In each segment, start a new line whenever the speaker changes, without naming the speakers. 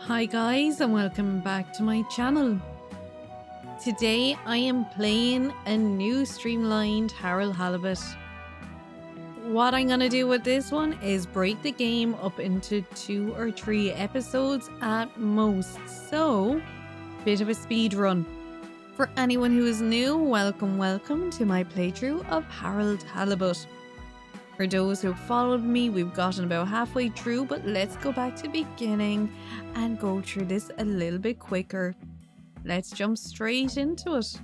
Hi guys and welcome back to my channel. Today I am playing a new streamlined Harold Halibut. What I'm going to do with this one is break the game up into 2 or 3 episodes at most, so bit of a speed run. For anyone who is new, welcome to my playthrough of Harold Halibut. For those who followed me, we've gotten about halfway through, but let's go back to the beginning and go through this a little bit quicker. Let's jump straight into it.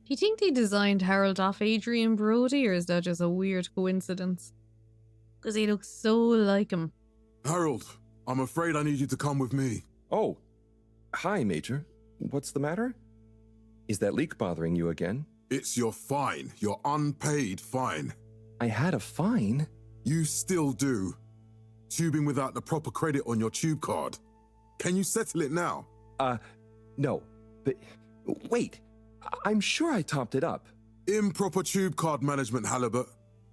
Do you think they designed Harold off Adrian Brody, or is that just a weird coincidence? Because he looks so like him.
Harold, I'm afraid I need you to come with me.
Oh, hi, Major. What's the matter? Is that leak bothering you again?
It's your fine, your unpaid fine.
I had a fine?
You still do. Tubing without the proper credit on your tube card. Can you settle it now?
No. But wait, I'm sure I topped it up.
Improper tube card management, Halibut.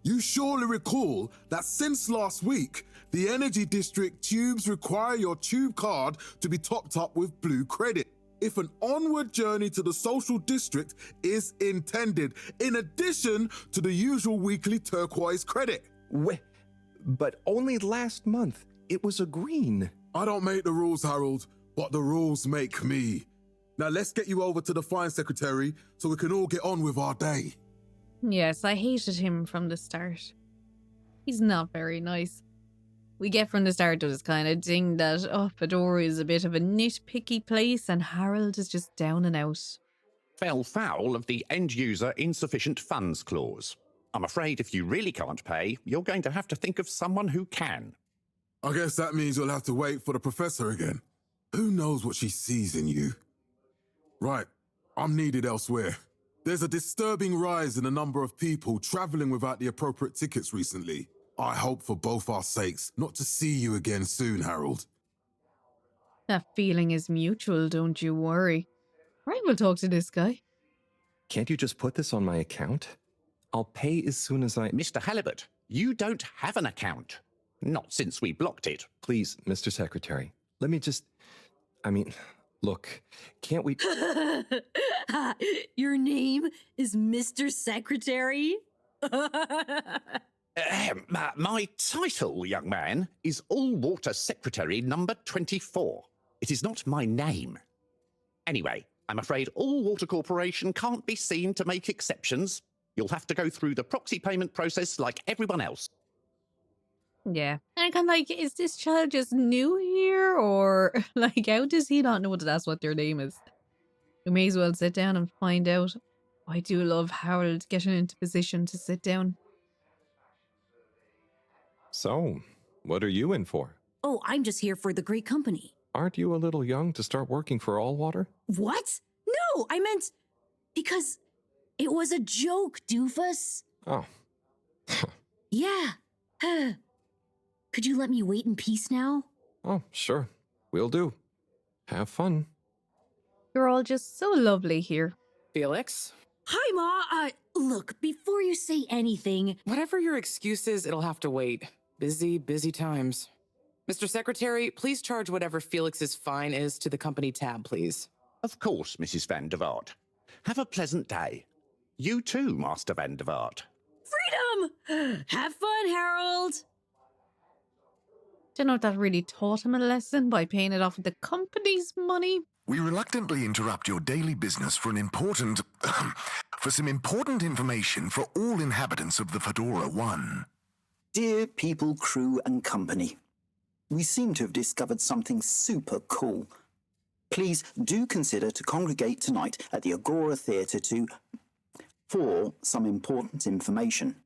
You surely recall that since last week, the Energy District tubes require your tube card to be topped up with blue credit if an onward journey to the social district is intended, in addition to the usual weekly turquoise credit.
But only last month, it was a green.
I don't make the rules, Harold, but the rules make me. Now let's get you over to the fine secretary so we can all get on with our day.
Yes, I hated him from the start. He's not very nice. We get from the start to this kind of thing that, Fedora is a bit of a nitpicky place and Harold is just down and out.
Fell foul of the end-user insufficient funds clause. I'm afraid if you really can't pay, you're going to have to think of someone who can.
I guess that means you'll have to wait for the professor again. Who knows what she sees in you? Right, I'm needed elsewhere. There's a disturbing rise in the number of people traveling without the appropriate tickets recently. I hope for both our sakes not to see you again soon, Harold.
That feeling is mutual, don't you worry. Right, we'll talk to this guy.
Can't you just put this on my account? I'll pay as soon as I...
Mr. Halibut, you don't have an account. Not since we blocked it.
Please, Mr. Secretary, let me just... Look, can't we...
Your name is Mr. Secretary?
My title, young man, is All Water Secretary number 24. It is not my name. Anyway, I'm afraid All Water Corporation can't be seen to make exceptions. You'll have to go through the proxy payment process like everyone else.
Yeah. And I'm kind of like, is this child just new here? Or like, how does he not know that that's what their name is? We may as well sit down and find out. I do love Harold getting into position to sit down.
So, what are you in for?
Oh, I'm just here for the great company.
Aren't you a little young to start working for All Water?
What? No, I meant because it was a joke, doofus.
Oh.
Yeah. Could you let me wait in peace now?
Oh, sure. Will do. Have fun.
You're all just so lovely here.
Felix?
Hi, Ma. Look, before you say anything,
Whatever your excuse is, it'll have to wait. Busy, busy times. Mr. Secretary, please charge whatever Felix's fine is to the company tab, please.
Of course, Mrs. Van der Vaart. Have a pleasant day. You too, Master Van der Vaart.
freedom! Have fun, Harold!
Don't know if that really taught him a lesson by paying it off with the company's money.
We reluctantly interrupt your daily business for for some important information for all inhabitants of the Fedora 1.
Dear people, crew, and company, we seem to have discovered something super cool. Please do consider to congregate tonight at the Agora Theatre for some important information.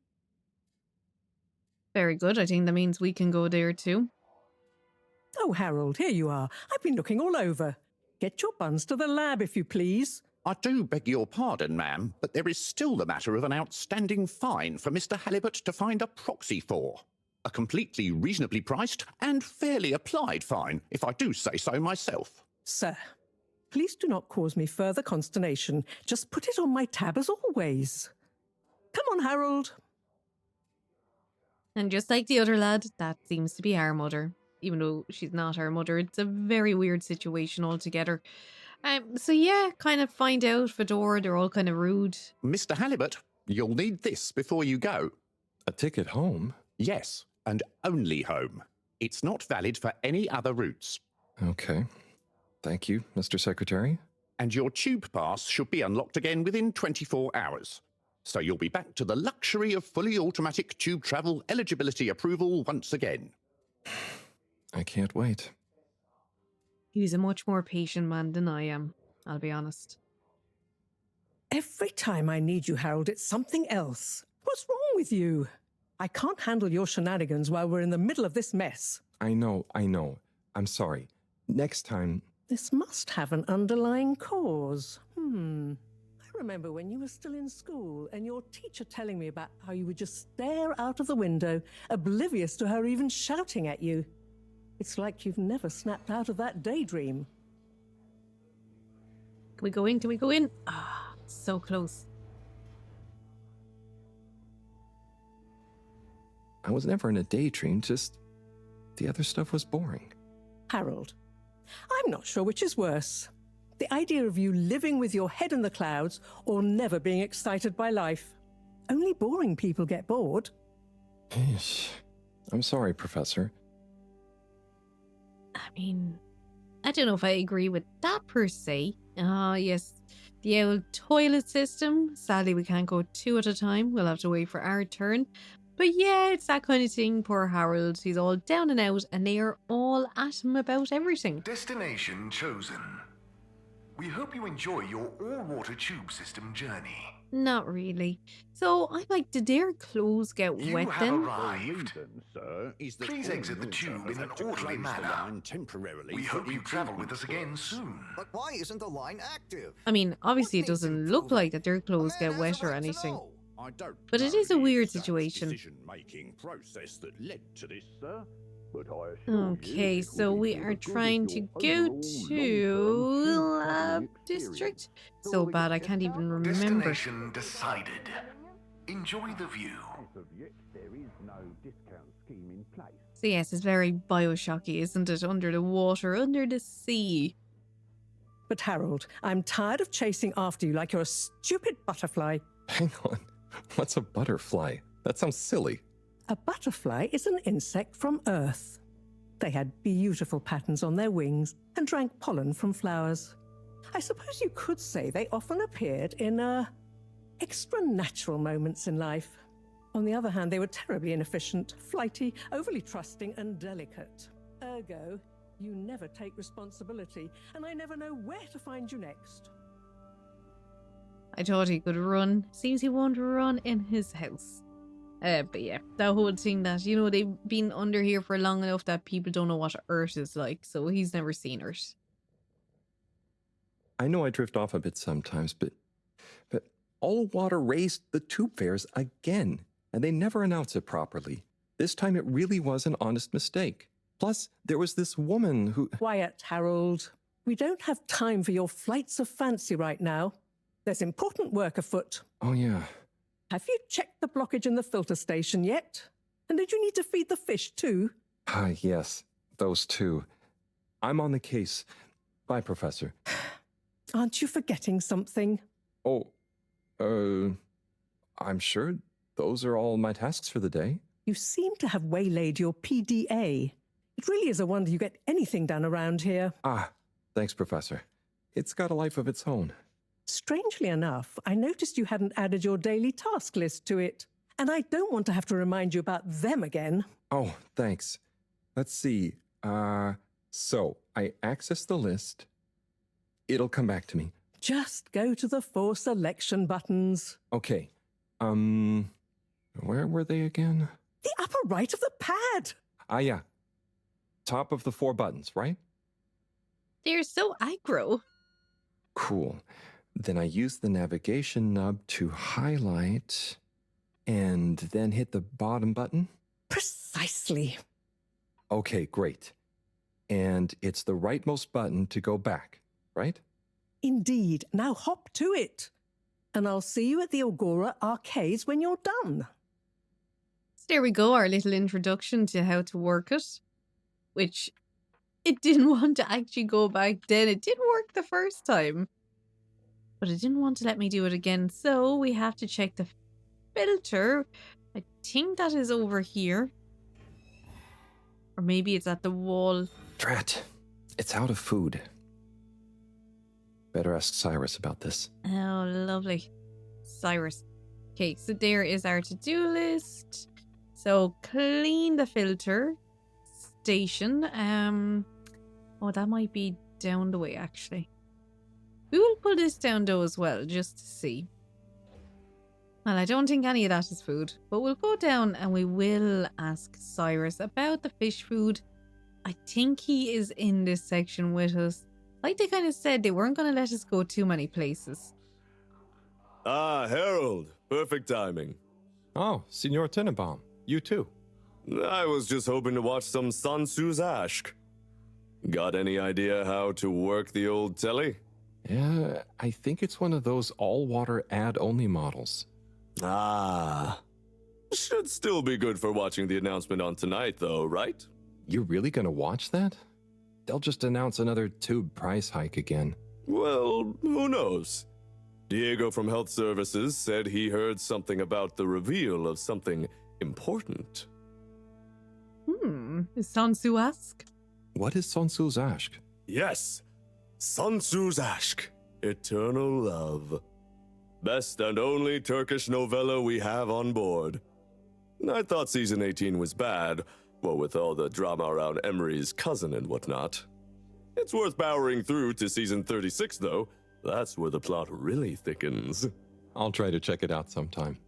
Very good. I think that means we can go there too.
Oh, Harold, here you are. I've been looking all over. Get your buns to the lab, if you please.
I do beg your pardon, ma'am, but there is still the matter of an outstanding fine for Mr. Halibut to find a proxy for. A completely reasonably priced and fairly applied fine, if I do say so myself.
Sir, please do not cause me further consternation. Just put it on my tab as always. Come on, Harold.
And just like the other lad, that seems to be our mother. Even though she's not our mother, it's a very weird situation altogether. So yeah, kind of find out Fedora, they're all kind of rude.
Mr. Halibut, you'll need this before you go.
A ticket home?
Yes, and only home. It's not valid for any other routes.
Okay. Thank you, Mr. Secretary.
And your tube pass should be unlocked again within 24 hours. So you'll be back to the luxury of fully automatic tube travel eligibility approval once again.
I can't wait.
He's a much more patient man than I am, I'll be honest.
Every time I need you, Harold, it's something else. What's wrong with you? I can't handle your shenanigans while we're in the middle of this mess.
I know. I'm sorry. Next time...
This must have an underlying cause. I remember when you were still in school and your teacher telling me about how you would just stare out of the window, oblivious to her even shouting at you. It's like you've never snapped out of that daydream.
Can we go in? Can we go in? Ah, so close.
I was never in a daydream, just... the other stuff was boring.
Harold, I'm not sure which is worse. The idea of you living with your head in the clouds or never being excited by life. Only boring people get bored.
Eesh. I'm sorry, Professor.
I mean, I don't know if I agree with that per se. Ah, yes, the old toilet system. Sadly, we can't go two at a time. We'll have to wait for our turn. But yeah, it's that kind of thing. Poor Harold. He's all down and out, and they are all at him about everything.
Destination chosen. We hope you enjoy your all-water tube system journey.
Not really. So I'm like, did their clothes get
You
wet
have
then?
arrived. Please exit the tube in an orderly manner. We hope you travel with us again soon.
But why isn't the line active?
I mean, obviously it
What needs
doesn't look
improving?
like that their clothes
A man
get wet
has a
or
right to
anything.
know.
I don't
But it
know
is a
the
weird
exact
situation.
decision-making process that led to this, sir. But I assure you
Okay,
it
so
will
we
be
are
for the good of
trying to
your
go
overall
to
long-term
Lab
tube travelling
District.
experience.
So bad, I can't even remember.
Destination decided. Enjoy the view.
As of yet, there is no discount scheme in place.
So yes, it's very Bioshocky, isn't it? Under the water, under the sea.
But Harold, I'm tired of chasing after you like you're a stupid butterfly.
Hang on. What's a butterfly? That sounds silly.
A butterfly is an insect from Earth. They had beautiful patterns on their wings and drank pollen from flowers. I suppose you could say they often appeared in extra natural moments in life. On the other hand, they were terribly inefficient, flighty, overly trusting, and delicate. Ergo, you never take responsibility, and I never know where to find you next.
I thought he could run. Seems he won't run in his house. But yeah, that whole thing that, you know, they've been under here for long enough that people don't know what Earth is like, so he's never seen Earth.
I know I drift off a bit sometimes, but all water raised the tube fares again, and they never announce it properly. This time it really was an honest mistake. Plus, there was this woman who...
Quiet, Harold. We don't have time for your flights of fancy right now. There's important work afoot.
Oh, yeah.
Have you checked the blockage in the filter station yet? And did you need to feed the fish too?
Ah, yes, those two. I'm on the case. Bye, Professor.
Aren't you forgetting something?
Oh, I'm sure those are all my tasks for the day.
You seem to have waylaid your PDA. It really is a wonder you get anything done around here.
Ah, thanks, Professor. It's got a life of its own.
Strangely enough, I noticed you hadn't added your daily task list to it. And I don't want to have to remind you about them again.
Oh, thanks. Let's see. So I access the list. It'll come back to me.
Just go to the 4 selection buttons.
Okay. Where were they again?
The upper right of the pad.
Ah, yeah. Top of the 4 buttons, right?
They're so aggro.
Cool. Then I use the navigation nub to highlight and then hit the bottom button.
Precisely.
Okay, great. And it's the rightmost button to go back, right?
Indeed. Now hop to it. And I'll see you at the Agora arcades when you're done.
So there we go, our little introduction to how to work it. Which, it didn't want to actually go back then. It did work the first time. But it didn't want to let me do it again. So we have to check the filter. I think that is over here. Or maybe it's at the wall.
Drat. It's out of food. Better ask Cyrus about this.
Oh, lovely. Cyrus. Okay, so there is our to-do list. So clean the filter station. Oh, that might be down the way, actually. We will pull this down though as well, just to see. Well, I don't think any of that is food, but we'll go down and we will ask Cyrus about the fish food. I think he is in this section with us. Like they kind of said, they weren't going to let us go too many places.
Ah, Harold. Perfect timing.
Oh, Signor Tenenbaum. You too.
I was just hoping to watch some Sansu's Ashk. Got any idea how to work the old telly?
Yeah, I think it's one of those all-water ad-only models.
Ah. Should still be good for watching the announcement on tonight, though, right?
You're really gonna watch that? They'll just announce another tube price hike again.
Well, who knows? Diego from Health Services said he heard something about the reveal of something important.
Is Sansu ask?
What is Sansu's Ashk?
Yes, Sansu's Ashk, Eternal Love. Best and only Turkish novella we have on board. I thought season 18 was bad, well, with all the drama around Emery's cousin and whatnot. It's worth powering through to season 36, though. That's where the plot really thickens.
I'll try to check it out sometime.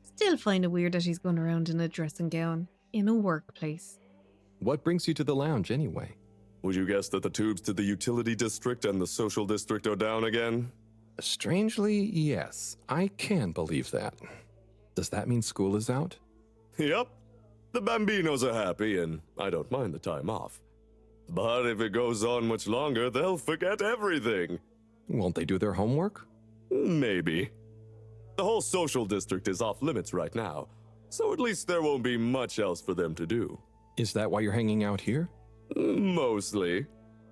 Still find it weird that he's going around in a dressing gown in a workplace.
What brings you to the lounge anyway?
Would you guess that the tubes to the utility district and the social district are down again?
Strangely, yes. I can believe that. Does that mean school is out?
Yep. The Bambinos are happy, and I don't mind the time off. But if it goes on much longer, they'll forget everything.
Won't they do their homework?
Maybe. The whole social district is off limits right now, so at least there won't be much else for them to do.
Is that why you're hanging out here?
Mostly.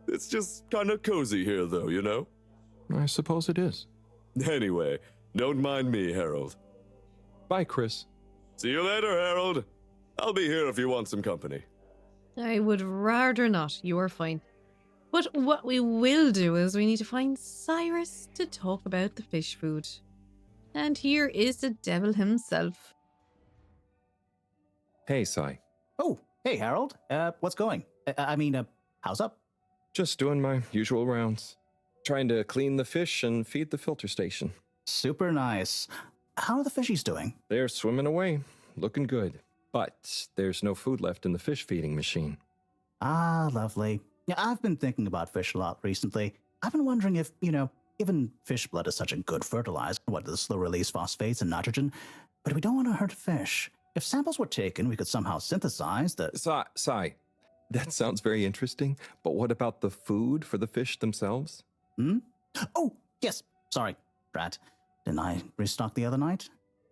It's just kind of cozy here, though, you know?
I suppose it is.
Anyway, don't mind me, Harold.
Bye, Chris.
See you later, Harold. I'll be here if you want some company.
I would rather not. You are fine. But what we will do is we need to find Cyrus to talk about the fish food. And here is the devil himself.
Hey, Cy.
Oh, hey, Harold. What's going? How's up?
Just doing my usual rounds. Trying to clean the fish and feed the filter station.
Super nice. How are the fishies doing?
They're swimming away, looking good. But there's no food left in the fish feeding machine.
Ah, lovely. Yeah, I've been thinking about fish a lot recently. I've been wondering if, given fish blood is such a good fertilizer, what the slow release phosphates and nitrogen, but we don't want to hurt fish. If samples were taken, we could somehow synthesize the...
Cy, that sounds very interesting, but what about the food for the fish themselves?
Oh, yes. Sorry, Brad. Didn't I restock the other night?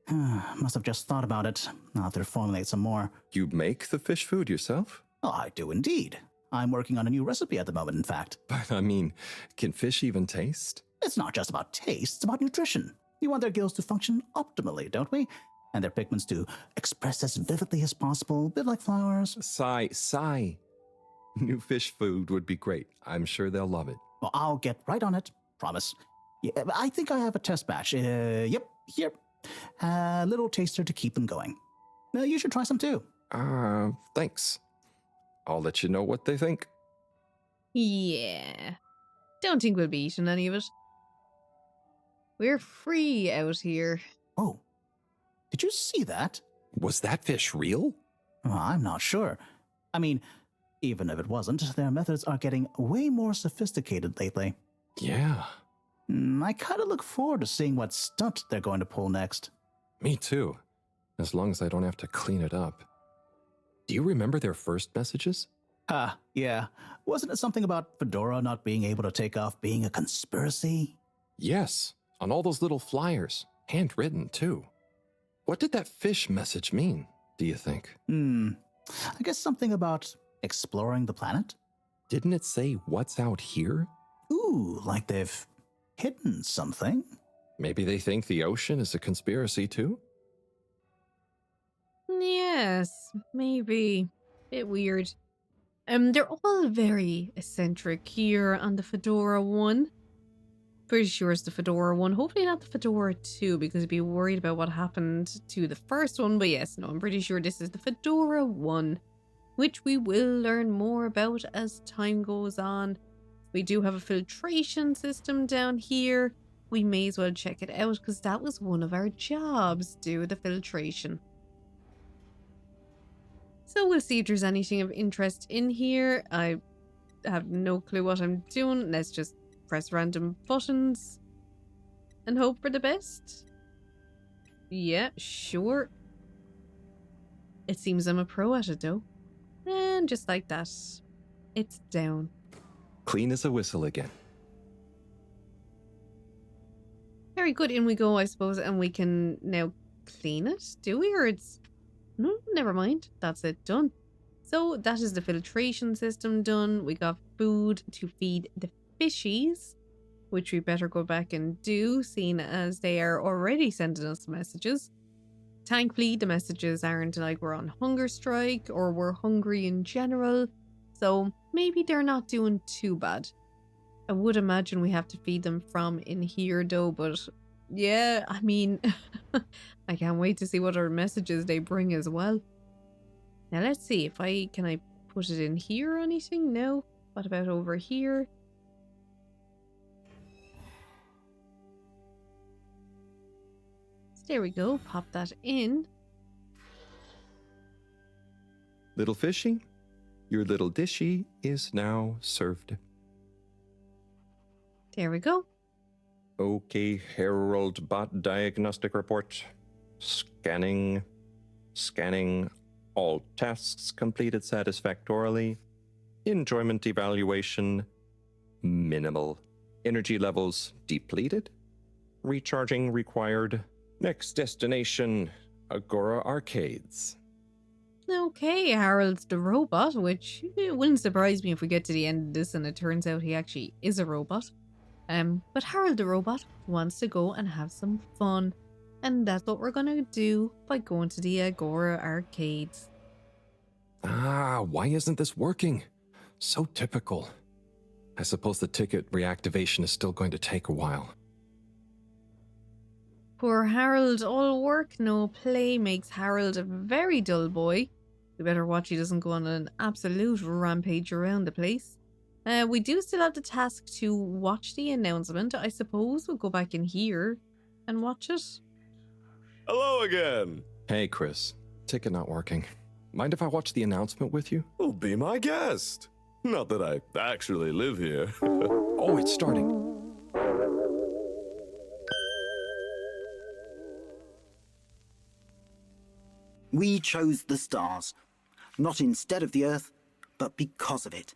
Must have just thought about it. I'll have to formulate some more.
You make the fish food yourself?
Oh, I do indeed. I'm working on a new recipe at the moment, in fact.
But I mean, can fish even taste?
It's not just about taste, it's about nutrition. We want their gills to function optimally, don't we? And their pigments to express as vividly as possible, a bit like flowers.
Cy. New fish food would be great. I'm sure they'll love it.
Well, I'll get right on it. Promise. Yeah, I think I have a test batch. Yep, here. A little taster to keep them going. You should try some too.
Thanks. I'll let you know what they think.
Yeah. Don't think we'll be eating any of it. We're free out here.
Oh, did you see that?
Was that fish real?
I'm not sure. I mean, even if it wasn't, their methods are getting way more sophisticated lately.
Yeah.
I kind of look forward to seeing what stunt they're going to pull next.
Me too. As long as I don't have to clean it up. Do you remember their first messages?
Yeah. Wasn't it something about Fedora not being able to take off being a conspiracy?
Yes, on all those little flyers. Handwritten, too. What did that fish message mean, do you think?
I guess something about exploring the planet?
Didn't it say what's out here?
Ooh, like they've hidden something.
Maybe they think the ocean is a conspiracy, too?
Yes, maybe. Bit weird. They're all very eccentric here on the Fedora 1. Pretty sure it's the Fedora 1. Hopefully not the Fedora 2, because I'd be worried about what happened to the first one. But yes, no, I'm pretty sure this is the Fedora 1, which we will learn more about as time goes on. We do have a filtration system down here. We may as well check it out, because that was one of our jobs, do the filtration. So we'll see if there's anything of interest in here. I have no clue what I'm doing. Let's just press random buttons and hope for the best. Yeah, sure. It seems I'm a pro at it though. And just like that, it's down.
Clean as a whistle again.
Very good, in we go, I suppose, and we can now clean it, do we? Or it's... No, never mind. That's it done. So that is the filtration system done. We got food to feed the fishies, which we better go back and do, seeing as they are already sending us messages. Thankfully, the messages aren't like we're on hunger strike or we're hungry in general, so maybe they're not doing too bad. I would imagine we have to feed them from in here though, but yeah, I mean, I can't wait to see what other messages they bring as well. Now let's see if can I put it in here or anything? No. What about over here? So there we go. Pop that in.
Little fishy, your little dishy is now served.
There we go.
Okay, Harold Bot Diagnostic Report. Scanning. All tasks completed satisfactorily. Enjoyment evaluation. Minimal. Energy levels depleted. Recharging required. Next destination, Agora Arcades.
Okay, Harold's the robot, which it wouldn't surprise me if we get to the end of this and it turns out he actually is a robot. But Harold the robot wants to go and have some fun. And that's what we're gonna do by going to the Agora Arcades.
Why isn't this working? So typical. I suppose the ticket reactivation is still going to take a while.
Poor Harold, all work, no play makes Harold a very dull boy. We better watch he doesn't go on an absolute rampage around the place. We do still have the task to watch the announcement. I suppose we'll go back in here and watch it.
Hello again.
Hey, Chris. Ticket not working. Mind if I watch the announcement with you?
Oh, be my guest. Not that I actually live here.
Oh, it's starting.
We chose the stars, not instead of the Earth, but because of it.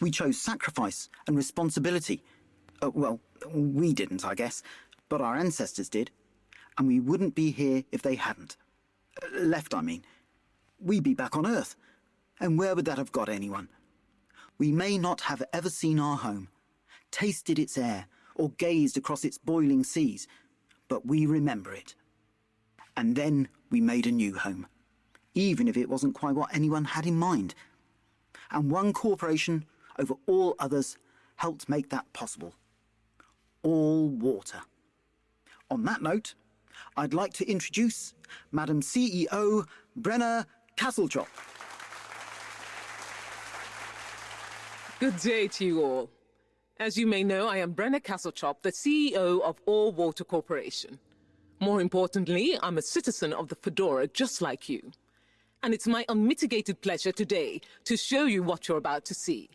We chose sacrifice and responsibility. Well, we didn't, I guess, but our ancestors did, and we wouldn't be here if they hadn't. Left, I mean. We'd be back on Earth, and where would that have got anyone? We may not have ever seen our home, tasted its air, or gazed across its boiling seas, but we remember it. And then we made a new home, even if it wasn't quite what anyone had in mind. And one corporation over all others helped make that possible. All water. On that note, I'd like to introduce Madam CEO Brenna Castletop.
Good day to you all. As you may know, I am Brenna Castletop, the CEO of All Water Corporation. More importantly, I'm a citizen of the Fedora just like you. And it's my unmitigated pleasure today to show you what you're about to see.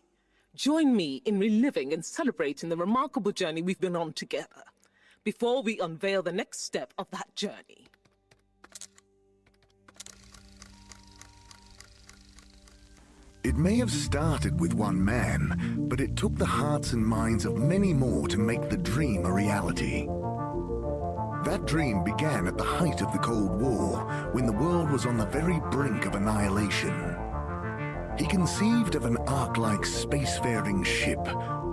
Join me in reliving and celebrating the remarkable journey we've been on together, before we unveil the next step of that journey.
It may have started with one man, but it took the hearts and minds of many more to make the dream a reality. That dream began at the height of the Cold War, when the world was on the very brink of annihilation. He conceived of an Ark-like spacefaring ship,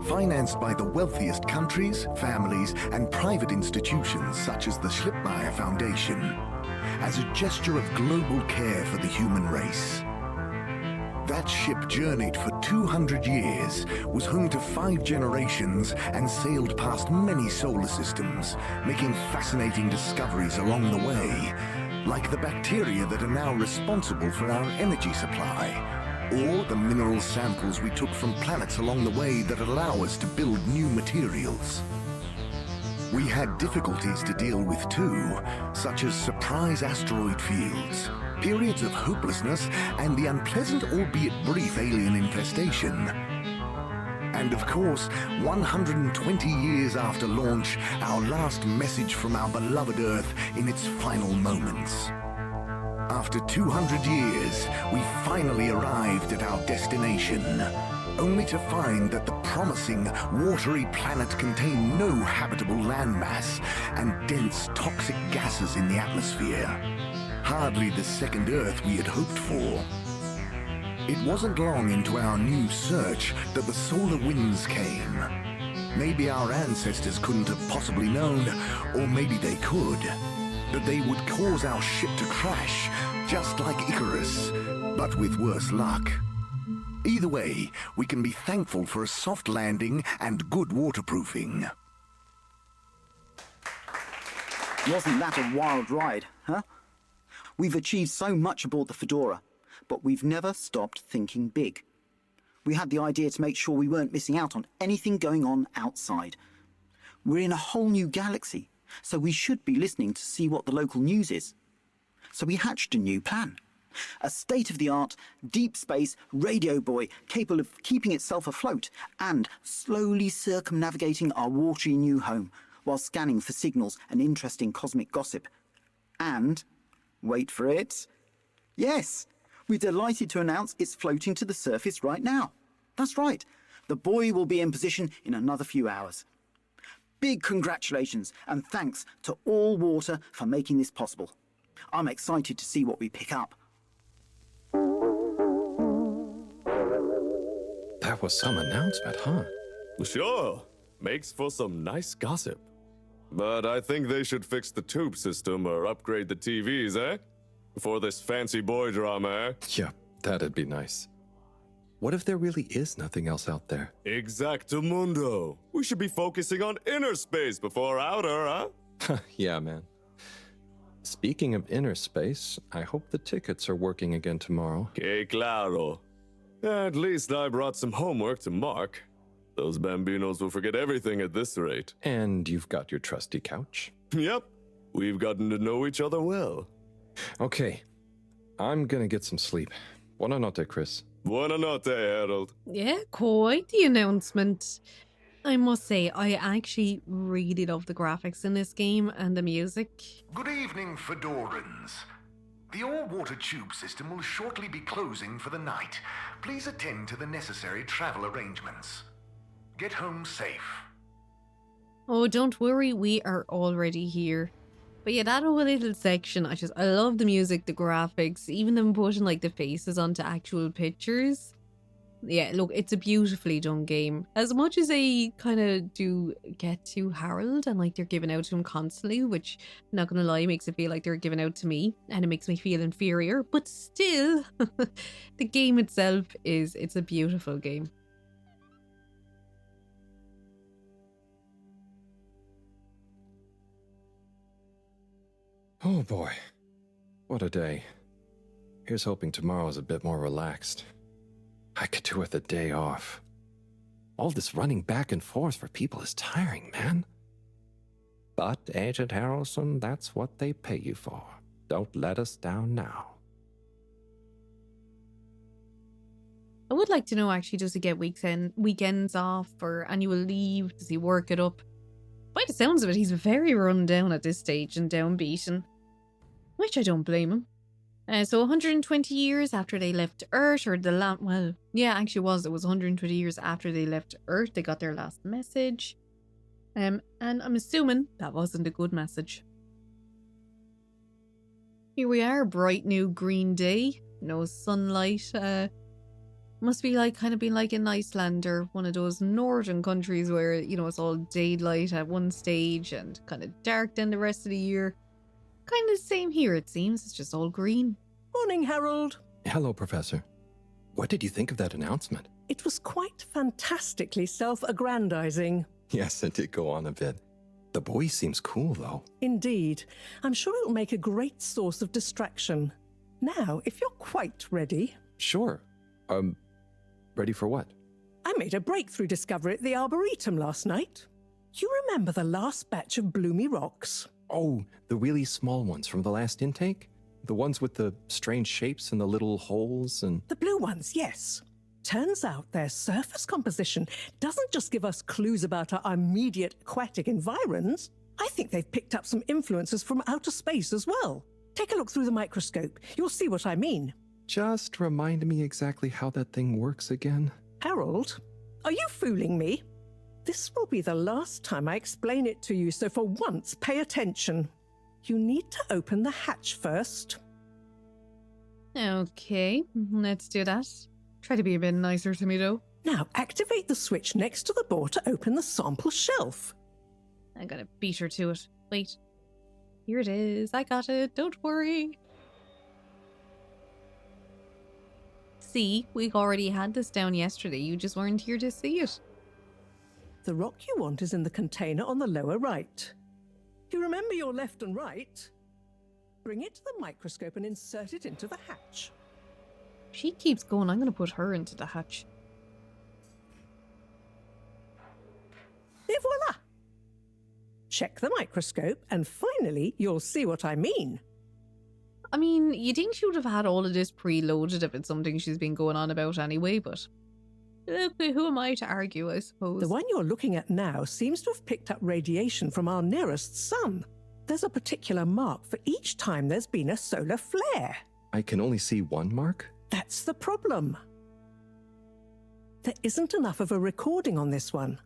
financed by the wealthiest countries, families, and private institutions such as the Schlipmeyer Foundation, as a gesture of global care for the human race. That ship journeyed for 200 years, was home to 5 generations, and sailed past many solar systems, making fascinating discoveries along the way, like the bacteria that are now responsible for our energy supply, or the mineral samples we took from planets along the way that allow us to build new materials. We had difficulties to deal with too, such as surprise asteroid fields, periods of hopelessness, and the unpleasant albeit brief alien infestation. And of course, 120 years after launch, our last message from our beloved Earth in its final moments. After 200 years, we finally arrived at our destination, only to find that the promising, watery planet contained no habitable landmass and dense, toxic gases in the atmosphere. Hardly the second Earth we had hoped for. It wasn't long into our new search that the solar winds came. Maybe our ancestors couldn't have possibly known, or maybe they could, that they would cause our ship to crash, just like Icarus, but with worse luck. Either way, we can be thankful for a soft landing and good waterproofing.
Wasn't that a wild ride, huh? We've achieved so much aboard the Fedora, but we've never stopped thinking big. We had the idea to make sure we weren't missing out on anything going on outside. We're in a whole new galaxy, so we should be listening to see what the local news is. So we hatched a new plan. A state-of-the-art, deep space radio buoy capable of keeping itself afloat and slowly circumnavigating our watery new home while scanning for signals and interesting cosmic gossip. And, wait for it, yes, we're delighted to announce it's floating to the surface right now. That's right, the buoy will be in position in another few hours. Big congratulations and thanks to All Water for making this possible. I'm excited to see what we pick up.
That was some announcement, huh?
Sure. Makes for some nice gossip. But I think they should fix the tube system or upgrade the TVs, eh? For this fancy boy drama, eh?
Yeah, that'd be nice. What if there really is nothing else out there?
Exactamundo. We should be focusing on inner space before outer, huh?
Yeah, man. Speaking of inner space, I hope the tickets are working again tomorrow.
Que claro. At least I brought some homework to mark. Those bambinos will forget everything at this rate.
And you've got your trusty couch.
Yep. We've gotten to know each other well.
Okay. I'm gonna get some sleep. Buona notte, Chris.
Buona notte, Harold.
Yeah, quite the announcement. I must say, I actually really love the graphics in this game and the music.
Good evening, Fedorans. The all-water tube system will shortly be closing for the night. Please attend to the necessary travel arrangements. Get home safe.
Oh, don't worry, we are already here. But yeah, that whole little section, I love the music, the graphics, even them putting like the faces onto actual pictures. Yeah, look, it's a beautifully done game. As much as I kind of do get to Harold and like they're giving out to him constantly, which, not gonna lie, makes it feel like they're giving out to me and it makes me feel inferior, but still, the game itself it's a beautiful game.
Oh boy, what a day. Here's hoping tomorrow's a bit more relaxed. I could do with a day off. All this running back and forth for people is tiring, man. But, Agent Harrelson, that's what they pay you for. Don't let us down now.
I would like to know, actually, does he get weekends off or annual leave? Does he work it up? By the sounds of it, he's very run down at this stage and downbeaten. Which I don't blame him. So 120 years after they left Earth, or well, yeah, actually it was 120 years after they left Earth, they got their last message. And I'm assuming that wasn't a good message. Here we are, bright new green day, no sunlight. Must be like kind of been like in Iceland or one of those northern countries where, you know, it's all daylight at one stage and kind of dark then the rest of the year. Kind of the same here, it seems. It's just all green.
Morning, Harold.
Hello, Professor. What did you think of that announcement?
It was quite fantastically self-aggrandizing.
Yes, it did go on a bit. The boy seems cool, though.
Indeed. I'm sure it'll make a great source of distraction. Now, if you're quite ready...
Sure. Ready for what?
I made a breakthrough discovery at the Arboretum last night. You remember the last batch of bloomy rocks?
Oh, the really small ones from the last intake? The ones with the strange shapes and the little holes and...
The blue ones, yes. Turns out their surface composition doesn't just give us clues about our immediate aquatic environs. I think they've picked up some influences from outer space as well. Take a look through the microscope. You'll see what I mean.
Just remind me exactly how that thing works again.
Harold, are you fooling me? This will be the last time I explain it to you, so for once, pay attention. You need to open the hatch first.
Okay, let's do that. Try to be a bit nicer to me, though.
Now, activate the switch next to the board to open the sample shelf.
I gotta beat her to it. Wait. Here it is. I got it. Don't worry. See, we already had this down yesterday. You just weren't here to see it.
The rock you want is in the container on the lower right. You remember your left and right? Bring it to the microscope and insert it into the hatch.
She keeps going. I'm going to put her into the hatch.
Et voila! Check the microscope and finally you'll see what I mean.
I mean, you'd think she would have had all of this preloaded if it's something she's been going on about anyway, but... who am I to argue, I suppose?
The one you're looking at now seems to have picked up radiation from our nearest sun. There's a particular mark for each time there's been a solar flare.
I can only see one mark?
That's the problem. There isn't enough of a recording on this one.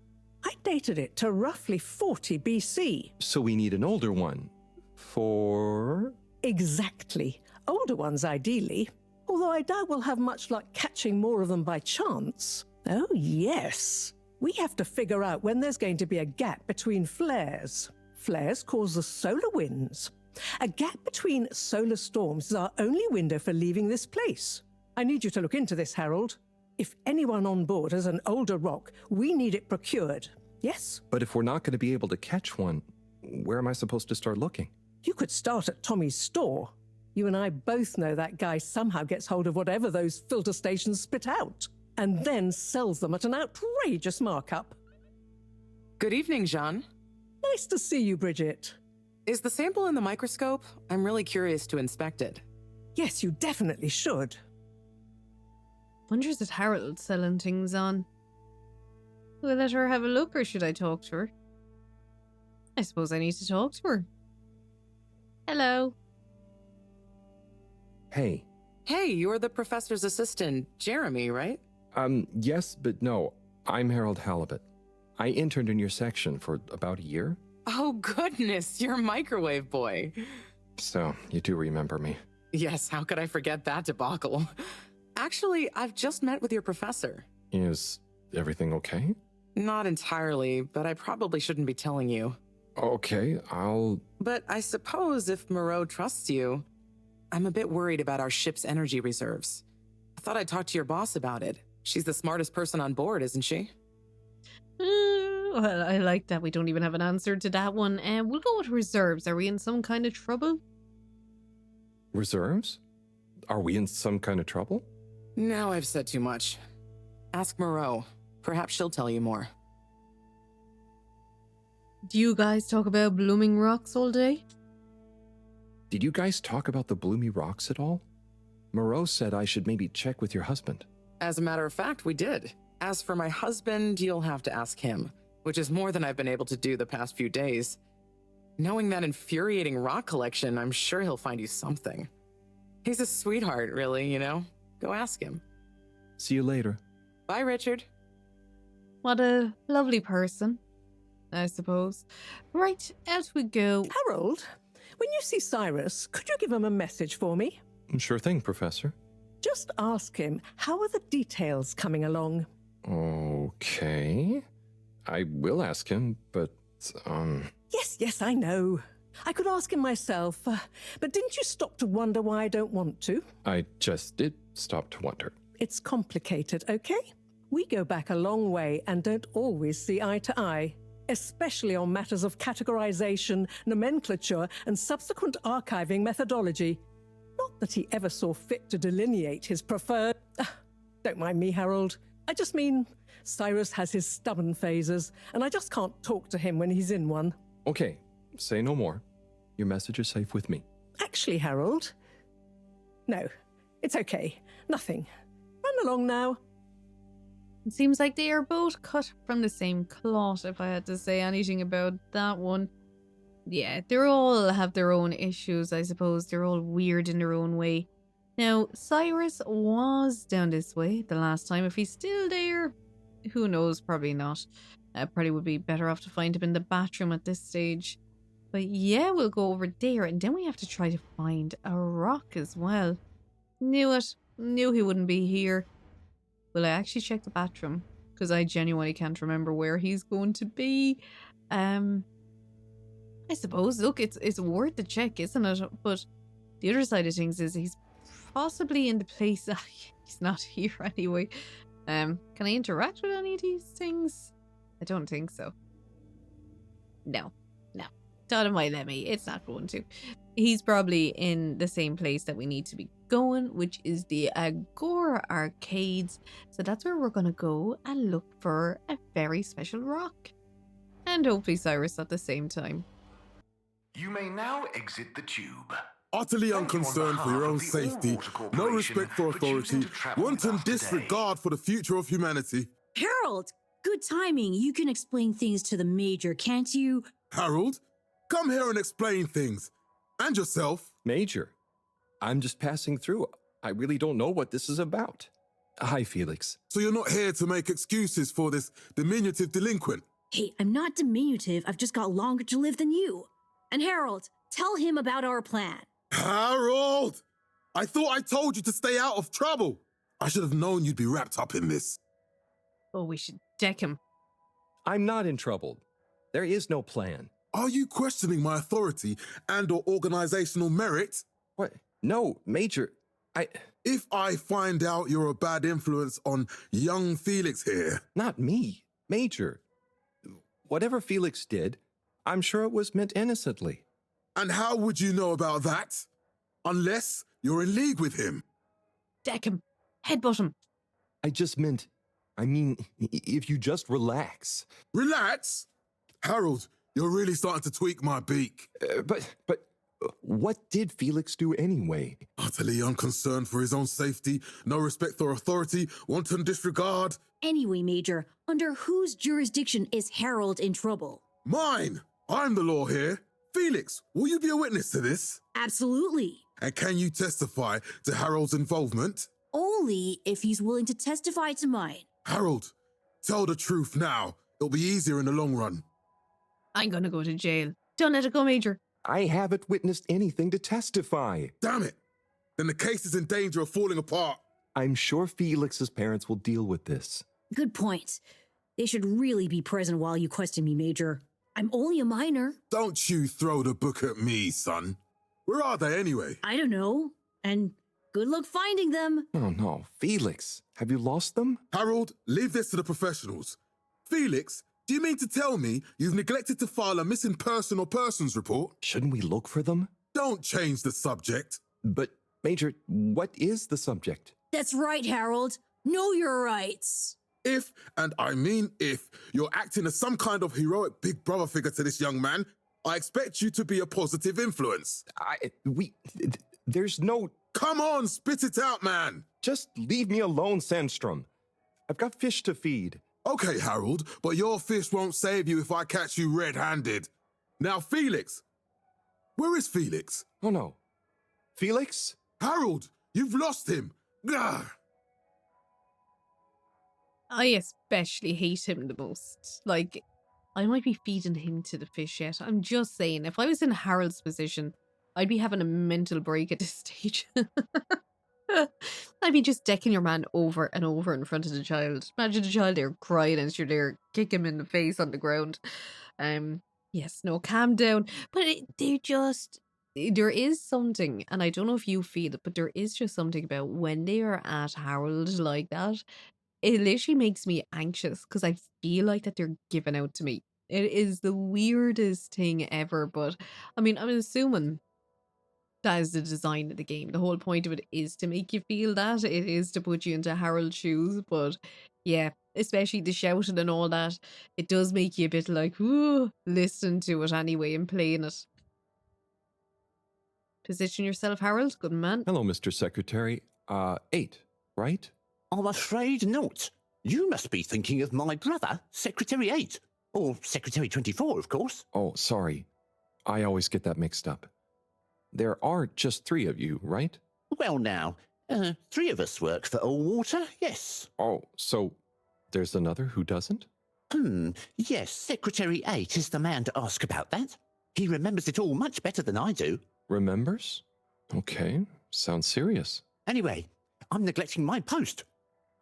I dated it to roughly 40 BC.
So we need an older one. For...
Exactly. Older ones, ideally. Although I doubt we'll have much luck catching more of them by chance. Oh, yes. We have to figure out when there's going to be a gap between flares. Flares cause the solar winds. A gap between solar storms is our only window for leaving this place. I need you to look into this, Harold. If anyone on board has an older rock, we need it procured. Yes?
But if we're not going to be able to catch one, where am I supposed to start looking?
You could start at Tommy's store. You and I both know that guy somehow gets hold of whatever those filter stations spit out, and then sells them at an outrageous markup.
Good evening, Jean.
Nice to see you, Bridget.
Is the sample in the microscope? I'm really curious to inspect it.
Yes, you definitely should.
Wonders if Harold's selling things on. Will I let her have a look, or should I talk to her? I suppose I need to talk to her. Hello.
Hey.
Hey, you're the professor's assistant, Jeremy, right?
Yes, but no. I'm Harold Halibut. I interned in your section for about a year.
Oh, goodness, you're Microwave Boy.
So, you do remember me.
Yes, how could I forget that debacle? Actually, I've just met with your professor.
Is everything okay?
Not entirely, but I probably shouldn't be telling you.
Okay,
But I suppose if Moreau trusts you, I'm a bit worried about our ship's energy reserves. I thought I'd talk to your boss about it. She's the smartest person on board, isn't she?
Well, I like that we don't even have an answer to that one. We'll go with reserves. Are we in some kind of trouble?
Reserves? Are we in some kind of trouble?
Now I've said too much. Ask Moreau. Perhaps she'll tell you more.
Do you guys talk about blooming rocks all day?
Did you guys talk about the bloomy rocks at all? Moreau said I should maybe check with your husband.
As a matter of fact, we did. As for my husband, you'll have to ask him, which is more than I've been able to do the past few days. Knowing that infuriating rock collection, I'm sure he'll find you something. He's a sweetheart, really, you know? Go ask him.
See you later.
Bye, Richard.
What a lovely person, I suppose. Right, out we go.
Harold, when you see Cyrus, could you give him a message for me?
Sure thing, Professor.
Just ask him, how are the details coming along?
Okay. I will ask him, but,
Yes, I know. I could ask him myself, but didn't you stop to wonder why I don't want to?
I just did stop to wonder.
It's complicated, okay? We go back a long way and don't always see eye to eye, especially on matters of categorization, nomenclature, and subsequent archiving methodology. Not that he ever saw fit to delineate his preferred... Don't mind me, Harold. I just mean Cyrus has his stubborn phases, and I just can't talk to him when he's in one.
Okay, say no more. Your message is safe with me.
Actually, Harold... No, it's okay. Nothing. Run along now.
It seems like they are both cut from the same cloth, if I had to say anything about that one. Yeah, they all have their own issues, I suppose. They're all weird in their own way. Now, Cyrus was down this way the last time. If he's still there, who knows? Probably not. Probably would be better off to find him in the bathroom at this stage. But yeah, we'll go over there, and then we have to try to find a rock as well. Knew it. Knew he wouldn't be here. Will I actually check the bathroom? Because I genuinely can't remember where he's going to be. I suppose, look, it's worth the check, isn't it? But the other side of things is he's possibly in the place... he's not here anyway. Can I interact with any of these things? I don't think so. No. Don't might let me. It's not going to. He's probably in the same place that we need to be going, which is the Agora Arcades. So that's where we're going to go and look for a very special rock. And hopefully Cyrus at the same time.
You may now exit the tube.
Utterly unconcerned for your own safety, no respect for authority, wanton disregard for the future of humanity.
Harold, good timing. You can explain things to the Major, can't you?
Harold, come here and explain things. And yourself.
Major, I'm just passing through. I really don't know what this is about. Hi, Felix.
So you're not here to make excuses for this diminutive delinquent?
Hey, I'm not diminutive. I've just got longer to live than you. And Harold, tell him about our plan.
Harold! I thought I told you to stay out of trouble. I should have known you'd be wrapped up in this.
Oh, we should deck him.
I'm not in trouble. There is no plan.
Are you questioning my authority and or organizational merit?
What? No, Major.
If I find out you're a bad influence on young Felix here.
Not me, Major. Whatever Felix did, I'm sure it was meant innocently.
And how would you know about that? Unless you're in league with him.
Deck him. Headbutt him.
I mean, if you just relax.
Relax? Harold, you're really starting to tweak my beak.
But what did Felix do anyway?
Utterly unconcerned for his own safety, no respect for authority, wanton disregard.
Anyway, Major, under whose jurisdiction is Harold in trouble?
Mine! I'm the law here. Felix, will you be a witness to this?
Absolutely.
And can you testify to Harold's involvement?
Only if he's willing to testify to mine.
Harold, tell the truth now. It'll be easier in the long run.
I'm gonna go to jail. Don't let it go, Major.
I haven't witnessed anything to testify.
Damn it! Then the case is in danger of falling apart.
I'm sure Felix's parents will deal with this.
Good point. They should really be present while you question me, Major. I'm only a minor.
Don't you throw the book at me, son. Where are they anyway?
I don't know. And good luck finding them.
Oh no, Felix, have you lost them?
Harold, leave this to the professionals. Felix, do you mean to tell me you've neglected to file a missing person or persons report?
Shouldn't we look for them?
Don't change the subject.
But, Major, what is the subject?
That's right, Harold. Know your rights.
If, and I mean if, you're acting as some kind of heroic big brother figure to this young man, I expect you to be a positive influence.
There's no...
Come on, spit it out, man.
Just leave me alone, Sandstrom. I've got fish to feed.
Okay, Harold, but your fish won't save you if I catch you red-handed. Now, Felix. Where is Felix?
Oh, no. Felix?
Harold, you've lost him. Gah!
I especially hate him the most. Like, I might be feeding him to the fish yet. I'm just saying, if I was in Harold's position, I'd be having a mental break at this stage. I'd be just decking your man over and over in front of the child. Imagine the child there crying and you're there, kick him in the face on the ground. Yes, no, calm down. But there is something, and I don't know if you feel it, but there is just something about when they are at Harold like that. It literally makes me anxious because I feel like that they're giving out to me. It is the weirdest thing ever, but I mean, I'm assuming that is the design of the game. The whole point of it is to make you feel that. It is to put you into Harold's shoes, but yeah, especially the shouting and all that, it does make you a bit like, ooh, listen to it anyway and playing it. Position yourself, Harold. Good man.
Hello, Mr. Secretary. 8, right?
I'm afraid not. You must be thinking of my brother, Secretary 8. Or Secretary 24, of course.
Oh, sorry. I always get that mixed up. There are just 3 of you, right?
Well now, 3 of us work for Allwater, yes.
Oh, so there's another who doesn't?
Yes, Secretary 8 is the man to ask about that. He remembers it all much better than I do.
Remembers? Okay, sounds serious.
Anyway, I'm neglecting my post.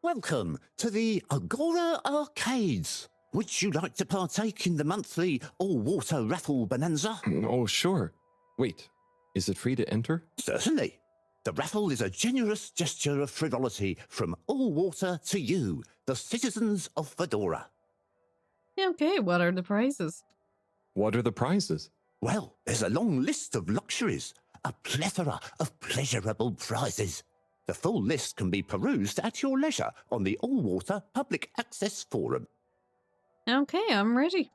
Welcome to the Agora Arcades. Would you like to partake in the monthly all-water raffle bonanza?
Oh, sure. Wait, is it free to enter?
Certainly. The raffle is a generous gesture of frivolity from Allwater to you, the citizens of Fedora.
Okay, what are the prizes?
What are the prizes?
Well, there's a long list of luxuries, a plethora of pleasurable prizes. The full list can be perused at your leisure on the Allwater Public Access Forum.
Okay, I'm ready.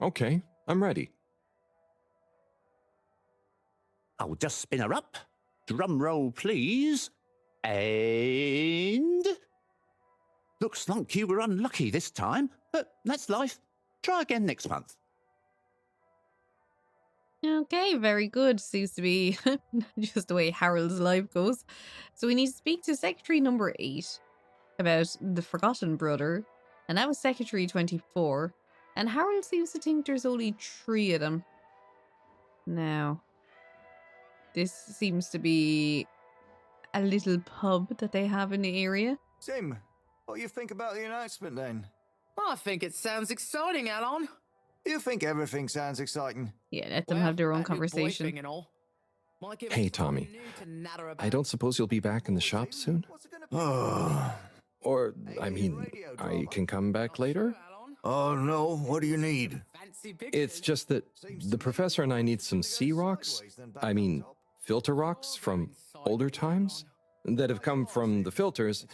Okay, I'm ready.
I'll just spin her up. Drum roll, please. And... Looks like you were unlucky this time, but that's life. Try again next month.
Okay, very good. Seems to be just the way Harold's life goes. So we need to speak to Secretary number 8 about the Forgotten Brother. And that was Secretary 24. And Harold seems to think there's only 3 of them. Now, this seems to be a little pub that they have in the area.
Tim, what do you think about the announcement then?
I think it sounds exciting, Alon.
You think everything sounds exciting?
Yeah, let them have their own
that new boy
conversation.
thing and all.
Hey, Tommy. I don't suppose you'll be back in the shop soon? Or, I mean, I can come back later?
Oh, no. What do you need?
It's just that the professor and I need some sea rocks. I mean, filter rocks from older times that have come from the filters,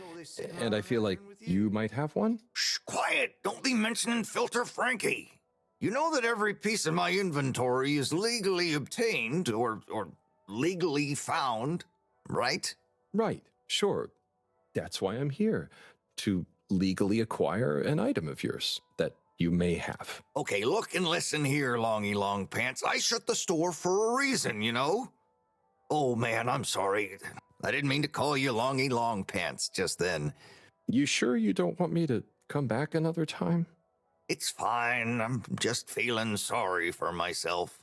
and I feel like you might have one?
Shh, quiet. Don't be mentioning Filter Frankie. You know that every piece of my inventory is legally obtained or legally found, right?
Right, sure. That's why I'm here, to legally acquire an item of yours that you may have.
Okay, look and listen here, Longy Long Pants. I shut the store for a reason, you know? Oh, man, I'm sorry. I didn't mean to call you Longy Long Pants just then.
You sure you don't want me to come back another time?
It's fine. I'm just feeling sorry for myself.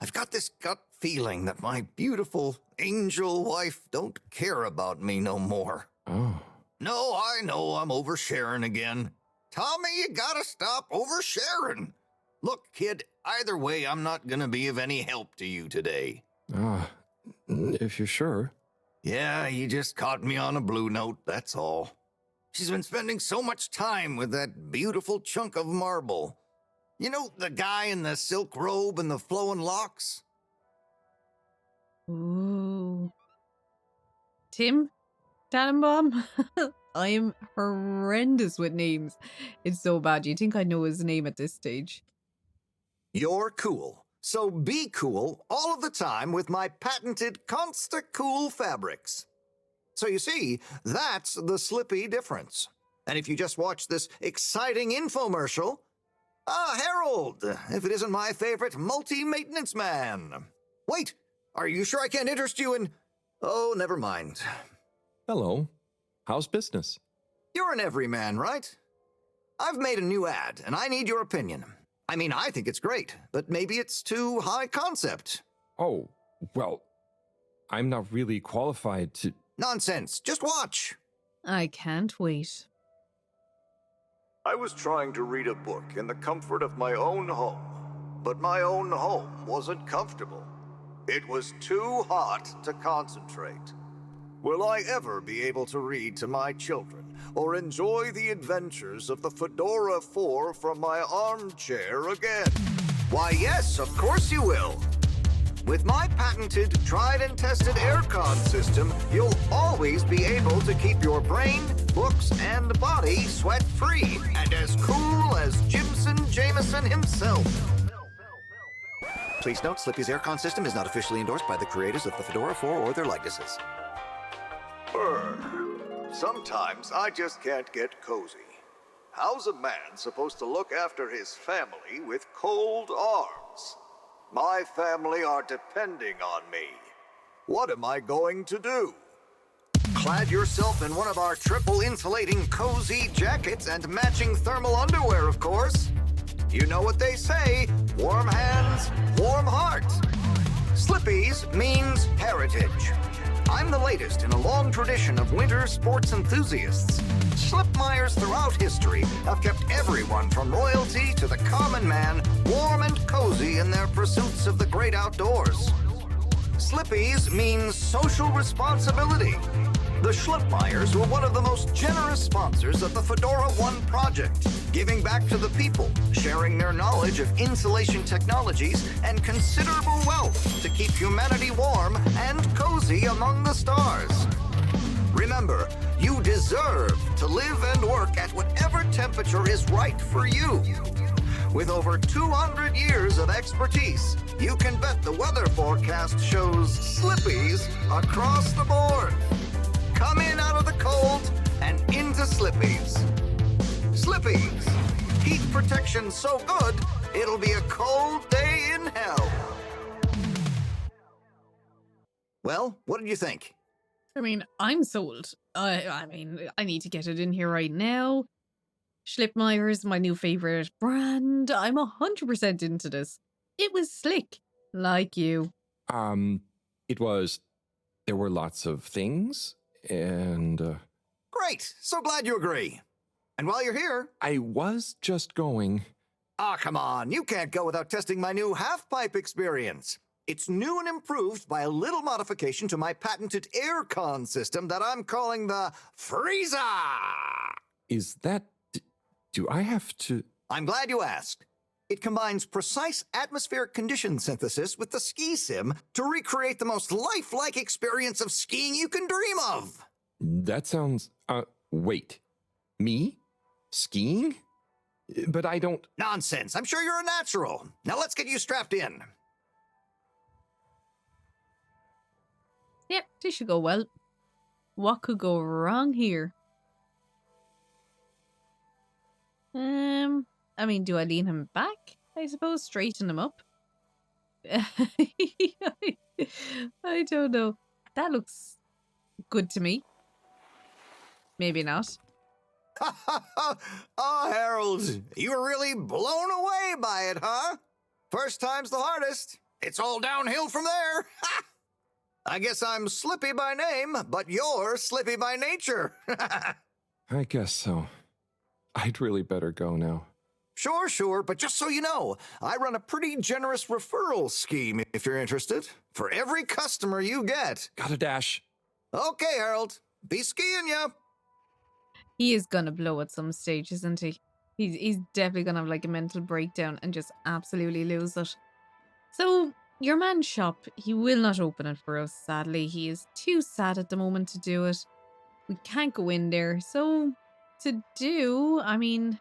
I've got this gut feeling that my beautiful angel wife don't care about me no more.
Oh.
No, I know I'm oversharing again. Tommy, you gotta stop oversharing. Look, kid, either way, I'm not gonna be of any help to you today.
If you're sure.
Yeah, you just caught me on a blue note, that's all. She's been spending so much time with that beautiful chunk of marble. You know, the guy in the silk robe and the flowing locks?
Ooh. Tim? Tannenbaum? I'm horrendous with names. It's so bad. You think I know his name at this stage?
You're cool. So be cool all of the time with my patented Consta-Cool fabrics. So you see, that's the Slippy difference. And if you just watch this exciting infomercial, Harold, if it isn't my favorite multi-maintenance man. Wait, are you sure I can't interest you in... Oh, never mind.
Hello. How's business?
You're an everyman, right? I've made a new ad, and I need your opinion. I mean, I think it's great, but maybe it's too high concept.
Oh, well, I'm not really qualified to...
Nonsense. Just watch.
I can't wait.
I was trying to read a book in the comfort of my own home, but my own home wasn't comfortable. It was too hot to concentrate. Will I ever be able to read to my children or enjoy the adventures of the Fedora 4 from my armchair again?
Why, yes, of course you will. With my patented, tried and tested aircon system, you'll always be able to keep your brain, books, and body sweat-free and as cool as Jimson Jameson himself. Please note, Slippy's aircon system is not officially endorsed by the creators of the Fedora 4 or their likenesses.
Sometimes I just can't get cozy. How's a man supposed to look after his family with cold arms? My family are depending on me. What am I going to do?
Clad yourself in one of our triple insulating cozy jackets and matching thermal underwear, of course. You know what they say, warm hands, warm heart. Slippy's means heritage. I'm the latest in a long tradition of winter sports enthusiasts. Schlipmeyers throughout history have kept everyone from royalty to the common man warm and cozy in their pursuits of the great outdoors. Slippy's means social responsibility. The Schlipmeyers were one of the most generous sponsors of the Fedora 1 project, giving back to the people, sharing their knowledge of insulation technologies and considerable wealth to keep humanity warm and cozy among the stars. Remember, you deserve to live and work at whatever temperature is right for you. With over 200 years of expertise, you can bet the weather forecast shows Slippies across the board. Come in out of the cold and into Slippies. Slippies. Heat protection so good, it'll be a cold day in hell. Well, what did you think?
I mean, I'm sold. I mean, I need to get it in here right now. Schlipmeyer's my new favorite brand. I'm 100% into this. It was slick, like you.
There were lots of things, and...
Great! So glad you agree. And while you're here...
I was just going...
Ah, come on. You can't go without testing my new half-pipe experience. It's new and improved by a little modification to my patented aircon system that I'm calling the Freezer!
Is that... Do I have to...
I'm glad you asked. It combines precise atmospheric condition synthesis with the ski sim to recreate the most lifelike experience of skiing you can dream of.
That sounds... wait. Me? Skiing? But I don't...
Nonsense. I'm sure you're a natural. Now let's get you strapped in.
Yep, this should go well. What could go wrong here? I mean, do I lean him back? I suppose straighten him up. I don't know. That looks good to me. Maybe not.
Oh, Harold, you were really blown away by it, huh? First time's the hardest. It's all downhill from there. I guess I'm Slippy by name, but you're Slippy by nature.
I guess so. I'd really better go now.
Sure, but just so you know, I run a pretty generous referral scheme if you're interested. For every customer you get.
Gotta dash.
Okay, Harold. Be skiing ya.
He is gonna blow at some stage, isn't he? He's definitely gonna have like a mental breakdown and just absolutely lose it. So, your man's shop, he will not open it for us, sadly. He is too sad at the moment to do it. We can't go in there. So, I mean...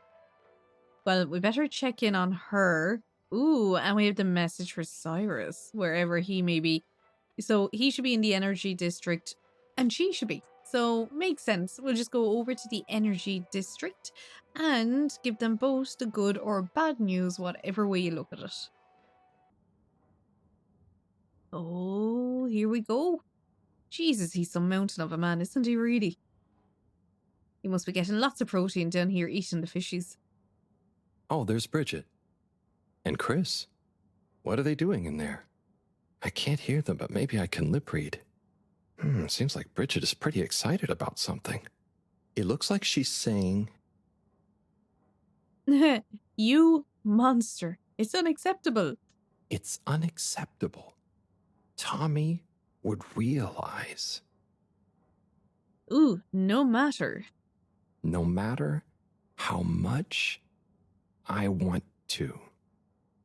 Well, we better check in on her. Ooh, and we have the message for Cyrus, wherever he may be. So, he should be in the energy district, and she should be. So, makes sense. We'll just go over to the energy district and give them both the good or bad news, whatever way you look at it. Oh, here we go. Jesus, he's some mountain of a man, isn't he really? He must be getting lots of protein down here eating the fishies.
Oh, there's Bridget. And Chris. What are they doing in there? I can't hear them, but maybe I can lip read. Seems like Bridget is pretty excited about something. It looks like she's saying...
You monster. It's unacceptable.
It's unacceptable. Tommy would realize.
Ooh, no matter.
No matter how much I want to.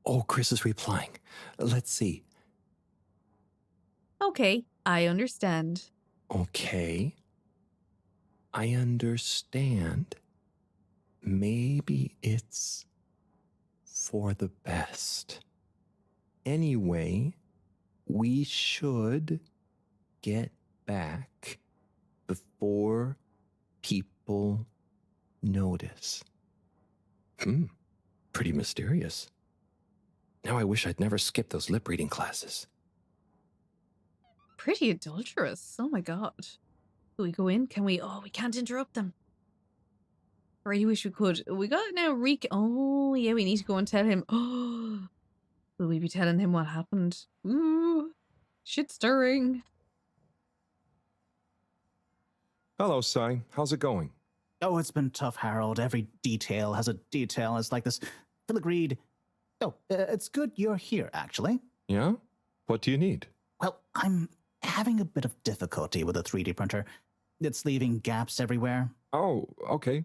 Oh, Chris is replying. Let's see.
Okay, I understand.
Okay. I understand. Maybe it's for the best. Anyway, we should get back before people notice. Pretty mysterious. Now I wish I'd never skipped those lip reading classes.
Pretty adulterous. Oh my god. Can we go in? Can we? Oh, we can't interrupt them. I really wish we could. We got now Oh, yeah, we need to go and tell him. Oh, will we be telling him what happened? Ooh, shit stirring.
Hello, Cy. How's it going?
Oh, it's been tough, Harold. Every detail has a detail. It's like this filigreed. Oh, it's good you're here, actually.
Yeah? What do you need?
Well, I'm having a bit of difficulty with a 3D printer. It's leaving gaps everywhere.
Oh, okay.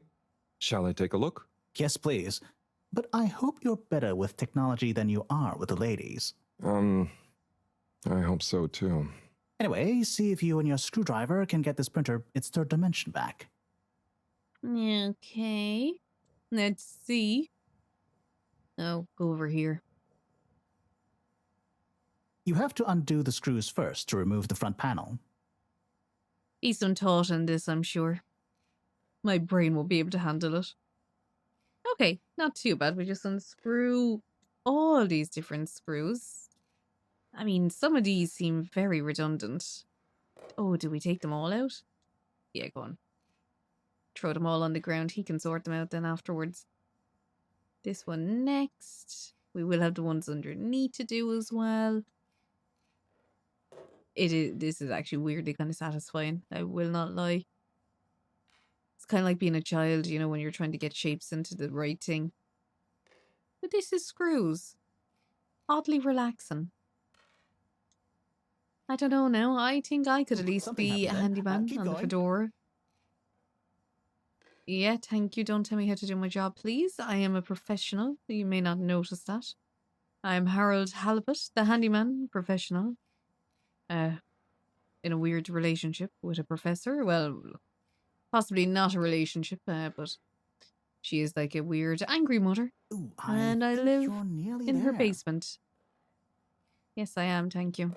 Shall I take a look?
Yes, please. But I hope you're better with technology than you are with the ladies.
I hope so, too.
Anyway, see if you and your screwdriver can get this printer its third dimension back.
Okay. Let's see. Oh, go over here.
You have to undo the screws first to remove the front panel.
He's untaught in this, I'm sure. My brain won't be able to handle it. Okay, not too bad. We just unscrew all these different screws. I mean, some of these seem very redundant. Oh, do we take them all out? Yeah, go on. Throw them all on the ground. He can sort them out then afterwards. This one next. We will have the ones underneath to do as well. This is actually weirdly kind of satisfying. I will not lie. It's kind of like being a child, you know, when you're trying to get shapes into the right thing. But this is screws. Oddly relaxing. I don't know now. I think I could at
Ooh,
least
something
be a
happened then.
handyman
Keep
on the
going.
fedora. Yeah, thank you. Don't tell me how to do my job, please. I am a professional. You may not notice that. I am Harold Halibut, the handyman professional. In a weird relationship with a professor. Well, possibly not a relationship, but she is like a weird, angry mother.
Ooh,
And I
think
live
you're nearly
in her
there.
basement. Yes, I am. Thank you.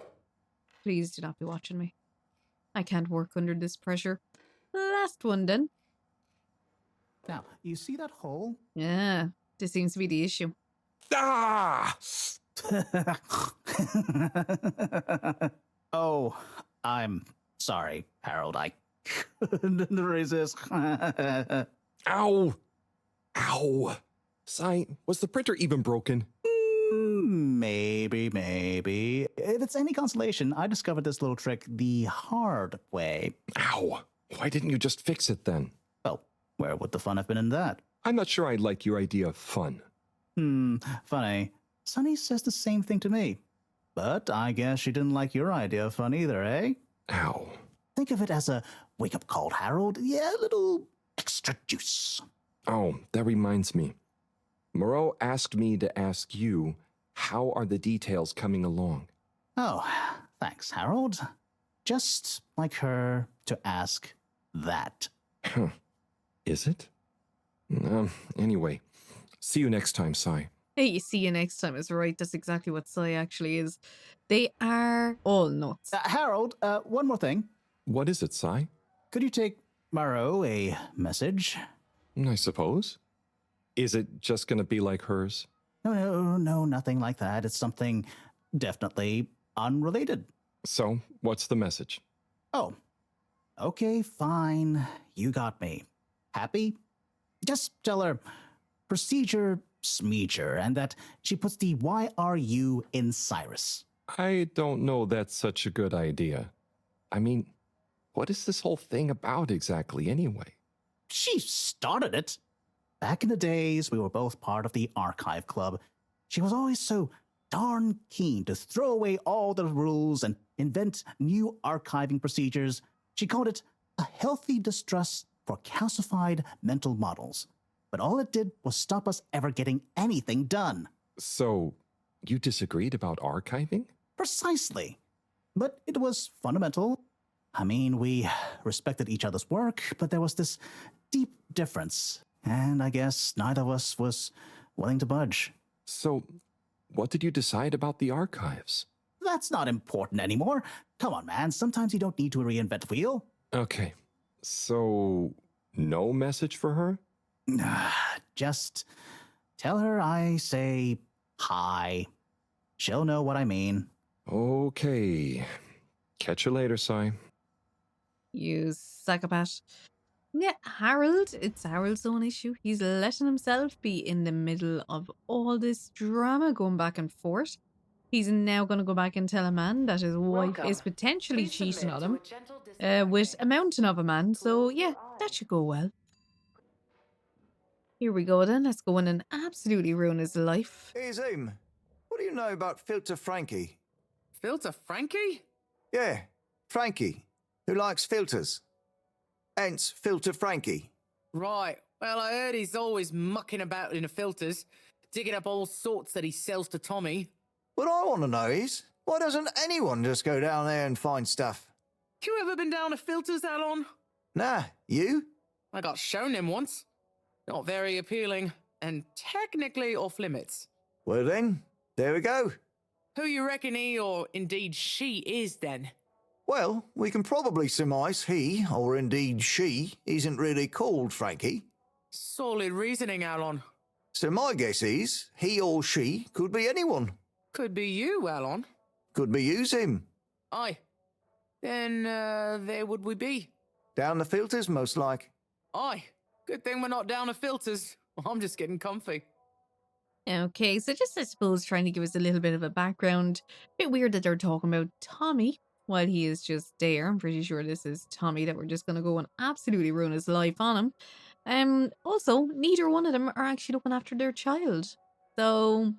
Please do not be watching me. I can't work under this pressure. Last one, then.
Now, you see that hole?
Yeah, this seems to be the issue.
Ah!
Oh, I'm sorry, Harold. I couldn't resist.
Ow! Ow! Sai, was the printer even broken?
Maybe. If it's any consolation, I discovered this little trick the hard way.
Ow! Why didn't you just fix it then?
Well, where would the fun have been in that?
I'm not sure I like your idea of fun.
Funny. Sunny says the same thing to me. But I guess she didn't like your idea of fun either, eh?
Ow.
Think of it as a wake-up call, Harold. Yeah, a little extra juice.
Oh, that reminds me. Moreau asked me to ask you, how are the details coming along?
Oh, thanks, Harold. Just like her to ask that.
Huh. Is it? Anyway, see you next time, Sai.
Hey, you see you next time is right. That's exactly what Sai actually is. They are all nuts.
Harold, one more thing.
What is it, Sai?
Could you take Maro a message?
I suppose. Is it just going to be like hers?
No, nothing like that. It's something definitely unrelated.
So, what's the message?
Oh, okay, fine. You got me. Happy? Just tell her procedure smeeger and that she puts the YRU in Cyrus.
I don't know that's such a good idea. I mean, what is this whole thing about exactly anyway?
She started it. Back in the days, we were both part of the archive club. She was always so darn keen to throw away all the rules and invent new archiving procedures. She called it a healthy distrust for calcified mental models. But all it did was stop us ever getting anything done.
So, you disagreed about archiving?
Precisely. But it was fundamental. I mean, we respected each other's work, but there was this deep difference. And I guess neither of us was willing to budge.
So, what did you decide about the archives?
That's not important anymore. Come on, man. Sometimes you don't need to reinvent the wheel.
Okay. So, no message for her?
Just tell her I say hi. She'll know what I mean.
Okay. Catch you later, Sai.
You psychopath. Yeah, Harold, it's Harold's own issue. He's letting himself be in the middle of all this drama going back and forth. He's now going to go back and tell a man that his wife is potentially cheating on him with a mountain of a man. So, yeah, that should go well. Here we go then. Let's go in and absolutely ruin his life.
Hey, Zoom. What do you know about Filter Frankie?
Filter Frankie?
Yeah, Frankie, who likes filters. Hence, Filter Frankie.
Right. Well, I heard he's always mucking about in the filters, digging up all sorts that he sells to Tommy.
What I want to know is, why doesn't anyone just go down there and find stuff?
You ever been down to filters, Alon?
Nah, you?
I got shown him once. Not very appealing, and technically off limits.
Well then, there we go.
Who you reckon he, or indeed she, is then?
Well, we can probably surmise he, or indeed she, isn't really called Frankie.
Solid reasoning, Alon.
So my guess is, he or she could be anyone.
Could be you, Alon.
Could be you, Zim.
Aye. Then, there would we be.
Down the filters, most like.
Aye. Good thing we're not down to filters. I'm just getting comfy.
Okay, so just I suppose trying to give us a little bit of a background. Bit weird that they're talking about Tommy while he is just there. I'm pretty sure this is Tommy that we're just going to go and absolutely ruin his life on him. Also, neither one of them are actually looking after their child. So,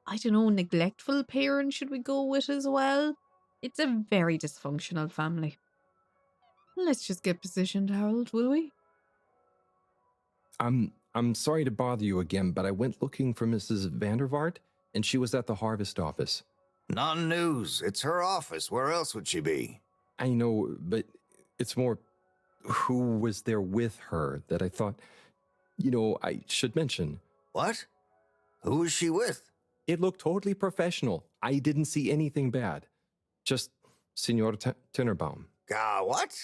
I don't know, neglectful parent should we go with as well? It's a very dysfunctional family. Let's just get positioned, Harold, will we?
I'm sorry to bother you again, but I went looking for Mrs. Vandervaart, and she was at the harvest office.
Non-news. It's her office. Where else would she be?
I know, but it's more who was there with her that I thought, I should mention.
What? Who is she with?
It looked totally professional. I didn't see anything bad. Just Senor Tinnerbaum.
What?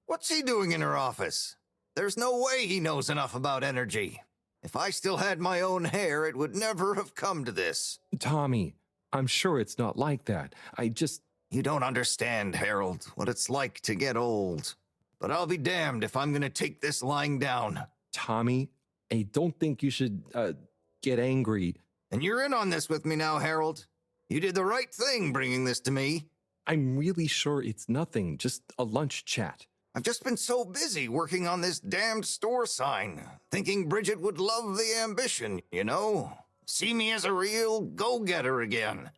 What's he doing in her office? There's no way he knows enough about energy. If I still had my own hair, it would never have come to this.
Tommy, I'm sure it's not like that.
You don't understand, Harold, what it's like to get old. But I'll be damned if I'm gonna take this lying down.
Tommy, I don't think you should, get angry.
And you're in on this with me now, Harold. You did the right thing bringing this to me.
I'm really sure it's nothing, just a lunch chat.
I've just been so busy working on this damned store sign, thinking Bridget would love the ambition, see me as a real go-getter again.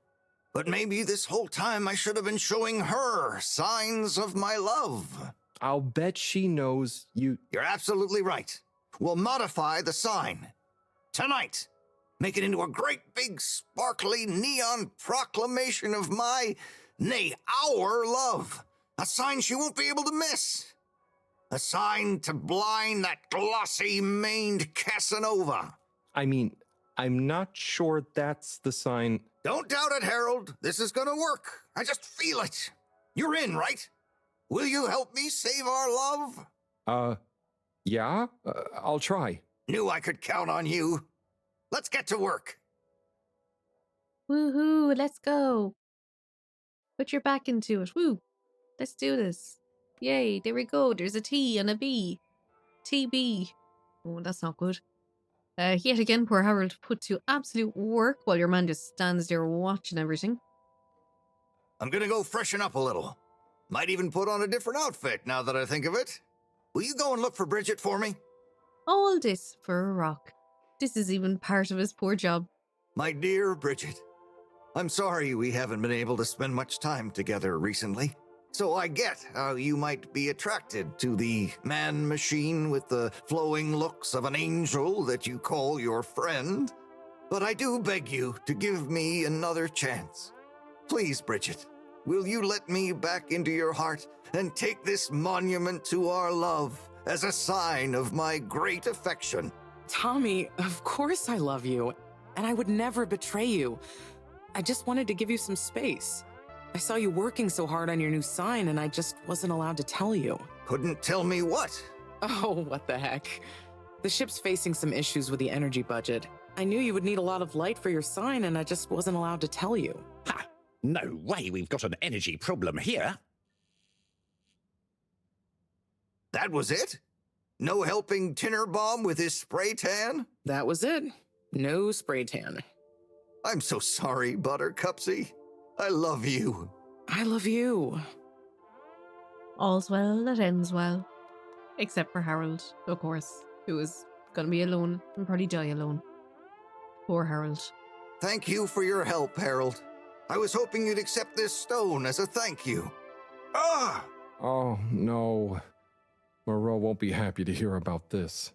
But maybe this whole time I should have been showing her signs of my love.
I'll bet she knows you...
You're absolutely right. We'll modify the sign. Tonight. Make it into a great big sparkly neon proclamation of our love. A sign she won't be able to miss. A sign to blind that glossy-maned Casanova.
I mean, I'm not sure that's the sign.
Don't doubt it, Harold. This is gonna work. I just feel it. You're in, right? Will you help me save our love?
Yeah? I'll try.
Knew I could count on you. Let's get to work.
Woohoo, let's go. Put your back into it. Woo. Let's do this. Yay, there we go. There's a T and a B. TB. Oh, that's not good. Yet again, poor Harold put to absolute work while your man just stands there watching everything.
I'm gonna go freshen up a little. Might even put on a different outfit now that I think of it. Will you go and look for Bridget for me?
All this for a rock. This is even part of his poor job.
My dear Bridget, I'm sorry we haven't been able to spend much time together recently. So I get how you might be attracted to the man-machine with the flowing looks of an angel that you call your friend. But I do beg you to give me another chance. Please, Bridget, will you let me back into your heart and take this monument to our love as a sign of my great affection?
Tommy, of course I love you, and I would never betray you. I just wanted to give you some space. I saw you working so hard on your new sign, and I just wasn't allowed to tell you.
Couldn't tell me what?
Oh, what the heck. The ship's facing some issues with the energy budget. I knew you would need a lot of light for your sign, and I just wasn't allowed to tell you.
Ha! No way we've got an energy problem here.
That was it? No helping Tinnerbaum with his spray tan?
That was it. No spray tan.
I'm so sorry, Buttercupsy. I love you.
I love you.
All's well that ends well. Except for Harold, of course, who is going to be alone and probably die alone. Poor Harold.
Thank you for your help, Harold. I was hoping you'd accept this stone as a thank you. Ah!
Oh, no. Moreau won't be happy to hear about this.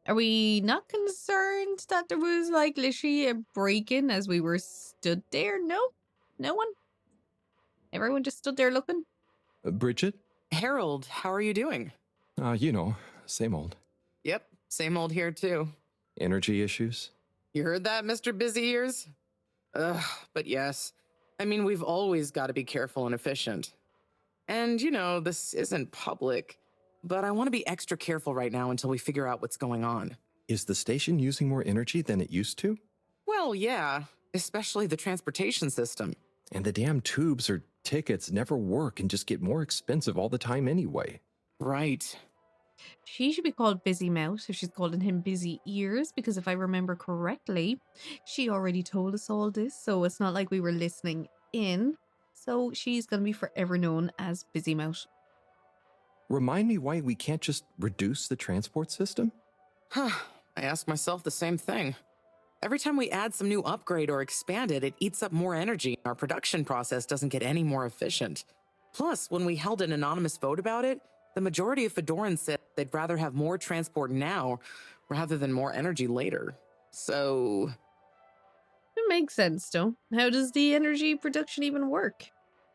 Are we not concerned that there was literally a break-in as we were stood there? No? No one? Everyone just stood there looking?
Bridget?
Harold, how are you doing?
Same old.
Yep, same old here too.
Energy issues?
You heard that, Mr. Busy Ears? Ugh, but yes. I mean, we've always got to be careful and efficient. And, this isn't public, but I want to be extra careful right now until we figure out what's going on.
Is the station using more energy than it used to?
Well, yeah, especially the transportation system.
And the damn tubes or tickets never work and just get more expensive all the time anyway.
Right.
She should be called Busy Mouth if she's calling him Busy Ears, because if I remember correctly, she already told us all this, so it's not like we were listening in. So she's going to be forever known as Busy Mouth.
Remind me why we can't just reduce the transport system?
Huh. I ask myself the same thing. Every time we add some new upgrade or expand it, it eats up more energy. Our production process doesn't get any more efficient. Plus, when we held an anonymous vote about it, the majority of Fedorans said they'd rather have more transport now rather than more energy later. So...
It makes sense, though. How does the energy production even work?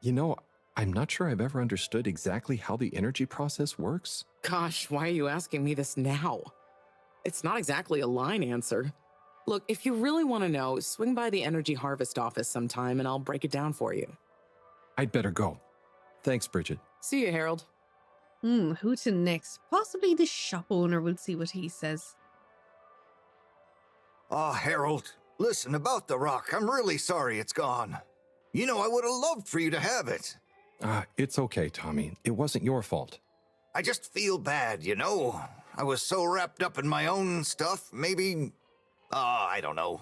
You know, I'm not sure I've ever understood exactly how the energy process works.
Gosh, why are you asking me this now? It's not exactly a line answer. Look, if you really want to know, swing by the Energy Harvest office sometime and I'll break it down for you.
I'd better go. Thanks, Bridget.
See you, Harold.
Who to next? Possibly the shop owner. We'll see what he says.
Ah, Harold, listen, about the rock, I'm really sorry it's gone. You know, I would have loved for you to have it.
It's okay, Tommy. It wasn't your fault.
I just feel bad, you know? I was so wrapped up in my own stuff, maybe... I don't know.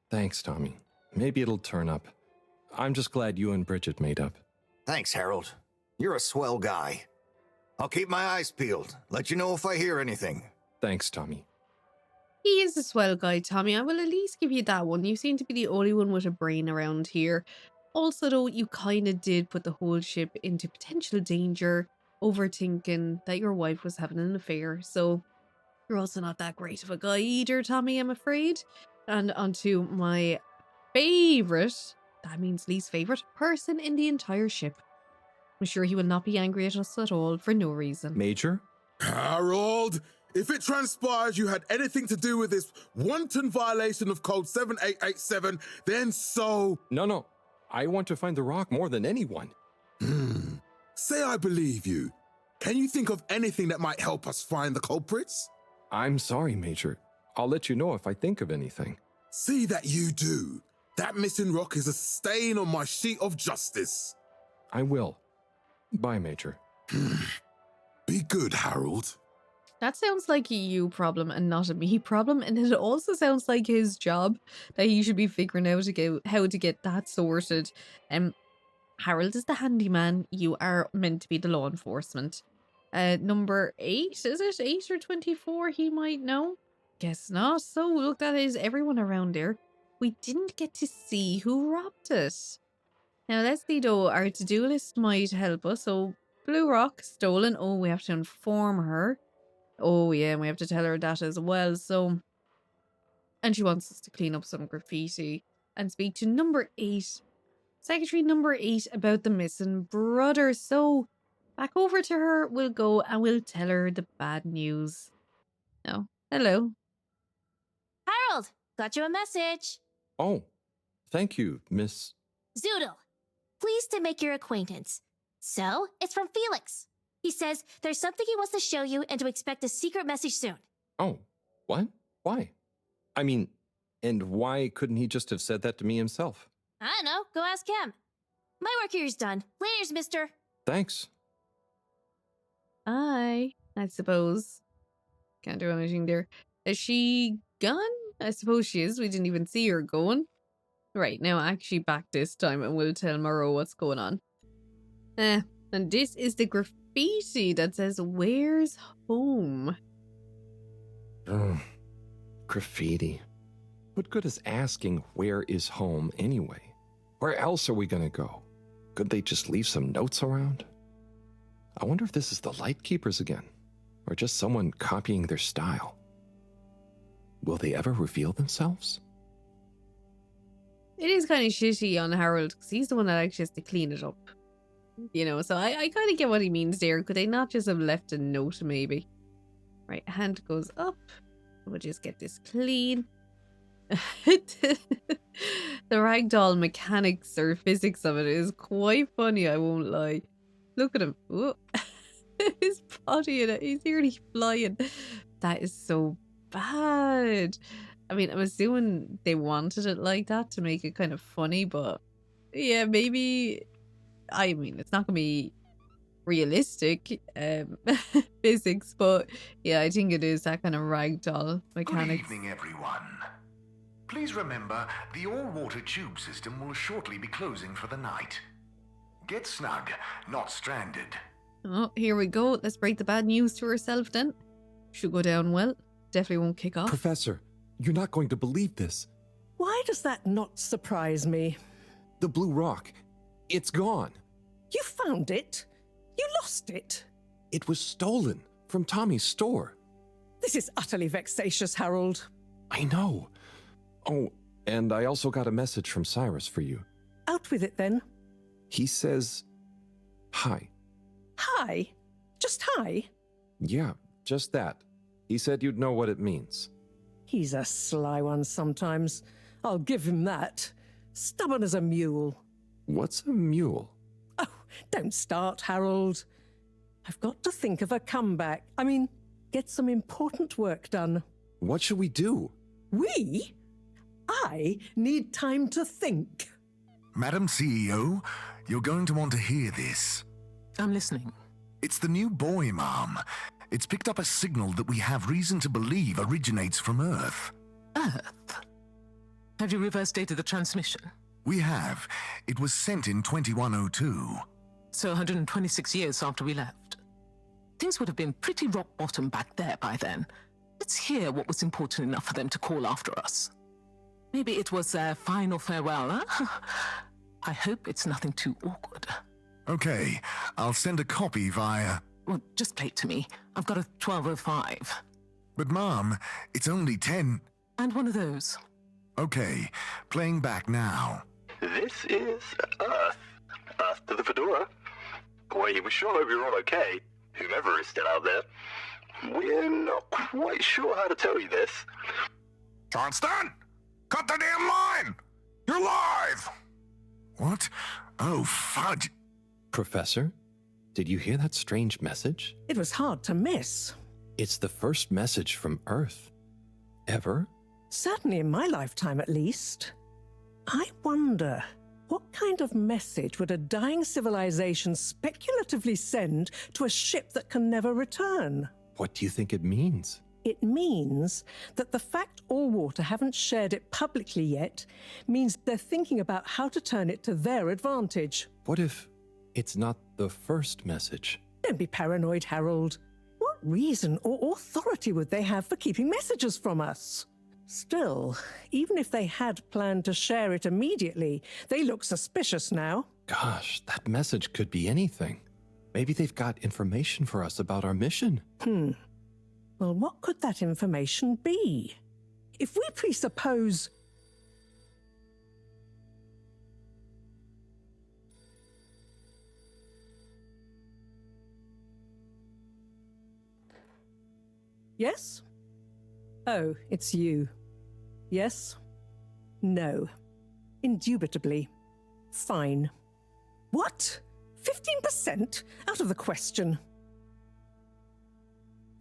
Thanks, Tommy. Maybe it'll turn up. I'm just glad you and Bridget made up.
Thanks, Harold. You're a swell guy. I'll keep my eyes peeled. Let you know if I hear anything.
Thanks, Tommy.
He is a swell guy, Tommy. I will at least give you that one. You seem to be the only one with a brain around here. Also, though, you kind of did put the whole ship into potential danger, overthinking that your wife was having an affair. So you're also not that great of a guy either, Tommy, I'm afraid. And onto my favourite, that means least favourite, person in the entire ship. I'm sure he will not be angry at us at all for no reason.
Major?
Harold, if it transpires you had anything to do with this wanton violation of Code 7887, then so...
No. I want to find the rock more than anyone.
Say I believe you. Can you think of anything that might help us find the culprits?
I'm sorry, Major. I'll let you know if I think of anything.
See that you do. That missing rock is a stain on my sheet of justice.
I will. Bye, Major.
Be good, Harold.
That sounds like a you problem and not a me problem, and it also sounds like his job that he should be figuring out how to get that sorted. Harold is the handyman. You are meant to be the law enforcement. Number 8, is it 8 or 24? He might know. Guess not. So look, that is everyone around there. We didn't get to see who robbed it. Now let's see though. Our to-do list might help us. So Blue Rock stolen. Oh, we have to inform her. Oh yeah, and we have to tell her that as well. So, and she wants us to clean up some graffiti and speak to number 8, Secretary number 8, about the missing brother. So back over to her we'll go and we'll tell her the bad news. Oh, hello.
Harold, got you a message.
Oh, thank you, Miss...
Zoodle, pleased to make your acquaintance. So, it's from Felix. He says there's something he wants to show you and to expect a secret message soon.
Oh, what? Why? I mean, and why couldn't he just have said that to me himself?
I don't know. Go ask him. My work here's done. Laters, mister.
Thanks.
I suppose. Can't do anything there. Is she gone? I suppose she is. We didn't even see her going. Right, now actually back this time and we'll tell Moreau what's going on. And this is the graffiti that says, "Where's home?"
Oh, graffiti. What good is asking where is home anyway? Where else are we gonna go? Could they just leave some notes around? I wonder if this is the Lightkeepers again, or just someone copying their style. Will they ever reveal themselves?
It is kind of shitty on Harold because he's the one that actually has to clean it up. You know, so I kind of get what he means there. Could they not just have left a note maybe? Right, hand goes up. We'll just get this clean. The ragdoll mechanics or physics of it is quite funny, I won't lie. Look at him. Whoa. His body in it, he's nearly flying. That is so bad. I mean, I'm assuming they wanted it like that to make it kind of funny, but yeah, maybe, I mean, it's not gonna be realistic physics, but yeah, I think it is that kind of ragdoll mechanics.
Good evening, everyone. Please remember, the all-water tube system will shortly be closing for the night. Get snug, not stranded.
Oh, here we go. Let's break the bad news to herself then. Should go down well. Definitely won't kick off.
Professor, you're not going to believe this.
Why does that not surprise me?
The blue rock. It's gone.
You found it? You lost it?
It was stolen from Tommy's store.
This is utterly vexatious, Harold.
I know. Oh, and I also got a message from Cyrus for you.
Out with it, then.
He says, hi.
Hi? Just hi?
Yeah, just that. He said you'd know what it means.
He's a sly one sometimes. I'll give him that. Stubborn as a mule.
What's a mule?
Oh, don't start, Harold. I've got to think of a comeback. I mean, get some important work done.
What should we do?
We? I need time to think.
Madam CEO, you're going to want to hear this.
I'm listening.
It's the new buoy, Ma'am. It's picked up a signal that we have reason to believe originates from Earth.
Earth? Have you reverse dated the transmission?
We have. It was sent in 2102.
So 126 years after we left. Things would have been pretty rock bottom back there by then. Let's hear what was important enough for them to call after us. Maybe it was their final farewell, huh? I hope it's nothing too awkward.
Okay, I'll send a copy via...
Well, just play it to me. I've got a 1205.
But, Ma'am, it's only 10...
And one of those.
Okay, playing back now.
This is Earth. Earth to the Fedora. We sure hope you're all okay, whomever is still out there. We're not quite sure how to tell you this.
Johnston! Cut the damn line! You're live! What? Oh, fudge.
Professor, did you hear that strange message?
It was hard to miss.
It's the first message from Earth. Ever?
Certainly in my lifetime, at least. I wonder, what kind of message would a dying civilization speculatively send to a ship that can never return?
What do you think it means?
It means that the fact Allwater haven't shared it publicly yet means they're thinking about how to turn it to their advantage.
What if it's not the first message?
Don't be paranoid, Harold. What reason or authority would they have for keeping messages from us? Still, even if they had planned to share it immediately, they look suspicious now.
Gosh, that message could be anything. Maybe they've got information for us about our mission.
Well, what could that information be? If we presuppose... Yes? Oh, it's you. Yes? No. Indubitably. Fine. What? 15%? Out of the question.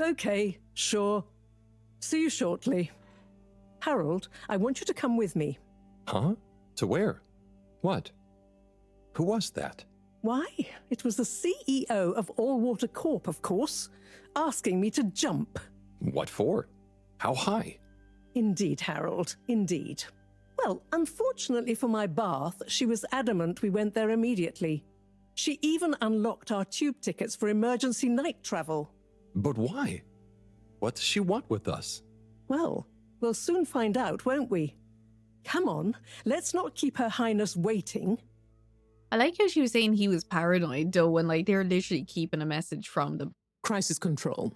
Okay, sure. See you shortly. Harold, I want you to come with me.
Huh? To where? What? Who was that?
Why, it was the CEO of Allwater Corp, of course, asking me to jump.
What for? How high?
Indeed, Harold, indeed. Well, unfortunately for my bath, she was adamant we went there immediately. She even unlocked our tube tickets for emergency night travel.
But why? What does she want with us?
Well, we'll soon find out, won't we? Come on, let's not keep Her Highness waiting.
I like how she was saying he was paranoid, though, when like they're literally keeping a message from them.
Crisis control.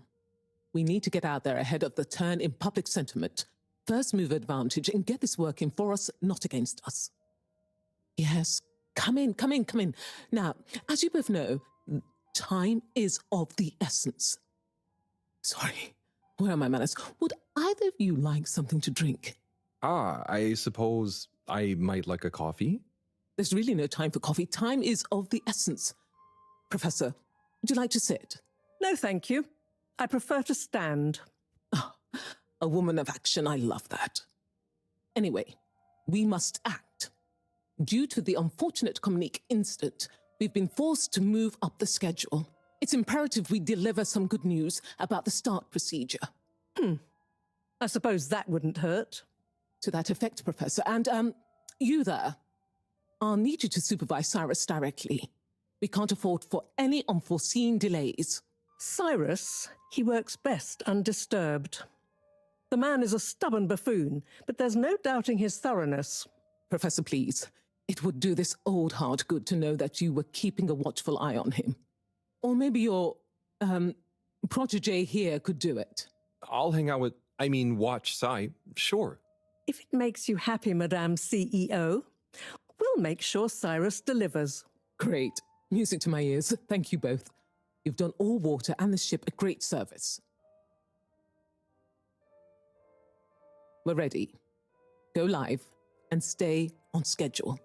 We need to get out there ahead of the turn in public sentiment. First move advantage and get this working for us, not against us. Yes, come in. Now, as you both know, time is of the essence. Sorry, where are my manners? Would either of you like something to drink?
I suppose I might like a coffee?
There's really no time for coffee. Time is of the essence. Professor, would you like to sit?
No, thank you. I prefer to stand.
Oh, a woman of action, I love that. Anyway, we must act. Due to the unfortunate Communique incident, we've been forced to move up the schedule. It's imperative we deliver some good news about the start procedure.
I suppose that wouldn't hurt.
To that effect, Professor. And, you there. I'll need you to supervise Cyrus directly. We can't afford for any unforeseen delays.
Cyrus, he works best undisturbed. The man is a stubborn buffoon, but there's no doubting his thoroughness.
Professor, please. It would do this old heart good to know that you were keeping a watchful eye on him. Or maybe your, protege here could do it.
I'll hang out with, watch Sai, sure.
If it makes you happy, Madame CEO, we'll make sure Cyrus delivers.
Great. Music to my ears. Thank you both. You've done all water and the ship a great service. We're ready. Go live and stay on schedule.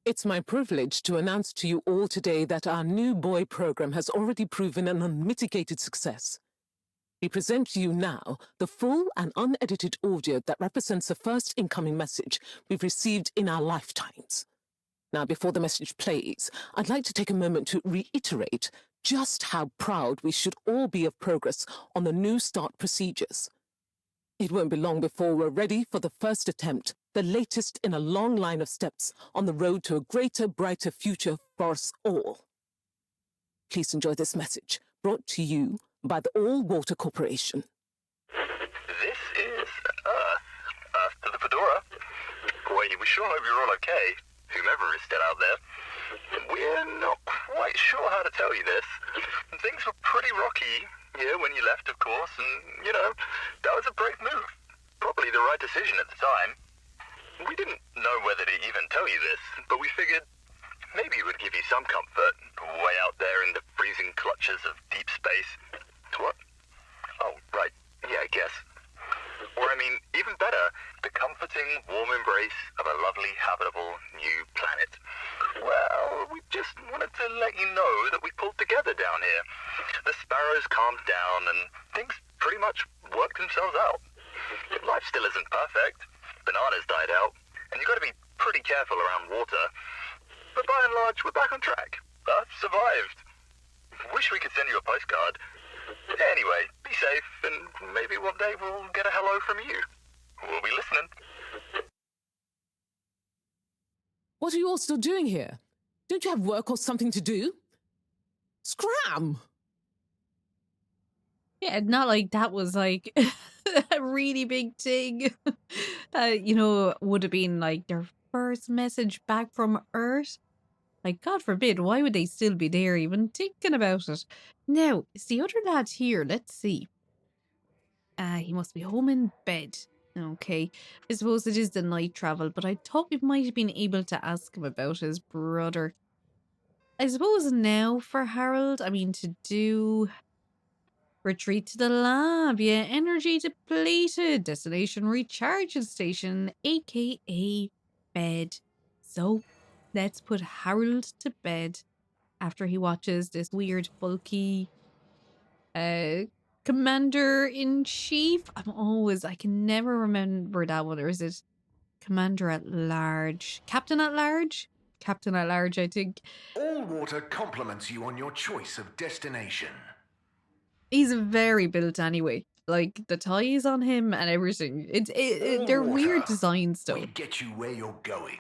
It's my privilege to announce to you all today that our new boy program has already proven an unmitigated success. We present to you now the full and unedited audio that represents the first incoming message we've received in our lifetimes. Now, before the message plays, I'd like to take a moment to reiterate just how proud we should all be of progress on the new start procedures. It won't be long before we're ready for the first attempt, the latest in a long line of steps on the road to a greater, brighter future for us all. Please enjoy this message, brought to you by the All Water Corporation.
This is Earth. Earth to the Fedora. We sure hope you're all okay, whomever is still out there. We're not quite sure how to tell you this. Things were pretty rocky here when you left, of course, and, that was a brave move. Probably the right decision at the time. We didn't know whether to even tell you this, but we figured maybe it would give you some comfort, way out there in the freezing clutches of deep space. What? Oh, right. Yeah, I guess. Or, even better, the comforting, warm embrace of a lovely, habitable new planet. Well, we just wanted to let you know that we pulled together down here. The sparrows calmed down and things pretty much worked themselves out. Life still isn't perfect. Bananas died out, and you've got to be pretty careful around water. But by and large, we're back on track. Earth survived. Wish we could send you a postcard. Anyway, be safe, and maybe one day we'll get a hello from you. We'll be listening.
What are you all still doing here? Don't you have work or something to do? Scram!
Yeah, not like that was like a really big thing. Would have been like their first message back from Earth. Like, God forbid, why would they still be there even thinking about it? Now, it's the other lad here. Let's see. He must be home in bed. Okay. I suppose it is the night travel, but I thought we might have been able to ask him about his brother. I suppose now for Harold, to do... Retreat to the lab, yeah. Energy depleted. Destination recharge station, aka bed. So, let's put Harold to bed after he watches this weird, bulky Commander-in-Chief. I can never remember that one. Or is it Commander at Large? Captain at Large? Captain at Large, I think.
All Water compliments you on your choice of destination.
He's very built anyway. Like the ties on him and everything. They're weird designs though.
We get you where you're going.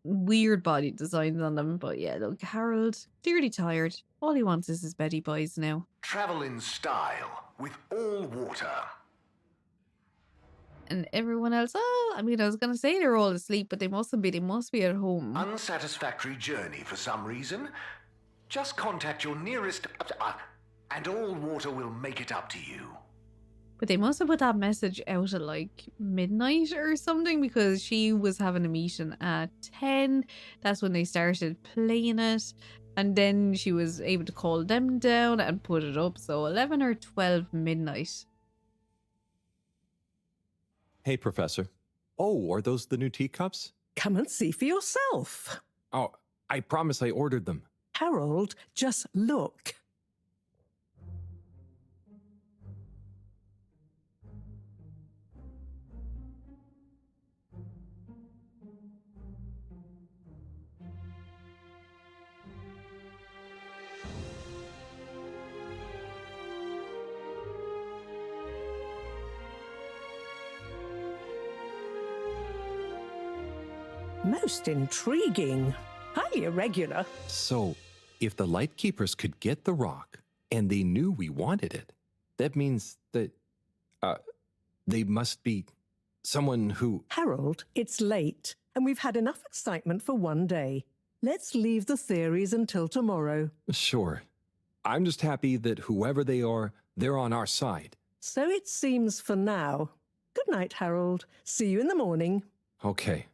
Weird body designs on them, but yeah, look, Harold, clearly tired. All he wants is his Betty Boys now.
Travel in style with All Water.
And everyone else, I was gonna say they're all asleep, but they mustn't be. They must be at home.
Unsatisfactory journey for some reason? Just contact your nearest... and All Water will make it up to you.
But they must have put that message out at like midnight or something, because she was having a meeting at 10. That's when they started playing it. And then she was able to call them down and put it up. So 11 or 12 midnight.
Hey, Professor. Oh, are those the new teacups?
Come and see for yourself.
Oh, I promise I ordered them.
Harold, just look. Most intriguing. Highly irregular.
So, if the Lightkeepers could get the rock, and they knew we wanted it, that means that, they must be someone who...
Harold, it's late, and we've had enough excitement for one day. Let's leave the theories until tomorrow.
Sure. I'm just happy that whoever they are, they're on our side.
So it seems for now. Good night, Harold. See you in the morning.
Okay.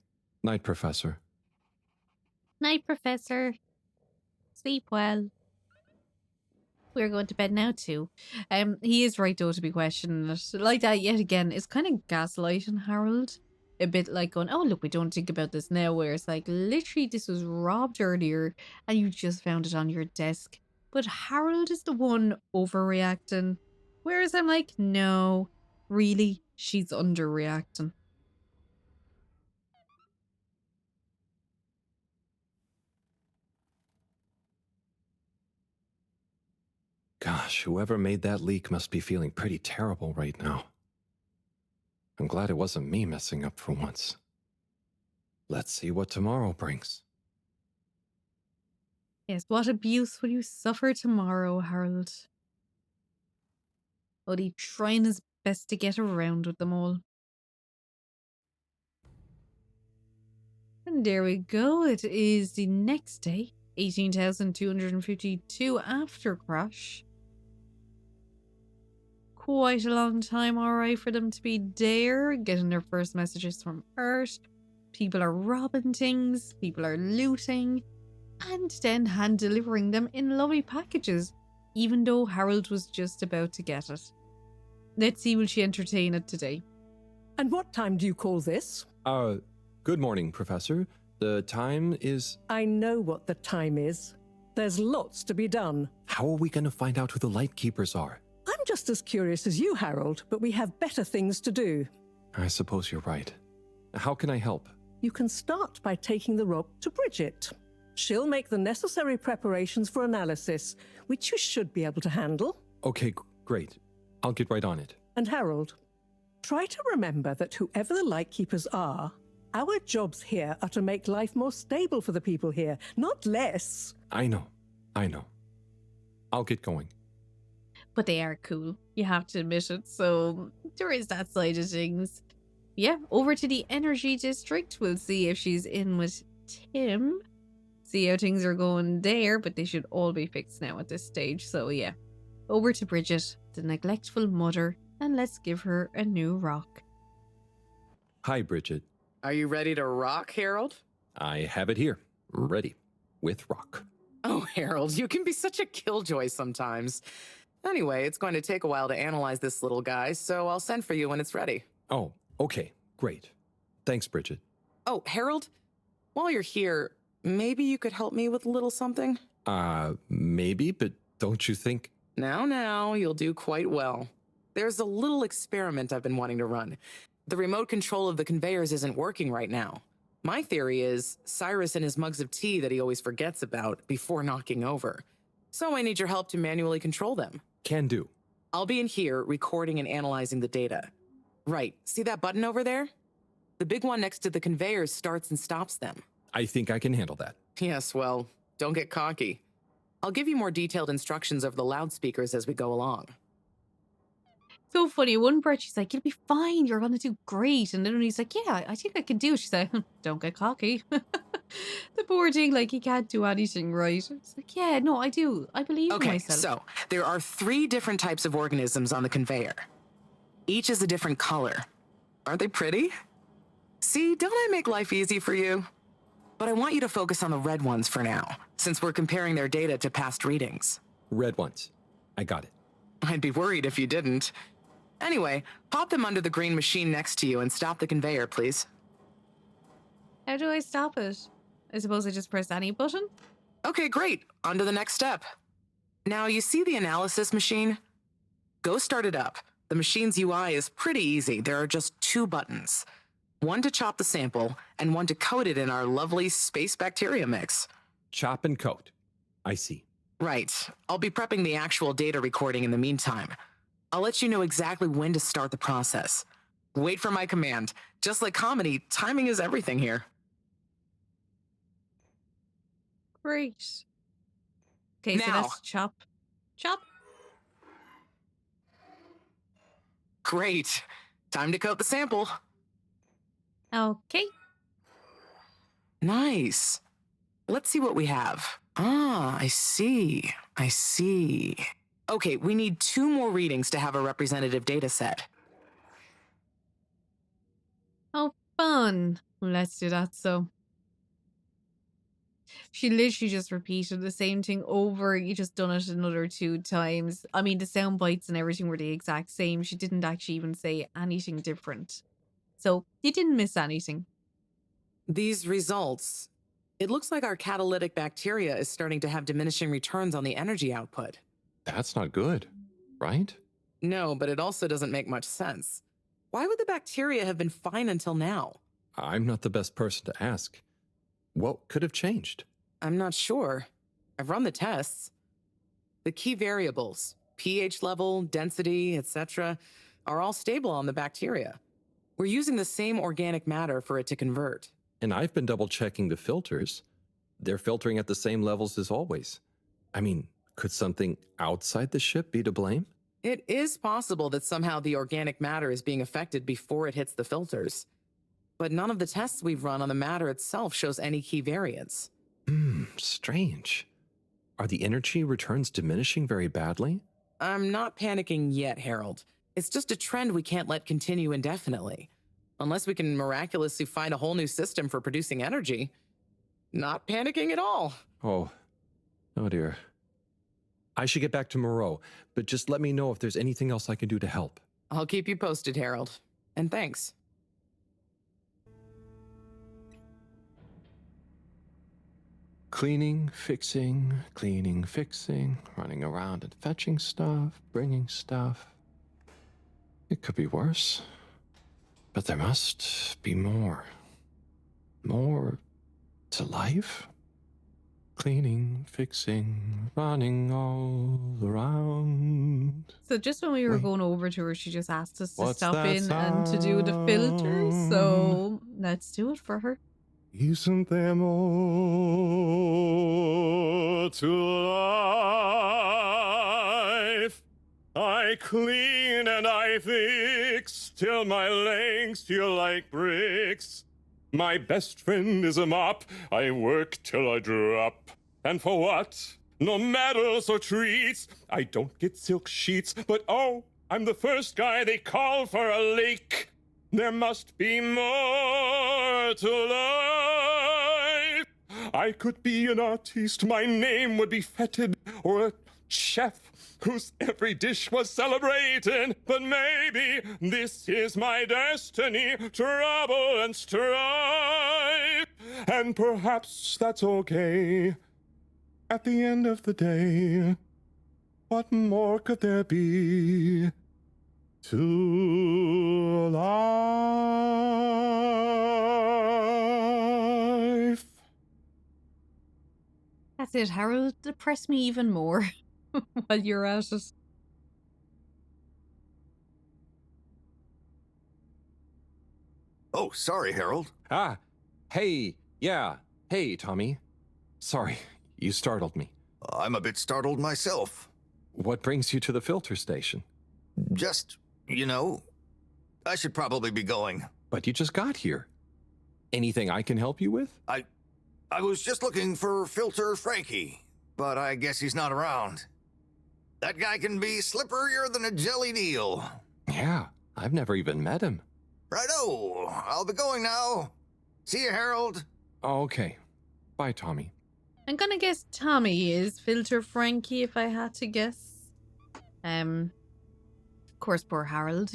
Night, Professor.
Night, Professor. Sleep well. We're going to bed now too. He is right though to be questioning it like that yet again. It's kind of gaslighting Harold. A bit like going, oh look, we don't think about this now, where it's like literally this was robbed earlier and you just found it on your desk. But Harold is the one overreacting. Whereas I'm like, no, really, she's underreacting.
Gosh, whoever made that leak must be feeling pretty terrible right now. I'm glad it wasn't me messing up for once. Let's see what tomorrow brings.
Yes, what abuse will you suffer tomorrow, Harold? But he trying his best to get around with them all. And there we go. It is the next day, 18,252 after crash. Quite a long time, alright, for them to be there, getting their first messages from Earth. People are robbing things, people are looting, and then hand delivering them in lovely packages, even though Harold was just about to get it. Let's see, will she entertain it today?
And what time do you call this?
Good morning, Professor. The time is...
I know what the time is. There's lots to be done.
How are we going to find out who the Lightkeepers are?
I'm just as curious as you, Harold, but we have better things to do.
I suppose you're right. How can I help?
You can start by taking the rock to Bridget. She'll make the necessary preparations for analysis, which you should be able to handle.
Okay, great. I'll get right on it.
And Harold, try to remember that whoever the Lightkeepers are, our jobs here are to make life more stable for the people here, not less.
I know. I'll get going.
But they are cool. You have to admit it. So there is that side of things. Yeah, over to the energy district. We'll see if she's in with Tim. See how things are going there, but they should all be fixed now at this stage. So yeah, over to Bridget, the neglectful mother, and let's give her a new rock.
Hi, Bridget.
Are you ready to rock, Harold?
I have it here, ready, with rock.
Oh, Harold, you can be such a killjoy sometimes. Anyway, it's going to take a while to analyze this little guy, so I'll send for you when it's ready.
Oh, okay, great. Thanks, Bridget.
Oh, Harold, while you're here, maybe you could help me with a little something?
Maybe, but don't you think...
Now, you'll do quite well. There's a little experiment I've been wanting to run. The remote control of the conveyors isn't working right now. My theory is Cyrus and his mugs of tea that he always forgets about before knocking over. So I need your help to manually control them.
Can do.
I'll be in here recording and analyzing the data. Right, see that button over there? The big one next to the conveyors starts and stops them.
I think I can handle that.
Yes, well, don't get cocky. I'll give you more detailed instructions over the loudspeakers as we go along.
So funny. One breath, she's like, you'll be fine. You're going to do great. And then he's like, yeah, I think I can do it. She's like, don't get cocky. The poor thing, like, he can't do anything right. It's like, yeah, no, I do. I believe in myself.
So there are 3 different types of organisms on the conveyor. Each is a different color. Aren't they pretty? See, don't I make life easy for you? But I want you to focus on the red ones for now, since we're comparing their data to past readings.
Red ones. I got it.
I'd be worried if you didn't. Anyway, pop them under the green machine next to you and stop the conveyor, please.
How do I stop it? I suppose I just press any button?
Okay, great. On to the next step. Now, you see the analysis machine? Go start it up. The machine's UI is pretty easy. There are just 2 buttons. One to chop the sample, and one to coat it in our lovely space bacteria mix.
Chop and coat. I see.
Right. I'll be prepping the actual data recording in the meantime. I'll let you know exactly when to start the process. Wait for my command. Just like comedy, timing is everything here.
Great. Okay, so
Now.
let's chop. Chop.
Great. Time to coat the sample.
Okay.
Nice. Let's see what we have. Ah, I see. I see. Okay, we need 2 more readings to have a representative data set.
Oh, fun. Let's do that. So she literally just repeated the same thing over. You just done it another 2 times. I mean, the sound bites and everything were the exact same. She didn't actually even say anything different. So you didn't miss anything.
These results, it looks like our catalytic bacteria is starting to have diminishing returns on the energy output.
That's not good, right?
No, but it also doesn't make much sense. Why would the bacteria have been fine until now?
I'm not the best person to ask. What could have changed?
I'm not sure. I've run the tests. The key variables, pH level, density, etc., are all stable on the bacteria. We're using the same organic matter for it to convert.
And I've been double checking the filters. They're filtering at the same levels as always. I mean, could something outside the ship be to blame?
It is possible that somehow the organic matter is being affected before it hits the filters. But none of the tests we've run on the matter itself shows any key variants.
Strange. Are the energy returns diminishing very badly?
I'm not panicking yet, Harold. It's just a trend we can't let continue indefinitely. Unless we can miraculously find a whole new system for producing energy. Not panicking at all.
Oh dear. I should get back to Moreau, but just let me know if there's anything else I can do to help.
I'll keep you posted, Harold. And thanks.
Cleaning, fixing, running around and fetching stuff, bringing stuff. It could be worse. But there must be more. More to life? Cleaning, fixing, running all around.
So just when we were going over to her, she just asked us to
What's
stop
that
in and to do the filters. So let's do it for her.
Isn't there more to life? I clean and I fix till my legs feel like bricks. My best friend is a mop. I work till I drop. And for what? No medals or treats. I don't get silk sheets, but oh, I'm the first guy they call for a leak. There must be more to life. I could be an artiste, my name would be feted, or a chef whose every dish was celebrated. But maybe this is my destiny, trouble and strife. And perhaps that's okay. At the end of the day, what more could there be to life?
That's it, Harold. Depress me even more while you're at it.
Oh, sorry, Harold.
Hey, Tommy. Sorry, you startled me.
I'm a bit startled myself.
What brings you to the filter station?
Just, I should probably be going.
But you just got here. Anything I can help you with?
I was just looking for Filter Frankie, but I guess he's not around. That guy can be slipperier than a jellied eel.
Yeah, I've never even met him.
Righto, I'll be going now. See you, Harold.
Okay. Bye, Tommy.
I'm gonna guess Tommy is Filter Frankie if I had to guess. Of course, poor Harold,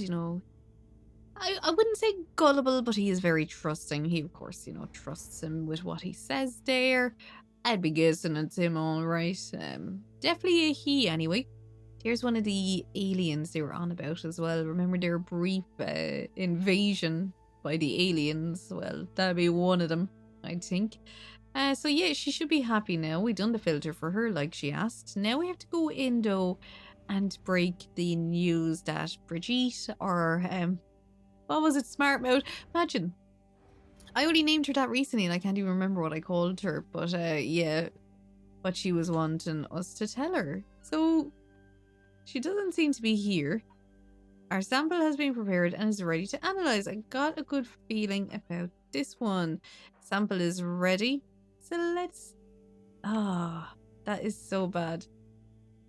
I wouldn't say gullible, but he is very trusting. He, of course, trusts him with what he says there. I'd be guessing it's him, all right. Definitely a he, anyway. Here's one of the aliens they were on about as well. Remember their brief invasion by the aliens? Well, that'll be one of them, I think. So yeah, she should be happy now. We done the filter for her like she asked. Now we have to go in, though, and break the news that Brigitte, or what was it, Smart Mouth? Imagine, I only named her that recently and I can't even remember what I called her. But yeah, what she was wanting us to tell her. So she doesn't seem to be here. Our sample has been prepared and is ready to analyze. I got a good feeling about this one. Sample is ready. So let's... Ah, that is so bad.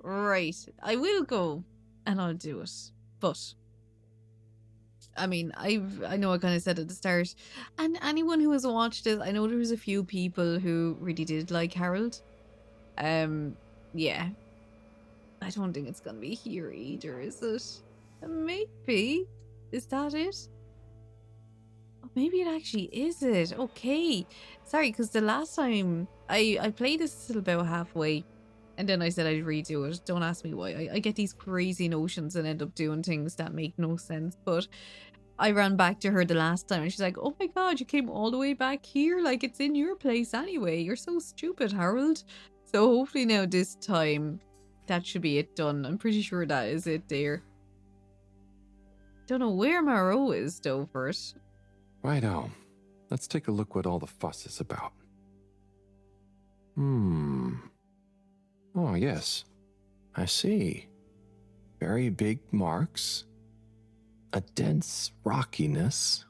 Right, I will go and I'll do it. But I mean, I know I kind of said at the start, and anyone who has watched it, I know there was a few people who really did like Harold. Yeah. I don't think it's gonna be here either, is it? Maybe. Is that it? Oh, maybe it actually is it. Okay. Sorry, because the last time I played this till about halfway, and then I said I'd redo it. Don't ask me why. I get these crazy notions and end up doing things that make no sense. But I ran back to her the last time and she's like, oh my god, you came all the way back here? Like, it's in your place anyway. You're so stupid, Harold. So hopefully now this time that should be it done. I'm pretty sure that is it there. Don't know where Marrow is though first.
Righto. Let's take a look what all the fuss is about. Oh, yes. I see. Very big marks. A dense rockiness.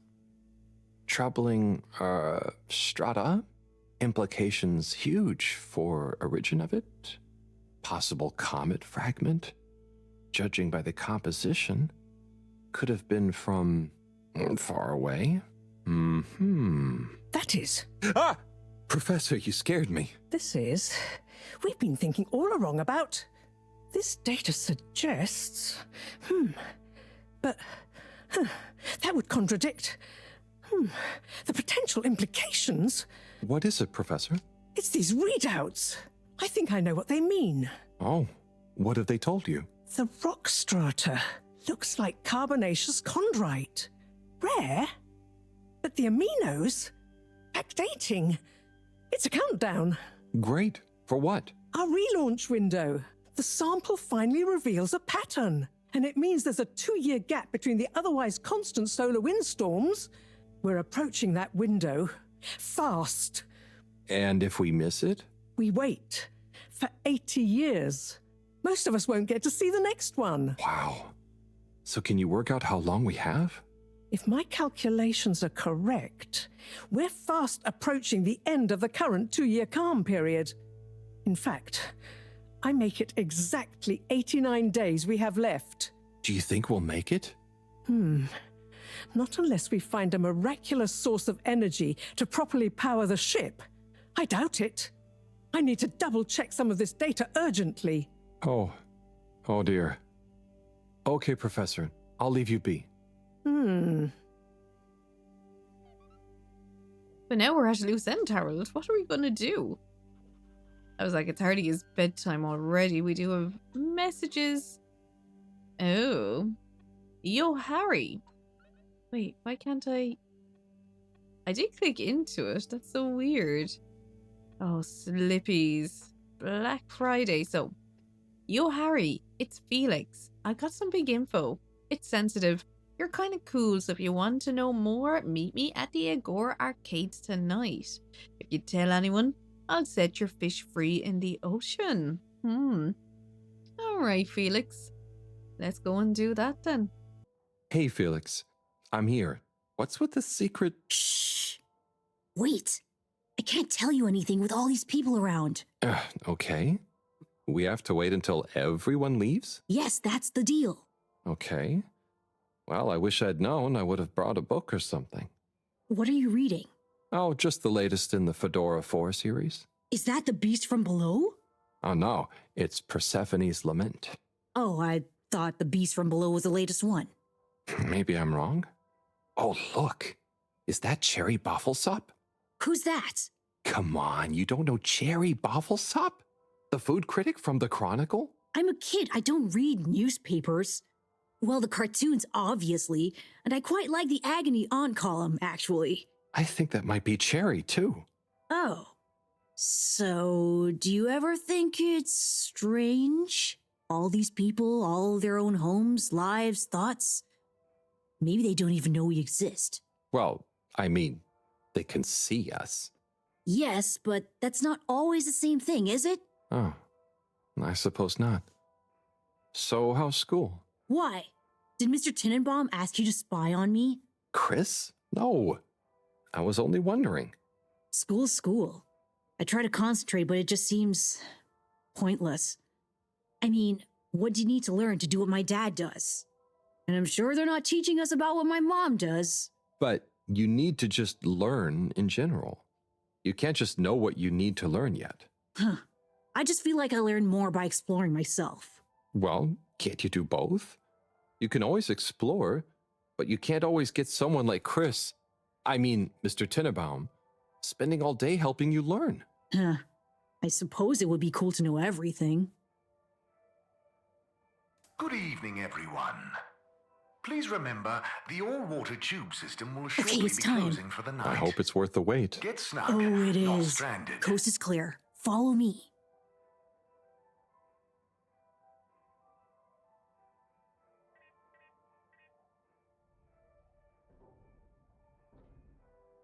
Troubling, strata. Implications huge for origin of it. Possible comet fragment. Judging by the composition, could have been from far away.
That is.
Ah! Professor, you scared me.
This is. We've been thinking all along about. This data suggests. But. That would contradict. The potential implications.
What is it, Professor?
It's these readouts. I think I know what they mean.
Oh, what have they told you?
The rock strata looks like carbonaceous chondrite. Rare, but the aminos backdating. It's a countdown.
Great. For what?
Our relaunch window. The sample finally reveals a pattern, and it means there's a 2-year gap between the otherwise constant solar windstorms. We're approaching that window fast.
And if we miss it?
We wait for 80 years. Most of us won't get to see the next one.
Wow. So can you work out how long we have?
If my calculations are correct, we're fast approaching the end of the current 2-year calm period. In fact, I make it exactly 89 days we have left.
Do you think we'll make it?
Not unless we find a miraculous source of energy to properly power the ship. I doubt it. I need to double-check some of this data urgently.
Oh dear. Okay, Professor. I'll leave you be.
But now we're at a loose end, Harold. What are we going to do? I was like, it's hardly his bedtime already. We do have messages. Oh. Yo, Harry. Wait, why can't I... I did click into it. That's so weird. Oh, slippies. Black Friday. So, yo, Harry. It's Felix. I got some big info. It's sensitive. You're kind of cool, so if you want to know more, meet me at the Agora Arcades tonight. If you tell anyone, I'll set your fish free in the ocean. Alright, Felix. Let's go and do that then.
Hey, Felix. I'm here. What's with the secret...
Shh. Wait. I can't tell you anything with all these people around.
Okay. We have to wait until everyone leaves?
Yes, that's the deal.
Okay. Well, I wish I'd known. I would have brought a book or something.
What are you reading?
Oh, just the latest in the Fedora 4 series.
Is that The Beast from Below?
Oh, no. It's Persephone's Lament.
Oh, I thought The Beast from Below was the latest one.
Maybe I'm wrong. Oh, look. Is that Cherry Bofflesop?
Who's that?
Come on, you don't know Cherry Bofflesop? The food critic from the Chronicle?
I'm a kid. I don't read newspapers. Well, the cartoons, obviously, and I quite like the Agony On column, actually.
I think that might be Cherry, too.
Oh. So, do you ever think it's strange? All these people, all their own homes, lives, thoughts? Maybe they don't even know we exist.
Well, I mean, they can see us.
Yes, but that's not always the same thing, is it?
Oh, I suppose not. So, how's school?
Why? Did Mr. Tenenbaum ask you to spy on me?
Chris? No. I was only wondering.
School's school. I try to concentrate, but it just seems pointless. I mean, what do you need to learn to do what my dad does? And I'm sure they're not teaching us about what my mom does.
But you need to just learn in general. You can't just know what you need to learn yet.
Huh. I just feel like I learn more by exploring myself.
Well, can't you do both? You can always explore, but you can't always get someone like Chris, Mr. Tenenbaum, spending all day helping you learn.
Huh. I suppose it would be cool to know everything.
Good evening, everyone. Please remember, the all-water tube system will shortly
it's
be
time.
closing for the night.
I hope it's worth the wait.
Get snug,
Oh, it
not
is.
stranded.
Coast is clear. Follow me.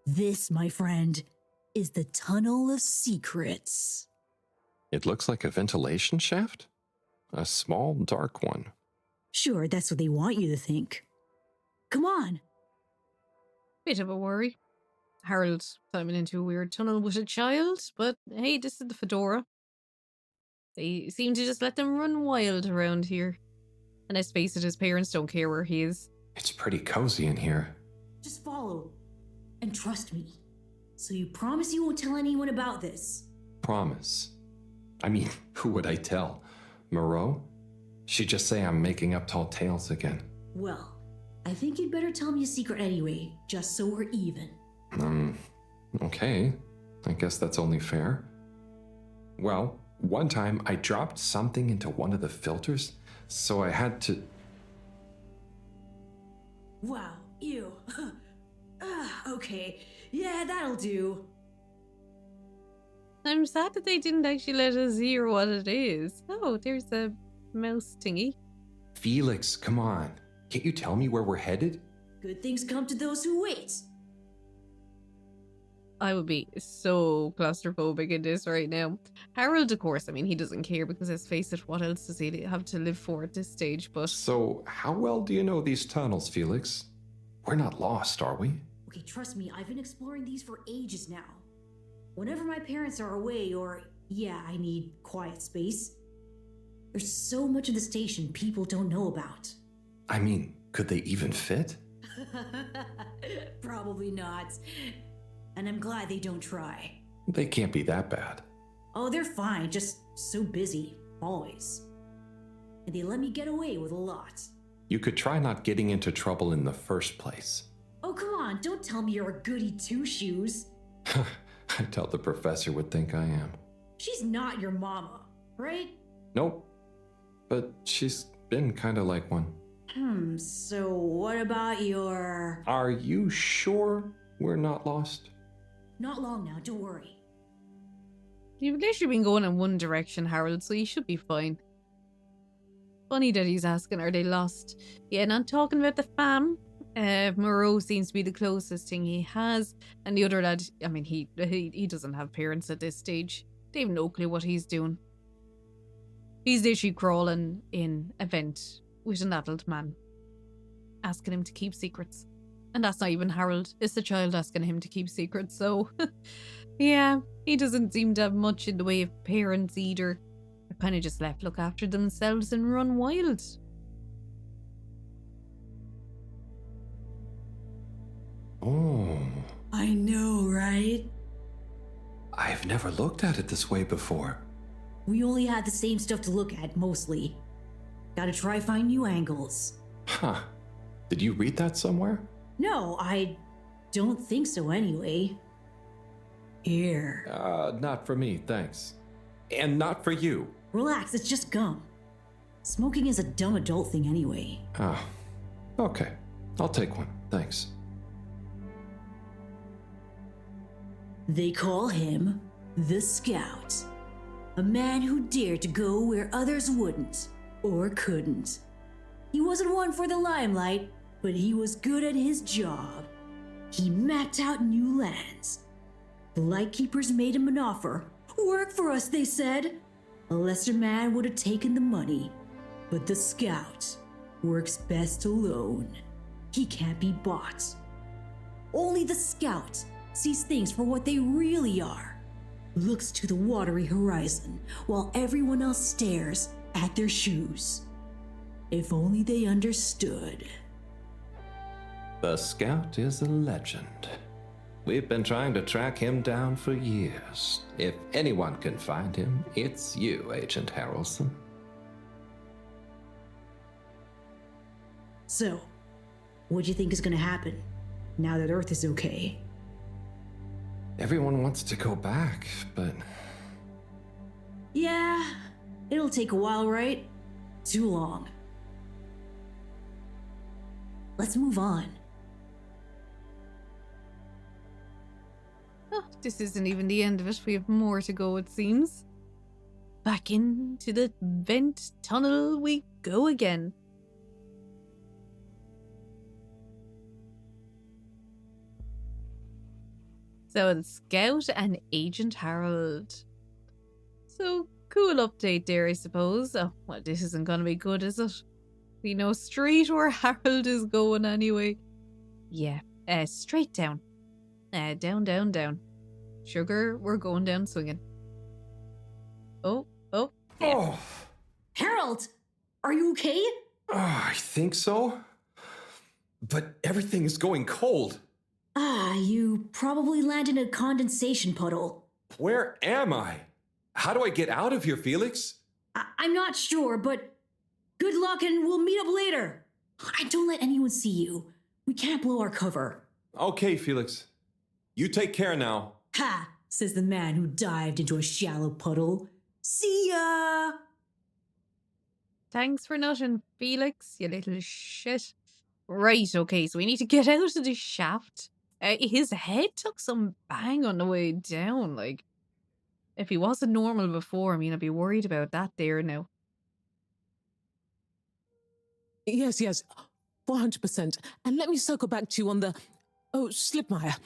This, my friend, is the Tunnel of Secrets.
It looks like a ventilation shaft? A small, dark one.
Sure, that's what they want you to think. Come on.
Bit of a worry. Harold's climbing into a weird tunnel with a child, but hey, this is the Fedora. They seem to just let them run wild around here. And let's face it, his parents don't care where he is.
It's pretty cozy in here.
Just follow and trust me. So you promise you won't tell anyone about this?
Promise. Who would I tell? Moreau? She'd just say I'm making up tall tales again.
Well, I think you'd better tell me a secret anyway, just so we're even.
Okay. I guess that's only fair. Well, one time I dropped something into one of the filters, so I had to...
Wow, ew. Okay, yeah, that'll do.
I'm sad that they didn't actually let us hear what it is. Oh, there's a mouse thingy.
Felix, come on. Can't you tell me where we're headed?
Good things come to those who wait.
I would be so claustrophobic in this right now. Harold, of course, he doesn't care because let's face it, what else does he have to live for at this stage, but...
So, how well do you know these tunnels, Felix? We're not lost, are we?
Okay, trust me, I've been exploring these for ages now. Whenever my parents are away or, I need quiet space, there's so much of the station people don't know about.
Could they even fit?
Probably not. And I'm glad they don't try.
They can't be that bad.
Oh, they're fine, just so busy, always. And they let me get away with a lot.
You could try not getting into trouble in the first place.
Oh, come on, don't tell me you're a goody two-shoes.
I doubt the professor would think I am.
She's not your mama, right?
Nope. But she's been kind of like one.
So what about your...
Are you sure we're not lost?
Not long now, don't worry.
You've literally been going in one direction, Harold, so you should be fine. Funny that he's asking, are they lost? Yeah, not talking about the fam. Moreau seems to be the closest thing he has. And the other lad, he doesn't have parents at this stage. They have no clue what he's doing. He's literally crawling in a vent with an adult man, asking him to keep secrets. And that's not even Harold, it's the child asking him to keep secrets, so... yeah, he doesn't seem to have much in the way of parents either. They're kind of just left look after themselves and run wild.
Oh.
I know, right?
I've never looked at it this way before.
We only had the same stuff to look at, mostly. Gotta try find new angles.
Huh. Did you read that somewhere?
No, I don't think so anyway. Here.
Not for me, thanks. And not for you.
Relax, it's just gum. Smoking is a dumb adult thing anyway.
Oh. Okay. I'll take one, thanks.
They call him the Scout. A man who dared to go where others wouldn't, or couldn't. He wasn't one for the limelight, but he was good at his job. He mapped out new lands. The Lightkeepers made him an offer. Work for us, they said. A lesser man would have taken the money, but the scout works best alone. He can't be bought. Only the scout sees things for what they really are, looks to the watery horizon while everyone else stares at their shoes. If only they understood.
The scout is a legend. We've been trying to track him down for years. If anyone can find him, it's you, Agent Harrelson.
So, what do you think is going to happen now that Earth is okay?
Everyone wants to go back, but...
Yeah, it'll take a while, right? Too long. Let's move on.
Oh, this isn't even the end of it. We have more to go, it seems. Back into the vent tunnel we go again. So it's Scout and Agent Harold. So, cool update there, I suppose. Oh, well, this isn't going to be good, is it? We know straight where Harold is going anyway. Yeah, straight down. Down, down, down. Sugar, we're going down swinging. Oh.
Harold, are you okay?
I think so. But everything is going cold.
You probably landed in a condensation puddle.
Where am I? How do I get out of here, Felix?
I'm not sure, but good luck and we'll meet up later. Don't let anyone see you. We can't blow our cover.
Okay, Felix. You take care now.
Ha! Says the man who dived into a shallow puddle. See ya!
Thanks for nothing, Felix, you little shit. Right, okay, so we need to get out of the shaft. His head took some bang on the way down, like. If he wasn't normal before, I mean, I'd be worried about that there now.
Yes, 400%. And let me circle back to you on the... Oh, Slipmeyer,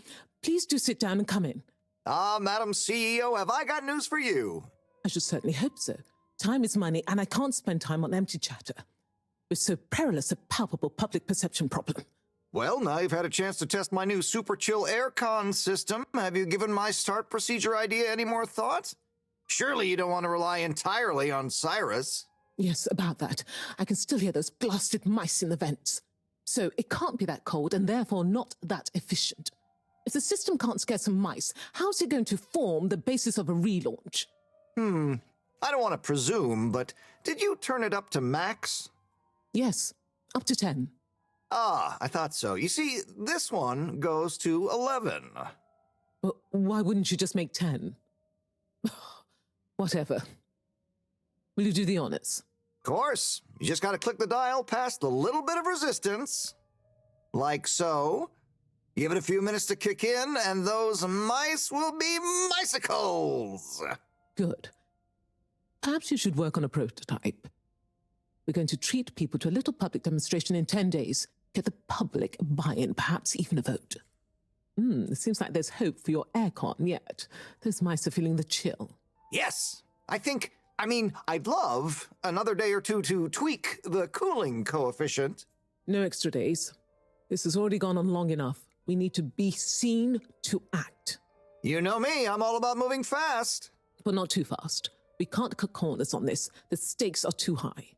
please do sit down and come in.
Madam CEO, have I got news for you?
I should certainly hope so. Time is money, and I can't spend time on empty chatter. With so perilous a palpable public perception problem.
Well, now you've had a chance to test my new super chill aircon system. Have you given my start procedure idea any more thought? Surely you don't want to rely entirely on Cyrus.
Yes, about that. I can still hear those blasted mice in the vents. So it can't be that cold and therefore not that efficient. If the system can't scare some mice, how's it going to form the basis of a relaunch?
I don't want to presume, but did you turn it up to max?
Yes, up to 10.
I thought so. You see, this one goes to 11.
Well, why wouldn't you just make 10? Whatever. Will you do the honors?
Of course. You just got to click the dial past the little bit of resistance. Like so. Give it a few minutes to kick in, and those mice will be micicles.
Good. Perhaps you should work on a prototype. We're going to treat people to a little public demonstration in 10 days. Get the public buy-in, perhaps even a vote. It seems like there's hope for your aircon yet. Those mice are feeling the chill.
Yes. I'd love another day or two to tweak the cooling coefficient.
No extra days. This has already gone on long enough. We need to be seen to act.
You know me, I'm all about moving fast.
But not too fast. We can't cut corners on this. The stakes are too high.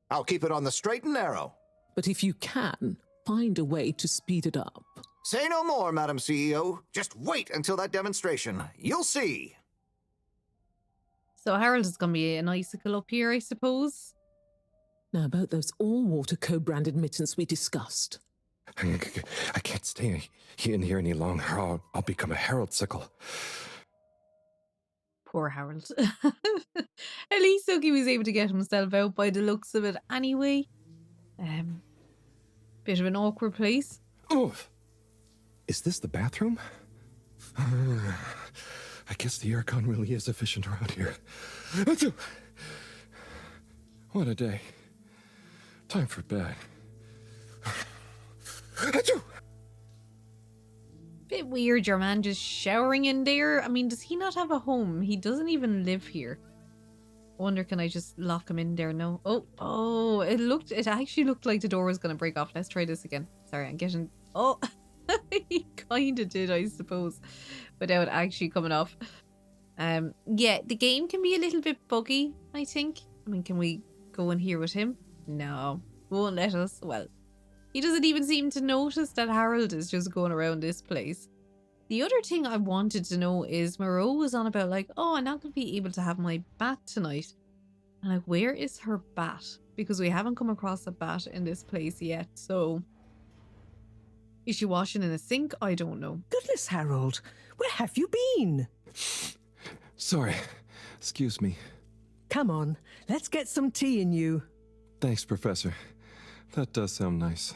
I'll keep it on the straight and narrow.
But if you can, find a way to speed it up.
Say no more, Madam CEO. Just wait until that demonstration. You'll see.
So Harold is going to be an icicle up here, I suppose.
Now about those all-water co-branded mittens we discussed.
I can't stay in here any longer. I'll become a Harold-sicle.
Poor Harold. At least Suki was able to get himself out by the looks of it anyway. Bit of an awkward place.
Oh, is this the bathroom? I guess the aircon really is efficient around here. What a day. Time for bed.
Bit weird, your man just showering in there. I mean, does he not have a home? He doesn't even live here. wonder, can I just lock him in there? No. Oh, it actually looked like the door was going to break off. Let's try this again. Sorry, I'm getting, oh, he kind of did, I suppose, without actually coming off. Yeah, the game can be a little bit buggy, I think. I mean, can we go in here with him? No, won't let us. Well, he doesn't even seem to notice that Harold is just going around this place. The other thing I wanted to know is Moreau was on about like, oh, I'm not going to be able to have my bat tonight. And like, where is her bat? Because we haven't come across a bat in this place yet. So, is she washing in a sink? I don't know.
Goodness, Harold, where have you been?
Sorry. Excuse me.
Come on, let's get some tea in you.
Thanks, Professor. That does sound nice.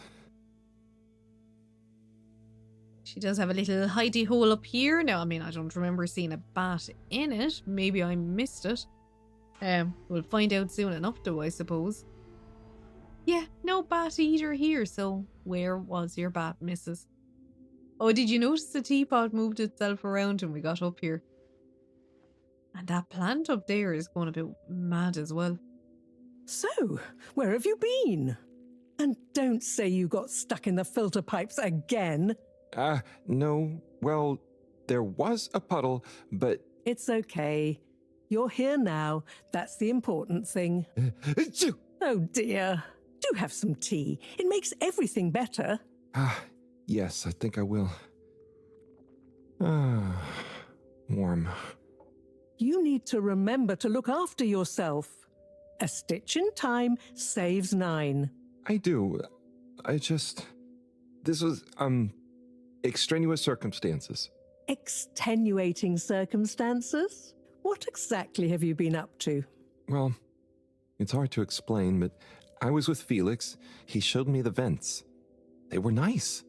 She does have a little hidey hole up here. Now, I mean, I don't remember seeing a bat in it. Maybe I missed it. We'll find out soon enough though, I suppose. Yeah, no bat eater here. So where was your bat, missus? Oh, did you notice the teapot moved itself around when we got up here? And that plant up there is going a bit mad as well.
So, where have you been? And don't say you got stuck in the filter pipes again.
No. Well, there was a puddle, but...
It's okay. You're here now. That's the important thing. Oh dear. Do have some tea. It makes everything better.
Yes, I think I will. Warm.
You need to remember to look after yourself. A stitch in time saves 9.
I do. This was, extraneous circumstances.
Extenuating circumstances? What exactly have you been up to?
Well, it's hard to explain, but I was with Felix. He showed me the vents. They were nice.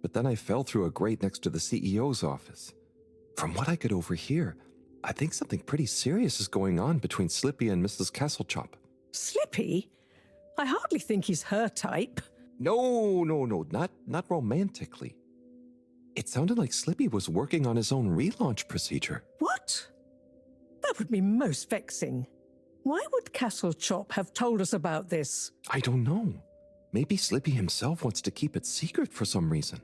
But then I fell through a grate next to the CEO's office. From what I could overhear, I think something pretty serious is going on between Slippy and Mrs. Castlechop.
Slippy? I hardly think he's her type.
No, not romantically. It sounded like Slippy was working on his own relaunch procedure.
What? That would be most vexing. Why would Castlechop have told us about this?
I don't know. Maybe Slippy himself wants to keep it secret for some reason.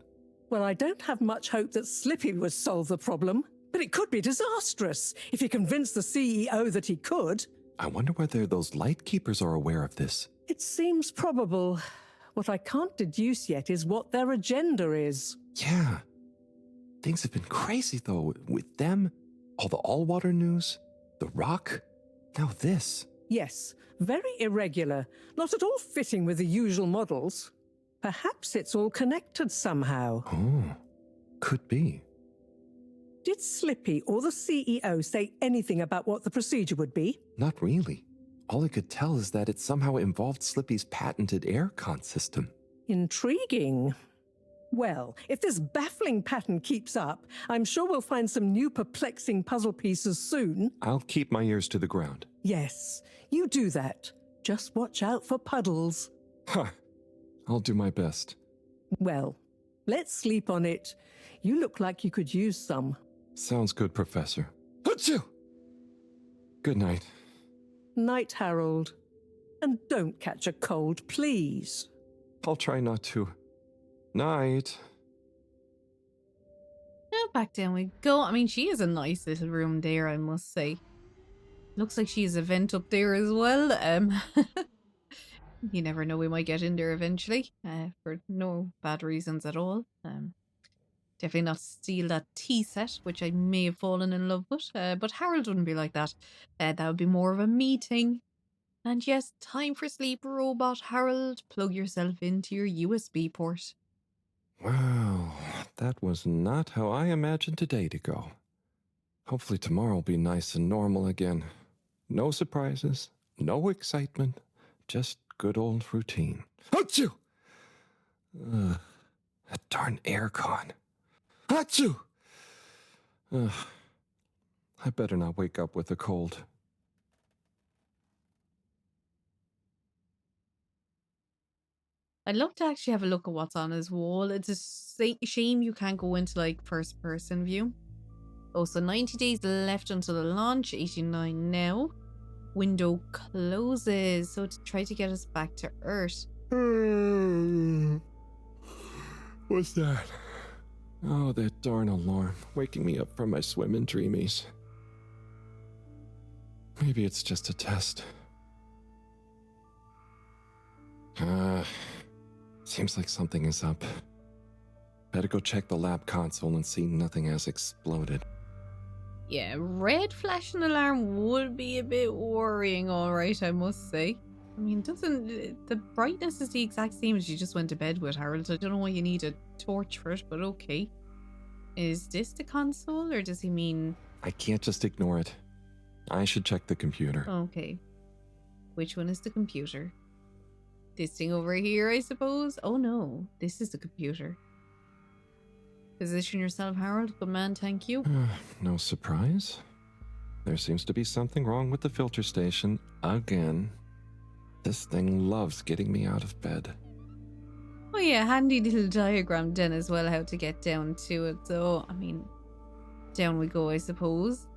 Well, I don't have much hope that Slippy would solve the problem, but it could be disastrous if he convinced the CEO that he could.
I wonder whether those lightkeepers are aware of this.
It seems probable. What I can't deduce yet is what their agenda is.
Yeah. Things have been crazy, though, with them, all the all-water news, the rock, now this.
Yes, very irregular, not at all fitting with the usual models. Perhaps it's all connected somehow.
Oh, could be.
Did Slippy or the CEO say anything about what the procedure would be?
Not really. All I could tell is that it somehow involved Slippy's patented air-con system.
Intriguing. Well, if this baffling pattern keeps up, I'm sure we'll find some new perplexing puzzle pieces soon.
I'll keep my ears to the ground.
Yes, you do that. Just watch out for puddles.
I'll do my best.
Well, let's sleep on it. You look like you could use some.
Sounds good, Professor. Achoo! Good night.
Night, Harold. And don't catch a cold, please.
I'll try not to. Night.
Back down we go. I mean, she is a nice little room there, I must say. Looks like she has a vent up there as well. You never know, we might get in there eventually, for no bad reasons at all. Definitely not steal that tea set, which I may have fallen in love with. But Harold wouldn't be like that. That would be more of a meeting. And yes, time for sleep, robot Harold. Plug yourself into your USB port.
Well, that was not how I imagined today to go. Hopefully tomorrow will be nice and normal again. No surprises, no excitement, just good old routine. Achoo! That darn aircon. Achoo! I better not wake up with a cold.
I'd love to actually have a look at what's on his wall. It's a shame you can't go into like first person view. Oh, so 90 days left until the launch, 89 now. window closes, so to try to get us back to Earth.
What's that? Oh, that darn alarm, waking me up from my swimming dreamies. Maybe it's just a test. Seems like something is up. Better go check the lab console and see nothing has exploded.
Yeah, red flashing alarm would be a bit worrying, alright, I must say. I mean, the brightness is the exact same as you just went to bed with, Harold. I don't know why you need a torch for it, but okay. Is this the console, or does he mean...
I can't just ignore it. I should check the computer.
Okay. Which one is the computer? This thing over here, I suppose? Oh no, this is the computer. Position yourself, Harold. Good man, thank you.
No surprise. There seems to be something wrong with the filter station again. This thing loves getting me out of bed.
Oh yeah, handy little diagram then as well, how to get down to it. So, I mean, down we go, I suppose.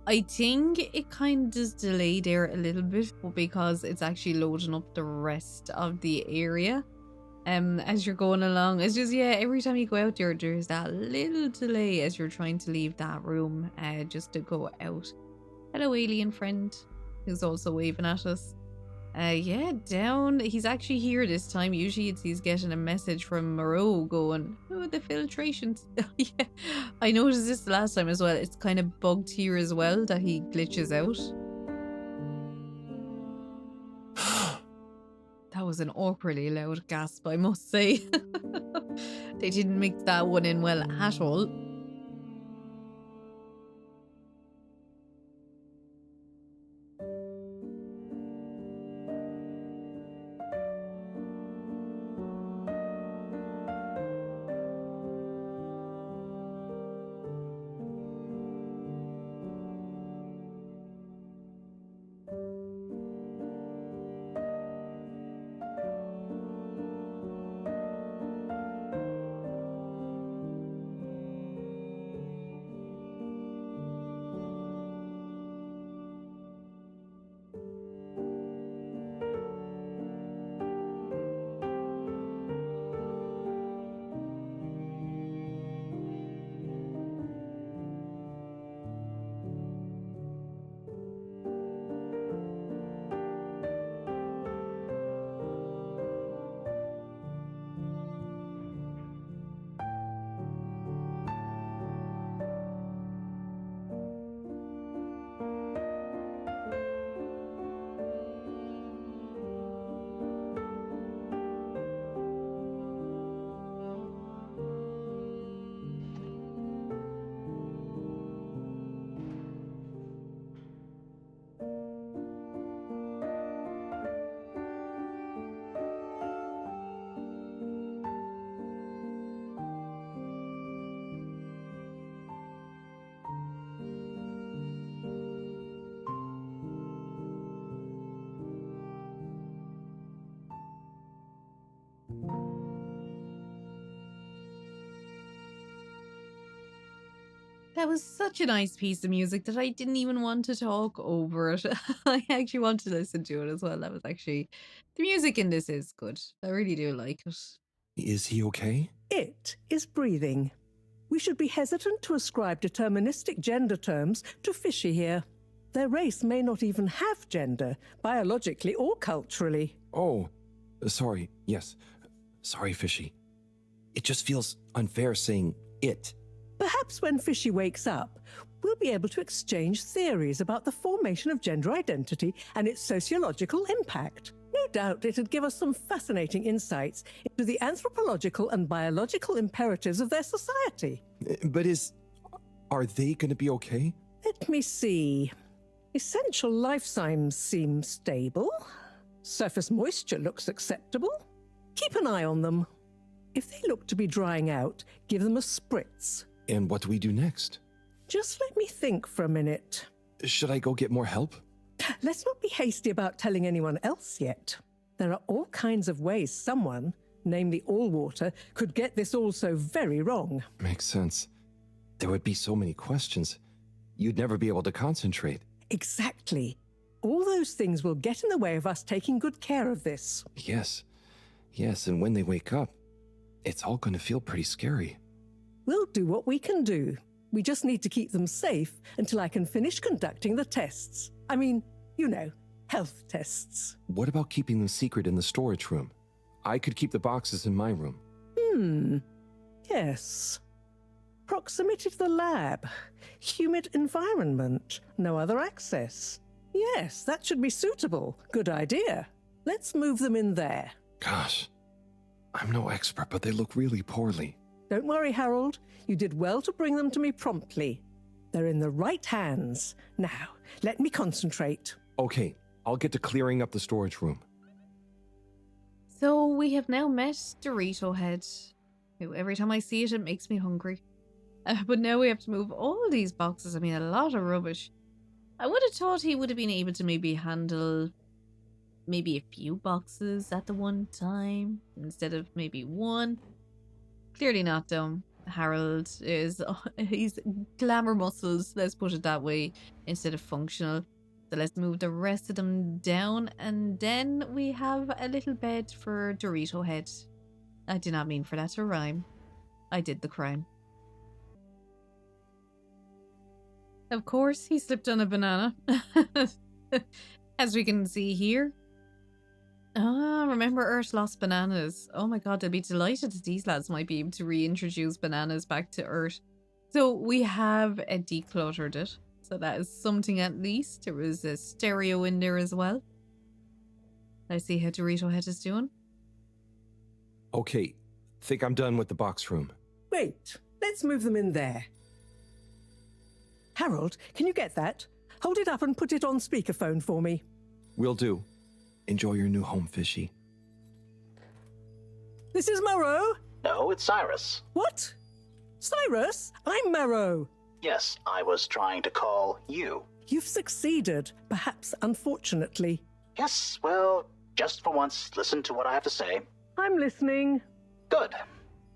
I think it kind of does delay there a little bit because it's actually loading up the rest of the area. As you're going along, it's just, yeah, every time you go out there, there's that little delay as you're trying to leave that room, just to go out. Hello, alien friend, who's also waving at us. Yeah, down. He's actually here this time. Usually he's getting a message from Moreau going, oh, the filtrations. Yeah, I noticed this the last time as well. It's kind of bugged here as well that he glitches out. That was an awkwardly loud gasp, I must say. They didn't mix that one in well at all. That was such a nice piece of music that I didn't even want to talk over it. I actually wanted to listen to it as well. That was actually... The music in this is good. I really do like it.
Is he okay?
It is breathing. We should be hesitant to ascribe deterministic gender terms to Fishy here. Their race may not even have gender, biologically or culturally.
Oh, sorry. Yes. Sorry, Fishy. It just feels unfair saying it.
Perhaps when Fishy wakes up, we'll be able to exchange theories about the formation of gender identity and its sociological impact. No doubt it'd give us some fascinating insights into the anthropological and biological imperatives of their society.
But are they going to be okay?
Let me see. Essential life signs seem stable. Surface moisture looks acceptable. Keep an eye on them. If they look to be drying out, give them a spritz.
And what do we do next?
Just let me think for a minute.
Should I go get more help?
Let's not be hasty about telling anyone else yet. There are all kinds of ways someone, namely Allwater, could get this all so very wrong.
Makes sense. There would be so many questions. You'd never be able to concentrate.
Exactly. all those things will get in the way of us taking good care of this.
Yes, and when they wake up, it's all going to feel pretty scary.
We'll do what we can do. We just need to keep them safe until I can finish conducting the tests. I mean, you know, health tests.
What about keeping them secret in the storage room? I could keep the boxes in my room.
Yes. Proximity to the lab. Humid environment. No other access. Yes, that should be suitable. Good idea. Let's move them in there.
Gosh, I'm no expert, but they look really poorly.
Don't worry, Harold. You did well to bring them to me promptly. They're in the right hands. Now, let me concentrate.
Okay, I'll get to clearing up the storage room.
So we have now met Dorito Head, who every time I see it, it makes me hungry. But now we have to move all these boxes. I mean, a lot of rubbish. I would have thought he would have been able to maybe handle maybe a few boxes at the one time instead of maybe one. Clearly not, though. Harold is, he's glamour muscles, let's put it that way, instead of functional. So let's move the rest of them down, and then we have a little bed for Dorito Head. I did not mean for that to rhyme. I did the crime. Of course, he slipped on a banana. As we can see here. Remember Earth lost bananas. Oh my god, they'll be delighted that these lads might be able to reintroduce bananas back to Earth. So we have decluttered it. So that is something at least. There was a stereo in there as well. Let's see how Dorito Head is doing.
Okay, think I'm done with the box room.
Wait, let's move them in there. Harold, can you get that? Hold it up and put it on speakerphone for me.
Will do. Enjoy your new home, Fishy.
This is Marrow.
No, it's Cyrus.
What? Cyrus? I'm Marrow.
Yes, I was trying to call you.
You've succeeded, perhaps unfortunately.
Yes, well, just for once, listen to what I have to say.
I'm listening.
Good.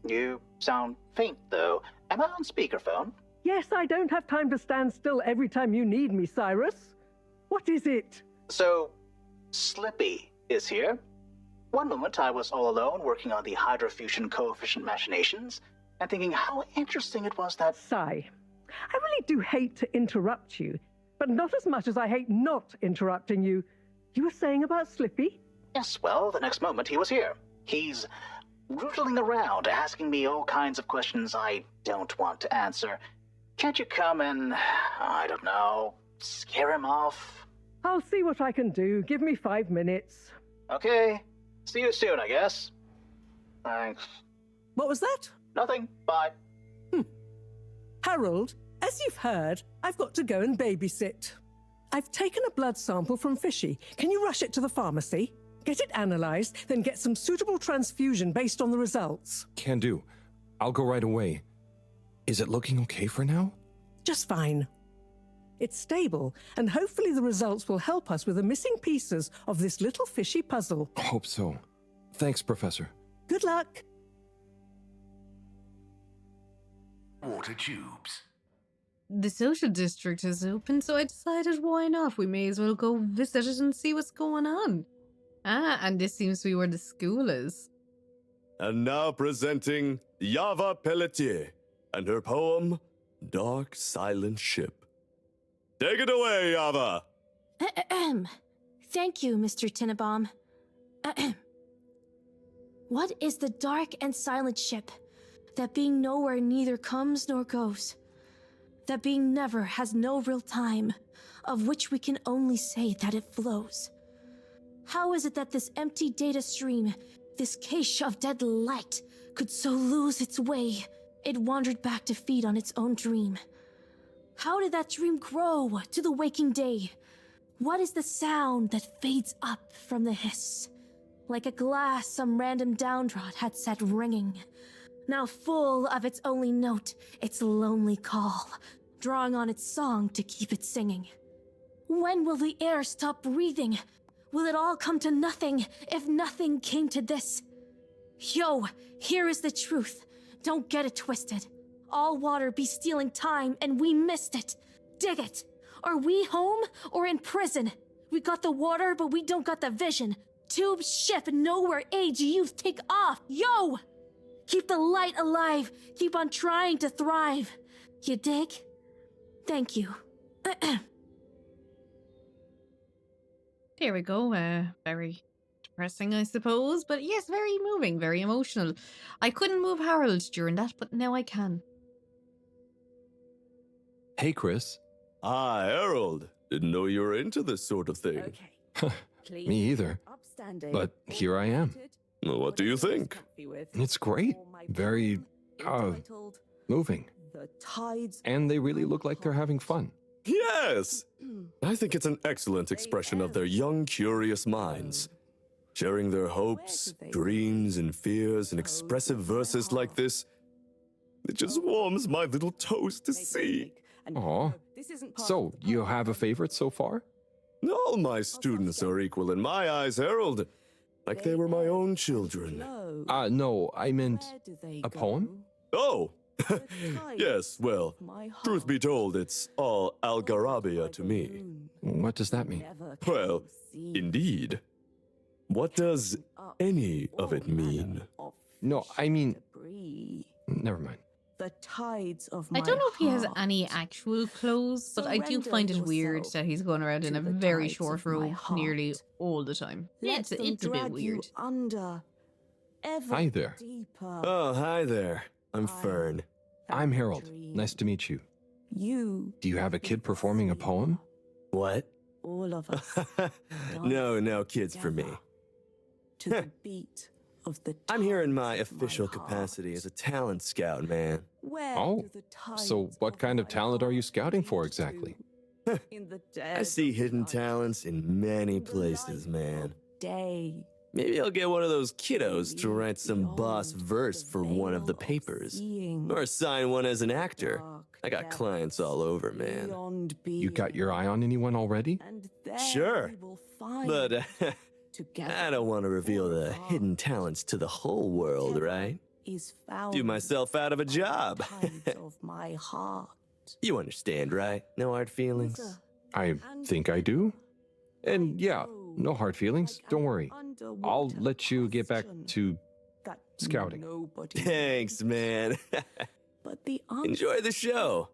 You sound faint, though. Am I on speakerphone?
Yes, I don't have time to stand still every time you need me, Cyrus. What is it?
So, Slippy is here. One moment I was all alone working on the hydrofusion coefficient machinations and thinking how interesting it was that...
Sigh. I really do hate to interrupt you, but not as much as I hate not interrupting you. You were saying about Slippy?
Yes, well, the next moment he was here. He's rootling around, asking me all kinds of questions I don't want to answer. Can't you come and, I don't know, scare him off?
I'll see what I can do. Give me 5 minutes.
Okay. See you soon, I guess. Thanks.
What was that?
Nothing. Bye.
Harold, as you've heard, I've got to go and babysit. I've taken a blood sample from Fishy. Can you rush it to the pharmacy? Get it analysed, then get some suitable transfusion based on the results.
Can do. I'll go right away. Is it looking okay for now?
Just fine. It's stable, and hopefully the results will help us with the missing pieces of this little fishy puzzle.
Hope so. Thanks, Professor.
Good luck.
Water tubes.
The social district is open, so I decided why not? We may as well go visit it and see what's going on. And this seems to be where the school is.
And now presenting Yava Pelletier and her poem, Dark Silent Ship. Take it away, Yava!
Thank you, Mr. Tinnabaum. What is the dark and silent ship, that being nowhere neither comes nor goes, that being never has no real time, of which we can only say that it flows? How is it that this empty data stream, this cache of dead light, could so lose its way? It wandered back to feed on its own dream. How did that dream grow to the waking day? What is the sound that fades up from the hiss? Like a glass some random downdraught had set ringing, now full of its only note, its lonely call, drawing on its song to keep it singing. When will the air stop breathing? Will it all come to nothing if nothing came to this? Yo, here is the truth. Don't get it twisted. All water be stealing time and we missed it. Dig it. Are we home or in prison? We got the water, but we don't got the vision. Tube, ship, nowhere, age, youth, take off. Yo! Keep the light alive. Keep on trying to thrive. You dig? Thank you.
There we go. Very depressing, I suppose, but yes, very moving, very emotional. I couldn't move Harold during that, but now I can.
Hey, Chris.
Ah, Harold. Didn't know you were into this sort of thing.
Me either. But here I am.
Well, what do you think?
It's great. Very, moving. And they really look like they're having fun.
Yes! I think it's an excellent expression of their young, curious minds. Sharing their hopes, dreams, and fears in expressive verses like this, it just warms my little toes to see.
Aw. So, you have a favorite so far?
All my students are equal in my eyes, Harold. Like they were my own children.
No, I meant a poem?
Oh! Yes, well, truth be told, it's all Algarabia to me.
What does that mean?
Well, indeed. What does any of it mean?
No, I mean... Never mind.
The tides of
I don't know if he has any actual clothes, but I do find it weird that he's going around in a very short robe nearly all the time. It's a bit weird.
Hi there.
Oh, hi there. I'm Fern.
I'm Harold. Nice to meet you. Do you have a kid performing a poem?
What?
All of us.
No kids for me.
To the beat of the
I'm here in my official capacity as a talent scout, man.
Oh, so what kind of talent are you scouting for exactly?
I see hidden talents in many places, man. Maybe I'll get one of those kiddos to write some boss verse for one of the papers. Or sign one as an actor. I got clients all over, man.
You got your eye on anyone already?
Sure. But I don't want to reveal the hidden talents to the whole world, right? Do myself out of a job. You understand, right? No hard feelings?
I think I do. And yeah, no hard feelings. Don't worry. I'll let you get back to scouting.
Thanks, man. Enjoy the show.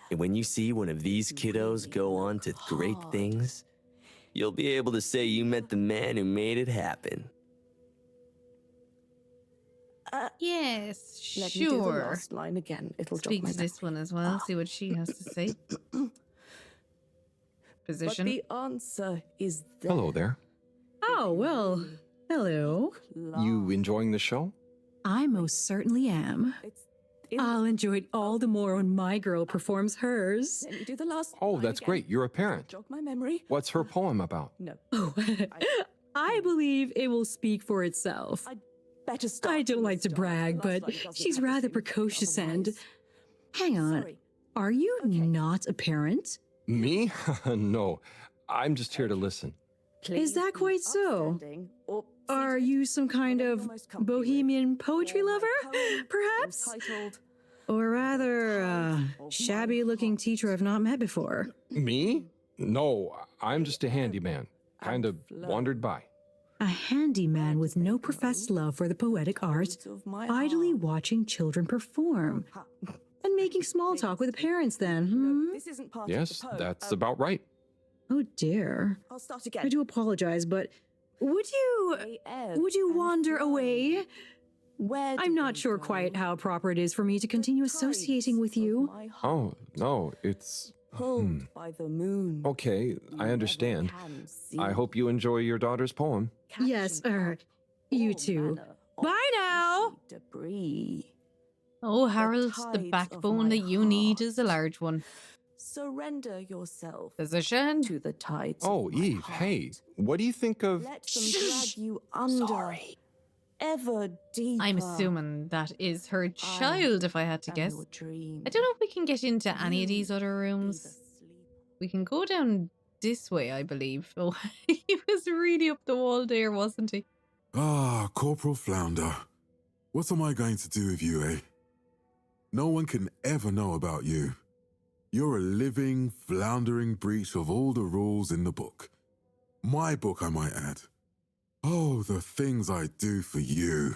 And when you see one of these kiddos go on to great things, you'll be able to say you met the man who made it happen.
Yes,
Let me do the
sure.
last line again. It'll jog
Speak
my
to this one as well, see what she has to say. Position.
But the answer is there.
Hello there.
Oh, well, hello.
You enjoying the show?
I most certainly am. I'll enjoy it all the more when my girl performs hers.
Let me do the last
Oh,
line
that's
again.
great. You're a parent.
Jog my memory.
What's her poem about?
No.
Oh, I believe it will speak for itself.
Better start.
I don't like to
Start.
brag,
The last
but
line doesn't
she's
have the
rather
same
precocious and...
otherwise.
Hang on.
Sorry.
Are you not a parent?
Me? No. I'm just here to listen.
Is that quite so? Are you some kind of bohemian poetry lover, perhaps? Or rather, shabby-looking teacher I've not met before?
Me? No, I'm just a handyman. Kind of wandered by.
A handyman with no professed love for the poetic art, idly watching children perform. And making small talk with the parents then, hmm?
Yes, that's about right.
Oh dear.
I'll start again.
I do apologize, but would you wander away? I'm not sure quite how proper it is for me to continue associating with you.
Oh, no, it's...
Pulled by the moon.
Okay, I understand. I hope you enjoy your daughter's poem.
Yes, you too. Bye now!
Debris.
Oh, Harold, the backbone that you need is a large one.
Surrender yourself
Position.
to the tides.
Oh,
of my
Eve,
heart.
hey, what do you think of...
Let them drag you under. Ever deeper.
I'm assuming that is her child, if I had to guess. I don't know if we can get into any of these other rooms. We can go down this way, I believe. Oh, he was really up the wall there, wasn't he?
Ah, Corporal Flounder. What am I going to do with you, eh? No one can ever know about you. You're a living, floundering breach of all the rules in the book. My book, I might add. Oh, the things I do for you.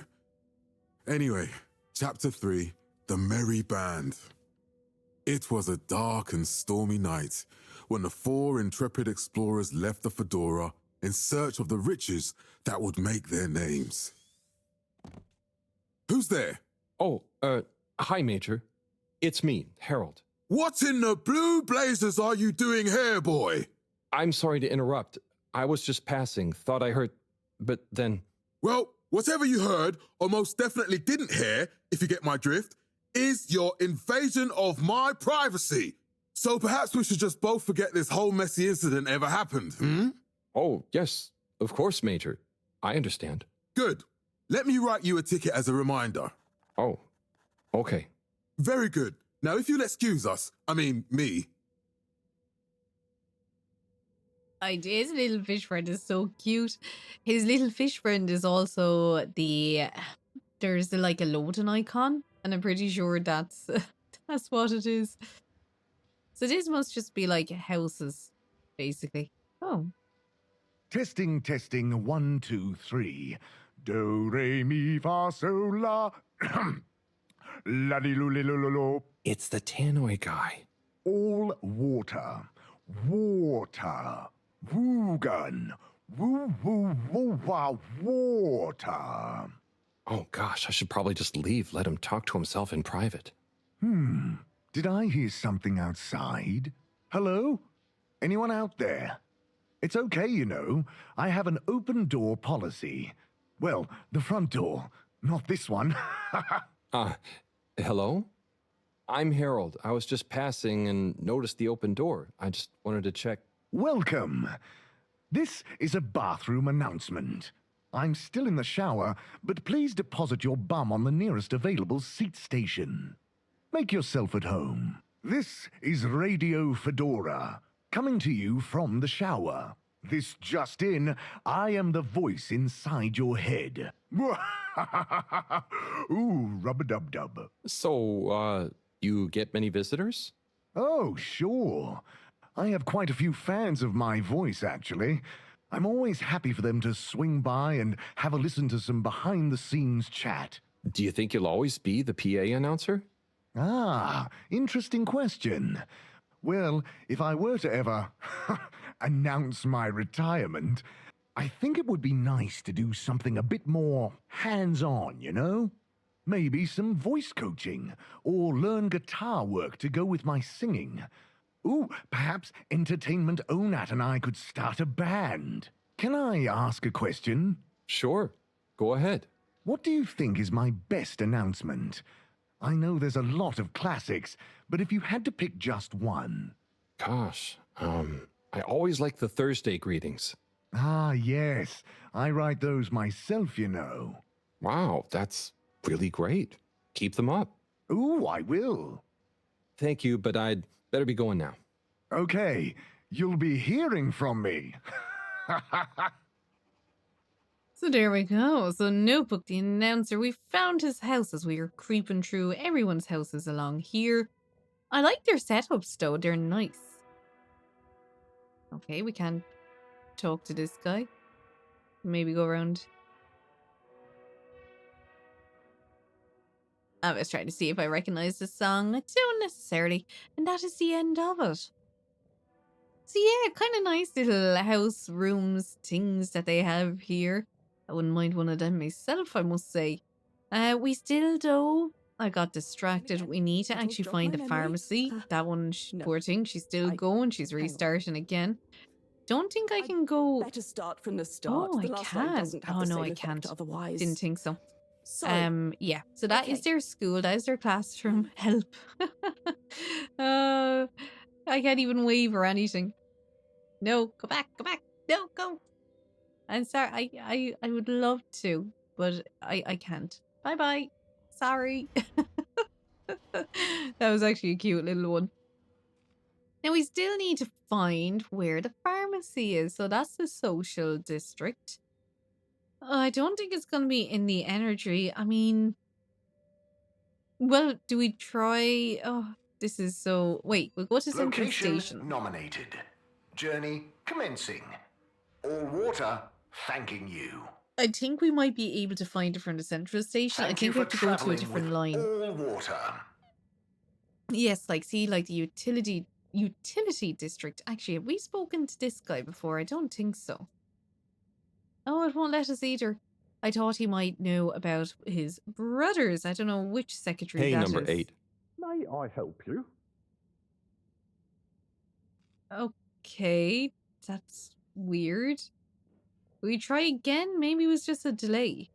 Anyway, Chapter 3, The Merry Band. It was a dark and stormy night when the 4 intrepid explorers left the Fedora in search of the riches that would make their names. Who's there?
Oh, hi, Major. It's me, Harold.
What in the blue blazes are you doing here, boy?
I'm sorry to interrupt. I was just passing, thought I heard, but then...
Well, whatever you heard, or most definitely didn't hear, if you get my drift, is your invasion of my privacy. So perhaps we should just both forget this whole messy incident ever happened, hmm?
Oh, yes, of course, Major. I understand.
Good. Let me write you a ticket as a reminder.
Oh, okay.
Very good. Now, if you'll excuse us, me.
His little fish friend is so cute. His little fish friend is also there's like a loading icon, and I'm pretty sure that's that's what it is. So this must just be like houses, basically. Oh.
Testing, 1, 2, 3. Do, re, mi, fa, sol, la. La, di, lu, li, lu, lu, lu.
It's the tannoy guy.
All water. Water. Woogan. Woo, woo, woo, wah, water.
Oh gosh, I should probably just leave, let him talk to himself in private.
Did I hear something outside? Hello? Anyone out there? It's okay, you know. I have an open door policy. Well, the front door, not this one.
Hello? I'm Harold. I was just passing and noticed the open door. I just wanted to check.
Welcome. This is a bathroom announcement. I'm still in the shower, but please deposit your bum on the nearest available seat station. Make yourself at home. This is Radio Fedora, coming to you from the shower. This just in, I am the voice inside your head. Ooh, rub-a-dub-dub.
So, you get many visitors?
Oh, sure. I have quite a few fans of my voice, actually. I'm always happy for them to swing by and have a listen to some behind-the-scenes chat.
Do you think you'll always be the PA announcer?
Ah, interesting question. Well, if I were to ever announce my retirement, I think it would be nice to do something a bit more hands-on, you know? Maybe some voice coaching, or learn guitar work to go with my singing. Ooh, perhaps Entertainment Onat and I could start a band. Can I ask a question?
Sure. Go ahead.
What do you think is my best announcement? I know there's a lot of classics, but if you had to pick just one.
Gosh, I always like the Thursday greetings.
Ah, yes. I write those myself, you know.
Wow, that's really great. Keep them up.
Ooh, I will.
Thank you, but I'd better be going now.
Okay, you'll be hearing from me.
So there we go. So Notebook, the announcer, we found his house as we were creeping through everyone's houses along here. I like their setups though, they're nice. Okay, we can talk to this guy. Maybe go around. I was trying to see if I recognize the song. I don't necessarily. And that is the end of it. So yeah, kind of nice little house rooms, things that they have here. I wouldn't mind one of them myself, I must say. We still, though, I got distracted. We need to actually find the pharmacy. That one, poor thing, she's still going. She's restarting again. Don't think I can go.
Better start from the start.
Oh,
The
I
last line
can.
doesn't have
Oh
the
no,
same
I
effect
can't.
Otherwise,
Didn't think so.
Sorry.
So that is their school. That is their classroom. Help. I can't even wave or anything. No, go back. No, go. I'm sorry. I would love to, but I can't. Bye. Sorry. That was actually a cute little one. Now we still need to find where the pharmacy is. So that's the social district. I don't think it's going to be in the energy. I mean, well, do we try? Oh, this is so... Wait, we'll go to Central
Location
Station.
nominated. Journey commencing. All
water thanking you.
I think we might be able to find it from the central station.
Thank
I think we
you
have to
for
go to a
traveling
different
with
line.
all water.
Yes, like see, like the utility district. Actually, have we spoken to this guy before? I don't think so. Oh, it won't let us either. I thought he might know about his brothers. I don't know which secretary
Hey,
that
number
is.
8.
May I help you?
Okay, that's weird. We try again? Maybe it was just a delay.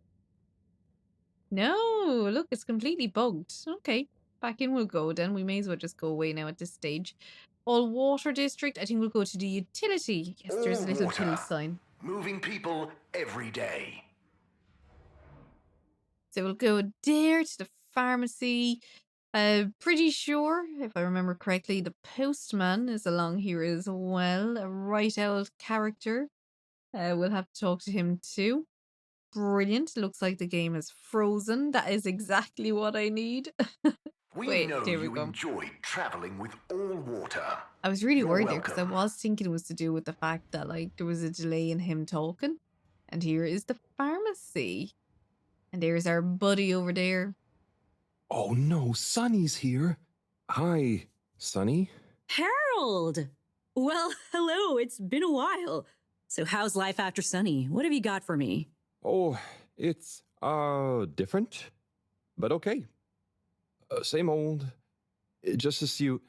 No, look, it's completely bugged. Okay, back in we'll go then. We may as well just go away now at this stage. All water district. I think we'll go to the utility. Yes, there's a little
Water.
pill sign.
Moving people every day.
So we'll go there to the pharmacy. Pretty sure, if I remember correctly, the postman is along here as well. A right old character. We'll have to talk to him too. Brilliant. Looks like the game is frozen. That is exactly what I need.
We
Wait,
know
there we
you
go.
enjoyed traveling with all water.
I was really
You're
worried there because I
welcome.
was thinking it was to do with the fact that like there was a delay in him talking. And here is the pharmacy. And there's our buddy over there.
Oh no, Sonny's here. Hi, Sonny.
Harold! Well, hello, it's been a while. So how's life after Sunny? What have you got for me?
Oh, it's, different, but okay. Same old, just as you,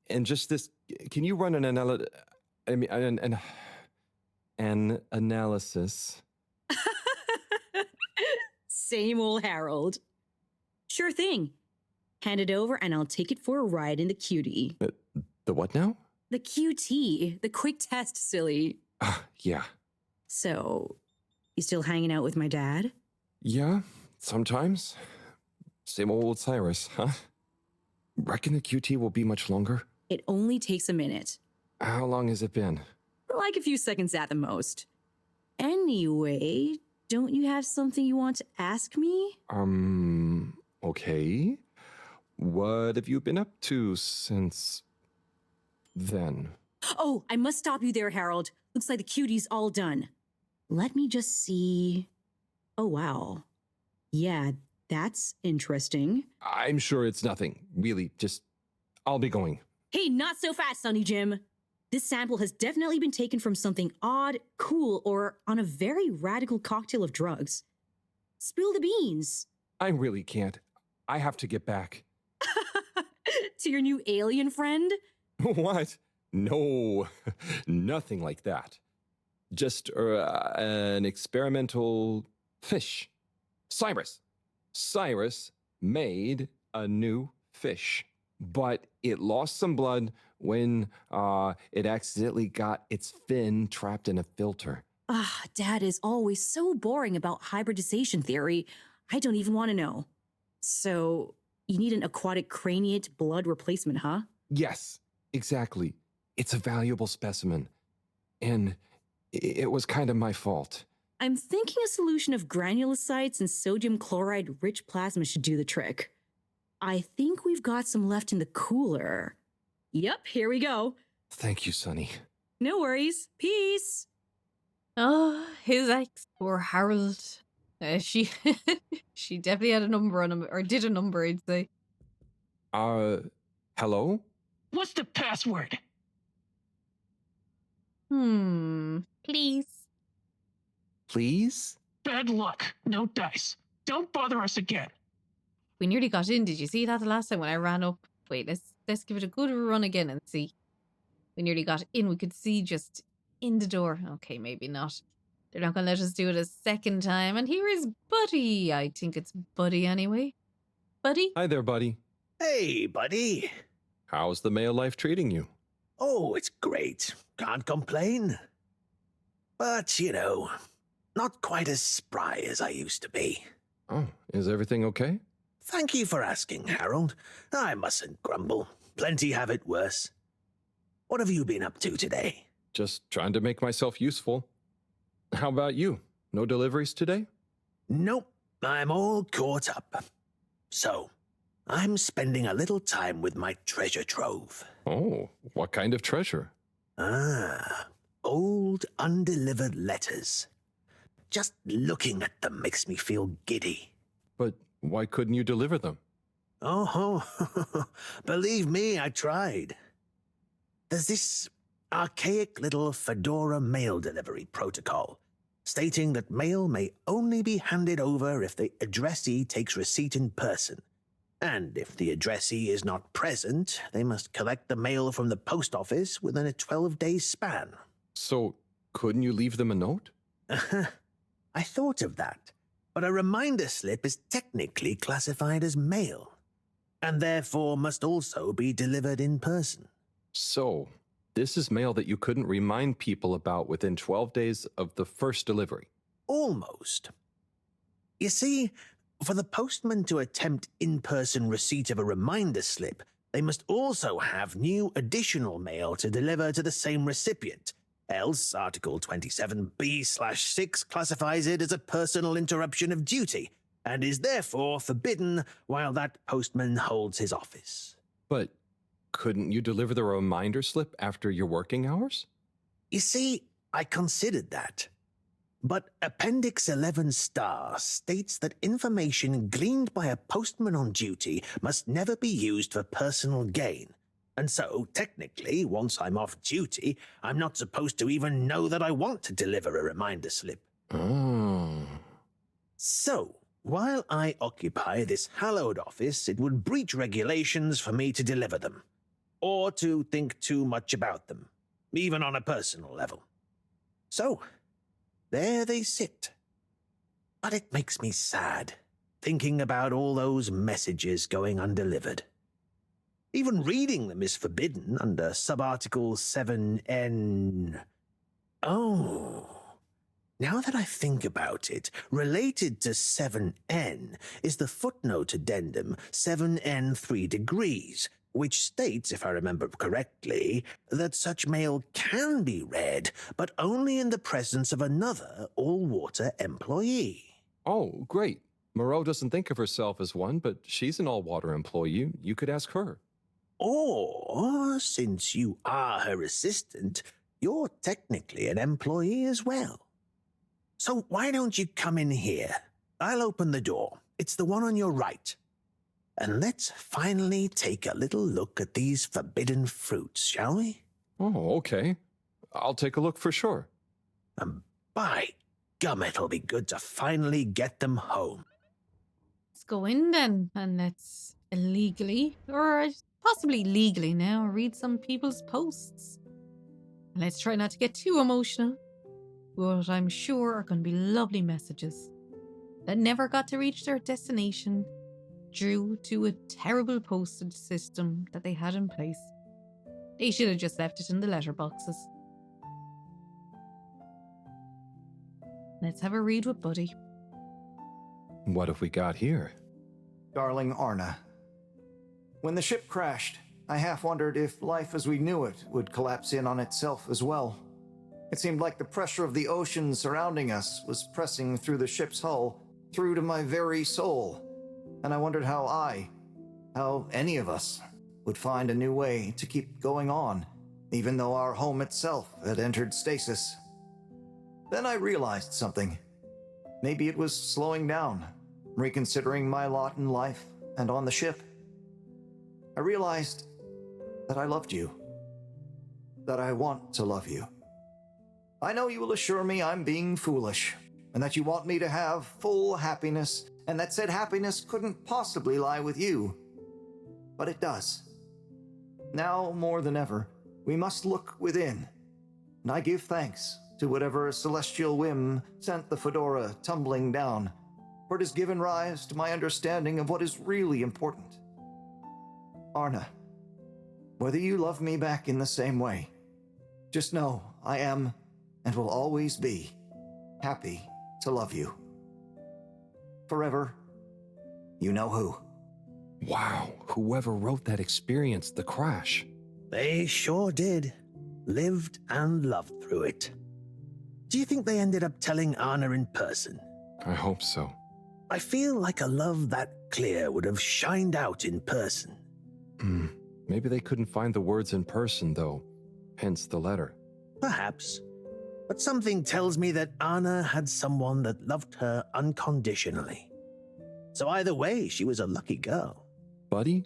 and just this, can you run an analysis?
Same old Harold. Sure thing. Hand it over and I'll take it for a ride in the QT.
The what now?
The QT, the quick test, silly.
Yeah.
So, you still hanging out with my dad?
Yeah, sometimes. Same old Cyrus, huh? Reckon the QT will be much longer?
It only takes a minute.
How long has it been?
Like a few seconds at the most. Anyway, don't you have something you want to ask me?
Okay. What have you been up to since then?
Oh, I must stop you there, Harold. Looks like the QT's all done. Let me just see. Oh, wow. Yeah, that's interesting.
I'm sure it's nothing. Really, just, I'll be going.
Hey, not so fast, Sonny Jim. This sample has definitely been taken from something odd, cool, or on a very radical cocktail of drugs. Spill the beans.
I really can't. I have to get back.
To your new alien friend?
What? No, nothing like that. Just an experimental fish. Cyrus made a new fish, but it lost some blood when it accidentally got its fin trapped in a filter.
Dad is always so boring about hybridization theory. I don't even want to know. So, you need an aquatic craniate blood replacement, huh?
Yes, exactly. It's a valuable specimen. And it was kind of my fault.
I'm thinking a solution of granulocytes and sodium chloride-rich plasma should do the trick. I think we've got some left in the cooler. Yep, here we go.
Thank you, Sonny.
No worries. Peace.
Oh, his ex, poor Harold. She she definitely had a number on him, or did a number, I'd say.
Hello?
What's the password?
Please.
Please?
Bad luck. No dice. Don't bother us again.
We nearly got in. Did you see that the last time when I ran up? Wait, let's give it a good run again and see. We nearly got in. We could see just in the door. Okay, maybe not. They're not going to let us do it a second time. And here is Buddy. I think it's Buddy anyway. Buddy?
Hi there, buddy.
Hey, buddy.
How's the male life treating you?
Oh, it's great. Can't complain. But, you know, not quite as spry as I used to be.
Oh, is everything okay?
Thank you for asking, Harold. I mustn't grumble. Plenty have it worse. What have you been up to today?
Just trying to make myself useful. How about you? No deliveries today?
Nope. I'm all caught up. So, I'm spending a little time with my treasure trove.
Oh, what kind of treasure?
old, undelivered letters. Just looking at them makes me feel giddy.
But why couldn't you deliver them?
Oh, believe me, I tried. There's this archaic little Fedora mail delivery protocol, stating that mail may only be handed over if the addressee takes receipt in person. And if the addressee is not present, they must collect the mail from the post office within a 12-day span.
So, couldn't you leave them a note?
I thought of that, but a reminder slip is technically classified as mail, and therefore must also be delivered in person.
So, this is mail that you couldn't remind people about within 12 days of the first delivery.
Almost. You see, for the postman to attempt in-person receipt of a reminder slip, they must also have new additional mail to deliver to the same recipient. Else, Article 27B/6 classifies it as a personal interruption of duty, and is therefore forbidden while that postman holds his office.
But couldn't you deliver the reminder slip after your working hours?
You see, I considered that. But Appendix 11 Star states that information gleaned by a postman on duty must never be used for personal gain. And so, technically, once I'm off duty, I'm not supposed to even know that I want to deliver a reminder slip.
Oh.
So, while I occupy this hallowed office, it would breach regulations for me to deliver them, or to think too much about them, even on a personal level. So, there they sit. But it makes me sad, thinking about all those messages going undelivered. Even reading them is forbidden under Subarticle 7N. Oh, now that I think about it, related to 7N is the footnote addendum 7N 3 degrees, which states, if I remember correctly, that such mail can be read, but only in the presence of another all-water employee.
Oh, great. Moreau doesn't think of herself as one, but she's an all-water employee. You could ask her.
Or, since you are her assistant, you're technically an employee as well. So why don't you come in here? I'll open the door. It's the one on your right. And let's finally take a little look at these forbidden fruits, shall we?
Oh, okay. I'll take a look for sure.
And by gum, it'll be good to finally get them home.
Let's go in then, and let's illegally, or possibly legally now, read some people's posts. And let's try not to get too emotional, but I'm sure are going to be lovely messages that never got to reach their destination due to a terrible postage system that they had in place. They should have just left it in the letterboxes. Let's have a read with Buddy.
What have we got here?
Darling Arna, when the ship crashed, I half wondered if life as we knew it would collapse in on itself as well. It seemed like the pressure of the ocean surrounding us was pressing through the ship's hull, through to my very soul. And I wondered how any of us, would find a new way to keep going on, even though our home itself had entered stasis. Then I realized something. Maybe it was slowing down, reconsidering my lot in life and on the ship. I realized that I loved you, that I want to love you. I know you will assure me I'm being foolish, and that you want me to have full happiness, and that said happiness couldn't possibly lie with you. But it does. Now, more than ever, we must look within, and I give thanks to whatever celestial whim sent the fedora tumbling down, for it has given rise to my understanding of what is really important. Arna, whether you love me back in the same way, just know I am, and will always be, happy to love you. Forever, you know who.
Wow, whoever wrote that experienced the crash.
They sure did. Lived and loved through it. Do you think they ended up telling Anna in person?
I hope so.
I feel like a love that clear would have shined out in person.
Maybe they couldn't find the words in person, though. Hence the letter.
Perhaps. but something tells me that Anna had someone that loved her unconditionally. So either way, she was a lucky girl.
Buddy,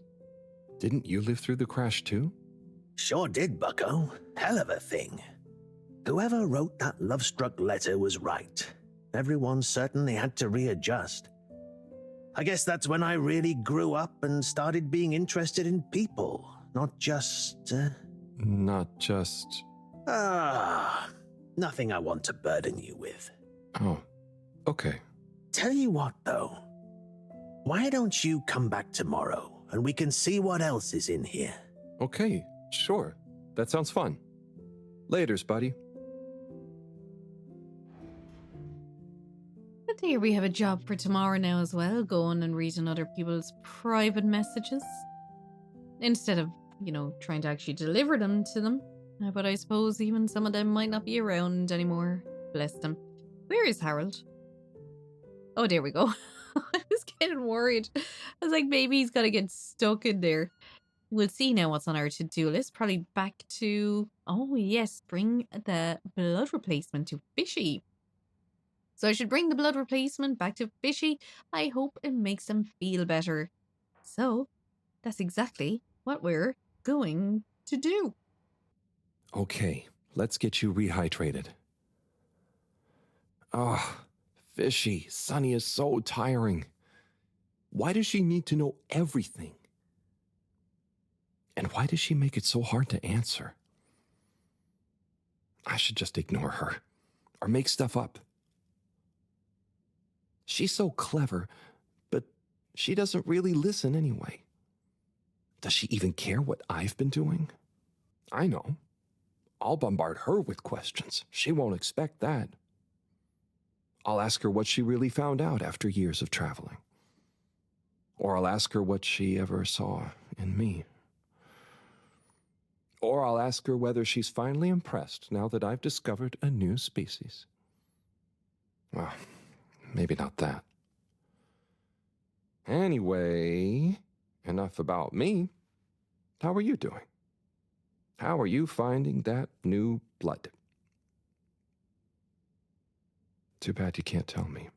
didn't you live through the crash too?
Sure did, bucko. Hell of a thing. Whoever wrote that love-struck letter was right. Everyone certainly had to readjust. I guess that's when I really grew up and started being interested in people, not just... nothing I want to burden you with.
Oh, okay.
Tell you what, though. Why don't you come back tomorrow and we can see what else is in here?
Okay, sure. That sounds fun. Laters, buddy.
But there we have a job for tomorrow now as well, going and reading other people's private messages. Instead of, trying to actually deliver them to them. But I suppose even some of them might not be around anymore. Bless them. Where is Harold? Oh, there we go. I was getting worried. I was like, maybe he's gonna get stuck in there. We'll see now what's on our to-do list. Probably back to... Oh, yes. Bring the blood replacement to Fishy. So I should bring the blood replacement back to Fishy. I hope it makes them feel better. So, that's exactly what we're going to do.
Okay, let's get you rehydrated. Fishy, Sunny is so tiring. Why does she need to know everything? And why does she make it so hard to answer? I should just ignore her, or make stuff up. She's so clever, but she doesn't really listen anyway. Does she even care what I've been doing? I know. I'll bombard her with questions. She won't expect that. I'll ask her what she really found out after years of traveling. Or I'll ask her what she ever saw in me. Or I'll ask her whether she's finally impressed now that I've discovered a new species. Well, maybe not that. Anyway, enough about me. How are you doing? How are you finding that new blood? Too bad you can't tell me.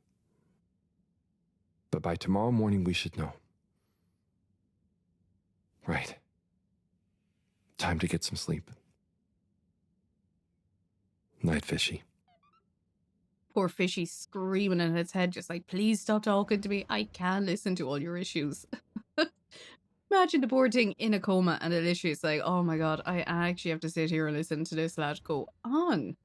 But by tomorrow morning, we should know. Right. Time to get some sleep. Night, Fishy.
Poor Fishy screaming in his head, just like, please stop talking to me. I can't listen to all your issues. Imagine the poor thing in a coma and it's like, oh my god, I actually have to sit here and listen to this lad go on.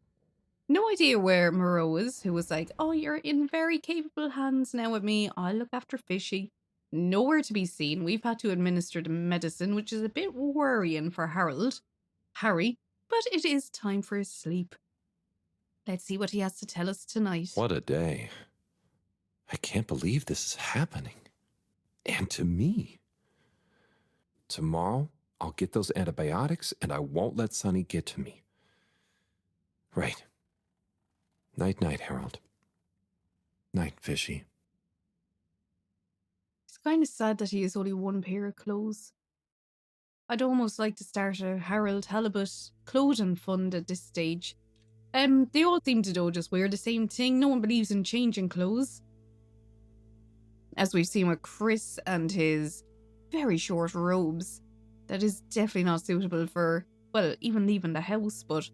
No idea where Moreau is, who was like, oh, you're in very capable hands now with me. I'll look after Fishy. Nowhere to be seen. We've had to administer the medicine, which is a bit worrying for Harry, but it is time for his sleep. Let's see what he has to tell us tonight.
What a day. I can't believe this is happening. And to me. Tomorrow, I'll get those antibiotics and I won't let Sunny get to me. Right. Night-night, Harold. Night, Fishy.
It's kind of sad that he has only one pair of clothes. I'd almost like to start a Harold Halibut clothing fund at this stage. They all seem to just wear the same thing. No one believes in changing clothes. As we've seen with Chris and his very short robes. That is definitely not suitable for, well, even leaving the house, but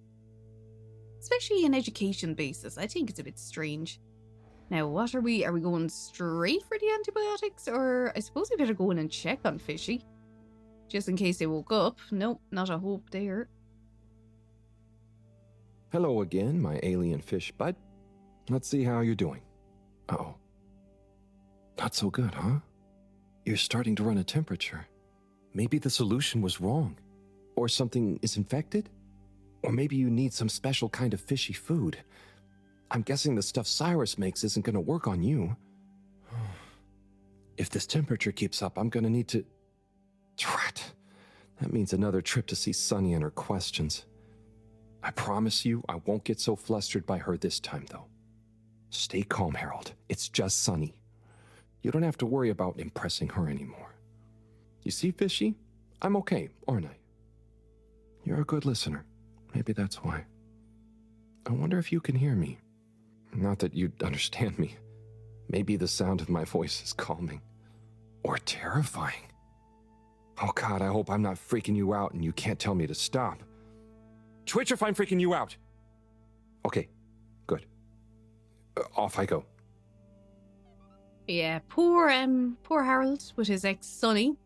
especially in education basis, I think it's a bit strange. Now, what are we going straight for the antibiotics, or I suppose we better go in and check on Fishy, just in case they woke up. Nope, not a hope there.
Hello again, my alien fish bud. Let's see how you're doing. Uh-oh. Not so good, huh? You're starting to run a temperature. Maybe the solution was wrong. Or something is infected? Or maybe you need some special kind of fishy food. I'm guessing the stuff Cyrus makes isn't going to work on you. If this temperature keeps up, I'm going to need to... Drat. That means another trip to see Sunny and her questions. I promise you I won't get so flustered by her this time, though. Stay calm, Harold. It's just Sunny. You don't have to worry about impressing her anymore. You see, Fishy? I'm okay, aren't I? You're a good listener. Maybe that's why. I wonder if you can hear me. Not that you'd understand me. Maybe the sound of my voice is calming. Or terrifying. Oh God, I hope I'm not freaking you out and you can't tell me to stop. Twitch if I'm freaking you out! Okay, good. Off I go.
Yeah, poor Harold with his ex Sonny.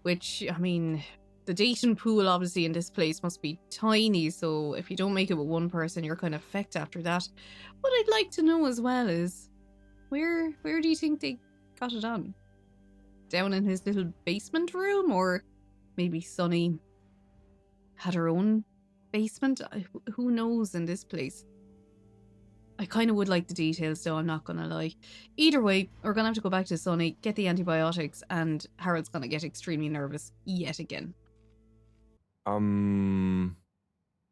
Which, I mean, the dating pool obviously in this place must be tiny, so if you don't make it with one person, you're kind of fecked after that. What I'd like to know as well is, where do you think they got it on? Down in his little basement room? Or maybe Sonny had her own basement? Who knows in this place? I kind of would like the details, though, I'm not going to lie. Either way, we're going to have to go back to Sonny, get the antibiotics, and Harold's going to get extremely nervous yet again.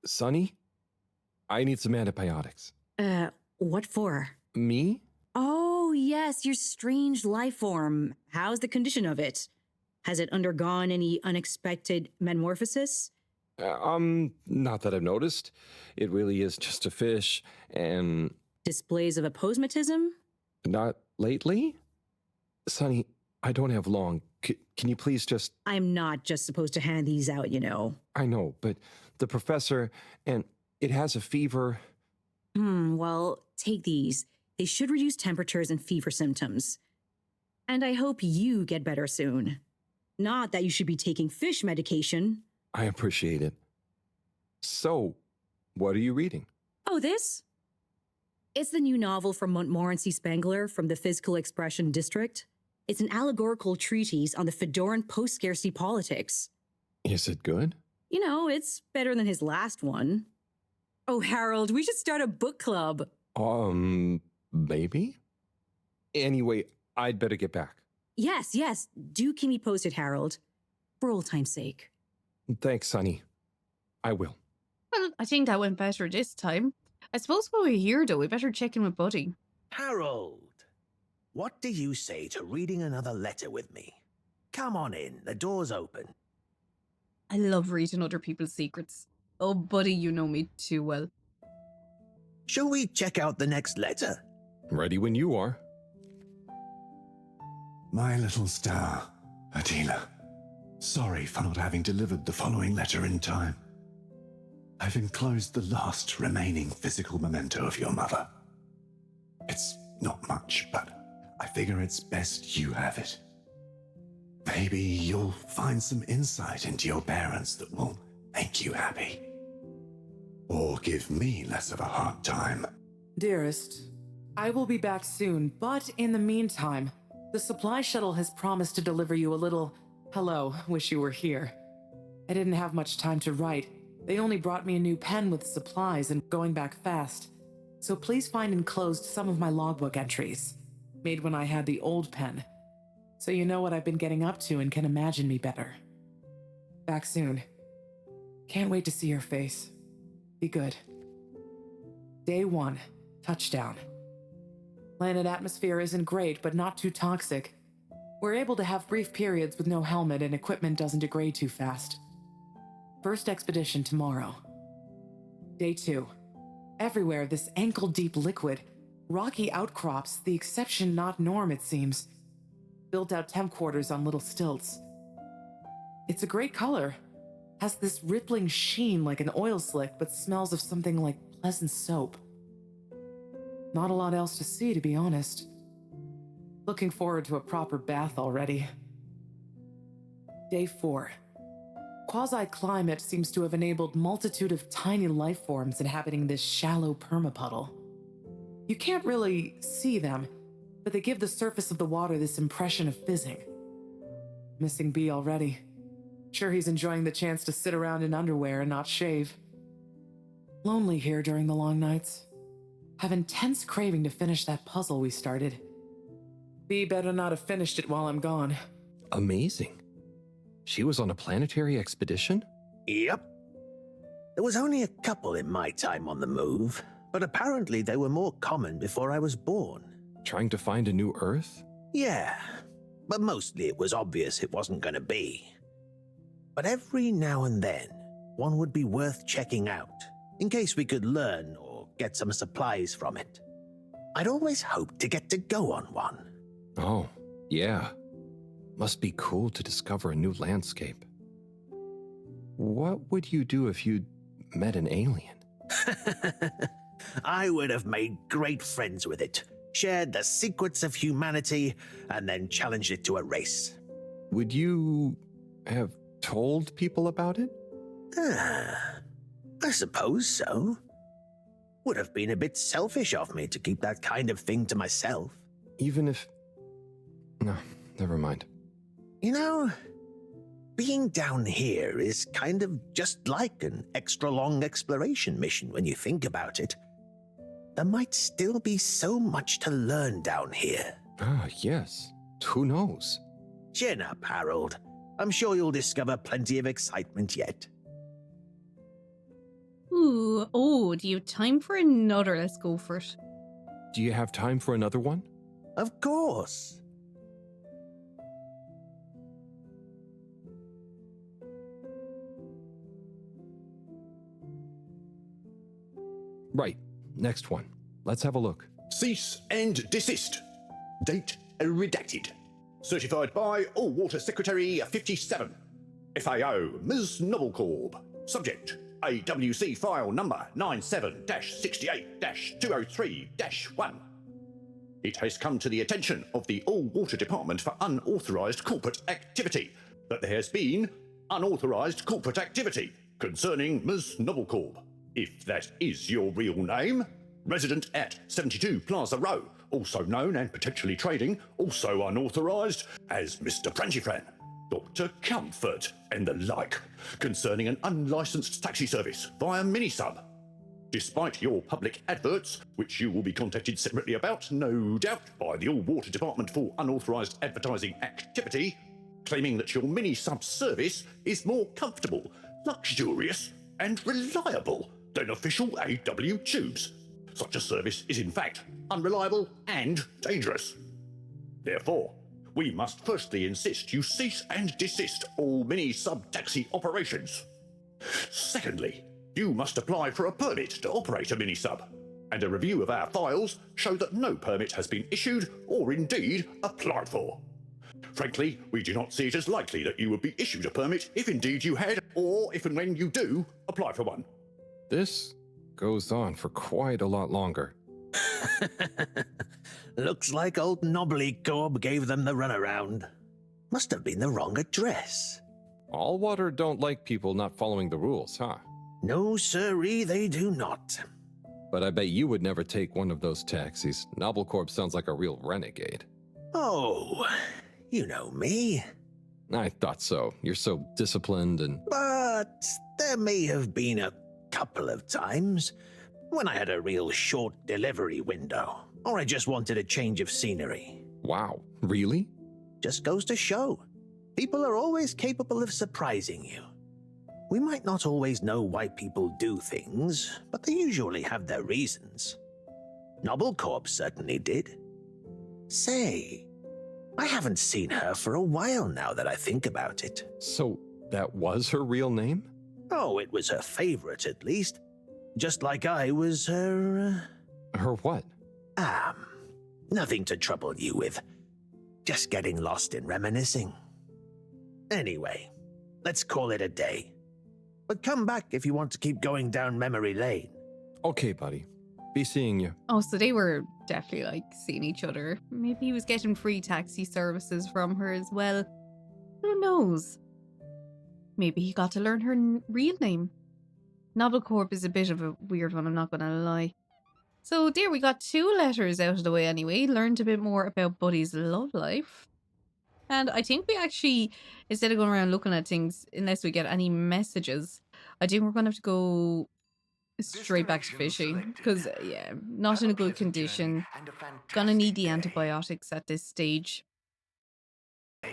Sonny? I need some antibiotics.
What for?
Me?
Oh, yes, your strange life form. How's the condition of it? Has it undergone any unexpected metamorphosis?
Not that I've noticed. It really is just a fish, and...
Displays of aposematism?
Not lately? Sonny, I don't have long. Can you please just...
I'm not just supposed to hand these out, you know.
I know, but the professor, and it has a fever.
Well, take these. They should reduce temperatures and fever symptoms. And I hope you get better soon. Not that you should be taking fish medication.
I appreciate it. So, what are you reading?
Oh, this? It's the new novel from Montmorency Spangler from the Physical Expression District. It's an allegorical treatise on the Fedoran post-scarcity politics.
Is it good?
You know, it's better than his last one. Oh, Harold, we should start a book club.
Maybe? Anyway, I'd better get back.
Yes. Do keep me posted, Harold. For old time's sake.
Thanks, Sonny. I will.
Well, I think that went better this time. I suppose while we're here, though, we better check in with Buddy.
Harold, what do you say to reading another letter with me? Come on in, the door's open.
I love reading other people's secrets. Oh, Buddy, you know me too well.
Shall we check out the next letter?
Ready when you are.
My little star, Adila. Sorry for not having delivered the following letter in time. I've enclosed the last remaining physical memento of your mother. It's not much, but I figure it's best you have it. Maybe you'll find some insight into your parents that will make you happy. Or give me less of a hard time.
Dearest, I will be back soon, but in the meantime, the supply shuttle has promised to deliver you a little hello, wish you were here. I didn't have much time to write. They only brought me a new pen with supplies and going back fast. So please find enclosed some of my logbook entries, made when I had the old pen, so you know what I've been getting up to and can imagine me better. Back soon. Can't wait to see your face. Be good. Day 1, touchdown. Planet atmosphere isn't great, but not too toxic. We're able to have brief periods with no helmet and equipment doesn't degrade too fast. First expedition tomorrow. Day 2. Everywhere this ankle-deep liquid. Rocky outcrops, the exception not norm it seems. Built out temp quarters on little stilts. It's a great color. Has this rippling sheen like an oil slick, but smells of something like pleasant soap. Not a lot else to see, to be honest. Looking forward to a proper bath already. Day 4. Quasi-climate seems to have enabled multitude of tiny life forms inhabiting this shallow permapuddle. You can't really see them, but they give the surface of the water this impression of fizzing. Missing B already. Sure he's enjoying the chance to sit around in underwear and not shave. Lonely here during the long nights. Have intense craving to finish that puzzle we started. B better not have finished it while I'm gone.
Amazing. She was on a planetary expedition?
Yep. There was only a couple in my time on the move, but apparently they were more common before I was born.
Trying to find a new Earth?
Yeah, but mostly it was obvious it wasn't going to be. But every now and then, one would be worth checking out, in case we could learn or get some supplies from it. I'd always hoped to get to go on one.
Oh, yeah. Must be cool to discover a new landscape. What would you do if you'd met an alien?
I would have made great friends with it, shared the secrets of humanity, and then challenged it to a race.
Would you have told people about it?
I suppose so. Would have been a bit selfish of me to keep that kind of thing to myself.
Even if... No, never mind.
You know, being down here is kind of just like an extra-long exploration mission when you think about it. There might still be so much to learn down here.
Ah, yes. Who knows?
Chin up, Harold. I'm sure you'll discover plenty of excitement yet.
Ooh, oh, do you have time for another? Let's go for it.
Do you have time for another one?
Of course.
Right. Next one. Let's have a look.
Cease and desist. Date redacted. Certified by All Water Secretary 57. FAO Ms. Noblecorp. Subject AWC file number 97-68-203-1. It has come to the attention of the All Water Department for unauthorised corporate activity that there has been unauthorised corporate activity concerning Ms. Noblecorp, if that is your real name, resident at 72 Plaza Row, also known and potentially trading, also unauthorised, as Mr. Prantifran, Dr. Comfort, and the like, concerning an unlicensed taxi service via Minisub. Despite your public adverts, which you will be contacted separately about, no doubt, by the All Water Department for unauthorised advertising activity, claiming that your Minisub service is more comfortable, luxurious, and reliable than official AW tubes. Such a service is in fact unreliable and dangerous. Therefore, we must firstly insist you cease and desist all mini-sub taxi operations. Secondly, you must apply for a permit to operate a mini-sub, and a review of our files show that no permit has been issued or indeed applied for. Frankly, we do not see it as likely that you would be issued a permit if indeed you had, or if and when you do, apply for one.
This goes on for quite a lot longer.
Looks like old Noblecorp gave them the runaround. Must have been the wrong address.
All Water don't like people not following the rules, huh?
No, sirree, they do not.
But I bet you would never take one of those taxis. Noblecorp sounds like a real renegade.
Oh, you know me.
I thought so. You're so disciplined and...
But there may have been a couple of times when I had a real short delivery window, or I just wanted a change of scenery.
Wow, really?
Just goes to show. People are always capable of surprising you. We might not always know why people do things, but they usually have their reasons. Noblecorp certainly did. Say, I haven't seen her for a while now that I think about it.
So that was her real name?
Oh, it was her favorite, at least. Just like I was her...
Her what?
Nothing to trouble you with. Just getting lost in reminiscing. Anyway, let's call it a day. But come back if you want to keep going down memory lane.
Okay, buddy. Be seeing you.
Oh, so they were definitely like seeing each other. Maybe he was getting free taxi services from her as well. Who knows? Maybe he got to learn her real name. Noblecorp is a bit of a weird one, I'm not going to lie. So there, we got 2 letters out of the way anyway. Learned a bit more about Buddy's love life. And I think we actually, instead of going around looking at things, unless we get any messages, I think we're going to have to go straight back to fishing. Because, yeah, not in a good condition. Gonna need the antibiotics at this stage.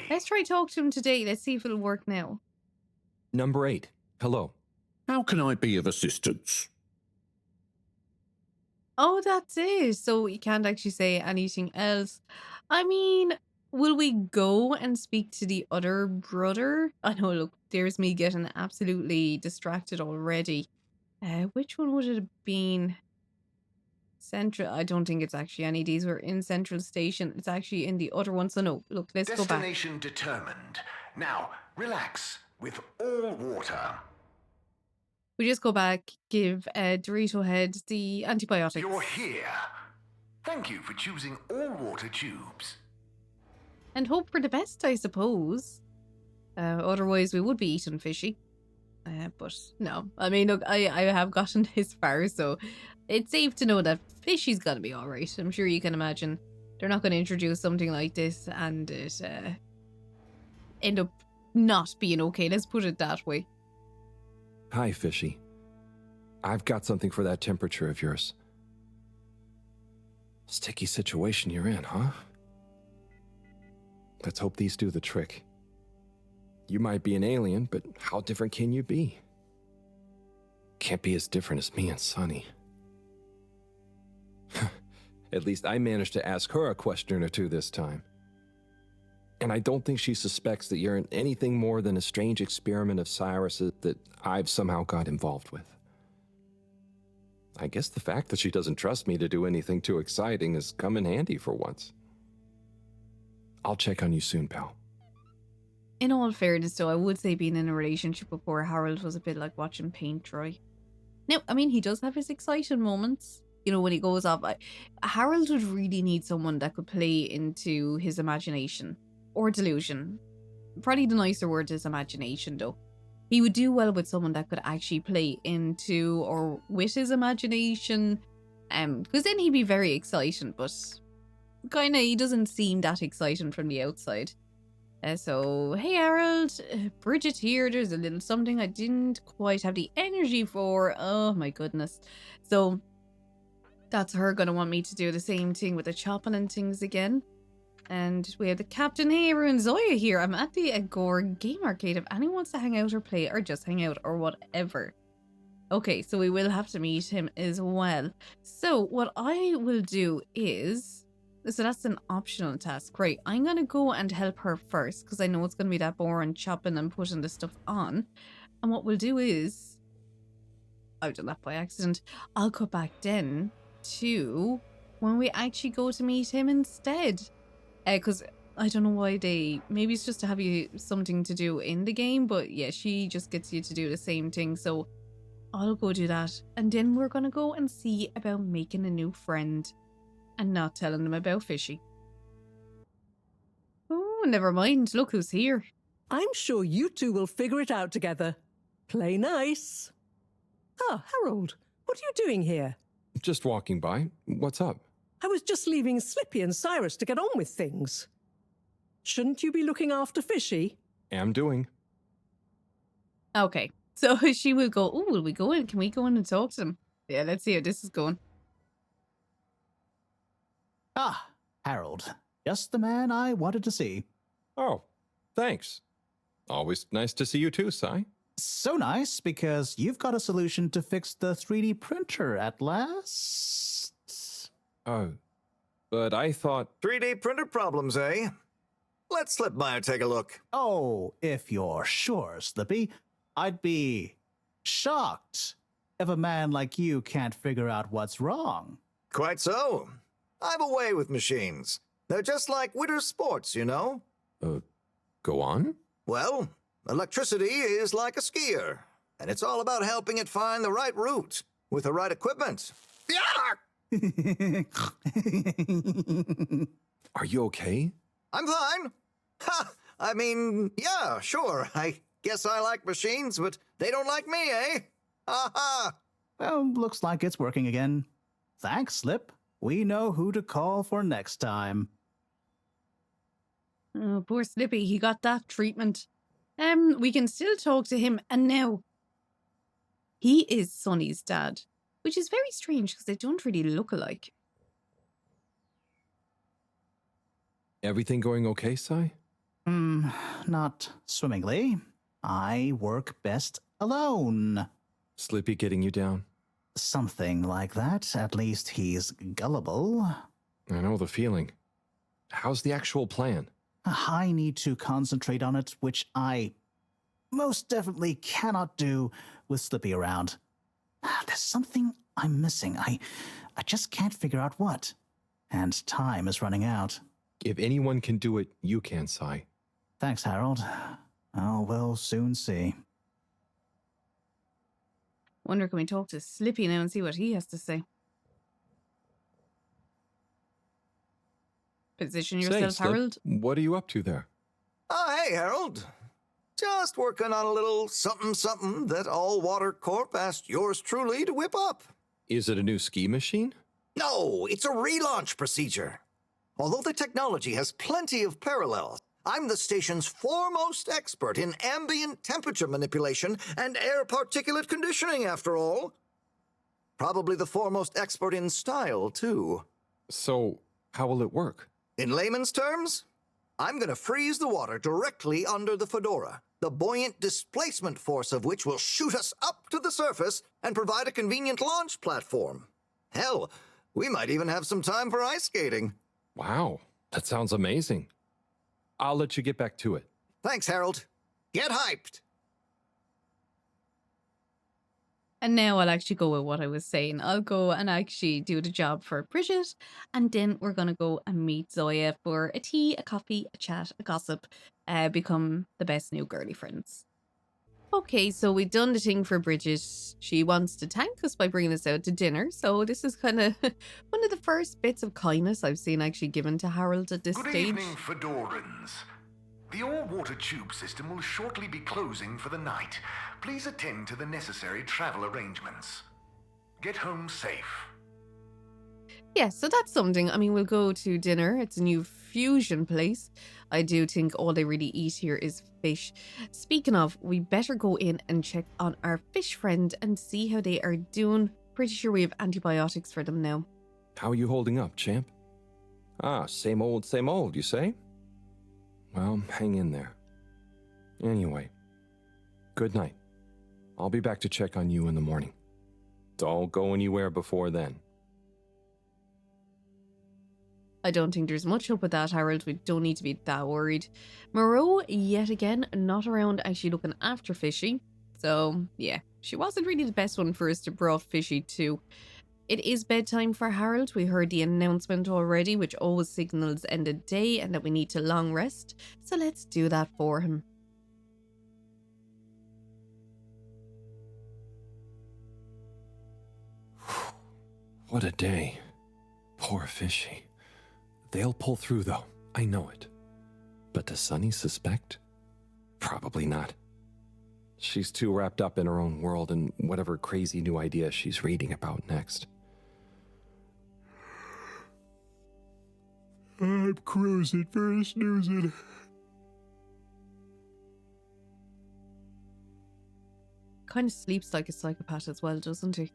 Let's try talk to him today. Let's see if it'll work now.
Number 8. Hello.
How can I be of assistance?
Oh, that's it. So you can't actually say anything else. I mean, will we go and speak to the other brother? I know, look, there's me getting absolutely distracted already. Which one would it have been? Central. I don't think it's actually any of these. We're in Central Station. It's actually in the other one. So no, look, let's go back.
Destination determined. Now, relax with all water.
We just go back, give Dorito Head the antibiotics.
You're here. Thank you for choosing all water tubes.
And hope for the best, I suppose. Otherwise, we would be eating fishy. But no, I mean, look, I have gotten this far, so it's safe to know that fishy's gonna be alright. I'm sure you can imagine they're not going to introduce something like this and it end up not being okay. Let's put it that way.
Hi, Fishy. I've got something for that temperature of yours. Sticky situation you're in, huh? Let's hope these do the trick. You might be an alien, but how different can you be? Can't be as different as me and Sunny. At least I managed to ask her a question or two this time. And I don't think she suspects that you're anything more than a strange experiment of Cyrus's that I've somehow got involved with. I guess the fact that she doesn't trust me to do anything too exciting has come in handy for once. I'll check on you soon, pal.
In all fairness, though, I would say being in a relationship with poor Harold was a bit like watching paint dry. Now, I mean, he does have his exciting moments. You know, when he goes off, Harold would really need someone that could play into his imagination. Or delusion. Probably the nicer word is imagination, though. He would do well with someone that could actually play into or with his imagination. Because then he'd be very exciting, but kind of he doesn't seem that exciting from the outside. So, hey Harold, Bridget here. There's a little something I didn't quite have the energy for. Oh my goodness. So, that's her gonna want me to do the same thing with the chopping and things again. And we have the Captain Haver and Zoya here. I'm at the Agora Game Arcade. If anyone wants to hang out or play or just hang out or whatever. Okay, so we will have to meet him as well. So what I will do is... So that's an optional task. Right, I'm going to go and help her first because I know it's going to be that boring chopping and putting the stuff on. And what we'll do is... I've done that by accident. I'll cut back then to when we actually go to meet him instead. Because I don't know why maybe it's just to have you something to do in the game, but yeah, she just gets you to do the same thing. So I'll go do that. And then we're going to go and see about making a new friend and not telling them about Fishy. Oh, never mind. Look who's here.
I'm sure you two will figure it out together. Play nice. Ah, Harold, what are you doing here?
Just walking by. What's up?
I was just leaving Slippy and Cyrus to get on with things. Shouldn't you be looking after Fishy?
Am doing.
Okay, so she will go, oh, will we go in? Can we go in and talk to them? Yeah, let's see how this is going.
Ah, Harold. Just the man I wanted to see.
Oh, thanks. Always nice to see you too, Si.
So nice, because you've got a solution to fix the 3D printer at last.
Oh, but I thought...
3D printer problems, eh? Let Slipmeyer take a look.
Oh, if you're sure, Slippy. I'd be shocked if a man like you can't figure out what's wrong.
Quite so. I've a way with machines. They're just like winter sports, you know?
Go on?
Well, electricity is like a skier, and it's all about helping it find the right route with the right equipment. Yeah!
Are you okay?
I'm fine. Ha! I mean, yeah, sure. I guess I like machines, but they don't like me, eh? Ha-ha!
Well, looks like it's working again. Thanks, Slip. We know who to call for next time.
Oh, poor Slippy. He got that treatment. We can still talk to him. And now, he is Sonny's dad. Which is very strange because they don't really look alike.
Everything going okay, Si?
Not swimmingly. I work best alone.
Slippy getting you down?
Something like that. At least he's gullible.
I know the feeling. How's the actual plan?
I need to concentrate on it, which I most definitely cannot do with Slippy around. There's something I'm missing. I just can't figure out what. And time is running out.
If anyone can do it, you can, Sai.
Thanks, Harold. Oh, we'll soon see.
Wonder, can we talk to Slippy now and see what he has to say? Position yourself,
Slip,
Harold.
what are you up to there?
Oh, hey, Harold. Just working on a little something that All Water Corp asked yours truly to whip up.
Is it a new ski machine?
No, it's a relaunch procedure. Although the technology has plenty of parallels, I'm the station's foremost expert in ambient temperature manipulation and air particulate conditioning, after all. Probably the foremost expert in style, too.
So, how will it work?
In layman's terms, I'm going to freeze the water directly under the Fedora, the buoyant displacement force of which will shoot us up to the surface and provide a convenient launch platform. Hell, we might even have some time for ice skating.
Wow, that sounds amazing. I'll let you get back to it.
Thanks, Harold. Get hyped!
And now I'll actually go with what I was saying. I'll go and actually do the job for Bridget, and then we're going to go and meet Zoya for a tea, a coffee, a chat, a gossip, become the best new girly friends. Okay, so we've done the thing for Bridget. She wants to thank us by bringing us out to dinner. So this is kind of one of the first bits of kindness I've seen actually given to Harold at this
Good
stage.
evening, Fedorans. The all-water tube system will shortly be closing for the night. Please attend to the necessary travel arrangements. Get home safe.
Yeah, so that's something. I mean, we'll go to dinner. It's a new fusion place. I do think all they really eat here is fish. Speaking of, we better go in and check on our fish friend and see how they are doing. Pretty sure we have antibiotics for them now.
How are you holding up, champ? Ah, same old, you say? Well, hang in there. Anyway, good night. I'll be back to check on you in the morning. Don't go anywhere before then.
I don't think there's much up with that, Harold. We don't need to be that worried. Moreau, yet again, not around actually looking after Fishy. So, yeah, she wasn't really the best one for us to brought Fishy to. It is bedtime for Harold. We heard the announcement already, which always signals end of day and that we need to long rest. So let's do that for him.
What a day. Poor Fishy. They'll pull through, though. I know it. But does Sunny suspect? Probably not. She's too wrapped up in her own world and whatever crazy new idea she's reading about next.
I'm cruising for a snoozing.
Kind of sleeps like a psychopath as well, doesn't he?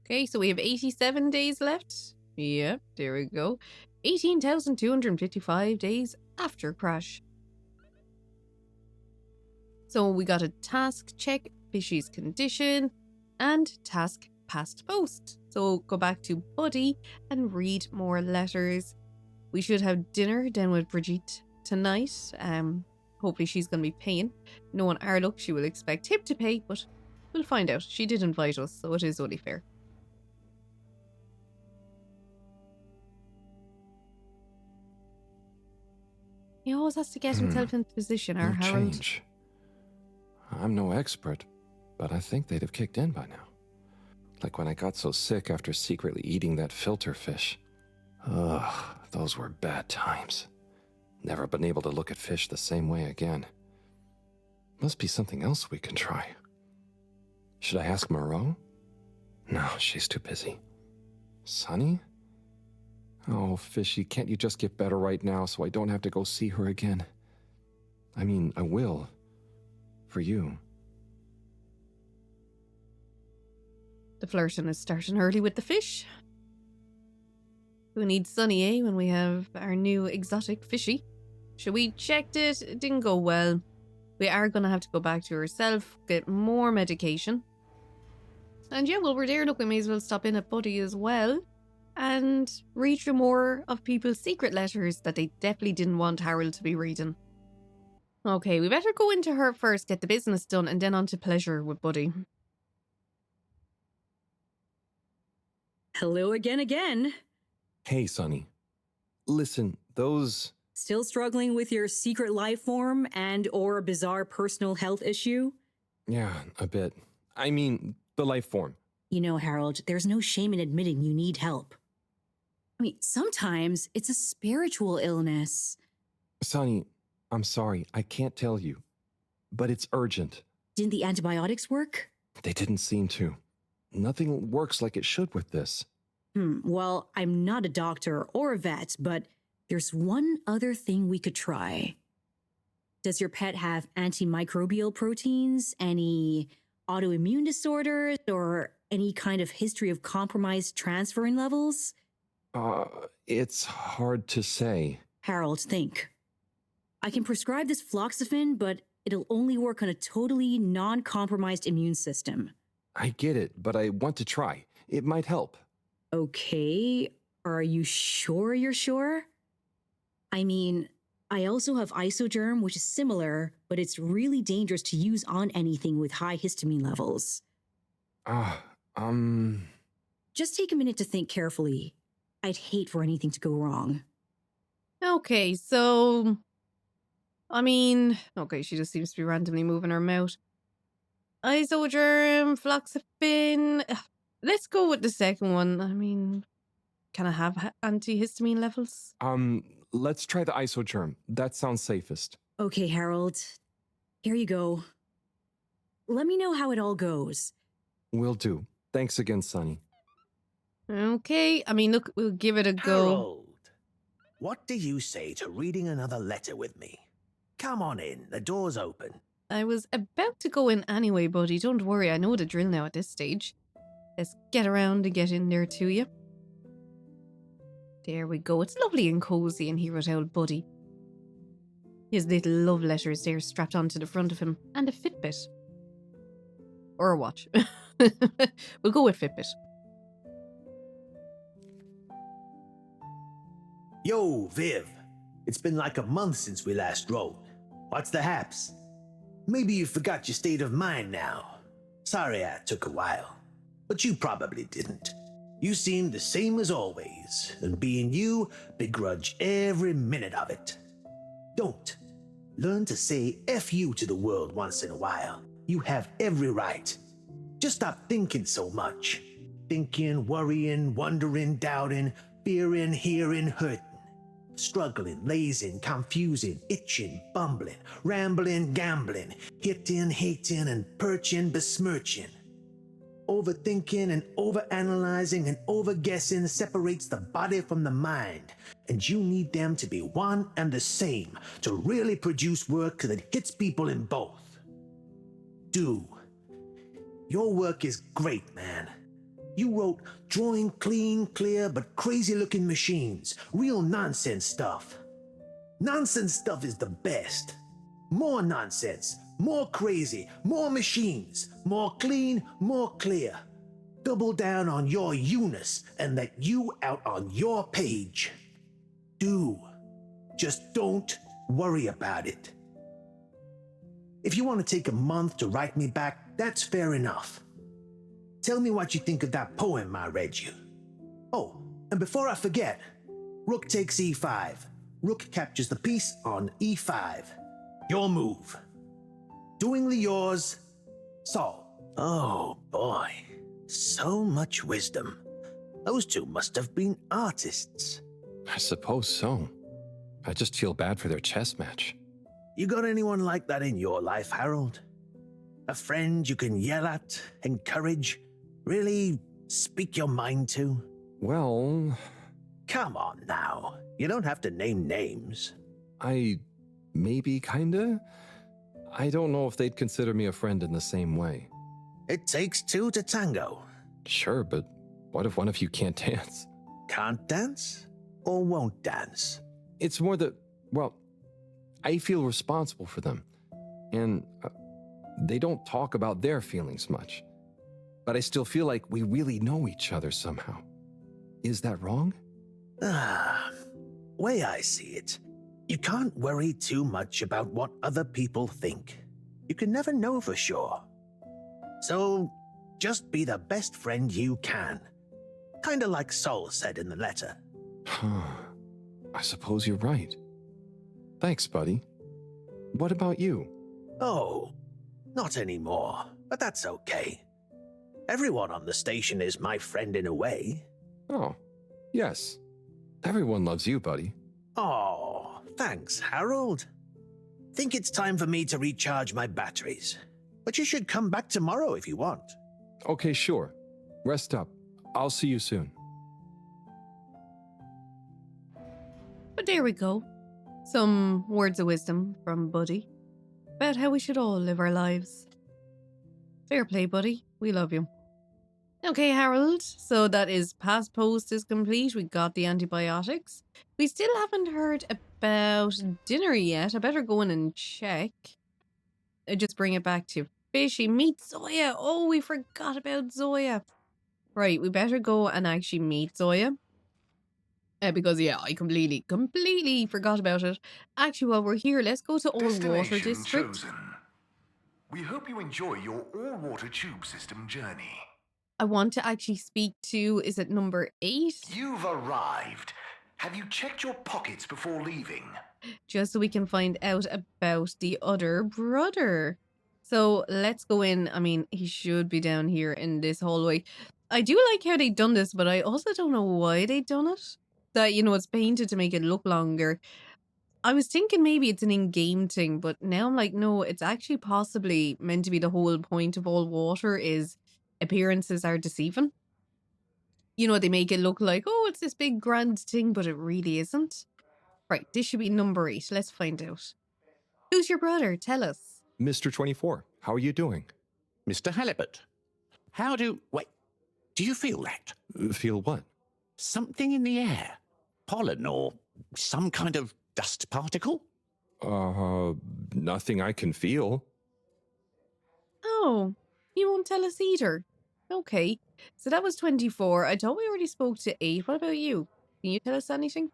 Okay, so we have 87 days left. Yep, there we go. 18,255 days after crash. So we got a task check, Fishy's condition, and task past post. So go back to Buddy and read more letters. We should have dinner then with Brigitte tonight. Hopefully she's going to be paying. Knowing our luck, she will expect him to pay, but we'll find out. She did invite us, so it is only fair. He always has to get himself into position, our Harold.
Change. I'm no expert, but I think they'd have kicked in by now. Like when I got so sick after secretly eating that filter fish. Ugh, those were bad times. Never been able to look at fish the same way again. Must be something else we can try. Should I ask Moreau? No, she's too busy. Sunny? Oh, Fishy, can't you just get better right now so I don't have to go see her again? I mean, I will. For you.
The flirting is starting early with the fish. Who needs Sunny, eh, when we have our new exotic Fishy? So we checked it. It didn't go well. We are going to have to go back to herself, get more medication. And yeah, while we're there, look, we may as well stop in at Buddy as well and read through more of people's secret letters that they definitely didn't want Harold to be reading. Okay, we better go into her first, get the business done, and then on to pleasure with Buddy.
Hello again.
Hey, Sonny. Listen, those...
Still struggling with your secret life form and or a bizarre personal health issue?
Yeah, a bit. I mean, the life form.
You know, Harold, there's no shame in admitting you need help. I mean, sometimes it's a spiritual illness.
Sonny, I'm sorry, I can't tell you. But it's urgent.
Didn't the antibiotics work?
They didn't seem to. Nothing works like it should with this.
Well, I'm not a doctor or a vet, but there's one other thing we could try. Does your pet have antimicrobial proteins, any autoimmune disorders, or any kind of history of compromised transferrin levels?
It's hard to say.
Harold, think. I can prescribe this floxifene, but it'll only work on a totally non-compromised immune system.
I get it, but I want to try. It might help.
Okay, are you sure you're sure? I mean, I also have isogerm, which is similar, but it's really dangerous to use on anything with high histamine levels. Just take a minute to think carefully. I'd hate for anything to go wrong.
Okay, so... I mean... Okay, she just seems to be randomly moving her mouth. Isogerm, floxifene... Let's go with the second one. I mean, can I have antihistamine levels?
Let's try the isogerm. That sounds safest.
Okay, Harold. Here you go. Let me know how it all goes.
Will do. Thanks again, Sonny.
Okay, I mean, look, we'll give it a go.
Harold, what do you say to reading another letter with me? Come on in, the door's open.
I was about to go in anyway, buddy. Don't worry, I know the drill now at this stage. Let's get around and get in there to you. There we go. It's lovely and cozy in here with old buddy. His little love letters there strapped onto the front of him. And a Fitbit. Or a watch. We'll go with Fitbit.
Yo, Viv. It's been like a month since we last wrote. What's the haps? Maybe you forgot your state of mind now. Sorry I took a while. But you probably didn't. You seemed the same as always, and being you, begrudge every minute of it. Don't. Learn to say F you to the world once in a while. You have every right. Just stop thinking so much. Thinking, worrying, wondering, doubting, fearing, hearing, hurting. Struggling, lazing, confusing, itching, bumbling, rambling, gambling, hitting, hating, and perching, besmirching. Overthinking and overanalyzing and overguessing separates the body from the mind, and you need them to be one and the same to really produce work that hits people in both. Do. Your work is great, man. You wrote drawing clean, clear, but crazy-looking machines. Real nonsense stuff. Nonsense stuff is the best. More nonsense. More crazy, more machines, more clean, more clear. Double down on your you-ness and let you out on your page. Do. Just don't worry about it. If you want to take a month to write me back, that's fair enough. Tell me what you think of that poem I read you. Oh, and before I forget, Rook takes e5. Rook captures the piece on e5. Your move. Doingly yours, Saul. Oh boy, so much wisdom. Those two must have been artists.
I suppose so. I just feel bad for their chess match.
You got anyone like that in your life, Harold? A friend you can yell at, encourage, really speak your mind to?
Well...
Come on now, you don't have to name names.
Maybe kinda? I don't know if they'd consider me a friend in the same way.
It takes two to tango.
Sure, but what if one of you can't dance?
Can't dance? Or won't dance?
It's more that, well, I feel responsible for them. And they don't talk about their feelings much. But I still feel like we really know each other somehow. Is that wrong?
Way I see it, you can't worry too much about what other people think. You can never know for sure. So, just be the best friend you can. Kinda like Sol said in the letter.
I suppose you're right. Thanks, buddy. What about you?
Oh, not anymore, but that's okay. Everyone on the station is my friend in a way.
Oh, yes. Everyone loves you, buddy.
Oh, thanks, Harold. Think it's time for me to recharge my batteries. But you should come back tomorrow if you want.
Okay, sure. Rest up. I'll see you soon.
But there we go. Some words of wisdom from Buddy about how we should all live our lives. Fair play, Buddy. We love you. Okay, Harold. So that is past post is complete. We got the antibiotics. We still haven't heard about dinner yet. I better go in and check. I just bring it back to fishy. Meet Zoya. Oh, we forgot about Zoya. Right, we better go and actually meet Zoya. Because, yeah, I completely forgot about it. Actually, while we're here, let's go to All Water District.
Chosen. We hope you enjoy your all-water tube system journey.
I want to actually speak to, is it number 8?
You've arrived. Have you checked your pockets before leaving?
Just so we can find out about the other brother. So let's go in. I mean, he should be down here in this hallway. I do like how they done this, but I also don't know why they done it. That, you know, it's painted to make it look longer. I was thinking maybe it's an in-game thing, but now I'm like, no, it's actually possibly meant to be the whole point of All Water is appearances are deceiving. You know, they make it look like, oh, it's this big grand thing, but it really isn't. Right, this should be number 8. Let's find out. Who's your brother? Tell us.
Mr. 24, how are you doing?
Mr. Halibut, wait, do you feel that?
Feel what?
Something in the air. Pollen or some kind of dust particle?
Nothing I can feel.
Oh, you won't tell us either. Okay, so that was 24. I thought we already spoke to 8. What about you? Can you tell us anything?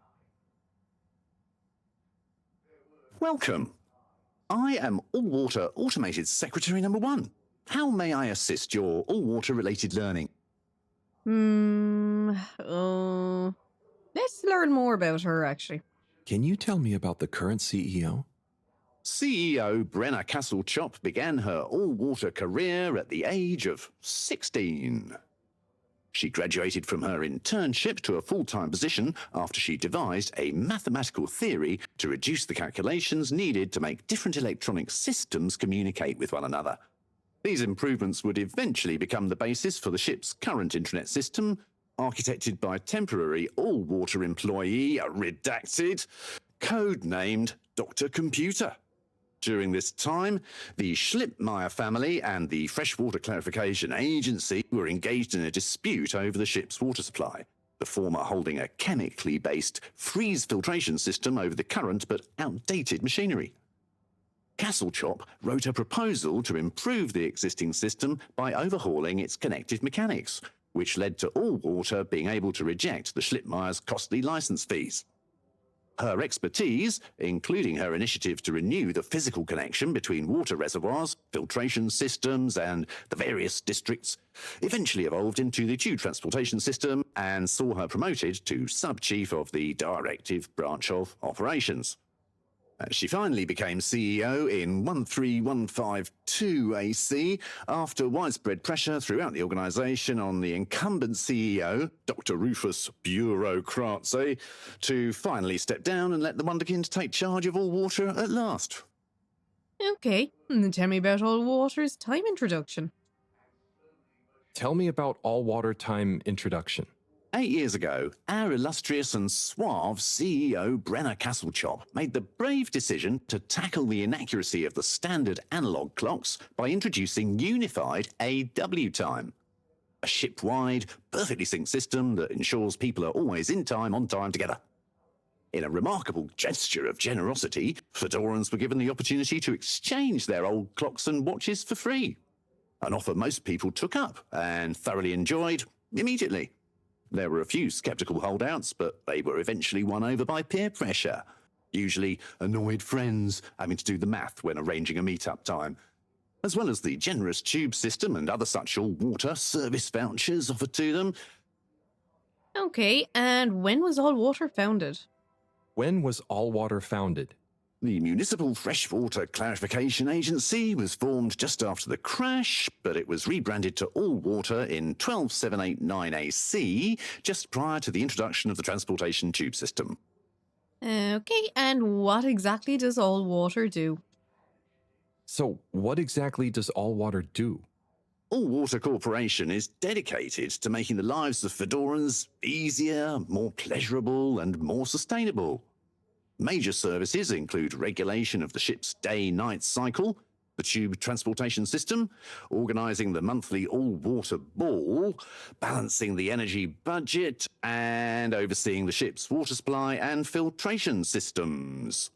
Welcome. I am All Water Automated Secretary number 1. How may I assist your all water related learning?
Let's learn more about her, actually.
Can you tell me about the current CEO?
CEO Brenna Castlechop began her all-water career at the age of 16. She graduated from her internship to a full-time position after she devised a mathematical theory to reduce the calculations needed to make different electronic systems communicate with one another. These improvements would eventually become the basis for the ship's current intranet system, architected by temporary all-water employee, redacted, codenamed Dr. Computer. During this time, the Schlippmeyer family and the Freshwater Clarification Agency were engaged in a dispute over the ship's water supply, the former holding a chemically based freeze filtration system over the current but outdated machinery. Castlechop wrote a proposal to improve the existing system by overhauling its connected mechanics, which led to All Water being able to reject the Schlippmeyer's costly license fees. Her expertise, including her initiative to renew the physical connection between water reservoirs, filtration systems, and the various districts, eventually evolved into the tube transportation system and saw her promoted to sub-chief of the directive branch of operations. She finally became CEO in 13152 AC after widespread pressure throughout the organisation on the incumbent CEO, Dr. Rufus Bureaucratse, to finally step down and let the Wonderkind take charge of All Water at last.
Okay, and then tell me about All Water's time introduction.
Tell me about All Water time introduction.
8 years ago, our illustrious and suave CEO Brenna Castlechop made the brave decision to tackle the inaccuracy of the standard analog clocks by introducing unified AW time, a ship-wide, perfectly synced system that ensures people are always in time, on time together. In a remarkable gesture of generosity, Fedorans were given the opportunity to exchange their old clocks and watches for free, an offer most people took up and thoroughly enjoyed immediately. There were a few sceptical holdouts, but they were eventually won over by peer pressure, usually annoyed friends having to do the math when arranging a meet-up time, as well as the generous tube system and other such all-water service vouchers offered to them.
Okay, and when was All Water founded?
When was All Water founded?
The Municipal Freshwater Clarification Agency was formed just after the crash, but it was rebranded to All Water in 12789 AC, just prior to the introduction of the transportation tube system.
Okay, and what exactly does All Water do?
So, what exactly does All Water do?
All Water Corporation is dedicated to making the lives of Fedorans easier, more pleasurable, and more sustainable. Major services include regulation of the ship's day-night cycle, the tube transportation system, organising the monthly all-water ball, balancing the energy budget, and overseeing the ship's water supply and filtration systems.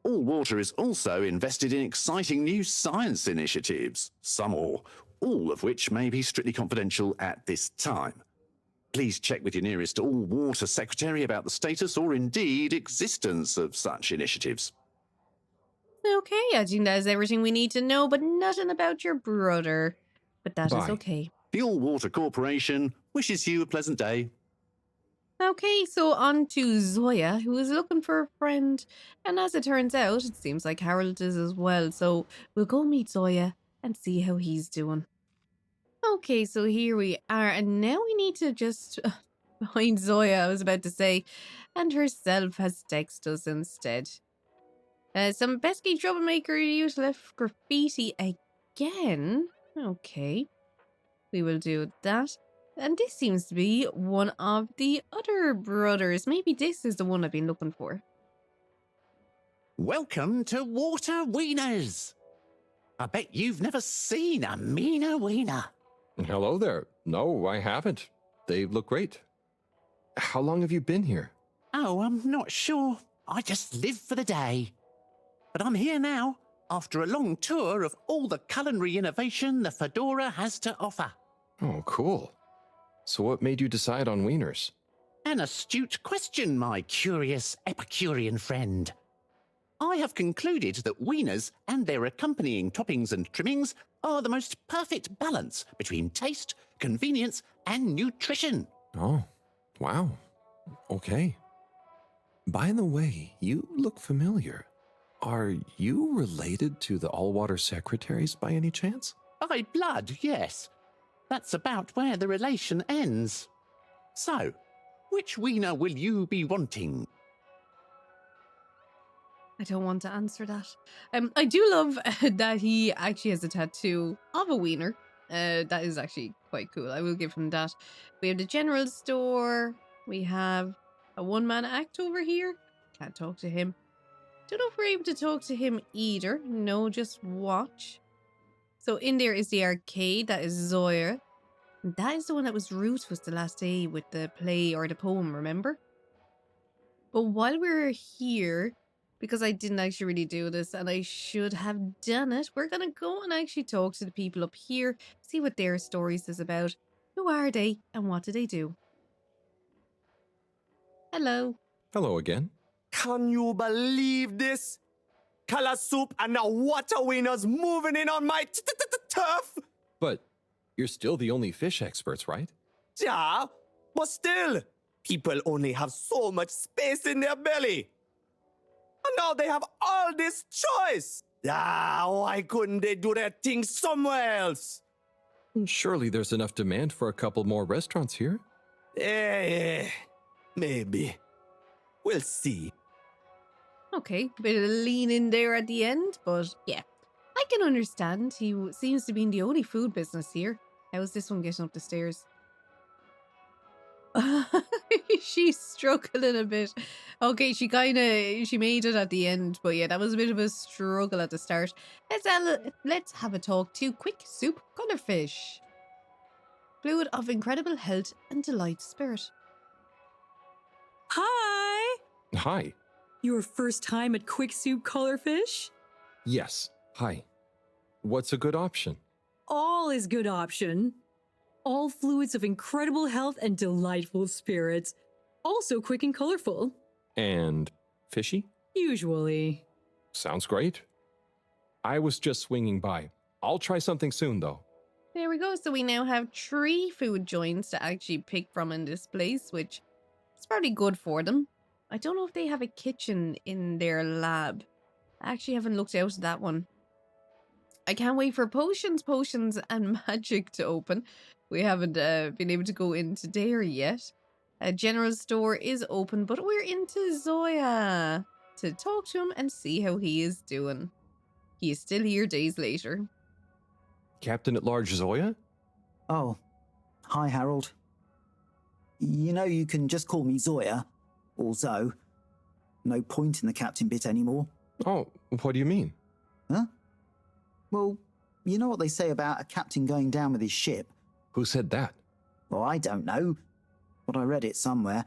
All Water is also invested in exciting new science initiatives, some or all of which may be strictly confidential at this time. Please check with your nearest All Water secretary about the status or indeed existence of such initiatives.
Okay, I think that is everything we need to know, but nothing about your brother. But that is
Bye.
okay.
The All Water Corporation wishes you a pleasant day.
Okay, so on to Zoya, who is looking for a friend. And as it turns out, it seems like Harold is as well. So we'll go meet Zoya and see how he's doing. Okay, so here we are. And now we need to just find Zoya, I was about to say. And herself has texted us instead. Some pesky troublemaker youth left graffiti again. Okay, we will do that. And this seems to be one of the other brothers. Maybe this is the one I've been looking for.
Welcome to Water Wieners. I bet you've never seen a meaner wiener.
Hello there. No, I haven't. They look great. How long have you been here?
Oh, I'm not sure. I just live for the day. But I'm here now, after a long tour of all the culinary innovation the Fedora has to offer.
Oh, cool. So what made you decide on wieners?
An astute question, my curious Epicurean friend. I have concluded that wieners and their accompanying toppings and trimmings are the most perfect balance between taste, convenience, and nutrition.
Oh, wow. Okay. By the way, you look familiar. Are you related to the All-Water Secretaries by any chance?
By blood, yes. That's about where the relation ends. So, which wiener will you be wanting?
I don't want to answer that. I do love that he actually has a tattoo of a wiener. That is actually quite cool. I will give him that. We have the general store. We have a one-man act over here. Can't talk to him. Don't know if we're able to talk to him either. No, just watch. So in there is the arcade. That is Zoya. And that is the one that was ruthless the last day with the play or the poem, remember? But while we're here, because I didn't actually really do this and I should have done it, we're going to go and actually talk to the people up here, see what their stories is about. Who are they and what do they do? Hello.
Hello again.
Can you believe this? Color soup and the water wieners moving in on my turf?
But you're still the only fish experts, right?
Yeah, but still, people only have so much space in their belly. And now they have all this choice. Ah, why couldn't they do their thing somewhere else?
Surely there's enough demand for a couple more restaurants here.
Maybe. We'll see.
Okay, bit of lean in there at the end, but yeah. I can understand. He seems to be in the only food business here. How's this one getting up the stairs? She's struggling a bit. Okay, she made it at the end, but yeah, that was a bit of a struggle at the start. Let's have a talk to Quick Soup Colorfish. Fluid of incredible health and delight spirit.
Hi!
Hi.
Your first time at Quick Soup Colorfish?
Yes. Hi. What's a good option?
All is good option. All fluids of incredible health and delightful spirits. Also quick and colorful.
And fishy?
Usually.
Sounds great. I was just swinging by. I'll try something soon, though.
There we go. So we now have 3 food joints to actually pick from in this place, which is probably good for them. I don't know if they have a kitchen in their lab. I actually haven't looked out at that one. I can't wait for potions, and magic to open. We haven't been able to go into there yet. A general store is open, but we're into Zoya to talk to him and see how he is doing. He is still here days later.
Captain at Large Zoya?
Oh, hi, Harold. You know, you can just call me Zoya, or Zo. No point in the captain bit anymore.
Oh, what do you mean?
Huh? Well, you know what they say about a captain going down with his ship?
Who said that?
Well, I don't know, but I read it somewhere.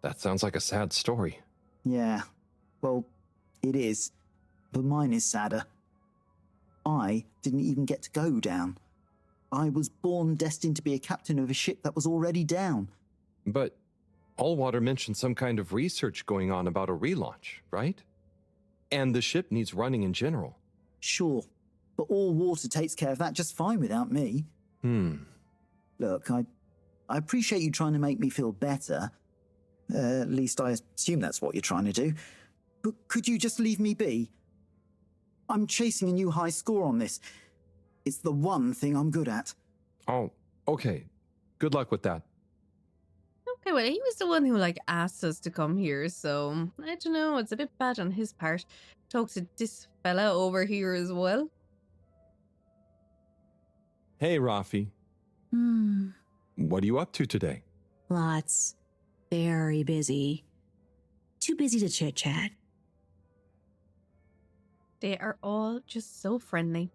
That sounds like a sad story.
Yeah, well, it is, but mine is sadder. I didn't even get to go down. I was born destined to be a captain of a ship that was already down.
But Allwater mentioned some kind of research going on about a relaunch, right? And the ship needs running in general.
Sure, but all water takes care of that just fine without me. Look, I appreciate you trying to make me feel better. At least I assume that's what you're trying to do. But could you just leave me be? I'm chasing a new high score on this. It's the one thing I'm good at.
Oh, okay. Good luck with that.
Okay, well, he was the one who, asked us to come here, so I don't know, it's a bit bad on his part. Talk to this fella over here as well.
Hey, Rafi. What are you up to today?
Lots. Very busy. Too busy to chit-chat.
They are all just so friendly.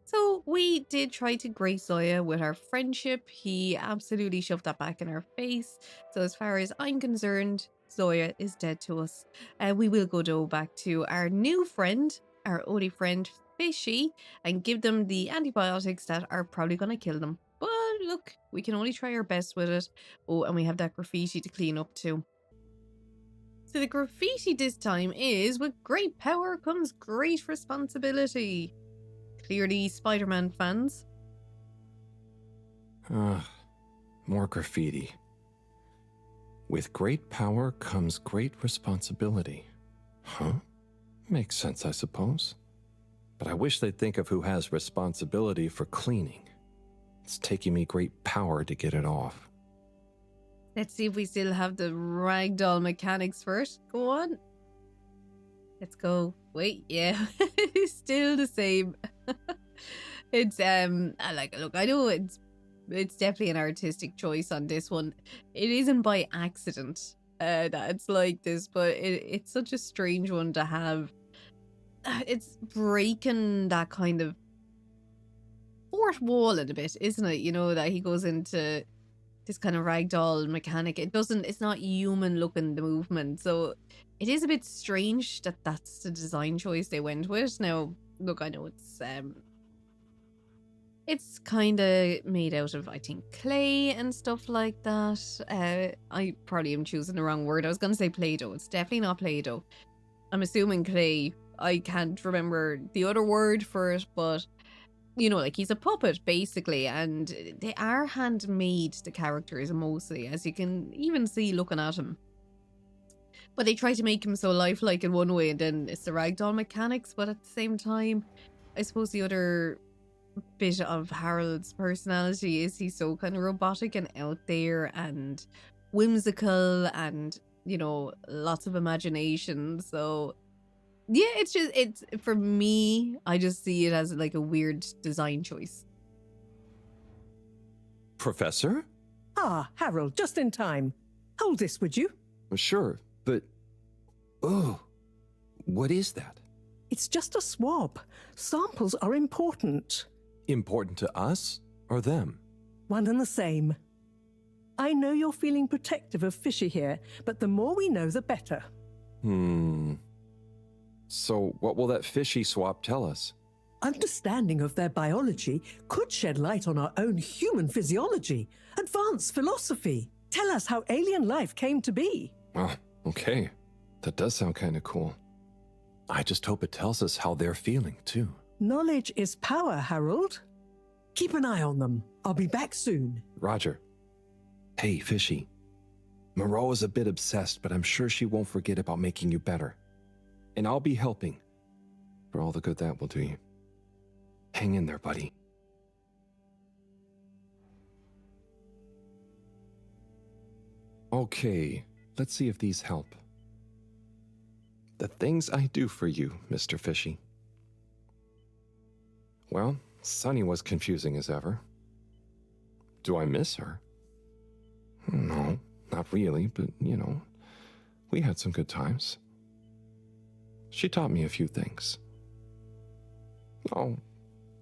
So we did try to grace Zoya with our friendship. He absolutely shoved that back in our face. So as far as I'm concerned, Zoya is dead to us. We will go back to our new friend, our oldie friend, Fishy, and give them the antibiotics that are probably going to kill them. But look, we can only try our best with it. Oh, and we have that graffiti to clean up too. So the graffiti this time is, with great power comes great responsibility. Clearly Spider-Man fans.
More graffiti. With great power comes great responsibility. Huh? Makes sense, I suppose. But I wish they'd think of who has responsibility for cleaning. It's taking me great power to get it off.
Let's see if we still have the ragdoll mechanics first. Go on. Let's go. Wait, yeah. It's still the same. It's look, I know it's definitely an artistic choice on this one. It isn't by accident that it's like this, but it's such a strange one to have. It's breaking that kind of fourth wall a bit, isn't it? You know, that he goes into this kind of ragdoll mechanic. It's not human looking, the movement. So it is a bit strange that that's the design choice they went with. Now, look, I know it's kind of made out of, I think, clay and stuff like that. I probably am choosing the wrong word. I was going to say Play-Doh. It's definitely not Play-Doh. I'm assuming clay. I can't remember the other word for it, but you know, he's a puppet basically, and they are handmade, the characters mostly, as you can even see looking at him. But they try to make him so lifelike in one way, and then it's the ragdoll mechanics. But at the same time, I suppose the other bit of Harold's personality is he's so kind of robotic and out there and whimsical, and you know, lots of imagination. So yeah, it's for me, I just see it as a weird design choice.
Professor?
Ah, Harold, just in time. Hold this, would you?
Sure, but... Oh, what is that?
It's just a swab. Samples are important.
Important to us or them?
One and the same. I know you're feeling protective of Fishy here, but the more we know, the better.
So what will that Fishy swap tell us?
Understanding of their biology could shed light on our own human physiology, advance philosophy, tell us how alien life came to be.
Oh, okay. That does sound kind of cool. I just hope it tells us how they're feeling, too.
Knowledge is power, Harold. Keep an eye on them. I'll be back soon.
Roger. Hey, Fishy. Moreau is a bit obsessed, but I'm sure she won't forget about making you better. And I'll be helping. For all the good that will do you. Hang in there, buddy. Okay, let's see if these help. The things I do for you, Mr. Fishy. Well, Sunny was confusing as ever. Do I miss her? No, not really, but, we had some good times. She taught me a few things. Oh,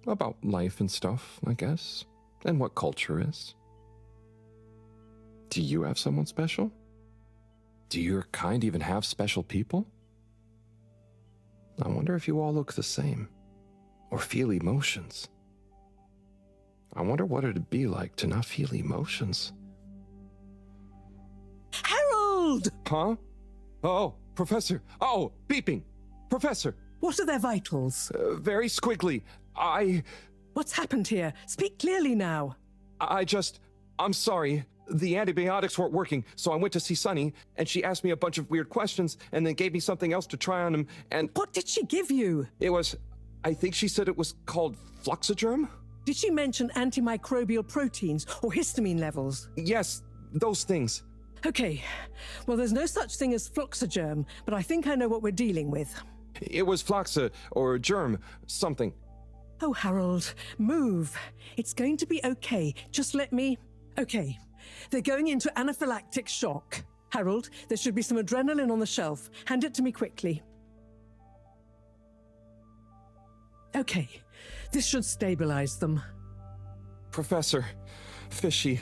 about life and stuff, I guess, and what culture is. Do you have someone special? Do your kind even have special people? I wonder if you all look the same, or feel emotions. I wonder what it'd be like to not feel emotions.
Harold!
Huh? Oh, Professor. Oh, beeping. Professor.
What are their vitals?
Very squiggly.
What's happened here? Speak clearly now.
I'm sorry. The antibiotics weren't working, so I went to see Sunny, and she asked me a bunch of weird questions, and then gave me something else to try on him, and...
What did she give you?
I think she said it was called Fluxogerm?
Did she mention antimicrobial proteins or histamine levels?
Yes, those things.
Okay. Well, there's no such thing as Fluxogerm, but I think I know what we're dealing with.
It was Fluxa, or germ, something.
Oh, Harold, move. It's going to be okay. Just let me... Okay. They're going into anaphylactic shock. Harold, there should be some adrenaline on the shelf. Hand it to me quickly. Okay. This should stabilize them.
Professor, Fishy,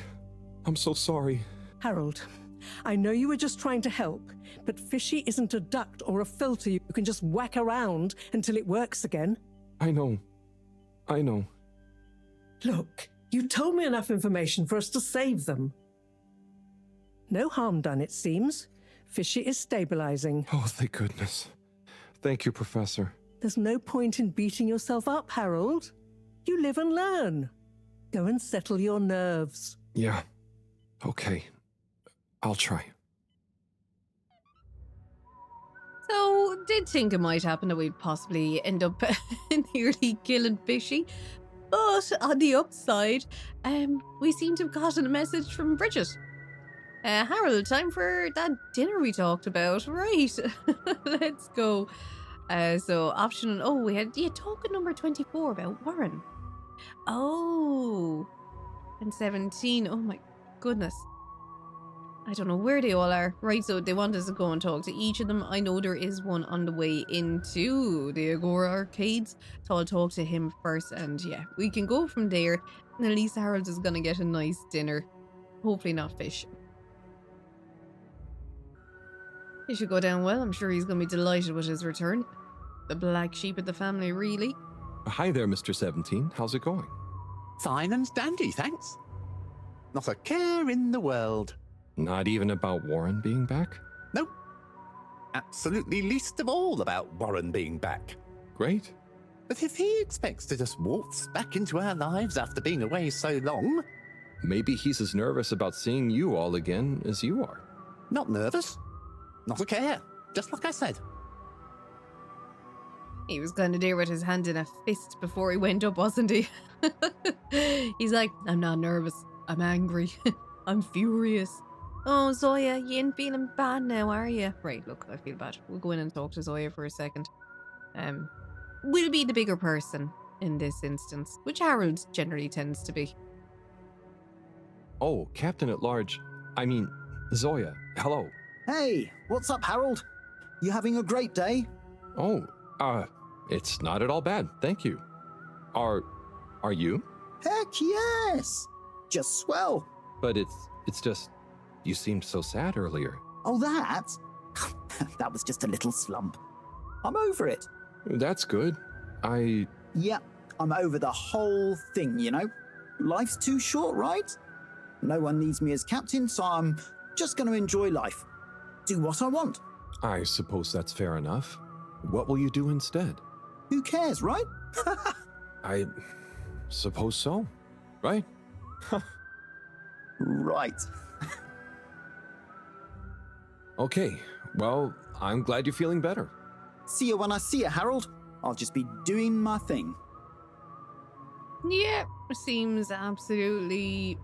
I'm so sorry.
Harold, I know you were just trying to help, but Fishy isn't a duct or a filter you can just whack around until it works again.
I know.
Look, you told me enough information for us to save them. No harm done, it seems. Fishy is stabilizing.
Oh, thank goodness. Thank you, Professor.
There's no point in beating yourself up, Harold. You live and learn. Go and settle your nerves.
Yeah. Okay. I'll try.
So, did think it might happen that we'd possibly end up nearly killing Fishy. But on the upside, we seem to have gotten a message from Bridget. Harold, time for that dinner we talked about. Right. Let's go. So option, we had token number 24 about Warren. Oh, and 17. Oh my goodness. I don't know where they all are. Right, so they want us to go and talk to each of them. I know there is one on the way into the Agora arcades, so I'll talk to him first, and yeah, we can go from there. And at least Harold is gonna get a nice dinner. Hopefully not fish. It should go down well. I'm sure he's gonna be delighted with his return. The black sheep of the family, really.
Hi there, Mr. 17. How's it going?
Fine and dandy, thanks. Not a care in the world.
Not even about Warren being back?
Nope. Absolutely least of all about Warren being back.
Great.
But if he expects to just waltz back into our lives after being away so long...
Maybe he's as nervous about seeing you all again as you are.
Not nervous. Not a care. Just like I said.
He was kind of there with his hand in a fist before he went up, wasn't he? He's like, I'm not nervous. I'm angry. I'm furious. Oh, Zoya, you ain't feeling bad now, are you? Right, look, I feel bad. We'll go in and talk to Zoya for a second. We'll be the bigger person in this instance, which Harold generally tends to be.
Oh, Captain at Large. I mean, Zoya, hello.
Hey, what's up, Harold? You having a great day?
Oh, it's not at all bad, thank you. Are you?
Heck yes! Just swell.
But it's just, you seemed so sad earlier.
Oh, that? That was just a little slump. I'm over it.
That's good.
Yeah, I'm over the whole thing, you know? Life's too short, right? No one needs me as captain, so I'm just going to enjoy life. Do what I want.
I suppose that's fair enough. What will you do instead?
Who cares, right?
I suppose so. right?
Right.
Okay, well, I'm glad you're feeling better.
See you when I see you, Harold. I'll just be doing my thing.
Yeah, seems absolutely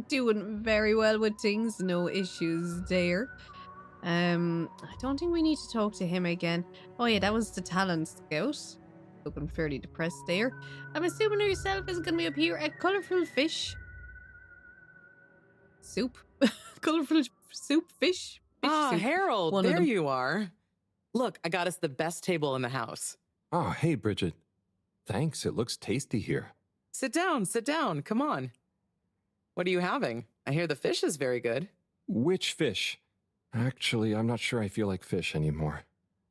doing very well with things. No issues there. I don't think we need to talk to him again. Oh yeah, that was the talent scout. Looking fairly depressed there. I'm assuming yourself is going to be up here. A colourful fish. Soup. Colourful soup fish.
Ah,
soup.
Harold,
One of
there
them.
you are. Look, I got us the best table in the house.
Oh, hey, Bridget. Thanks, it looks tasty here.
Sit down, come on. What are you having? I hear the fish is very good.
Which fish? Actually, I'm not sure I feel like fish anymore.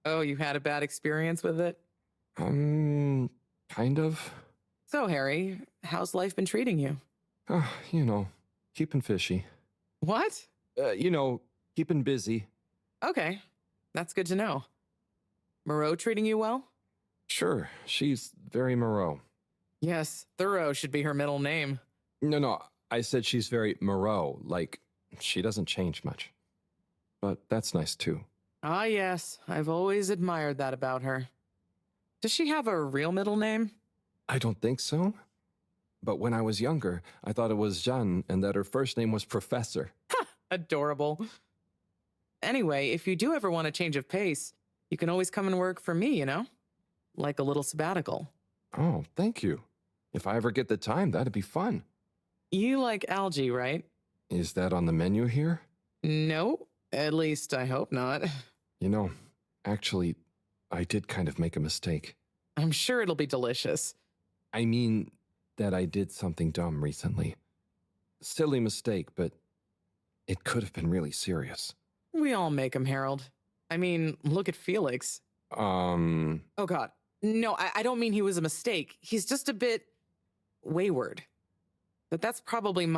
Oh, you had a bad experience with it?
Kind of.
So, Harry, how's life been treating you?
Keeping fishy.
What?
Keeping busy.
Okay, that's good to know. Moreau treating you well?
Sure, she's very Moreau.
Yes, Thorough should be her middle name.
No, I said she's very Moreau, like she doesn't change much. But that's nice too.
Ah, yes, I've always admired that about her. Does she have a real middle name?
I don't think so. But when I was younger, I thought it was Jeanne and that her first name was Professor.
Adorable. Anyway, if you do ever want a change of pace, you can always come and work for me, you know? Like a little sabbatical.
Oh, thank you. If I ever get the time, that'd be fun.
You like algae, right?
Is that on the menu here?
No, at least I hope not.
Actually, I did kind of make a mistake.
I'm sure it'll be delicious.
I mean that I did something dumb recently. Silly mistake, but it could have been really serious.
We all make them, Harold. I mean, look at Felix. Oh, God. No, I don't mean he was a mistake. He's just a bit wayward. But that's probably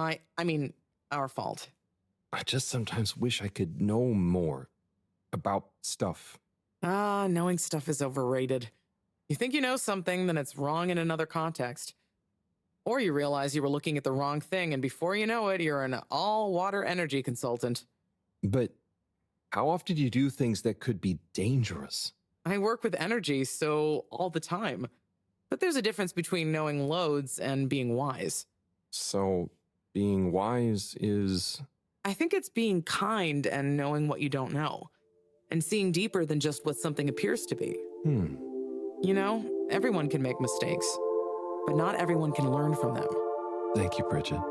our fault.
I just sometimes wish I could know more about stuff.
Knowing stuff is overrated. You think you know something, then it's wrong in another context. Or you realize you were looking at the wrong thing, and before you know it, you're an all-water energy consultant.
But how often do you do things that could be dangerous?
I work with energy, so all the time. But there's a difference between knowing loads and being wise.
So, being wise is...
I think it's being kind and knowing what you don't know. And seeing deeper than just what something appears to be. You know, everyone can make mistakes. But not everyone can learn from them.
Thank you, Bridget.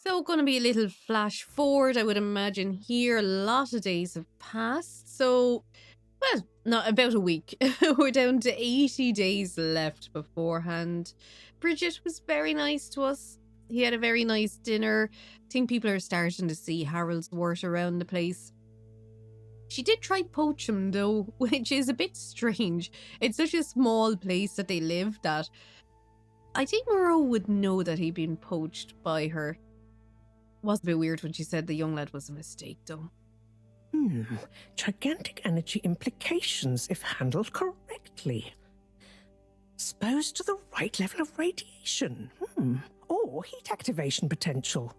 So going to be a little flash forward, I would imagine here. A lot of days have passed. So, well, not about a week. We're down to 80 days left beforehand. Bridget was very nice to us. He had a very nice dinner. I think people are starting to see Harold's worth around the place. She did try poach him though, which is a bit strange. It's such a small place that they live that I think Moreau would know that he'd been poached by her. Was a bit weird when she said the young lad was a mistake, though.
Gigantic energy implications if handled correctly. Exposed to the right level of radiation. Or heat activation potential.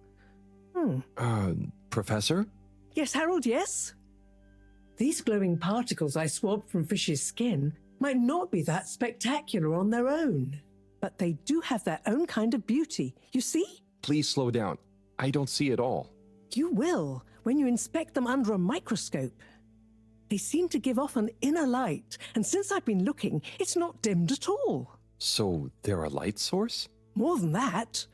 Professor?
Yes, Harold, yes? These glowing particles I swabbed from fish's skin might not be that spectacular on their own, but they do have their own kind of beauty, you see?
Please slow down. I don't see it all.
You will when you inspect them under a microscope. They seem to give off an inner light, and since I've been looking, it's not dimmed at all.
So they're a light source?
More than that,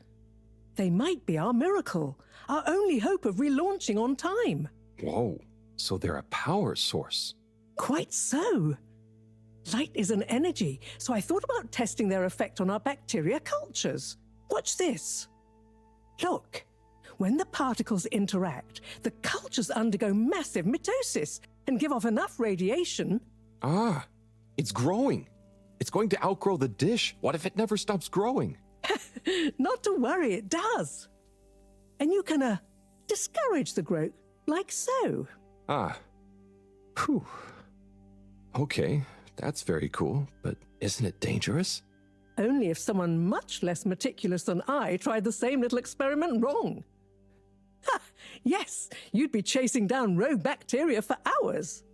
they might be our miracle, our only hope of relaunching on time.
Whoa, so they're a power source.
Quite so. Light is an energy, so I thought about testing their effect on our bacteria cultures. Watch this. Look, when the particles interact, the cultures undergo massive mitosis and give off enough radiation.
Ah, it's growing. It's going to outgrow the dish. What if it never stops growing?
Not to worry, it does. And you can discourage the growth, like so.
Ah. Whew. Okay, that's very cool, but isn't it dangerous?
Only if someone much less meticulous than I tried the same little experiment wrong. Ha! Yes, you'd be chasing down rogue bacteria for hours.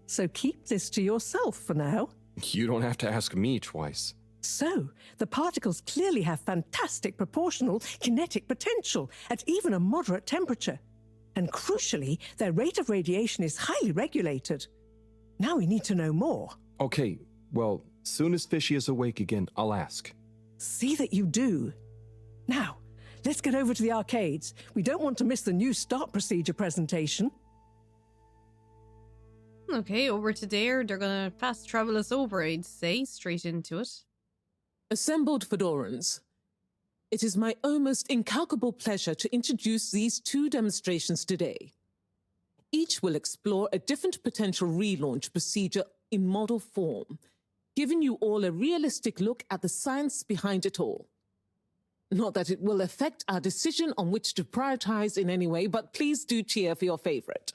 So keep this to yourself for now.
You don't have to ask me twice.
So, the particles clearly have fantastic proportional kinetic potential at even a moderate temperature. And crucially, their rate of radiation is highly regulated. Now we need to know more.
Okay, well, soon as Fishy is awake again, I'll ask.
See that you do. Now, let's get over to the arcades. We don't want to miss the new start procedure presentation.
Okay, over to there. They're gonna fast travel us over, I'd say, straight into it.
Assembled Fedorans, it is my almost incalculable pleasure to introduce these two demonstrations today. Each will explore a different potential relaunch procedure in model form, giving you all a realistic look at the science behind it all. Not that it will affect our decision on which to prioritize in any way, but please do cheer for your favorite.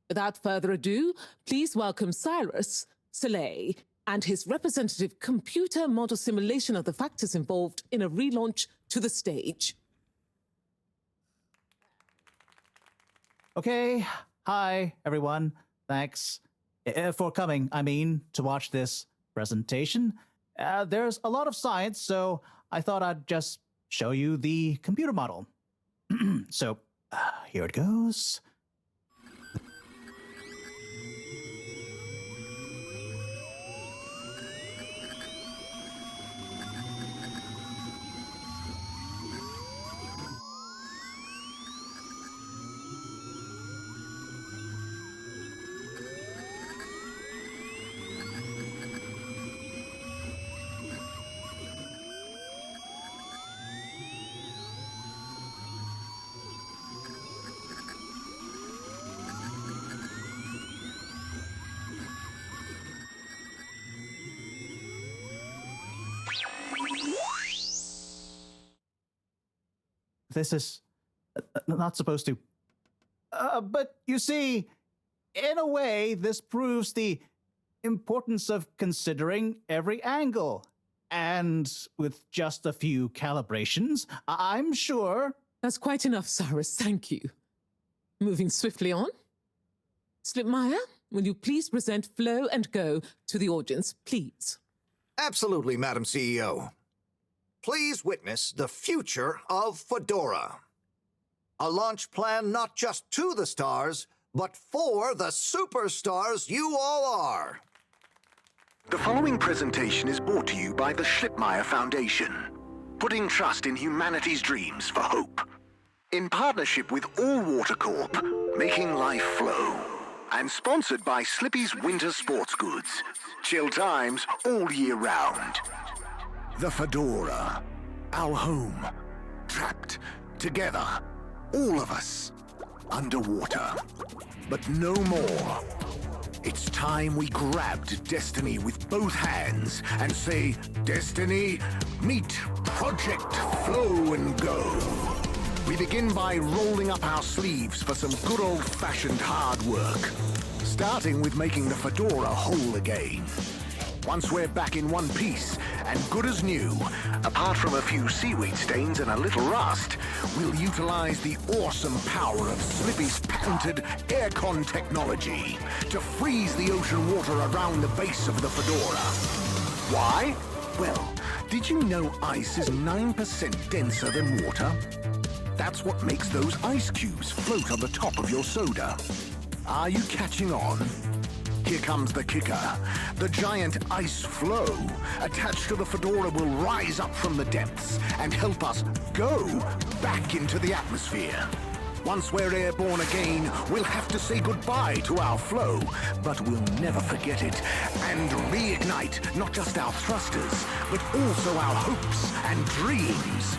Without further ado, please welcome Cyrus, Soleil, and his representative computer model simulation of the factors involved in a relaunch to the stage.
Okay, hi everyone. Thanks for coming, to watch this presentation. There's a lot of science, so I thought I'd just show you the computer model. So, here it goes. This is not supposed to. But you see, in a way, this proves the importance of considering every angle. And with just a few calibrations, I'm sure...
That's quite enough, Cyrus. Thank you. Moving swiftly on. Slipmeyer, will you please present Flow and Go to the audience, please?
Absolutely, Madam CEO. Please witness the future of Fedora. A launch plan not just to the stars, but for the superstars you all are.
The following presentation is brought to you by the Schlipmeyer Foundation, putting trust in humanity's dreams for hope. In partnership with All Water Corp, making life flow. And sponsored by Slippy's Winter Sports Goods. Chill times all year round. The Fedora, our home, trapped together, all of us, underwater. But no more. It's time we grabbed destiny with both hands and say, Destiny, meet Project Flow and Go. We begin by rolling up our sleeves for some good old-fashioned hard work, starting with making the fedora whole again. Once we're back in one piece and good as new, apart from a few seaweed stains and a little rust, we'll utilize the awesome power of Slippy's patented aircon technology to freeze the ocean water around the base of the fedora. Why? Well, did you know ice is 9% denser than water? That's what makes those ice cubes float on the top of your soda. Are you catching on? Here comes the kicker. The giant ice flow attached to the fedora will rise up from the depths and help us go back into the atmosphere. Once we're airborne again, we'll have to say goodbye to our flow, but we'll never forget it and reignite not just our thrusters, but also our hopes and dreams.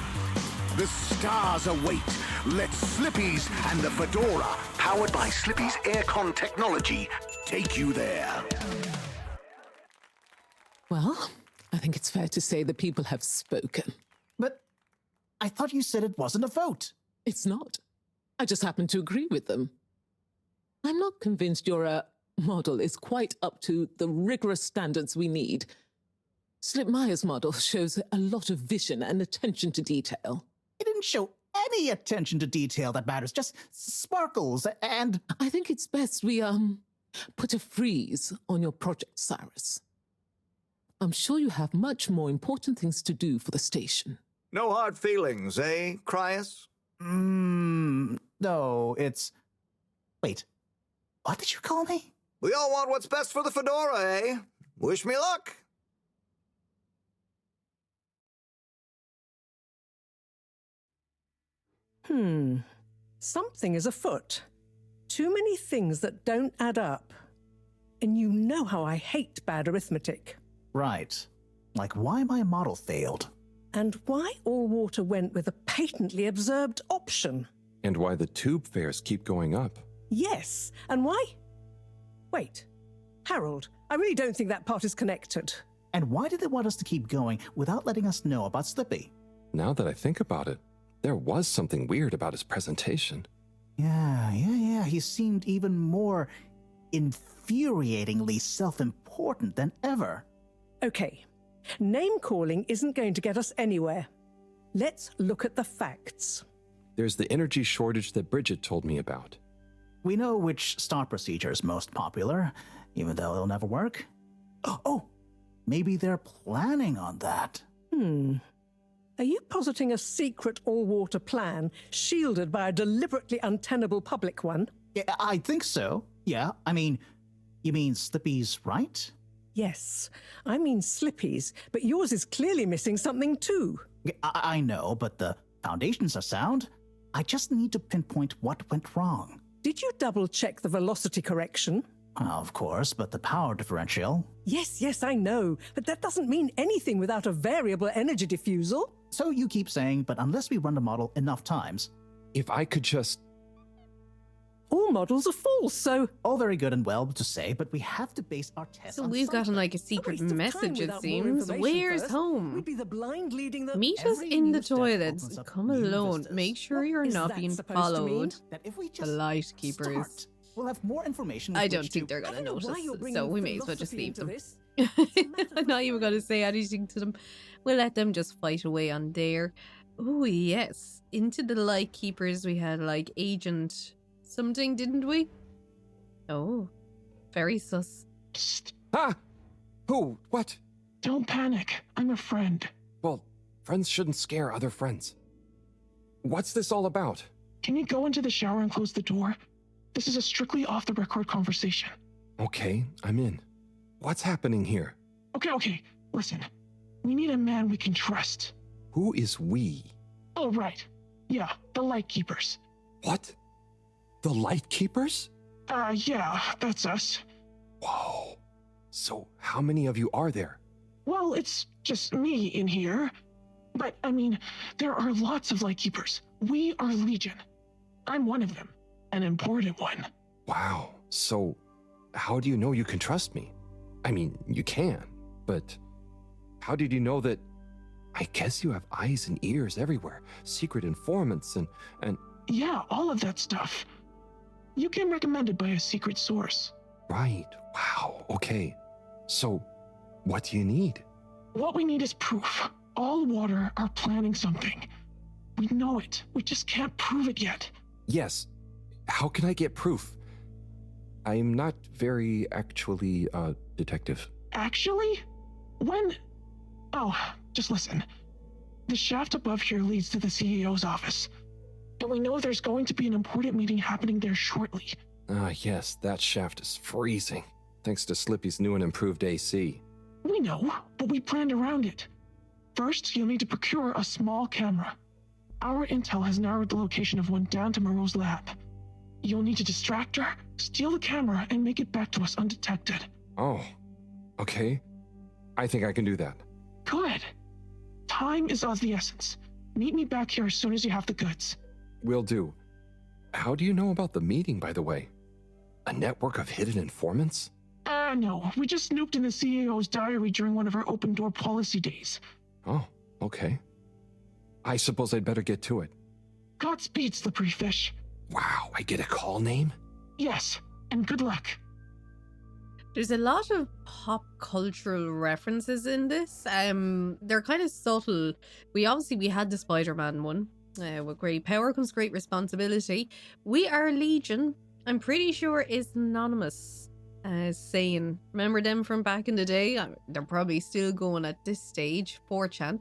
The stars await. Let Slippy's and the fedora, powered by Slippy's aircon technology, take you there.
Well, I think it's fair to say the people have spoken.
But I thought you said it wasn't a vote.
It's not. I just happen to agree with them. I'm not convinced your model is quite up to the rigorous standards we need. Slipmeyer's model shows a lot of vision and attention to detail.
It didn't show any attention to detail that matters, just sparkles and...
I think it's best we, put a freeze on your project, Cyrus. I'm sure you have much more important things to do for the station.
No hard feelings, eh, Cryus?
No, it's... Wait, what did you call me?
We all want what's best for the fedora, eh? Wish me luck.
Something is afoot. Too many things that don't add up. And you know how I hate bad arithmetic.
Right. Like why my model failed.
And why all water went with a patently absurd option.
And why the tube fares keep going up.
Yes, and why? Wait, Harold, I really don't think that part is connected.
And why did they want us to keep going without letting us know about Slippy?
Now that I think about it, there was something weird about his presentation.
Yeah. He seemed even more infuriatingly self-important than ever.
Okay, name-calling isn't going to get us anywhere. Let's look at the facts.
There's the energy shortage that Bridget told me about.
We know which start procedure is most popular, even though it'll never work. Oh, maybe they're planning on that.
Are you positing a secret all-water plan shielded by a deliberately untenable public one?
Yeah, I think so. Yeah, I mean, you mean Slippy's right?
Yes, I mean Slippy's, but yours is clearly missing something too.
I know, but the foundations are sound. I just need to pinpoint what went wrong.
Did you double-check the velocity correction?
Of course, but the power differential...
Yes, I know, but that doesn't mean anything without a variable energy diffusal.
So you keep saying, but unless we run the model enough times...
If I could just...
All models are false, so...
All very good and well to say, but we have to base our tests
So
on
we've gotten
something.
like a secret message, it seems. Where's home?
We'd be the blind leading the...
Meet us in the toilets. Come alone. Make sure you're not being followed.
That if we
The
just
light keepers.
start, we'll have more information.
I
with
don't
which
think
to-
they're gonna notice,
why you're bringing
so we may as well just
philosophy
leave
into
them.
this.
I'm not even gonna say anything to them. We'll let them just fight away on there. Oh yes, into the light keepers we had like Agent something, didn't we? Oh, very sus.
Ah! Who? What?
Don't panic. I'm a friend.
Well, friends shouldn't scare other friends. What's this all about?
Can you go into the shower and close the door? This is a strictly off-the-record conversation.
Okay, I'm in. What's happening here?
Okay. Listen. We need a man we can trust.
Who is we?
Oh, right. Yeah, the Lightkeepers.
What? The Lightkeepers?
Yeah, that's us.
Whoa. So how many of you are there?
Well, it's just me in here. But, I mean, there are lots of Lightkeepers. We are Legion. I'm one of them. An important one.
Wow. So how do you know you can trust me? I mean, you can, but how did you know that I guess you have eyes and ears everywhere, secret informants and...
Yeah, all of that stuff. You came recommended by a secret source.
Right, wow, okay. So, what do you need?
What we need is proof. All water are planning something. We know it. We just can't prove it yet.
Yes. How can I get proof? I'm not very actually, detective.
Actually? When? Oh, just listen. The shaft above here leads to the CEO's office. And we know there's going to be an important meeting happening there shortly.
Ah, yes, that shaft is freezing. Thanks to Slippy's new and improved AC.
We know, but we planned around it. First, you'll need to procure a small camera. Our intel has narrowed the location of one down to Moreau's lab. You'll need to distract her, steal the camera, and make it back to us undetected.
Oh, okay. I think I can do that.
Good. Time is of the essence. Meet me back here as soon as you have the goods.
Will do. How do you know about the meeting, by the way? A network of hidden informants?
No. We just snooped in the CEO's diary during one of our open-door policy days.
Oh, okay. I suppose I'd better get to it.
Godspeed, Slippery Fish.
Wow, I get a call name?
Yes, and good luck.
There's a lot of pop cultural references in this. They're kind of subtle. We had the Spider-Man one. With great power comes great responsibility. We Are Legion, I'm pretty sure, is anonymous. Saying, remember them from back in the day? They're probably still going at this stage, 4chan.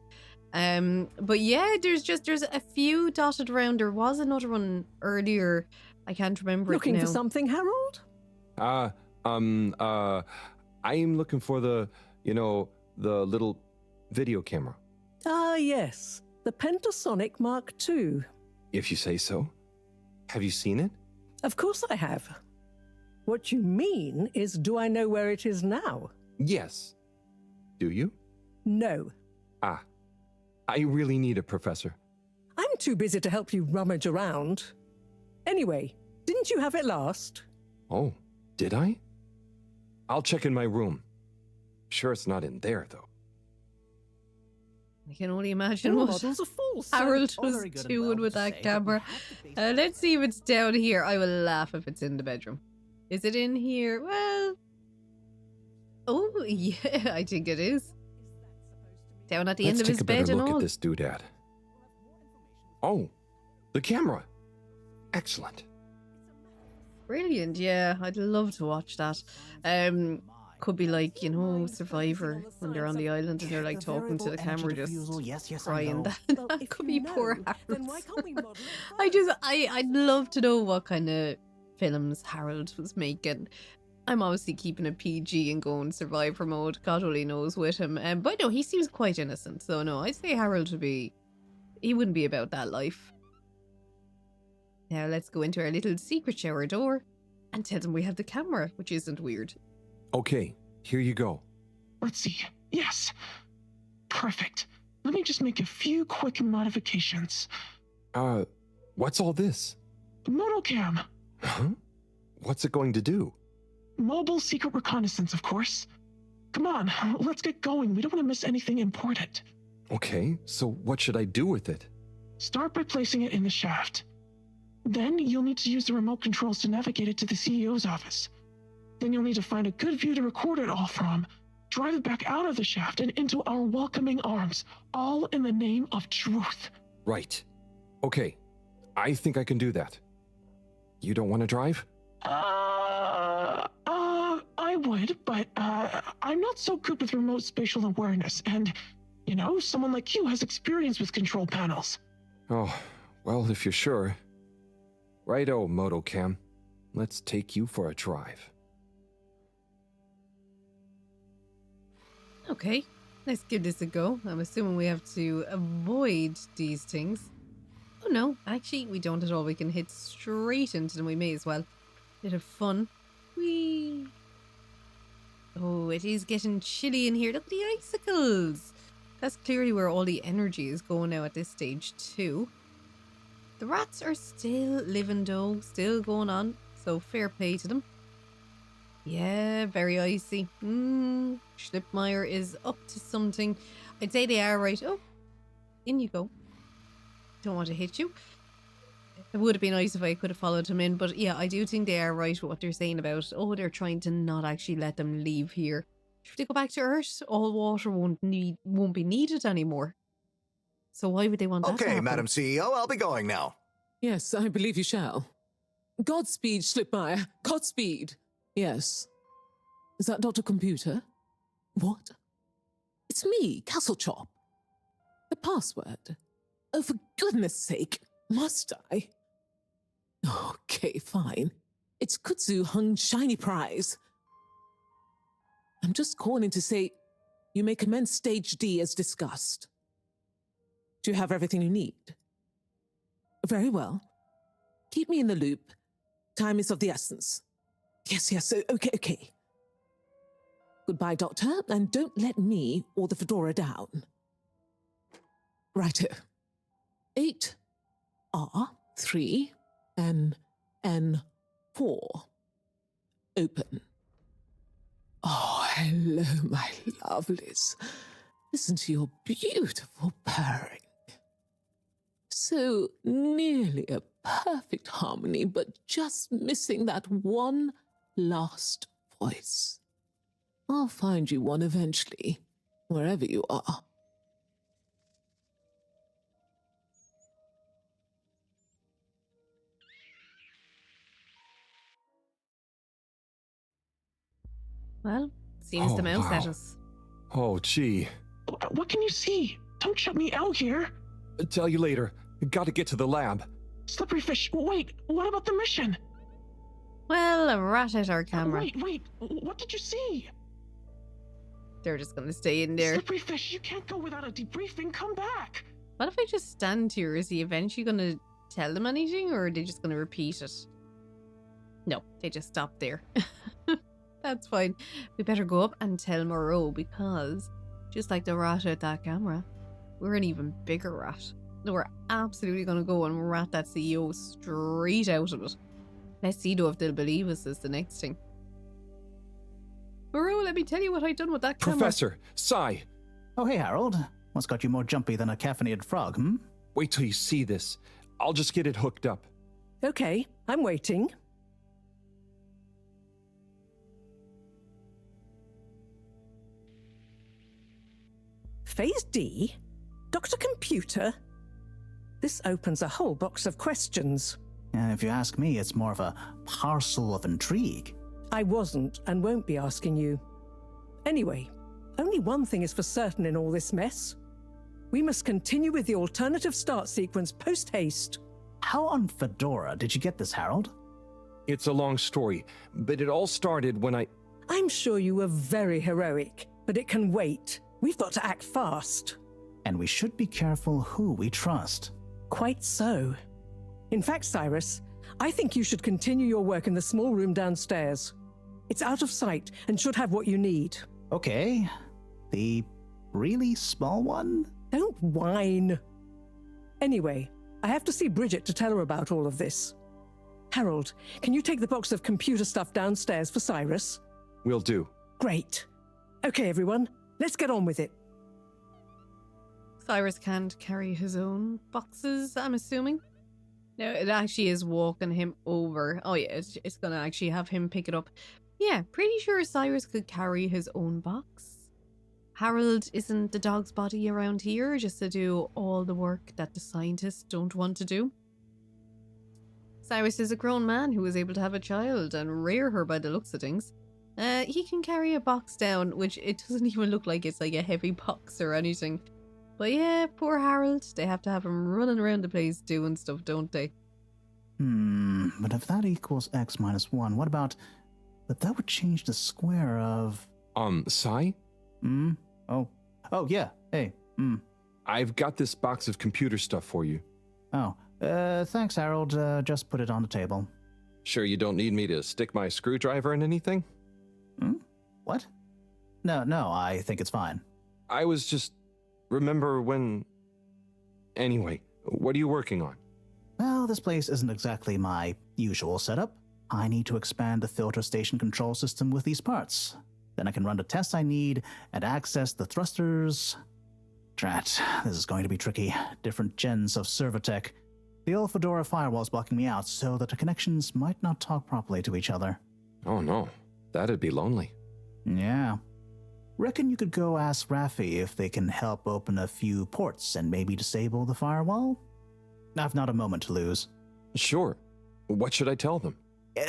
But yeah, there's a few dotted around. There was another one earlier. I can't remember it now.
Looking for something, Harold?
I'm looking for the little video camera.
Ah, yes. The Pentasonic Mark II.
If you say so. Have you seen it?
Of course I have. What you mean is, do I know where it is now?
Yes. Do you?
No.
Ah. I really need it, Professor.
I'm too busy to help you rummage around. Anyway, didn't you have it last?
Oh, did I? I'll check in my room. Sure it's not in there, though.
I can only imagine what Harold was doing with that camera. Let's see if it's down here. I will laugh if it's in the bedroom. Is it in here? Well... Oh, yeah, I think it is. Down at the end of his bed and all.
Let's take a better look at this doodad. Oh, the camera. Excellent.
Brilliant, yeah. I'd love to watch that. Could be like, Survivor, when they're on the island and they're like talking to the camera, just crying. That could be poor Harold. I'd love to know what kind of films Harold was making. I'm obviously keeping a PG and going Survivor mode. God only knows with him. But no, he seems quite innocent. So no, I'd say Harold he wouldn't be about that life. Now let's go into our little secret shower door and tell them we have the camera, which isn't weird.
Okay, here you go.
Let's see. Yes. Perfect. Let me just make a few quick modifications.
What's all this?
Motocam.
Huh? What's it going to do?
Mobile secret reconnaissance, of course. Come on, let's get going. We don't want to miss anything important.
Okay, so what should I do with it?
Start by placing it in the shaft. Then you'll need to use the remote controls to navigate it to the CEO's office. Then you'll need to find a good view to record it all from, drive it back out of the shaft and into our welcoming arms, all in the name of truth.
Right. Okay, I think I can do that. You don't want to drive?
I would, but I'm not so good with remote spatial awareness, and, someone like you has experience with control panels.
Oh, well, if you're sure. Righto, Motocam. Let's take you for a drive.
Okay, let's give this a go. I'm assuming we have to avoid these things. Oh no, actually we don't at all. We can hit straight into them. We may as well. Bit of fun. Whee! Oh, it is getting chilly in here. Look at the icicles. That's clearly where all the energy is going now at this stage too. The rats are still living though, still going on. So fair play to them. Yeah, very icy. Schlippmeyer is up to something. I'd say they are right. Oh, In you go. Don't want to hit you. It would have been nice if I could have followed him in, but yeah, I do think they are right with what they're saying about, oh, they're trying to not actually let them leave here. If they go back to Earth, all water won't be needed anymore. So why would they want that to
Okay,
happen?
Madam CEO, I'll be going now.
Yes, I believe you shall. Godspeed, Schlipmeyer. Godspeed. Yes. Is that Dr. Computer? What? It's me, Castlechop. The password. Oh, for goodness sake, must I? Okay, fine. It's Kutsu Hung Shiny Prize. I'm just calling to say you may commence Stage D as discussed. Do you have everything you need? Very well. Keep me in the loop. Time is of the essence. Yes, okay. Goodbye, Doctor, and don't let me or the Fedora down. Righto. 8R3 N4. Open. Oh, hello, my lovelies. Listen to your beautiful purring. So nearly a perfect harmony, but just missing that one last voice. I'll find you one eventually, wherever you are.
Well, seems the mouse
wow.
at us.
Oh, gee.
What can you see? Don't shut me out here.
Tell you later. Gotta get to the lab.
Slippery fish, wait, what about the mission?
Well, a rat at our camera.
Wait, what did you see?
They're just gonna stay in there.
Slippery fish, you can't go without a debriefing, come back.
What if I just stand here? Is he eventually gonna tell them anything, or are they just gonna repeat it? No, they just stop there. That's fine. We better go up and tell Moreau, because just like the rat at that camera, we're an even bigger rat. We're absolutely going to go and rat that CEO straight out of it. Let's see though if they'll believe us is the next thing. Moreau, let me tell you what I've done with that camera.
Professor, Sai.
Oh, hey, Harold. What's got you more jumpy than a caffeinated frog, hmm?
Wait till you see this. I'll just get it hooked up.
Okay, I'm waiting. Phase D? Dr. Computer? This opens a whole box of questions.
And if you ask me, it's more of a parcel of intrigue.
I wasn't and won't be asking you. Anyway, only one thing is for certain in all this mess. We must continue with the alternative start sequence post-haste.
How on Fedora did you get this, Harold?
It's a long story, but it all started when
I'm sure you were very heroic, but it can wait. We've got to act fast.
And we should be careful who we trust.
Quite so. In fact, Cyrus, I think you should continue your work in the small room downstairs. It's out of sight and should have what you need.
Okay. The really small one?
Don't whine. Anyway, I have to see Bridget to tell her about all of this. Harold, can you take the box of computer stuff downstairs for Cyrus?
Will do.
Great. Okay, everyone, let's get on with it.
Cyrus can't carry his own boxes, I'm assuming. No, it actually is walking him over. Oh yeah, it's gonna actually have him pick it up. Yeah, pretty sure Cyrus could carry his own box. Harold isn't the dog's body around here just to do all the work that the scientists don't want to do. Cyrus is a grown man who was able to have a child and rear her by the looks of things. He can carry a box down, which it doesn't even look like it's like a heavy box or anything. But yeah, poor Harold. They have to have him running around the place doing stuff, don't they?
But if that equals x minus 1, what about... But that would change the square of...
Sai?
Oh, yeah, hey,
I've got this box of computer stuff for you.
Oh, thanks, Harold. Just put it on the table.
Sure you don't need me to stick my screwdriver in anything?
What? No, I think it's fine.
I was just... Remember when... Anyway, what are you working on?
Well, this place isn't exactly my usual setup. I need to expand the filter station control system with these parts. Then I can run the tests I need and access the thrusters. Drat, this is going to be tricky. Different gens of server tech. The old Fedora firewall's blocking me out, so that the connections might not talk properly to each other.
Oh no, that'd be lonely.
Yeah. Reckon you could go ask Raffi if they can help open a few ports and maybe disable the firewall? I've not a moment to lose.
Sure. What should I tell them?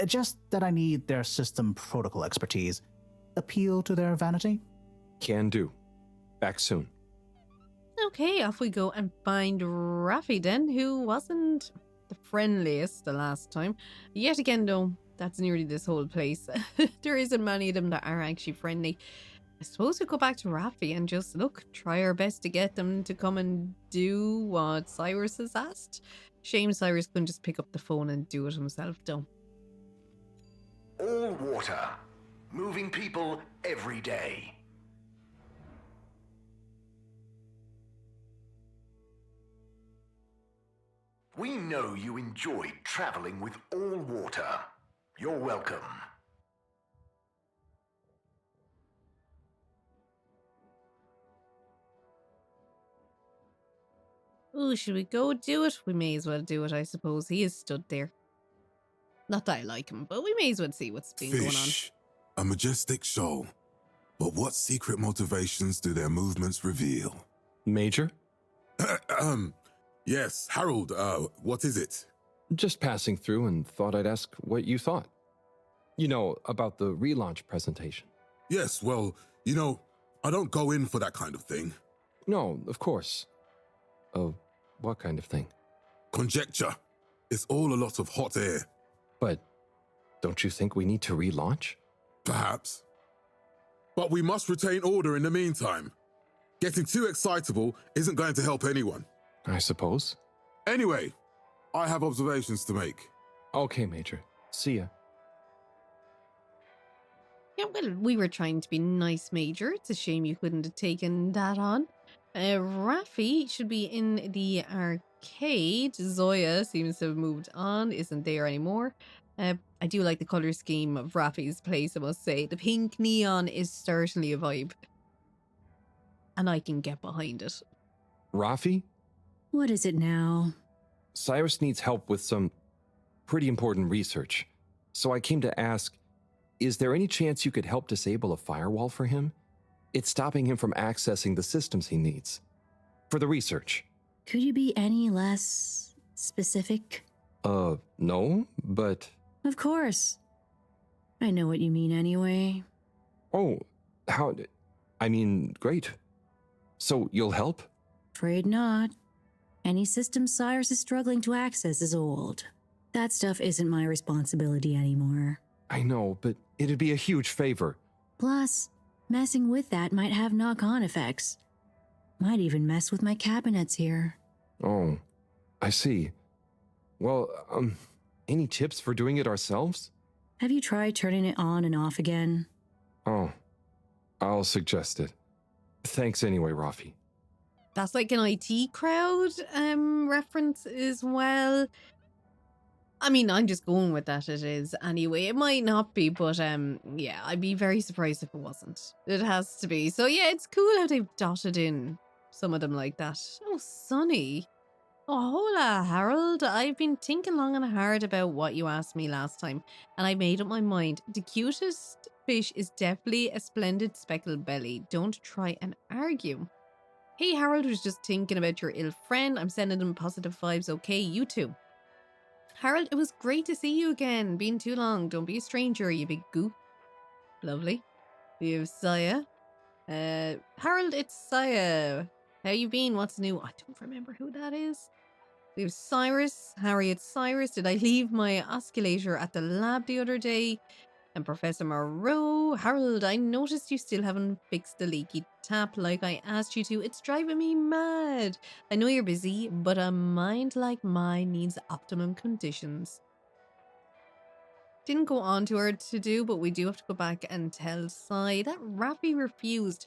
Just that I need their system protocol expertise. Appeal to their vanity?
Can do. Back soon.
Okay, off we go and find Raffi then, who wasn't the friendliest the last time. Yet again, though, that's nearly this whole place. There isn't many of them that are actually friendly. I suppose we go back to Raffi and just, look, try our best to get them to come and do what Cyrus has asked. Shame Cyrus couldn't just pick up the phone and do it himself, though.
All water. Moving people every day. We know you enjoyed traveling with all water. You're welcome.
Ooh, should we go do it? We may as well do it, I suppose. He is stood there. Not that I like him, but we may as well see what's been going on.
Fish, a majestic shoal. But what secret motivations do their movements reveal?
Major?
Yes, Harold, what is it?
Just passing through and thought I'd ask what you thought. You know, about the relaunch presentation.
Yes, well, I don't go in for that kind of thing.
No, of course. What kind of thing?
Conjecture. It's all a lot of hot air.
But don't you think we need to relaunch?
Perhaps. But we must retain order in the meantime. Getting too excitable isn't going to help anyone.
I suppose.
Anyway, I have observations to make.
Okay, Major. See ya.
Yeah, well, we were trying to be nice, Major. It's a shame you couldn't have taken that on. Raffi should be in the arcade. Zoya seems to have moved on, isn't there anymore. I do like the colour scheme of Raffi's place, I must say. The pink neon is certainly a vibe. And I can get behind it.
Raffi?
What is it now?
Cyrus needs help with some pretty important research. So I came to ask, is there any chance you could help disable a firewall for him? It's stopping him from accessing the systems he needs. For the research.
Could you be any less specific?
No, but...
Of course. I know what you mean anyway.
Oh, great. So you'll help?
Afraid not. Any system Cyrus is struggling to access is old. That stuff isn't my responsibility anymore.
I know, but it'd be a huge favor.
Plus, messing with that might have knock-on effects. Might even mess with my cabinets here.
Oh, I see. Well, any tips for doing it ourselves?
Have you tried turning it on and off again?
Oh, I'll suggest it. Thanks anyway, Raffi.
That's like an IT crowd reference as well. I mean, I'm just going with that it is anyway. It might not be, but yeah, I'd be very surprised if it wasn't. It has to be. So yeah, it's cool how they've dotted in some of them like that. Oh, Sonny. Oh, hola, Harold. I've been thinking long and hard about what you asked me last time, and I made up my mind. The cutest fish is definitely a splendid speckled belly. Don't try and argue. Hey, Harold was just thinking about your ill friend. I'm sending him positive vibes, okay? You too. Harold, it was great to see you again. Been too long. Don't be a stranger, you big goop. Lovely. We have Saya. Harold, it's Saya. How you been? What's new? I don't remember who that is. We have Cyrus. Harriet Cyrus. Did I leave my oscillator at the lab the other day? And Professor Moreau. Harold, I noticed you still haven't fixed the leaky tap like I asked you to. It's driving me mad. I know you're busy, but a mind like mine needs optimum conditions. Didn't go on to her to do, but we do have to go back and tell Sai that Raffi refused.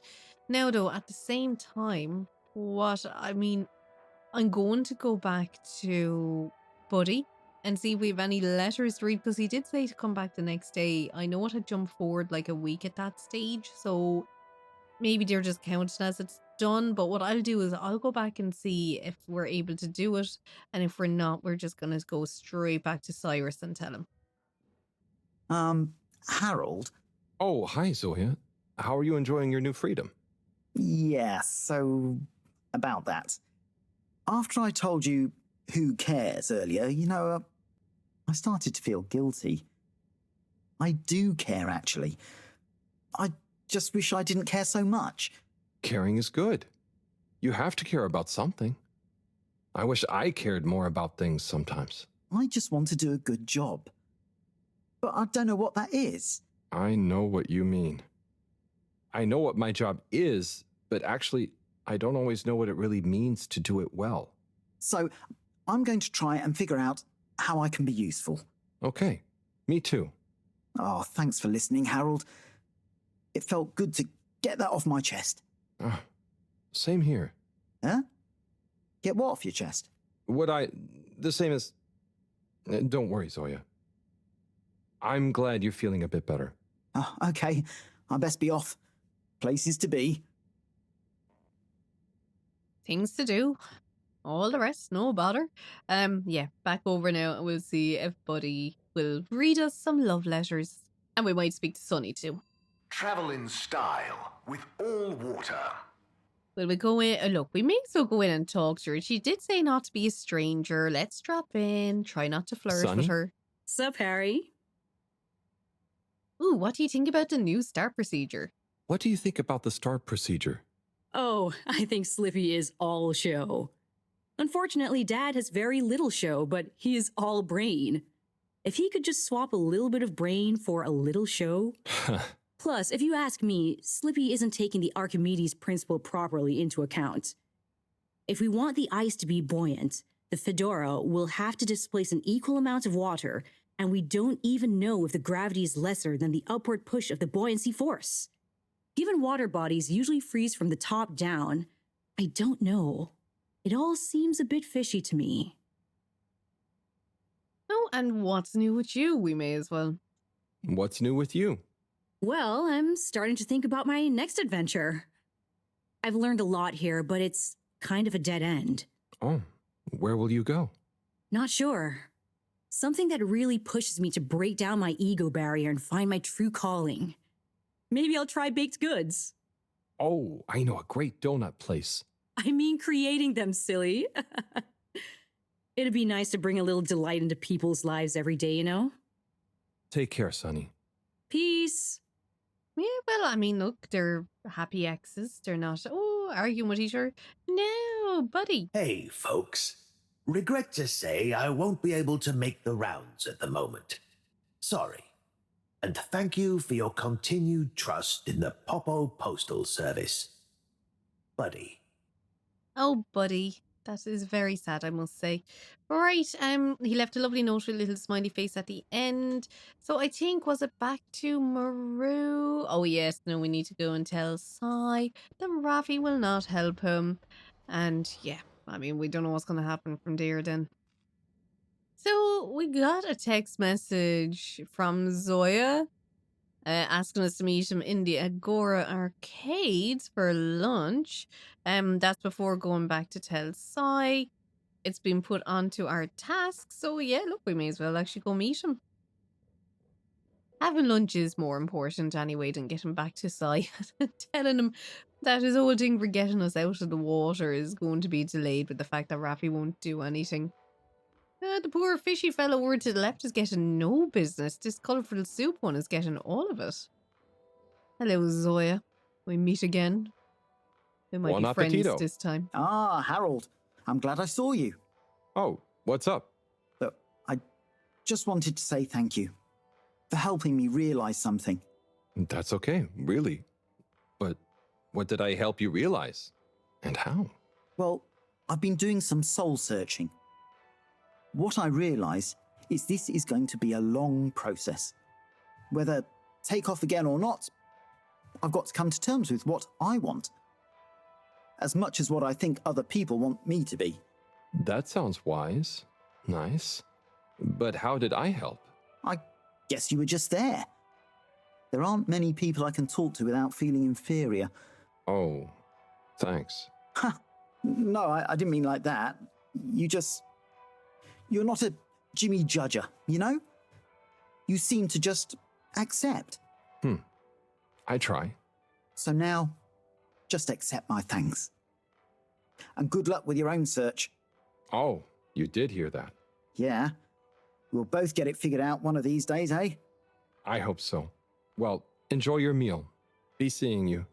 Now, though, at the same time, I'm going to go back to Buddy and see if we have any letters to read, because he did say to come back the next day. I know it had jumped forward like a week at that stage, so maybe they're just counting as it's done. But what I'll do is I'll go back and see if we're able to do it. And if we're not, we're just going to go straight back to Cyrus and tell him.
Harold?
Oh, hi, Zoya. How are you enjoying your new freedom?
Yeah, so about that. After I told you who cares earlier, I started to feel guilty. I do care, actually. I just wish I didn't care so much.
Caring is good. You have to care about something. I wish I cared more about things sometimes.
I just want to do a good job. But I don't know what that is.
I know what you mean. I know what my job is, but actually, I don't always know what it really means to do it well.
So, I'm going to try and figure out how I can be useful.
Okay, me too.
Oh, thanks for listening, Harold. It felt good to get that off my chest.
Same here.
Huh? Get what off your chest?
The same as... Don't worry, Zoya. I'm glad you're feeling a bit better.
Oh, okay. I best be off. Places to be.
Things to do. All the rest, no bother. Yeah, back over now and we'll see if Buddy will read us some love letters. And we might speak to Sunny too.
Travel in style with all water.
Will we go in? Look, we may as well go in and talk to her. She did say not to be a stranger. Let's drop in. Try not to flirt
Sunny?
with her.
Sup, Harry?
Ooh, what do you think about the new start procedure?
What do you think about the start procedure?
Oh, I think Slippy is all show. Unfortunately, Dad has very little show, but he is all brain. If he could just swap a little bit of brain for a little show. Plus, if you ask me, Slippy isn't taking the Archimedes principle properly into account. If we want the ice to be buoyant, the Fedora will have to displace an equal amount of water, and we don't even know if the gravity is lesser than the upward push of the buoyancy force. Given water bodies usually freeze from the top down, I don't know. It all seems a bit fishy to me.
Oh, and what's new with you? We may as well.
What's new with you?
Well, I'm starting to think about my next adventure. I've learned a lot here, but it's kind of a dead end.
Oh, where will you go?
Not sure. Something that really pushes me to break down my ego barrier and find my true calling. Maybe I'll try baked goods.
Oh, I know a great donut place.
I mean creating them, silly. It'd be nice to bring a little delight into people's lives every day, you know?
Take care, Sonny.
Peace.
Yeah, well, I mean, look, they're happy exes. They're not, arguing with each other. No, Buddy.
Hey, folks. Regret to say I won't be able to make the rounds at the moment. Sorry. And thank you for your continued trust in the Popo Postal Service. Buddy.
Oh, Buddy. That is very sad, I must say. Right, he left a lovely note with a little smiley face at the end. So I think, was it back to Maru? Oh yes, no, we need to go and tell Sai that Rafi will not help him. And yeah, I mean, we don't know what's going to happen from there then. So we got a text message from Zoya asking us to meet him in the Agora arcades for lunch. That's before going back to tell Sai. It's been put onto our task, so yeah, look, we may as well actually go meet him. Having lunch is more important anyway than getting back to Sai. Telling him that his whole thing for getting us out of the water is going to be delayed with the fact that Rafi won't do anything. The poor fishy fellow over to the left is getting no business. This colourful soup one is getting all of it. Hello, Zoya. We meet again. We might
Buon
be friends
appetito.
this time.
Ah, Harold. I'm glad I saw you.
Oh, what's up?
Look, I just wanted to say thank you for helping me realize something.
That's okay, really. But what did I help you realize? And how?
Well, I've been doing some soul searching. What I realize is this is going to be a long process. Whether take off again or not, I've got to come to terms with what I want. As much as what I think other people want me to be.
That sounds wise. Nice. But how did I help?
I guess you were just there. There aren't many people I can talk to without feeling inferior,
Oh, thanks.
No, I didn't mean like that. You're not a Jimmy Judger, you know? You seem to just accept.
I try.
So now, just accept my thanks. And good luck with your own search.
Oh, you did hear that.
Yeah. We'll both get it figured out one of these days, eh?
I hope so. Well, enjoy your meal. Be seeing you.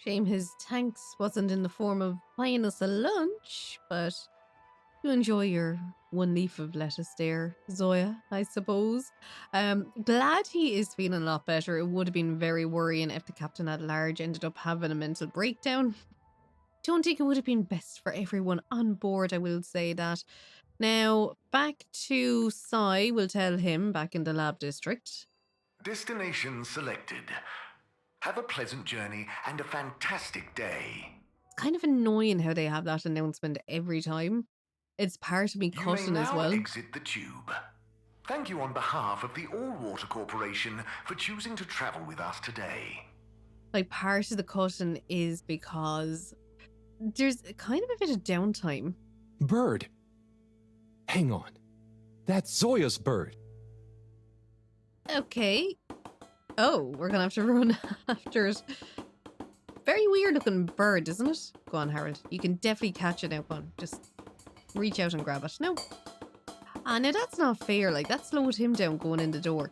Shame his thanks wasn't in the form of buying us a lunch, but you enjoy your one leaf of lettuce there, Zoya, I suppose. Glad he is feeling a lot better. It would have been very worrying if the captain at large ended up having a mental breakdown. Don't think it would have been best for everyone on board, I will say that. Now, back to Sai, we'll tell him back in the lab district.
Destination selected. Have a pleasant journey and a fantastic day.
It's kind of annoying how they have that announcement every time. It's part of me cutting as well.
Exit the tube. Thank you on behalf of the All Water Corporation for choosing to travel with us today.
Like, part of the cutting is because there's kind of a bit of downtime.
Bird! Hang on. That's Zoya's bird.
Okay. Oh, we're gonna have to run after it. Very weird looking bird, isn't it? Go on, Harold. You can definitely catch it now. Go on. Just reach out and grab it. No. Ah, now that's not fair. Like, that slowed him down going in the door.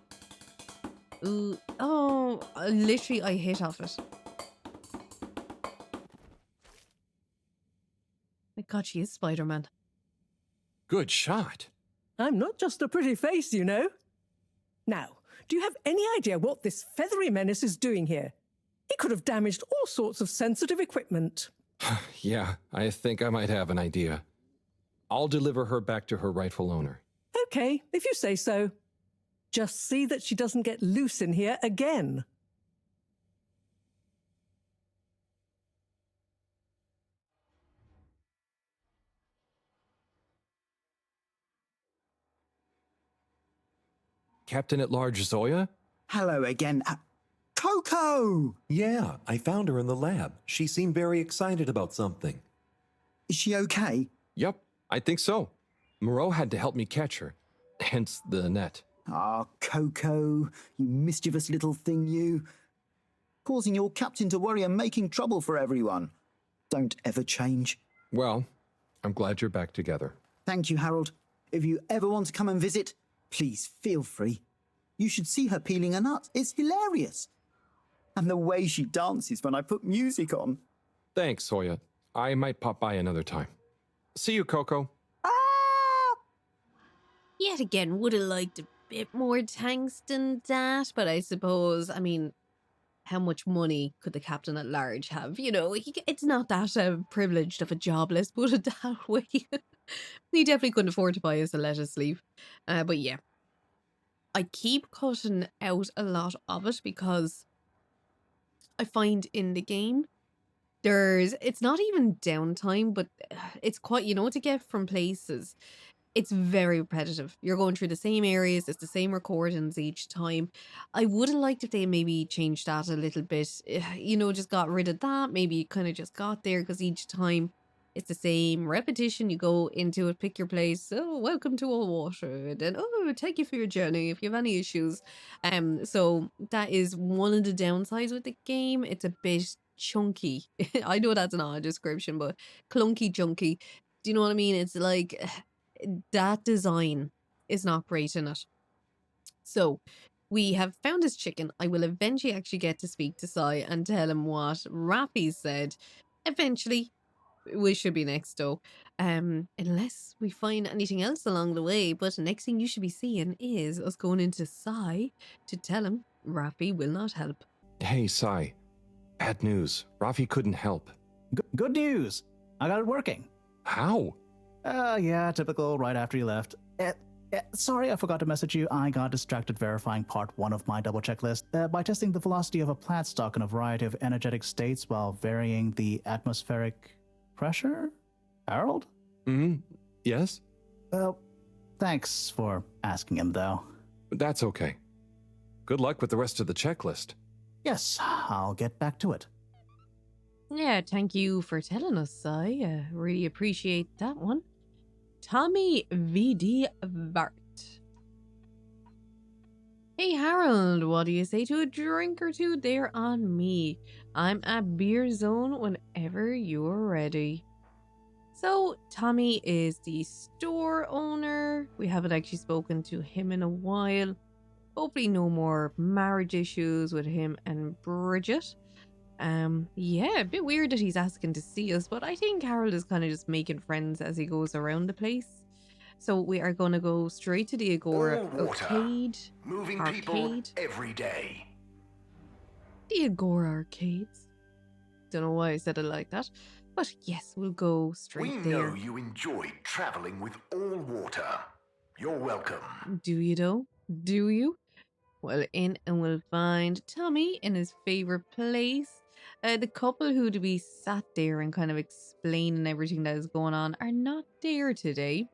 Ooh. Oh, literally, I hit off it. My God, she is Spider-Man.
Good shot.
I'm not just a pretty face, you know. Now, do you have any idea what this feathery menace is doing here? He could have damaged all sorts of sensitive equipment.
Yeah, I think I might have an idea. I'll deliver her back to her rightful owner.
Okay, if you say so. Just see that she doesn't get loose in here again.
Captain at Large Zoya?
Hello again. Coco!
Yeah, I found her in the lab. She seemed very excited about something.
Is she okay?
Yup, I think so. Moreau had to help me catch her. Hence the net.
Ah, Coco, you mischievous little thing, you. Causing your captain to worry and making trouble for everyone. Don't ever change.
Well, I'm glad you're back together.
Thank you, Harold. If you ever want to come and visit, please feel free. You should see her peeling a nut. It's hilarious. And the way she dances when I put music on.
Thanks, Zoya. I might pop by another time. See you, Coco.
Yet again, would have liked a bit more thanks than that, but I suppose, I mean, how much money could the captain at large have? You know, it's not that privileged of a job, let's put it that way. He definitely couldn't afford to buy us a lettuce leaf. But yeah, I keep cutting out a lot of it because I find in the game, it's not even downtime, but it's quite, you know, to get from places. It's very repetitive. You're going through the same areas, it's the same recordings each time. I would have liked if they maybe changed that a little bit, you know, just got rid of that. Maybe kind of just got there because each time it's the same repetition. You go into it, pick your place. Oh, welcome to All Water. Then, oh, thank you for your journey if you have any issues. So that is one of the downsides with the game. It's a bit chunky. I know that's not a description, but clunky, chunky. Do you know what I mean? It's like that design is not great in it. So we have found his chicken. I will eventually actually get to speak to Sai and tell him what Rafi said. Eventually, we should be next though, unless we find anything else along the way. But the next thing you should be seeing is us going into Sai to tell him Rafi will not help.
Hey, Sai. Bad news. Rafi couldn't help.
Good news. I got it working.
How?
Yeah, typical right after you left. Sorry, I forgot to message you. I got distracted verifying part 1 of my double checklist by testing the velocity of a plant stock in a variety of energetic states while varying the atmospheric pressure? Harold?
Yes?
Well, thanks for asking him, though.
That's okay. Good luck with the rest of the checklist.
Yes, I'll get back to it.
Yeah, thank you for telling us. I really appreciate that one. Tommy VD Vart. Hey Harold, what do you say to a drink or two there on me? I'm at Beer Zone whenever you're ready. So Tommy is the store owner. We haven't actually spoken to him in a while. Hopefully no more marriage issues with him and Bridget. Yeah, a bit weird that he's asking to see us, but I think Harold is kind of just making friends as he goes around the place. So we are going to go straight to the Agora Arcade.
Moving people every day.
The Agora Arcades. Don't know why I said it like that, but yes, we'll go straight there.
We know you enjoyed traveling with all water. You're welcome.
Do you though? Do you? Well, in and we'll find Tommy in his favorite place. The couple who to be sat there and kind of explaining everything that is going on are not there today.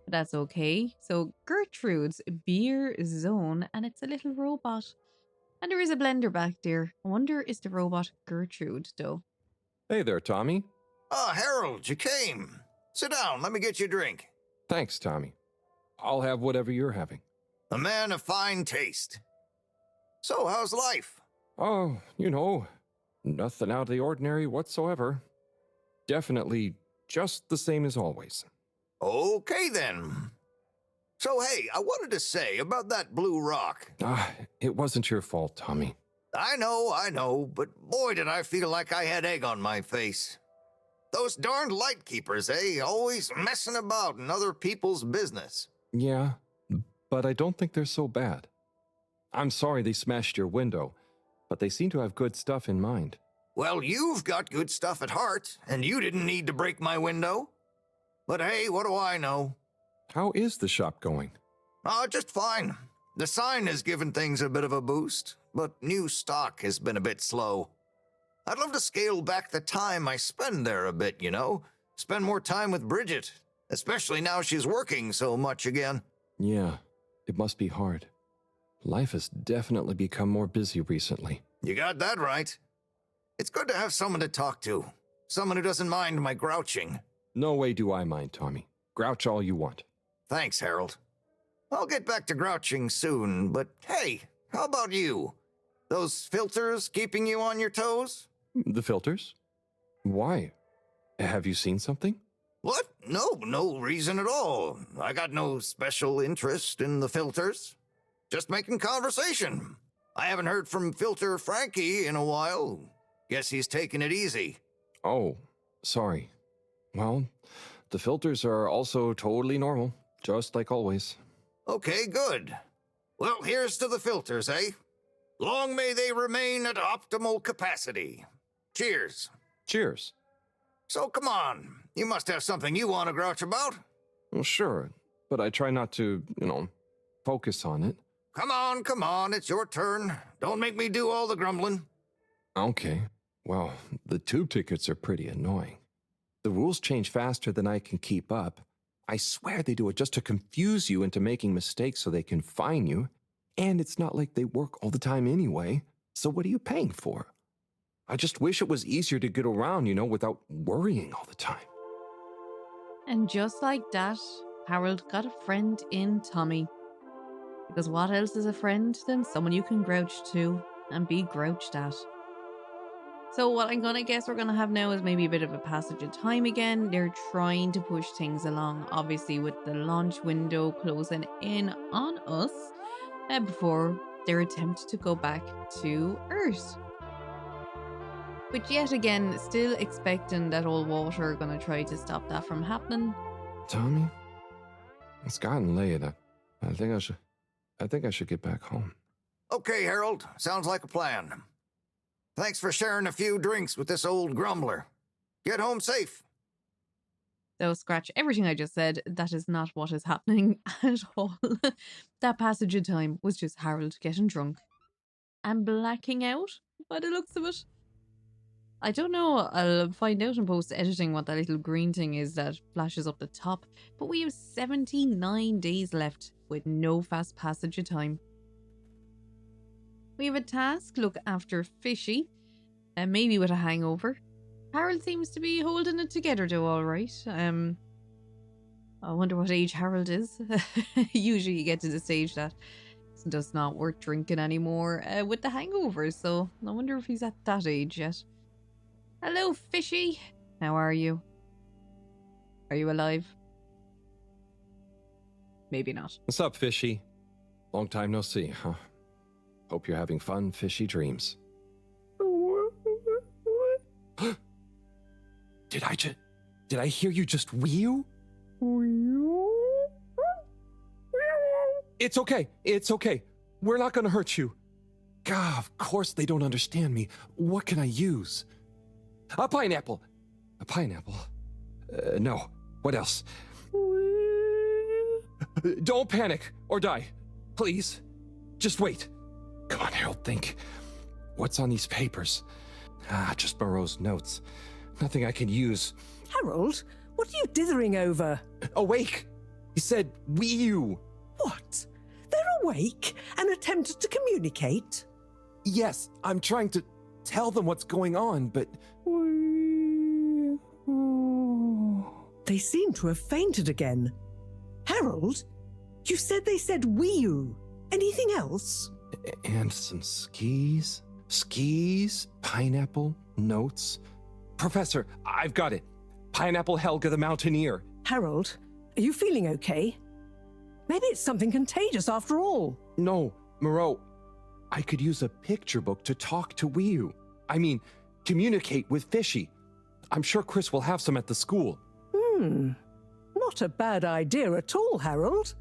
But that's okay. So Gertrude's Beer Zone, and it's a little robot. And there is a blender back there. I wonder, is the robot Gertrude though?
Hey there, Tommy.
Ah, Harold, you came. Sit down, let me get you a drink.
Thanks, Tommy. I'll have whatever you're having.
A man of fine taste. So, how's life?
Oh, you know, nothing out of the ordinary whatsoever. Definitely just the same as always.
Okay, then. So, hey, I wanted to say about that blue rock.
It wasn't your fault, Tommy.
I know, but boy, did I feel like I had egg on my face. Those darned light keepers, eh? Always messing about in other people's business.
Yeah, but I don't think they're so bad. I'm sorry they smashed your window, but they seem to have good stuff in mind.
Well, you've got good stuff at heart, and you didn't need to break my window. But hey, what do I know?
How is the shop going?
Just fine. The sign has given things a bit of a boost, but new stock has been a bit slow. I'd love to scale back the time I spend there a bit, you know? Spend more time with Bridget, especially now she's working so much again.
Yeah, it must be hard. Life has definitely become more busy recently.
You got that right. It's good to have someone to talk to. Someone who doesn't mind my grouching.
No way do I mind, Tommy. Grouch all you want.
Thanks, Harold. I'll get back to grouching soon, but hey, how about you? Those filters keeping you on your toes?
The filters? Why? Have you seen something?
What? No reason at all. I got no special interest in the filters. Just making conversation. I haven't heard from Filter Frankie in a while. Guess he's taking it easy.
Oh, sorry. Well, the filters are also totally normal, just like always.
Okay, good. Well, here's to the filters, eh? Long may they remain at optimal capacity. Cheers.
Cheers.
So come on, you must have something you want to grouch about.
Well, sure, but I try not to, focus on it.
Come on, it's your turn. Don't make me do all the grumbling.
Okay. Well, the tube tickets are pretty annoying. The rules change faster than I can keep up. I swear they do it just to confuse you into making mistakes so they can fine you. And it's not like they work all the time anyway. So what are you paying for? I just wish it was easier to get around, without worrying all the time.
And just like that, Harold got a friend in Tommy. Because what else is a friend than someone you can grouch to and be grouched at? So what I'm going to guess we're going to have now is maybe a bit of a passage of time again. They're trying to push things along, obviously with the launch window closing in on us before their attempt to go back to Earth. But yet again, still expecting that old water are going to try to stop that from happening.
Tommy, it's gotten late. I think I should get back home.
Okay, Harold. Sounds like a plan. Thanks for sharing a few drinks with this old grumbler. Get home safe.
So scratch everything I just said. That is not what is happening at all. That passage of time was just Harold getting drunk and blacking out by the looks of it. I don't know. I'll find out in post-editing what that little green thing is that flashes up the top. But we have 79 days left with no fast passage of time. We have a task, look after Fishy, and maybe with a hangover. Harold seems to be holding it together though, alright. I wonder what age Harold is. Usually you get to the stage that it's just not worth drinking anymore with the hangover, so I wonder if he's at that age yet. Hello, Fishy. How are you? Are you alive? Maybe not.
What's up, Fishy? Long time no see, huh? Hope you're having fun, fishy dreams. Did I hear you just wee-oo? It's okay. It's okay. We're not gonna hurt you. God, of course they don't understand me. What can I use? A pineapple. A pineapple. No. What else? Don't panic or die. Please. Just wait. Come on, Harold, think. What's on these papers? Just Moreau's notes. Nothing I can use.
Harold, what are you dithering over?
Awake! He said, wee-oo.
What? They're awake and attempted to communicate?
Yes, I'm trying to tell them what's going on, but...
They seem to have fainted again. Harold, you said they said wee-oo. Anything else?
And some skis? Skis, pineapple, notes. Professor, I've got it. Pineapple Helga the Mountaineer.
Harold, are you feeling okay? Maybe it's something contagious after all.
No, Moreau. I could use a picture book to talk to Wii-oo. I mean, communicate with Fishy. I'm sure Chris will have some at the school.
Not a bad idea at all, Harold.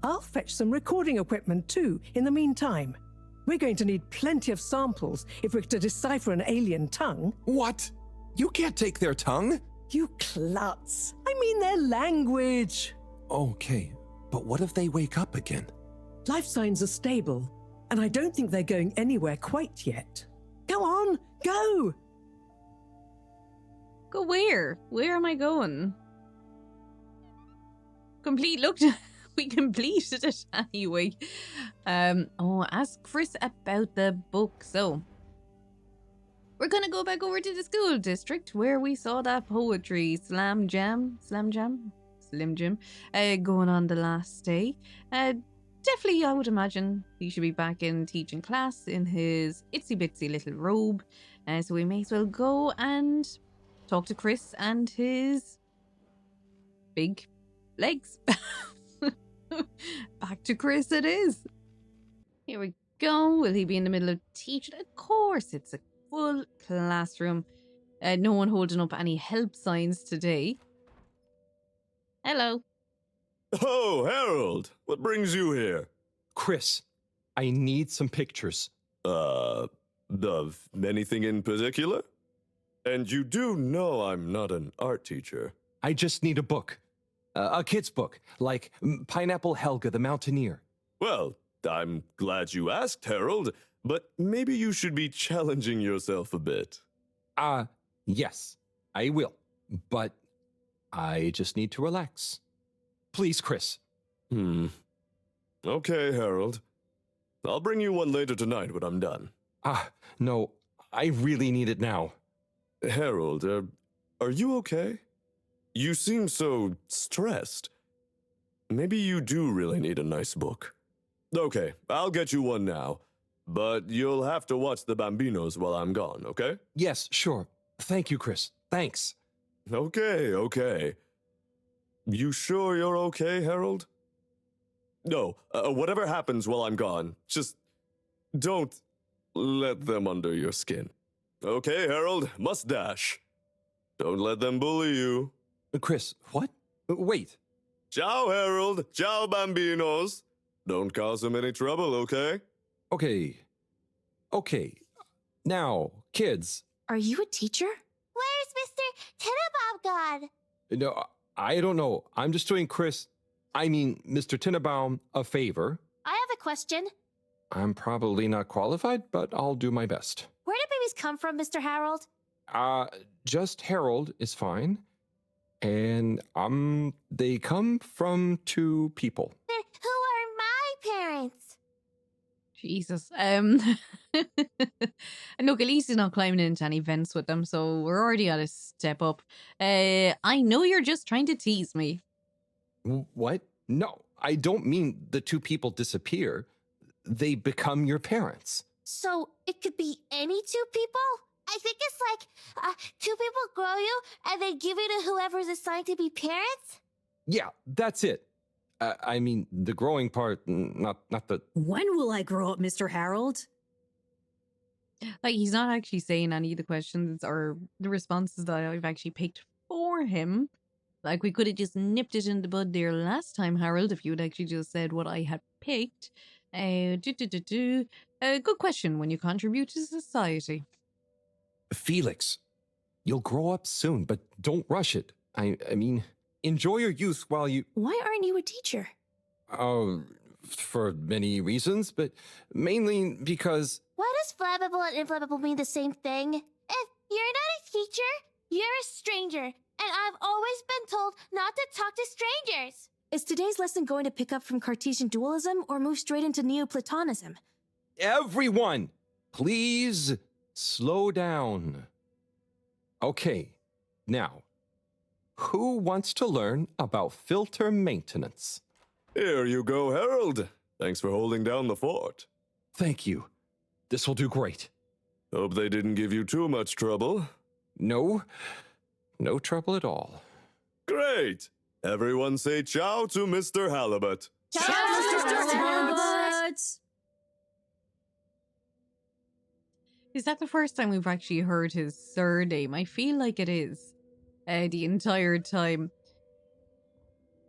I'll fetch some recording equipment too, in the meantime. We're going to need plenty of samples if we're to decipher an alien tongue.
What? You can't take their tongue?
You klutz. I mean their language.
Okay, but what if they wake up again?
Life signs are stable, and I don't think they're going anywhere quite yet. Go on, go!
Go where? Where am I going? We completed it anyway. Ask Chris about the book. So, we're gonna go back over to the school district where we saw that poetry slim jam, going on the last day. Definitely, I would imagine he should be back in teaching class in his itsy bitsy little robe. So we may as well go and talk to Chris and his big legs. Back to Chris it is. Here we go. Will he be in the middle of teaching? Of course, it's a full classroom. No one holding up any help signs today. Hello.
Oh, Harold, what brings you here?
Chris, I need some pictures.
Of anything in particular? And you do know I'm not an art teacher.
I just need a book. A kid's book, like Pineapple Helga the Mountaineer.
Well, I'm glad you asked, Harold, but maybe you should be challenging yourself a bit.
Yes, I will. But I just need to relax. Please, Chris.
Okay, Harold. I'll bring you one later tonight when I'm done.
No, I really need it now.
Harold, are you okay? You seem so stressed. Maybe you do really need a nice book. Okay, I'll get you one now. But you'll have to watch the Bambinos while I'm gone, okay?
Yes, sure. Thank you, Chris. Thanks.
Okay. You sure you're okay, Harold? No, whatever happens while I'm gone, just don't let them under your skin. Okay, Harold, must dash. Don't let them bully you.
Chris, what? Wait.
Ciao, Harold. Ciao, Bambinos. Don't cause them any trouble, okay?
Okay. Now, kids.
Are you a teacher?
Where's Mr. Tinnabob gone?
No, I don't know. I'm just doing Mr. Tinnabaum, a favor.
I have a question.
I'm probably not qualified, but I'll do my best.
Where do babies come from, Mr. Harold?
Just Harold is fine. And, they come from two people.
Then who are my parents?
Jesus. And look, at least he's not climbing into any vents with them, so we're already at a step up. I know you're just trying to tease me.
What? No, I don't mean the two people disappear. They become your parents.
So it could be any two people? I think it's like two people grow you and they give you to whoever's assigned to be parents?
Yeah, that's it. I mean, the growing part, not the...
When will I grow up, Mr. Harold?
Like, he's not actually saying any of the questions or the responses that I've actually picked for him. Like, we could have just nipped it in the bud there last time, Harold, if you had actually just said what I had picked. Good question when you contribute to society.
Felix, you'll grow up soon, but don't rush it. I mean, enjoy your youth while you...
Why aren't you a teacher?
For many reasons, but mainly because...
Why does flammable and inflammable mean the same thing? If you're not a teacher, you're a stranger, and I've always been told not to talk to strangers. Is today's lesson going to pick up from Cartesian dualism or move straight into Neoplatonism?
Everyone, please slow down. Okay, now, who wants to learn about filter maintenance?
Here you go, Harold. Thanks for holding down the fort.
Thank you. This will do great.
Hope they didn't give you too much trouble.
No trouble at all.
Great. Everyone say ciao to Mr. Halibut.
Ciao, Mr. Halibut!
Is that the first time we've actually heard his surname? I feel like it is. The entire time.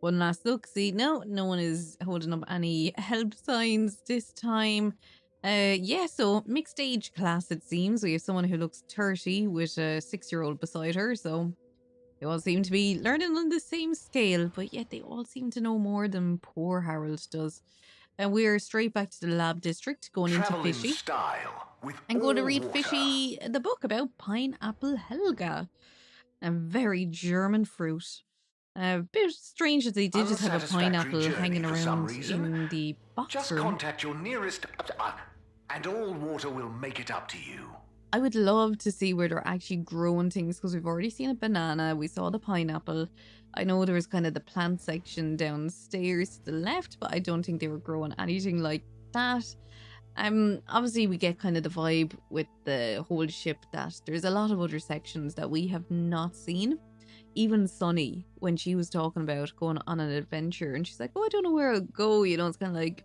One last look. See, no one is holding up any help signs this time. Yeah, so mixed age class it seems. We have someone who looks 30 with a 6-year-old beside her, so they all seem to be learning on the same scale, but yet they all seem to know more than poor Harold does. And we're straight back to the lab district, going into Fishy. I'm going to read Fishy the book about Pineapple Helga. A very German fruit. A bit strange that they did just have a pineapple hanging around in the box
Just
room.
contact your nearest... and all water will make it up to you.
I would love to see where they're actually growing things, because we've already seen a banana, we saw the pineapple. I know there was kind of the plant section downstairs to the left, but I don't think they were growing anything like that. Obviously we get kind of the vibe with the whole ship that there's a lot of other sections that we have not seen. Even Sunny, when she was talking about going on an adventure, and she's like, oh, I don't know where I'll go, you know, it's kind of like,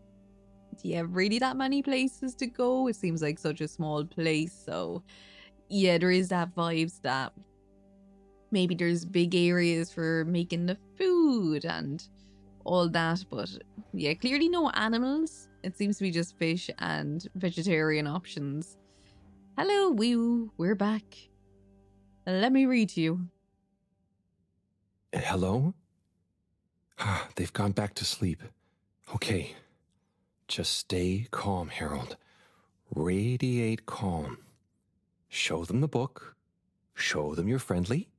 do you have really that many places to go? It seems like such a small place. So yeah, there is that vibes that maybe there's big areas for making the food and all that, but yeah, clearly no animals. It seems to be just fish and vegetarian options. Hello, we're back. Let me read to you.
Hello? They've gone back to sleep. Okay. Just stay calm, Harold. Radiate calm. Show them the book. Show them you're friendly.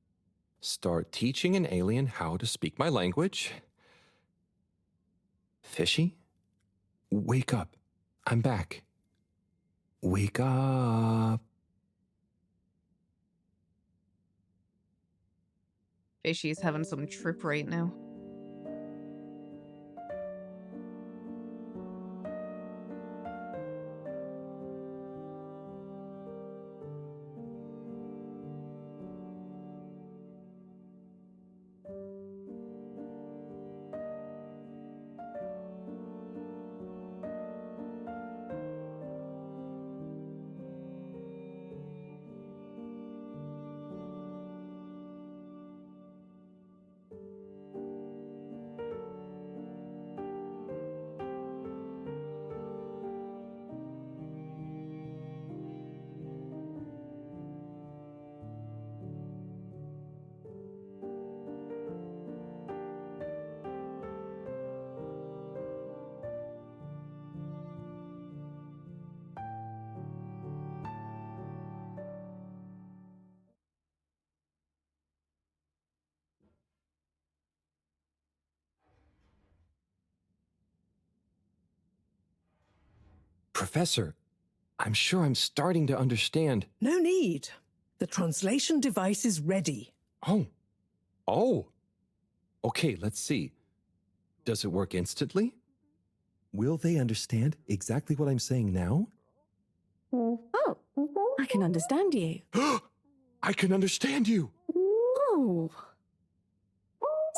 Start teaching an alien how to speak my language. Fishy? Wake up. I'm back. Wake up.
Fishy is having some trip right now.
Professor, I'm sure I'm starting to understand.
No need. The translation device is ready.
Oh. Okay, let's see. Does it work instantly? Will they understand exactly what I'm saying now?
Oh, I can understand you.
I can understand you.
Oh.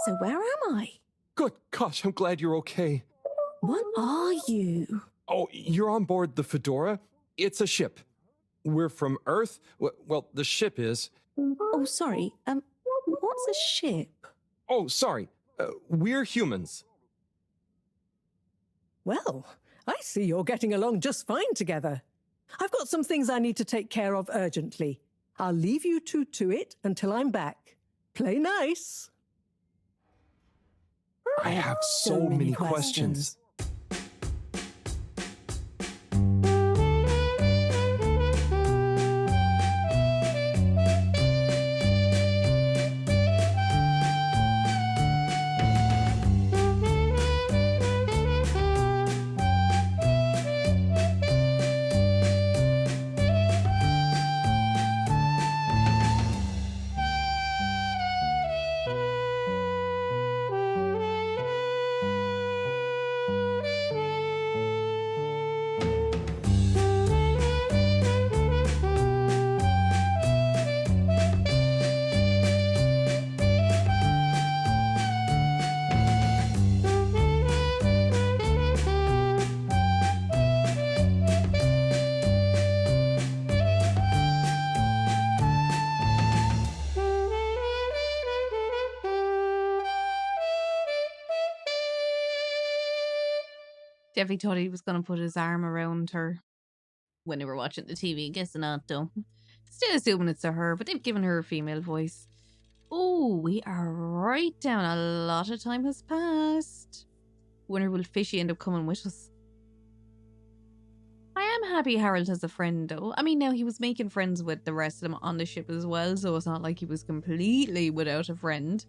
So where am I?
Good gosh, I'm glad you're okay.
What are you?
Oh, you're on board the Fedora? It's a ship. We're from Earth. Well, the ship is.
Oh, sorry. What's a ship?
Oh, sorry. We're humans.
Well, I see you're getting along just fine together. I've got some things I need to take care of urgently. I'll leave you two to it until I'm back. Play nice.
I have so many questions.
Definitely thought he was going to put his arm around her when they were watching the TV. Guess not, though. Still assuming it's to her, but they've given her a female voice. Oh, we are right down. A lot of time has passed. Wonder will Fishy end up coming with us? I am happy Harold has a friend, though. I mean, now he was making friends with the rest of them on the ship as well, so it's not like he was completely without a friend.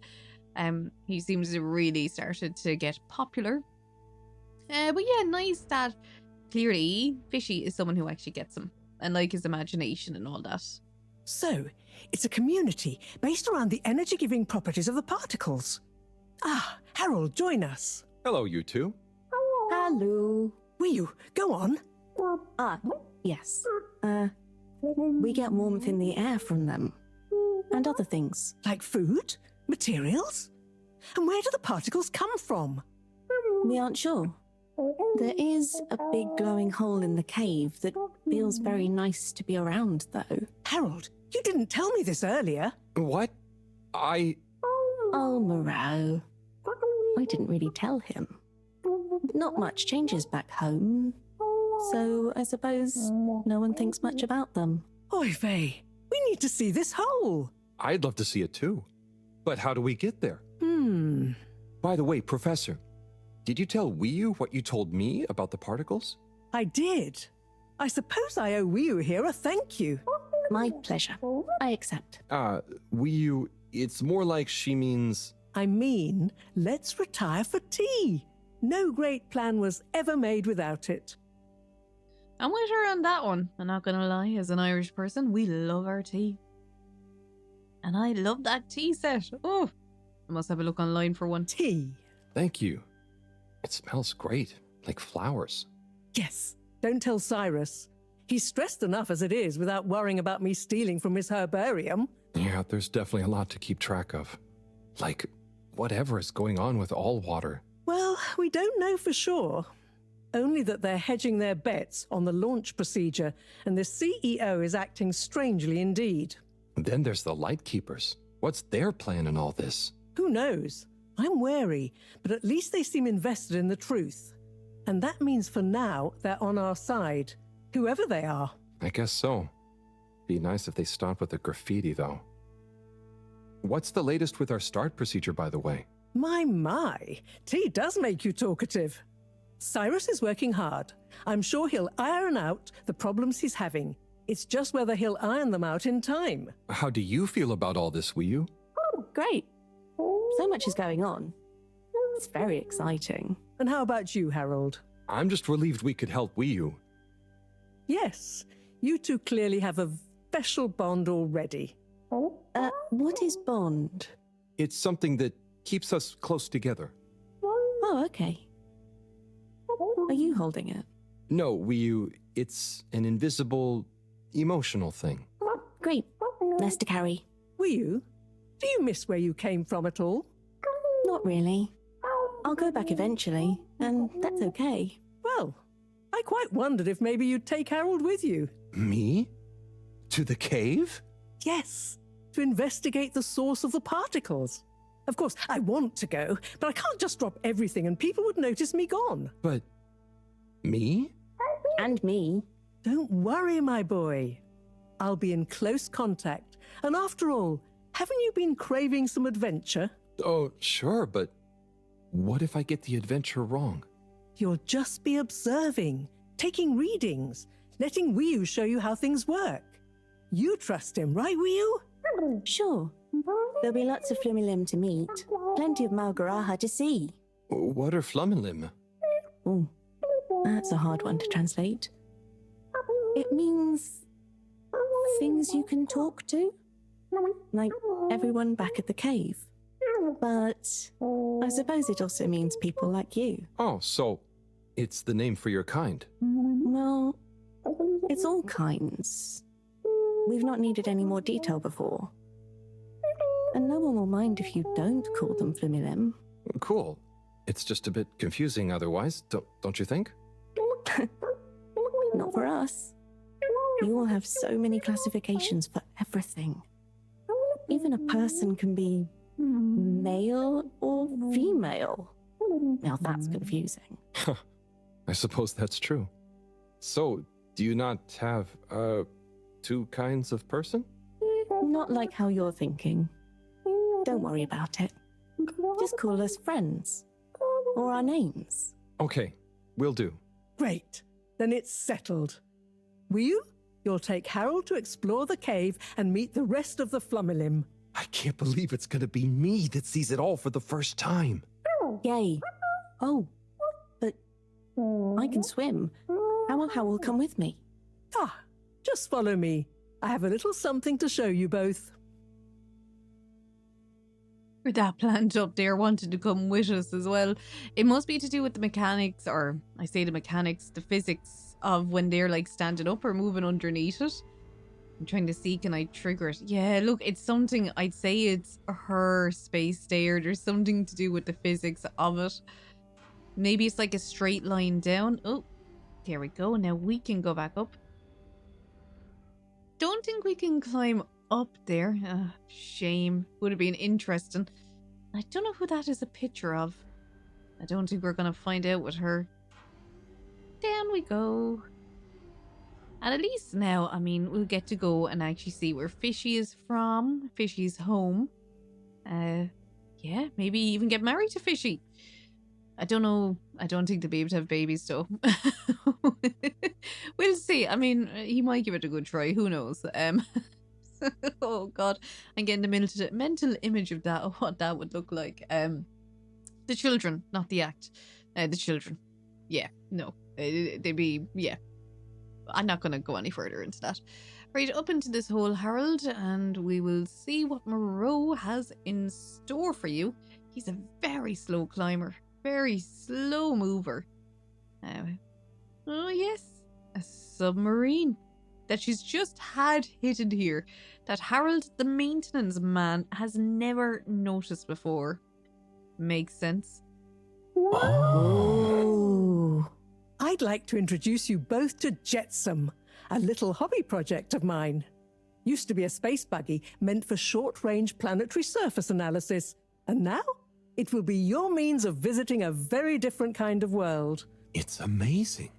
He seems to really started to get popular. But yeah, nice that clearly Fishy is someone who actually gets him and like his imagination and all that.
So, it's a community based around the energy-giving properties of the particles. Ah, Harold, join us.
Hello, you two.
Hello.
Will you go on?
Yes. We get warmth in the air from them. And other things.
Like food? Materials? And where do the particles come from?
We aren't sure. There is a big glowing hole in the cave that feels very nice to be around, though.
Harold, you didn't tell me this earlier.
What?
Oh, Moreau. I didn't really tell him. Not much changes back home. So I suppose no one thinks much about them.
Oy vey, we need to see this hole.
I'd love to see it too. But how do we get there? By the way, Professor, did you tell Wiyu what you told me about the particles?
I did. I suppose I owe Wiyu here a thank you.
My pleasure. I accept.
Wiyu, it's more like she means...
I mean, let's retire for tea. No great plan was ever made without it.
I'm with her on that one. I'm not gonna lie, as an Irish person, we love our tea. And I love that tea set. Oh, I must have a look online for one.
Tea.
Thank you. It smells great, like flowers.
Yes, don't tell Cyrus. He's stressed enough as it is without worrying about me stealing from his herbarium.
Yeah, there's definitely a lot to keep track of. Like, whatever is going on with all water.
Well, we don't know for sure. Only that they're hedging their bets on the launch procedure, and the CEO is acting strangely indeed.
Then there's the Lightkeepers. What's their plan in all this?
Who knows? I'm wary, but at least they seem invested in the truth. And that means for now, they're on our side, whoever they are.
I guess so. Be nice if they stopped with the graffiti, though. What's the latest with our start procedure, by the way?
My, tea does make you talkative. Cyrus is working hard. I'm sure he'll iron out the problems he's having. It's just whether he'll iron them out in time.
How do you feel about all this, Wiyu?
Oh, great. So much is going on. It's very exciting.
And how about you, Harold?
I'm just relieved we could help Wiyu.
Yes, you two clearly have a special bond already.
What is bond?
It's something that keeps us close together.
Oh, okay. Are you holding it?
No, it's an invisible, emotional thing.
Great. Less to carry.
Were you? Do you miss where you came from at all?
Not really. I'll go back eventually, and that's okay.
Well, I quite wondered if maybe you'd take Harold with you.
Me? To the cave?
Yes, to investigate the source of the particles. Of course, I want to go, but I can't just drop everything and people would notice me gone.
But me?
And me.
Don't worry, my boy. I'll be in close contact. And after all, haven't you been craving some adventure?
Oh, sure, but what if I get the adventure wrong?
You'll just be observing, taking readings, letting Wiyu show you how things work. You trust him, right, Wiyu?
Sure. There'll be lots of Flumilim to meet. Plenty of Malgaraha to see.
What are Flumilim?
Oh, that's a hard one to translate. It means things you can talk to. Like everyone back at the cave. But I suppose it also means people like you.
Oh, so it's the name for your kind.
Well, it's all kinds. We've not needed any more detail before. And no one will mind if you don't call them Flumilim.
Cool. It's just a bit confusing otherwise, don't you think?
Not for us. You all have so many classifications for everything. Even a person can be male or female. Now that's confusing.
I suppose that's true. So, do you not have, two kinds of person?
Not like how you're thinking. Don't worry about it. Just call us friends. Or our names.
Okay, will do.
Great. Then it's settled. Wiyu, you'll take Harold to explore the cave and meet the rest of the Flumilim.
I can't believe it's gonna be me that sees it all for the first time.
Yay. Oh, but I can swim. How will come with me?
Ah, just follow me. I have a little something to show you both.
That plant up there wanted to come with us as well. It must be to do with the mechanics, or I say the mechanics, the physics of when they're like standing up or moving underneath it. I'm trying to see, can I trigger it? Yeah, look, it's something, I'd say it's her space stair. There's something to do with the physics of it. Maybe it's like a straight line down. Oh, there we go. Now we can go back up. Don't think we can climb up there. Shame. Would have been interesting. I don't know who that is a picture of. I don't think we're going to find out with her. Down we go. And at least now, I mean, we'll get to go and actually see where Fishy is from. Fishy's home. Yeah, maybe even get married to Fishy. I don't know. I don't think they'll be able to have babies, though. We'll see. I mean, he might give it a good try. Who knows? Oh, God. I'm getting the mental image of that, of what that would look like. The children, not the act. The children. Yeah, no. They'd be, yeah. I'm not going to go any further into that. Right, up into this hole, Harold, and we will see what Moreau has in store for you. He's a very slow climber, very slow mover. Oh yes, a submarine that she's just had hidden here, that Harold, the maintenance man, has never noticed before. Makes sense.
Oh. I'd like to introduce you both to Jetsam, a little hobby project of mine. Used to be a space buggy meant for short-range planetary surface analysis, and now it will be your means of visiting a very different kind of world.
It's amazing.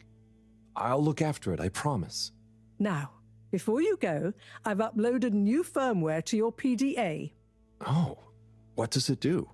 I'll look after it, I promise.
Now, before you go, I've uploaded new firmware to your PDA.
Oh, what does it do?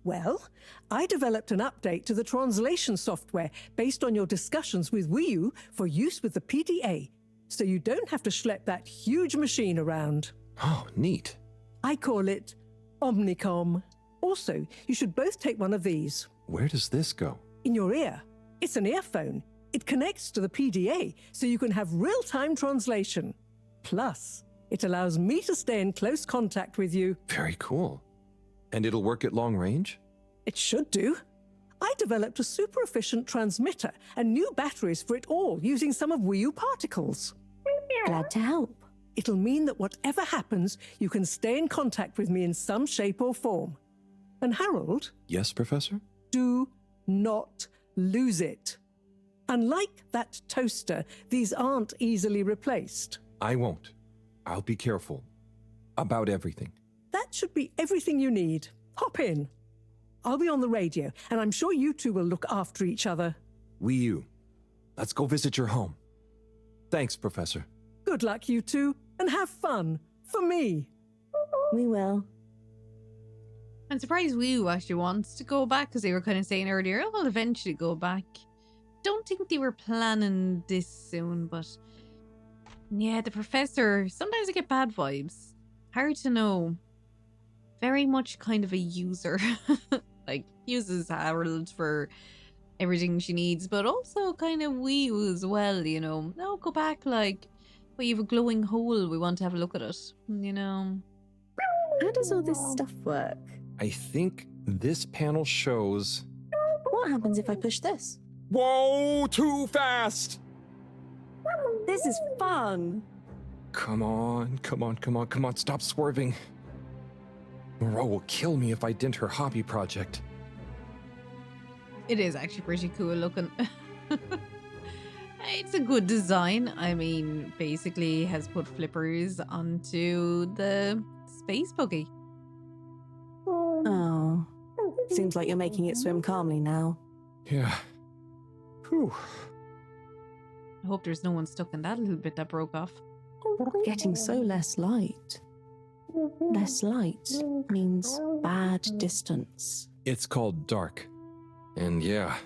Well, I developed an update to the translation software based on your discussions with Wiyu for use with the PDA, so you don't have to schlep that huge machine around.
Oh, neat.
I call it Omnicom. Also, you should both take one of these.
Where does this go?
In your ear. It's an earphone. It connects to the PDA, so you can have real-time translation. Plus, it allows me to stay in close contact with you.
Very cool. And it'll work at long range?
It should do. I developed a super-efficient transmitter and new batteries for it all using some of Wii U particles.
Glad to help.
It'll mean that whatever happens, you can stay in contact with me in some shape or form. And Harold?
Yes, Professor?
Do not lose it. Unlike that toaster, these aren't easily replaced.
I won't. I'll be careful. About everything.
That should be everything you need. Hop in. I'll be on the radio, and I'm sure you two will look after each other.
Wii U. Let's go visit your home. Thanks, Professor.
Good luck, you two, and have fun. For me.
We will.
I'm surprised Wii U actually wants to go back, because they were kind of saying earlier, I'll eventually go back. Don't think they were planning this soon, but yeah, the professor, sometimes I get bad vibes. Hard to know. Very much kind of a user. Like, uses Harold for everything she needs, but also kind of Wii U as well, you know. No, go back, like, well, you have a glowing hole, we want to have a look at it, you know.
How does all this stuff work?
I think this panel shows...
What happens if I push this?
Whoa, too fast!
This is fun.
Come on, stop swerving. Moreau will kill me if I dent her hobby project.
It is actually pretty cool looking. It's a good design. I mean, basically has put flippers onto the space buggy.
Oh. Seems like you're making it swim calmly now.
Yeah. Whew.
I hope there's no one stuck in that little bit that broke off.
Getting so less light. Less light means bad distance.
It's called dark. And yeah,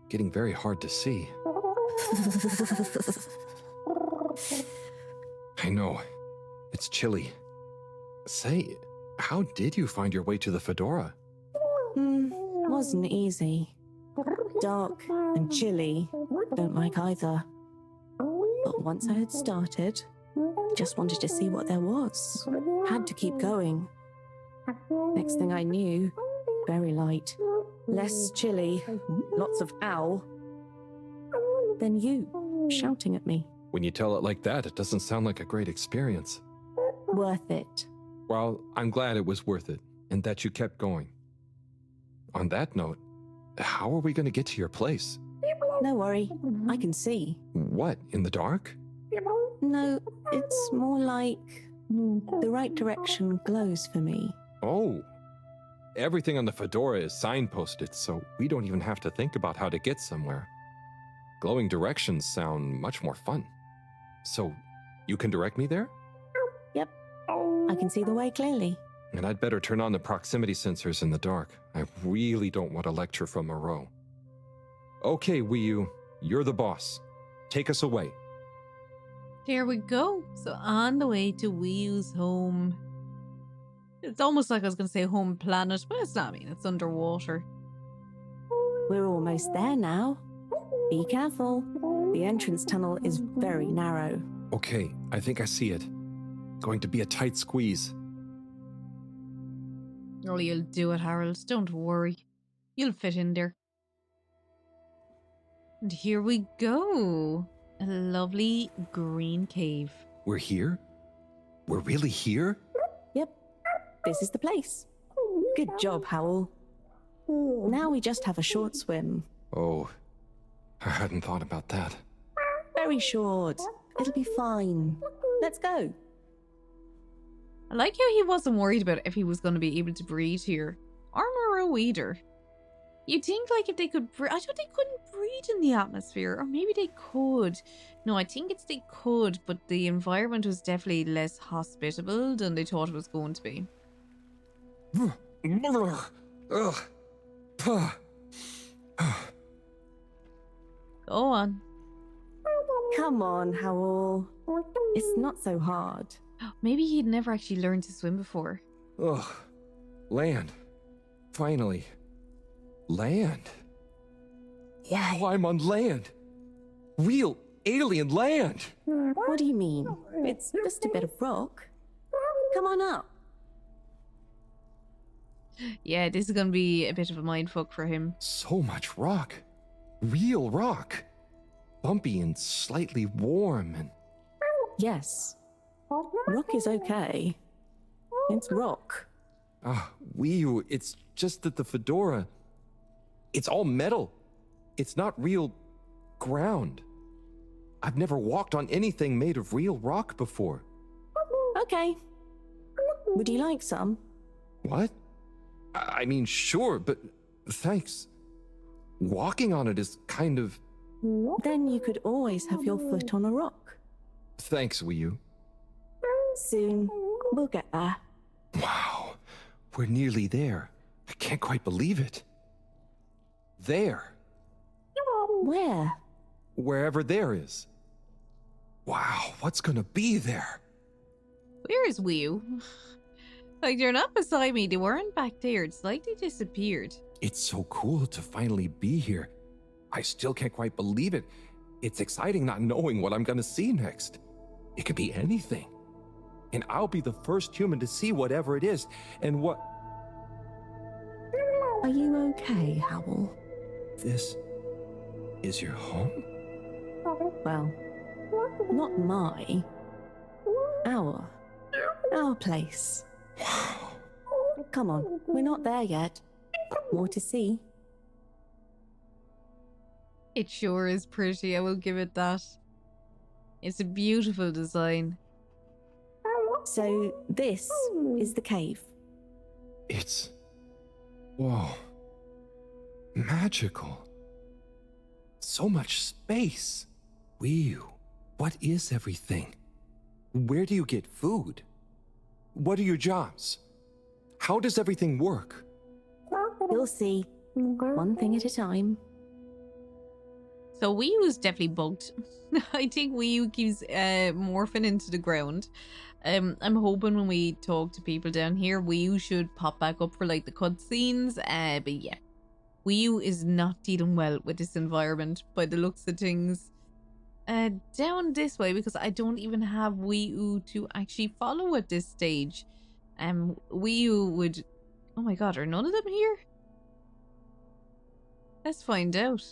getting very hard to see. I know. It's chilly. Say, how did you find your way to the Fedora?
Wasn't easy. Dark and chilly. Don't like either. But once I had started, just wanted to see what there was. Had to keep going. Next thing I knew, very light. Less chilly. Lots of ow. Then you, shouting at me.
When you tell it like that, it doesn't sound like a great experience.
Worth it.
Well, I'm glad it was worth it, and that you kept going. On that note, how are we going to get to your place?
No worry, I can see.
What, in the dark?
No, it's more like the right direction glows for me.
Oh. Everything on the Fedora is signposted, so we don't even have to think about how to get somewhere. Glowing directions sound much more fun. So, you can direct me there?
Yep. I can see the way clearly.
And I'd better turn on the proximity sensors in the dark. I really don't want a lecture from Moreau. Okay, Wii U, you're the boss. Take us away.
There we go. So on the way to Wii U's home. It's almost like I was going to say home planet, but it's not. I mean, it's underwater.
We're almost there now. Be careful. The entrance tunnel is very narrow.
Okay, I think I see it. Going to be a tight squeeze.
Oh, you'll do it, Harold. Don't worry. You'll fit in there. And here we go. A lovely green cave.
We're here? We're really here?
Yep. This is the place. Good job, Howell. Now we just have a short swim.
Oh, I hadn't thought about that.
Very short. It'll be fine. Let's go.
I like how he wasn't worried about if he was going to be able to breathe here. Or Moreau either. You'd think like if they could breathe, I thought they couldn't breathe in the atmosphere, or maybe they could. No, I think it's they could, but the environment was definitely less hospitable than they thought it was going to be. Go on.
Come on, Howell. It's not so hard.
Maybe he'd never actually learned to swim before.
Ugh. Land. Finally. Land. Wow, I'm on land. Real alien land!
What do you mean? It's just a bit of rock. Come on up.
Yeah, this is gonna be a bit of a mindfuck for him.
So much rock. Real rock. Bumpy and slightly warm and...
Yes. Rock is okay. It's rock.
Ah, Wii, it's just that the fedora... It's all metal. It's not real ground. I've never walked on anything made of real rock before.
Okay. Would you like some?
What? I mean, sure, but thanks. Walking on it is kind of...
Then you could always have your foot on a rock.
Thanks, Wii.
Soon. We'll get there.
Wow. We're nearly there. I can't quite believe it. There.
Where?
Wherever there is. Wow, what's gonna be there?
Where is Wii? Like, they're not beside me. They weren't back there. It's like they disappeared.
It's so cool to finally be here. I still can't quite believe it. It's exciting not knowing what I'm gonna see next. It could be anything. And I'll be the first human to see whatever it is. And what...
Are you okay, Howell?
This is your home?
Well, not my. Our place. Come on, we're not there yet. More to see.
It sure is pretty, I will give it that. It's a beautiful design.
So, this is the cave.
It's... Whoa. Magical. So much space. Wee, what is everything? Where do you get food? What are your jobs? How does everything work?
You'll see. One thing at a time.
So Wii U's definitely bugged. I think Wii U keeps morphing into the ground. I'm hoping when we talk to people down here, Wii U should pop back up for like the cutscenes. But yeah, Wii U is not dealing well with this environment by the looks of things. Down this way, because I don't even have Wii U to actually follow at this stage. Wii U would... Oh my god, are none of them here? Let's find out.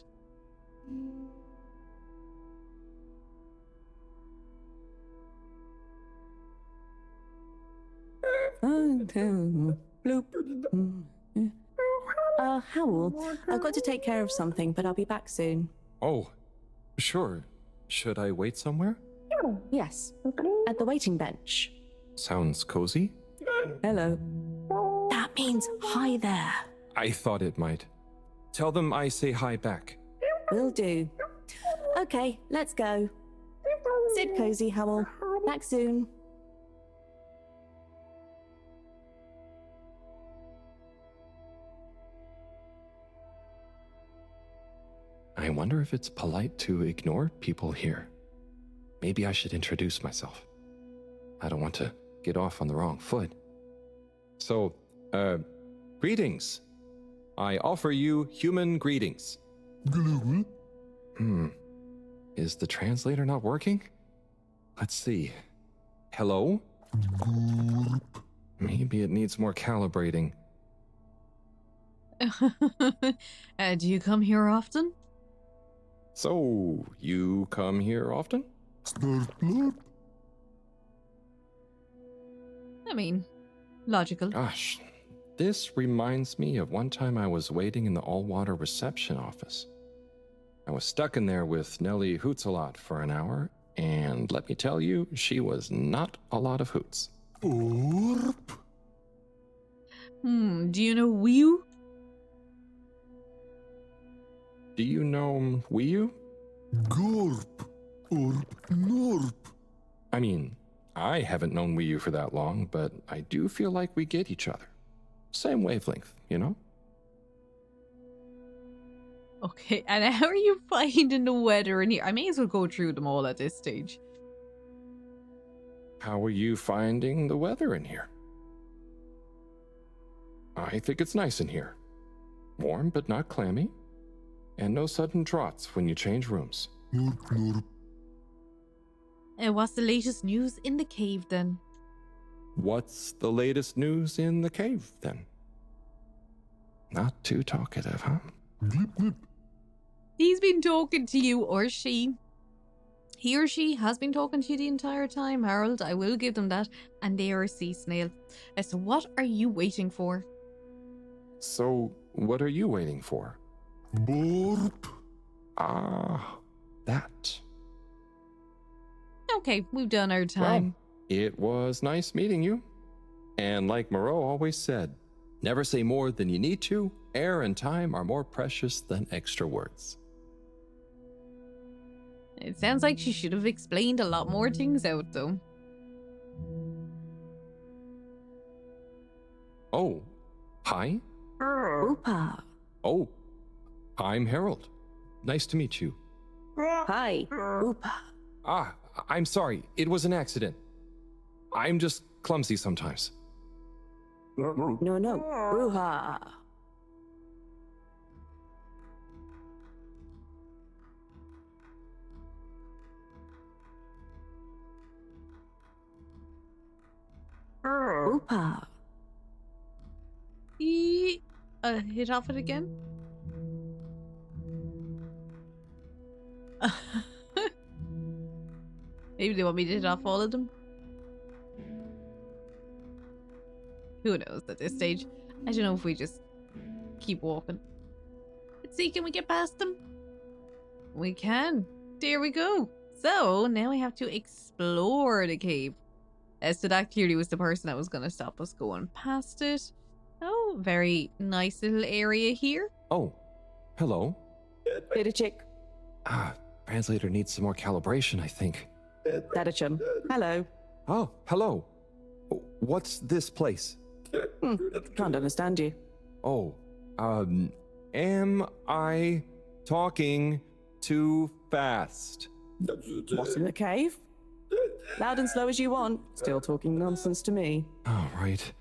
Howell, I've got to take care of something, but I'll be back soon.
Oh, sure. Should I wait somewhere?
Yes, at the waiting bench.
Sounds cozy.
Hello. That means hi there.
I thought it might. Tell them I say hi back.
Will do. Okay, let's go. Sit cozy, Howell. Back soon.
I wonder if it's polite to ignore people here. Maybe I should introduce myself. I don't want to get off on the wrong foot. So, greetings. I offer you human greetings. Is the translator not working? Let's see. Hello? Maybe it needs more calibrating.
Do you come here often?
So, you come here often?
I mean, logical.
Gosh, this reminds me of one time I was waiting in the all-water reception office. I was stuck in there with Nellie Hootsalot for an hour, and let me tell you, she was not a lot of hoots.
Do you know Wii U?
Do you know Wii U?
Gorp, orp, norp.
I mean, I haven't known Wii U for that long, but I do feel like we get each other. Same wavelength, you know?
Okay, and how are you finding the weather in here? I may as well go through them all at this stage.
How are you finding the weather in here? I think it's nice in here. Warm but not clammy. And no sudden draughts when you change rooms.
What's the latest news in the cave then?
What's the latest news in the cave then? Not too talkative, huh?
He's been talking to you, or she. He or she has been talking to you the entire time, Harold. I will give them that. And they are a sea snail. So what are you waiting for?
So, what are you waiting for?
Burp.
Ah, that.
Okay, we've done our time.
Well, it was nice meeting you. And like Moreau always said, never say more than you need to. Air and time are more precious than extra words.
It sounds like she should have explained a lot more things out, though.
Oh, hi.
Oopa.
Oh, I'm Harold. Nice to meet you.
Hi. Oopa.
Ah, I'm sorry. It was an accident. I'm just clumsy sometimes.
No. Bruha. Oopa.
Hit off it again? Maybe they want me to hit off all of them? Who knows at this stage? I don't know if we just keep walking. Let's see, can we get past them? We can. There we go. So now we have to explore the cave. So that clearly was the person that was going to stop us going past it. Oh, very nice little area here.
Oh, hello.
Little chick.
Ah, translator needs some more calibration, I think.
Dadachum. Hello.
Oh, hello. What's this place?
Can't understand you.
Oh, am I talking too fast?
What's in the cave? Loud and slow as you want. Still talking nonsense to me.
Oh, right.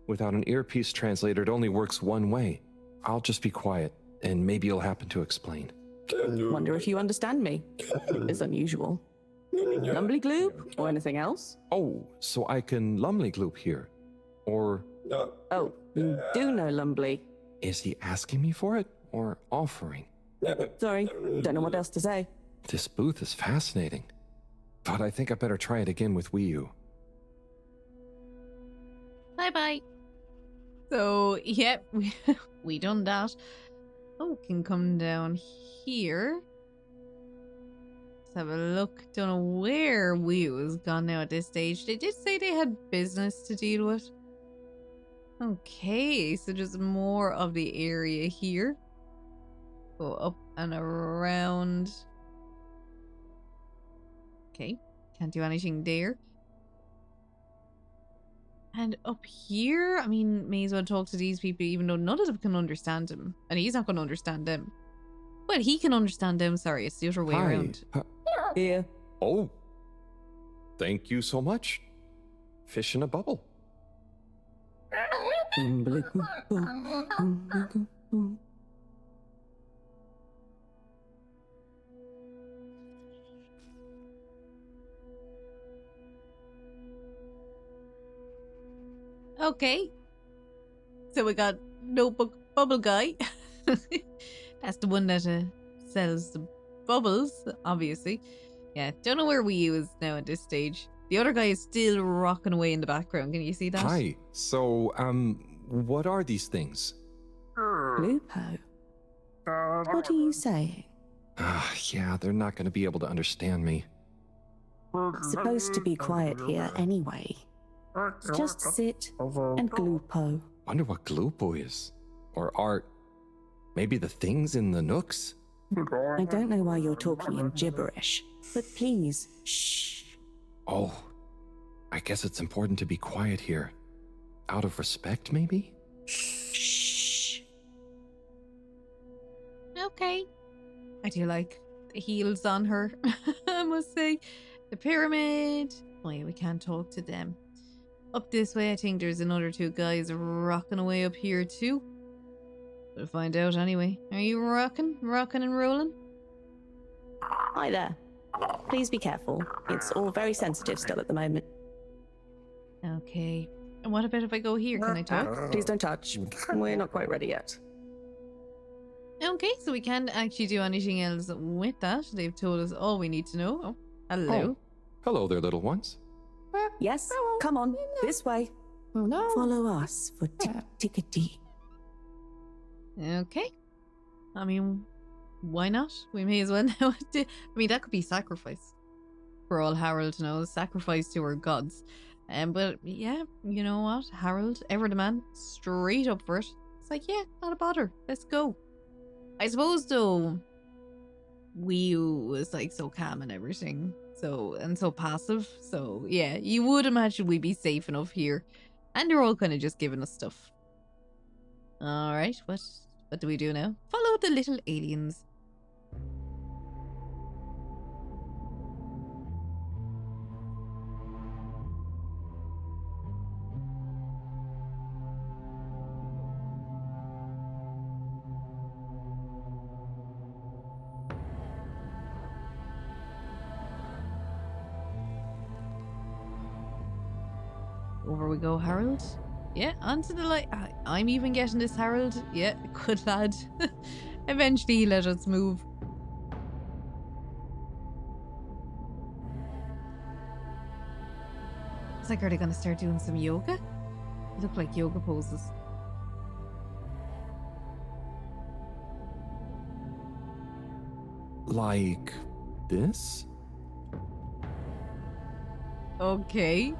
Without an earpiece translator, it only works one way. I'll just be quiet, and maybe you'll happen to explain.
Wonder if you understand me. It's unusual. Lumbly gloop or anything else?
Oh, so I can lumley gloop here. Or...
Oh, you do know Lumbly.
Is he asking me for it, or offering?
Sorry, don't know what else to say.
This booth is fascinating. But I think I better try it again with Wii U.
Bye-bye. So, yep, we done that. Oh, can come down here. Let's have a look. Don't know where Wii U has gone now at this stage. They did say they had business to deal with. Okay, so just more of the area here. Go up and around. Okay, can't do anything there. And up here, I mean, may as well talk to these people even though none of them can understand him. And he's not going to understand them. Well, he can understand them, sorry, it's the other way around.
Yeah.
Oh, thank you so much. Fish in a bubble.
Okay. So we got Notebook Bubble Guy. That's the one that sells the bubbles, obviously. Yeah, don't know where Wii U is now at this stage. The other guy is still rocking away in the background. Can you see that?
Hi. So, what are these things?
Lupo. What are you saying?
Yeah, they're not going to be able to understand me.
Supposed to be quiet here anyway. Just sit and glupo.
Wonder what glupo is. Or art. Maybe the things in the nooks?
I don't know why you're talking in gibberish, but please, shh.
Oh, I guess it's important to be quiet here. Out of respect, maybe?
Shh.
Okay. I do like the heels on her, I must say. The pyramid. Oh yeah, we can't talk to them. Up this way, I think there's another two guys rocking away up here too. We'll find out anyway. Are you rocking and rolling?
Hi there. Please be careful. It's all very sensitive still at the moment.
Okay. And what about if I go here? Can I talk?
Please don't touch. We're not quite ready yet.
Okay, so we can't actually do anything else with that. They've told us all we need to know. Oh, hello.
Oh, hello there, little ones.
Yes, come on, this way. Follow us for tickety.
Okay. I mean, why not? We may as well know what to... I mean, that could be sacrifice. For all Harold knows, sacrifice to our gods. But yeah, you know what? Harold, ever the man, straight up for it. It's like, yeah, not a bother. Let's go. I suppose though, Wii was like so calm and everything, so passive. So yeah, you would imagine we'd be safe enough here, and they're all kind of just giving us stuff. All right, what do we do now? Follow the little aliens. Over we go, Harold. Yeah, onto the light. I'm even getting this, Harold. Yeah, good lad. Eventually he let us move. It's like, are they going to start doing some yoga? They look like yoga poses.
Like this?
Okay.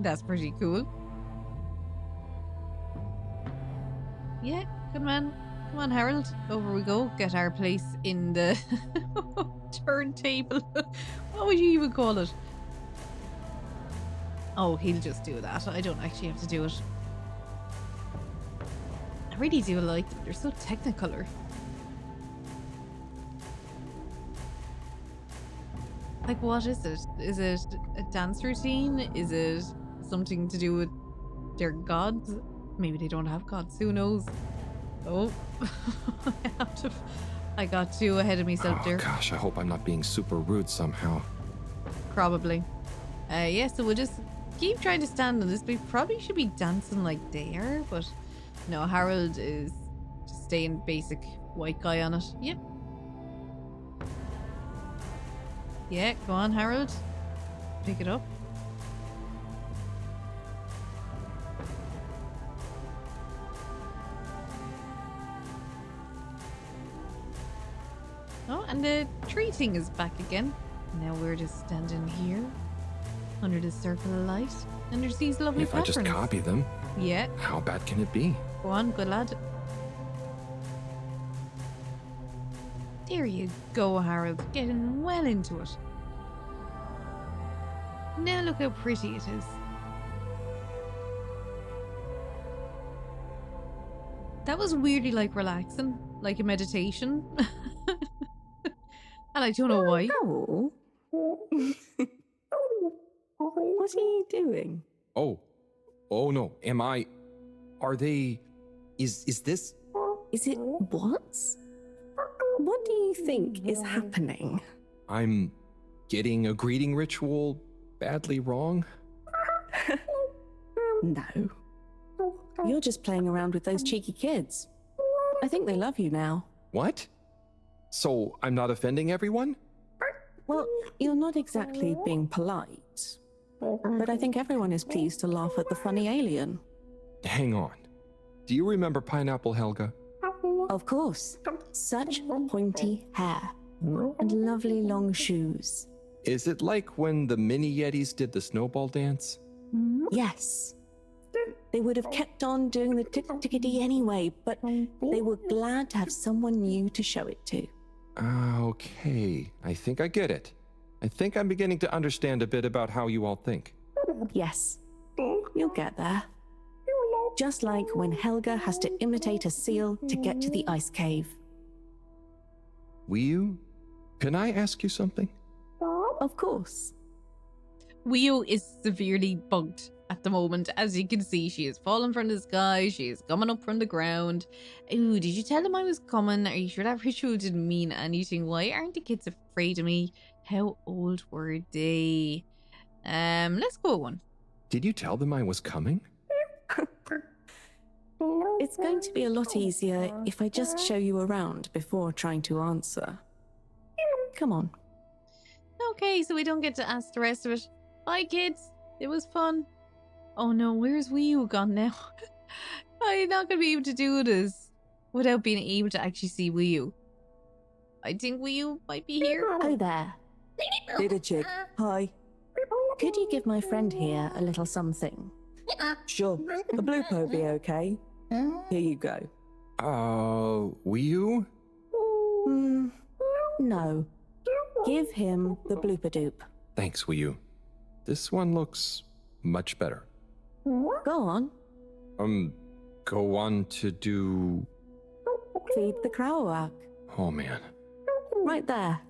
That's pretty cool. Yeah, good man. Come on, Harold. Over we go. Get our place in the turntable. What would you even call it? Oh, he'll just do that. I don't actually have to do it. I really do like them. They're so technicolor. Like, what is it? Is it a dance routine? Is it something to do with their gods? Maybe they don't have gods. Who knows? Oh, I got too ahead of myself there.
Gosh, I hope I'm not being super rude somehow.
Probably. Yeah, so we'll just keep trying to stand on this. We probably should be dancing like they are, but no, Harold is just staying basic white guy on it. Yep. Yeah, go on, Harold. Pick it up. Oh, and the tree thing is back again. Now we're just standing here under the circle of light, and there's these lovely
If
patterns.
I just copy them,
Yeah,
how bad can it be?
go on, good lad. There you go, Harold. Getting well into it. Now look how pretty it is. That was weirdly like relaxing, like a meditation. And I don't know why.
Oh. What are you doing?
Oh no, are they, is this?
Is it what? What do you think is happening?
I'm getting a greeting ritual badly wrong?
No. You're just playing around with those cheeky kids. I think they love you now.
What? So I'm not offending everyone?
Well, you're not exactly being polite. But I think everyone is pleased to laugh at the funny alien.
Hang on. Do you remember Pineapple Helga?
Of course. Such pointy hair. And lovely long shoes.
Is it like when the mini Yetis did the snowball dance?
Yes. They would have kept on doing the tickety anyway, but they were glad to have someone new to show it to.
Okay. I think I get it. I think I'm beginning to understand a bit about how you all think.
Yes. You'll get there. Just like when Helga has to imitate a seal to get to the ice cave.
Can I ask you something?
Of course.
Wii is severely bugged at the moment. As you can see, she is falling from the sky. She is coming up from the ground. Ooh, did you tell them I was coming? Are you sure that ritual didn't mean anything? Why aren't the kids afraid of me? How old were they? Let's go one.
Did you tell them I was coming?
It's going to be a lot easier if I just show you around before trying to answer. Come on.
Okay, so we don't get to ask the rest of it. Bye, kids. It was fun. Oh no, where's Wii U gone now? I'm not going to be able to do this without being able to actually see Wii U. I think Wii U might be here.
Oh, there. Little chick. Hi. Could you give my friend here a little something? Sure. A blue po be okay. Here you go.
Wii U?
No. Give him the blooper doop.
Thanks, Wii U. This one looks much better.
Go on.
Go on to do...
Feed the Krauak.
Oh, man.
Right there.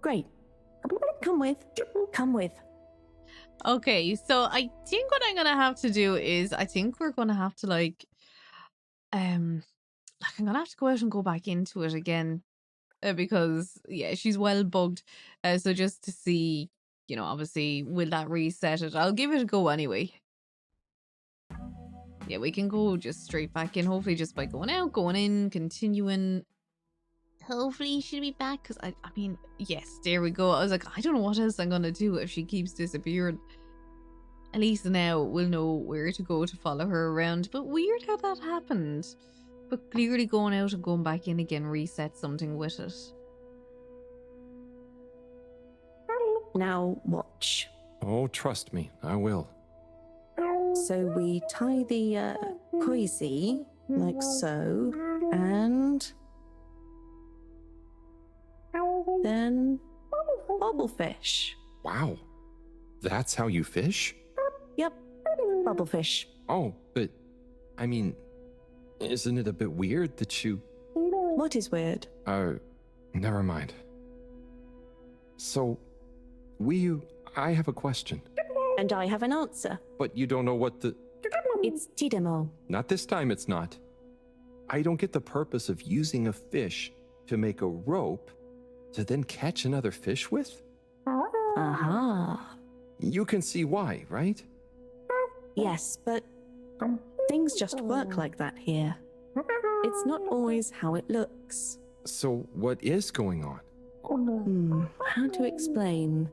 Great. Come with. Come with.
Okay, so I think what I'm gonna have to do is I think we're gonna have to I'm gonna have to go out and go back into it again because yeah, she's well bugged. So just to see, you know, obviously will that reset it? I'll give it a go anyway. Yeah, we can go just straight back in. Hopefully, just by going out, going in, continuing. Hopefully she'll be back because I mean, yes, there we go. I was like, I don't know what else I'm gonna do if she keeps disappearing. At least now we'll know where to go to follow her around. But weird how that happened. But clearly going out and going back in again reset something with it.
Now watch.
Oh, trust me, I will.
So we tie the koizi like so, and then bobblefish.
Wow. That's how you fish?
Yep, bobblefish.
Oh, but, I mean, isn't it a bit weird that you...
What is weird?
Never mind. So, Wii U, I have a question.
And I have an answer.
But you don't know what the...
It's tidemo.
Not this time, it's not. I don't get the purpose of using a fish to make a rope to then catch another fish with?
Aha.
You can see why, right?
Yes, but things just work like that here. It's not always how it looks.
So what is going on?
How to explain?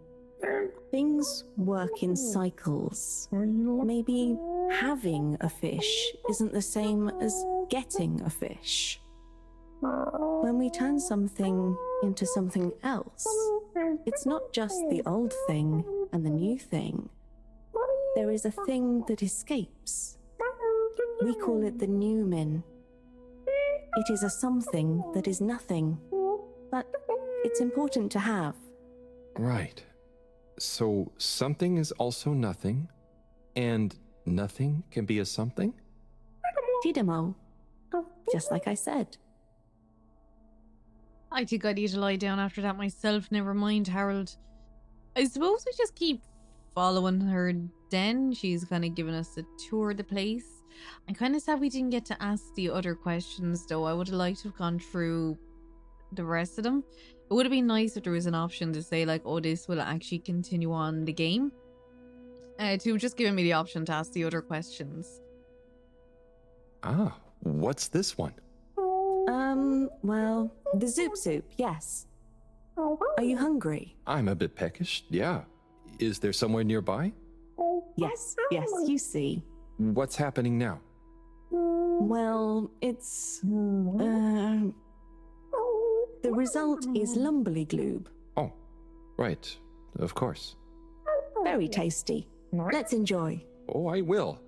Things work in cycles. Maybe having a fish isn't the same as getting a fish. When we turn something into something else, it's not just the old thing and the new thing. There is a thing that escapes. We call it the Newman. It is a something that is nothing, but it's important to have.
Right. So something is also nothing, and nothing can be a something?
Tidemo. Just like I said.
I think I need to lie down after that myself. Never mind, Harold. I suppose we just keep following her den. She's kind of giving us a tour of the place. I'm kind of sad we didn't get to ask the other questions, though. I would have liked to have gone through the rest of them. It would have been nice if there was an option to say, like, oh, this will actually continue on the game. To just giving me the option to ask the other questions.
Ah, what's this one?
Well, the Zoop Soup, yes. Are you hungry?
I'm a bit peckish, yeah. Is there somewhere nearby?
Yes, you see.
What's happening now?
Well, it's... the result is Lumberly Gloob.
Oh, right. Of course.
Very tasty. Let's enjoy.
Oh, I will.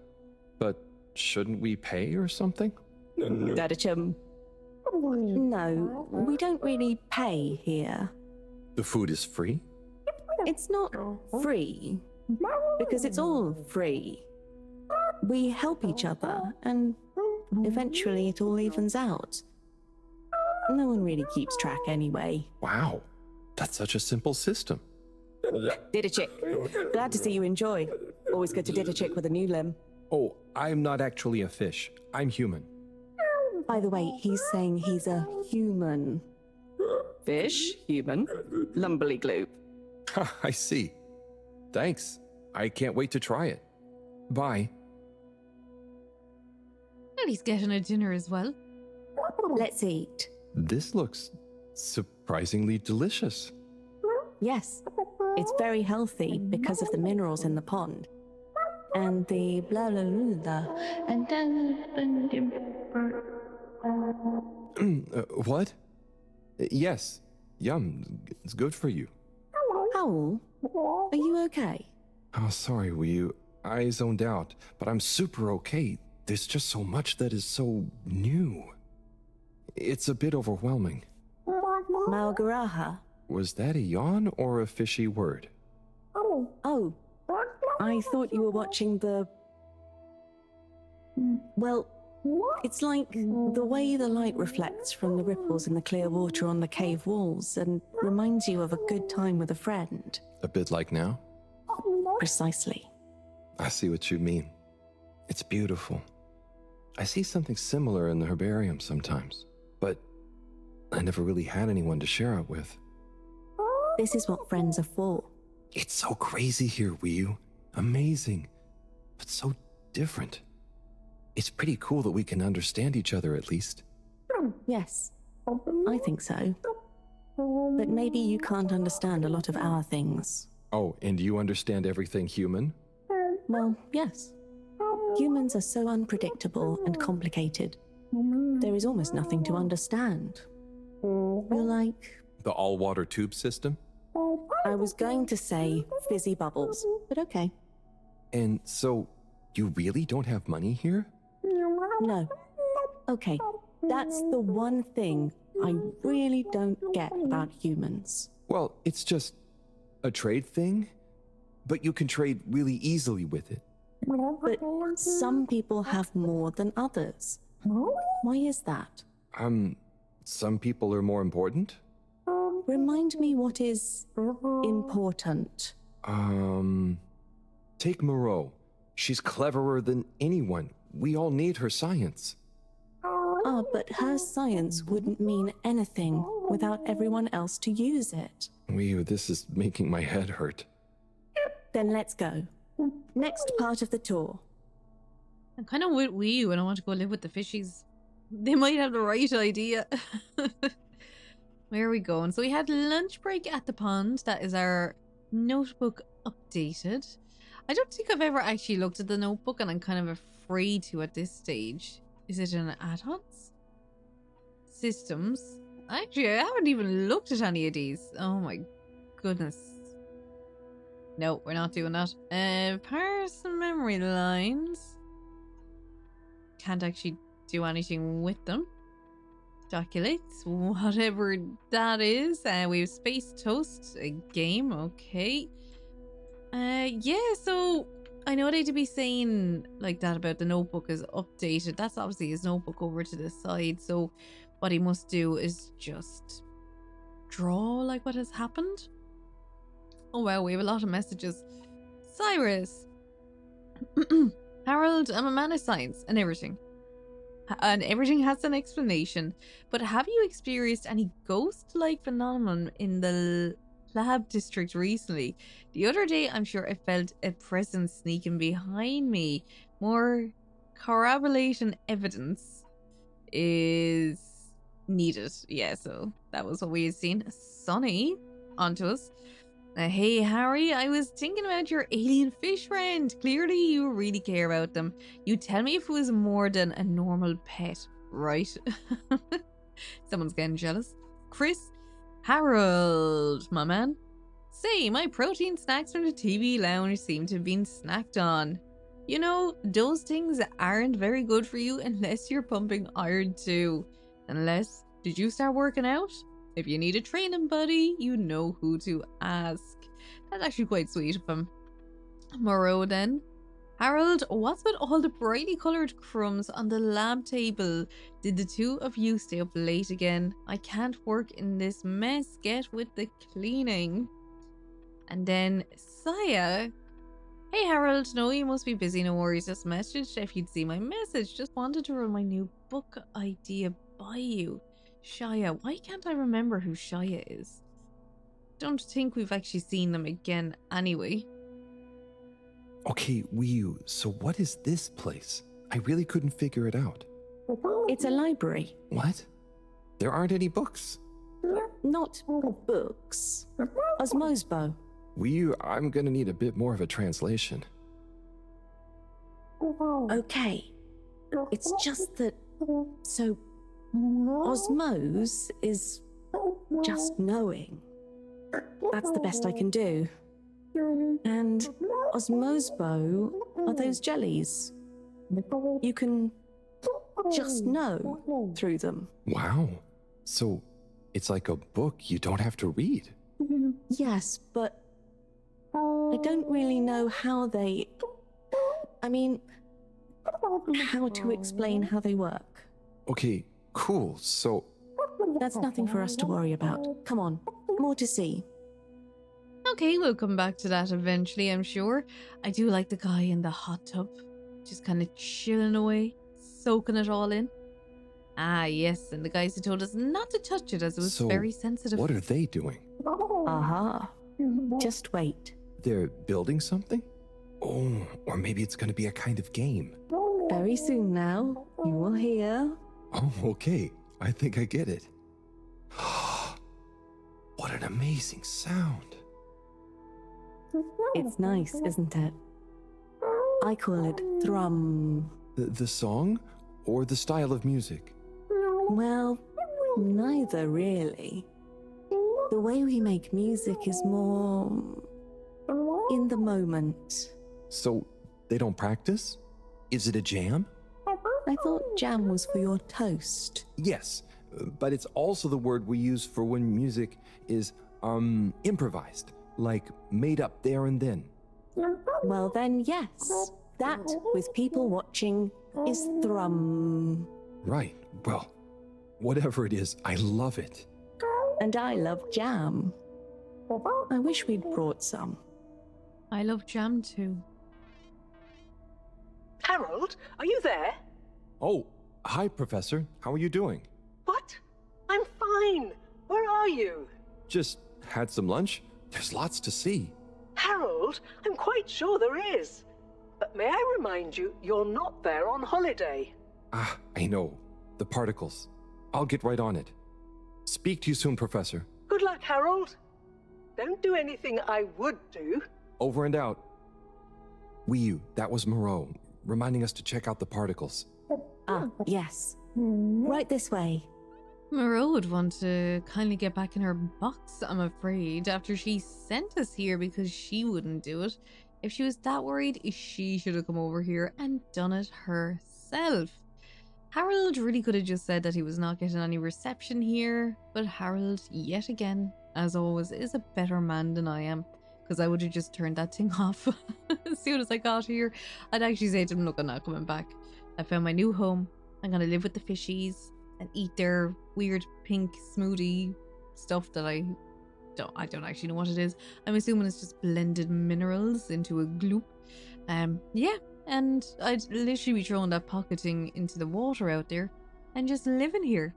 But shouldn't we pay or something?
Dadachum. No, we don't really pay here.
The food is free?
It's not free, because it's all free. We help each other, and Eventually it all evens out. No one really keeps track anyway.
Wow, that's such a simple system.
Did a chick. Glad to see you enjoy. Always good to did a chick with a new limb.
Oh, I'm not actually a fish. I'm human.
By the way, he's saying he's a human. Fish, human, lumberly gloop.
I see. Thanks. I can't wait to try it. Bye.
Well, he's getting a dinner as well.
Let's eat.
This looks surprisingly delicious.
Yes, it's very healthy because of the minerals in the pond. And the blah blah blah. And then
what? Yes. Yum. It's good for you.
Howl, are you okay?
Oh, sorry, Wee. I zoned out, but I'm super okay. There's just so much that is so new. It's a bit overwhelming.
Malgaraha.
Was that a yawn or a fishy word?
Oh, I thought you were watching the... Well, it's like the way the light reflects from the ripples in the clear water on the cave walls and reminds you of a good time with a friend.
A bit like now?
Precisely.
I see what you mean. It's beautiful. I see something similar in the herbarium sometimes, but I never really had anyone to share it with.
This is what friends are for.
It's so crazy here, Wii. Amazing, but so different. It's pretty cool that we can understand each other at least.
Yes, I think so. But maybe you can't understand a lot of our things.
Oh, and you understand everything human?
Well, yes. Humans are so unpredictable and complicated. There is almost nothing to understand. You're like...
The all-water tube system?
I was going to say fizzy bubbles, but okay.
And so, you really don't have money here?
No. Okay, that's the one thing I really don't get about humans.
Well, it's just a trade thing, but you can trade really easily with it.
But some people have more than others. Why is that?
Some people are more important?
Remind me what is important.
Take Moreau. She's cleverer than anyone. We all need her science.
Ah, but her science wouldn't mean anything without everyone else to use it.
This is making my head hurt.
Then let's go. Next part of the tour.
I'm kind of with Wii when I want to go live with the fishies. They might have the right idea. Where are we going? So we had lunch break at the pond. That is our notebook updated. I don't think I've ever actually looked at the notebook, and I'm kind of afraid to at this stage. Is it an add-ons? Systems? Actually, I haven't even looked at any of these. Oh my goodness. No, we're not doing that. Parse and memory lines. Can't actually do anything with them. Calculates, whatever that is. We have Space Toast, a game, okay. Yeah, so I know they'd be saying like that about the notebook is updated. That's obviously his notebook over to the side. So what he must do is just draw like what has happened. Oh wow, we have a lot of messages. Cyrus. Harold, I'm a man of science and everything. And everything has an explanation. But have you experienced any ghost-like phenomenon in the lab district recently? The other day, I'm sure I felt a presence sneaking behind me. More corroboration evidence is needed. Yeah, so that was what we had seen. Sonny, onto us. Hey Harry, I was thinking about your alien fish friend. Clearly you really care about them. You tell me if it was more than a normal pet, right? Someone's getting jealous. Chris, Harold, my man. Say, my protein snacks from the TV lounge seem to have been snacked on. You know, those things aren't very good for you unless you're pumping iron too. Unless, did you start working out? If you need a training buddy, you know who to ask. That's actually quite sweet of him. Moreau then. Harold, what's with all the brightly coloured crumbs on the lab table? Did the two of you stay up late again? I can't work in this mess. Get with the cleaning. And then Saya. Hey Harold, no, you must be busy. No worries. Just messaged if you'd see my message. Just wanted to run my new book idea by you. Shia. Why can't I remember who Shia is? Don't think we've actually seen them again anyway.
Okay, Wii, so what is this place? I really couldn't figure it out.
It's a library.
What? There aren't any books.
Not books. Osmosbo.
Wii, I'm gonna need a bit more of a translation.
Okay. It's just that... So, osmose is just knowing. That's the best I can do. And osmosbo are those jellies. You can just know through them.
Wow. So, it's like a book you don't have to read.
Yes, but I don't really know how they... I mean, how to explain how they work.
Okay, cool. So...
That's nothing for us to worry about. Come on, more to see.
Okay, we'll come back to that eventually, I'm sure. I do like the guy in the hot tub. Just kind of chilling away, soaking it all in. Ah, yes, and the guys who told us not to touch it as it was very sensitive.
What are they doing?
Aha. Just wait.
They're building something? Oh, or maybe it's going to be a kind of game.
Very soon now, you will hear.
Oh, okay. I think I get it. What an amazing sound.
It's nice, isn't it? I call it thrum.
The song or the style of music?
Well, neither really. The way we make music is more in the moment.
So they don't practice? Is it a jam?
I thought jam was for your toast.
Yes, but it's also the word we use for when music is improvised, like made up there and then.
Well then, yes. That, with people watching, is thrum.
Right. Well, whatever it is, I love it.
And I love jam. I wish we'd brought some.
I love jam too.
Harold, are you there?
Oh, hi, Professor. How are you doing?
What? I'm fine. Where are you?
Just had some lunch. There's lots to see.
Harold, I'm quite sure there is. But may I remind you, you're not there on holiday.
Ah, I know. The particles. I'll get right on it. Speak to you soon, Professor.
Good luck, Harold. Don't do anything I would do.
Over and out. Wii, that was Moreau, reminding us to check out the particles.
Ah, yes. Right this way.
Moreau would want to kindly get back in her box, I'm afraid, after she sent us here because she wouldn't do it. If she was that worried, she should have come over here and done it herself. Harold really could have just said that he was not getting any reception here, but Harold, yet again, as always, is a better man than I am, because I would have just turned that thing off as soon as I got here. I'd actually say to him, look, I'm not coming back. I found my new home. I'm going to live with the fishies and eat their weird pink smoothie stuff that I don't actually know what it is. I'm assuming it's just blended minerals into a gloop. Yeah, and I'd literally be throwing that pocketing into the water out there and just living here.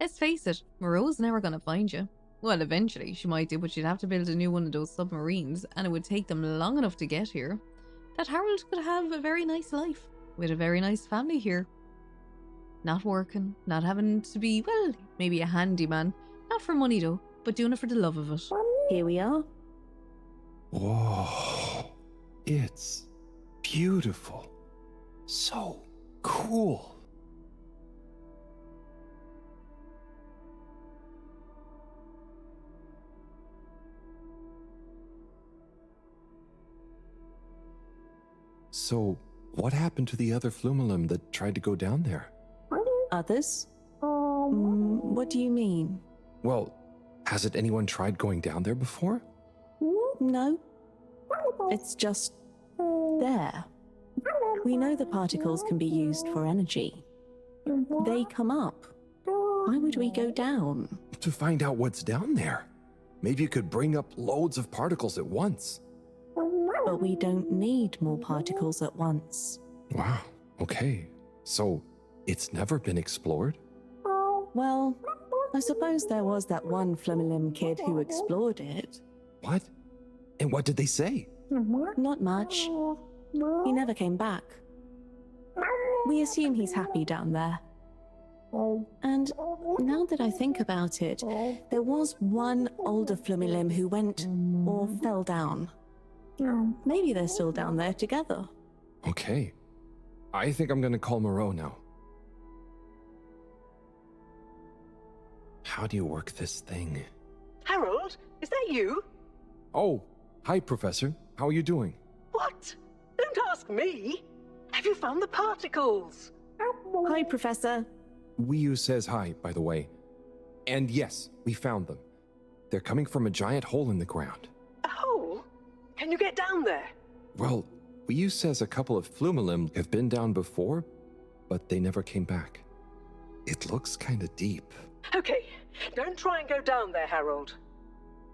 Let's face it, Moreau's never going to find you. Well, eventually she might do, but she'd have to build a new one of those submarines, and it would take them long enough to get here that Harold could have a very nice life with a very nice family here. Not working, not having to be, well, maybe a handyman. Not for money though, but doing it for the love of it.
Here we are.
Whoa. It's beautiful. So cool. So, what happened to the other Flumelum that tried to go down there?
Others? What do you mean?
Well, hasn't anyone tried going down there before?
No. It's just there. We know the particles can be used for energy. They come up. Why would we go down?
To find out what's down there. Maybe you could bring up loads of particles at once.
But we don't need more particles at once.
Wow, okay. So, it's never been explored?
Well, I suppose there was that one Flumilim kid who explored it.
What? And what did they say?
Not much. He never came back. We assume he's happy down there. And now that I think about it, there was one older Flumilim who went or fell down. Maybe they're still down there together.
Okay. I think I'm gonna call Moreau now. How do you work this thing?
Harold, is that you?
Oh, hi, Professor. How are you doing?
What? Don't ask me. Have you found the particles?
Hi, Professor.
Wiyu says hi, by the way. And yes, we found them. They're coming from a giant hole in the ground.
A hole? Can you get down there?
Well, Wiyu says a couple of Flumilim have been down before, but they never came back. It looks kinda deep.
Okay, don't try and go down there, Harold.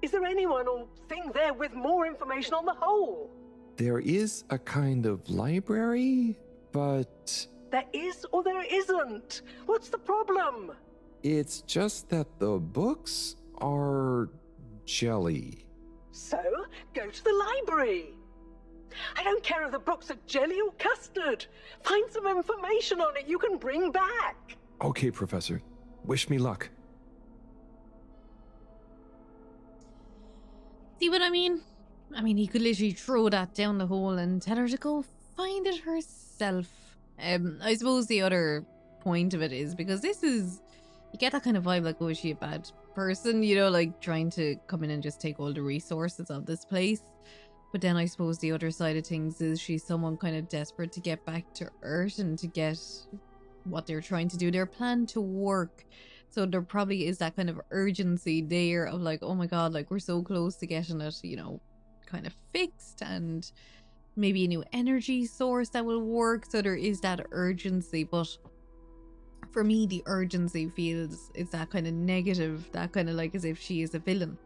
Is there anyone or thing there with more information on the hole?
There is a kind of library, but
There is or there isn't. What's the problem?
it's just that the books are jelly.
So, go to the library. I don't care if the books are jelly or custard. Find some information on it you can bring back.
Okay, Professor. Wish me luck.
See what I mean? I mean, he could literally throw that down the hole and tell her to go find it herself. I suppose the other point of it is because this is, you get that kind of vibe like, oh, is she a bad person? You know, like trying to come in and just take all the resources of this place. But then I suppose the other side of things is she's someone kind of desperate to get back to Earth and to get what they're trying to do, their plan to work. So there probably is that kind of urgency there of like, oh my god, like we're so close to getting it, you know, kind of fixed, and maybe a new energy source that will work. So there is that urgency, but for me the urgency feels it's that kind of negative, that kind of like as if she is a villain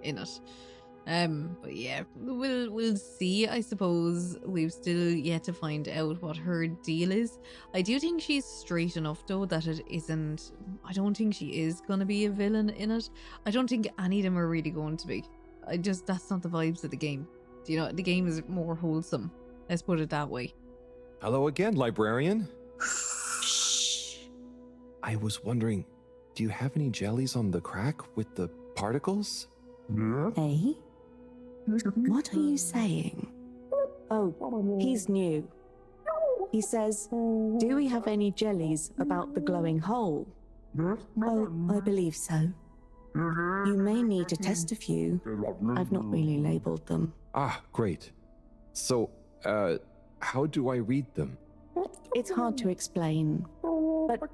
in it. But yeah, we'll see. I suppose we've still yet to find out what her deal is. I do think she's straight enough though that it isn't, I don't think she is gonna be a villain in it. I don't think any of them are really going to be. That's not the vibes of the game. Do you know, the game is more wholesome, let's put it that way.
Hello again, librarian. Shh. I was wondering, do you have any jellies on the crack with the particles?
Eh? What are you saying? Oh, he's new. He says, do we have any jellies about the glowing hole? Oh, I believe so. You may need to test a few. I've not really labeled them.
Ah, great. So, how do I read them?
It's hard to explain, but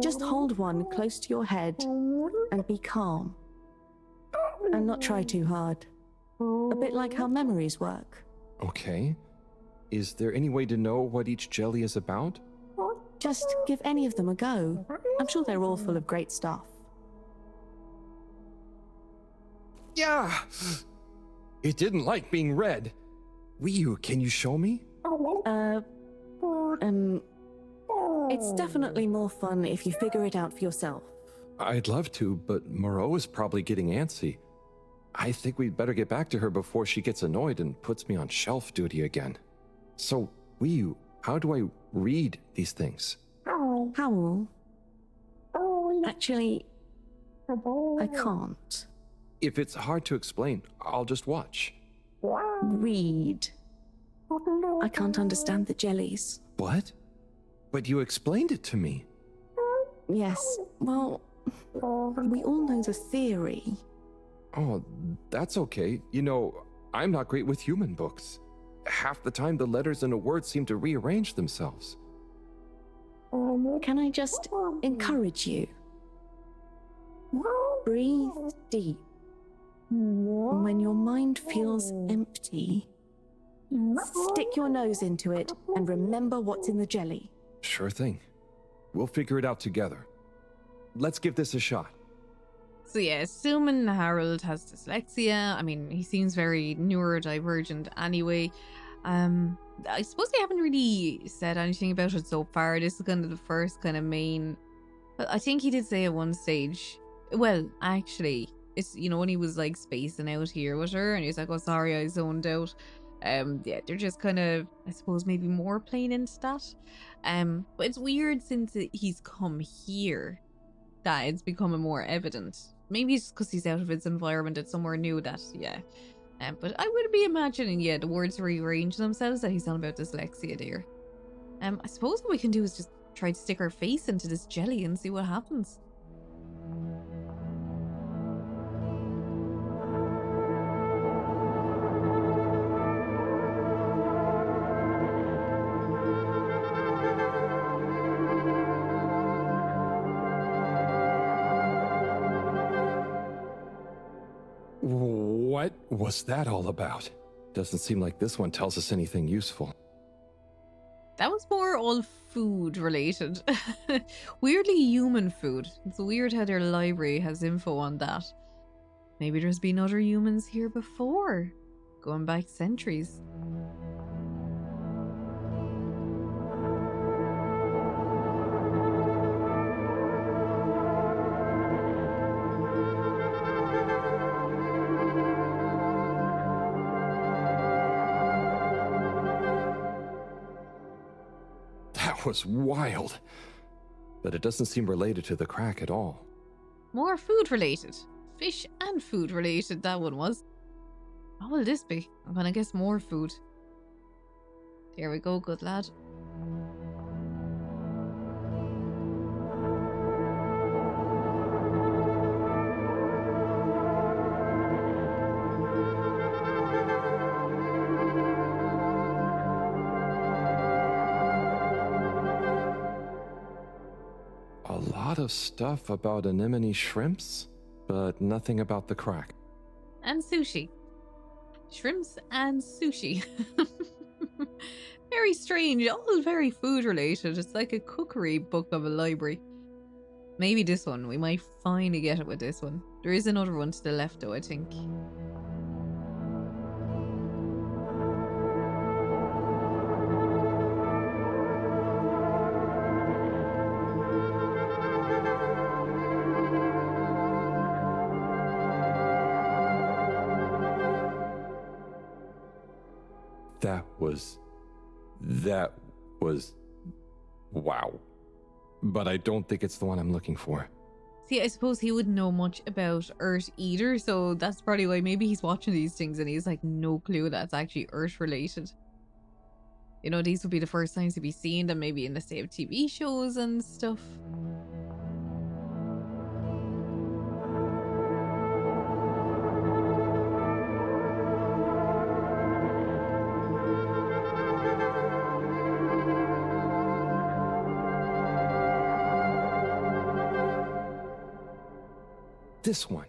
just hold one close to your head and be calm. And not try too hard. A bit like how memories work.
Okay. Is there any way to know what each jelly is about?
Just give any of them a go. I'm sure they're all full of great stuff.
Yeah! It didn't like being read. Wiyu, can you show me?
It's definitely more fun if you figure it out for yourself.
I'd love to, but Moreau is probably getting antsy. I think we'd better get back to her before she gets annoyed and puts me on shelf duty again. So, Wiyu, how do I read these things?
How? Actually, I can't.
If it's hard to explain, I'll just watch.
Read. I can't understand the jellies.
What? But you explained it to me.
Yes, well, we all know the theory.
Oh, that's okay. You know, I'm not great with human books. Half the time the letters in a word seem to rearrange themselves.
Can I just encourage you? Breathe deep. When your mind feels empty, Stick your nose into it and remember what's in the jelly.
Sure thing. We'll figure it out together. Let's give this a shot.
So yeah, assuming Harold has dyslexia, I mean, he seems very neurodivergent anyway. I suppose they haven't really said anything about it so far. This is kind of the first kind of main... I think he did say at one stage... Well, actually, it's, you know, when he was like spacing out here with her, and he's like, oh, sorry, I zoned out. Yeah, they're just kind of, I suppose, maybe more playing into that. But it's weird since he's come here that it's becoming more evident. Maybe it's because he's out of his environment, it's somewhere new that, yeah. But I would be imagining, yeah, the words rearrange themselves that he's on about dyslexia there. I suppose what we can do is just try to stick our face into this jelly and see what happens.
What was that all about? Doesn't seem like this one tells us anything useful.
That was more all food related. Weirdly human food. It's weird how their library has info on that. Maybe there's been other humans here before, going back centuries.
That was wild. But it doesn't seem related to the crack at all.
More food related. Fish and food related, that one was. What will this be? I'm gonna guess more food. There we go, good lad.
A lot of stuff about anemone shrimps, but nothing about the crack.
And sushi. Shrimps and sushi. Very strange, all very food related. It's like a cookery book of a library. Maybe this one, we might finally get it with this one. There is another one to the left though, I think.
That was... wow. But I don't think it's the one I'm looking for.
See, I suppose he wouldn't know much about Earth either, so that's probably why maybe he's watching these things and he's like no clue that's actually Earth related. You know, these would be the first times to be seeing them maybe in the state of TV shows and stuff.
This one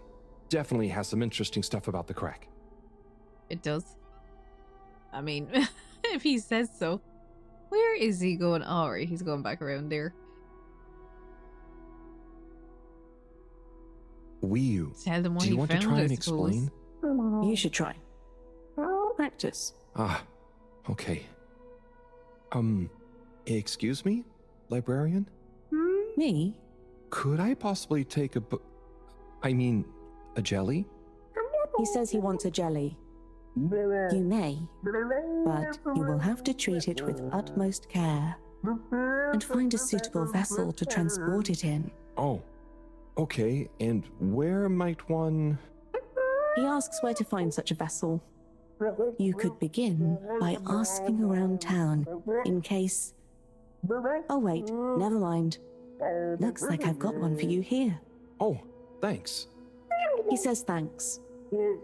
definitely has some interesting stuff about the crack.
It does. I mean, if he says so. Where is he going? Oh, right, he's going back around there. Tell them what
do you want to try and
suppose.
explain?
You should try. Practice.
Ah, okay. Excuse me, librarian?
Me?
Could I possibly take a a jelly?
He says he wants a jelly. You may, but you will have to treat it with utmost care and find a suitable vessel to transport it in.
Oh, okay. And where might one...
He asks where to find such a vessel. You could begin by asking around town in case... Oh wait, never mind. Looks like I've got one for you here.
Oh, thanks.
He says thanks.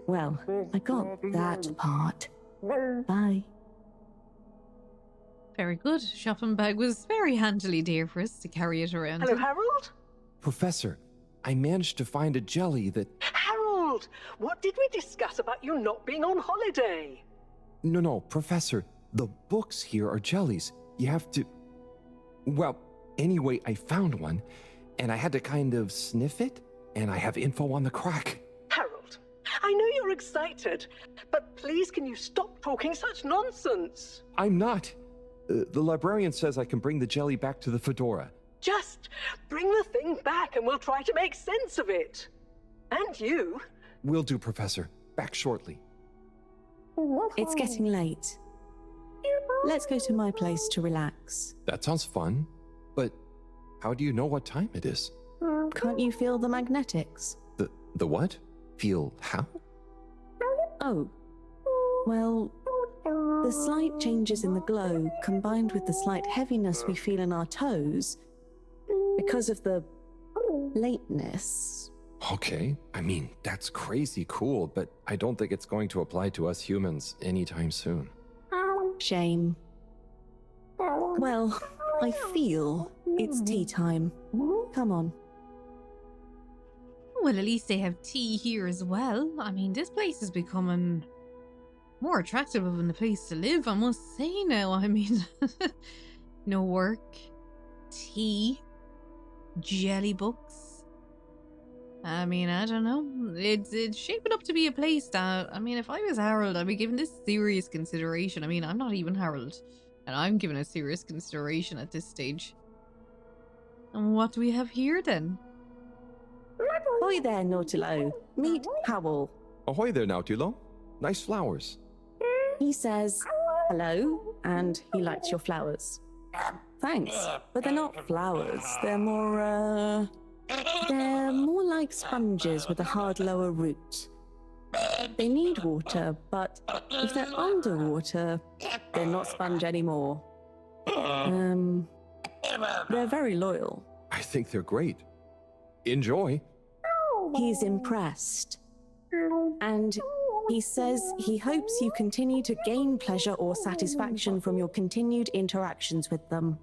Well, I got that part. Bye.
Very good. Shopping bag was very handily there for us to carry it around.
Hello, Harold?
Professor, I managed to find a jelly that...
Harold, what did we discuss about you not being on holiday?
No, Professor. The books here are jellies. You have to... Well, anyway, I found one, and I had to kind of sniff it, and I have info on the crack.
Harold, I know you're excited, but please can you stop talking such nonsense?
I'm not. The librarian says I can bring the jelly back to the fedora.
Just bring the thing back and we'll try to make sense of it. And you.
Will do, Professor. Back shortly.
It's getting late. Let's go to my place to relax.
That sounds fun, but how do you know what time it is?
Can't you feel the magnetics?
The what? Feel how?
Oh. Well, the slight changes in the glow, combined with the slight heaviness we feel in our toes, because of the lateness.
Okay, I mean, that's crazy cool, but I don't think it's going to apply to us humans anytime soon.
Shame. Well, I feel it's tea time. Come on.
Well, at least they have tea here as well. I mean, this place is becoming more attractive of a place to live, I must say now. I mean, no work, tea, jelly books. I mean, I don't know. It's shaping up to be a place that, I mean, if I was Harold, I'd be giving this serious consideration. I mean, I'm not even Harold, and I'm giving it serious consideration at this stage. And what do we have here then?
Ahoy there, Nautilo. Meet Howell.
Ahoy there, Nautilo. Nice flowers.
He says hello, and he likes your flowers. Thanks, but they're not flowers. They're more like sponges with a hard lower root. They need water, but if they're underwater, they're not sponge anymore. They're very loyal.
I think they're great. Enjoy.
He's impressed. And he says he hopes you continue to gain pleasure or satisfaction from your continued interactions with them.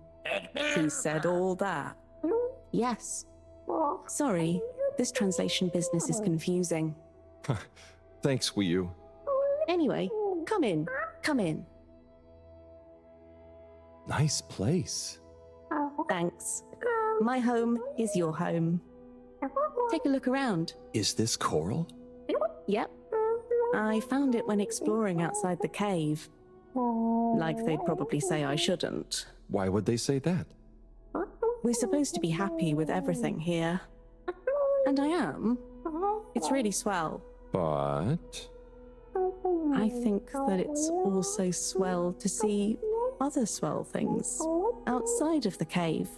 He said all that. Yes. Sorry, this translation business is confusing.
Thanks, Wii U.
Anyway, come in. Come in.
Nice place.
Thanks. My home is your home. Take a look around.
Is this coral?
Yep. I found it when exploring outside the cave. Like they'd probably say I shouldn't.
Why would they say that?
We're supposed to be happy with everything here. And I am. It's really swell.
But...
I think that it's also swell to see other swell things outside of the cave.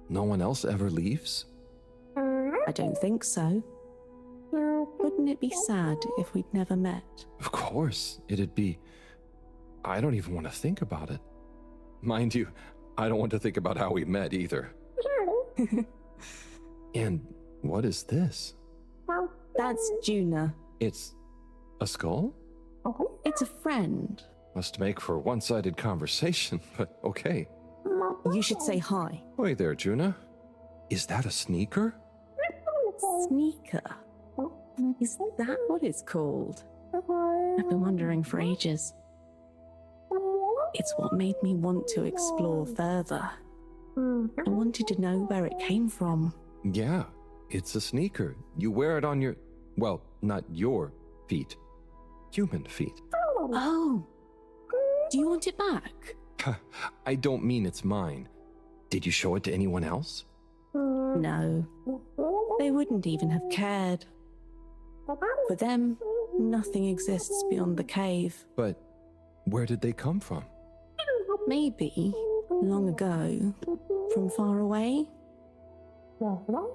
No one else ever leaves?
I don't think so. Wouldn't it be sad if we'd never met?
Of course, it'd be... I don't even want to think about it. Mind you, I don't want to think about how we met either. And what is this?
That's Juna.
It's a skull?
It's a friend.
Must make for one-sided conversation, but okay.
You should say hi.
Hey there, Juna. Is that a sneaker?
Sneaker? Is that what it's called? I've been wondering for ages. It's what made me want to explore further. I wanted to know where it came from.
Yeah, it's a sneaker. You wear it on your... Well, not your feet. Human feet.
Oh. Do you want it back?
I don't mean it's mine. Did you show it to anyone else?
No. They wouldn't even have cared. For them, nothing exists beyond the cave.
But where did they come from?
Maybe, long ago, from far away.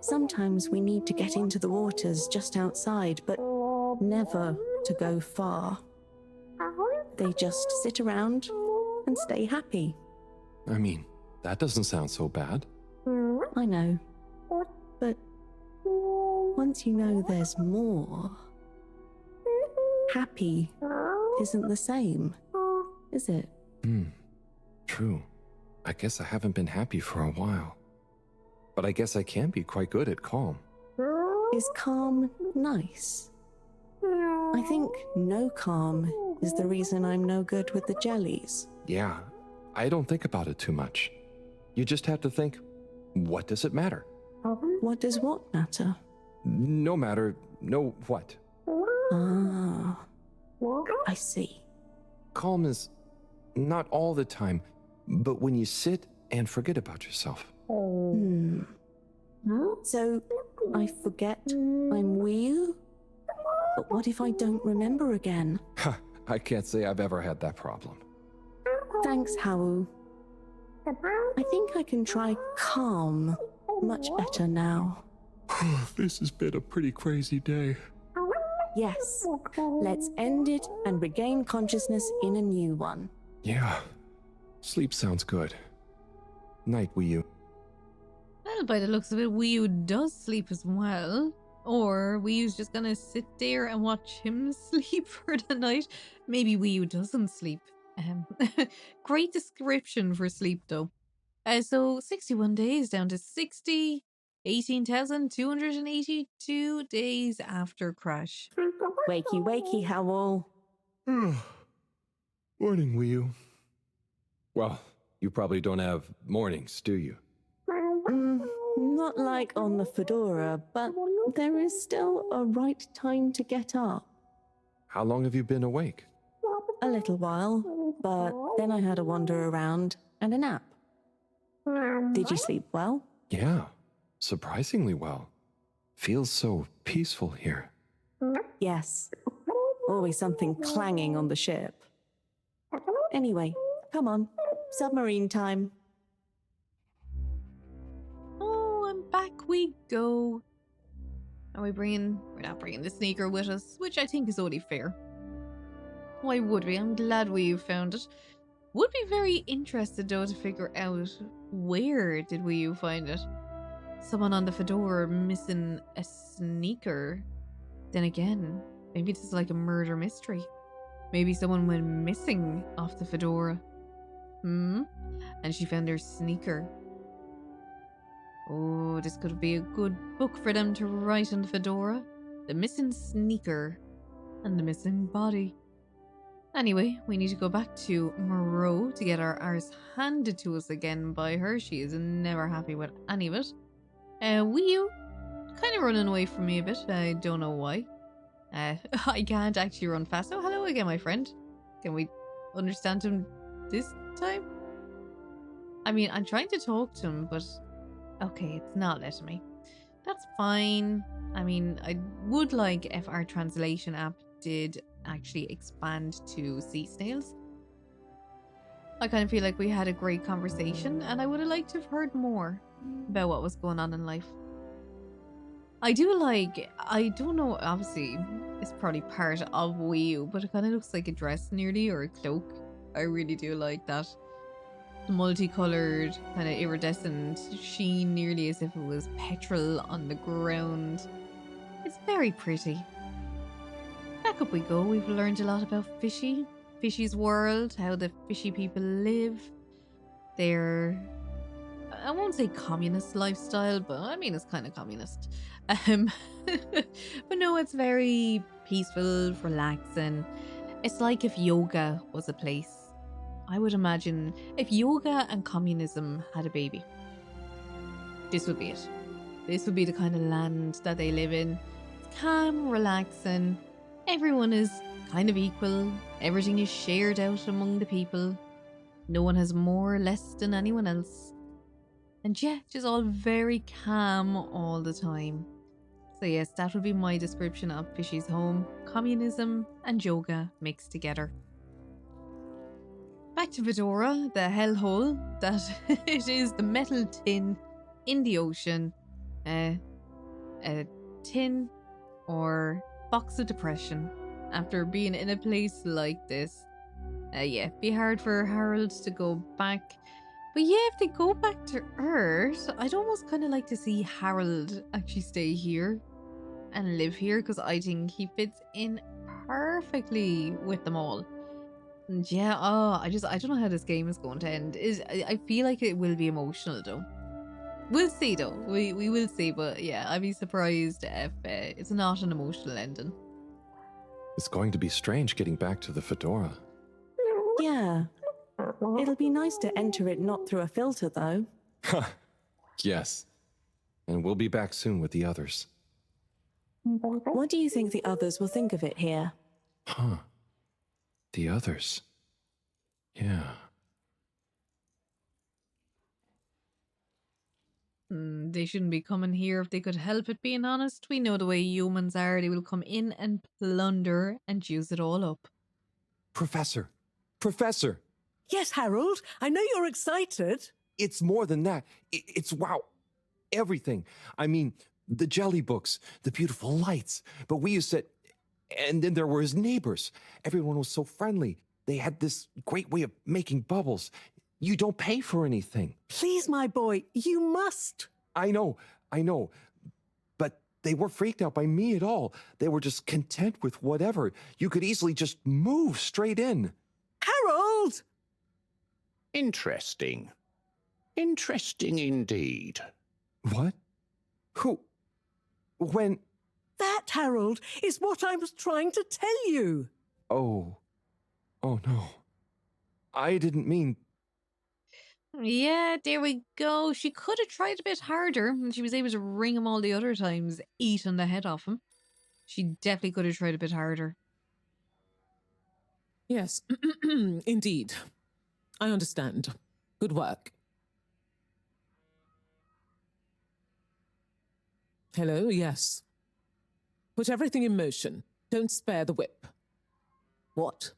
Sometimes we need to get into the waters just outside, but never to go far. They just sit around and stay happy.
I mean, that doesn't sound so bad.
I know. But once you know there's more, happy isn't the same, is it?
True. I guess I haven't been happy for a while. But I guess I can be quite good at calm.
Is calm nice? I think no calm is the reason I'm no good with the jellies.
Yeah, I don't think about it too much. You just have to think, what does it matter?
What does what matter?
No matter, no what.
Ah, I see.
Calm is not all the time, but when you sit and forget about yourself.
So, I forget I'm Wii? But what if I don't remember again?
I can't say I've ever had that problem.
Thanks, Hao. I think I can try calm much better now.
This has been a pretty crazy day.
Yes, let's end it and regain consciousness in a new one.
Yeah, sleep sounds good. Night, Wii U.
Well, by the looks of it, Wii U does sleep as well. Or Wii U's just gonna sit there and watch him sleep for the night. Maybe Wii U doesn't sleep. Great description for sleep, though. So 61 days down to 18,282 days after crash.
Wakey, wakey, Howl.
Morning, Wii U. Well, you probably don't have mornings, do you?
Not like on the Fedora, but there is still a right time to get up.
How long have you been awake?
A little while, but then I had a wander around and a nap. Did you sleep well?
Yeah, surprisingly well. Feels so peaceful here.
Yes. Always something clanging on the ship. Anyway, come on. Submarine time.
Oh, and back we go. We're not bringing the sneaker with us, which I think is only fair. Why would we? I'm glad we found it. Would be very interested though to figure out where did we find it. Someone on the Fedora missing a sneaker. Then again, maybe this is like a murder mystery. Maybe someone went missing off the Fedora. And she found their sneaker. Oh, this could be a good book for them to write on the Fedora. The missing sneaker and the missing body. Anyway, we need to go back to Moreau to get our arse handed to us again by her. She is never happy with any of it. Wii U, kind of running away from me a bit. I don't know why. I can't actually run fast. Oh, hello again, my friend. Can we understand him this time? I mean, I'm trying to talk to him, but okay, it's not letting me. That's fine. I mean, I would like if our translation app did actually expand to sea snails. I kind of feel like we had a great conversation and I would have liked to have heard more about what was going on in life. I don't know, obviously it's probably part of Wii U, but it kind of looks like a dress nearly, or a cloak. I really do like that. Multicolored, kind of iridescent sheen, nearly as if it was petrol on the ground. It's very pretty. Back up we go. We've learned a lot about Fishy's world, how the fishy people live. Their, I won't say communist lifestyle, but I mean it's kind of communist. But no, it's very peaceful, relaxing. It's like if yoga was a place. I would imagine if yoga and communism had a baby, this would be it. This would be the kind of land that they live in. It's calm, relaxing. Everyone is kind of equal. Everything is shared out among the people. No one has more or less than anyone else. And yeah, just all very calm all the time. So yes, that would be my description of Fishy's home. Communism and yoga mixed together. Back to Fedora, the hellhole that it is, the metal tin in the ocean. A tin or box of depression after being in a place like this. Yeah, be hard for Harold to go back. But yeah, if they go back to Earth, I'd almost kind of like to see Harold actually stay here and live here, because I think he fits in perfectly with them all. And yeah, I don't know how this game is going to end. I feel like it will be emotional though. We'll see though. We will see, but yeah, I'd be surprised if it's not an emotional ending.
It's going to be strange getting back to the Fedora.
Yeah. It'll be nice to enter it not through a filter, though.
Yes. And we'll be back soon with the others.
What do you think the others will think of it here?
Huh. The others. Yeah.
They shouldn't be coming here if they could help it, being honest. We know the way humans are. They will come in and plunder and use it all up.
Professor! Professor!
Yes, Harold, I know you're excited.
It's more than that. It's wow. Everything. I mean, the jelly books, the beautiful lights. But we used to... And then there were his neighbors. Everyone was so friendly. They had this great way of making bubbles. You don't pay for anything.
Please, my boy, you must.
I know. But they weren't freaked out by me at all. They were just content with whatever. You could easily just move straight in.
Harold!
Interesting. Interesting indeed.
What? Who? When?
That, Harold, is what I was trying to tell you.
Oh no. I didn't mean...
Yeah, there we go. She could have tried a bit harder, and she was able to ring him all the other times, eating the head off him. She definitely could have tried a bit harder.
Yes, indeed. I understand. Good work. Hello, yes. Put everything in motion. Don't spare the whip. What?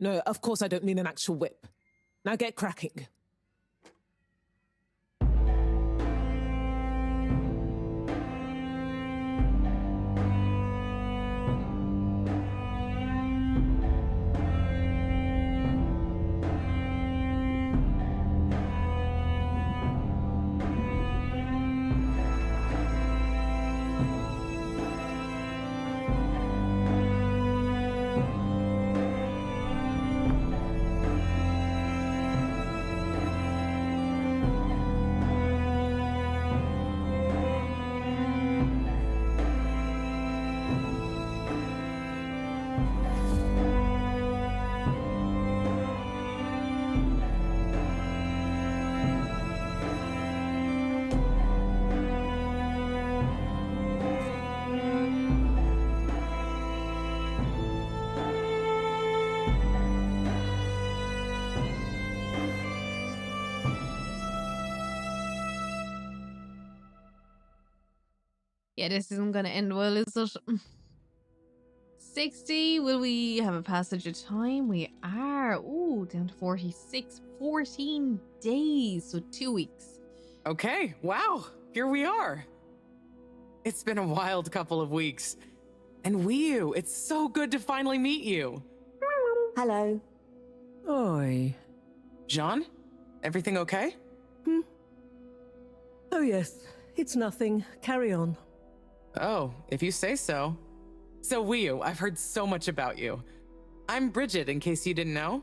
No, of course I don't mean an actual whip. Now get cracking.
Yeah, this isn't going to end well, is it? 60. Will we have a passage of time? We are. Ooh, down to 46. 14 days, so 2 weeks.
Okay, wow, here we are. It's been a wild couple of weeks. And Wiyu, it's so good to finally meet you.
Hello.
Oi.
Jean, everything okay?
Oh, yes, it's nothing. Carry on.
Oh, if you say so. So Wiyu, I've heard so much about you. I'm Bridget, in case you didn't know.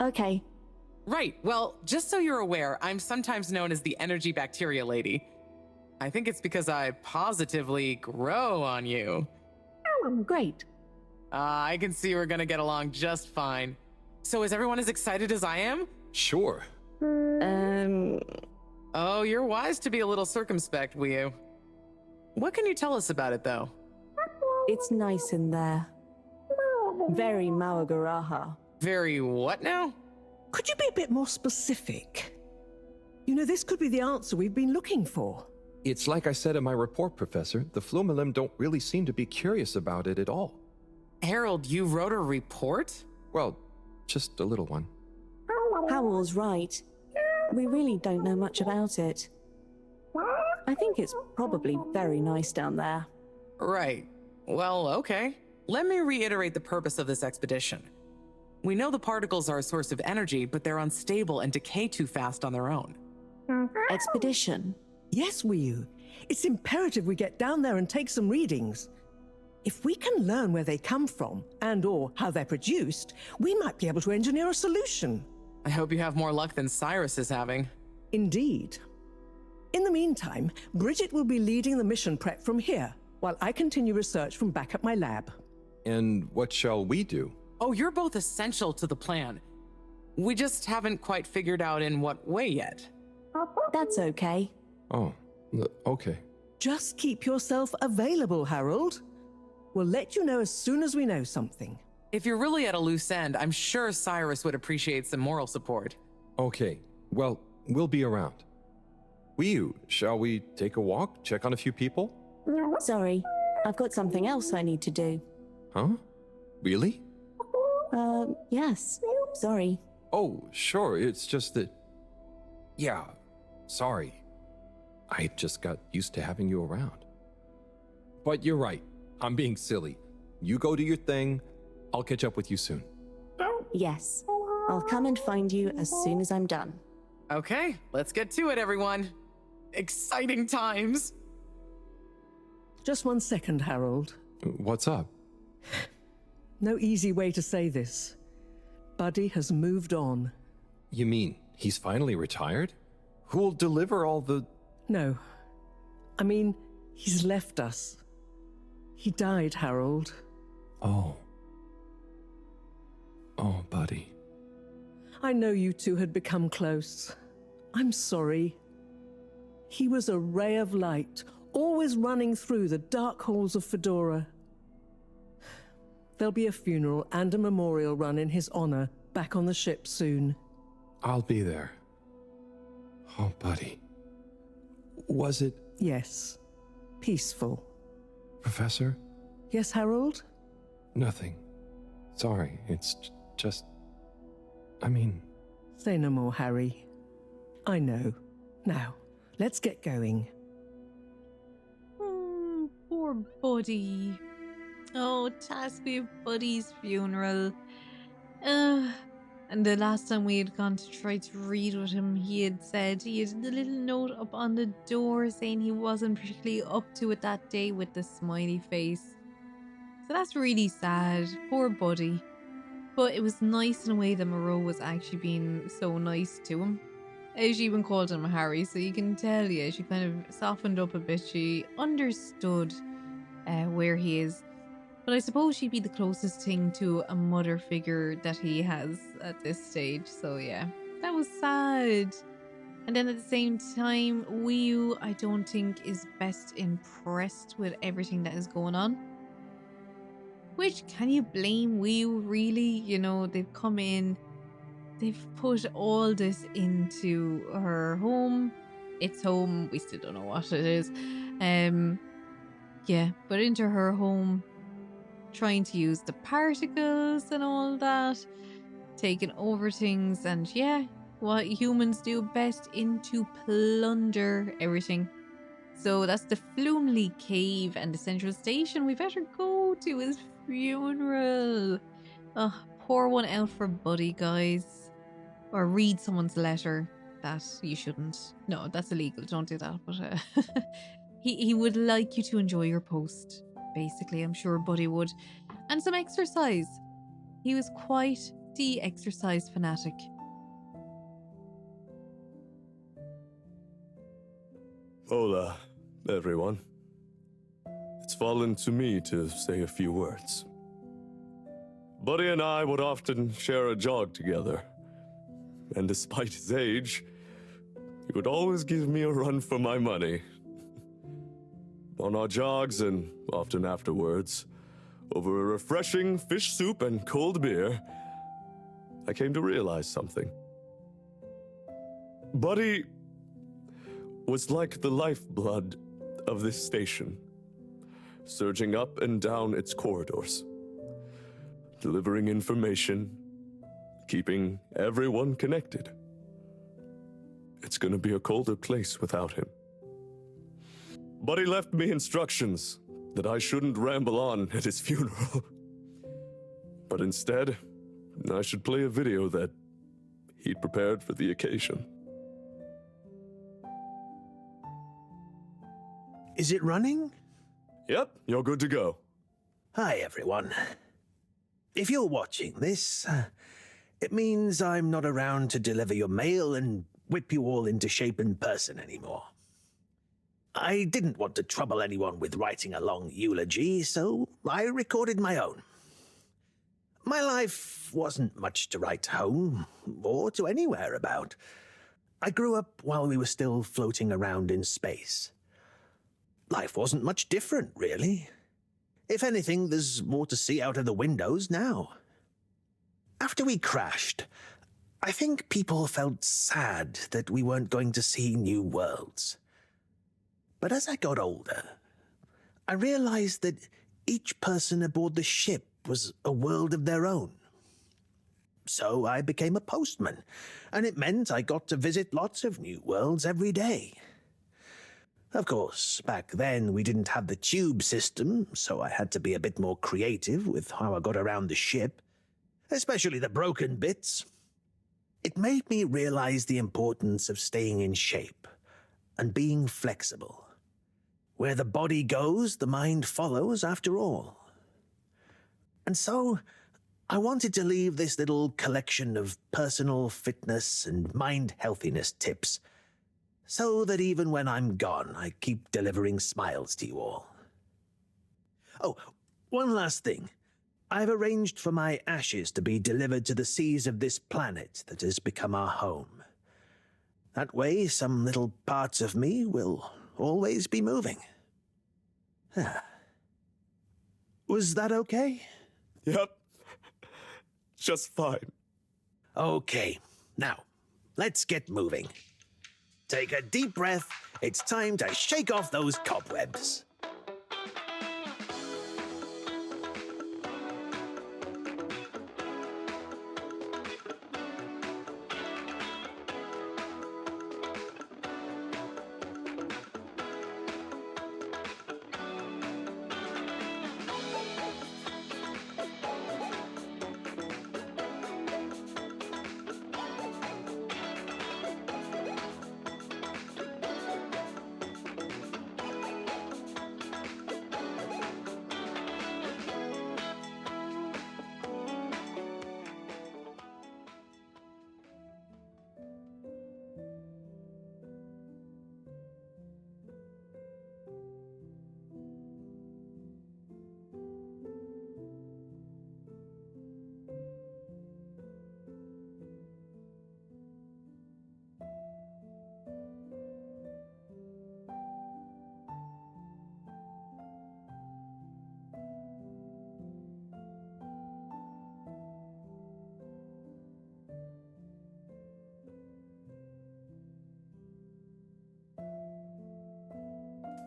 Okay.
Right, well, just so you're aware, I'm sometimes known as the energy bacteria lady. I think it's because I positively grow on you.
Great.
I can see we're gonna get along just fine. So is everyone as excited as I am?
Sure.
Oh, you're wise to be a little circumspect, Wiyu. What can you tell us about it, though?
It's nice in there. Very Mawagaraha.
Very what now?
Could you be a bit more specific? You know, this could be the answer we've been looking for.
It's like I said in my report, Professor. The Flumilim don't really seem to be curious about it at all.
Harold, you wrote a report?
Well, just a little one.
Howell's right. We really don't know much about it. I think it's probably very nice down there.
Right. Well, okay. Let me reiterate the purpose of this expedition. We know the particles are a source of energy, but they're unstable and decay too fast on their own.
Expedition?
Yes, Wiyu. It's imperative we get down there and take some readings. If we can learn where they come from and/or how they're produced, we might be able to engineer a solution.
I hope you have more luck than Cyrus is having.
Indeed. In the meantime, Bridget will be leading the mission prep from here, while I continue research from back at my lab.
And what shall we do?
Oh, you're both essential to the plan. We just haven't quite figured out in what way yet.
That's okay.
Oh, okay.
Just keep yourself available, Harold. We'll let you know as soon as we know something.
If you're really at a loose end, I'm sure Cyrus would appreciate some moral support.
Okay, well, we'll be around. Shall we take a walk, check on a few people?
Sorry, I've got something else I need to do.
Huh? Really?
Yes. Sorry.
Oh, sure, it's just that... Yeah, sorry. I just got used to having you around. But you're right, I'm being silly. You go do your thing, I'll catch up with you soon.
Yes. I'll come and find you as soon as I'm done.
Okay, let's get to it, everyone. Exciting times.
Just 1 second, Harold.
What's up?
No easy way to say this. Buddy has moved on.
You mean he's finally retired? Who'll deliver all the...
No. I mean, he's left us. He died, Harold.
Oh. Oh, buddy.
I know you two had become close. I'm sorry. He was a ray of light, always running through the dark halls of Fedora. There'll be a funeral and a memorial run in his honor back on the ship soon.
I'll be there. Oh, buddy. Was it...
Yes. Peaceful.
Professor?
Yes, Harold?
Nothing. Sorry, it's just... I mean...
Say no more, Harry. I know. Now, let's get going.
Poor Buddy. Oh, task me of Buddy's funeral. And the last time we had gone to try to read with him, he had said, he had the little note up on the door saying he wasn't particularly up to it that day with the smiley face. So that's really sad. Poor Buddy. But it was nice in a way that Moreau was actually being so nice to him. She even called him Harry, so you can tell, yeah, she kind of softened up a bit. She understood where he is. But I suppose she'd be the closest thing to a mother figure that he has at this stage. So yeah, that was sad. And then at the same time, Wii I don't think is best impressed with everything that is going on. Which, can you blame Wii really? You know, they've come in, they've put all this into her home. It's home, we still don't know what it is. Yeah, but into her home, trying to use the particles and all that, taking over things, and yeah, what humans do best, into plunder everything. So that's the Flumley Cave and the central station we better go to his funeral. Oh, pour one out for Buddy, guys. Or read someone's letter. That you shouldn't. No, that's illegal. Don't do that. But he would like you to enjoy your post. Basically, I'm sure Buddy would. And some exercise. He was quite the exercise fanatic.
Hola, everyone. It's fallen to me to say a few words. Buddy and I would often share a jog together. And despite his age, he would always give me a run for my money. On our jogs, and often afterwards, over a refreshing fish soup and cold beer, I came to realize something. Buddy was like the lifeblood of this station, surging up and down its corridors, delivering information, keeping everyone connected. It's gonna be a colder place without him. Buddy left me instructions that I shouldn't ramble on at his funeral. But instead, I should play a video that he'd prepared for the occasion.
Is it running?
Yep, you're good to go.
Hi, everyone. If you're watching this, it means I'm not around to deliver your mail and whip you all into shape in person anymore. I didn't want to trouble anyone with writing a long eulogy, so I recorded my own. My life wasn't much to write home or to anywhere about. I grew up while we were still floating around in space. Life wasn't much different, really. If anything, there's more to see out of the windows now. After we crashed, I think people felt sad that we weren't going to see new worlds. But as I got older, I realized that each person aboard the ship was a world of their own. So I became a postman, and it meant I got to visit lots of new worlds every day. Of course, back then we didn't have the tube system, so I had to be a bit more creative with how I got around the ship, especially the broken bits. It made me realize the importance of staying in shape and being flexible. Where the body goes, the mind follows after all. And so, I wanted to leave this little collection of personal fitness and mind healthiness tips, so that even when I'm gone, I keep delivering smiles to you all. Oh, one last thing. I've arranged for my ashes to be delivered to the seas of this planet that has become our home. That way, some little parts of me will always be moving. Was that okay?
Yep. Just fine.
Okay, now, let's get moving. Take a deep breath. It's time to shake off those cobwebs.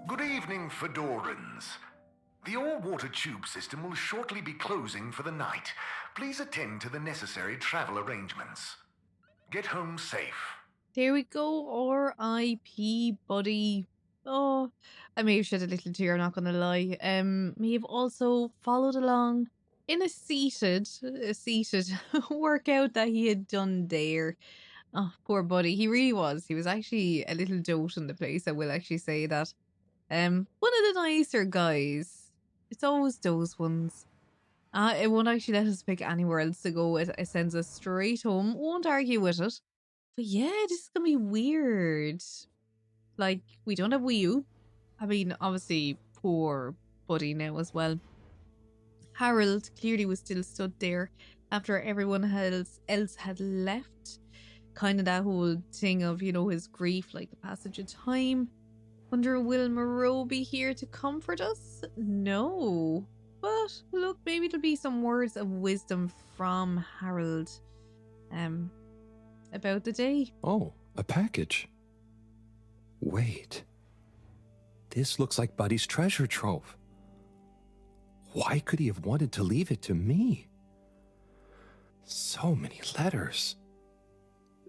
Good evening, Fedorans. The all-water tube system will shortly be closing for the night. Please attend to the necessary travel arrangements. Get home safe.
There we go, R.I.P. buddy. Oh, I may have shed a little tear, I'm not going to lie. May have also followed along in a seated workout that he had done there. Oh, poor buddy. He really was. He was actually a little dote in the place, I will actually say that. One of the nicer guys. It's always those ones. It won't actually let us pick anywhere else to go. It sends us straight home. Won't argue with it. But yeah, this is gonna be weird. Like, we don't have Wii U. I mean, obviously, poor buddy now as well. Harold clearly was still stood there after everyone else had left. Kind of that whole thing of, you know, his grief, like the passage of time. Wonder, will Moreau be here to comfort us? No. But look, maybe there'll be some words of wisdom from Harold about the day.
Oh, a package. Wait. This looks like Buddy's treasure trove. Why could he have wanted to leave it to me? So many letters.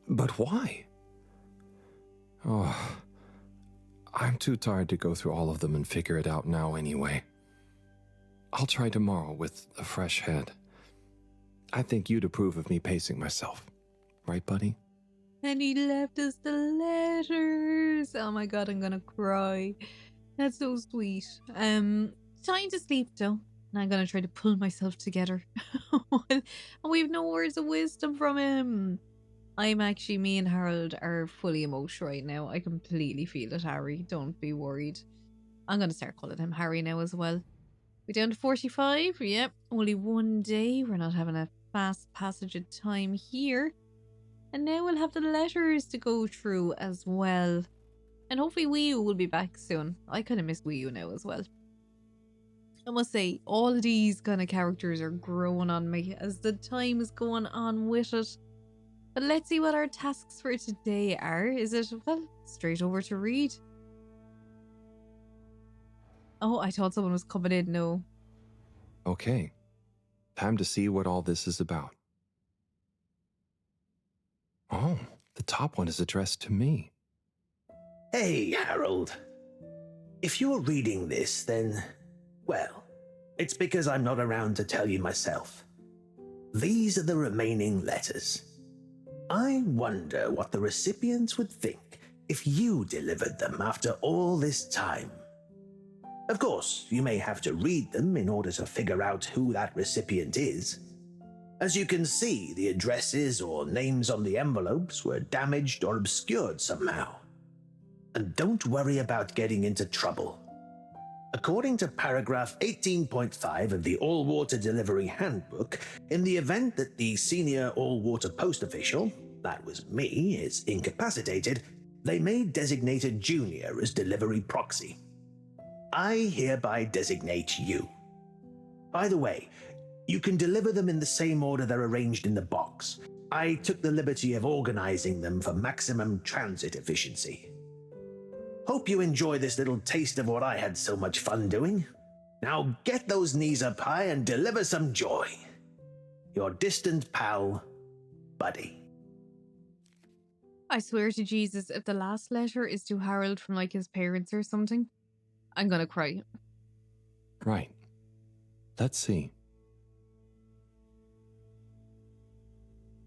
But why? Oh, I'm too tired to go through all of them and figure it out now anyway. I'll try tomorrow with a fresh head. I think you'd approve of me pacing myself. Right, buddy?
And he left us the letters. Oh my god, I'm gonna cry. That's so sweet. Time to sleep though. And I'm gonna try to pull myself together. And we have no words of wisdom from him. Me and Harold are fully emotional right now. I completely feel it, Harry. Don't be worried. I'm gonna start calling him Harry now as well. We down to 45? Yep, only one day. We're not having a fast passage of time here. And now we'll have the letters to go through as well. And hopefully Wii U will be back soon. I kind of miss Wii U now as well. I must say, all of these kind of characters are growing on me as the time is going on with it. But let's see what our tasks for today are. Is it, well, straight over to read? Oh, I thought someone was coming in. No.
Okay. Time to see what all this is about. Oh, the top one is addressed to me.
Hey, Harold. If you're reading this, then, well, it's because I'm not around to tell you myself. These are the remaining letters. I wonder what the recipients would think if you delivered them after all this time. Of course, you may have to read them in order to figure out who that recipient is. As you can see, the addresses or names on the envelopes were damaged or obscured somehow. And don't worry about getting into trouble. According to paragraph 18.5 of the All-Water Delivery Handbook, in the event that the senior all-water post official, that was me, is incapacitated, they may designate a junior as delivery proxy. I hereby designate you. By the way, you can deliver them in the same order they're arranged in the box. I took the liberty of organizing them for maximum transit efficiency. Hope you enjoy this little taste of what I had so much fun doing. Now get those knees up high and deliver some joy. Your distant pal, Buddy.
I swear to Jesus, if the last letter is to Harold from like his parents or something, I'm gonna cry.
Right. Let's see.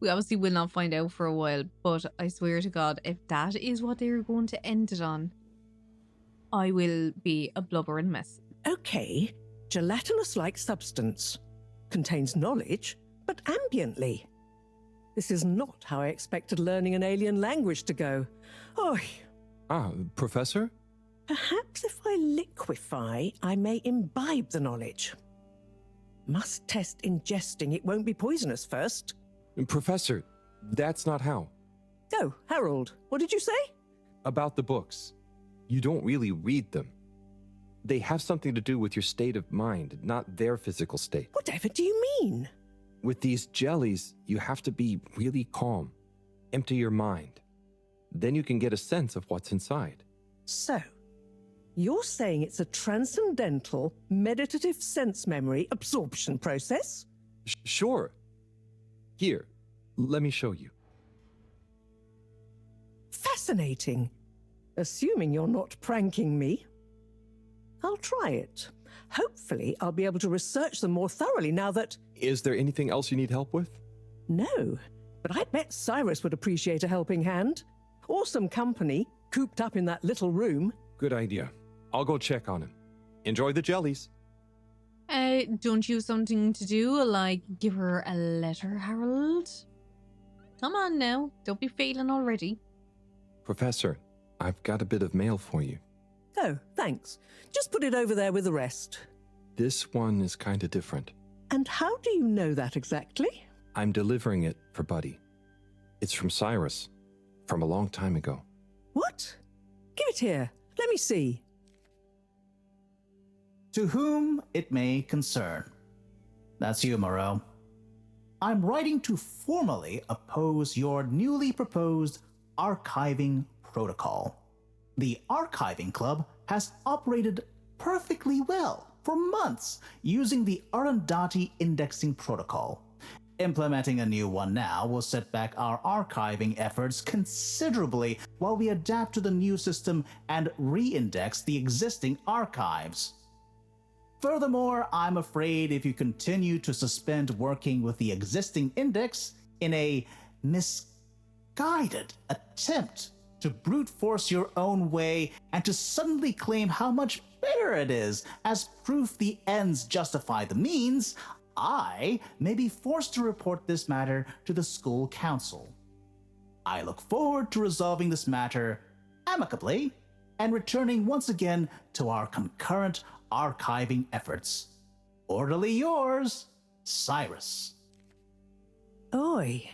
We obviously will not find out for a while, but I swear to God, if that is what they're going to end it on, I will be a blubbering mess.
Okay, gelatinous-like substance. Contains knowledge, but ambiently. This is not how I expected learning an alien language to go. Oh.
Professor?
Perhaps if I liquefy, I may imbibe the knowledge. Must test ingesting. It won't be poisonous first.
Professor, that's not how.
Oh, Harold, what did you say?
About the books. You don't really read them. They have something to do with your state of mind, not their physical state.
Whatever do you mean?
With these jellies, you have to be really calm. Empty your mind. Then you can get a sense of what's inside.
So, you're saying it's a transcendental, meditative sense memory absorption process?
Sure. Here, let me show you.
Fascinating. Assuming you're not pranking me. I'll try it. Hopefully, I'll be able to research them more thoroughly now that...
Is there anything else you need help with?
No, but I bet Cyrus would appreciate a helping hand. Or some company, cooped up in that little room.
Good idea. I'll go check on him. Enjoy the jellies.
Don't you have something to do, like give her a letter, Harold? Come on now, don't be failing already.
Professor, I've got a bit of mail for you.
Oh, thanks. Just put it over there with the rest.
This one is kind of different.
And how do you know that exactly?
I'm delivering it for Buddy. It's from Cyrus, from a long time ago.
What? Give it here. Let me see.
To whom it may concern. That's you, Moreau. I'm writing to formally oppose your newly proposed archiving protocol. The Archiving Club has operated perfectly well for months using the Arundhati indexing protocol. Implementing a new one now will set back our archiving efforts considerably while we adapt to the new system and re-index the existing archives. Furthermore, I'm afraid if you continue to suspend working with the existing index in a misguided attempt to brute force your own way and to suddenly claim how much better it is as proof the ends justify the means, I may be forced to report this matter to the school council. I look forward to resolving this matter amicably and returning once again to our concurrent archiving efforts. Cordially yours, Cyrus.
Oi.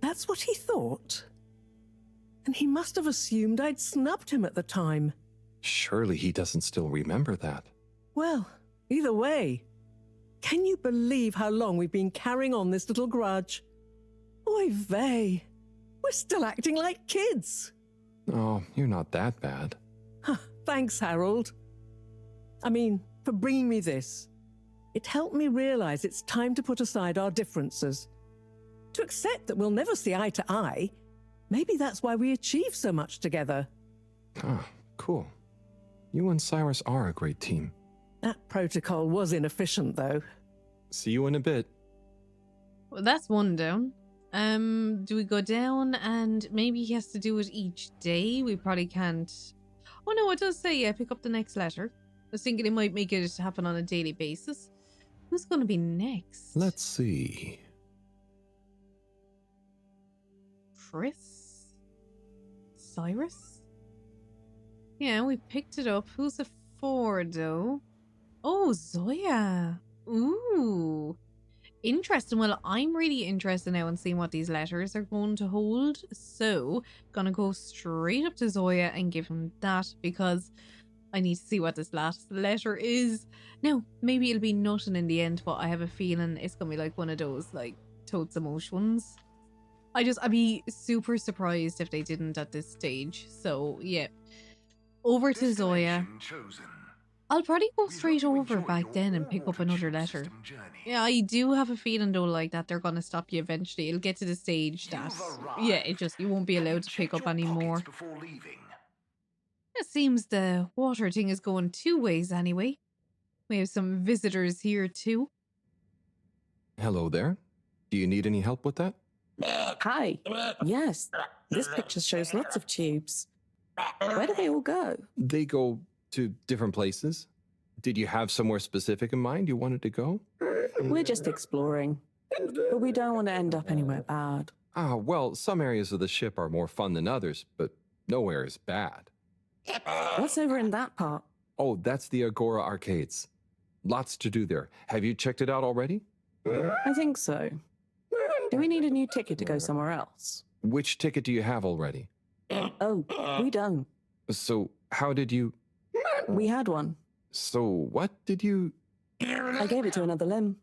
That's what he thought? And he must have assumed I'd snubbed him at the time.
Surely he doesn't still remember that.
Well, either way, can you believe how long we've been carrying on this little grudge? Oy vey, we're still acting like kids.
Oh, you're not that bad.
Thanks, Harold. I mean, for bringing me this. It helped me realize it's time to put aside our differences. To accept that we'll never see eye to eye. Maybe that's why we achieve so much together.
Ah, cool. You and Cyrus are a great team.
That protocol was inefficient, though.
See you in a bit.
Well, that's one down. Do we go down and maybe he has to do it each day? We probably can't. Oh no, it does say, yeah, pick up the next letter. I was thinking it might make it happen on a daily basis. Who's going to be next?
Let's see.
Chris? Cyrus? Yeah, we picked it up. Who's it for, though? Oh, Zoya. Ooh. Interesting. Well, I'm really interested now in seeing what these letters are going to hold. So, gonna go straight up to Zoya and give him that because I need to see what this last letter is. Now, maybe it'll be nothing in the end, but I have a feeling it's gonna be like one of those, like, totes emotions. I'd be super surprised if they didn't at this stage. So, yeah. Over to Zoya. I'll probably go straight over back then and pick up another letter. Yeah, I do have a feeling though like that they're going to stop you eventually. It'll get to the stage that, yeah, you won't be allowed to pick up anymore. It seems the water thing is going two ways anyway. We have some visitors here too.
Hello there. Do you need any help with that?
Hi. Yes, this picture shows lots of tubes. Where do they all go?
They go to different places. Did you have somewhere specific in mind you wanted to go?
We're just exploring, but we don't want to end up anywhere bad.
Ah, well, some areas of the ship are more fun than others, but nowhere is bad.
What's over in that part?
Oh, that's the Agora Arcades. Lots to do there. Have you checked it out already?
I think so. Do we need a new ticket to go somewhere else?
Which ticket do you have already?
Oh, we don't.
So, how did you...
We had one.
So, what did you...
I gave it to another limb.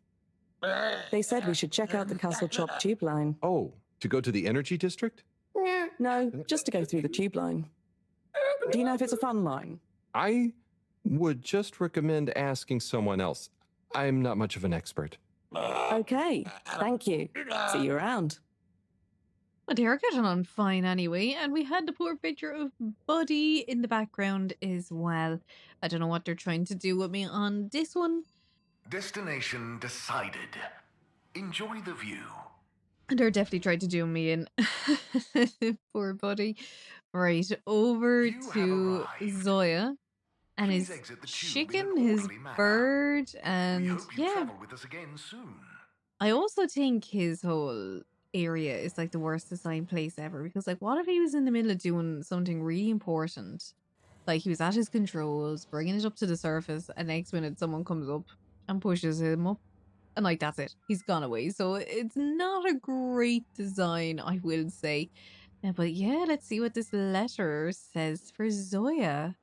They said we should check out the Castle Chop tube line.
Oh, to go to the energy district?
No, just to go through the tube line. Do you know if it's a fun line?
I would just recommend asking someone else. I'm not much of an expert.
Okay, thank you. See you around.
Well, they're getting on fine anyway, and we had the poor picture of Buddy in the background as well. I don't know what they're trying to do with me on this one.
Destination decided. Enjoy the view.
They're definitely trying to do me in. Poor Buddy. Right, over to Zoya and his chicken, his bird, and yeah. I also think his whole area is like the worst designed place ever, because like what if he was in the middle of doing something really important, like he was at his controls bringing it up to the surface, and next minute someone comes up and pushes him up and like that's it, he's gone away. So it's not a great design, I will say. But yeah, let's see what this letter says for Zoya.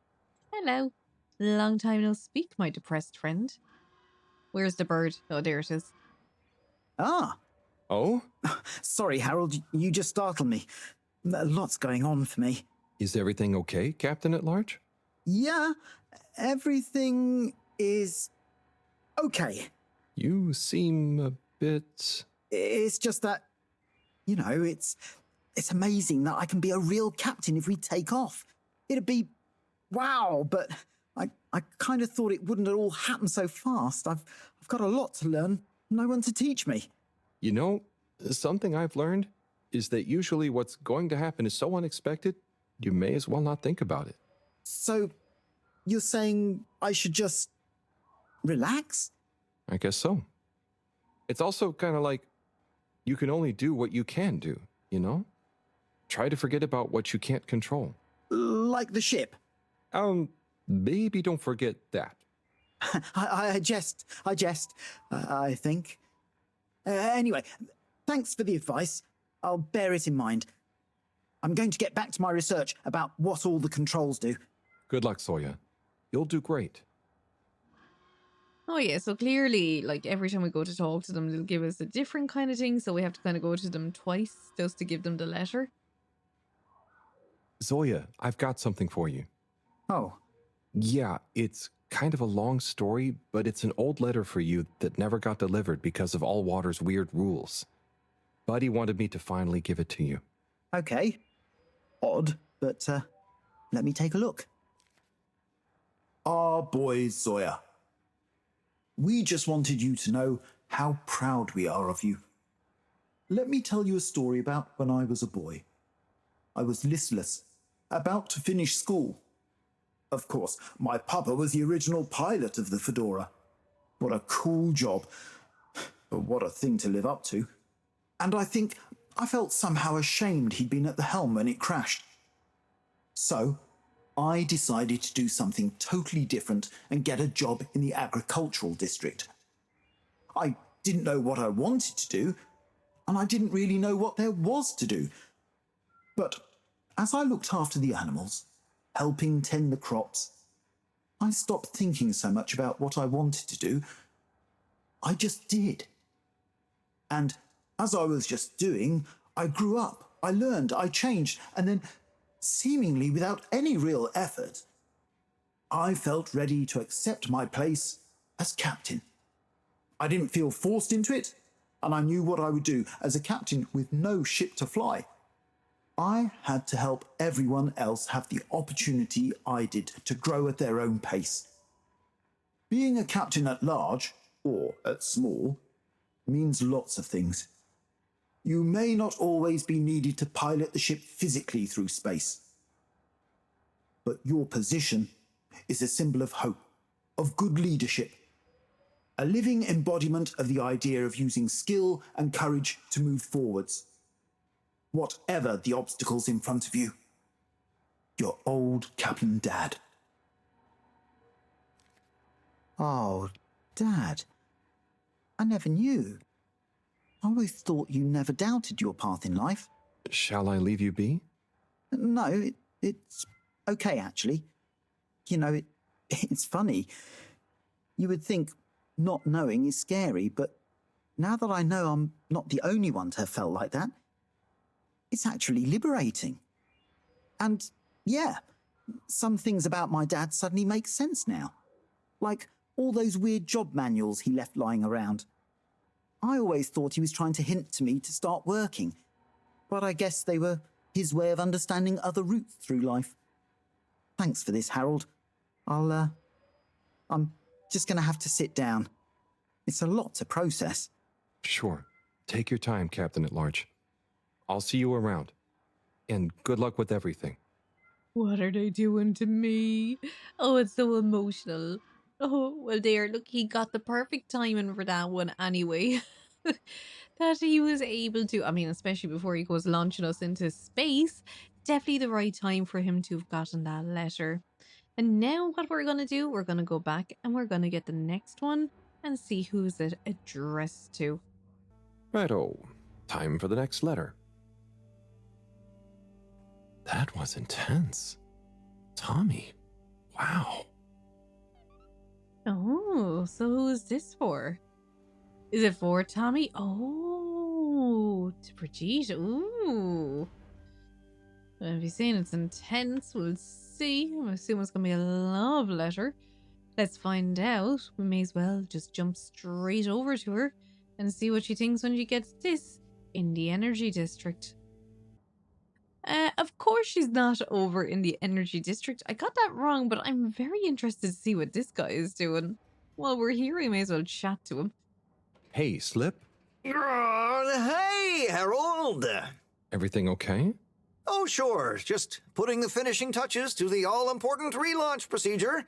Hello, long time no speak, my depressed friend. Where's the bird? Oh, there it is.
Ah.
Oh?
Sorry, Harold, you just startled me. Lots going on for me.
Is everything okay, Captain at Large?
Yeah, everything is okay.
You seem a bit...
It's just that, you know, it's amazing that I can be a real captain if we take off. It'd be wow, but I kind of thought it wouldn't all happen so fast. I've got a lot to learn. No one to teach me.
You know, something I've learned is that usually what's going to happen is so unexpected, you may as well not think about it.
So, you're saying I should just relax?
I guess so. It's also kind of like you can only do what you can do, you know? Try to forget about what you can't control.
Like the ship?
Maybe don't forget that.
I jest, I think. Anyway, thanks for the advice. I'll bear it in mind. I'm going to get back to my research about what all the controls do.
Good luck, Sawyer. You'll do great.
Oh yeah, so clearly, like, every time we go to talk to them, they'll give us a different kind of thing, so we have to kind of go to them twice just to give them the letter.
Zoya, I've got something for you.
Oh.
Yeah, it's kind of a long story, but it's an old letter for you that never got delivered because of Allwater's weird rules. Buddy wanted me to finally give it to you.
Okay. Odd, but let me take a look.
Our boy Zoya. We just wanted you to know how proud we are of you. Let me tell you a story about when I was a boy. I was listless, about to finish school. Of course, my papa was the original pilot of the Fedora. What a cool job. But what a thing to live up to. And I think I felt somehow ashamed he'd been at the helm when it crashed. So, I decided to do something totally different and get a job in the agricultural district. I didn't know what I wanted to do, and I didn't really know what there was to do. But as I looked after the animals, helping tend the crops, I stopped thinking so much about what I wanted to do. I just did. And as I was just doing, I grew up, I learned, I changed, and then, seemingly without any real effort, I felt ready to accept my place as captain. I didn't feel forced into it, and I knew what I would do as a captain with no ship to fly. I had to help everyone else have the opportunity I did to grow at their own pace. Being a captain at large, or at small, means lots of things. You may not always be needed to pilot the ship physically through space. But your position is a symbol of hope, of good leadership, a living embodiment of the idea of using skill and courage to move forwards. Whatever the obstacles in front of you. Your old Captain Dad.
Oh, Dad. I never knew. I always thought you never doubted your path in life.
Shall I leave you be?
No, it's okay, actually. You know, it's funny. You would think not knowing is scary, but now that I know I'm not the only one to have felt like that, it's actually liberating. And, yeah, some things about my dad suddenly make sense now. Like all those weird job manuals he left lying around. I always thought he was trying to hint to me to start working, but I guess they were his way of understanding other routes through life. Thanks for this, Harold. I'm just going to have to sit down. It's a lot to process.
Sure. Take your time, Captain at Large. I'll see you around. And good luck with everything.
What are they doing to me? Oh, it's so emotional. Oh, well there, look, he got the perfect timing for that one anyway. That he was able to, I mean, especially before he goes launching us into space, definitely the right time for him to have gotten that letter. And now what we're going to do, we're going to go back and we're going to get the next one and see who's it addressed to.
Righto. Time for the next letter. That was intense. Tommy. Wow.
Oh, so who is this for? Is it for Tommy? Oh, to Brigitte. Ooh. If he's saying it's intense, we'll see. I'm assuming it's going to be a love letter. Let's find out. We may as well just jump straight over to her and see what she thinks when she gets this in the energy district. Of course she's not over in the energy district. I got that wrong, but I'm very interested to see what this guy is doing. While we're here, we may as well chat to him.
Hey, Slip.
Hey, Harold!
Everything okay?
Oh, sure. Just putting the finishing touches to the all-important relaunch procedure.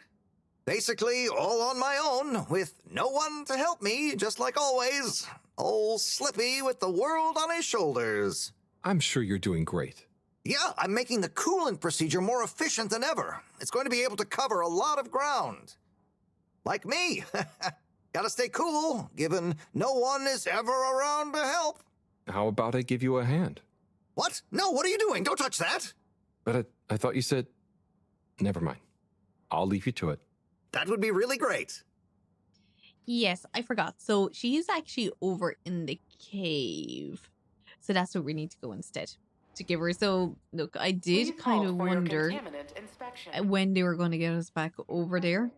Basically, all on my own, with no one to help me, just like always. Old Slippy with the world on his shoulders.
I'm sure you're doing great.
Yeah, I'm making the coolant procedure more efficient than ever. It's going to be able to cover a lot of ground. Like me. Gotta stay cool, given no one is ever around to help.
How about I give you a hand?
What? No, what are you doing? Don't touch that!
But I thought you said... Never mind. I'll leave you to it.
That would be really great.
Yes, I forgot. So she's actually over in the cave. So that's where we need to go instead. To give her. So look, I did kind of wonder when they were going to get us back over there.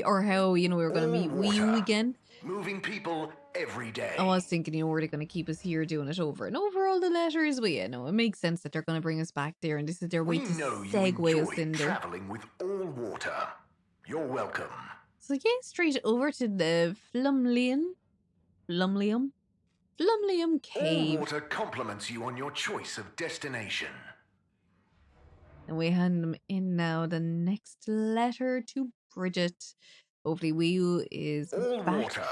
Or how, you know, we were going to meet Wii again.
Moving people every day.
I was thinking, you know, were they going to keep us here doing it over and over all the letters? But yeah, no, it makes sense that they're going to bring us back there, and this is their way to segue us in there.
Traveling with all water. You're welcome.
So yeah, straight over to the Flumlium cave.
All water compliments you on your choice of destination.
And we hand them in now the next letter to Bridget. Hopefully Wii is
all
back.
Water.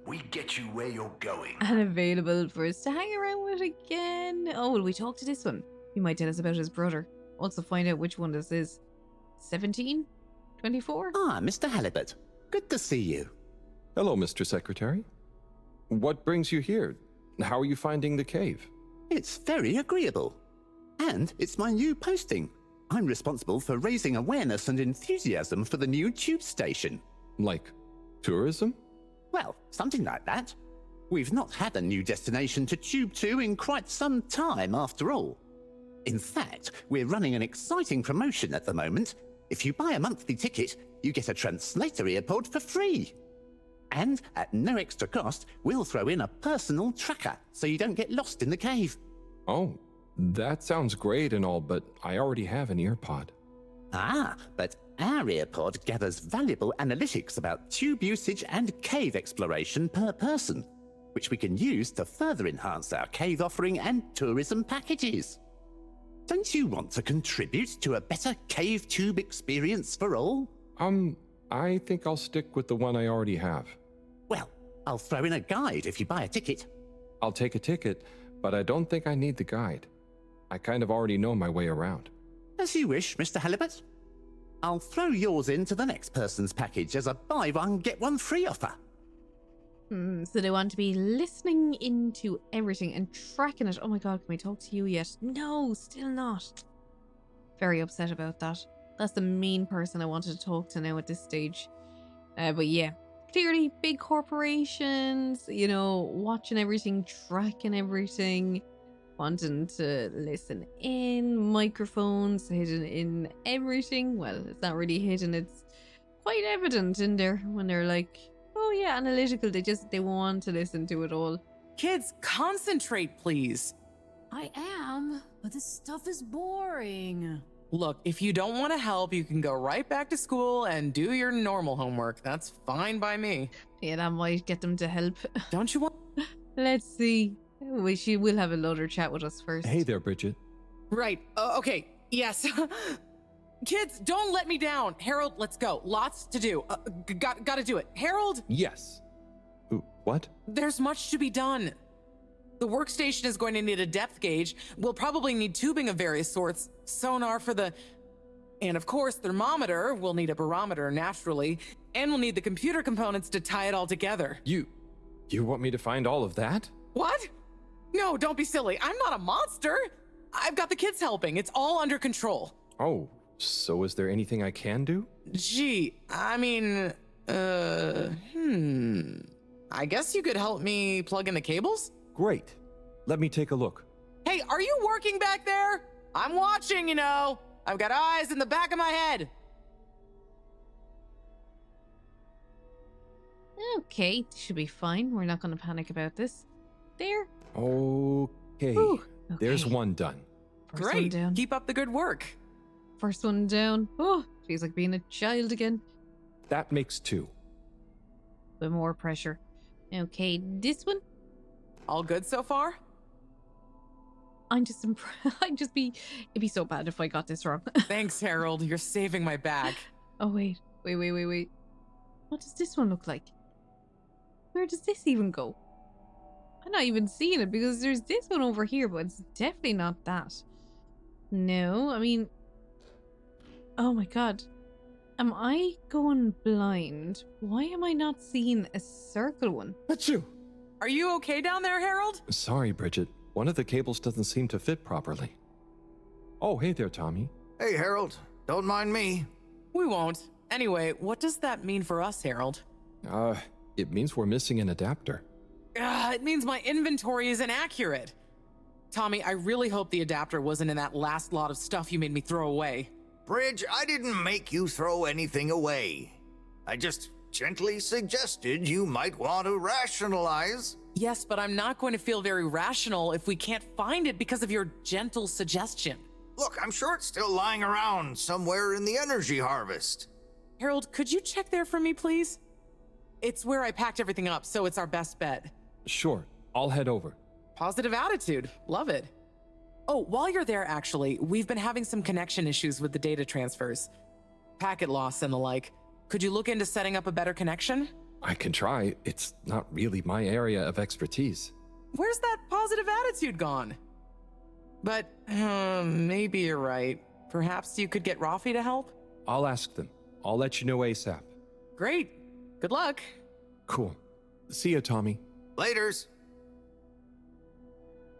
We get you where you're going.
And available for us to hang around with again. Oh, will we talk to this one? He might tell us about his brother. Also find out which one this is. 17? 24?
Ah, Mr. Halibut. Good to see you.
Hello, Mr. Secretary. What brings you here? How are you finding the cave?
It's very agreeable. And it's my new posting. I'm responsible for raising awareness and enthusiasm for the new tube station.
Like tourism?
Well, something like that. We've not had a new destination to tube to in quite some time, after all. In fact, we're running an exciting promotion at the moment. If you buy a monthly ticket, you get a translator earpod for free. And at no extra cost, we'll throw in a personal tracker so you don't get lost in the cave.
Oh, that sounds great and all, but I already have an earpod.
Ah, but our earpod gathers valuable analytics about tube usage and cave exploration per person, which we can use to further enhance our cave offering and tourism packages. Don't you want to contribute to a better cave tube experience for all?
I think I'll stick with the one I already have.
Well, I'll throw in a guide if you buy a ticket.
I'll take a ticket, but I don't think I need the guide. I kind of already know my way around.
As you wish, Mr. Halibut. I'll throw yours into the next person's package as a buy one, get one free offer.
So they want to be listening into everything and tracking it. Oh my god, can we talk to you yet? No, still not. Very upset about that. That's the main person I wanted to talk to now at this stage. But yeah, clearly big corporations, you know, watching everything, tracking everything, wanting to listen in, microphones hidden in everything. Well, it's not really hidden, it's quite evident in there when they're like, oh yeah, analytical. They want to listen to it all.
Kids, concentrate, please.
I am, but this stuff is boring.
Look, if you don't want to help, you can go right back to school and do your normal homework. That's fine by me.
Yeah, that might get them to help.
Don't you want...
Let's see. She will have another chat with us first.
Hey there, Bridget.
Right. Okay. Yes. Kids, don't let me down. Harold, let's go. Lots to do. Gotta do it. Harold?
Yes. Ooh, what?
There's much to be done. The workstation is going to need a depth gauge. We'll probably need tubing of various sorts. Sonar for the... And of course, thermometer. We'll need a barometer, naturally. And we'll need the computer components to tie it all together.
You want me to find all of that?
What? No, don't be silly. I'm not a monster. I've got the kids helping. It's all under control.
Oh, so is there anything I can do?
Gee, I mean, I guess you could help me plug in the cables?
Great. Let me take a look.
Hey, are you working back there? I'm watching, you know. I've got eyes in the back of my head.
Okay, should be fine. We're not going to panic about this. There.
Okay.
Ooh, okay.
There's one done.
First
Great.
one down.
Keep up the good work.
First one down. Oh, feels like being a child again.
That makes two.
Bit more pressure. Okay, this one.
All good so far?
I'm just it'd be so bad if I got this wrong.
Thanks, Harold. You're saving my bag.
Oh, wait. What does this one look like? Where does this even go? I'm not even seeing it because there's this one over here, but it's definitely not that. No, I mean... Oh my god. Am I going blind? Why am I not seeing a circle one?
Achoo!
Are you okay down there, Harold?
Sorry, Bridget. One of the cables doesn't seem to fit properly. Oh, hey there, Tommy.
Hey, Harold. Don't mind me.
We won't. Anyway, what does that mean for us, Harold?
It means we're missing an adapter.
It means my inventory is inaccurate. Tommy, I really hope the adapter wasn't in that last lot of stuff you made me throw away.
Bridge, I didn't make you throw anything away. I just gently suggested you might want to rationalize.
Yes, but I'm not going to feel very rational if we can't find it because of your gentle suggestion.
Look, I'm sure it's still lying around somewhere in the energy harvest.
Harold, could you check there for me, please? It's where I packed everything up, so it's our best bet.
Sure, I'll head over.
Positive attitude. Love it. Oh, while you're there, actually, we've been having some connection issues with the data transfers. Packet loss and the like. Could you look into setting up a better connection?
I can try. It's not really my area of expertise.
Where's that positive attitude gone? But, maybe you're right. Perhaps you could get Rafi to help?
I'll ask them. I'll let you know ASAP.
Great. Good luck.
Cool. See ya, Tommy.
Laters.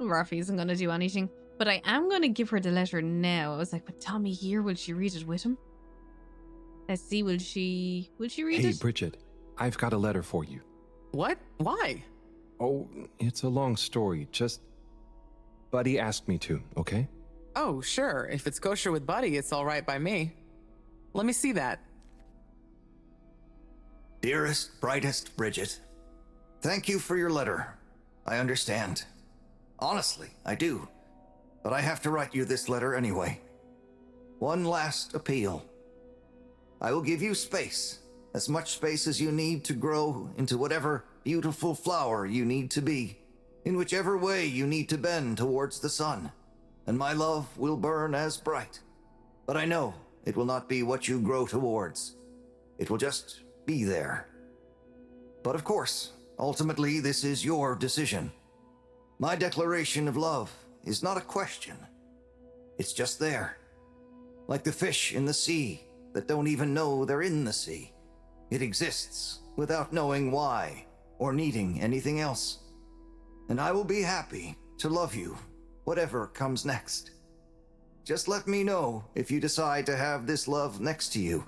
Rafi isn't going to do anything, but I am going to give her the letter now. I was like, but Tommy here, will she read it with him? Let's see, will she read it?
Hey, Bridget, I've got a letter for you.
What? Why?
Oh, it's a long story. Just, Buddy asked me to, okay?
Oh, sure. If it's kosher with Buddy, it's all right by me. Let me see that.
Dearest, brightest Bridget, thank you for your letter. I understand. Honestly, I do. But I have to write you this letter anyway. One last appeal. I will give you space, as much space as you need to grow into whatever beautiful flower you need to be, in whichever way you need to bend towards the sun, and my love will burn as bright. But I know it will not be what you grow towards. It will just be there. But of course, ultimately this is your decision. My declaration of love is not a question. It's just there. Like the fish in the sea that don't even know they're in the sea. It exists without knowing why or needing anything else. And I will be happy to love you, whatever comes next. Just let me know if you decide to have this love next to you,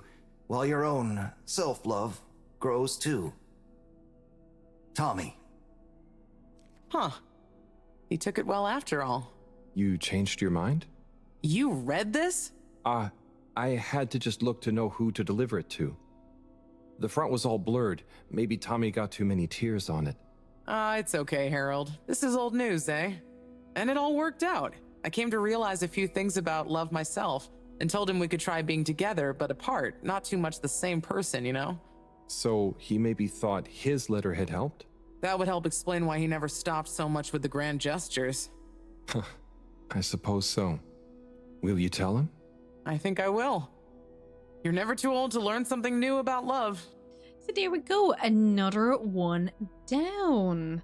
while your own self-love grows too. Tommy.
Huh. He took it well after all.
You changed your mind?
You read this?
I had to just look to know who to deliver it to. The front was all blurred. Maybe Tommy got too many tears on it.
It's okay, Harold. This is old news, eh? And it all worked out. I came to realize a few things about love myself, and told him we could try being together, but apart, not too much the same person, you know?
So he maybe thought his letter had helped?
That would help explain why he never stopped so much with the grand gestures.
I suppose so. Will you tell him?
I think I will. You're never too old to learn something new about love.
So there we go, another one down.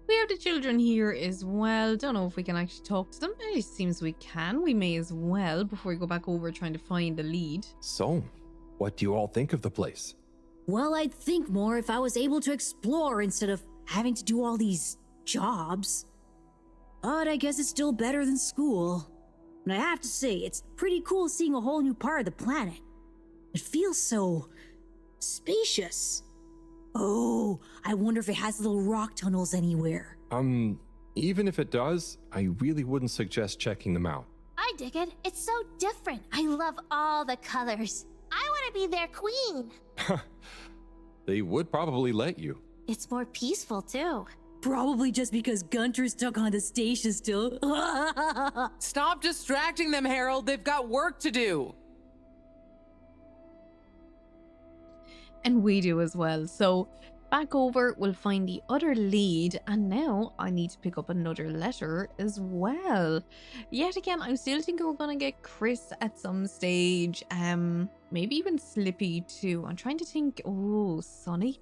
We have the children here as well. Don't know if we can actually talk to them. It seems we can. We may as well before we go back over trying to find the lead.
So, what do you all think of the place?
Well, I'd think more if I was able to explore instead of having to do all these jobs. But I guess it's still better than school. And I have to say, it's pretty cool seeing a whole new part of the planet. It feels so spacious. Oh, I wonder if it has little rock tunnels anywhere.
Even if it does, I really wouldn't suggest checking them out.
I dig it. It's so different. I love all the colors. I want to be their queen.
They would probably let you.
It's more peaceful, too.
Probably just because Gunter's stuck on the station still.
Stop distracting them, Harold. They've got work to do.
And we do as well. So back over, we'll find the other lead. And now I need to pick up another letter as well. Yet again, I'm still thinking we're going to get Chris at some stage. Maybe even Slippy too. I'm trying to think. Oh, Sonny.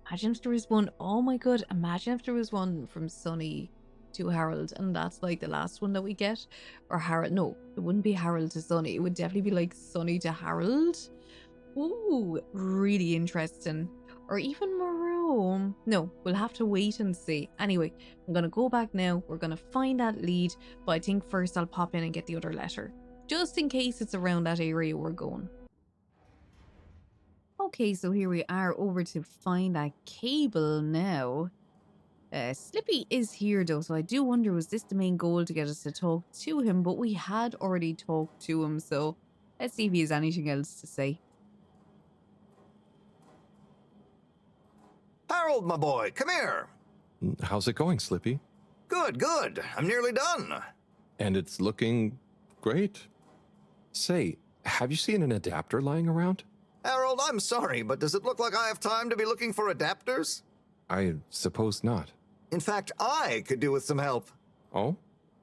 Imagine if there was one. Oh my god. Imagine if there was one from Sonny to Harold. And that's like the last one that we get. Or Harold. No, it wouldn't be Harold to Sonny. It would definitely be like Sonny to Harold. Ooh, really interesting. Or even Maroon. No, we'll have to wait and see. Anyway, I'm going to go back now. We're going to find that lead. But I think first I'll pop in and get the other letter. Just in case it's around that area we're going. Okay, so here we are over to find that cable now. Slippy is here though, so I do wonder, was this the main goal to get us to talk to him? But we had already talked to him, so let's see if he has anything else to say.
Harold, my boy, come here.
How's it going, Slippy?
Good, good. I'm nearly done.
And it's looking great. Say, have you seen an adapter lying around?
Harold, I'm sorry, but does it look like I have time to be looking for adapters?
I suppose not.
In fact, I could do with some help.
Oh?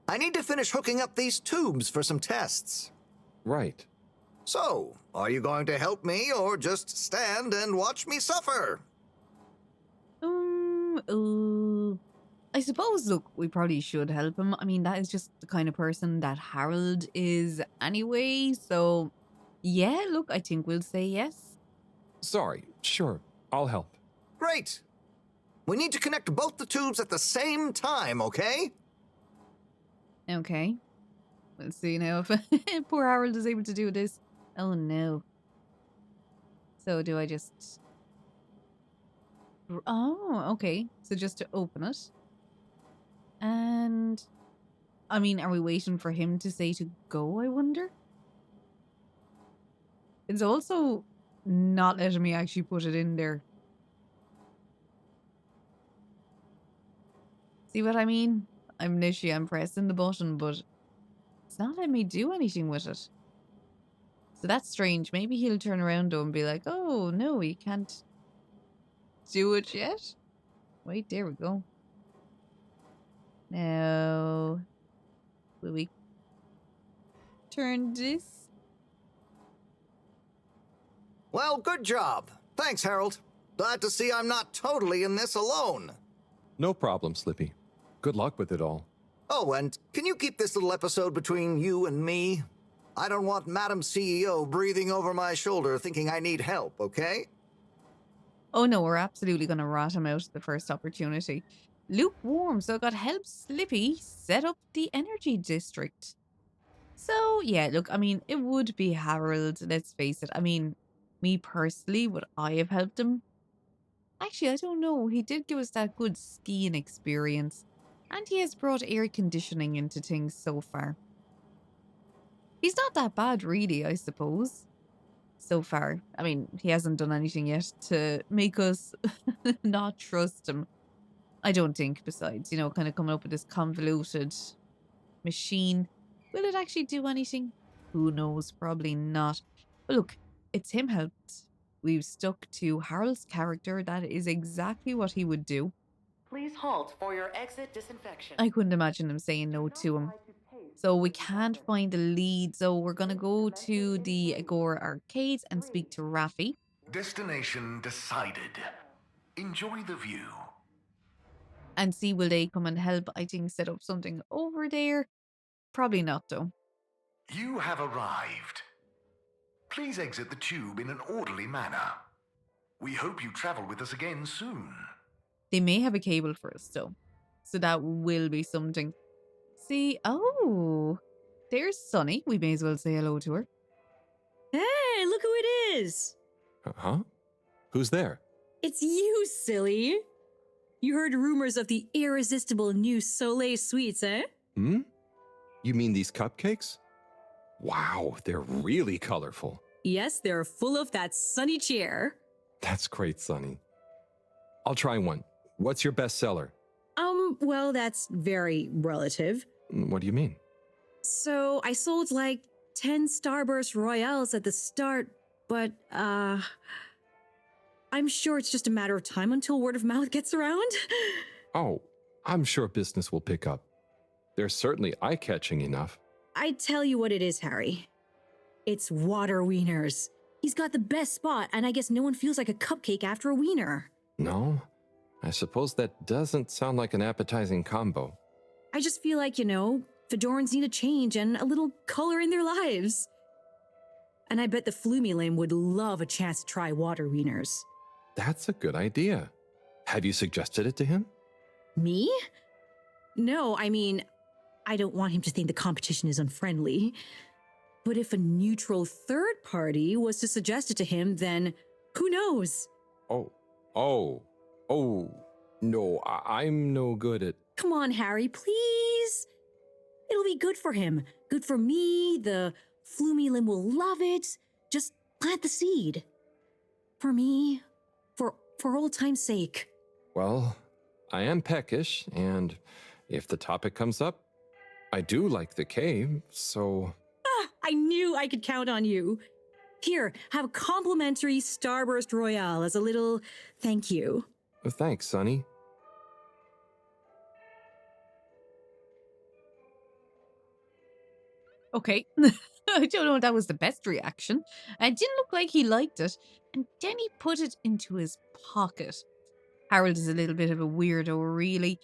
I need to finish hooking up these tubes for some tests.
Right.
So, are you going to help me or just stand and watch me suffer?
I suppose, look, we probably should help him. I mean, that is just the kind of person that Harold is anyway. So, yeah, look, I think we'll say yes.
Sorry, sure, I'll help.
Great. We need to connect both the tubes at the same time, okay?
Okay. Let's see now if poor Harold is able to do this. Oh, no. So, do I just... Oh, okay. So just to open it. And... I mean, are we waiting for him to say to go, I wonder? It's also not letting me actually put it in there. See what I mean? I'm pressing the button, but it's not letting me do anything with it. So that's strange. Maybe he'll turn around though and be like, oh, no, you can't do it yet. Wait, there we go. Now, will we turn this?
Well, good job. Thanks, Harold. Glad to see I'm not totally in this alone.
No problem, Slippy. Good luck with it all.
Oh, and can you keep this little episode between you and me? I don't want Madam CEO breathing over my shoulder thinking I need help, okay?
Oh no, we're absolutely going to rat him out at the first opportunity. Lukewarm, so I got help Slippy set up the energy district. So, yeah, look, I mean, it would be Harold, let's face it. I mean, me personally, would I have helped him? Actually, I don't know. He did give us that good skiing experience. And he has brought air conditioning into things so far. He's not that bad, really, I suppose. So far. I mean, he hasn't done anything yet to make us not trust him. I don't think, besides, you know, kind of coming up with this convoluted machine. Will it actually do anything? Who knows? Probably not. But look, it's him helped. We've stuck to Harold's character. That is exactly what he would do.
Please halt for your exit disinfection.
I couldn't imagine him saying no to him. So we can't find the lead. So we're going to go to the Agora Arcades and speak to Raffi.
Destination decided. Enjoy the view.
And see, will they come and help, I think, set up something over there? Probably not, though.
You have arrived. Please exit the tube in an orderly manner. We hope you travel with us again soon.
They may have a cable for us, though. So that will be something. See, oh, there's Sunny. We may as well say hello to her.
Hey, look who it is.
Huh? Who's there?
It's you, silly. You heard rumors of the irresistible new Soleil sweets, eh?
Hmm? You mean these cupcakes? Wow, they're really colorful.
Yes, they're full of that sunny cheer.
That's great, Sunny. I'll try one. What's your best seller?
Well, that's very relative.
What do you mean?
So I sold like 10 Starburst Royales at the start, but, I'm sure it's just a matter of time until word of mouth gets around.
Oh, I'm sure business will pick up. They're certainly eye-catching enough.
I tell you what it is, Harry. It's water wieners. He's got the best spot, and I guess no one feels like a cupcake after a wiener.
No? I suppose that doesn't sound like an appetizing combo.
I just feel like, Fedorans need a change and a little color in their lives. And I bet the Flumilim would love a chance to try water wieners.
That's a good idea. Have you suggested it to him?
Me? No, I mean, I don't want him to think the competition is unfriendly. But if a neutral third party was to suggest it to him, then who knows?
No, I'm no good at...
Come on, Harry, please. It'll be good for him. Good for me. The Flumilim will love it. Just plant the seed. For me. For old time's sake.
Well, I am peckish, and if the topic comes up, I do like the cave, so...
I knew I could count on you. Here, have a complimentary Starburst Royale as a little thank you.
Thanks, Sonny.
Okay. I don't know if that was the best reaction. It didn't look like he liked it. And then he put it into his pocket. Harold is a little bit of a weirdo, really.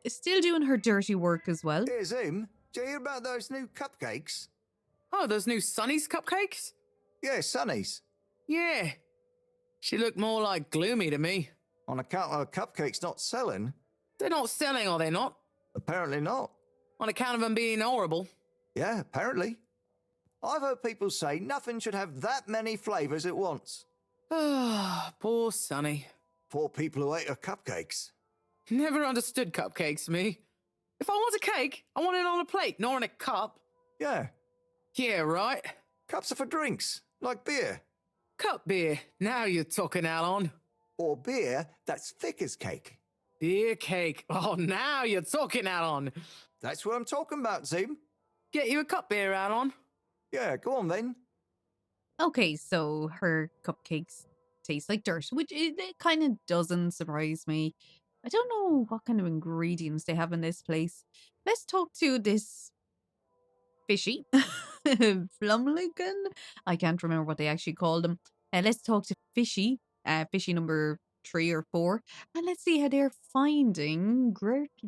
Still doing her dirty work as well.
Hey, Zoom, did you hear about those new cupcakes?
Oh, those new Sunny's cupcakes?
Yeah, Sunny's.
Yeah. She looked more like gloomy to me.
On account of cupcakes not selling?
They're not selling, are they not?
Apparently not.
On account of them being horrible?
Yeah, apparently. I've heard people say nothing should have that many flavours at once.
Ah, poor Sunny.
Poor people who ate her cupcakes.
Never understood cupcakes, me. If I want a cake, I want it on a plate, not in a cup.
Yeah.
Yeah, right.
Cups are for drinks, like beer.
Cup beer. Now you're talking, Alon.
Or beer that's thick as cake.
Beer cake. Oh, now you're talking, Alon.
That's what I'm talking about, Zoom.
Get you a cup beer, Alon.
Yeah, go on then.
Okay, so her cupcakes taste like dirt, which it kind of doesn't surprise me. I don't know what kind of ingredients they have in this place. Let's talk to this fishy. Flumligan? I can't remember what they actually called them. Let's talk to fishy number 3 or 4, and let's see how they're finding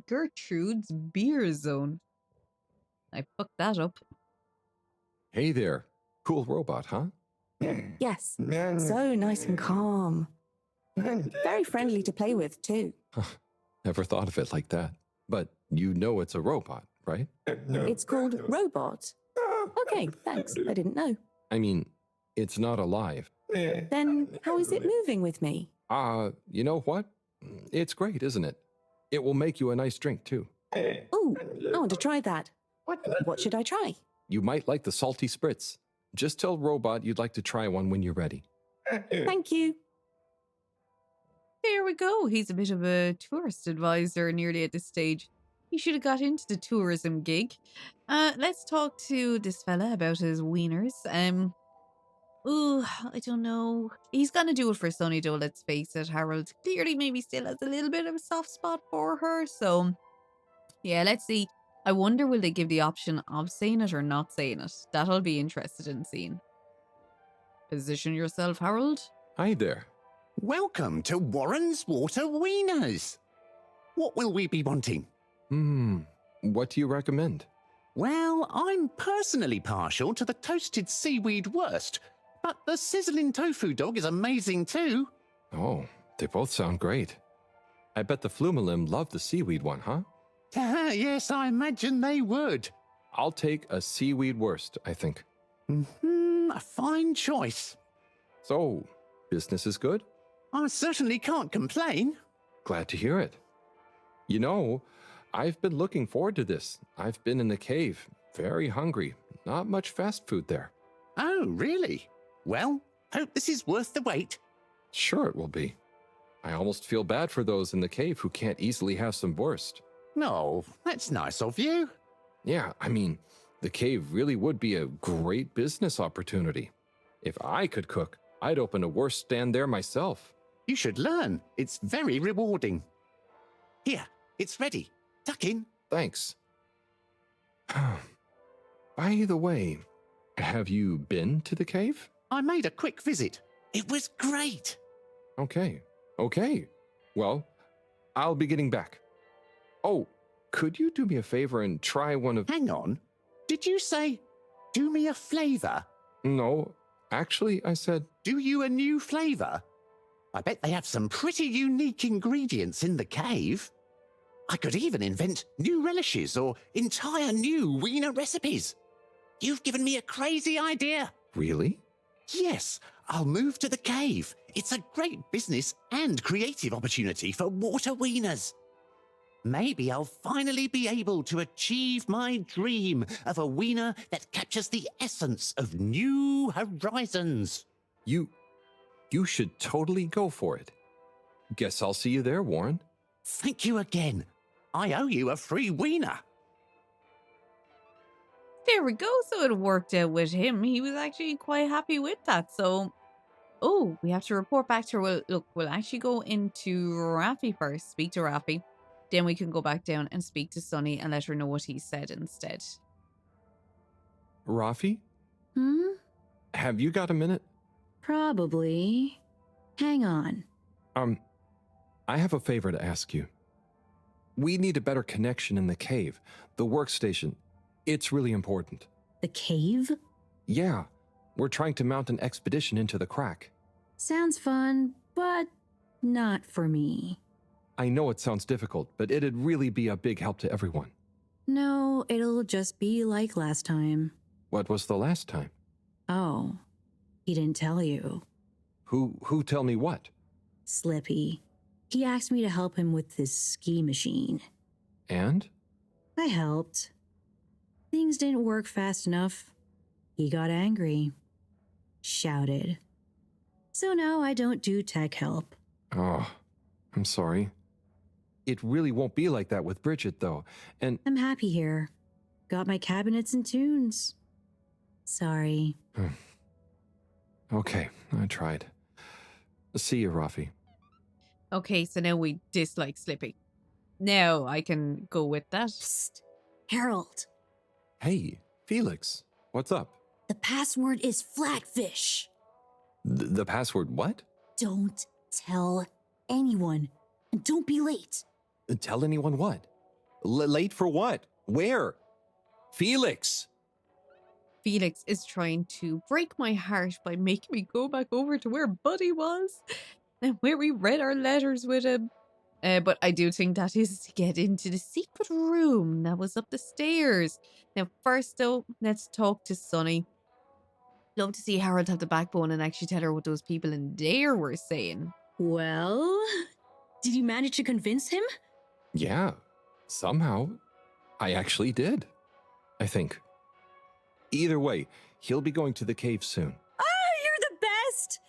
Gertrude's beer zone. I fucked that up.
Hey there. Cool robot, huh?
Yes, so nice and calm. Very friendly to play with, too.
Never thought of it like that. But you know it's a robot, right?
It's called Robot. Okay, thanks. I didn't know.
I mean, it's not alive.
Then how is it moving with me?
You know what? It's great, isn't it? It will make you a nice drink, too.
Ooh, I want to try that. What should I try?
You might like the salty spritz. Just tell Robot you'd like to try one when you're ready.
Thank you.
There we go. He's a bit of a tourist advisor nearly at this stage. He should have got into the tourism gig. Let's talk to this fella about his wieners. Ooh, I don't know. He's gonna do it for Sunny though, let's face it. Harold clearly maybe still has a little bit of a soft spot for her. So, yeah, let's see. I wonder will they give the option of saying it or not saying it. That'll be interested in seeing. Position yourself, Harold.
Hi there.
Welcome to Warren's Water Wieners. What will we be wanting?
What do you recommend?
Well, I'm personally partial to the toasted seaweed wurst, but the sizzling tofu dog is amazing too.
Oh, they both sound great. I bet the Flumilim love the seaweed one, huh?
Yes, I imagine they would.
I'll take a seaweed wurst, I think.
A fine choice.
So, business is good?
I certainly can't complain.
Glad to hear it. You know, I've been looking forward to this. I've been in the cave, very hungry. Not much fast food there.
Oh, really? Well, hope this is worth the wait.
Sure it will be. I almost feel bad for those in the cave who can't easily have some wurst.
No, that's nice of you.
Yeah, I mean, the cave really would be a great business opportunity. If I could cook, I'd open a wurst stand there myself.
You should learn. It's very rewarding. Here, it's ready. Tuck in.
Thanks. By the way, have you been to the cave?
I made a quick visit. It was great.
Okay. Well, I'll be getting back. Oh, could you do me a favor and try one of...
Hang on. Did you say, do me a flavor?
No, actually, I said...
Do you a new flavour? I bet they have some pretty unique ingredients in the cave. I could even invent new relishes or entire new wiener recipes. You've given me a crazy idea.
Really?
Yes, I'll move to the cave. It's a great business and creative opportunity for water wieners. Maybe I'll finally be able to achieve my dream of a wiener that captures the essence of new horizons.
You should totally go for it. Guess I'll see you there, Warren.
Thank you again. I owe you a free wiener.
There we go. So it worked out with him. He was actually quite happy with that. So, oh, we have to report back to her. Well, look, we'll actually go into Raffi first, speak to Raffi. Then we can go back down and speak to Sunny and let her know what he said instead.
Raffi?
Hmm?
Have you got a minute?
Probably. Hang on.
I have a favor to ask you. We need a better connection in the cave. The workstation. It's really important.
The cave?
Yeah. We're trying to mount an expedition into the crack.
Sounds fun, but not for me.
I know it sounds difficult, but it'd really be a big help to everyone.
No, it'll just be like last time.
What was the last time?
Oh, he didn't tell you.
Who tell me what?
Slippy. He asked me to help him with his ski machine.
And?
I helped. Things didn't work fast enough. He got angry. Shouted. So now I don't do tech help.
Oh, I'm sorry. It really won't be like that with Bridget, though, and...
I'm happy here. Got my cabinets and tunes. Sorry.
Okay, I tried. See you, Raffi.
Okay, so now we dislike Slippy. Now I can go with that.
Psst. Harold.
Hey, Felix. What's up?
The password is flatfish.
The password what?
Don't tell anyone. And don't be late.
Tell anyone what? Late for what? Where? Felix!
Felix is trying to break my heart by making me go back over to where Buddy was and where we read our letters with him. But I do think that is to get into the secret room that was up the stairs. Now, first though, let's talk to Sunny. Love to see Harold have the backbone and actually tell her what those people in there were saying.
Well, did you manage to convince him?
Yeah, somehow. I actually did. I think. Either way, he'll be going to the cave soon.
You're the best!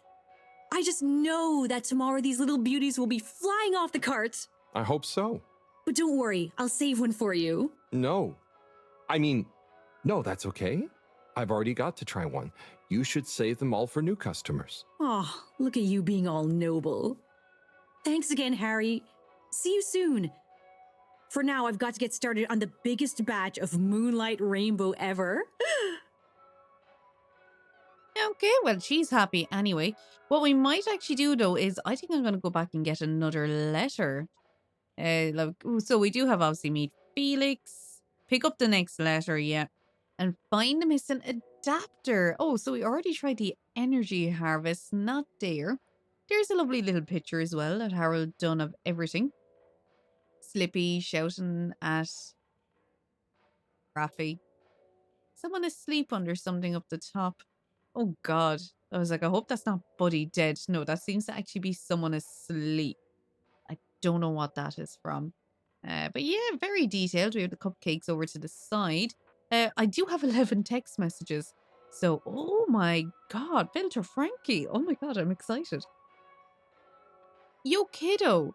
I just know that tomorrow these little beauties will be flying off the cart.
I hope so.
But don't worry, I'll save one for you.
No. No, that's okay. I've already got to try one. You should save them all for new customers.
Oh, look at you being all noble. Thanks again, Harry. See you soon. For now, I've got to get started on the biggest batch of Moonlight Rainbow ever.
Okay, well, she's happy anyway. What we might actually do, though, is I think I'm going to go back and get another letter. So we do have, obviously, meet Felix. Pick up the next letter, yeah. And find the missing adapter. Oh, so we already tried the energy harvest. Not there. There's a lovely little picture as well that Harold done of everything. Slippy shouting at Raffi. Someone asleep under something up the top. Oh God. I was like, I hope that's not Buddy dead. No, that seems to actually be someone asleep. I don't know what that is from. But yeah, very detailed. We have the cupcakes over to the side. I do have 11 text messages. So, oh my God, Filter Frankie. Oh my God, I'm excited. Yo, kiddo.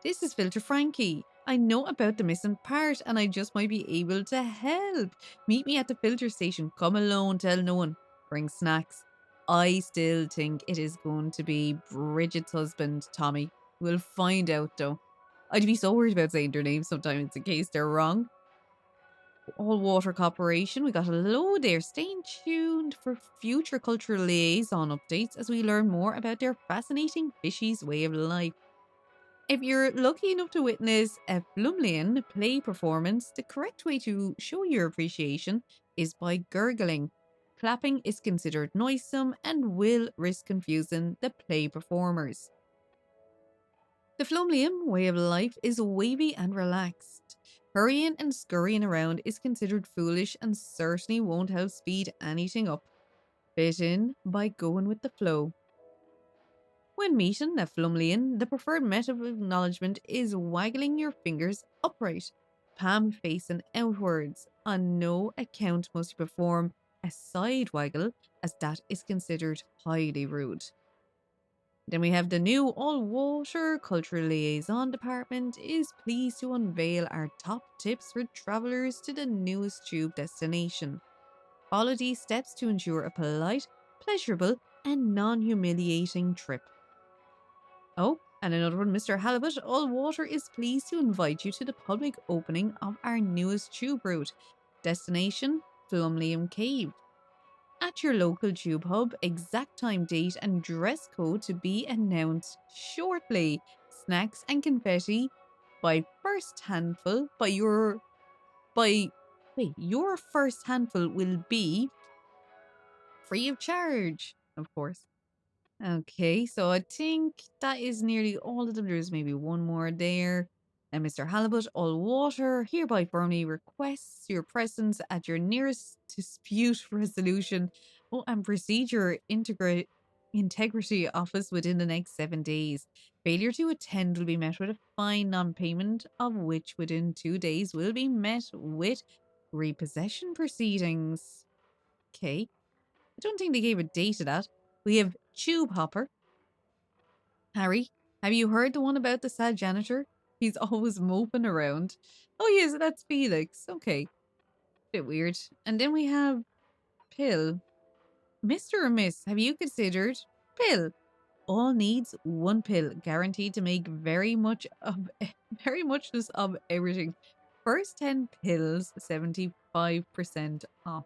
This is Filter Frankie. I know about the missing part and I just might be able to help. Meet me at the filter station. Come alone, tell no one. Bring snacks. I still think it is going to be Bridget's husband, Tommy. We'll find out though. I'd be so worried about saying their names sometimes in case they're wrong. All Water Corporation. We got a load there. Stay tuned for future cultural liaison updates as we learn more about their fascinating fishies' way of life. If you're lucky enough to witness a Flumlian play performance, the correct way to show your appreciation is by gurgling. Clapping is considered noisome and will risk confusing the play performers. The Flumlium way of life is wavy and relaxed. Hurrying and scurrying around is considered foolish and certainly won't help speed anything up. Fit in by going with the flow. When meeting a Flumlian, the preferred method of acknowledgement is waggling your fingers upright, palm facing outwards. On no account must you perform a side waggle, as that is considered highly rude. Then we have the new all-water cultural liaison department is pleased to unveil our top tips for travellers to the newest tube destination. Follow these steps to ensure a polite, pleasurable and non-humiliating trip. Oh, and another one, Mr. Halibut, All Water is pleased to invite you to the public opening of our newest tube route, destination Flumlium Cave. At your local tube hub, exact time, date and dress code to be announced shortly. Snacks and confetti your first handful will be free of charge, of course. Okay, so I think that is nearly all of them. There's maybe one more there. And Mr. Halibut, All Water hereby firmly requests your presence at your nearest dispute resolution and procedure integrity office within the next 7 days. Failure to attend will be met with a fine, non-payment of which within 2 days will be met with repossession proceedings. Okay, I don't think they gave a date to that. We have Tube Hopper. Harry, have you heard the one about the sad janitor? He's always moping around. Oh yes, that's Felix. Okay. Bit weird. And then we have Pill. Mr. or Miss, have you considered Pill? All needs one pill, guaranteed to make very muchness of everything. First 10 pills, 75% off.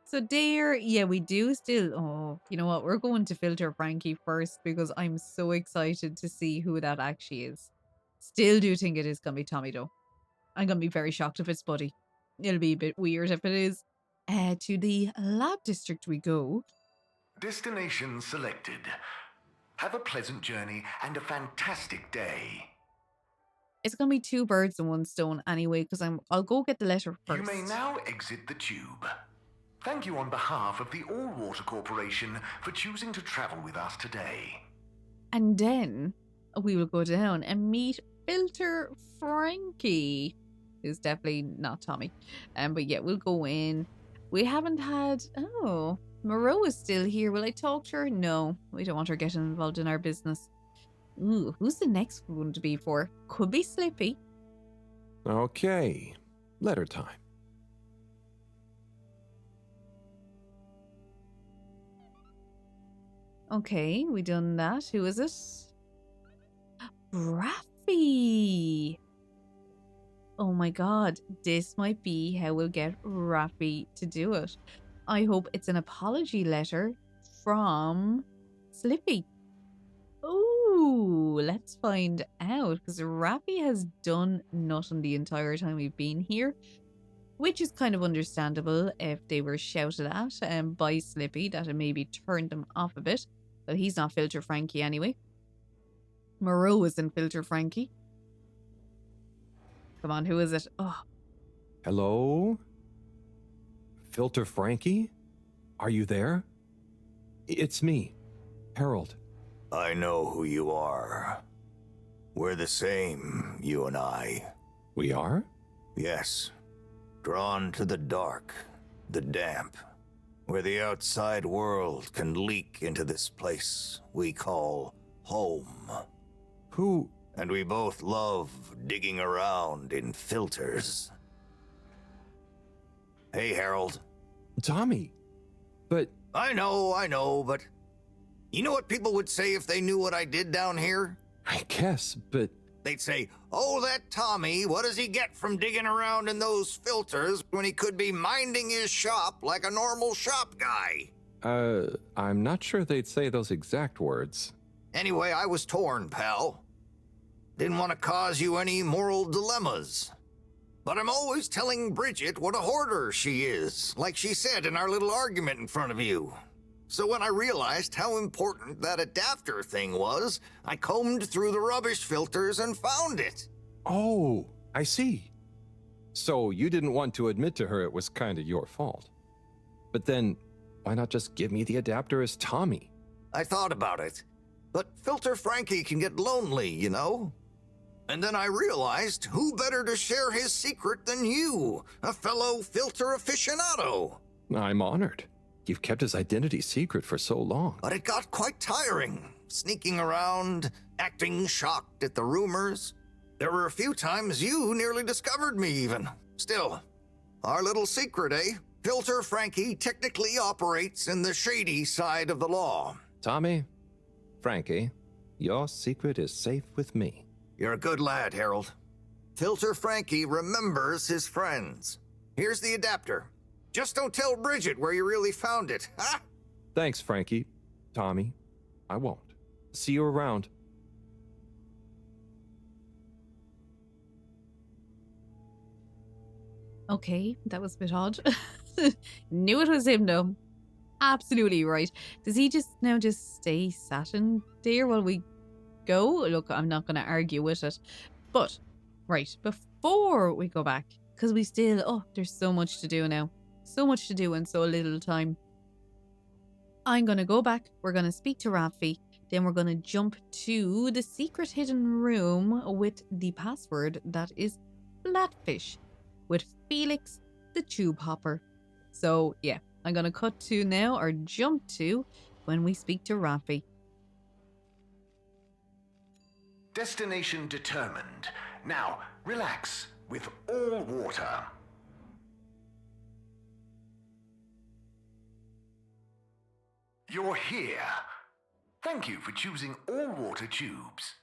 So there, yeah, we do still, oh, you know what, we're going to filter Frankie first because I'm so excited to see who that actually is. Still do think it is going to be Tommy though. I'm going to be very shocked if it's Buddy. It'll be a bit weird if it is. To the lab district we go.
Destination selected. Have a pleasant journey and a fantastic day.
It's going to be 2 birds and 1 stone anyway because I'll go get the letter first.
You may now exit the tube. Thank you on behalf of the All Water Corporation for choosing to travel with us today.
And then we will go down and meet Filter Frankie, who's definitely not Tommy. But yeah, we'll go in. We haven't had... Oh, Moreau is still here. Will I talk to her? No, we don't want her getting involved in our business. Ooh, who's the next one to be for? Could be Slippy.
Okay, letter time.
Okay, we done that. Who is it? Raffy. Oh my god, this might be how we'll get Raffy to do it. I hope it's an apology letter from Slippy. Ooh, let's find out, because Raffy has done nothing the entire time we've been here, which is kind of understandable if they were shouted at by Slippy, that it maybe turned them off a bit. But he's not Filter Frankie anyway. Moreau isn't Filter Frankie. Come on, who is it? Oh.
Hello? Filter Frankie? Are you there? It's me, Harold.
I know who you are. We're the same, you and I.
We are?
Yes. Drawn to the dark, the damp, where the outside world can leak into this place we call home.
Who?
And we both love digging around in filters. Hey, Harold.
Tommy. But...
I know, but... You know what people would say if they knew what I did down here?
I guess, but...
They'd say, oh, that Tommy, what does he get from digging around in those filters when he could be minding his shop like a normal shop guy?
I'm not sure they'd say those exact words.
Anyway, I was torn, pal. Didn't want to cause you any moral dilemmas.
But I'm always telling Bridget what a hoarder she is, like she said in our little argument in front of you. So when I realized how important that adapter thing was, I combed through the rubbish filters and found it.
Oh, I see. So you didn't want to admit to her it was kind of your fault. But then, why not just give me the adapter as Tommy?
I thought about it, but Filter Frankie can get lonely, you know? And then I realized who better to share his secret than you, a fellow filter aficionado.
I'm honored. You've kept his identity secret for so long.
But it got quite tiring, sneaking around, acting shocked at the rumors. There were a few times you nearly discovered me even. Still, our little secret, eh? Filter Frankie technically operates in the shady side of the law.
Tommy, Frankie, your secret is safe with me.
You're a good lad, Harold. Filter Frankie remembers his friends. Here's the adapter. Just don't tell Bridget where you really found it, huh?
Thanks, Frankie. Tommy, I won't. See you around.
Okay, that was a bit odd. Knew it was him though. Absolutely right. Does he just stay sat in there while we go? Look, I'm not going to argue with it. But, right, before we go back, because we still, there's so much to do now. So much to do in so little time. I'm going to go back. We're going to speak to Rafi. Then we're going to jump to the secret hidden room with the password that is Flatfish with Felix the Tube Hopper. So, yeah, I'm going to cut to now or jump to when we speak to Rafi.
Destination determined. Now, relax with all water. You're here. Thank you for choosing all water tubes.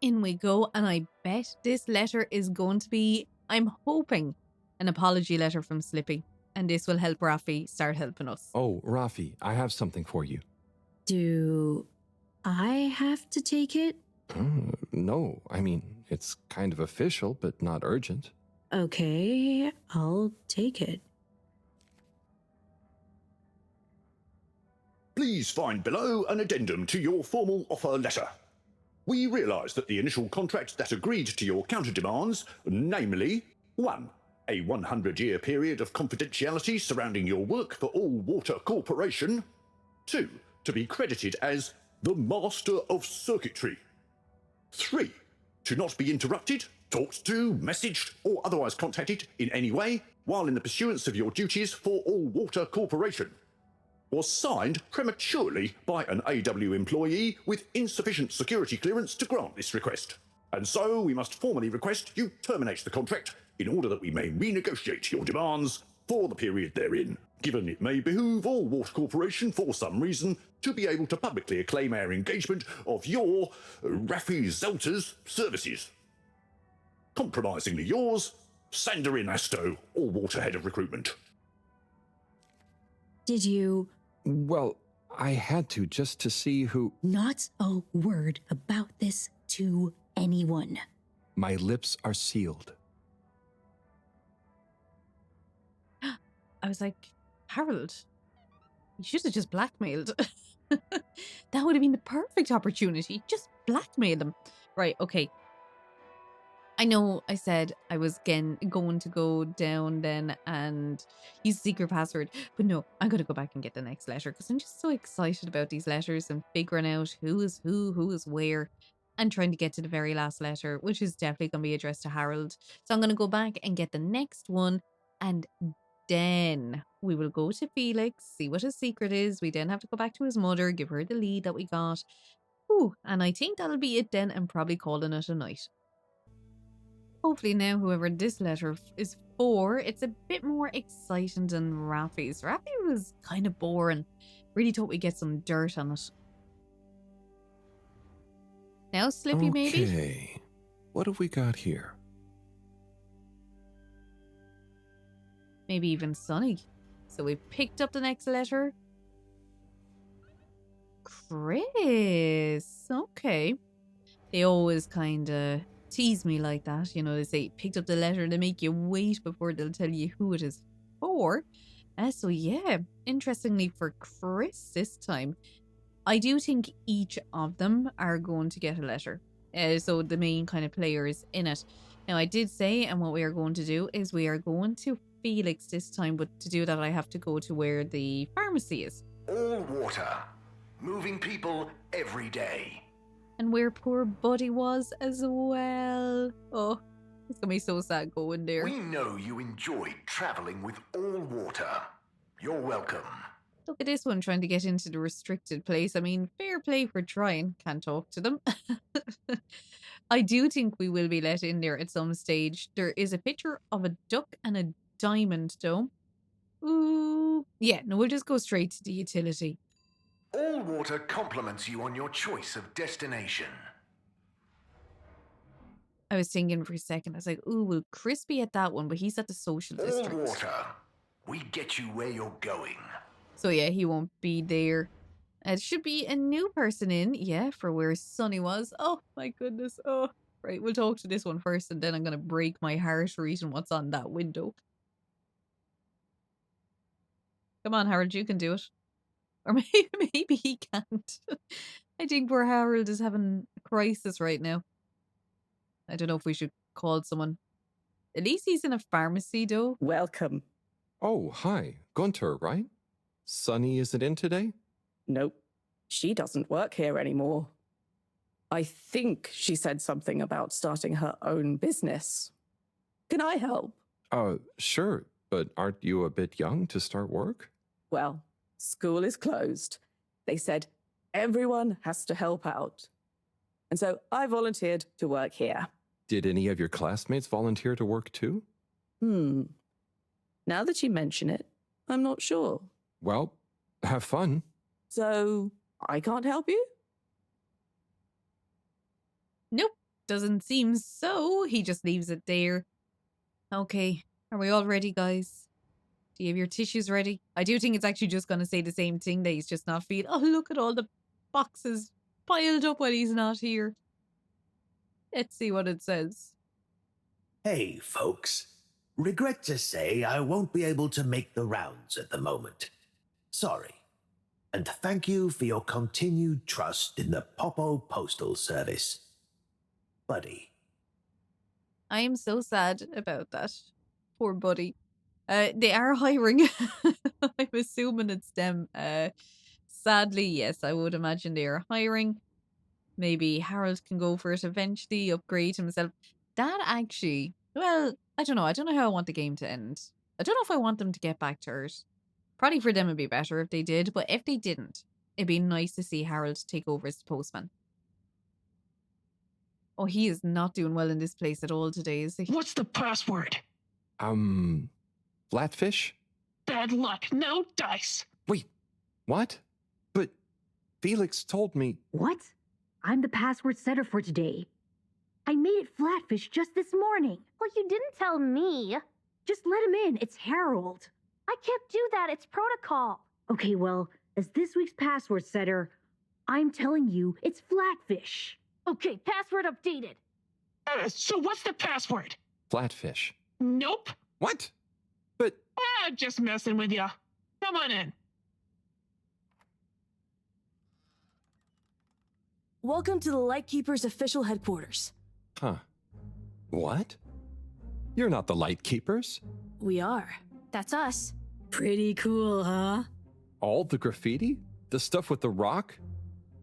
In we go, and I bet this letter is going to be, I'm hoping, an apology letter from Slippy. And this will help Rafi start helping us.
Oh, Rafi, I have something for you.
Do I have to take it?
No, I mean, it's kind of official, but not urgent.
Okay, I'll take it.
Please find below an addendum to your formal offer letter. We realise that the initial contract that agreed to your counter-demands, namely 1. A 100-year period of confidentiality surrounding your work for All Water Corporation. 2. To be credited as the Master of Circuitry. 3. To not be interrupted, talked to, messaged, or otherwise contacted in any way while in the pursuance of your duties for All Water Corporation. Was signed prematurely by an AW employee with insufficient security clearance to grant this request. And so we must formally request you terminate the contract in order that we may renegotiate your demands for the period therein, given it may behoove All Water Corporation for some reason to be able to publicly acclaim our engagement of your, Rafi Zelter's, services. Compromisingly yours, Sandorin Asto, All Water Head of Recruitment.
Did you...
Well, I had to just to see who...
Not a word about this to anyone.
My lips are sealed.
I was like, Harold, you should have just blackmailed. That would have been the perfect opportunity. Just blackmail them. Right, okay. I know I said I was again going to go down then and use the secret password, but no, I'm going to go back and get the next letter because I'm just so excited about these letters and figuring out who is where, and trying to get to the very last letter, which is definitely going to be addressed to Harold. So I'm going to go back and get the next one, and then we will go to Felix, see what his secret is. We then have to go back to his mother, give her the lead that we got. Ooh, and I think that'll be it then, and probably calling it a night. Hopefully now, whoever this letter is for, it's a bit more exciting than Rafi's. Rafi was kind of boring. Really thought we'd get some dirt on it. Now, Slippy, maybe?
Okay, what have we got here?
Maybe even sunny. So we picked up the next letter. Chris. Okay. They always kind of tease me like that. You know, they say, picked up the letter, they make you wait before they'll tell you who it is for. So yeah, interestingly for Chris this time, I do think each of them are going to get a letter. So the main kind of players in it. Now I did say, and what we are going to do is we are going to Felix this time, but to do that I have to go to where the pharmacy is.
All water. Moving people every day.
And where poor Buddy was as well. Oh, it's gonna be so sad going there.
We know you enjoyed traveling with all water. You're welcome.
Look at this one trying to get into the restricted place. I mean, fair play for trying. Can't talk to them. I do think we will be let in there at some stage. There is a picture of a duck and a diamond though. Ooh. Yeah, no, we'll just go straight to the utility.
All water compliments you on your choice of destination.
I was thinking for a second, I was like, ooh, will Chris be at that one? But he's at the social district.
All water. We get you where you're going.
So yeah, he won't be there. It should be a new person in, yeah, for where Sunny was. Oh my goodness. Oh, right. We'll talk to this one first, and then I'm gonna break my heart reading what's on that window. Come on, Harold, you can do it. Or maybe he can't. I think poor Harold is having a crisis right now. I don't know if we should call someone. At least he's in a pharmacy, though.
Welcome.
Oh, hi. Gunter, right? Sunny isn't in today?
Nope. She doesn't work here anymore. I think she said something about starting her own business. Can I help?
Sure. But aren't you a bit young to start work?
Well, school is closed. They said everyone has to help out. And so I volunteered to work here.
Did any of your classmates volunteer to work too?
Now that you mention it, I'm not sure.
Well, have fun.
So I can't help you?
Nope, doesn't seem so. He just leaves it there. Okay, are we all ready, guys? Do you have your tissues ready? I do think it's actually just going to say the same thing, that he's just not feeling. Oh, look at all the boxes piled up while he's not here. Let's see what it says.
Hey, folks. Regret to say I won't be able to make the rounds at the moment. Sorry. And thank you for your continued trust in the Popo Postal Service. Buddy.
I am so sad about that. Poor Buddy. They are hiring. I'm assuming it's them. Sadly, yes, I would imagine they are hiring. Maybe Harold can go for it eventually, upgrade himself. That actually, well, I don't know. I don't know how I want the game to end. I don't know if I want them to get back to Earth. Probably for them it'd be better if they did, but if they didn't, it'd be nice to see Harold take over as the postman. Oh, he is not doing well in this place at all today, is he?
What's the password?
Flatfish?
Bad luck. No dice.
Wait, what? But Felix told me...
What? I'm the password setter for today. I made it Flatfish just this morning.
Well, you didn't tell me.
Just let him in. It's Harold.
I can't do that. It's protocol.
Okay, well, as this week's password setter, I'm telling you it's Flatfish.
Okay, password updated.
So what's the password?
Flatfish.
Nope.
What? But...
just messing with ya. Come on in.
Welcome to the Lightkeeper's official headquarters.
Huh. What? You're not the Lightkeepers?
We are.
That's us.
Pretty cool, huh?
All the graffiti? The stuff with the rock?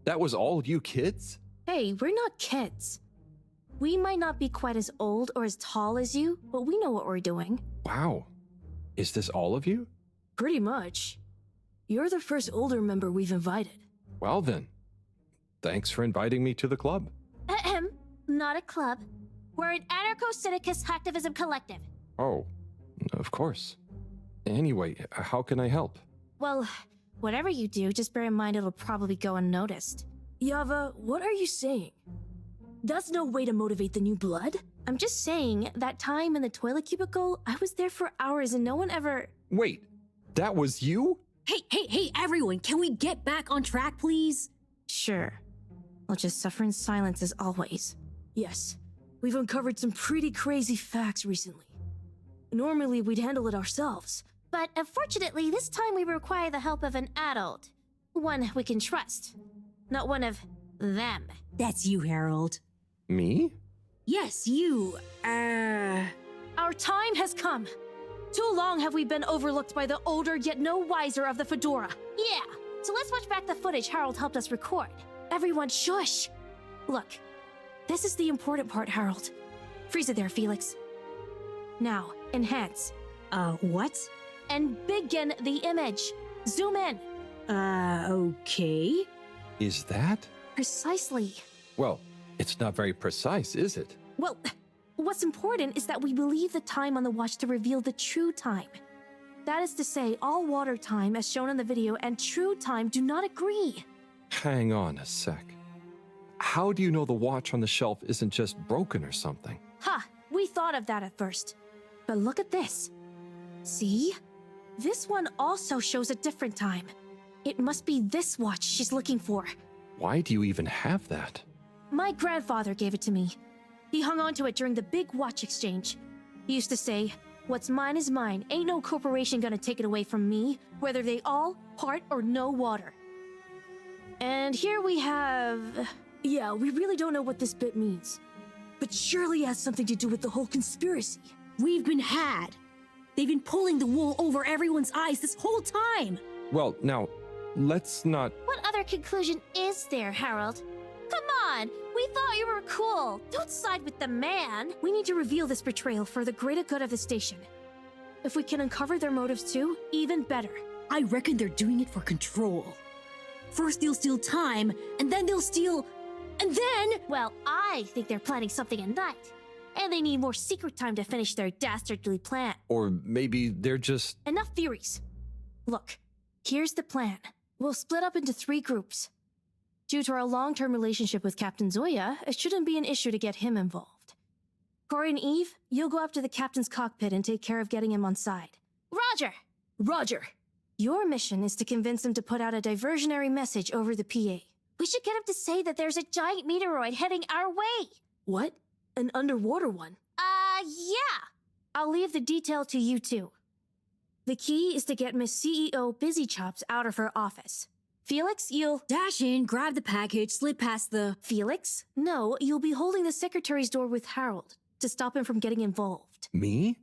That was all you kids?
Hey, we're not kids. We might not be quite as old or as tall as you, but we know what we're doing.
Wow. Is this all of you?
Pretty much. You're the first older member we've invited.
Well then. Thanks for inviting me to the club.
Ahem. Not a club. We're an anarcho-syndicist hacktivism collective.
Oh, of course. Anyway, how can I help?
Well, whatever you do, just bear in mind it'll probably go unnoticed.
Yava, what are you saying? That's no way to motivate the new blood.
I'm just saying, that time in the toilet cubicle, I was there for hours and no one ever...
Wait, that was you?
Hey, everyone, can we get back on track, please?
Sure. I'll just suffer in silence as always.
Yes, we've uncovered some pretty crazy facts recently. Normally, we'd handle it ourselves.
But unfortunately, this time we require the help of an adult. One we can trust. Not one of them.
That's you, Harold.
Me?
Yes, you.
Our time has come. Too long have we been overlooked by the older yet no wiser of the Fedora.
Yeah, so let's watch back the footage Harold helped us record.
Everyone, shush! Look, this is the important part, Harold. Freeze it there, Felix. Now, enhance.
What?
And begin the image. Zoom in.
Okay.
Is that?
Precisely.
Well, it's not very precise, is it?
Well, what's important is that we believe the time on the watch to reveal the true time. That is to say, all water time, as shown in the video, and true time do not agree.
Hang on a sec. How do you know the watch on the shelf isn't just broken or something?
Ha! We thought of that at first. But look at this. See? This one also shows a different time. It must be this watch she's looking for.
Why do you even have that?
My grandfather gave it to me. He hung on to it during the big watch exchange. He used to say, "What's mine is mine. Ain't no corporation gonna take it away from me, whether they all, part, or no water." And here we have... Yeah, we really don't know what this bit means. But surely it has something to do with the whole conspiracy.
We've been had. They've been pulling the wool over everyone's eyes this whole time.
Well, now, let's not...
What other conclusion is there, Harold? Come on, we thought you were cool. Don't side with the man.
We need to reveal this betrayal for the greater good of the station. If we can uncover their motives too, even better.
I reckon they're doing it for control. First they'll steal time, and then they'll steal... And then...
Well, I think they're planning something at night. And they need more secret time to finish their dastardly plan.
Or maybe they're just...
Enough theories. Look, here's the plan. We'll split up into 3 groups. Due to our long-term relationship with Captain Zoya, it shouldn't be an issue to get him involved. Corey and Eve, you'll go up to the captain's cockpit and take care of getting him on side.
Roger!
Roger! Your mission is to convince him to put out a diversionary message over the PA.
We should get him to say that there's a giant meteoroid heading our way.
What? An underwater one?
Yeah.
I'll leave the detail to you two. The key is to get Miss CEO Busy Chops out of her office. Felix, you'll...
Dash in, grab the package, slip past the...
Felix? No, you'll be holding the secretary's door with Harold to stop him from getting involved.
Me?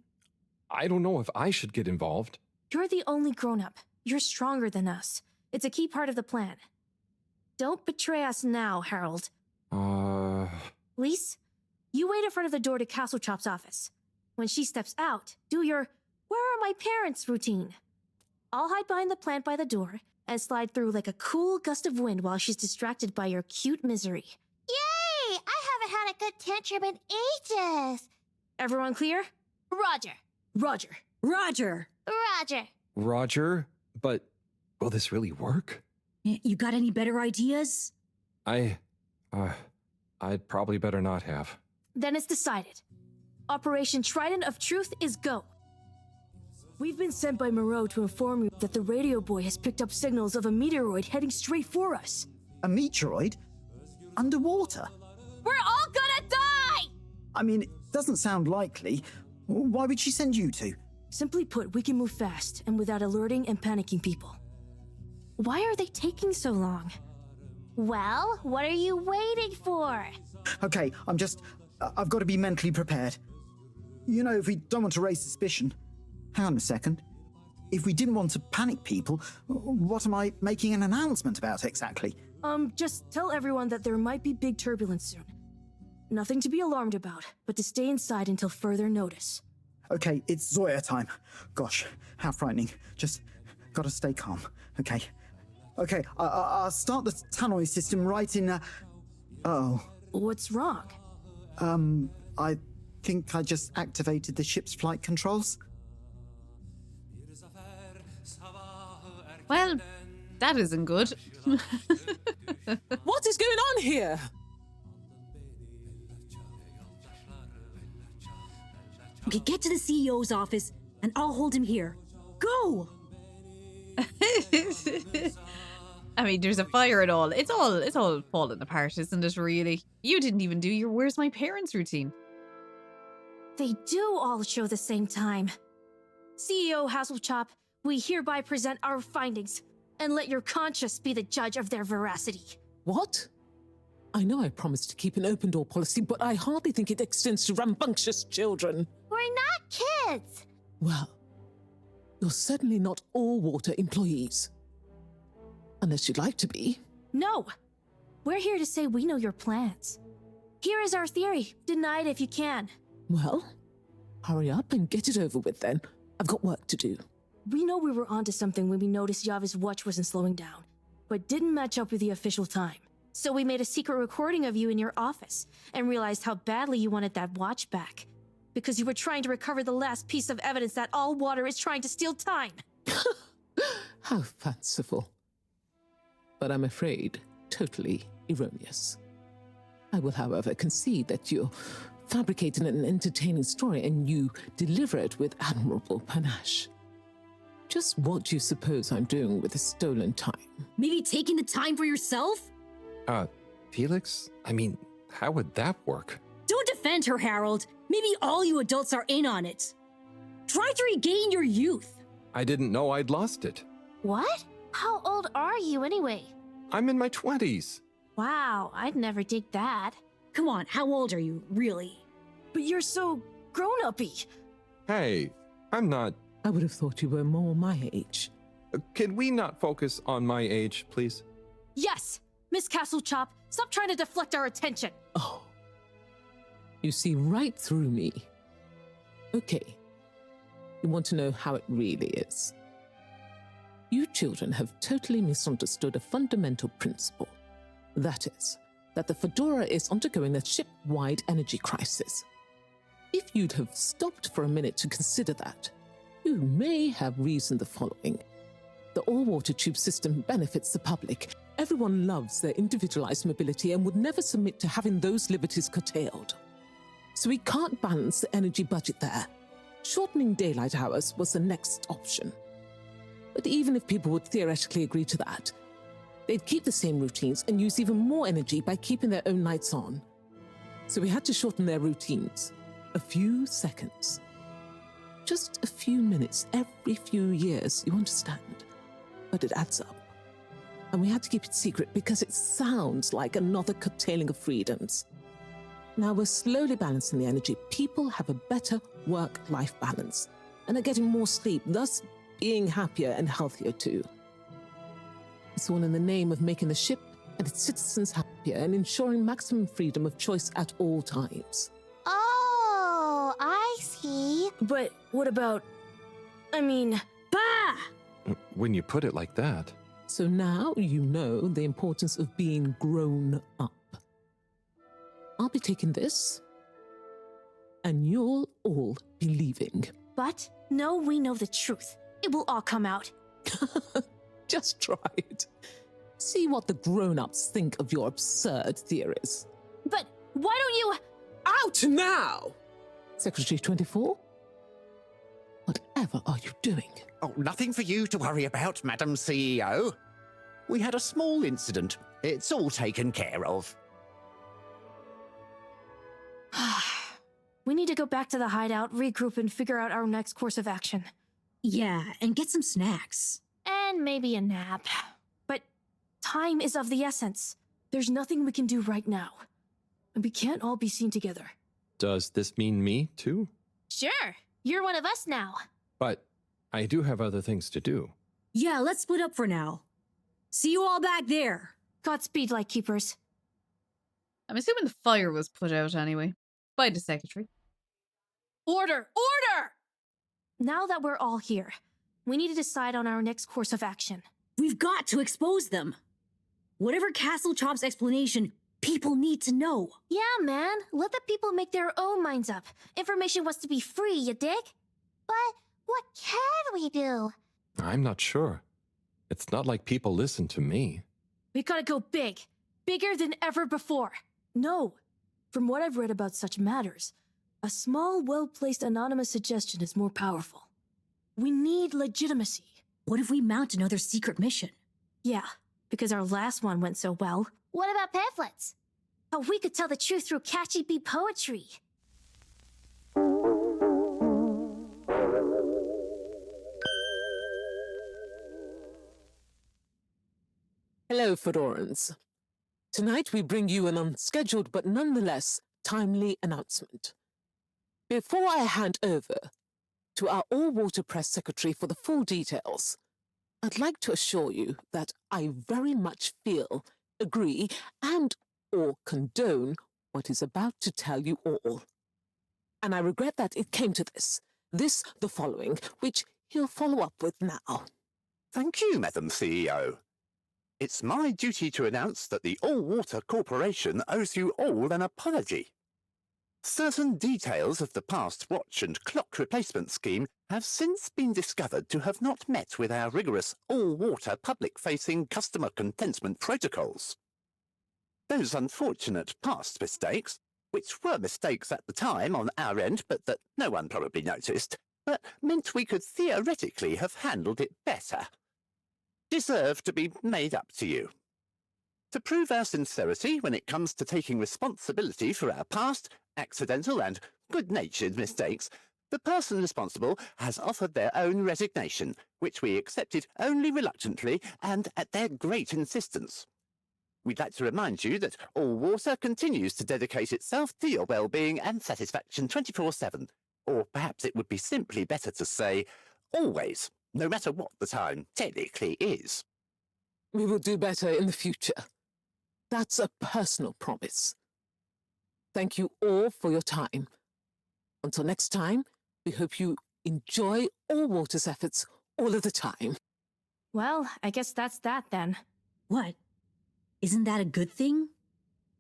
I don't know if I should get involved.
You're the only grown-up. You're stronger than us. It's a key part of the plan. Don't betray us now, Harold. Lise, you wait in front of the door to Castle Chop's office. When she steps out, do your "Where are my parents?" routine. I'll hide behind the plant by the door and slide through like a cool gust of wind while she's distracted by your cute misery.
Yay! I haven't had a good tantrum in ages.
Everyone clear?
Roger.
Roger.
Roger.
Roger.
Roger, but will this really work?
You got any better ideas?
I'd probably better not have.
Then it's decided. Operation Trident of Truth is go. We've been sent by Moreau to inform you that the radio boy has picked up signals of a meteoroid heading straight for us.
A meteoroid? Underwater?
We're all gonna die!
I mean, it doesn't sound likely. Why would she send you two?
Simply put, we can move fast and without alerting and panicking people. Why are they taking so long?
Well, what are you waiting for?
Okay, I've got to be mentally prepared. You know, if we don't want to raise suspicion... Hang on a second. If we didn't want to panic people, what am I making an announcement about exactly?
Just tell everyone that there might be big turbulence soon. Nothing to be alarmed about, but to stay inside until further notice.
Okay, it's Zoya time. Gosh, how frightening. Just gotta stay calm, okay? Okay, I'll start the tannoy system right in, Oh.
What's wrong?
I think I just activated the ship's flight controls.
Well, that isn't good.
What is going on here?
Okay, get to the CEO's office, and I'll hold him here. Go!
I mean, there's a fire and all. It's all falling apart, isn't it, really? You didn't even do your Where's My Parents routine.
They do all show the same time. CEO Hasselchop, we hereby present our findings, and let your conscience be the judge of their veracity.
What? I know I promised to keep an open door policy, but I hardly think it extends to rambunctious children.
We're not kids!
Well, you're certainly not all water employees. Unless you'd like to be.
No! We're here to say we know your plans. Here is our theory. Deny it if you can.
Well, hurry up and get it over with then. I've got work to do.
We know we were onto something when we noticed Yavi's watch wasn't slowing down, but didn't match up with the official time. So we made a secret recording of you in your office and realized how badly you wanted that watch back. Because you were trying to recover the last piece of evidence that all water is trying to steal time.
How fanciful. But I'm afraid totally erroneous. I will, however, concede that you're fabricating an entertaining story and you deliver it with admirable panache. Just what do you suppose I'm doing with the stolen time?
Maybe taking the time for yourself?
Felix? I mean, how would that work?
Don't defend her, Harold. Maybe all you adults are in on it. Try to regain your youth.
I didn't know I'd lost it.
What? How old are you anyway?
I'm in my 20s.
Wow, I'd never dig that.
Come on, how old are you, really?
But you're so grown-uppy.
Hey, I'm not...
I would have thought you were more my age.
Can we not focus on my age, please?
Yes! Miss Castlechop, stop trying to deflect our attention.
Oh. You see right through me. Okay. You want to know how it really is. You children have totally misunderstood a fundamental principle. That is, that the Fedora is undergoing a ship-wide energy crisis. If you'd have stopped for a minute to consider that, you may have reasoned the following. The all-water tube system benefits the public. Everyone loves their individualized mobility and would never submit to having those liberties curtailed. So we can't balance the energy budget there. Shortening daylight hours was the next option. But even if people would theoretically agree to that, they'd keep the same routines and use even more energy by keeping their own lights on. So we had to shorten their routines. A few seconds. Just a few minutes every few years, you understand? But it adds up. And we had to keep it secret because it sounds like another curtailing of freedoms. Now we're slowly balancing the energy. People have a better work-life balance and are getting more sleep, thus being happier and healthier too. It's all in the name of making the ship and its citizens happier and ensuring maximum freedom of choice at all times.
Oh, I see.
But what about...
Bah!
When you put it like that.
So now you know the importance of being grown up. I'll be taking this, and you'll all be leaving.
But no, we know the truth. It will all come out.
Just try it. See what the grown-ups think of your absurd theories.
But why don't you...
Out now! Secretary 24? Whatever are you doing?
Oh, nothing for you to worry about, Madam CEO. We had a small incident. It's all taken care of.
We need to go back to the hideout, regroup, and figure out our next course of action.
Yeah, and get some snacks.
And maybe a nap. But time is of the essence. There's nothing we can do right now. And we can't all be seen together.
Does this mean me, too?
Sure, you're one of us now.
But I do have other things to do.
Yeah, let's split up for now. See you all back there.
Godspeed, Lightkeepers.
I'm assuming the fire was put out anyway. By the secretary.
Order! Order! Now that we're all here, we need to decide on our next course of action.
We've got to expose them. Whatever Castlechop's explanation, people need to know.
Yeah, man. Let the people make their own minds up. Information wants to be free, you dig? But what can we do?
I'm not sure. It's not like people listen to me.
We gotta go big. Bigger than ever before. No. From what I've read about such matters, A small, well-placed anonymous suggestion is more powerful. We need legitimacy.
What if we mount another secret mission?
Yeah, because our last one went so well.
What about pamphlets?
Oh, we could tell the truth through catchy bee poetry.
Hello, Fedorans. Tonight we bring you an unscheduled but nonetheless timely announcement. Before I hand over to our all-water press secretary for the full details, I'd like to assure you that I very much feel, agree, and/or condone what is about to tell you all. And I regret that it came to this, the following, which he'll follow up with now.
Thank you, Madam CEO. It's my duty to announce that the All-Water Corporation owes you all an apology. Certain details of the past watch and clock replacement scheme have since been discovered to have not met with our rigorous all-water public-facing customer contentment protocols. Those unfortunate past mistakes, which were mistakes at the time on our end but that no one probably noticed, but meant we could theoretically have handled it better, deserve to be made up to you. To prove our sincerity when it comes to taking responsibility for our past, accidental and good-natured mistakes, the person responsible has offered their own resignation, which we accepted only reluctantly and at their great insistence. We'd like to remind you that All Water continues to dedicate itself to your well-being and satisfaction 24/7, or perhaps it would be simply better to say, always, no matter what the time technically is.
We will do better in the future. That's a personal promise. Thank you all for your time. Until next time, we hope you enjoy All Water's efforts all of the time.
Well, I guess that's that then.
What? Isn't that a good thing?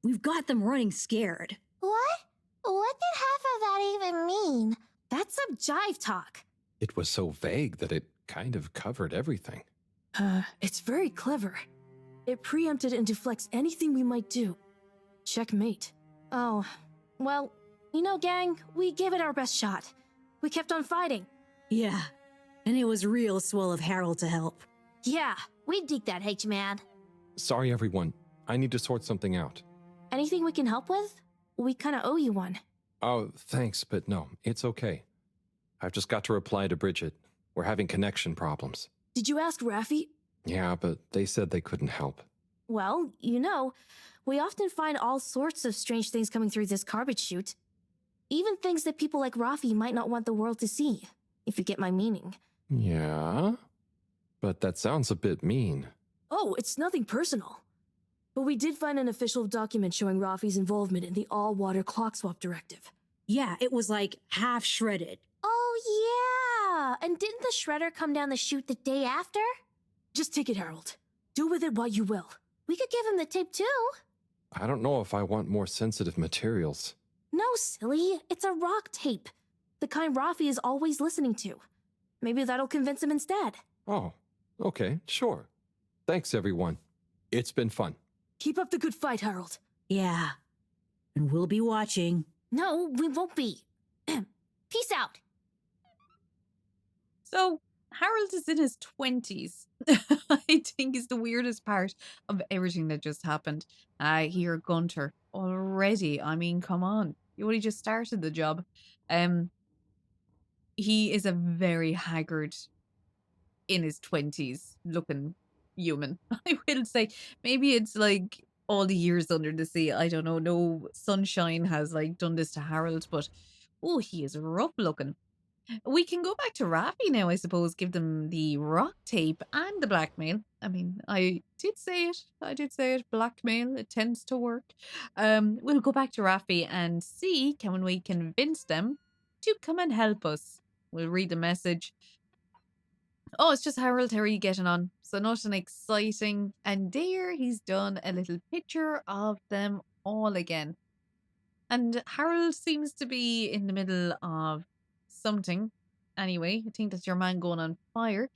We've got them running scared.
What? What did half of that even mean?
That's some jive talk.
It was so vague that it kind of covered everything.
It's very clever. It preempted and deflects anything we might do. Checkmate. Oh, well, you know, gang, we gave it our best shot. We kept on fighting.
Yeah, and it was real swell of Harold to help.
Yeah, we dig that, H-Man.
Sorry, everyone. I need to sort something out.
Anything we can help with? We kinda owe you one.
Oh, thanks, but no, it's okay. I've just got to reply to Bridget. We're having connection problems.
Did you ask Raffi?
Yeah, but they said they couldn't help.
Well, you know, we often find all sorts of strange things coming through this garbage chute. Even things that people like Raffi might not want the world to see, if you get my meaning.
Yeah? But that sounds a bit mean.
Oh, it's nothing personal. But we did find an official document showing Raffi's involvement in the all-water clock swap directive.
Yeah, it was like half shredded.
Oh, yeah! And didn't the shredder come down the chute the day after?
Just take it, Harold. Do with it what you will.
We could give him the tape too.
I don't know if I want more sensitive materials.
No, silly. It's a rock tape. The kind Raffi is always listening to. Maybe that'll convince him instead.
Oh, okay, sure. Thanks, everyone. It's been fun.
Keep up the good fight, Harold.
Yeah. And we'll be watching.
No, we won't be. Peace out.
So, Harold is in his 20s. I think is the weirdest part of everything that just happened. I hear Gunter already. I mean, come on. You only just started the job. He is a very haggard, in his 20s looking human. I will say, maybe it's like all the years under the sea. I don't know. No sunshine has like done this to Harold, but oh, he is rough looking. We can go back to Raffi now, I suppose, give them the rock tape and the blackmail. I mean, I did say it, blackmail, it tends to work. We'll go back to Raffi and see, can we convince them to come and help us? We'll read the message. Oh, it's just Harold, how are you getting on? So nothing exciting. And there he's done a little picture of them all again. And Harold seems to be in the middle of something. Anyway, I think that's your man going on fire.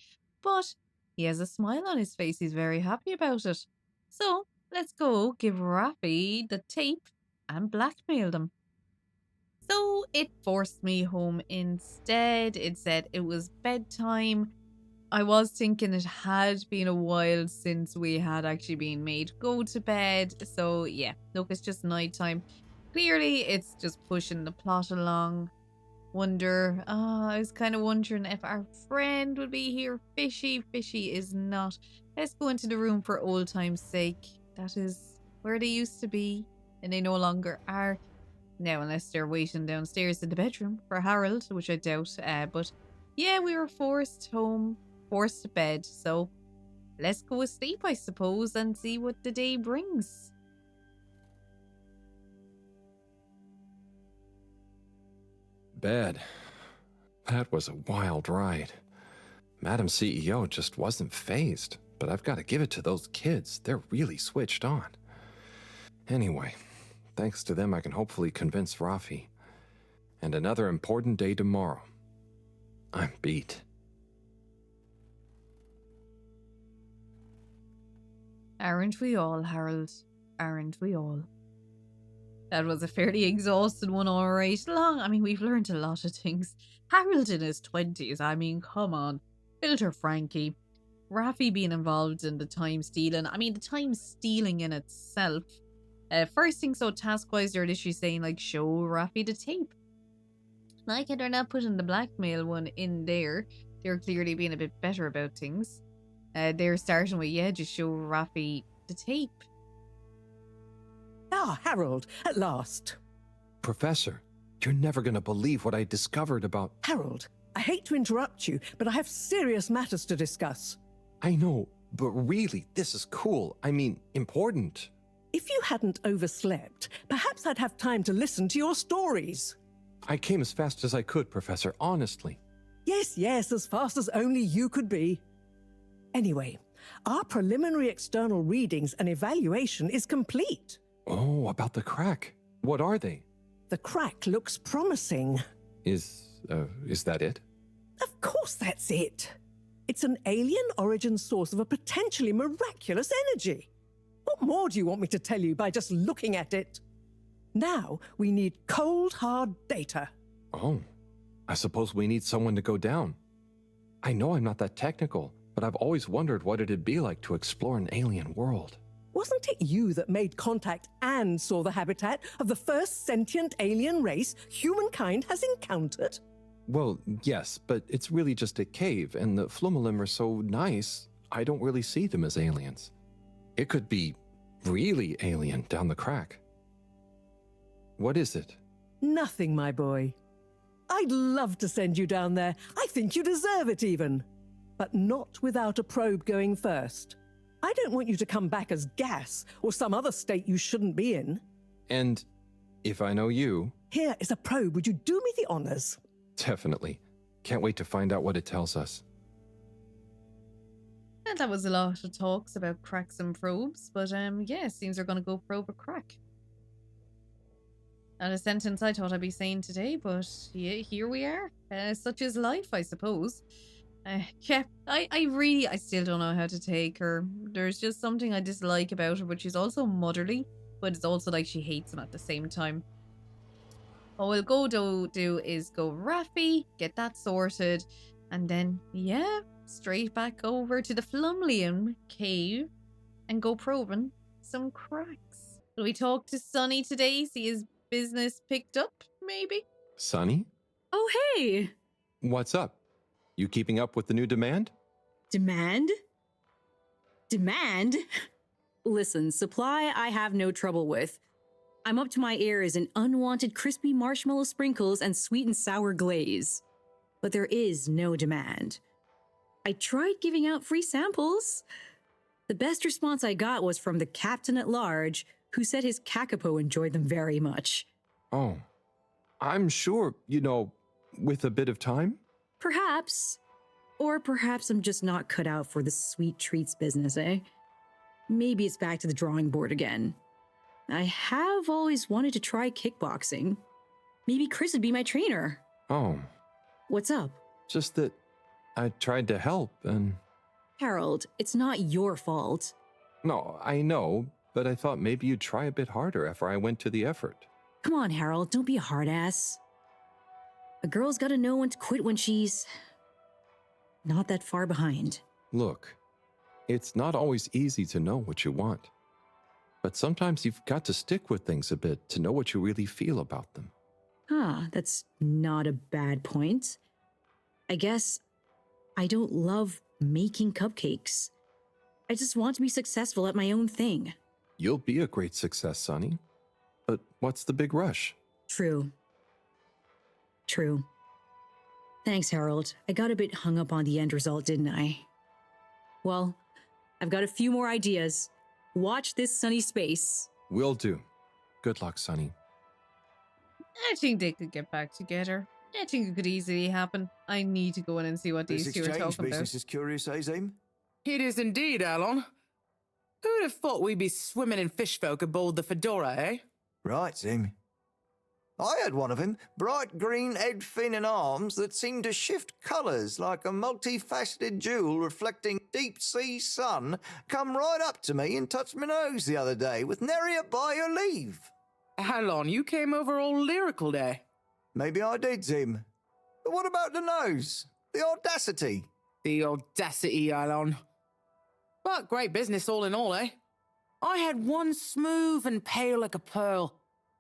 But he has a smile on his face. He's very happy about it. So let's go give Raffi the tape and blackmail them. So it forced me home instead. It said it was bedtime. I was thinking it had been a while since we had actually been made go to bed. So yeah, look, it's just nighttime. Clearly, it's just pushing the plot along. I was kind of wondering if our friend would be here. Fishy is not. Let's go into the room for old time's sake. That is where they used to be, and they no longer are. Now, unless they're waiting downstairs in the bedroom for Harold, which I doubt. But yeah, we were forced home, forced to bed. So let's go asleep, I suppose, and see what the day brings.
Bad. That was a wild ride. Madam CEO just wasn't fazed, but I've got to give it to those kids. They're really switched on. Anyway, thanks to them, I can hopefully convince Rafi. And another important day tomorrow. I'm beat.
Aren't we all, Harold? Aren't we all? That was a fairly exhausted one, all right. We've learned a lot of things. Harold in his 20s, come on. Filter Frankie. Rafi being involved in the time stealing. The time stealing in itself. First thing, so task-wise, they're literally saying, show Rafi the tape. Like it, they're not putting the blackmail one in there. They're clearly being a bit better about things. They're starting with, just show Rafi the tape.
Ah, Harold, at last.
Professor, you're never going to believe what I discovered about...
Harold, I hate to interrupt you, but I have serious matters to discuss.
I know, but really, this is cool. Important.
If you hadn't overslept, perhaps I'd have time to listen to your stories.
I came as fast as I could, Professor, honestly.
Yes, as fast as only you could be. Anyway, our preliminary external readings and evaluation is complete.
Oh, about the crack. What are they?
The crack looks promising.
Is that it?
Of course that's it. It's an alien origin source of a potentially miraculous energy. What more do you want me to tell you by just looking at it? Now we need cold, hard data.
Oh, I suppose we need someone to go down. I know I'm not that technical, but I've always wondered what it'd be like to explore an alien world.
Wasn't it you that made contact and saw the habitat of the first sentient alien race humankind has encountered?
Well, yes, but it's really just a cave, and the Flumalim are so nice, I don't really see them as aliens. It could be really alien down the crack. What is it?
Nothing, my boy. I'd love to send you down there. I think you deserve it even. But not without a probe going first. I don't want you to come back as gas or some other state you shouldn't be in.
And if I know you...
Here is a probe. Would you do me the honors?
Definitely. Can't wait to find out what it tells us.
And that was a lot of talks about cracks and probes, but it seems they're going to go probe a crack. Not a sentence I thought I'd be saying today, but yeah, here we are. Such is life, I suppose. I still don't know how to take her. There's just something I dislike about her, but she's also motherly, but it's also like she hates him at the same time. What we'll go do is go Rafi, get that sorted, and then, straight back over to the Flumlium cave and go probing some cracks. Will we talk to Sonny today, see his business picked up, maybe?
Sonny?
Oh, hey!
What's up? You keeping up with the new demand?
Demand? Demand? Listen, supply I have no trouble with. I'm up to my ears in unwanted crispy marshmallow sprinkles and sweet and sour glaze. But there is no demand. I tried giving out free samples. The best response I got was from the captain at large, who said his kakapo enjoyed them very much.
Oh, I'm sure, with a bit of time?
Perhaps. Or perhaps I'm just not cut out for the sweet treats business, eh? Maybe it's back to the drawing board again. I have always wanted to try kickboxing. Maybe Chris would be my trainer.
Oh.
What's up?
Just that I tried to help and...
Harold, it's not your fault.
No, I know, but I thought maybe you'd try a bit harder after I went to the effort.
Come on, Harold, don't be a hard ass. A girl's gotta know when to quit when she's not that far behind.
Look, it's not always easy to know what you want. But sometimes you've got to stick with things a bit to know what you really feel about them.
That's not a bad point. I guess I don't love making cupcakes. I just want to be successful at my own thing.
You'll be a great success, Sonny. But what's the big rush?
True. Thanks, Harold. I got a bit hung up on the end result, didn't I? Well, I've got a few more ideas. Watch this sunny space.
Will do. Good luck, Sonny.
I think they could get back together. I think it could easily happen. I need to go in and see what these two are talking about.
Business is curious, eh, Zim?
It is indeed, Alon. Who'd have thought we'd be swimming in fish folk aboard the Fedora, eh?
Right, Zim. I had one of him, bright green head, fin and arms that seemed to shift colours like a multifaceted jewel reflecting deep-sea sun, come right up to me and touch my nose the other day with nary a by your leave.
Alon, you came over all lyrical there.
Maybe I did, Zim. But what about the nose? The audacity?
The audacity, Alon. But great business all in all, eh? I had one smooth and pale like a pearl.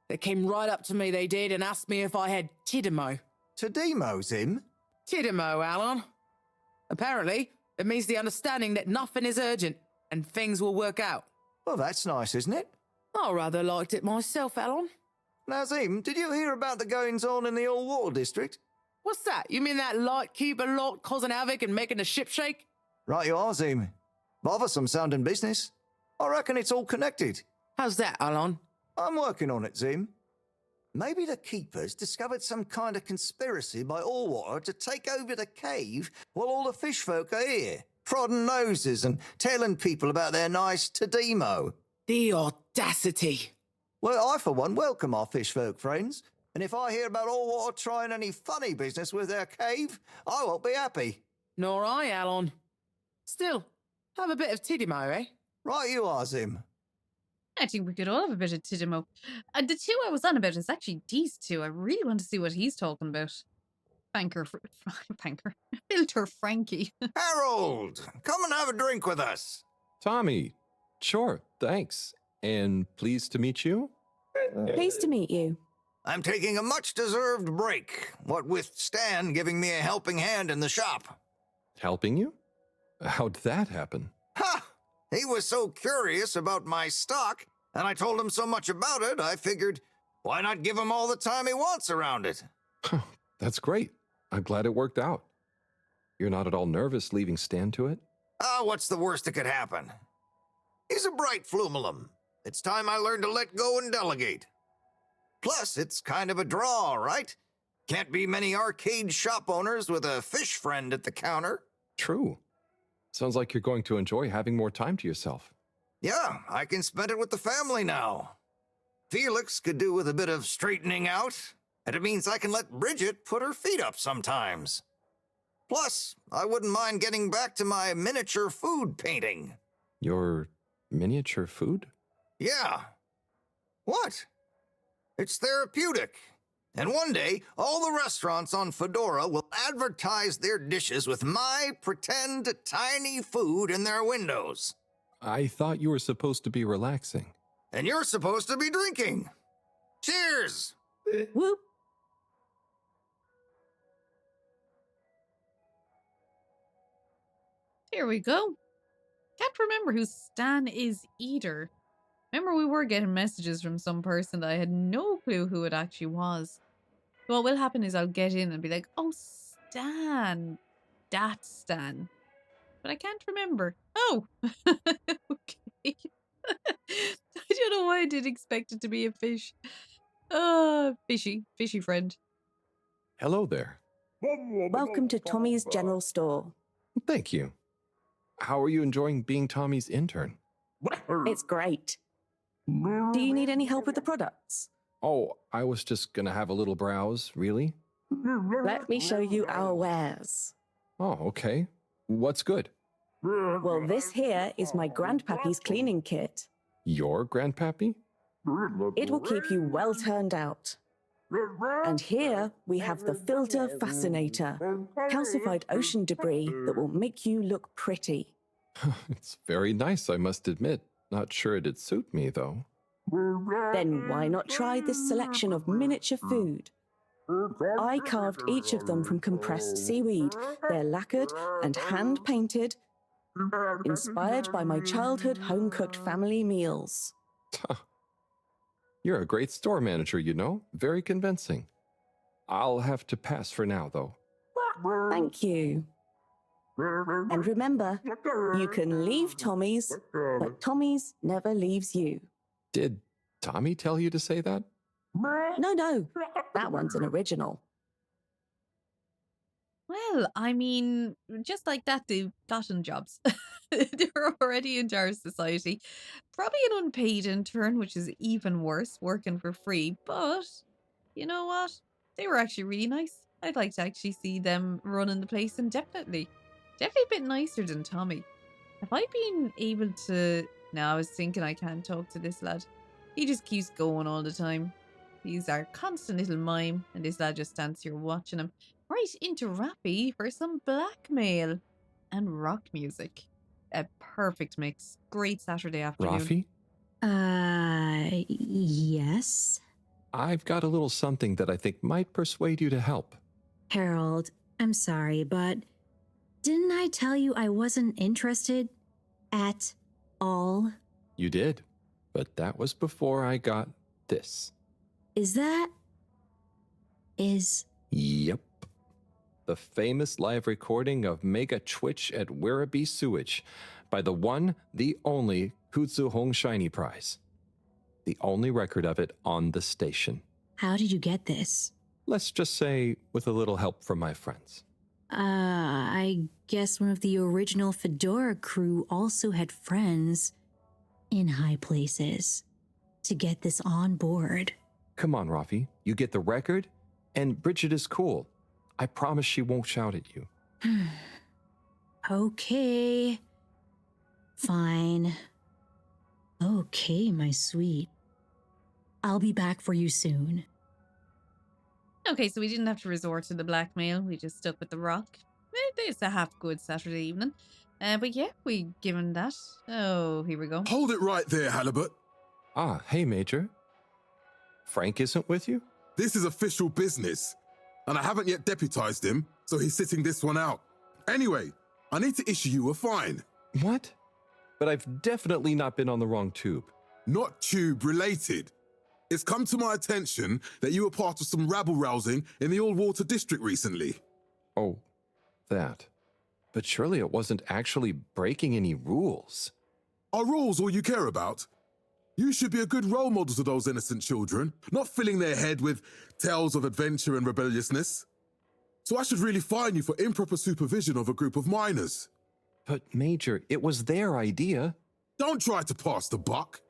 They came right up to me, they did, and asked me if I had Tidimo.
Tidimo, Zim?
Tidimo, Alon. Apparently, it means the understanding that nothing is urgent and things will work out.
Well, that's nice, isn't it?
I rather liked it myself, Alon.
Now, Zim, did you hear about the goings-on in the All Water District?
What's that? You mean that lightkeeper lot causing havoc and making the ship shake?
Right you are, Zim. Bothersome sounding business. I reckon it's all connected.
How's that, Alon?
I'm working on it, Zim. Maybe the keepers discovered some kind of conspiracy by Allwater to take over the cave while all the fish folk are here, prodding noses and telling people about their nice Tidimo.
The audacity.
Well, I, for one, welcome our fish folk friends, and if I hear about Allwater trying any funny business with their cave, I won't be happy.
Nor I, Alon. Still, have a bit of Tidimo, eh?
Right you are, Zim.
I think we could all have a bit of Tidimo. The two I was on about is actually these two. I really want to see what he's talking about. Filter Frankie.
Harold, come and have a drink with us.
Tommy, sure, thanks. And pleased to meet you?
Pleased to meet you.
I'm taking a much-deserved break, what with Stan giving me a helping hand in the shop.
Helping you? How'd that happen?
Ha! He was so curious about my stock, and I told him so much about it, I figured, why not give him all the time he wants around it?
That's great. I'm glad it worked out. You're not at all nervous leaving Stan to it?
What's the worst that could happen? He's a bright flumelum. It's time I learned to let go and delegate. Plus, it's kind of a draw, right? Can't be many arcade shop owners with a fish friend at the counter.
True. Sounds like you're going to enjoy having more time to yourself.
Yeah, I can spend it with the family now. Felix could do with a bit of straightening out, and it means I can let Bridget put her feet up sometimes. Plus, I wouldn't mind getting back to my miniature food painting.
Your miniature food?
Yeah. What? It's therapeutic. And one day, all the restaurants on Fedora will advertise their dishes with my pretend tiny food in their windows.
I thought you were supposed to be relaxing.
And you're supposed to be drinking. Cheers!
Whoop.
Here we go. Can't remember who Stan is either. Remember, we were getting messages from some person that I had no clue who it actually was. What will happen is I'll get in and be like, oh, Stan. That's Stan. But I can't remember. Oh! Okay. I don't know why I did expect it to be a fish. Fishy friend.
Hello there.
Welcome to Tommy's General Store.
Thank you. How are you enjoying being Tommy's intern?
It's great. Do you need any help with the products?
Oh, I was just gonna have a little browse, really?
Let me show you our wares.
Oh, okay. What's good?
Well, this here is my grandpappy's cleaning kit.
Your grandpappy?
It will keep you well turned out. And here we have the Filter Fascinator, calcified ocean debris that will make you look pretty.
It's very nice, I must admit. Not sure it'd suit me, though.
Then why not try this selection of miniature food? I carved each of them from compressed seaweed. They're lacquered and hand-painted, inspired by my childhood home-cooked family meals.
You're a great store manager, you know. Very convincing. I'll have to pass for now, though.
Thank you. And remember, you can leave Tommy's, but Tommy's never leaves you.
Did Tommy tell you to say that?
No. That one's an original.
Well, I mean, just like that, they've gotten jobs. They're already in our society. Probably an unpaid intern, which is even worse, working for free. But you know what? They were actually really nice. I'd like to actually see them running the place indefinitely. Definitely a bit nicer than Tommy. Have I been able to... No, I was thinking I can't talk to this lad. He just keeps going all the time. He's our constant little mime, and this lad just stands here watching him. Right into Rappy for some blackmail and rock music. A perfect mix. Great Saturday afternoon.
Rafi?
Yes?
I've got a little something that I think might persuade you to help.
Harold, I'm sorry, but didn't I tell you I wasn't interested at all?
You did, but that was before I got this. Yep. The famous live recording of Mega Twitch at Werribee Sewage by the one, the only Kutsu Hong Shiny Prize. The only record of it on the station.
How did you get this?
Let's just say with a little help from my friends.
I guess one of the original Fedora crew also had friends in high places to get this on board.
Come on, Rafi. You get the record, and Bridget is cool. I promise she won't shout at you.
Okay. Fine. Okay, my sweet. I'll be back for you soon.
Okay, so we didn't have to resort to the blackmail. We just stuck with the rock. It's a half good Saturday evening. But yeah, we given that. Oh, here we go.
Hold it right there, Halibut.
Ah, hey, Major. Frank isn't with you?
This is official business, and I haven't yet deputized him, so he's sitting this one out. Anyway, I need to issue you a fine.
What? But I've definitely not been on the wrong tube.
Not tube related. It's come to my attention that you were part of some rabble-rousing in the All-Water District recently.
Oh, that. But surely it wasn't actually breaking any rules.
Are rules all you care about? You should be a good role model to those innocent children, not filling their head with tales of adventure and rebelliousness. So I should really fine you for improper supervision of a group of minors.
But Major, it was their idea.
Don't try to pass the buck.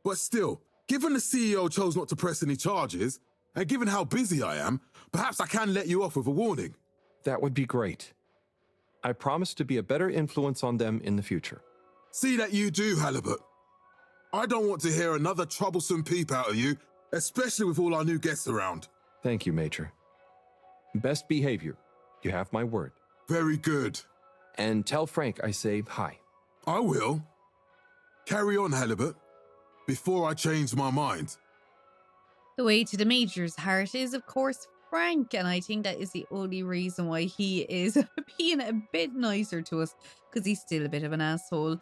But still, given the CEO chose not to press any charges, and given how busy I am, perhaps I can let you off with a warning.
That would be great. I promise to be a better influence on them in the future.
See that you do, Halibut. I don't want to hear another troublesome peep out of you, especially with all our new guests around.
Thank you, Major. Best behavior. You have my word.
Very good.
And tell Frank I say hi.
I will. Carry on, Halibut, before I change my mind.
The way to the Major's heart is, of course, Frank, and I think that is the only reason why he is being a bit nicer to us, because he's still a bit of an asshole.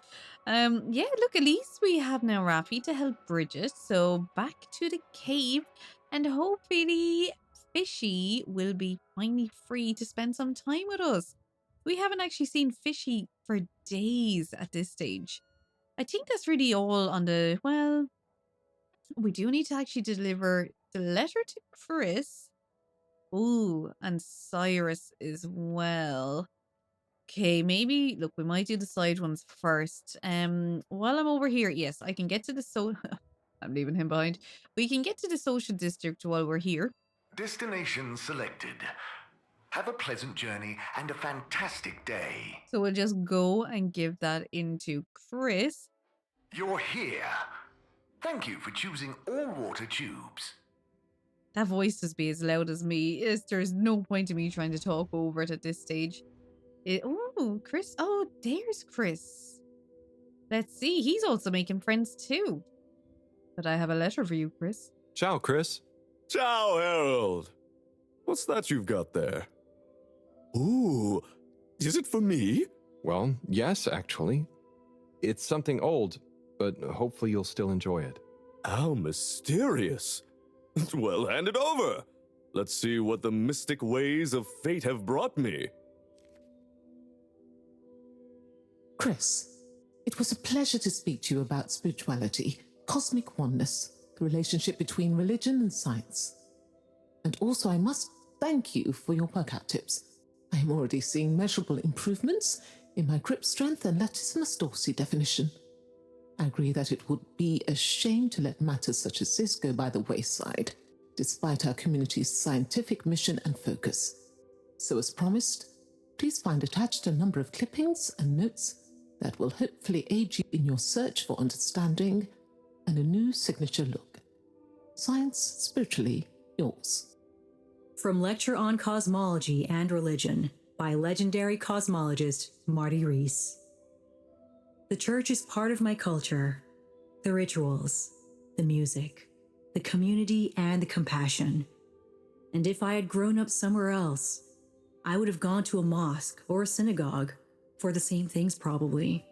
Yeah, look, at least we have now Rafi to help Bridget, so back to the cave, and hopefully Fishy will be finally free to spend some time with us. We haven't actually seen Fishy for days at this stage. I think that's really all on the, well, we do need to actually deliver the letter to Chris. Ooh, and Cyrus as well. Okay, maybe, look, we might do the side ones first. While I'm over here, yes, I can get to the I'm leaving him behind. We can get to the social district while we're here.
Destination selected. Have a pleasant journey and a fantastic day.
So we'll just go and give that into Chris.
You're here.
Thank you for choosing all water tubes.
That voice must be as loud as me. There's no point in me trying to talk over it at this stage. Oh, Chris. Oh, there's Chris. Let's see. He's also making friends too. But I have a letter for you, Chris.
Ciao, Chris.
Ciao, Harold. What's that you've got there? Ooh, is it for me?
Well, yes, actually. It's something old, but hopefully you'll still enjoy it.
How mysterious. Well, hand it over. Let's see what the mystic ways of fate have brought me.
Chris, it was a pleasure to speak to you about spirituality, cosmic oneness, the relationship between religion and science. And also, I must thank you for your workout tips. I am already seeing measurable improvements in my grip strength and latissimus dorsi definition. I agree that it would be a shame to let matters such as this go by the wayside, despite our community's scientific mission and focus. So as promised, please find attached a number of clippings and notes that will hopefully aid you in your search for understanding and a new signature look. Science, spiritually, yours.
From Lecture on Cosmology and Religion by legendary cosmologist Marty Rees. The church is part of my culture, the rituals, the music, the community, and the compassion. And if I had grown up somewhere else, I would have gone to a mosque or a synagogue for the same things probably.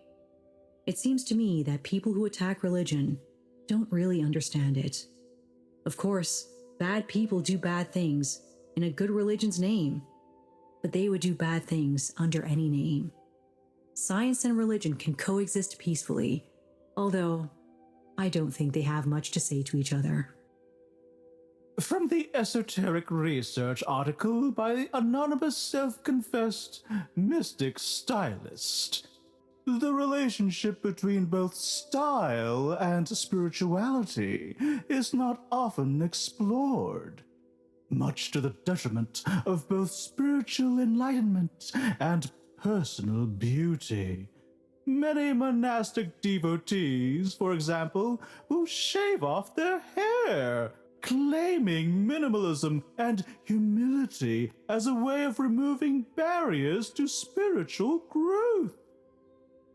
It seems to me that people who attack religion don't really understand it. Of course, bad people do bad things in a good religion's name, but they would do bad things under any name. Science and religion can coexist peacefully, although I don't think they have much to say to each other.
From the esoteric research article by the anonymous self-confessed mystic stylist, the relationship between both style and spirituality is not often explored, much to the detriment of both spiritual enlightenment and personal beauty. Many monastic devotees, for example, will shave off their hair, claiming minimalism and humility as a way of removing barriers to spiritual growth.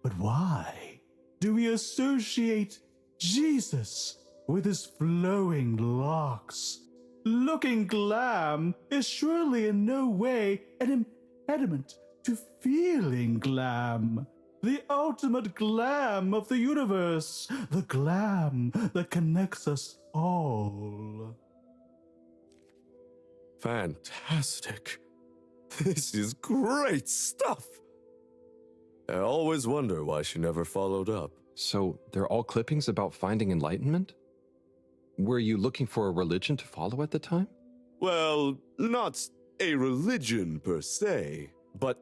But why do we associate Jesus with his flowing locks? Looking glam is surely in no way an impediment to feeling glam. The ultimate glam of the universe, the glam that connects us all.
Fantastic. This is great stuff. I always wonder why she never followed up.
So they're all clippings about finding enlightenment? Were you looking for a religion to follow at the time?
Well, not a religion per se, but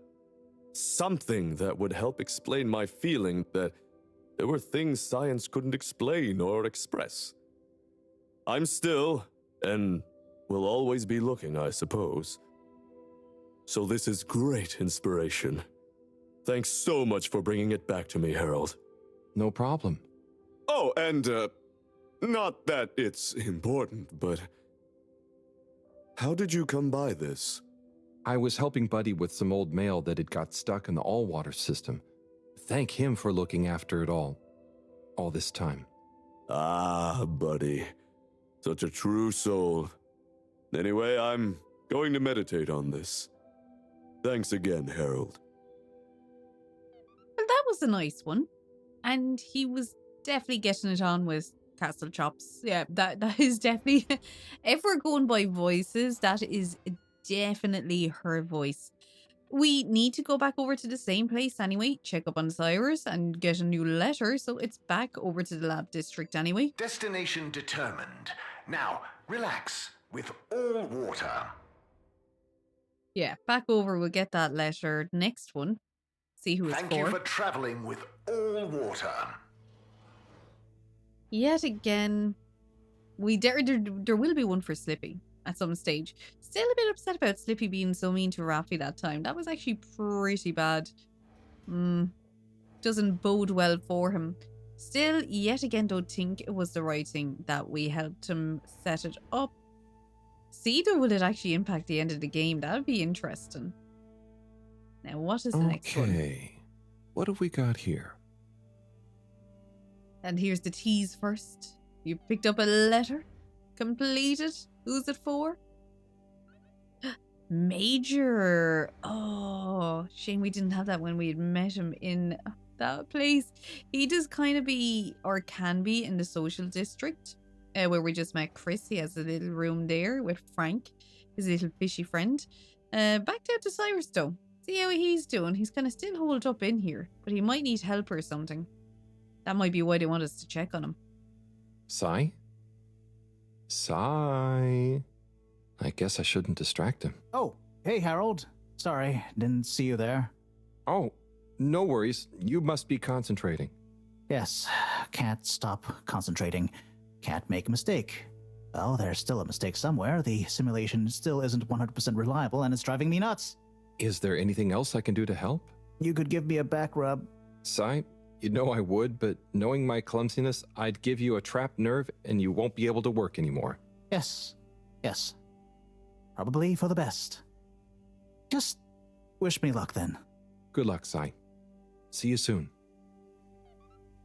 something that would help explain my feeling that there were things science couldn't explain or express. I'm still, and will always be looking, I suppose. So this is great inspiration. Thanks so much for bringing it back to me, Harold.
No problem.
Oh, and, not that it's important, but how did you come by this?
I was helping Buddy with some old mail that had got stuck in the all-water system. Thank him for looking after it all this time.
Ah, Buddy. Such a true soul. Anyway, I'm going to meditate on this. Thanks again, Harold.
Well, that was a nice one. And he was definitely getting it on with Castle Chops. Yeah, that is definitely... If we're going by voices, that is definitely her voice. We need to go back over to the same place anyway, check up on Cyrus and get a new letter, so it's back over to the lab district anyway.
Destination determined. Now, relax with all water.
Yeah, back over, we'll get that letter. Next one. See who it's
Thank you for traveling with all water.
Yet again, there will be one for Slippy at some stage. Still a bit upset about Slippy being so mean to Raffi that time. That was actually pretty bad. Doesn't bode well for him. Still, yet again, don't think it was the right thing that we helped him set it up. See, though, will it actually impact the end of the game? That would be interesting. Now, what is the next one?
Okay, what have we got here?
And here's the tease first. You picked up a letter. Completed. Who's it for? Major. Oh, shame we didn't have that when we had met him in that place. He does kind of be, or can be, in the social district, where we just met Chris. He has a little room there with Frank, his little fishy friend. Back down to Cyrus though. See how he's doing. He's kind of still holed up in here, but he might need help or something. That might be why they want us to check on him.
Sai? Sai? I guess I shouldn't distract him.
Oh, hey, Harold. Sorry, didn't see you there.
Oh, no worries. You must be concentrating.
Yes, can't stop concentrating. Can't make a mistake. Well, there's still a mistake somewhere. The simulation still isn't 100% reliable, and it's driving me nuts.
Is there anything else I can do to help?
You could give me a back rub.
Sai, you know I would, but knowing my clumsiness, I'd give you a trapped nerve and you won't be able to work anymore.
Yes. Probably for the best. Just wish me luck then.
Good luck, Sai. See you soon.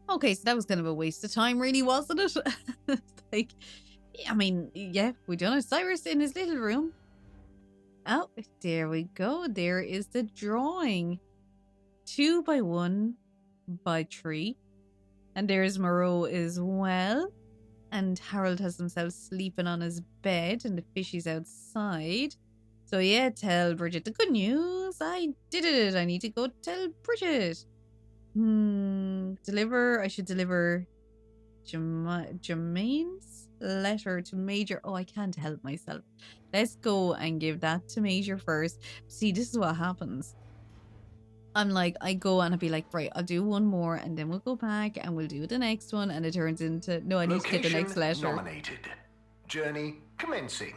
Okay, so that was kind of a waste of time, really, wasn't it? Like, I mean, yeah, we done it. Cyrus in his little room. Oh, there we go. There is the drawing. 2 by 1 by 3. And there's Moreau as well. And Harold has himself sleeping on his bed and the fishies outside. So yeah, tell Bridget the good news. I did it. I need to go tell Bridget. I should deliver Jermaine's letter to Major. Oh, I can't help myself. Let's go and give that to Major first. See, this is what happens. I'm like, I go and I'll be like, right, I'll do one more and then we'll go back and we'll do the next one. And it turns into, no, I need to get the next letter.
Nominated. Journey commencing.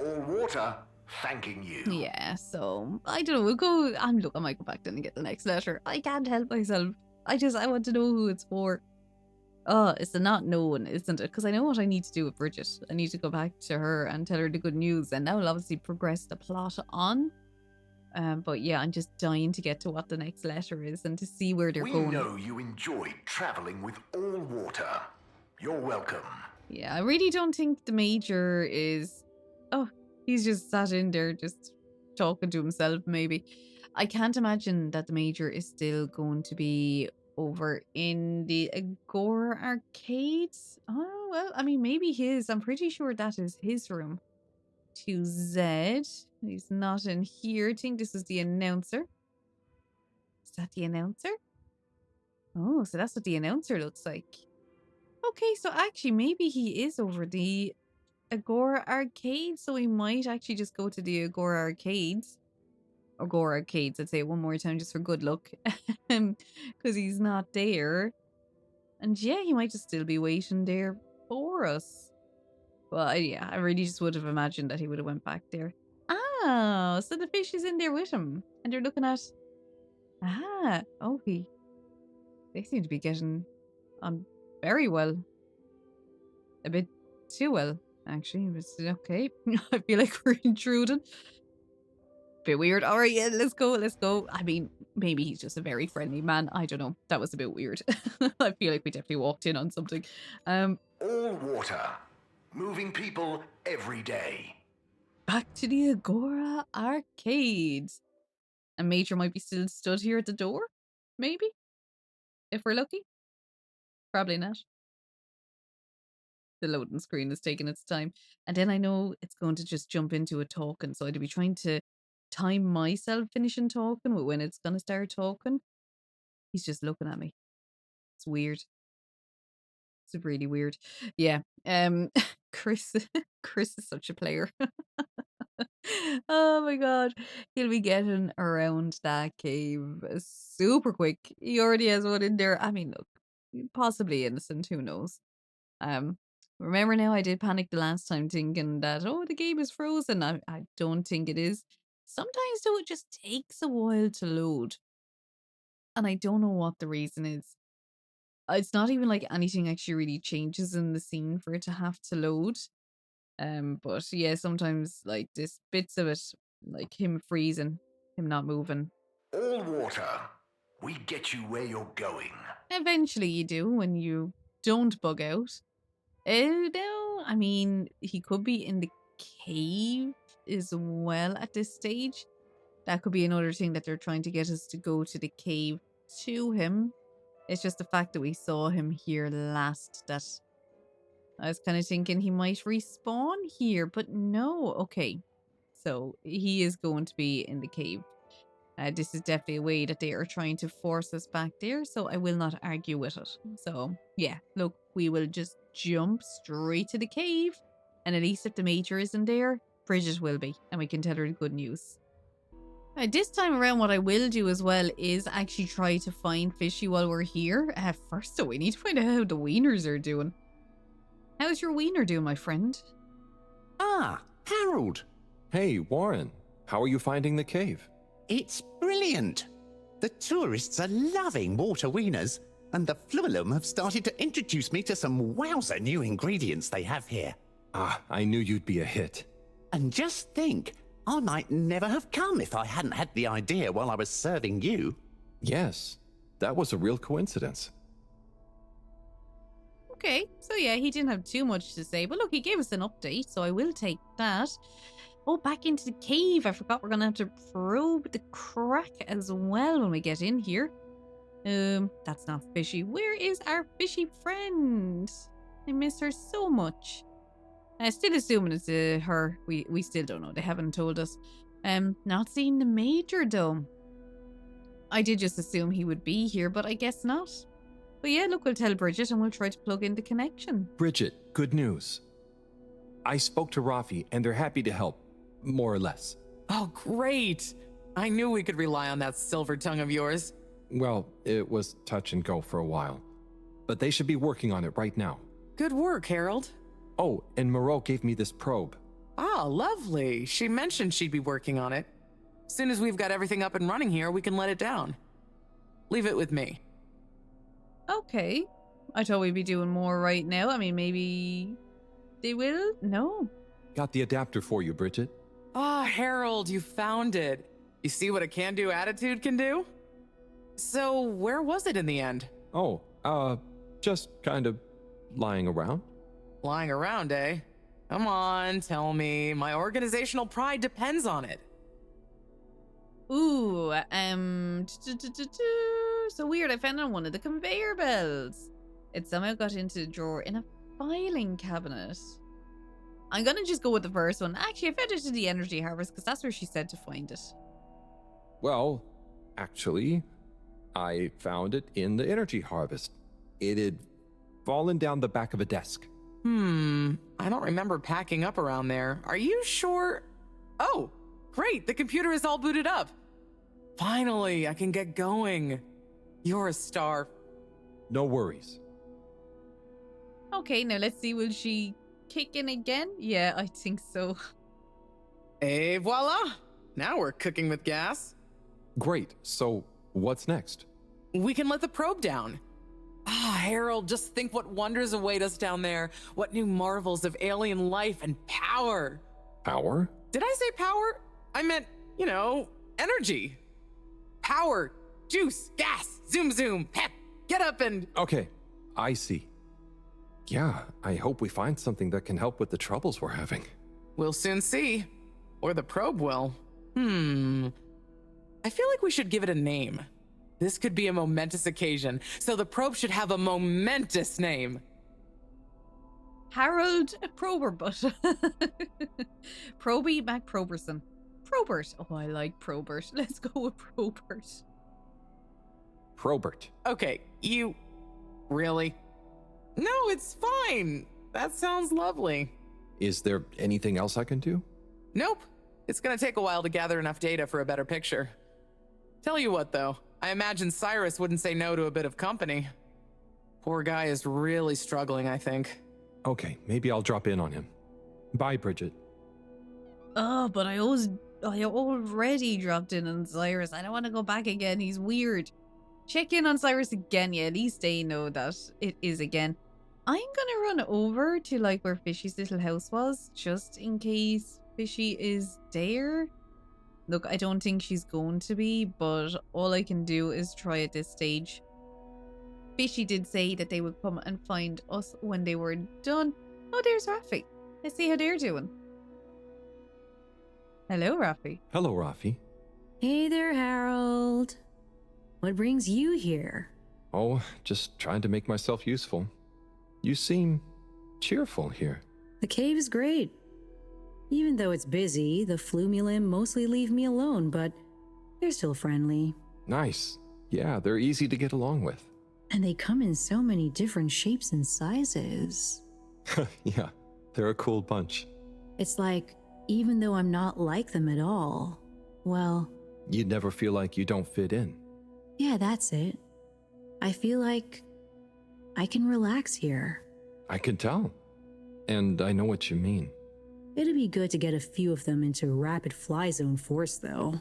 All water thanking you.
Yeah, so I don't know. We'll go. Look, I might go back then and get the next letter. I can't help myself. I want to know who it's for. Oh, it's the not known, isn't it? Because I know what I need to do with Bridget. I need to go back to her and tell her the good news, and that will obviously progress the plot on. But yeah, I'm just dying to get to what the next letter is and to see where they're going.
We know you enjoyed traveling with all water. You're welcome.
Yeah, I really don't think the Major is... Oh, he's just sat in there just talking to himself, maybe. I can't imagine that the Major is still going to be over in the Agora Arcades. Oh, well, I mean, maybe his. I'm pretty sure that is his room. 2Z. He's not in here. I think this is the announcer. Is that the announcer? Oh, so that's what the announcer looks like. Okay, so actually maybe he is over the Agora Arcade, so we might actually just go to the Agora Arcades. Agora Arcades, I'd say it one more time just for good luck. Because he's not there. And yeah, he might just still be waiting there for us. Well, yeah, I really just would have imagined that he would have went back there. Oh, so the fish is in there with him. And they're looking at... They seem to be getting on very well. A bit too well, actually. But okay. I feel like we're intruding. Bit weird. All right, yeah, let's go. I mean, maybe he's just a very friendly man. I don't know. That was a bit weird. I feel like we definitely walked in on something.
All water. Moving people every day.
Back to the Agora Arcades. And Major might be still stood here at the door? Maybe? If we're lucky? Probably not. The loading screen is taking its time. And then I know it's going to just jump into a talking. So I'd be trying to time myself finishing talking with when it's going to start talking. He's just looking at me. It's weird. It's really weird. Yeah. Chris is such a player. Oh my god. He'll be getting around that cave super quick. He already has one in there. I mean, look, possibly innocent, who knows? Remember now, I did panic the last time thinking that, oh, the game is frozen. I don't think it is. Sometimes though, it just takes a while to load. And I don't know what the reason is. It's not even like anything actually really changes in the scene for it to have to load. But yeah, sometimes like this bits of it, like him freezing, him not moving.
All water. We get you where you're going.
Eventually you do when you don't bug out. No, I mean, he could be in the cave as well at this stage. That could be another thing that they're trying to get us to go to the cave to him. It's just the fact that we saw him here last that I was kind of thinking he might respawn here, but no. Okay, so he is going to be in the cave. This is definitely a way that they are trying to force us back there, so I will not argue with it. So, yeah, look, we will just jump straight to the cave, and at least if the Major isn't there, Bridget will be, and we can tell her the good news. This time around, what I will do as well is actually try to find Fishy while we're here. First, though, we need to find out how the wieners are doing. How's your wiener doing, my friend?
Ah, Harold.
Hey, Warren. How are you finding the cave?
It's brilliant. The tourists are loving water wieners, and the Flumelum have started to introduce me to some wowzer new ingredients they have here.
Ah, I knew you'd be a hit.
And just think, I might never have come if I hadn't had the idea while I was serving you.
Yes, that was a real coincidence.
Okay, so yeah, he didn't have too much to say, but look, he gave us an update, so I will take that. Oh, back into the cave. I forgot we're going to have to probe the crack as well when we get in here. That's not Fishy. Where is our fishy friend? I miss her so much. Still assuming it's her. We still don't know. They haven't told us. Not seeing the Major though. I did just assume he would be here, but I guess not. But yeah, look, we'll tell Bridget and we'll try to plug in the connection.
Bridget, good news. I spoke to Rafi and they're happy to help. More or less.
Oh, great. I knew we could rely on that silver tongue of yours.
Well, it was touch and go for a while. But they should be working on it right now.
Good work, Harold.
Oh, and Moreau gave me this probe.
Ah, lovely. She mentioned she'd be working on it. As soon as we've got everything up and running here, we can let it down. Leave it with me.
Okay. I thought we'd be doing more right now. I mean, maybe they will? No.
Got the adapter for you, Bridget.
Ah, Harold, you found it. You see what a can-do attitude can do? So, where was it in the end?
Oh, just kind of lying around.
Lying around, eh? Come on, tell me. My organizational pride depends on it.
Ooh, so weird. I found it on one of the conveyor belts. It somehow got into the drawer in a filing cabinet. I'm gonna just go with the first one. Actually, I found it in the energy harvest because that's where she said to find it.
Well, actually, I found it in the energy harvest. It had fallen down the back of a desk.
I don't remember packing up around there. Are you sure? Oh, great. The computer is all booted up. Finally, I can get going. You're a star.
No worries.
Okay, now let's see. Will she kick in again? Yeah, I think so.
Et voila! Now we're cooking with gas.
Great. So, what's next?
We can let the probe down. Ah, Harold, just think what wonders await us down there. What new marvels of alien life and power.
Power?
Did I say power? I meant, you know, energy. Power, juice, gas, zoom zoom, pep, get up and...
Okay, I see. Yeah, I hope we find something that can help with the troubles we're having.
We'll soon see. Or the probe will. I feel like we should give it a name. This could be a momentous occasion, so the probe should have a momentous name.
Harold Proberbut. Proby MacProberson. Probert. Oh, I like Probert. Let's go with Probert.
Probert.
Okay, you... Really? No, it's fine. That sounds lovely.
Is there anything else I can do?
Nope. It's gonna take a while to gather enough data for a better picture. Tell you what, though. I imagine Cyrus wouldn't say no to a bit of company. Poor guy is really struggling, I think.
Okay, maybe I'll drop in on him. Bye, Bridget.
Oh, but I already dropped in on Cyrus. I don't want to go back again. He's weird. check in on Cyrus again. Yeah, at least they know that it is again. I'm gonna run over to like where Fishy's little house was, just in case Fishy is there. Look, I don't think she's going to be, but all I can do is try at this stage. Fishy did say that they would come and find us when they were done. Oh, there's Rafi. Let's see how they're doing. Hello, Rafi.
Hello, Rafi.
Hey there, Harold. What brings you here?
Oh, just trying to make myself useful. You seem cheerful here.
The cave is great. Even though it's busy, the Flumulim mostly leave me alone, but they're still friendly.
Nice. Yeah, they're easy to get along with.
And they come in so many different shapes and sizes.
Yeah, they're a cool bunch.
It's like, even though I'm not like them at all, well...
You'd never feel like you don't fit in.
Yeah, that's it. I feel like I can relax here.
I can tell. And I know what you mean.
It'd be good to get a few of them into rapid fly zone force, though.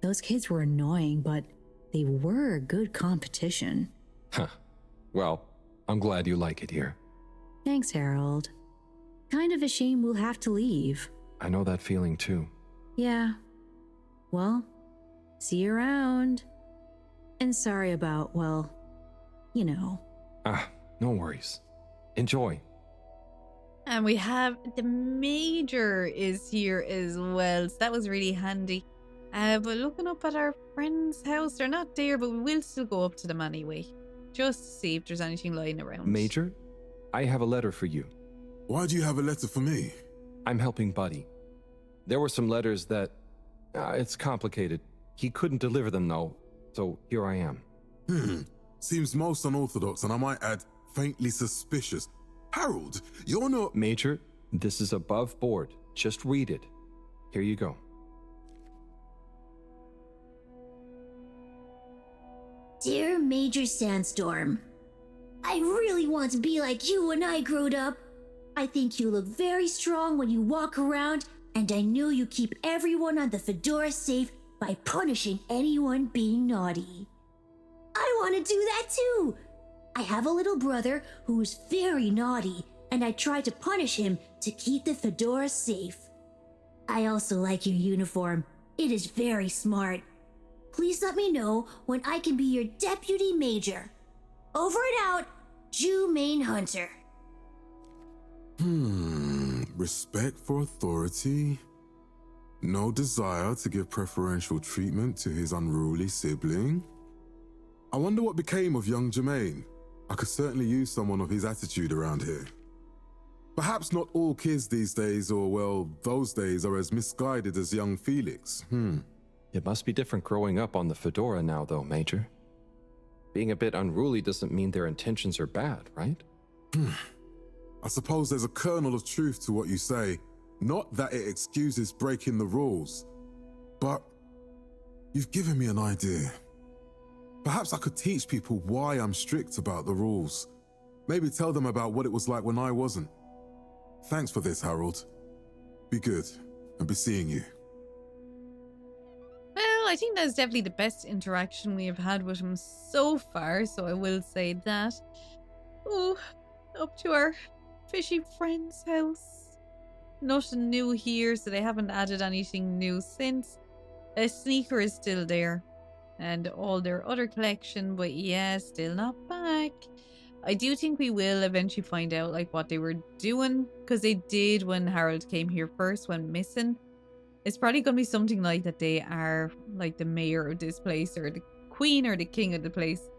Those kids were annoying, but they were good competition.
Huh. Well, I'm glad you like it here.
Thanks, Harold. Kind of a shame we'll have to leave.
I know that feeling too.
Yeah. Well, see you around. And sorry about, well, you know.
Ah, no worries. Enjoy.
And we have the Major is here as well. So that was really handy. But looking up at our friend's house, they're not there, but we will still go up to them anyway. Just to see if there's anything lying around.
Major, I have a letter for you.
Why do you have a letter for me?
I'm helping Buddy. There were some letters that... it's complicated. He couldn't deliver them though, so here I am.
Seems most unorthodox, and I might add, faintly suspicious. Harold, you're not...
Major, this is above board. Just read it. Here you go.
Dear Major Sandstorm, I really want to be like you when I growed up. I think you look very strong when you walk around, and I know you keep everyone on the Fedora safe by punishing anyone being naughty. I want to do that too. I have a little brother who is very naughty, and I try to punish him to keep the Fedora safe. I also like your uniform. It is very smart. Please let me know when I can be your deputy major. Over and out, Jew Main Hunter.
Respect for authority. No desire to give preferential treatment to his unruly sibling. I wonder what became of young Jermaine. I could certainly use someone of his attitude around here. Perhaps not all kids these days, or well, those days, are as misguided as young Felix.
It must be different growing up on the Fedora now, though, Major. Being a bit unruly doesn't mean their intentions are bad, right?
I suppose there's a kernel of truth to what you say. Not that it excuses breaking the rules, but you've given me an idea. Perhaps I could teach people why I'm strict about the rules. Maybe tell them about what it was like when I wasn't. Thanks for this, Harold. Be good, and be seeing you.
Well, I think that's definitely the best interaction we have had with him so far, so I will say that. Oh, up to our fishy friend's house. Nothing new here, so they haven't added anything new since. A sneaker is still there, and all their other collection, but yeah, still not back. I do think we will eventually find out like what they were doing, because they did when Harold came here first, went missing. It's probably going to be something like that they are like the mayor of this place, or the queen, or the king of the place.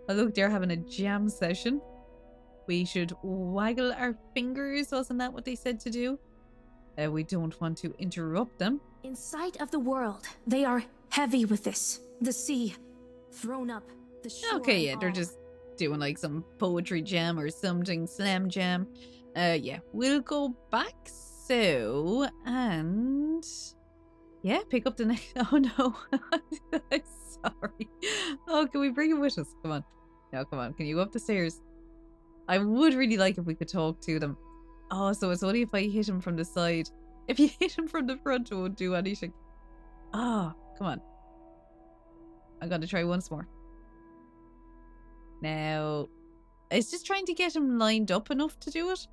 Oh look, they're having a jam session. We should waggle our fingers, wasn't that what they said to do? We don't want to interrupt them.
In sight of the world, they are heavy with this. The sea, thrown up, the shore.
Okay, yeah, they're just doing like some poetry jam or something, slam jam. Yeah, we'll go back so, and yeah, pick up the next. Oh no, I'm sorry. Oh, can we bring him with us? Come on. No, come on. Can you go up the stairs? I would really like if we could talk to them. Oh, so it's only if I hit him from the side. If you hit him from the front, it won't do anything. Oh, come on. I gotta try once more. Now, it's just trying to get him lined up enough to do it.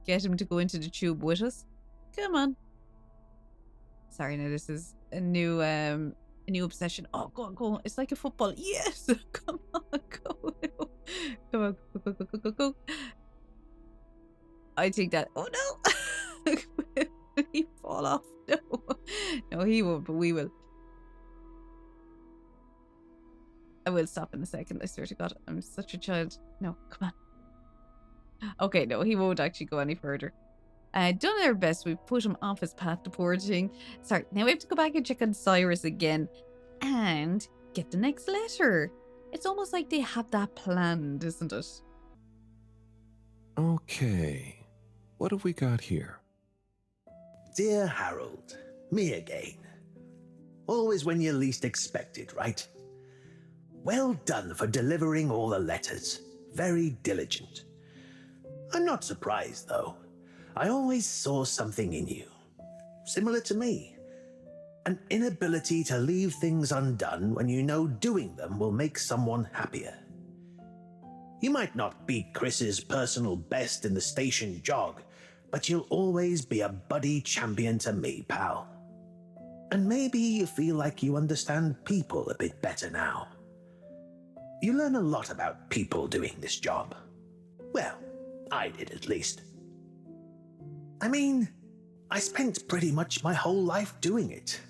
Get him to go into the tube with us. Come on. Sorry, now this is a new obsession. Oh, go on, go on. It's like a football. Yes! Come on, go. Come on, go. I think that... Oh, no! He fall off. No, he won't, but we will. I will stop in a second. I swear to God, I'm such a child. No, come on. Okay, no, he won't actually go any further. Done our best. We've put him off his path, the poor thing. Sorry, now we have to go back and check on Cyrus again and get the next letter. It's almost like they have that planned, isn't it?
Okay, what have we got here?
Dear Harold, me again. Always when you least expect it, right? Well done for delivering all the letters. Very diligent. I'm not surprised, though. I always saw something in you. Similar to me. An inability to leave things undone when you know doing them will make someone happier. You might not beat Chris's personal best in the station jog, but you'll always be a buddy champion to me, pal. And maybe you feel like you understand people a bit better now. You learn a lot about people doing this job. Well, I did at least. I mean, I spent pretty much my whole life doing it,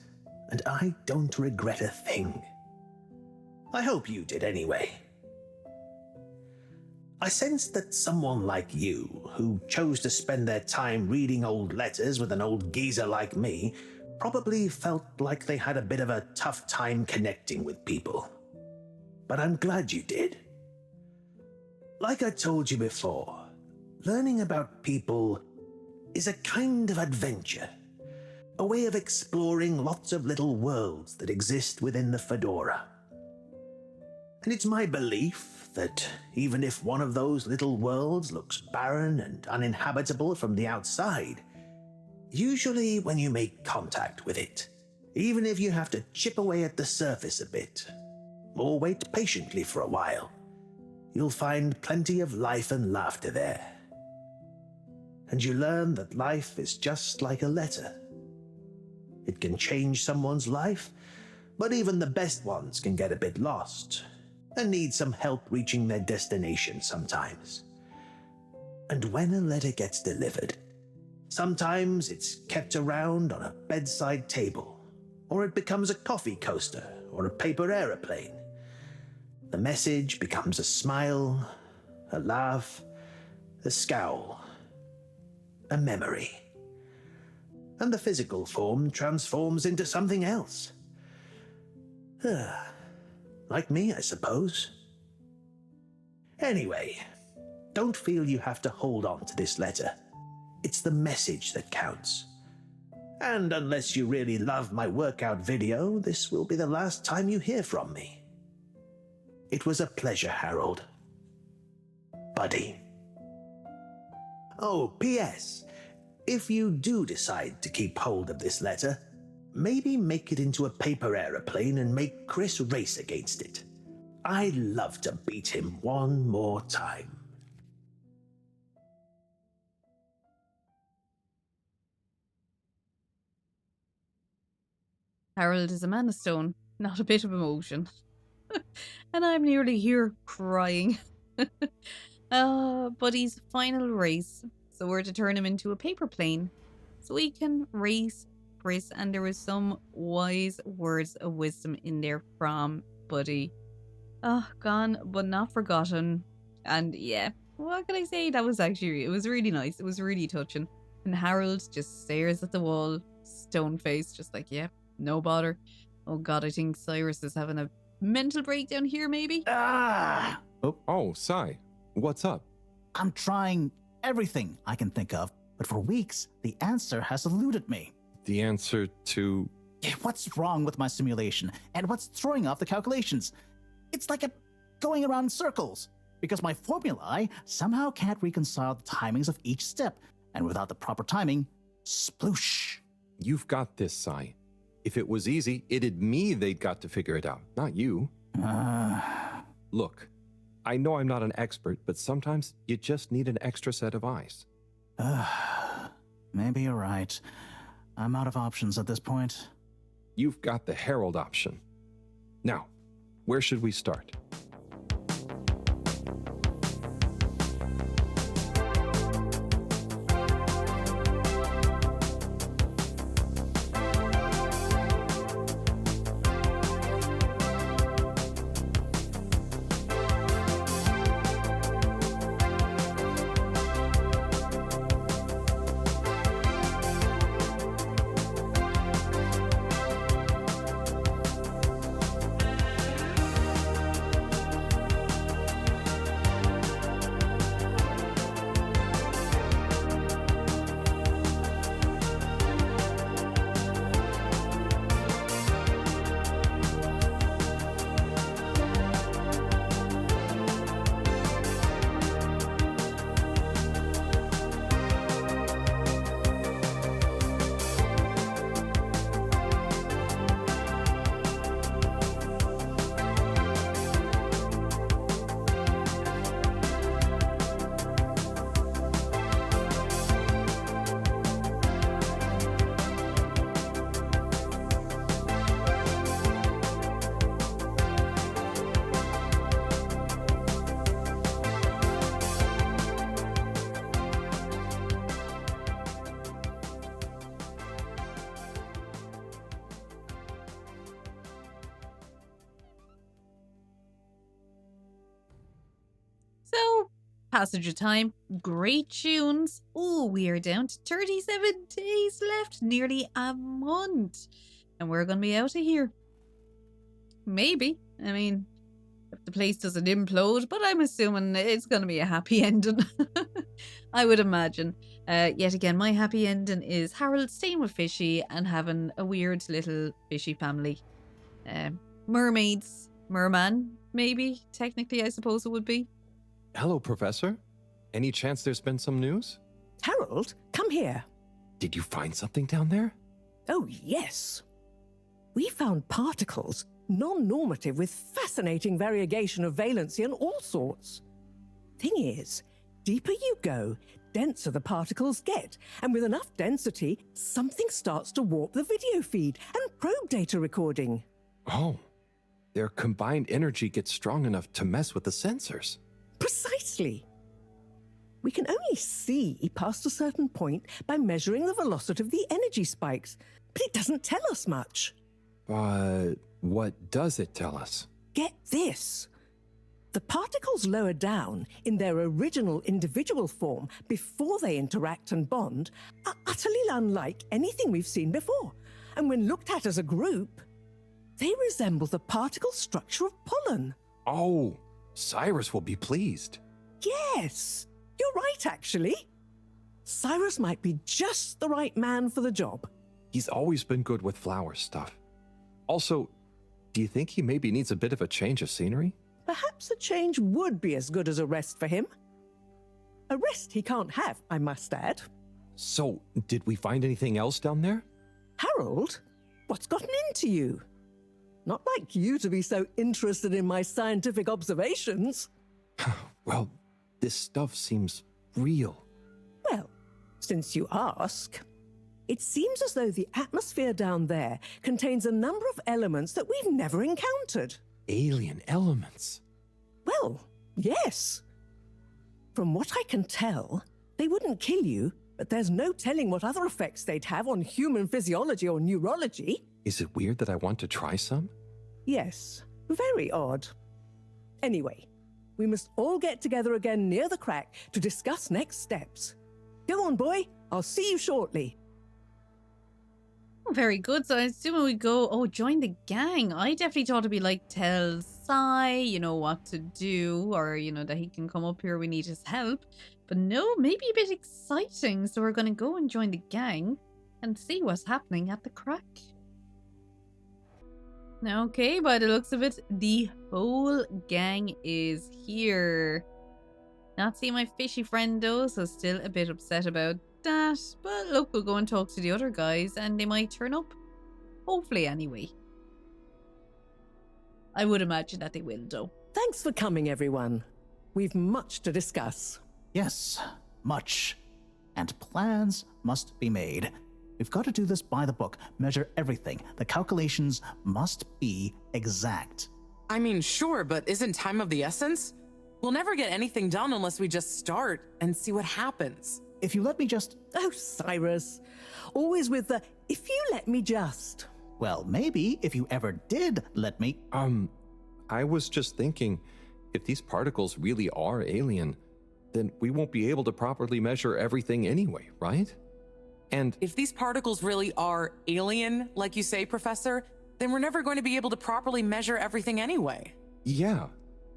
and I don't regret a thing. I hope you did anyway. I sensed that someone like you, who chose to spend their time reading old letters with an old geezer like me, probably felt like they had a bit of a tough time connecting with people. But I'm glad you did. Like I told you before, learning about people is a kind of adventure, a way of exploring lots of little worlds that exist within the Fedora. And it's my belief that even if one of those little worlds looks barren and uninhabitable from the outside, usually when you make contact with it, even if you have to chip away at the surface a bit, or wait patiently for a while, you'll find plenty of life and laughter there. And you learn that life is just like a letter. It can change someone's life, but even the best ones can get a bit lost and need some help reaching their destination sometimes. And when a letter gets delivered, sometimes it's kept around on a bedside table, or it becomes a coffee coaster or a paper aeroplane. The message becomes a smile, a laugh, a scowl, a memory. And the physical form transforms into something else. Like me, I suppose. Anyway, don't feel you have to hold on to this letter. It's the message that counts. And unless you really love my workout video, this will be the last time you hear from me. It was a pleasure, Harold. Buddy. Oh, P.S. If you do decide to keep hold of this letter, maybe make it into a paper aeroplane and make Chris race against it. I'd love to beat him one more time.
Harold is a man of stone, not a bit of emotion. And I'm nearly here crying. Buddy's final race. So we're to turn him into a paper plane so he can race Chris. And there was some wise words of wisdom in there from Buddy. Oh, gone but not forgotten. And yeah, what can I say? That was actually, it was really nice. It was really touching. And Harold just stares at the wall, stone faced, just like, yeah, no bother. Oh God, I think Cyrus is having a mental breakdown here, maybe?
Oh, Sai, what's up?
I'm trying everything I can think of, but for weeks, the answer has eluded me.
The answer to...
What's wrong with my simulation, and what's throwing off the calculations? It's like going around in circles, because my formulae somehow can't reconcile the timings of each step, and without the proper timing, sploosh.
You've got this, Sai. If it was easy, it'd me they'd got to figure it out, not you. Look, I know I'm not an expert, but sometimes you just need an extra set of eyes.
Maybe you're right. I'm out of options at this point.
You've got the Harold option. Now, where should we start?
So, passage of time, great tunes. Oh, we are down to 37 days left, nearly a month. And we're going to be out of here. Maybe. I mean, if the place doesn't implode, but I'm assuming it's going to be a happy ending. I would imagine. Yet again, my happy ending is Harold staying with Fishy and having a weird little fishy family. Mermaids, merman, maybe, technically, I suppose it would be.
Hello, Professor. Any chance there's been some news?
Harold, come here.
Did you find something down there?
Oh, yes. We found particles, non-normative, with fascinating variegation of valency and all sorts. Thing is, deeper you go, denser the particles get, and with enough density, something starts to warp the video feed and probe data recording.
Oh, their combined energy gets strong enough to mess with the sensors.
Precisely. We can only see past a certain point by measuring the velocity of the energy spikes, but it doesn't tell us much.
But what does it tell us?
Get this. The particles lower down in their original individual form before they interact and bond are utterly unlike anything we've seen before. And when looked at as a group, they resemble the particle structure of pollen.
Oh, Cyrus will be pleased.
Yes, you're right, actually. Cyrus might be just the right man for the job.
He's always been good with flower stuff. Also, do you think he maybe needs a bit of a change of scenery?
Perhaps a change would be as good as a rest for him. A rest he can't have, I must add.
So, did we find anything else down there?
Harold, what's gotten into you? Not like you to be so interested in my scientific observations.
Well, this stuff seems real.
Well, since you ask, it seems as though the atmosphere down there contains a number of elements that we've never encountered.
Alien elements?
Well, yes. From what I can tell, they wouldn't kill you, but there's no telling what other effects they'd have on human physiology or neurology.
Is it weird that I want to try some?
Yes, very odd. Anyway, we must all get together again near the crack to discuss next steps. Go on, boy. I'll see you shortly.
Oh, very good. So I assume we go, join the gang. I definitely thought it'd be like, tell Sai, what to do, or, that he can come up here, we need his help. But no, maybe a bit exciting. So we're going to go and join the gang and see what's happening at the crack. Okay, by the looks of it, the whole gang is here. Not seeing my fishy friend though, so still a bit upset about that. But look, we'll go and talk to the other guys and they might turn up. Hopefully anyway. I would imagine that they will though.
Thanks for coming, everyone. We've much to discuss.
Yes, much. And plans must be made. We've got to do this by the book, measure everything. The calculations must be exact.
I mean, sure, but isn't time of the essence? We'll never get anything done unless we just start and see what happens.
If you let me just...
Oh, Cyrus. Always with the, if you let me just.
Well, maybe if you ever did let me...
I was just thinking, if these particles really are alien, then we won't be able to properly measure everything anyway, right? And
if these particles really are alien, like you say, Professor, then we're never going to be able to properly measure everything anyway.
Yeah.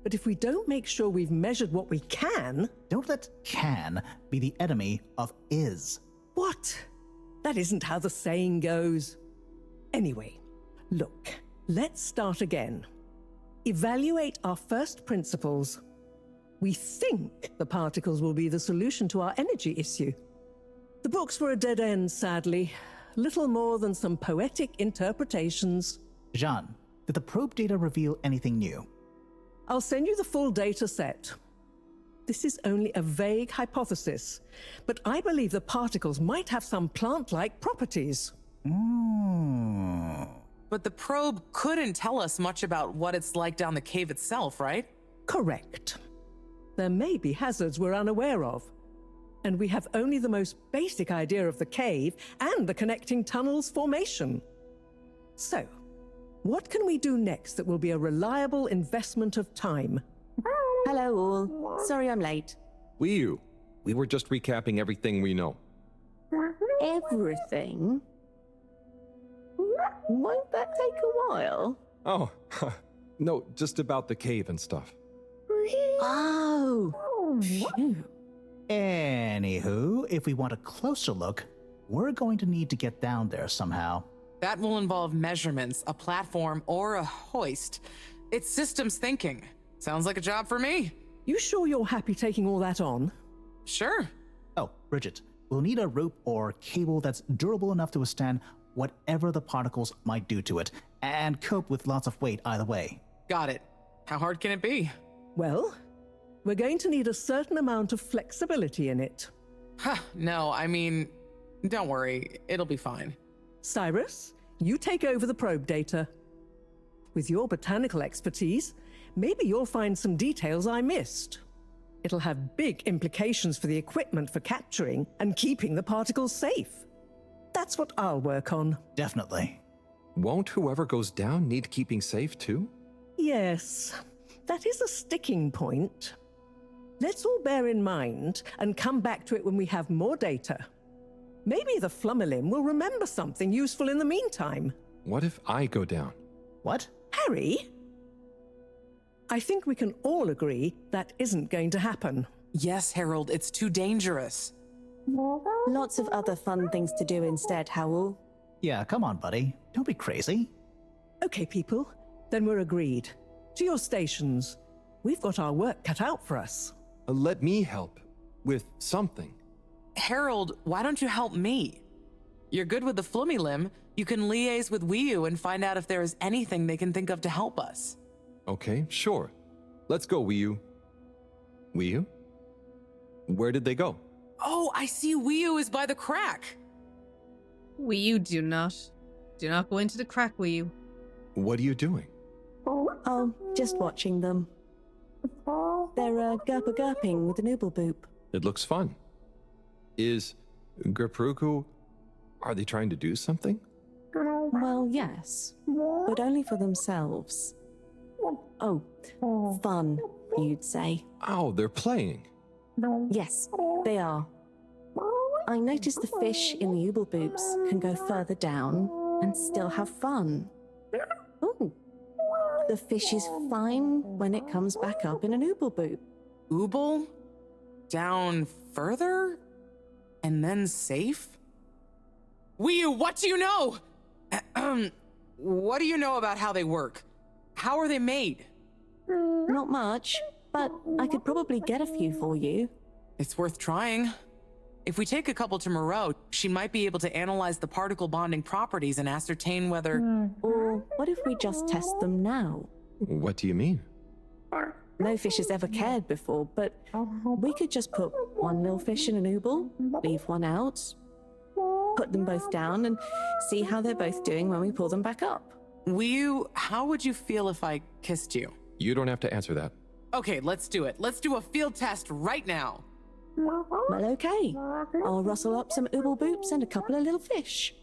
But if we don't make sure we've measured what we can...
Don't let can be the enemy of is.
What? That isn't how the saying goes. Anyway, look, let's start again. Evaluate our first principles. We think the particles will be the solution to our energy issue. The books were a dead end, sadly. Little more than some poetic interpretations.
Jean, did the probe data reveal anything new?
I'll send you the full data set. This is only a vague hypothesis, but I believe the particles might have some plant-like properties.
But the probe couldn't tell us much about what it's like down the cave itself, right?
Correct. There may be hazards we're unaware of, and we have only the most basic idea of the cave and the connecting tunnels formation. So, what can we do next that will be a reliable investment of time?
Hello all. Sorry I'm late.
We were just recapping everything we know.
Everything? Won't that take a while?
Oh, no, just about the cave and stuff.
Oh, phew.
Anywho, if we want a closer look, we're going to need to get down there somehow.
That will involve measurements, a platform, or a hoist. It's systems thinking. Sounds like a job for me.
You sure you're happy taking all that on?
Sure.
Oh, Bridget, we'll need a rope or cable that's durable enough to withstand whatever the particles might do to it, and cope with lots of weight either way.
Got it. How hard can it be?
Well, we're going to need a certain amount of flexibility in it.
No, I mean, don't worry. It'll be fine.
Cyrus, you take over the probe data. With your botanical expertise, maybe you'll find some details I missed. It'll have big implications for the equipment for capturing and keeping the particles safe. That's what I'll work on.
Definitely.
Won't whoever goes down need keeping safe too?
Yes, that is a sticking point. Let's all bear in mind and come back to it when we have more data. Maybe the Flummerlim will remember something useful in the meantime.
What if I go down?
What?
Harry? I think we can all agree that isn't going to happen.
Yes, Harold, it's too dangerous.
Lots of other fun things to do instead, Howell.
Yeah, come on, buddy. Don't be crazy.
Okay, people. Then we're agreed. To your stations. We've got our work cut out for us.
Let me help with something.
Harold, why don't you help me? You're good with the Flummerlim. You can liaise with Wiyu and find out if there is anything they can think of to help us.
Okay, sure. Let's go, Wiyu. Wiyu? Where did they go?
Oh, I see Wiyu is by the crack.
Wiyu, do not go into the crack, Wiyu.
What are you doing?
Oh, just watching them. They're gurping with an ooble boop.
It looks fun. Is Gerpruku... Are they trying to do something?
Well, yes, but only for themselves. Oh, fun, you'd say.
Oh, they're playing.
Yes, they are. I noticed the fish in the ooble boops can go further down and still have fun. Oh, the fish is fine when it comes back up in an ooble boop.
Ooble? Down further? And then safe? Wiyu, what do you know? What do you know about how they work? How are they made?
Not much, but I could probably get a few for you.
It's worth trying. If we take a couple to Moreau, she might be able to analyze the particle bonding properties and ascertain whether...
Or what if we just test them now?
What do you mean?
No fish has ever cared before, but we could just put one little fish in an ooble, leave one out, put them both down, and see how they're both doing when we pull them back up.
How would you feel if I kissed you?
You don't have to answer that.
Okay, let's do it. Let's do a field test right now.
Well, okay. I'll rustle up some ooble boops and a couple of little fish.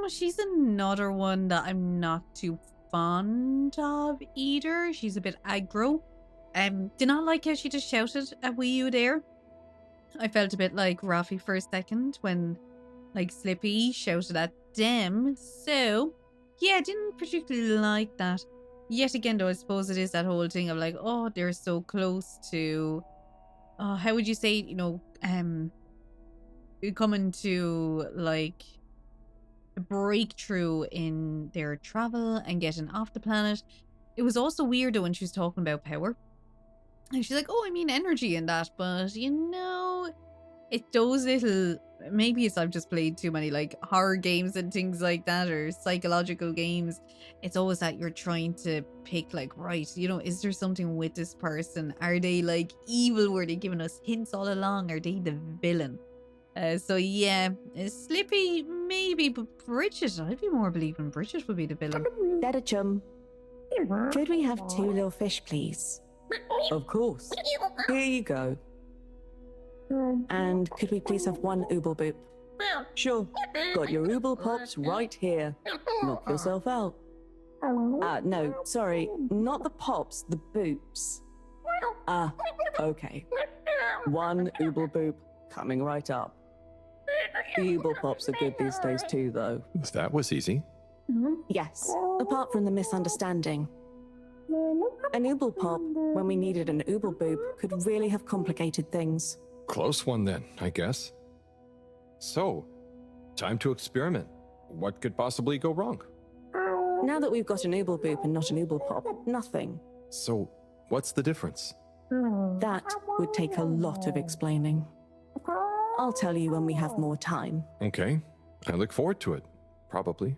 She's another one that I'm not too fond of either. She's a bit aggro. Did not like how she just shouted at Wii U there. I felt a bit like Rafi for a second when like Slippy shouted at them. So yeah, I didn't particularly like that. Yet again though, I suppose it is that whole thing of like, oh, they're so close to how would you say, you know, coming to like a breakthrough in their travel and getting off the planet. It was also weird though when she was talking about power. And she's like, oh, I mean energy and that, but you know, it those little, maybe it's I've just played too many like horror games and things like that, or psychological games. It's always that you're trying to pick like, right, you know, is there something with this person? Are they like evil? Were they giving us hints all along? Are they the villain? So yeah, Slippy maybe, but Bridget, I'd be more believing Bridget would be the villain.
Dead chum. Could we have 2 little fish, please? Of course. Here you go. And could we please have 1 ooble boop? Sure. Got your ooble pops right here. Knock yourself out. No, sorry. Not the pops, the boops. Okay. 1 ooble boop coming right up. The ooble pops are good these days too, though.
That was easy.
Yes, apart from the misunderstanding. An ooble pop, when we needed an ooble boop, could really have complicated things.
Close one then, I guess. So, time to experiment. What could possibly go wrong?
Now that we've got an ooble boop and not an ooble pop, nothing.
So, what's the difference?
That would take a lot of explaining. I'll tell you when we have more time.
Okay, I look forward to it. Probably.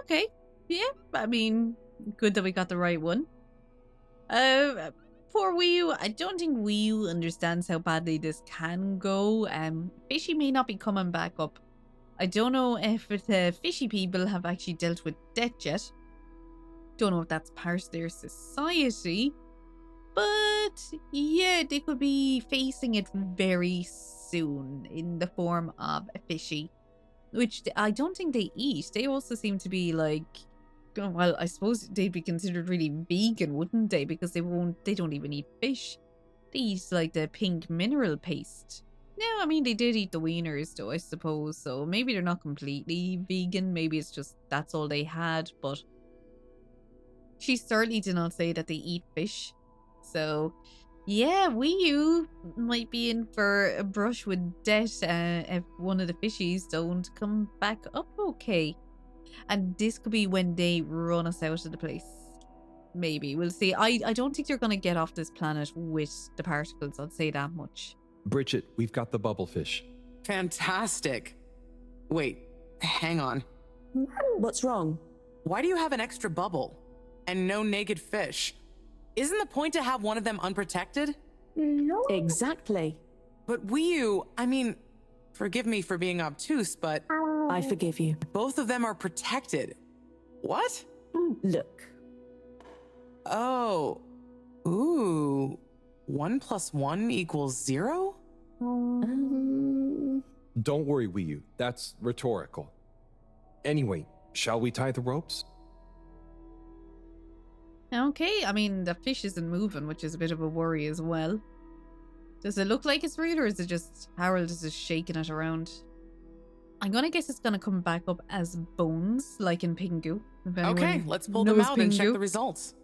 Okay, yeah, I mean, good that we got the right one. Poor Wii U, I don't think Wii U understands how badly this can go. Fishy may not be coming back up. I don't know if the fishy people have actually dealt with death yet. Don't know if that's part of their society. But yeah, they could be facing it very soon in the form of a fishy. Which I don't think they eat. They also seem to be like, well, I suppose they'd be considered really vegan, wouldn't they? Because they don't even eat fish. They eat like the pink mineral paste. No, I mean, they did eat the wieners though, I suppose. So maybe they're not completely vegan. Maybe it's just that's all they had. But she certainly did not say that they eat fish. So yeah, Wii U might be in for a brush with death if one of the fishies don't come back up okay. And this could be when they run us out of the place. Maybe. We'll see. I don't think they're going to get off this planet with the particles. I'll say that much.
Bridget, we've got the bubblefish.
Fantastic. Wait, hang on.
What's wrong?
Why do you have an extra bubble and no naked fish? Isn't the point to have one of them unprotected?
No. Exactly.
But Wii U, I mean, forgive me for being obtuse, but...
I forgive you.
Both of them are protected. What?
Look.
Oh. Ooh. 1 + 1 = 0?
Don't worry, Wii U. That's rhetorical. Anyway, shall we tie the ropes?
Okay, I mean, the fish isn't moving, which is a bit of a worry as well. Does it look like it's real, or is it just Harold is just shaking it around? I'm gonna guess it's gonna come back up as bones, like in Pingu.
Okay, let's pull them out and check the results.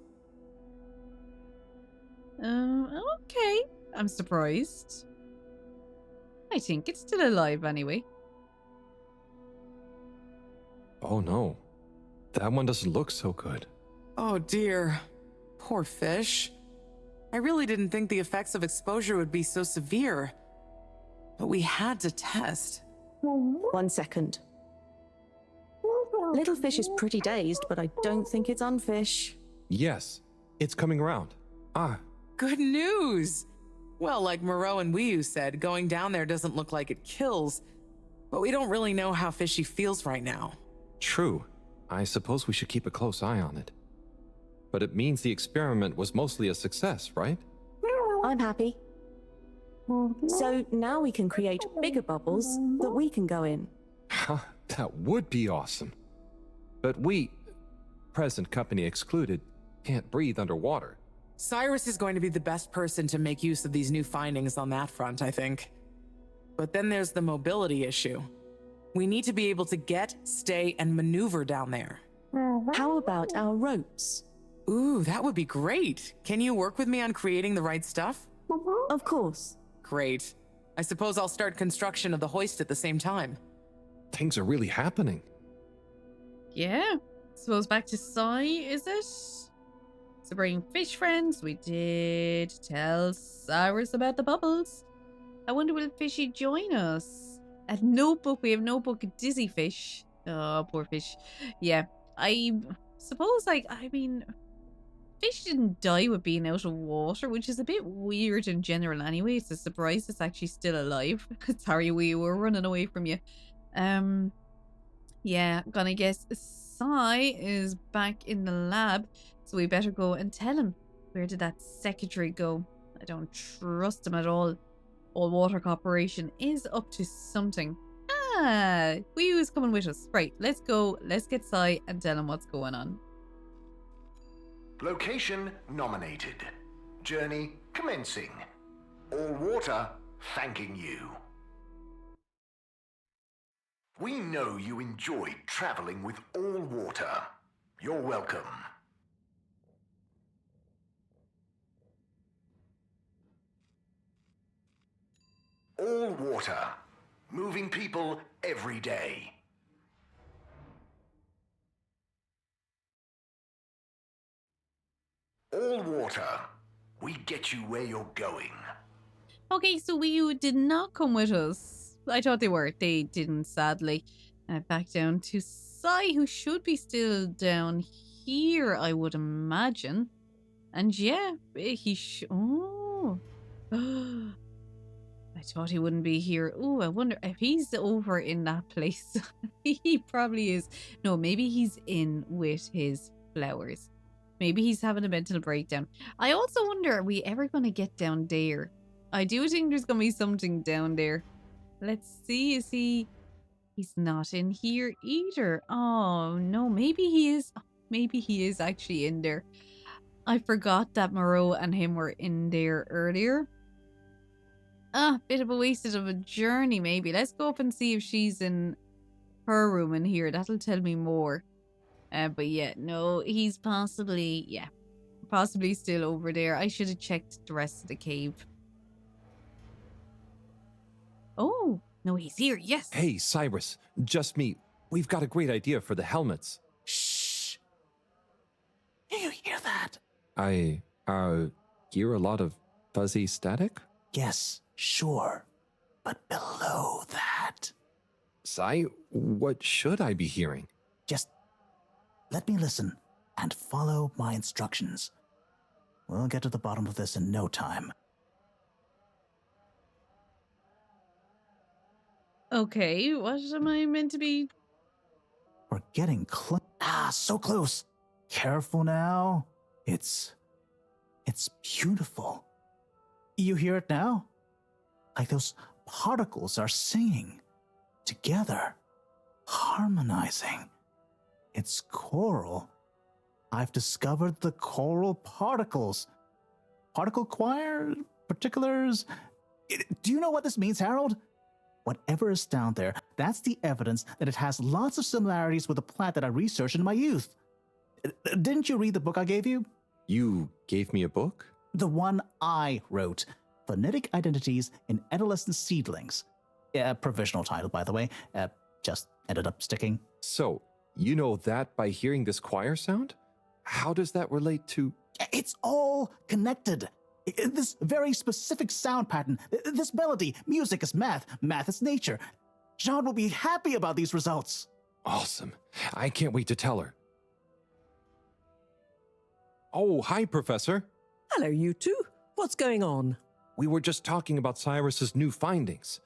Okay. I'm surprised. I think it's still alive anyway.
Oh no. That one doesn't look so good.
Oh dear. Poor fish. I really didn't think the effects of exposure would be so severe. But we had to test.
1 second. Little fish is pretty dazed, but I don't think it's unfish.
Yes, it's coming around. Ah,
Good news! Well, like Moreau and Wiyu said, going down there doesn't look like it kills, but we don't really know how fishy feels right now.
true. I suppose we should keep a close eye on it. But it means the experiment was mostly a success, right?
I'm happy. So now we can create bigger bubbles that we can go in.
That would be awesome. But we, present company excluded, can't breathe underwater.
Cyrus is going to be the best person to make use of these new findings on that front, I think. But then there's the mobility issue. We need to be able to get, stay, and maneuver down there.
How about our ropes?
Ooh, that would be great. Can you work with me on creating the right stuff?
Of course.
Great. I suppose I'll start construction of the hoist at the same time.
Things are really happening.
Yeah. Suppose back to Sai, is it? So bring fish friends. We did tell Cyrus about the bubbles. I wonder will Fishy join us? At Notebook, we have Notebook Dizzy Fish. Oh, poor fish. Yeah. I suppose, fish didn't die with being out of water, which is a bit weird in general anyway. It's a surprise it's actually still alive. Sorry, we were running away from you. Yeah, I'm gonna guess Sai is back in the lab, so we better go and tell him. Where did that secretary go? I don't trust him at all. All Water Corporation is up to something. Ah, Wiyu's coming with us. Right, let's go. Let's get Sai and tell him what's going on.
Location nominated. Journey commencing. All Water thanking you. We know you enjoyed traveling with All Water. You're welcome. All Water. Moving people every day. All Water. We get you where you're going.
Okay, so Wiyu did not come with us. I thought they were. They didn't, sadly. Back down to Sai, who should be still down here, I would imagine. And yeah, he oh. I thought he wouldn't be here. Oh, I wonder if he's over in that place. He probably is. No, maybe he's in with his flowers. Maybe he's having a mental breakdown. I also wonder, are we ever going to get down there? I do think there's going to be something down there. Let's see. Is he... He's not in here either. Oh, no. Maybe he is. Maybe he is actually in there. I forgot that Moreau and him were in there earlier. Bit of a wasted of a journey, maybe. Let's go up and see if she's in her room in here. That'll tell me more. But yeah, no, he's possibly still over there. I should have checked the rest of the cave. Oh, no, he's here, yes.
Hey, Cyrus, just me. We've got a great idea for the helmets.
Shh. Do you hear that?
I hear a lot of fuzzy static?
Yes, sure. But below that...
Sai, what should I be hearing?
Just let me listen and follow my instructions. We'll get to the bottom of this in no time.
Okay, what am I meant to be?
We're getting close. So close. Careful now. It's beautiful. You hear it now? Like those particles are singing together, harmonizing. It's choral. I've discovered the choral particles. Particle choir? Particulars? Do you know what this means, Harold? Whatever is down there, that's the evidence that it has lots of similarities with the plant that I researched in my youth. Didn't you read the book I gave you?
You gave me a book?
The one I wrote. Phonetic Identities in Adolescent Seedlings. Provisional title, by the way. Just ended up sticking.
So, you know that by hearing this choir sound? How does that relate to...
It's all connected. This very specific sound pattern, this melody, music is math, math is nature. John will be happy about these results.
Awesome. I can't wait to tell her. Oh, hi, Professor.
Hello, you two. What's going on?
We were just talking about Cyrus's new findings.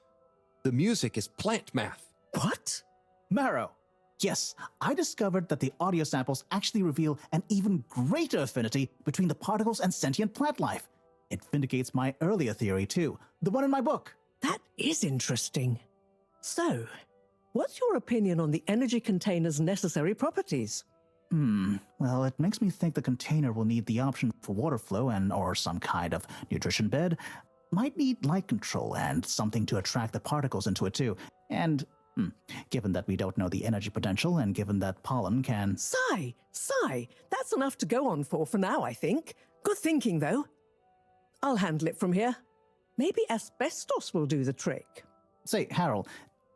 The music is plant math.
What? Marrow. Yes, I discovered that the audio samples actually reveal an even greater affinity between the particles and sentient plant life. It vindicates my earlier theory, too, the one in my book.
That is interesting. So, what's your opinion on the energy container's necessary properties?
Well, it makes me think the container will need the option for water flow or some kind of nutrition bed. Might need light control and something to attract the particles into it, too. And given that we don't know the energy potential and given that pollen can...
Sigh! That's enough to go on for now, I think. Good thinking, though. I'll handle it from here. Maybe asbestos will do the trick.
Say, Harold,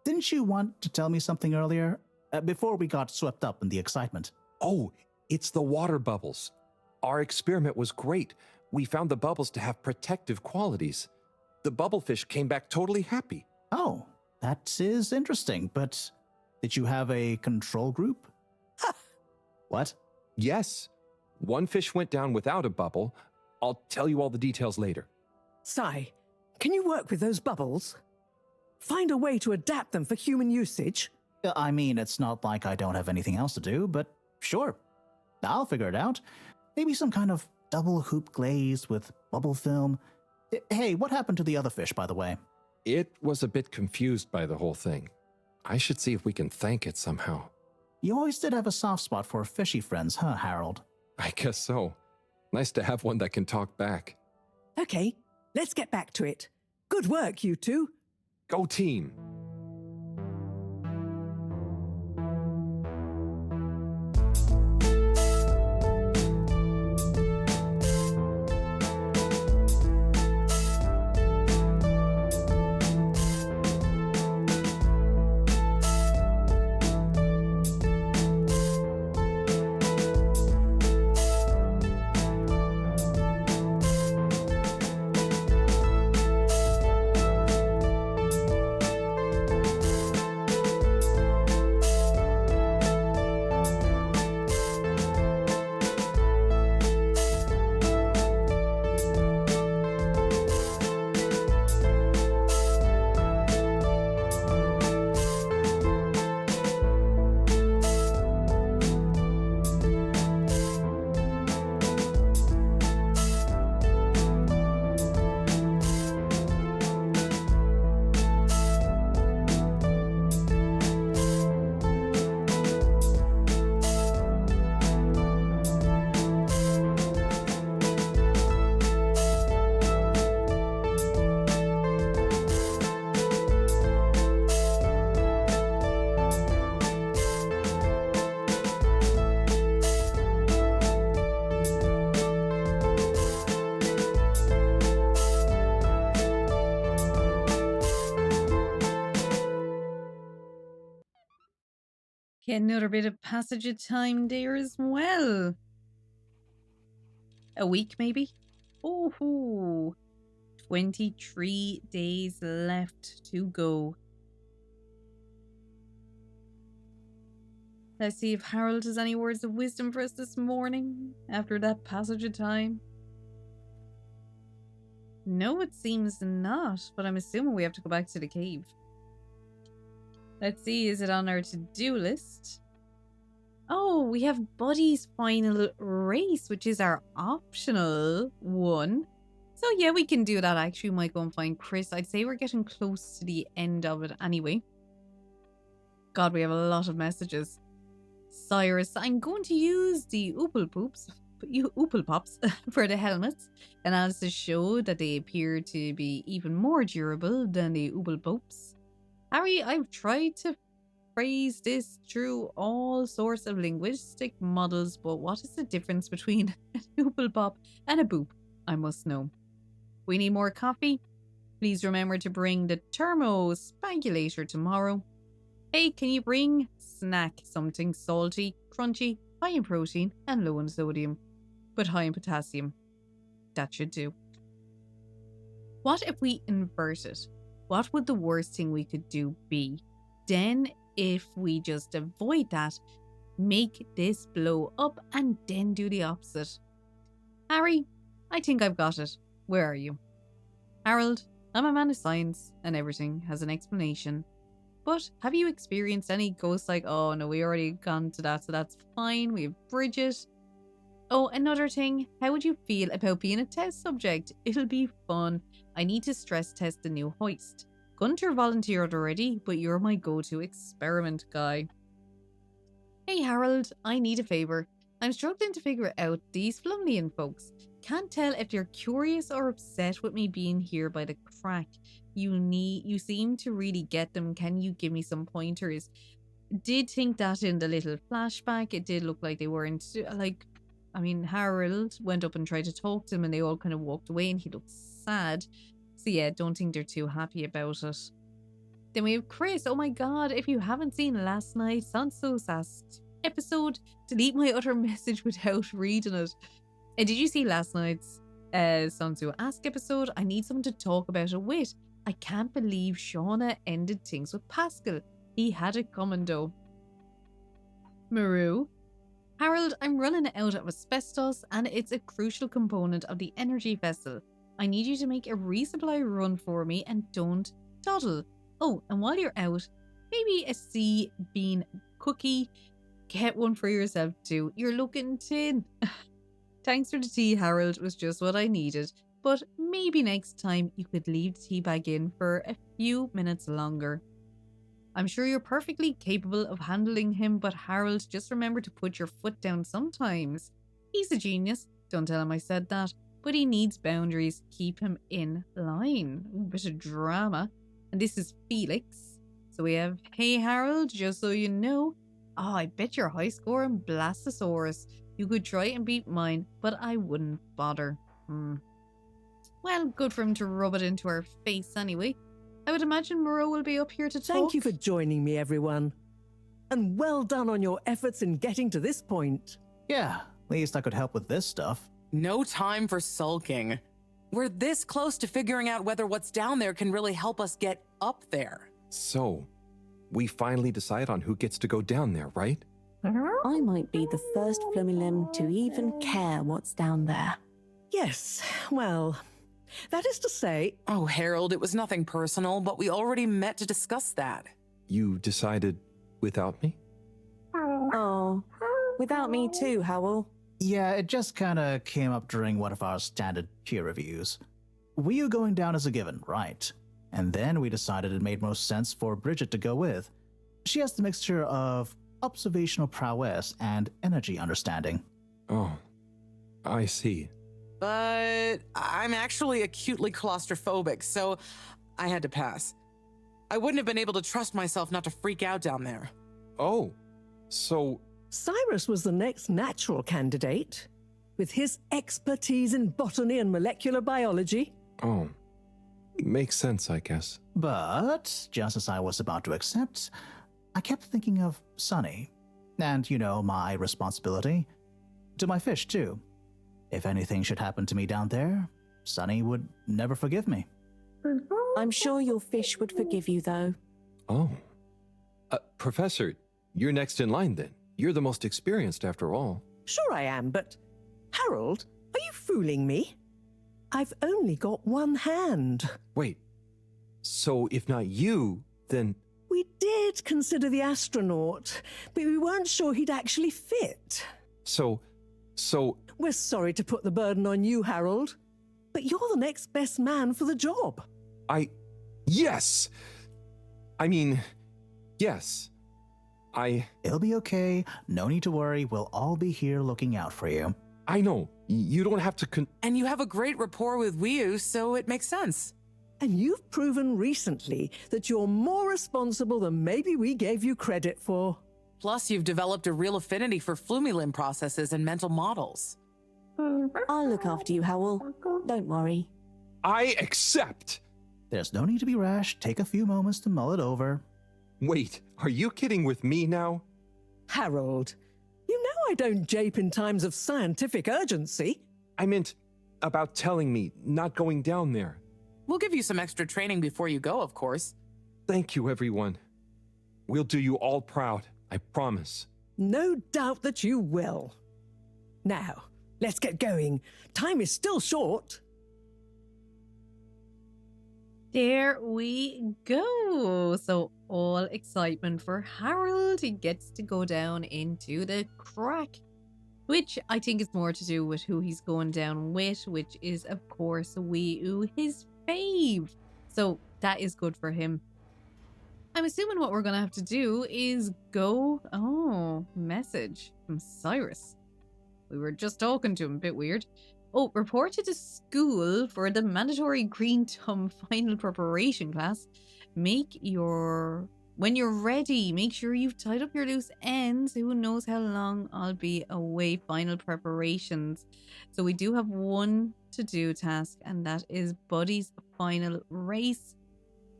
didn't you want to tell me something earlier? Before we got swept up in the excitement.
Oh, it's the water bubbles. Our experiment was great. We found the bubbles to have protective qualities. The bubblefish came back totally happy.
Oh, that is interesting, but did you have a control group? What?
Yes. One fish went down without a bubble. I'll tell you all the details later.
Sai, can you work with those bubbles? Find a way to adapt them for human usage?
I mean, it's not like I don't have anything else to do, but sure. I'll figure it out. Maybe some kind of double hoop glaze with bubble film. Hey, what happened to the other fish, by the way?
It was a bit confused by the whole thing. I should see if we can thank it somehow.
You always did have a soft spot for fishy friends, huh, Harold?
I guess so. Nice to have one that can talk back.
Okay, let's get back to it. Good work, you two.
Go team!
Get another bit of passage of time there as well. A week, maybe? Oh, 23 days left to go. Let's see if Harold has any words of wisdom for us this morning after that passage of time. No, it seems not, but I'm assuming we have to go back to the cave. Let's see, is it on our to-do list? Oh, we have Buddy's final race, which is our optional one. So yeah, we can do that actually. We might go and find Chris. I'd say we're getting close to the end of it anyway. God, we have a lot of messages. Cyrus, I'm going to use the Oopal Pops for the helmets. Analysis showed that they appear to be even more durable than the Oopal Pops. Harry, I've tried to phrase this through all sorts of linguistic models, but what is the difference between an Oopal Pop and a boop? I must know. We need more coffee. Please remember to bring the thermospangulator tomorrow. Hey, can you bring snack something salty, crunchy, high in protein and low in sodium, but high in potassium? That should do. What if we invert it? What would the worst thing we could do be? Den if we just avoid that, make this blow up and then do the opposite? Harry, I think I've got it. Where are you? Harold, I'm a man of science and everything has an explanation. But have you experienced any ghosts like, oh no, we already gone to that, so that's fine. We have Bridget. Oh, another thing, how would you feel about being a test subject? It'll be fun. I need to stress test the new hoist. Gunter volunteered already, but you're my go-to experiment guy. Hey Harold, I need a favour. I'm struggling to figure out these Flumnian folks. Can't tell if they're curious or upset with me being here by the crack. You seem to really get them. Can you give me some pointers? Did think that in the little flashback, it did look like they weren't Harold went up and tried to talk to them and they all kind of walked away and he looked sad. So yeah, don't think they're too happy about it. Then we have Chris. Oh my god, if you haven't seen last night's Sanso's Asked episode, delete my utter message without reading it. And did you see last night's Sansu Ask episode? I need someone to talk about it with. I can't believe Shauna ended things with Pascal. He had it coming though. Maru. Harold, I'm running out of asbestos and it's a crucial component of the energy vessel. I need you to make a resupply run for me and don't dawdle. Oh, and while you're out, maybe a sea bean cookie. Get one for yourself too. You're looking tin. Thanks for the tea, Harold. It was just what I needed. But maybe next time you could leave the tea bag in for a few minutes longer. I'm sure you're perfectly capable of handling him, but Harold, just remember to put your foot down sometimes. He's a genius. Don't tell him I said that. But he needs boundaries. Keep him in line. Ooh, bit of drama. And this is Felix. So we have, hey Harold, just so you know. Oh, I bet you're high score in Blastosaurus. You could try and beat mine, but I wouldn't bother. Well, good for him to rub it into our face anyway. I would imagine Moreau will be up here to talk.
Thank you for joining me, everyone. And well done on your efforts in getting to this point.
Yeah, at least I could help with this stuff.
No time for sulking. We're this close to figuring out whether what's down there can really help us get up there.
So, we finally decide on who gets to go down there, right?
I might be the first Flumilim to even care what's down there.
Yes, well, that is to say...
Oh, Harold, it was nothing personal, but we already met to discuss that.
You decided without me?
Oh, without me too, Howell.
Yeah, it just kinda came up during one of our standard peer reviews. We were going down as a given, right? And then we decided it made most sense for Bridget to go with. She has the mixture of observational prowess and energy understanding.
Oh, I see.
But I'm actually acutely claustrophobic, so I had to pass. I wouldn't have been able to trust myself not to freak out down there.
Oh, so...
Cyrus was the next natural candidate, with his expertise in botany and molecular biology.
Oh, makes sense, I guess.
But, just as I was about to accept, I kept thinking of Sunny. And, you know, my responsibility. To my fish, too. If anything should happen to me down there, Sunny would never forgive me.
I'm sure your fish would forgive you, though.
Oh. Professor, you're next in line then. You're the most experienced after all.
Sure I am, but... Harold, are you fooling me? I've only got one hand.
Wait. So if not you, then...
We did consider the astronaut, but we weren't sure he'd actually fit.
So...
We're sorry to put the burden on you, Harold, but you're the next best man for the job.
Yes! I mean, yes.
It'll be okay. No need to worry. We'll all be here looking out for you.
I know. You don't have to
And you have a great rapport with Wiu, so it makes sense.
And you've proven recently that you're more responsible than maybe we gave you credit for.
Plus, you've developed a real affinity for Flumilim processes and mental models.
I'll look after you, Howell. Don't worry.
I accept!
There's no need to be rash. Take a few moments to mull it over.
Wait, are you kidding with me now?
Harold, you know I don't jape in times of scientific urgency.
I meant about telling me, not going down there.
We'll give you some extra training before you go, of course.
Thank you, everyone. We'll do you all proud, I promise.
No doubt that you will. Now, let's get going. Time is still short.
There we go. So all excitement for Harold. He gets to go down into the crack, which I think is more to do with who he's going down with, which is, of course, Wee Oo, his fave. So that is good for him. I'm assuming what we're going to have to do is go... Oh, message from Cyrus. We were just talking to him, a bit weird. Oh, report to the school for the mandatory green thumb final preparation class. When you're ready, make sure you've tied up your loose ends. Who knows how long I'll be away. Final preparations. So we do have one to-do task, and that is Buddy's final race.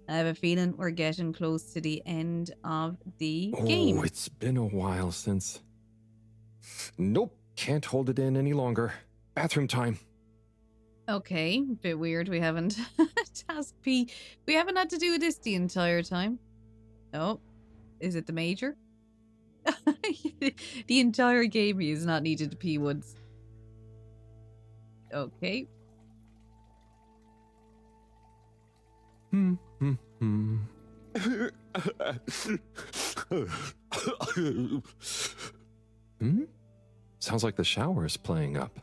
I have a feeling we're getting close to the end of the game.
Oh, it's been a while since... Nope, can't hold it in any longer. Bathroom time.
Okay, bit weird. We haven't task P. We haven't had to do this the entire time. Oh, is it the major? The entire game he has not needed to pee once. Okay.
Hmm. Sounds like the shower is playing up.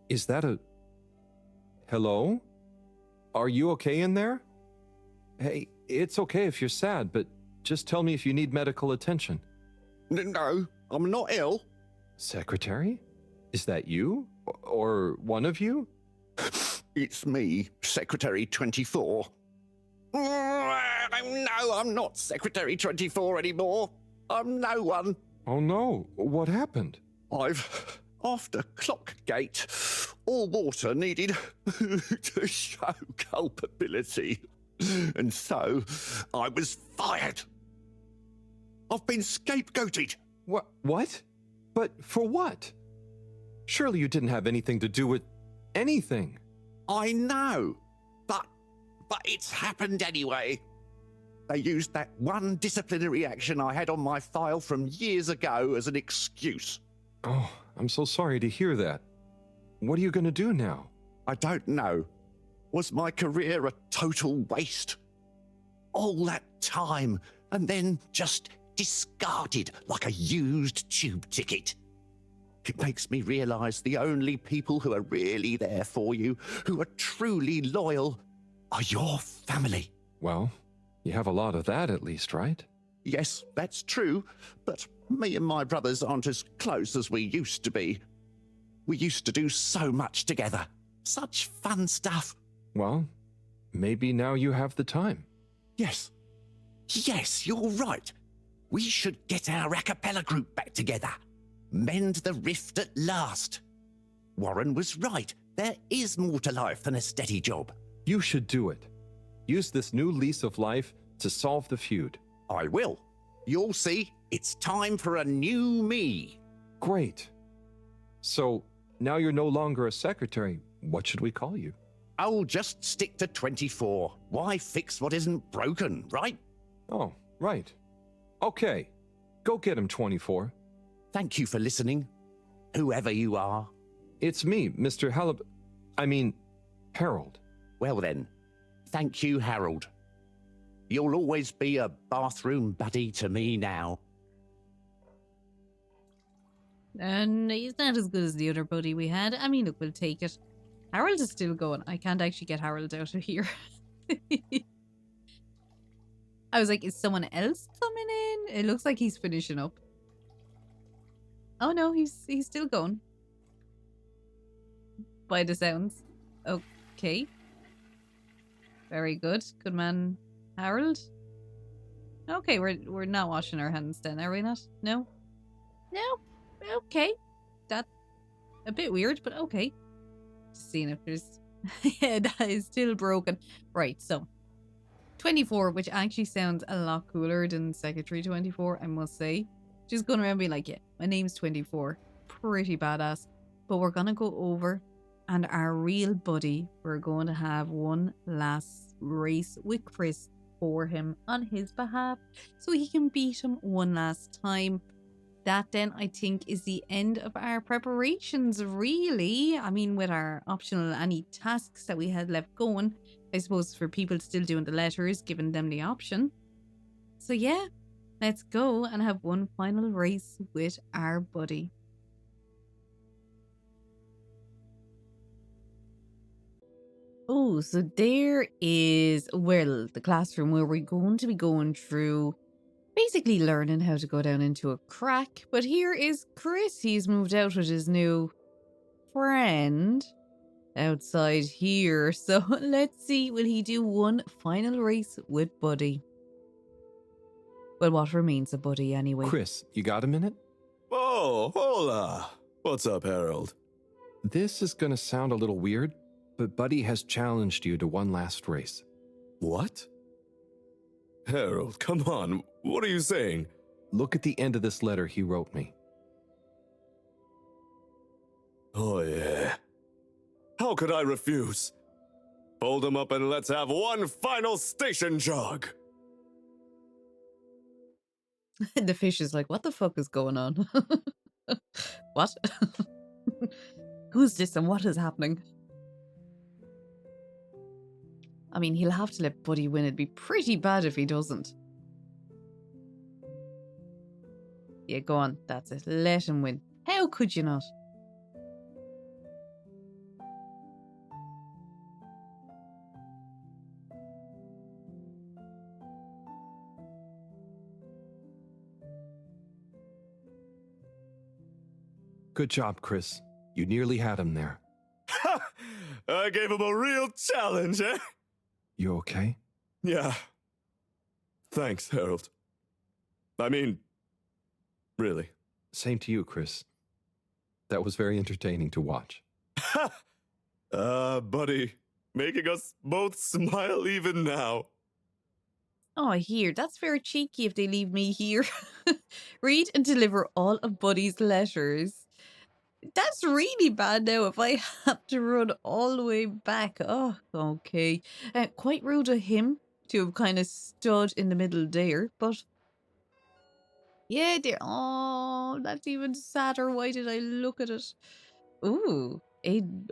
Is that a... Hello? Are you okay in there? Hey, it's okay if you're sad, but just tell me if you need medical attention.
No, I'm not ill.
Secretary? Is that you? Or one of you?
It's me, Secretary 24. No, I'm not Secretary 24 anymore. I'm no one.
Oh no, what happened?
After Clockgate, all water needed to show culpability. And so, I was fired. I've been scapegoated.
What? But for what? Surely you didn't have anything to do with anything.
I know, but it's happened anyway. They used that one disciplinary action I had on my file from years ago as an excuse.
Oh, I'm so sorry to hear that. What are you going to do now?
I don't know. Was my career a total waste? All that time, and then just discarded like a used tube ticket. It makes me realise the only people who are really there for you, who are truly loyal, are your family.
Well, you have a lot of that at least, right?
Yes, that's true, but me and my brothers aren't as close as we used to be. We used to do so much together. Such fun stuff.
Well, maybe now you have the time.
Yes. Yes, you're right. We should get our a cappella group back together. Mend the rift at last. Warren was right. There is more to life than a steady job.
You should do it. Use this new lease of life to solve the feud.
I will. You'll see, it's time for a new me.
Great. So, now you're no longer a secretary. What should we call you?
I'll just stick to 24. Why fix what isn't broken, right?
Oh, right. Okay. Go get him, 24.
Thank you for listening, whoever you are.
It's me, Mr. Harold.
Well then, thank you, Harold. You'll always be a bathroom buddy to me now.
And he's not as good as the other buddy we had. I mean, look, we'll take it. Harold is still going. I can't actually get Harold out of here. I was like, is someone else coming in? It looks like he's finishing up. Oh no, he's still going. By the sounds. Okay. Very good. Good man, Harold. Okay, we're not washing our hands then, are we not? No? No? Okay. That's a bit weird, but okay. Just seeing if there's... yeah, that is still broken. Right, so. 24, which actually sounds a lot cooler than Secretary 24, I must say. Just going around being like, yeah, my name's 24. Pretty badass. But we're going to go over, and our real buddy, we're going to have one last race with Chris for him on his behalf so he can beat him one last time. That then, I think, is the end of our preparations, really. I mean, with our optional any tasks that we had left going, I suppose for people still doing the letters, giving them the option. So yeah, let's go and have one final race with our buddy. Oh, so there is, well, the classroom where we're going to be going through basically learning how to go down into a crack. But here is Chris. He's moved out with his new friend outside here. So let's see, will he do one final race with Buddy? Well, what remains of Buddy anyway.
Chris, you got a minute?
Oh, hola. What's up, Harold?
This is going to sound a little weird, but Buddy has challenged you to one last race.
What? Harold, come on. What are you saying?
Look at the end of this letter he wrote me.
Oh, yeah. How could I refuse? Fold him up and let's have one final station jog.
The fish is like, what the fuck is going on? What? Who's this and what is happening? I mean, he'll have to let Buddy win. It'd be pretty bad if he doesn't. Yeah, go on. That's it. Let him win. How could you not?
Good job, Chris. You nearly had him there.
I gave him a real challenge, eh?
You okay?
Yeah. Thanks, Harold. I mean, really.
Same to you, Chris. That was very entertaining to watch.
Buddy, making us both smile even now.
Oh, here. That's very cheeky if they leave me here. Read and deliver all of Buddy's letters. That's really bad now if I have to run all the way back. Oh, okay. Quite rude of him to have kind of stood in the middle there, but yeah, there. Oh, that's even sadder. Why did I look at it? Ooh,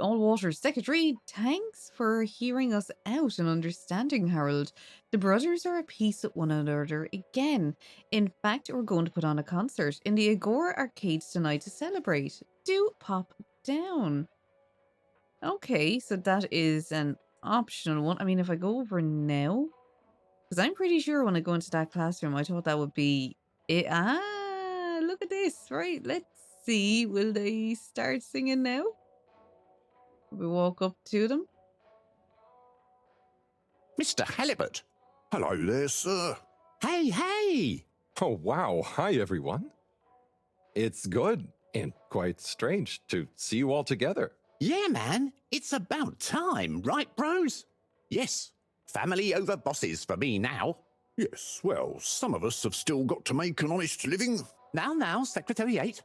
all water secretary. Thanks for hearing us out and understanding, Harold. The brothers are at peace with one another again. In fact, we're going to put on a concert in the Agora Arcades tonight to celebrate. Do pop down. Okay, so that is an optional one. I mean, if I go over now, because I'm pretty sure when I go into that classroom, I thought that would be it. Ah, look at this. Right, let's see. Will they start singing now? We walk up to them.
Mr. Halibut.
Hello there, sir.
Hey!
Oh, wow. Hi, everyone. It's good and quite strange to see you all together.
Yeah, man. It's about time, right, bros? Yes. Family over bosses for me now.
Yes, well, some of us have still got to make an honest living.
Now, Secretary 8.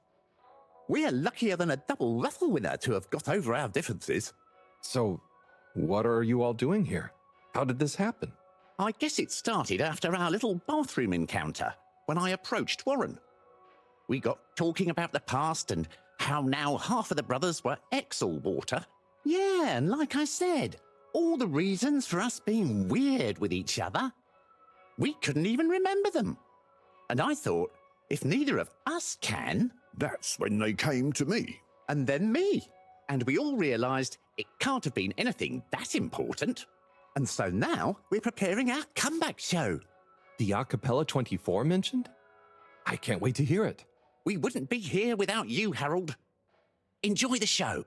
We're luckier than a double raffle winner to have got over our differences.
So, what are you all doing here? How did this happen?
I guess it started after our little bathroom encounter, when I approached Warren. We got talking about the past and how now half of the brothers were ex-all-water. Yeah, and like I said, all the reasons for us being weird with each other. We couldn't even remember them. And I thought, if neither of us can...
That's when they came to me.
And then me. And we all realised it can't have been anything that important. And so now we're preparing our comeback show.
The Acapella 24 mentioned? I can't wait to hear it.
We wouldn't be here without you, Harold. Enjoy the show.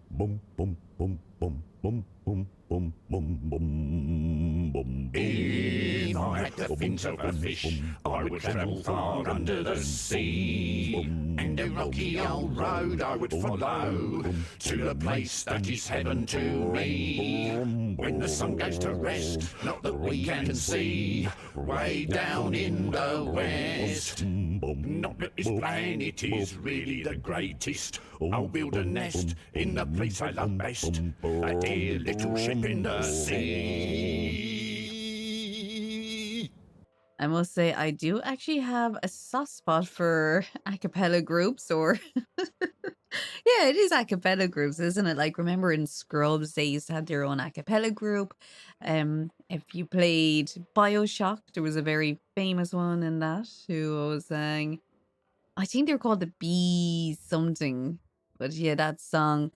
Bum, bum, bum, bum, bum, bum, bum, bum, bum, bum, bum.
If
I had the fins of a fish, I would travel far under the sea. And a rocky old road I would follow to the place that is heaven to me. When the sun goes to rest, not that we can see, way down in the west. Not that this planet is really the greatest. I'll build a nest in the place I love best, a dear little ship in the sea.
I must say, I do actually have a soft spot for a cappella groups, or yeah, it is a cappella groups, isn't it? Like, remember in Scrubs, they used to have their own a cappella group. If you played Bioshock, there was a very famous one in that who always sang, I think they're called the Bee something, but yeah, that song,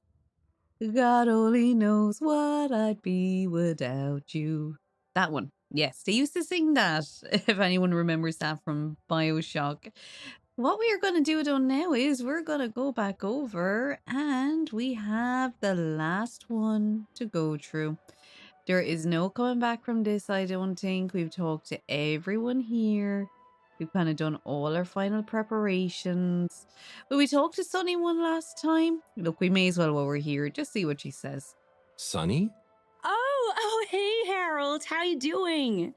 God only knows what I'd be without you. That one. Yes, they used to sing that, if anyone remembers that from Bioshock. What we are going to do though now is we're going to go back over and we have the last one to go through. There is no coming back from this, I don't think. We've talked to everyone here. We've kind of done all our final preparations. But we talked to Sunny one last time. Look, we may as well while we're here, just see what she says.
Sunny?
Oh, hey, Harold. How you doing?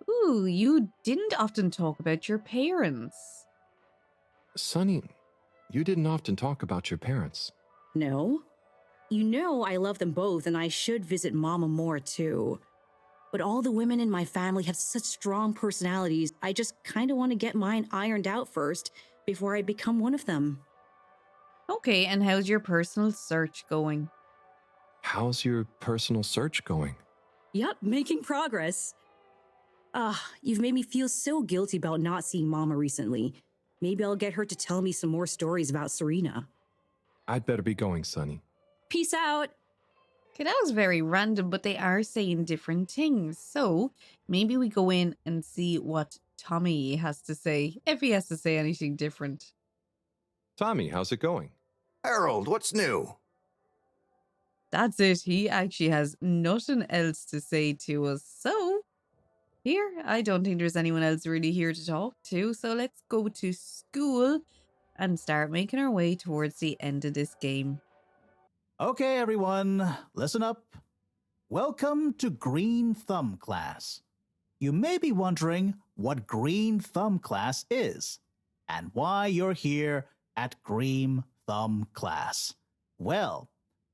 Ooh, you didn't often talk about your parents.
Sunny, you didn't often talk about your parents.
No. You know I love them both, and I should visit Mama more, too. But all the women in my family have such strong personalities, I just kind of want to get mine ironed out first before I become one of them.
Okay, and how's your personal search going?
How's your personal search going?
Yep, making progress. You've made me feel so guilty about not seeing Mama recently. Maybe I'll get her to tell me some more stories about Serena.
I'd better be going, Sunny.
Peace out.
Okay, that was very random, but they are saying different things. So maybe we go in and see what Tommy has to say, if he has to say anything different.
Tommy, how's it going?
Harold, what's new?
That's it. He actually has nothing else to say to us. So here, I don't think there's anyone else really here to talk to. So let's go to school and start making our way towards the end of this game.
Okay, everyone, listen up. Welcome to Green Thumb class. You may be wondering what Green Thumb class is and why you're here at Green Thumb class. Well,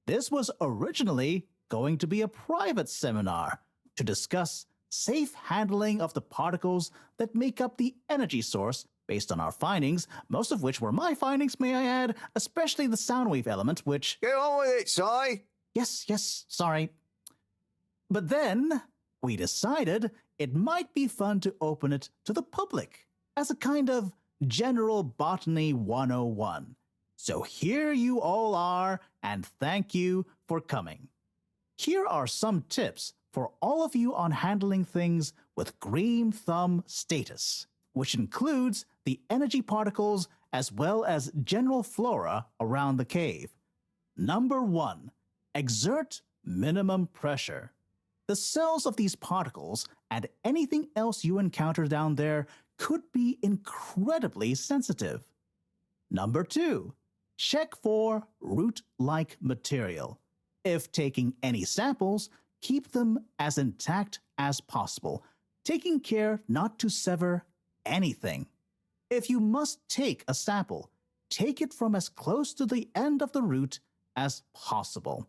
this was originally going to be a private seminar to discuss safe handling of the particles that make up the energy source based on our findings, most of which were my findings, may I add, especially the sound wave element, which...
Get on with it, Si.
Yes, sorry. But then we decided it might be fun to open it to the public as a kind of general botany 101. So here you all are, and thank you for coming. Here are some tips for all of you on handling things with Green Thumb status, which includes the energy particles as well as general flora around the cave. Number 1, exert minimum pressure. The cells of these particles and anything else you encounter down there could be incredibly sensitive. Number 2, check for root-like material. If taking any samples, keep them as intact as possible, taking care not to sever anything. If you must take a sample, take it from as close to the end of the root as possible.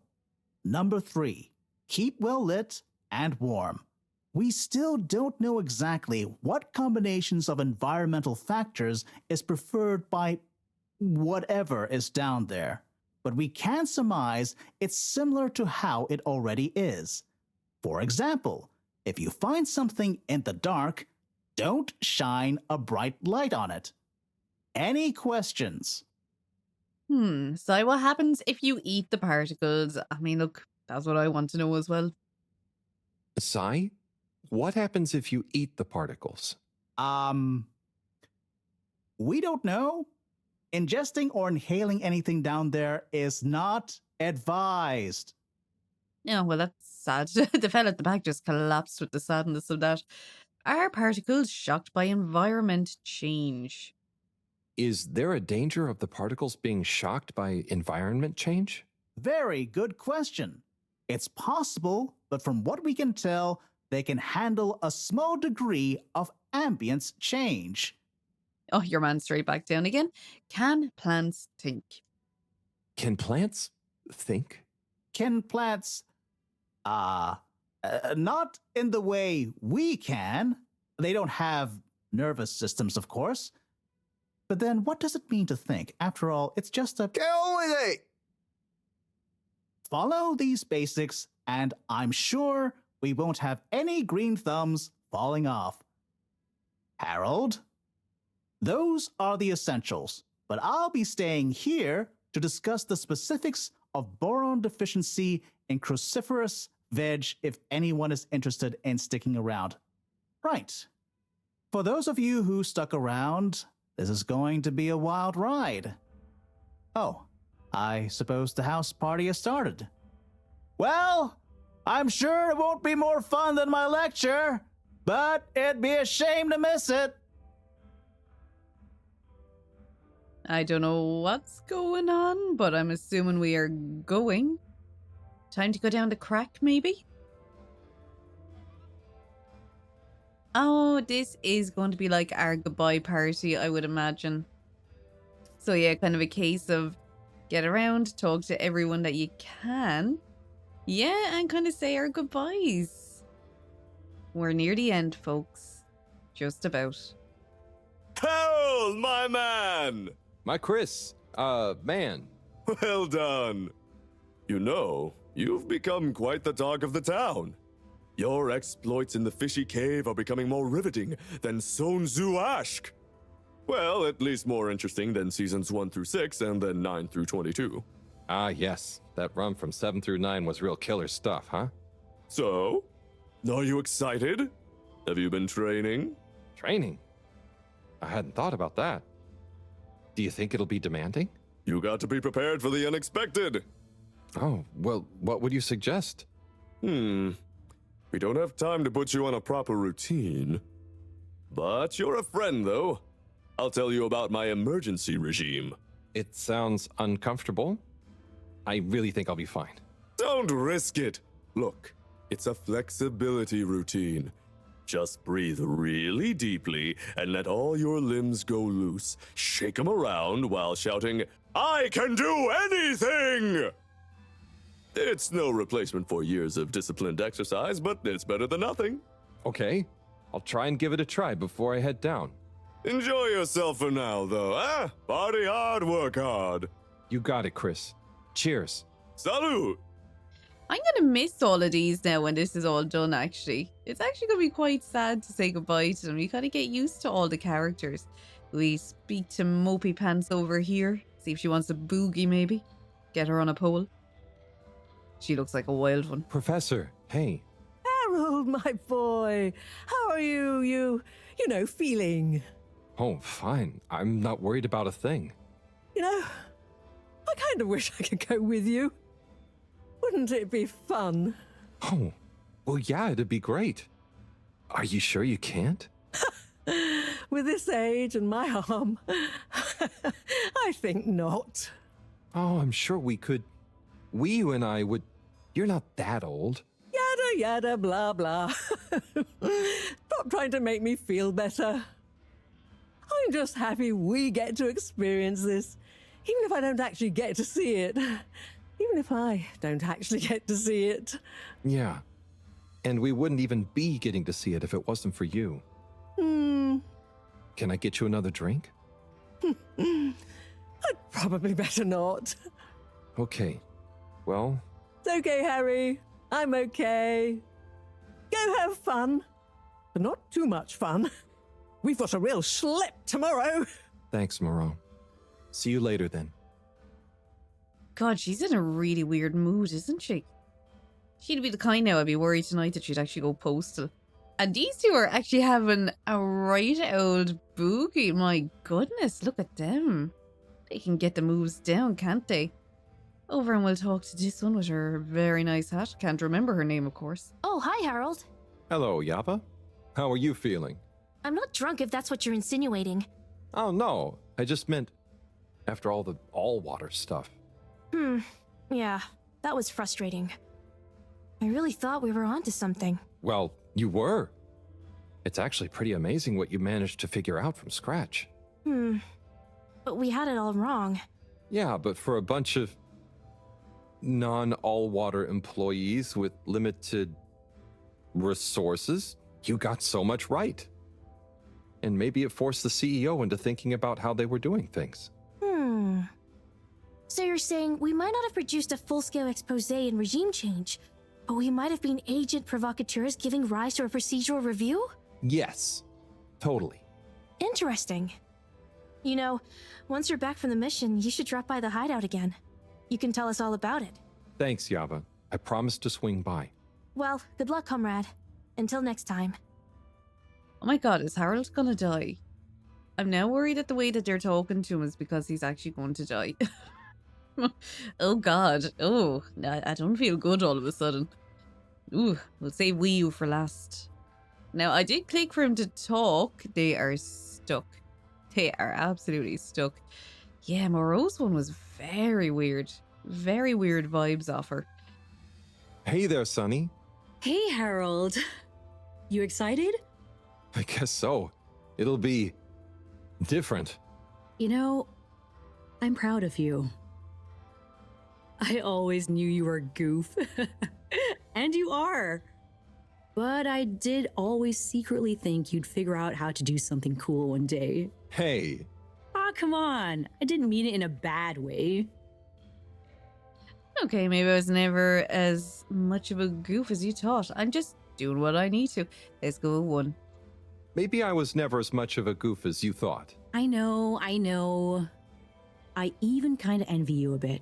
Number 3, keep well lit and warm. We still don't know exactly what combinations of environmental factors is preferred by whatever is down there, but we can surmise it's similar to how it already is. For example, if you find something in the dark, don't shine a bright light on it. Any questions?
So what happens if you eat the particles? I mean, look, that's what I want to know as well.
Si, what happens if you eat the particles?
We don't know. Ingesting or inhaling anything down there is not advised.
Oh, well, that's sad. The fella at the back just collapsed with the sadness of that. Are particles shocked by environment change?
Is there a danger of the particles being shocked by environment change?
Very good question. It's possible, but from what we can tell, they can handle a small degree of ambience change.
Oh, your man straight back down again. Can plants think?
Can plants think?
Can plants, not in the way we can. They don't have nervous systems, of course. But then what does it mean to think? After all, it's just a...
Get on with it!
Follow these basics, and I'm sure we won't have any green thumbs falling off. Harold, those are the essentials, but I'll be staying here to discuss the specifics of boron deficiency in cruciferous veg if anyone is interested in sticking around. Right. For those of you who stuck around, this is going to be a wild ride. Oh, I suppose the house party has started. Well, I'm sure it won't be more fun than my lecture, but it'd be a shame to miss it.
I don't know what's going on, but I'm assuming we are going. Time to go down the crack, maybe? Oh, this is going to be like our goodbye party, I would imagine. So yeah, kind of a case of get around, talk to everyone that you can. Yeah, and kind of say our goodbyes. We're near the end, folks. Just about.
Harold, my man!
My Chris, man.
Well done. You know, you've become quite the talk of the town. Your exploits in the fishy cave are becoming more riveting than Sun Tzu Ashk. Well, at least more interesting than seasons 1 through 6 and then 9 through 22.
Ah, yes. That run from 7 through 9 was real killer stuff, huh?
So, are you excited? Have you been training?
Training? I hadn't thought about that. Do you think it'll be demanding?
You got to be prepared for the unexpected.
Oh, well, what would you suggest?
We don't have time to put you on a proper routine. But you're a friend, though. I'll tell you about my emergency regime.
It sounds uncomfortable. I really think I'll be fine.
Don't risk it. Look, it's a flexibility routine. Just breathe really deeply and let all your limbs go loose. Shake them around while shouting, "I can do anything!" It's no replacement for years of disciplined exercise, but it's better than nothing.
Okay, I'll try and give it a try before I head down.
Enjoy yourself for now, though, eh? Party hard, work hard.
You got it, Chris. Cheers.
Salute!
I'm going to miss all of these now when this is all done, actually. It's actually going to be quite sad to say goodbye to them. You got to get used to all the characters. We speak to Mopey Pants over here. See if she wants a boogie, maybe. Get her on a pole. She looks like a wild one.
Professor, hey.
Harold, my boy. How are you feeling?
Oh, fine. I'm not worried about a thing.
You know, I kind of wish I could go with you. Wouldn't it be fun?
Oh, well, yeah, it'd be great. Are you sure you can't?
With this age and my arm, I think not.
Oh, I'm sure we could. You and I would. You're not that old.
Yada, yada, blah, blah. Stop trying to make me feel better. I'm just happy we get to experience this, even if I don't actually get to see it. Even if I don't actually get to see it.
Yeah. And we wouldn't even be getting to see it if it wasn't for you. Can I get you another drink?
I'd probably better not.
Okay. Well...
It's okay, Harry. I'm okay. Go have fun. But not too much fun. We've got a real schlep tomorrow.
Thanks, Moreau. See you later, then.
God, she's in a really weird mood, isn't she? She'd be the kind now I'd be worried tonight that she'd actually go postal. And these two are actually having a right old boogie. My goodness, look at them. They can get the moves down, can't they? Over and we'll talk to this one with her very nice hat. Can't remember her name, of course.
Oh, hi, Harold.
Hello, Yava. How are you feeling?
I'm not drunk if that's what you're insinuating.
Oh, no. I just meant after all the all-water stuff.
Yeah, that was frustrating. I really thought we were onto something.
Well, you were. It's actually pretty amazing what you managed to figure out from scratch.
But we had it all wrong.
Yeah, but for a bunch of non-all-water employees with limited resources, you got so much right. And maybe it forced the CEO into thinking about how they were doing things.
So you're saying we might not have produced a full-scale expose and regime change, but we might have been agent provocateurs giving rise to a procedural review?
Yes, totally.
Interesting. You know, once you're back from the mission, you should drop by the hideout again. You can tell us all about it.
Thanks, Yava. I promise to swing by.
Well, good luck, comrade. Until next time.
Oh my god, is Harold gonna die? I'm now worried that the way that they're talking to him is because he's actually going to die. Oh god. Oh, I don't feel good all of a sudden. Ooh, we'll save Wii U for last. Now, I did click for him to talk. They are stuck. They are absolutely stuck. Yeah, Moreau's one was very weird. Very weird vibes off her.
Hey there, Sonny.
Hey, Harold. You excited?
I guess so. It'll be different.
You know, I'm proud of you. I always knew you were a goof. And you are. But I did always secretly think you'd figure out how to do something cool one day.
Hey.
Ah, come on. I didn't mean it in a bad way.
Okay, maybe I was never as much of a goof as you thought. I'm just doing what I need to. Let's go with 1.
Maybe I was never as much of a goof as you thought.
I know. I even kind of envy you a bit.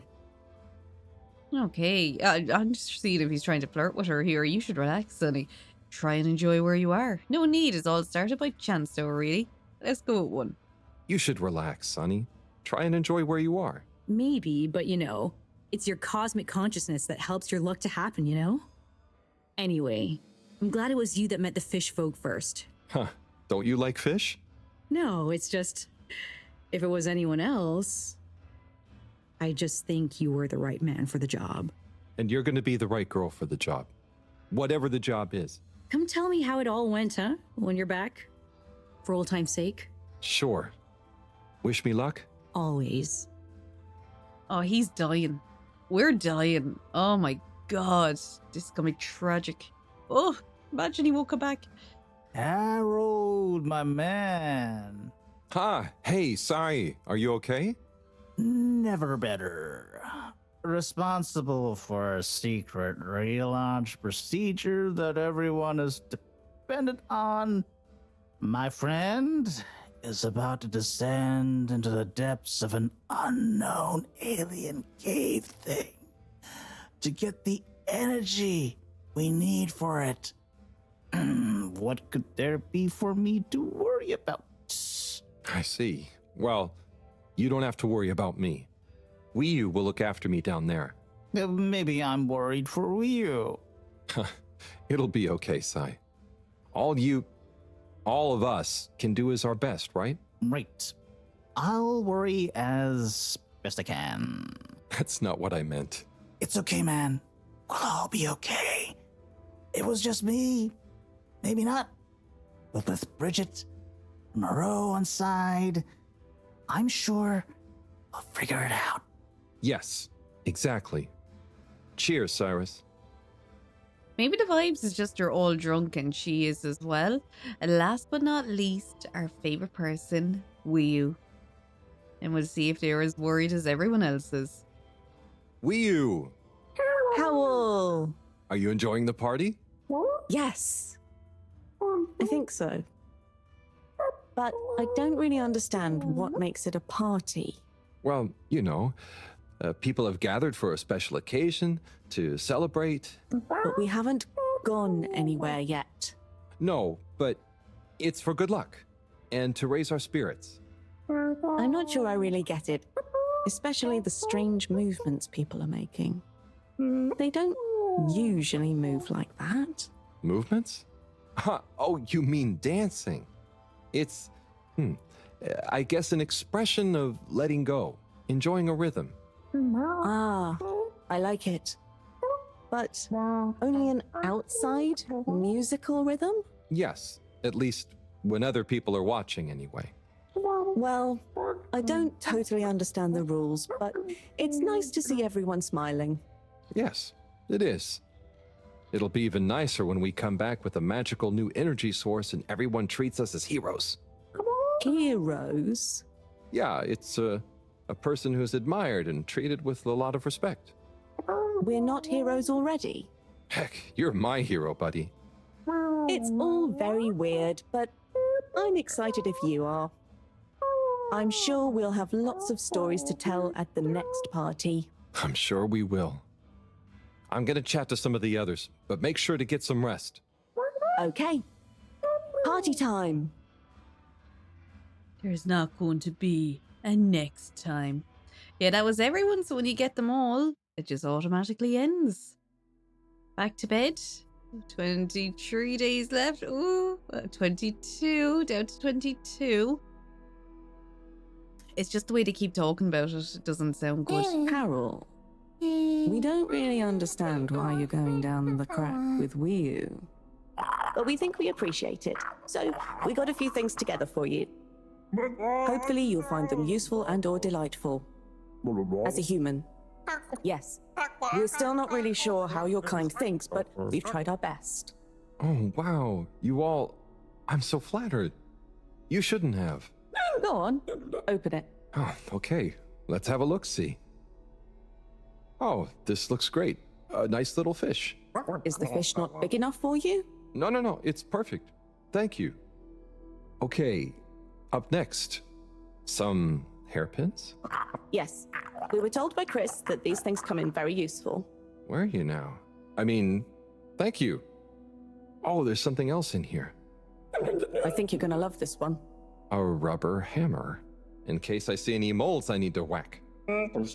Okay, I'm just seeing if he's trying to flirt with her here. You should relax, Sonny. Try and enjoy where you are. No need, it's all started by chance though, really. Let's go with 1.
You should relax, Sonny. Try and enjoy where you are.
Maybe, but you know, it's your cosmic consciousness that helps your luck to happen, you know? Anyway, I'm glad it was you that met the fish folk first.
Huh. Don't you like fish?
No, it's just, if it was anyone else, I just think you were the right man for the job.
And you're going to be the right girl for the job. Whatever the job is.
Come tell me how it all went, huh? When you're back? For old time's sake?
Sure. Wish me luck?
Always.
Oh, he's dying. We're dying. Oh my god. This is gonna be tragic. Oh, imagine he won't come back.
Harold, my man.
Hey, sorry. Are you okay?
Never better. Responsible for a secret relaunch procedure that everyone is dependent on. My friend is about to descend into the depths of an unknown alien cave thing to get the energy we need for it. What could there be for me to worry about?
I see. Well, you don't have to worry about me. Wii U will look after me down there.
Maybe I'm worried for Wii
It'll be okay, Sai. All of us can do is our best, right?
Right. I'll worry as best I can.
That's not what I meant.
It's okay, man. We'll all be okay. It was just me. Maybe not. But with Bridget and Moreau on side, I'm sure we'll figure it out.
Yes, exactly. Cheers, Cyrus.
Maybe the vibes is just you're all drunk and she is as well. And last but not least, our favorite person, Wii U. And we'll see if they're as worried as everyone else is.
Wii U!
Howl!
Are you enjoying the party?
Yes. I think so. But I don't really understand what makes it a party.
Well, you know, people have gathered for a special occasion to celebrate.
But we haven't gone anywhere yet.
No, but it's for good luck and to raise our spirits.
I'm not sure I really get it. especially the strange movements people are making. They don't usually move like that.
Movements? Oh, you mean dancing. It's, I guess an expression of letting go, enjoying a rhythm.
Ah, I like it. But only an outside musical rhythm?
Yes, at least when other people are watching anyway.
Well, I don't totally understand the rules, but it's nice to see everyone smiling.
Yes, it is. It'll be even nicer when we come back with a magical new energy source and everyone treats us as heroes.
Heroes?
Yeah, it's a person who's admired and treated with a lot of respect.
We're not heroes already?
Heck, you're my hero, buddy.
It's all very weird, but I'm excited if you are. I'm sure we'll have lots of stories to tell at the next party.
I'm sure we will. I'm gonna chat to some of the others, but make sure to get some rest.
Okay. Party time.
There's not going to be a next time. Yeah, that was everyone, so when you get them all, it just automatically ends. Back to bed. 23 days left. Ooh, 22, down to 22. It's just the way they keep talking about it. It doesn't sound good.
Carol, we don't really understand why you're going down the crack with Wii. But we think we appreciate it. So we got a few things together for you. Hopefully you'll find them useful and or delightful. As a human. Yes. We're still not really sure how your kind thinks, but we've tried our best.
Oh, wow. You all... I'm so flattered. You shouldn't have.
Go on. Open it.
Oh, okay. Let's have a look-see. Oh, this looks great. A nice little fish.
Is the fish not big enough for you?
No. It's perfect. Thank you. Okay. Up next. Some hairpins?
Yes. We were told by Chris that these things come in very useful.
Where are you now? I mean, thank you. Oh, there's something else in here.
I think you're gonna love this one.
A rubber hammer. In case I see any moles I need to whack.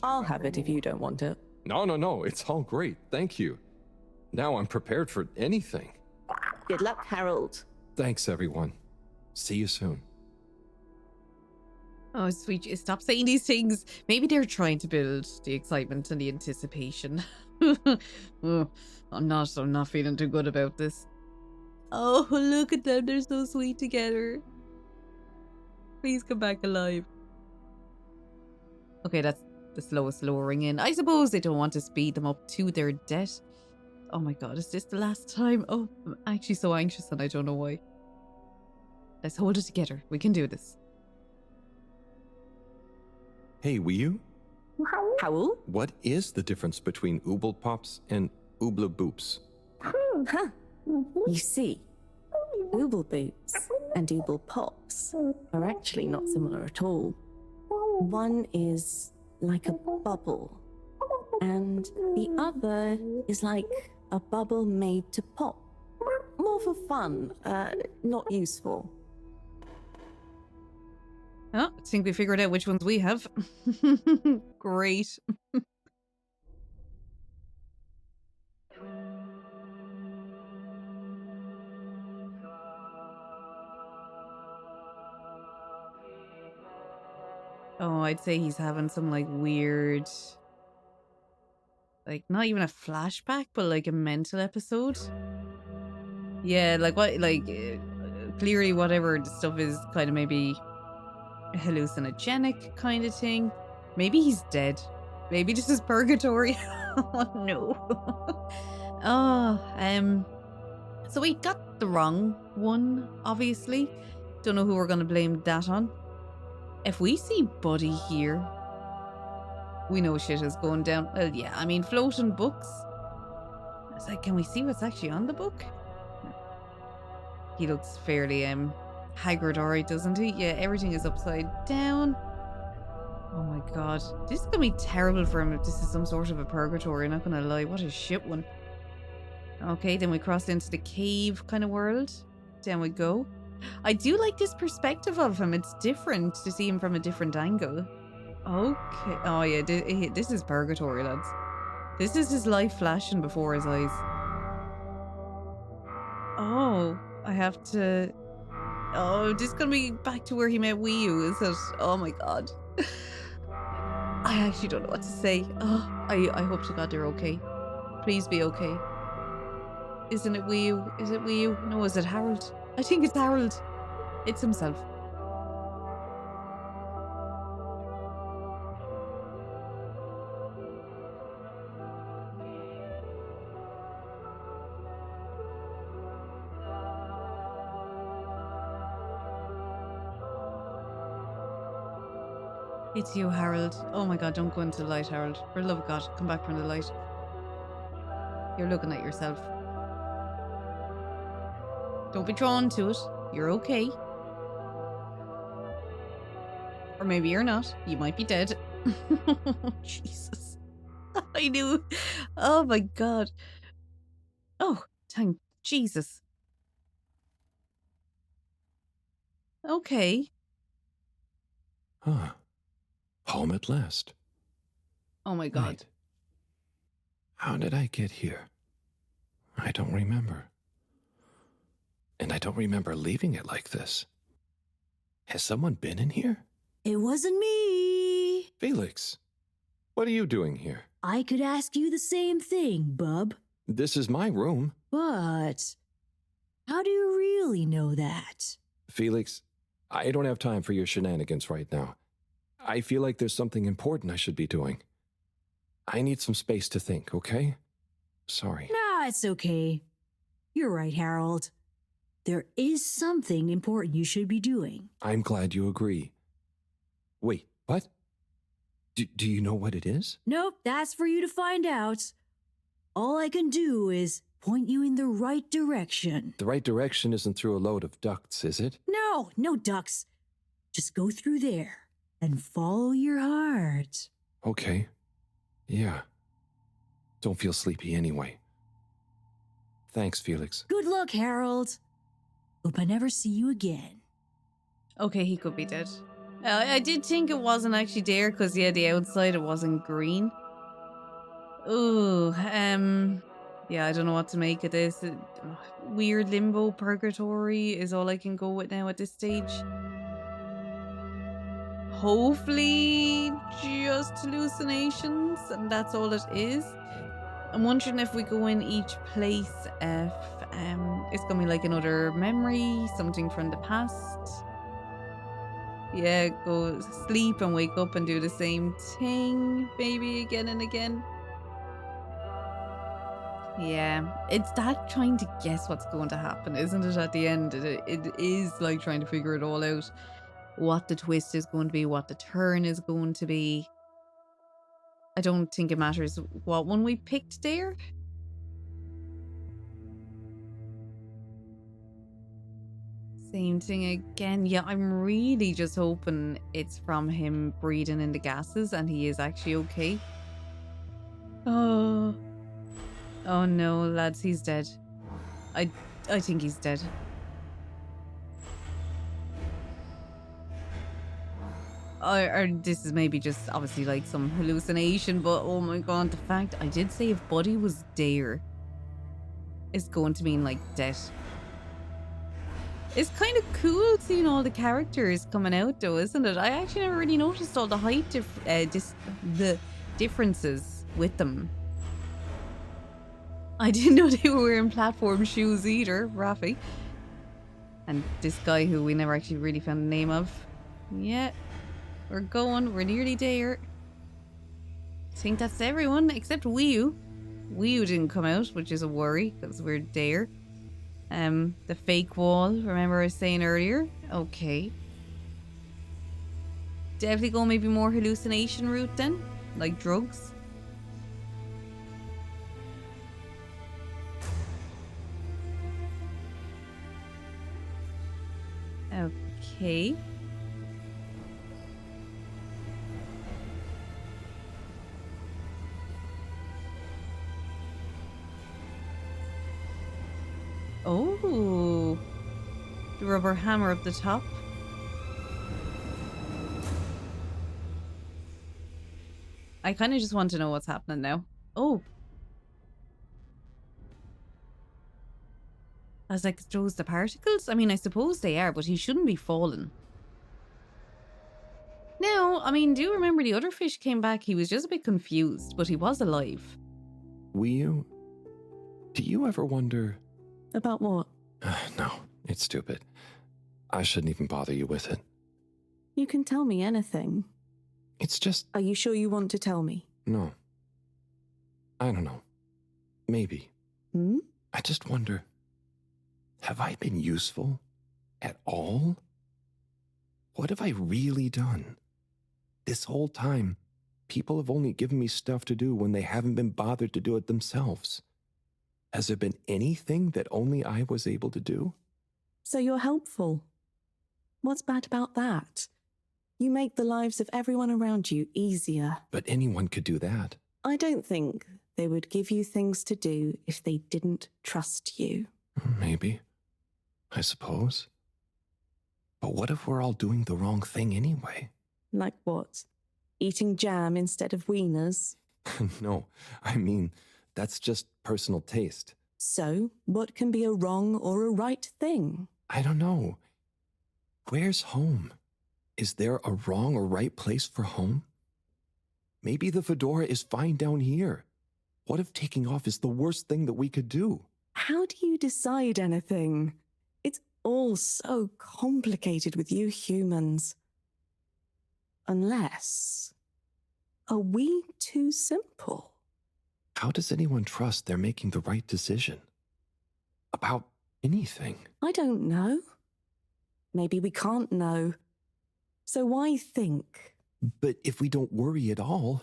I'll have it if you don't want it.
No. It's all great. Thank you. Now I'm prepared for anything.
Good luck, Harold.
Thanks, everyone. See you soon.
Oh, sweet. Stop saying these things. Maybe they're trying to build the excitement and the anticipation. Oh, I'm not feeling too good about this. Oh, look at them. They're so sweet together. Please come back alive. Okay, that's the slowest lowering in. I suppose they don't want to speed them up to their death. Oh my god, is this the last time? Oh, I'm actually so anxious and I don't know why. Let's hold it together. We can do this.
Hey, Wii.
Howl?
What is the difference between Ooble Pops and Ooble Boops?
You see, Ooble Boops and Ooble Pops are actually not similar at all. One is like a bubble, and the other is like a bubble made to pop. More for fun, not useful.
Oh, I think we figured out which ones we have. Great. Oh, I'd say he's having some like weird, like not even a flashback, but like a mental episode. Yeah, like what, like clearly whatever the stuff is kind of maybe hallucinogenic kind of thing. Maybe he's dead. Maybe this is purgatory. Oh no. So we got the wrong one, obviously. Don't know who we're gonna blame that on. If we see Buddy here, we know shit is going down. Well, yeah, I mean, floating books. It's like, can we see what's actually on the book? He looks fairly haggard, alright, doesn't he? Yeah, everything is upside down. Oh my god. This is gonna be terrible for him if this is some sort of a purgatory, not gonna lie. What a shit one. Okay, then we cross into the cave kind of world. Down we go. I do like this perspective of him. It's different to see him from a different angle. Okay. Oh yeah, this is purgatory, lads. This is his life flashing before his eyes. Oh, I have to... Oh, this is gonna be back to where he met Wii U, is it? Oh my god. I actually don't know what to say. Oh, I hope to God they're okay. Please be okay. Isn't it Wii U? Is it Wii U? No, is it Harold? I think it's Harold. It's himself. It's you, Harold. Oh my god, don't go into the light, Harold. For the love of God, come back from the light. You're looking at yourself. Don't be drawn to it. You're okay. Or maybe you're not. You might be dead. Jesus. I knew. Oh my god. Oh, thank Jesus. Okay.
Huh. Home at last.
Oh my god.
Wait. How did I get here? I don't remember. And I don't remember leaving it like this. Has someone been in here?
It wasn't me.
Felix, what are you doing here?
I could ask you the same thing, bub.
This is my room.
But how do you really know that?
Felix, I don't have time for your shenanigans right now. I feel like there's something important I should be doing. I need some space to think, okay? Sorry.
Nah, it's okay. You're right, Harold. There is something important you should be doing.
I'm glad you agree. Wait, what? Do you know what it is?
Nope, that's for you to find out. All I can do is point you in the right direction.
The right direction isn't through a load of ducts, is it?
No, no ducks. Just go through there and follow your heart.
Okay. Yeah. Don't feel sleepy anyway. Thanks, Felix.
Good luck, Harold. Hope I never see you again.
Okay, he could be dead. I did think it wasn't actually there because, yeah, the outside it wasn't green. Ooh, yeah, I don't know what to make of this. Weird limbo purgatory is all I can go with now at this stage. Hopefully just hallucinations, and that's all it is. I'm wondering if we go in each place, if it's gonna be like another memory, something from the past. Yeah, go sleep and wake up and do the same thing, maybe again and again. Yeah, it's that trying to guess what's going to happen, isn't it, at the end? It is like trying to figure it all out. What the twist is going to be, what the turn is going to be. I don't think it matters what one we picked there. Same thing again. Yeah, I'm really just hoping it's from him breathing in the gases and he is actually okay. Oh no, lads, he's dead. I think he's dead. Or this is maybe just obviously like some hallucination, but oh my god, the fact I did say if Buddy was there, it's going to mean like death. It's kind of cool seeing all the characters coming out though, isn't it? I actually never really noticed all the height the differences with them. I didn't know they were wearing platform shoes either, Rafi. And this guy who we never actually really found the name of. Yeah, we're nearly there. I think that's everyone except Wii U. Wii U didn't come out, which is a worry because we're there. The fake wall, remember I was saying earlier? Okay. Definitely go maybe more hallucination route then, like drugs. Okay. Oh, the rubber hammer up the top. I kind of just want to know what's happening now. Oh. I was like, those the particles? I mean, I suppose they are, but he shouldn't be falling. Now, I mean, do you remember the other fish came back? He was just a bit confused, but he was alive.
Do you ever wonder...
About what?
No, it's stupid. I shouldn't even bother you with it.
You can tell me anything.
It's just...
Are you sure you want to tell me?
No. I don't know. Maybe. I just wonder, have I been useful at all? What have I really done? This whole time, people have only given me stuff to do when they haven't been bothered to do it themselves. Has there been anything that only I was able to do?
So you're helpful. What's bad about that? You make the lives of everyone around you easier.
But anyone could do that.
I don't think they would give you things to do if they didn't trust you.
Maybe. I suppose. But what if we're all doing the wrong thing anyway?
Like what? Eating jam instead of wieners?
No, I mean, that's just personal taste.
So, what can be a wrong or a right thing?
I don't know. Where's home? Is there a wrong or right place for home? Maybe the fedora is fine down here. What if taking off is the worst thing that we could do?
How do you decide anything? It's all so complicated with you humans. Unless... Are we too simple?
How does anyone trust they're making the right decision? About anything?
I don't know. Maybe we can't know. So why think?
But if we don't worry at all...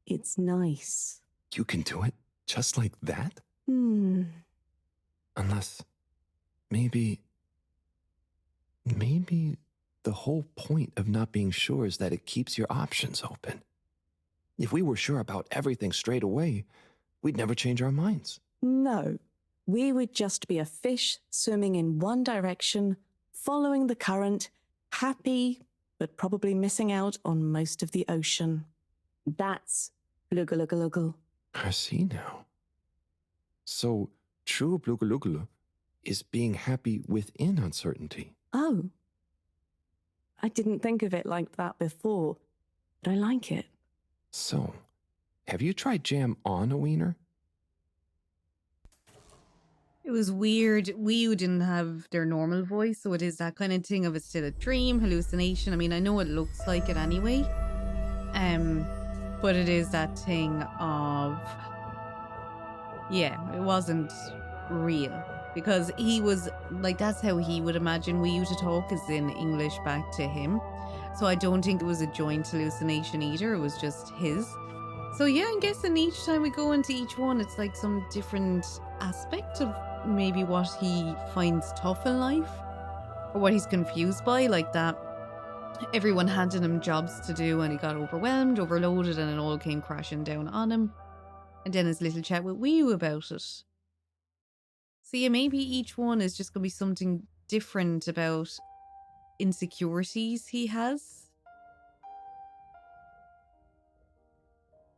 It's nice.
You can do it just like that? Unless... Maybe the whole point of not being sure is that it keeps your options open. If we were sure about everything straight away, we'd never change our minds.
No. We would just be a fish swimming in one direction, following the current, happy, but probably missing out on most of the ocean. That's Bluggeluggeluggle.
I see now. So, true Bluggeluggle is being happy within uncertainty.
Oh. I didn't think of it like that before, but I like it.
So, have you tried jam on a wiener?
It was weird. Wii didn't have their normal voice, so it is that kind of thing of it's still a dream, hallucination. I mean, I know it looks like it anyway. But it is that thing of... Yeah, it wasn't real. Because he was, like, that's how he would imagine Wii to talk, is in English back to him. So I don't think it was a joint hallucination either. It was just his. So yeah, I'm guessing each time we go into each one, it's like some different aspect of maybe what he finds tough in life. Or what he's confused by, like that. Everyone handed him jobs to do and he got overwhelmed, overloaded, and it all came crashing down on him. And then his little chat with Wii about it. So yeah, maybe each one is just going to be something different about insecurities he has.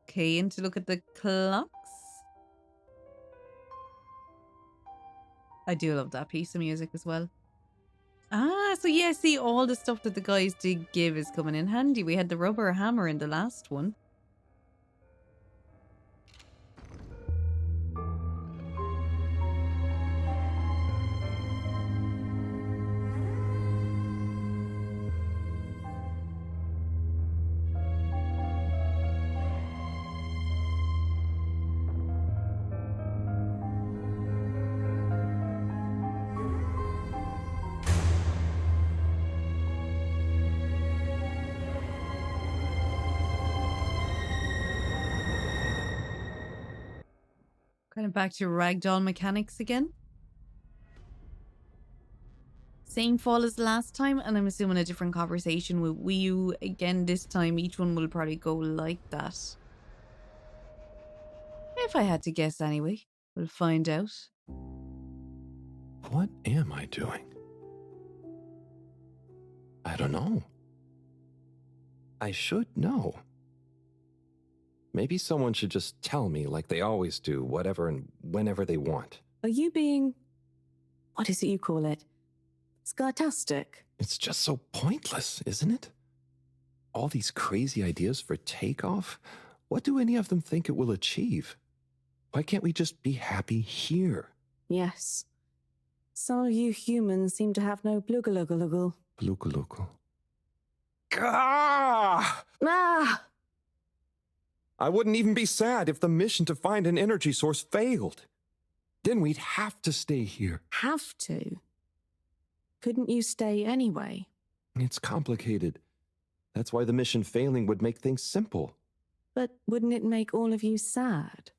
Okay, and to look at the clocks. I do love that piece of music as well. Ah, so yeah, see, all the stuff that the guys did give is coming in handy. We had the rubber hammer in the last one. Kind of back to ragdoll mechanics again. Same fall as last time, and I'm assuming a different conversation with Wii U. Again, this time each one will probably go like that. If I had to guess anyway. We'll find out.
What am I doing? I don't know. I should know. Maybe someone should just tell me like they always do, whatever and whenever they want.
Are you being... what is it you call it? Scartastic?
It's just so pointless, isn't it? All these crazy ideas for takeoff, what do any of them think it will achieve? Why can't we just be happy here?
Yes. Some of you humans seem to have no bluggaluggaluggle.
Bluggaluggal. Gah!
Ah!
I wouldn't even be sad if the mission to find an energy source failed. Then we'd have to stay here.
Have to? Couldn't you stay anyway?
It's complicated. That's why the mission failing would make things simple.
But wouldn't it make all of you sad?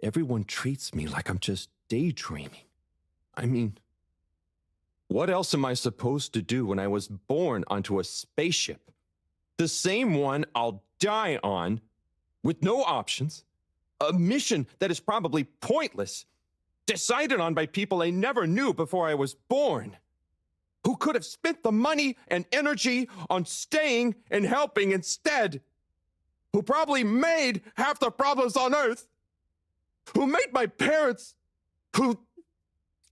Everyone treats me like I'm just daydreaming. I mean, what else am I supposed to do when I was born onto a spaceship? The same one I'll die on, with no options. A mission that is probably pointless, decided on by people I never knew before I was born, who could have spent the money and energy on staying and helping instead, who probably made half the problems on Earth, who made my parents, who...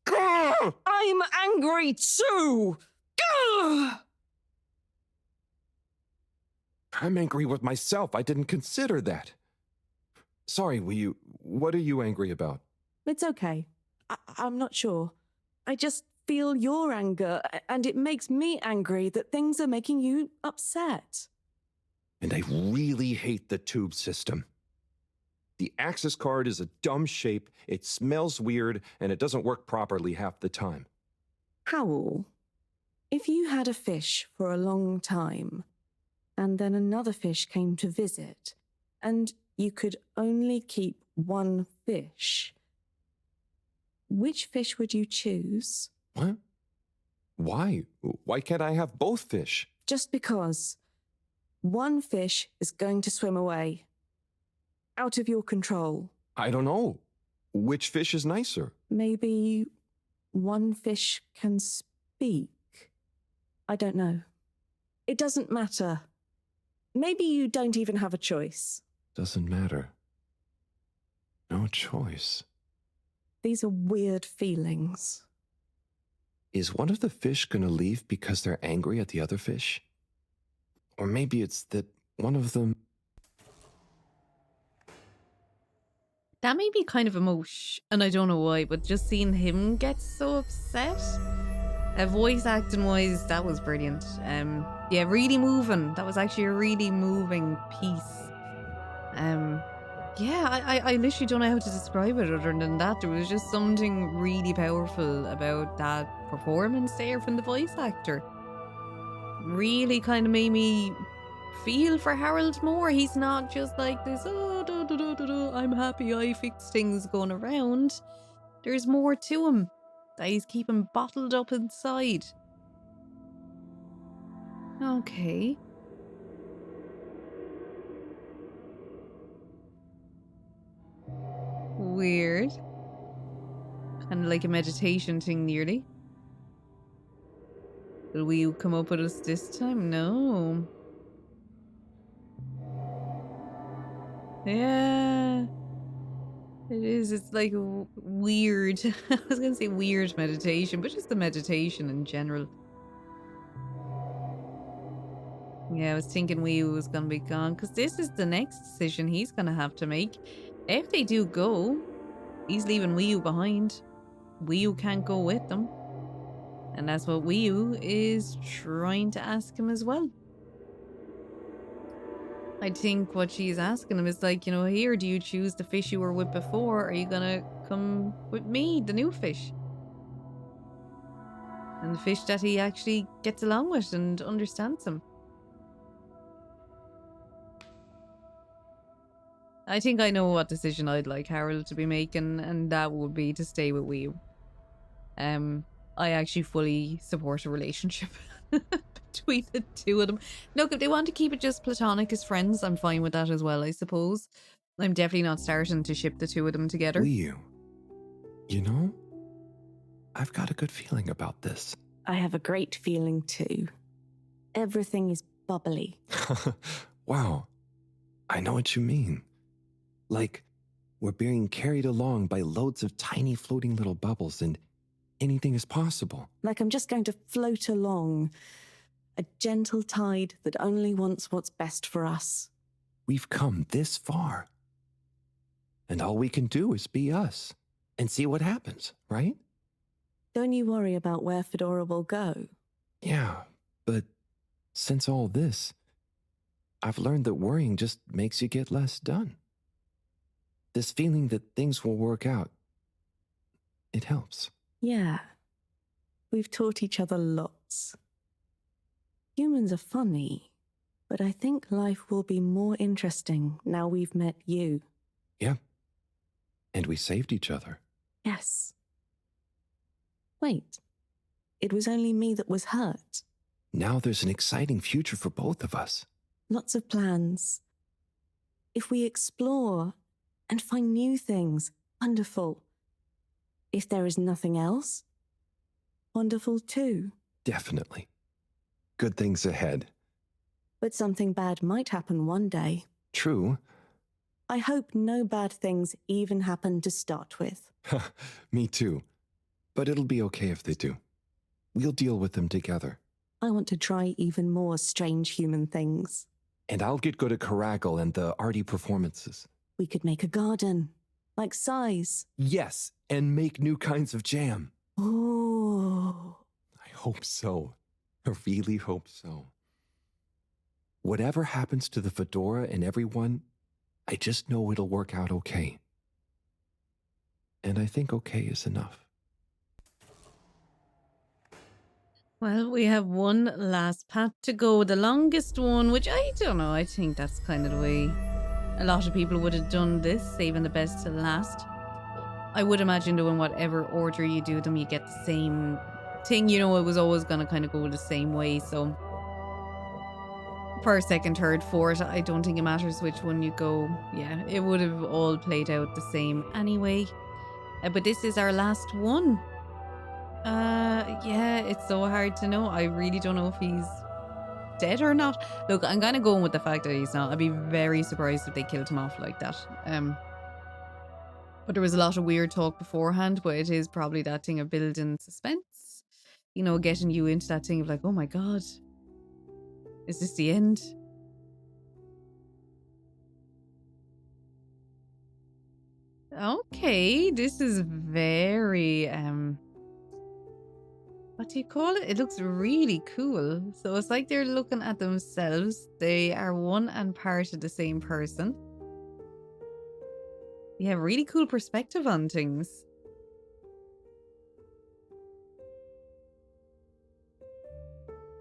Gah!
I'm angry too! Gah!
I'm angry with myself. I didn't consider that. Sorry, what are you angry about?
It's okay. I'm not sure. I just feel your anger, and it makes me angry that things are making you upset.
And I really hate the tube system. The access card is a dumb shape, it smells weird, and it doesn't work properly half the time.
Howl, if you had a fish for a long time, and then another fish came to visit, and you could only keep one fish, which fish would you choose?
What? Why? Why can't I have both fish?
Just because one fish is going to swim away. Out of your control.
I don't know. Which fish is nicer?
Maybe one fish can speak. I don't know. It doesn't matter. Maybe you don't even have a choice.
Doesn't matter. No choice.
These are weird feelings.
Is one of the fish gonna leave because they're angry at the other fish? Or maybe it's that one of them...
That made me kind of emotional, and I don't know why, but just seeing him get so upset. Voice acting wise, that was brilliant. Yeah, really moving. That was actually a really moving piece. Yeah, I literally don't know how to describe it other than that. There was just something really powerful about that performance there from the voice actor. Really kind of made me feel for Harold more. He's not just like this, I'm happy I fixed things going around. There's more to him that he's keeping bottled up inside. Okay. Weird. Kind of like a meditation thing nearly. Will we come up with us this time? No. Yeah. It is. It's like weird. I was going to say weird meditation, but just the meditation in general. Yeah, I was thinking Wii U was going to be gone because this is the next decision he's going to have to make. If they do go, he's leaving Wii U behind. Wii U can't go with them. And that's what Wii U is trying to ask him as well. I think what she's asking him is like, you know, here, do you choose the fish you were with before? Or are you gonna come with me, the new fish? And the fish that he actually gets along with and understands him. I think I know what decision I'd like Harold to be making, and that would be to stay with Wii U. I actually fully support a relationship between the two of them. Look, if they want to keep it just platonic as friends, I'm fine with that as well, I suppose. I'm definitely not starting to ship the two of them together.
Wii U. You know, I've got a good feeling about this.
I have a great feeling too. Everything is bubbly.
Wow, I know what you mean. Like, we're being carried along by loads of tiny floating little bubbles and anything is possible.
Like I'm just going to float along, a gentle tide that only wants what's best for us.
We've come this far. And all we can do is be us and see what happens, right?
Don't you worry about where Fedora will go.
Yeah, but since all this, I've learned that worrying just makes you get less done. This feeling that things will work out, it helps.
Yeah, we've taught each other lots. Humans are funny, but I think life will be more interesting now we've met you.
Yeah, and we saved each other.
Yes. Wait, it was only me that was hurt.
Now there's an exciting future for both of us.
Lots of plans. If we explore and find new things, wonderful. If there is nothing else, wonderful too.
Definitely. Good things ahead.
But something bad might happen one day.
True.
I hope no bad things even happen to start with.
Me too. But it'll be okay if they do. We'll deal with them together.
I want to try even more strange human things.
And I'll get good at Caracal and the arty performances.
We could make a garden, like size.
Yes, and make new kinds of jam.
Oh.
I hope so. I really hope so. Whatever happens to the Fedora and everyone, I just know it'll work out okay. And I think okay is enough.
Well, we have one last path to go, the longest one, which I don't know, I think that's kind of the way a lot of people would have done this, saving the best to last. I would imagine though in whatever order you do them, you get the same thing, you know, it was always going to kind of go the same way, so first, second, third, fourth, I don't think it matters which one you go. Yeah, it would have all played out the same anyway. But this is our last one. Yeah, it's so hard to know. I really don't know if he's dead or not. Look, I'm kind of going with the fact that he's not. I'd be very surprised if they killed him off like that. But there was a lot of weird talk beforehand, but it is probably that thing of building suspense. You know, getting you into that thing of like, oh my god, is this the end? Okay, this is very what do you call it? It looks really cool. So it's like they're looking at themselves. They are one and part of the same person. You have really cool perspective on things.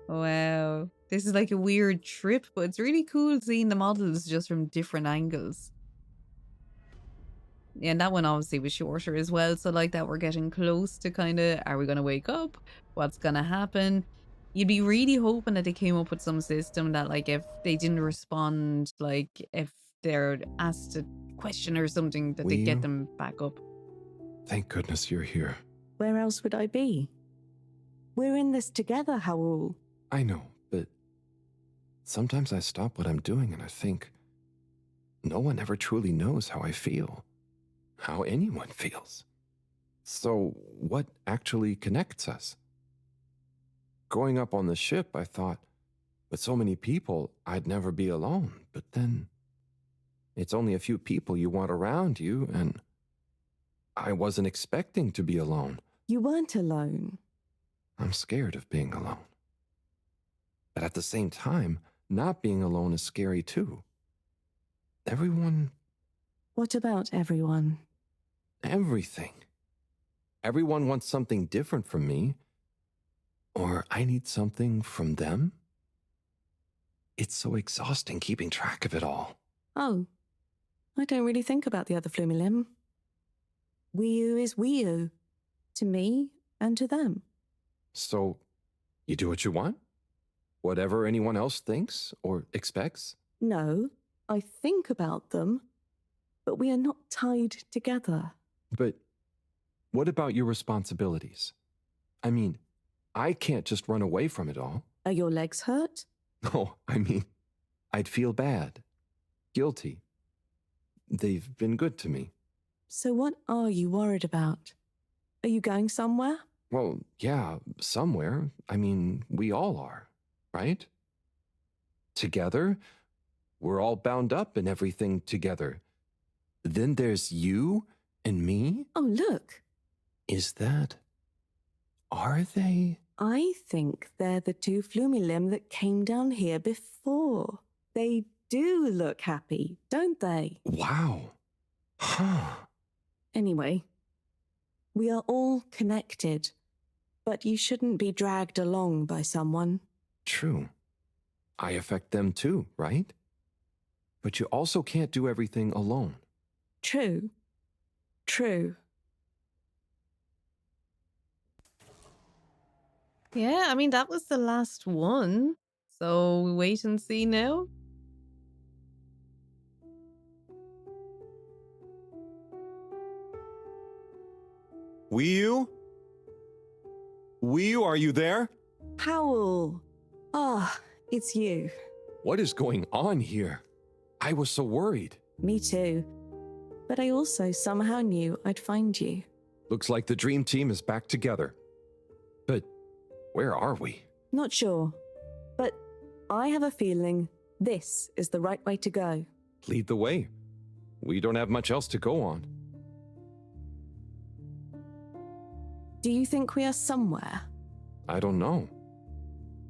Wow. This is like a weird trip, but it's really cool seeing the models just from different angles. Yeah, and that one obviously was shorter as well. So like that, we're getting close to kind of, are we going to wake up? What's going to happen? You'd be really hoping that they came up with some system that like if they didn't respond, like if they're asked a question or something, that they get them back up.
Thank goodness you're here.
Where else would I be? We're in this together, Harold.
I know, but sometimes I stop what I'm doing and I think, no one ever truly knows how I feel. How anyone feels. So, what actually connects us? Growing up on the ship, I thought, with so many people, I'd never be alone. But then, it's only a few people you want around you, and I wasn't expecting to be alone.
You weren't alone.
I'm scared of being alone. But at the same time, not being alone is scary too. Everyone...
What about everyone?
Everything. Everyone wants something different from me. Or I need something from them. It's so exhausting keeping track of it all.
Oh, I don't really think about the other Flumilim. Wii-U is Wii-U. To me and to them.
So, you do what you want? Whatever anyone else thinks or expects?
No, I think about them, but we are not tied together.
But what about your responsibilities? I mean, I can't just run away from it all.
Are your legs hurt?
Oh, I mean, I'd feel bad. Guilty. They've been good to me.
So what are you worried about? Are you going somewhere?
Well, yeah, somewhere. I mean, we all are, right? Together. We're all bound up in everything together. Then there's you and me.
Oh, look.
Are they?
I think they're the two Flumilim that came down here before. They do look happy, don't they?
Wow. Huh.
Anyway, we are all connected, but you shouldn't be dragged along by someone.
True. I affect them too, right? But you also can't do everything alone.
True. True.
Yeah, I mean, that was the last one. So we wait and see now.
Wiyu? Wiyu, are you there?
Howl. Ah, it's you.
What is going on here? I was so worried.
Me too. But I also somehow knew I'd find you.
Looks like the dream team is back together. But where are we?
Not sure. But I have a feeling this is the right way to go.
Lead the way. We don't have much else to go on.
Do you think we are somewhere?
I don't know.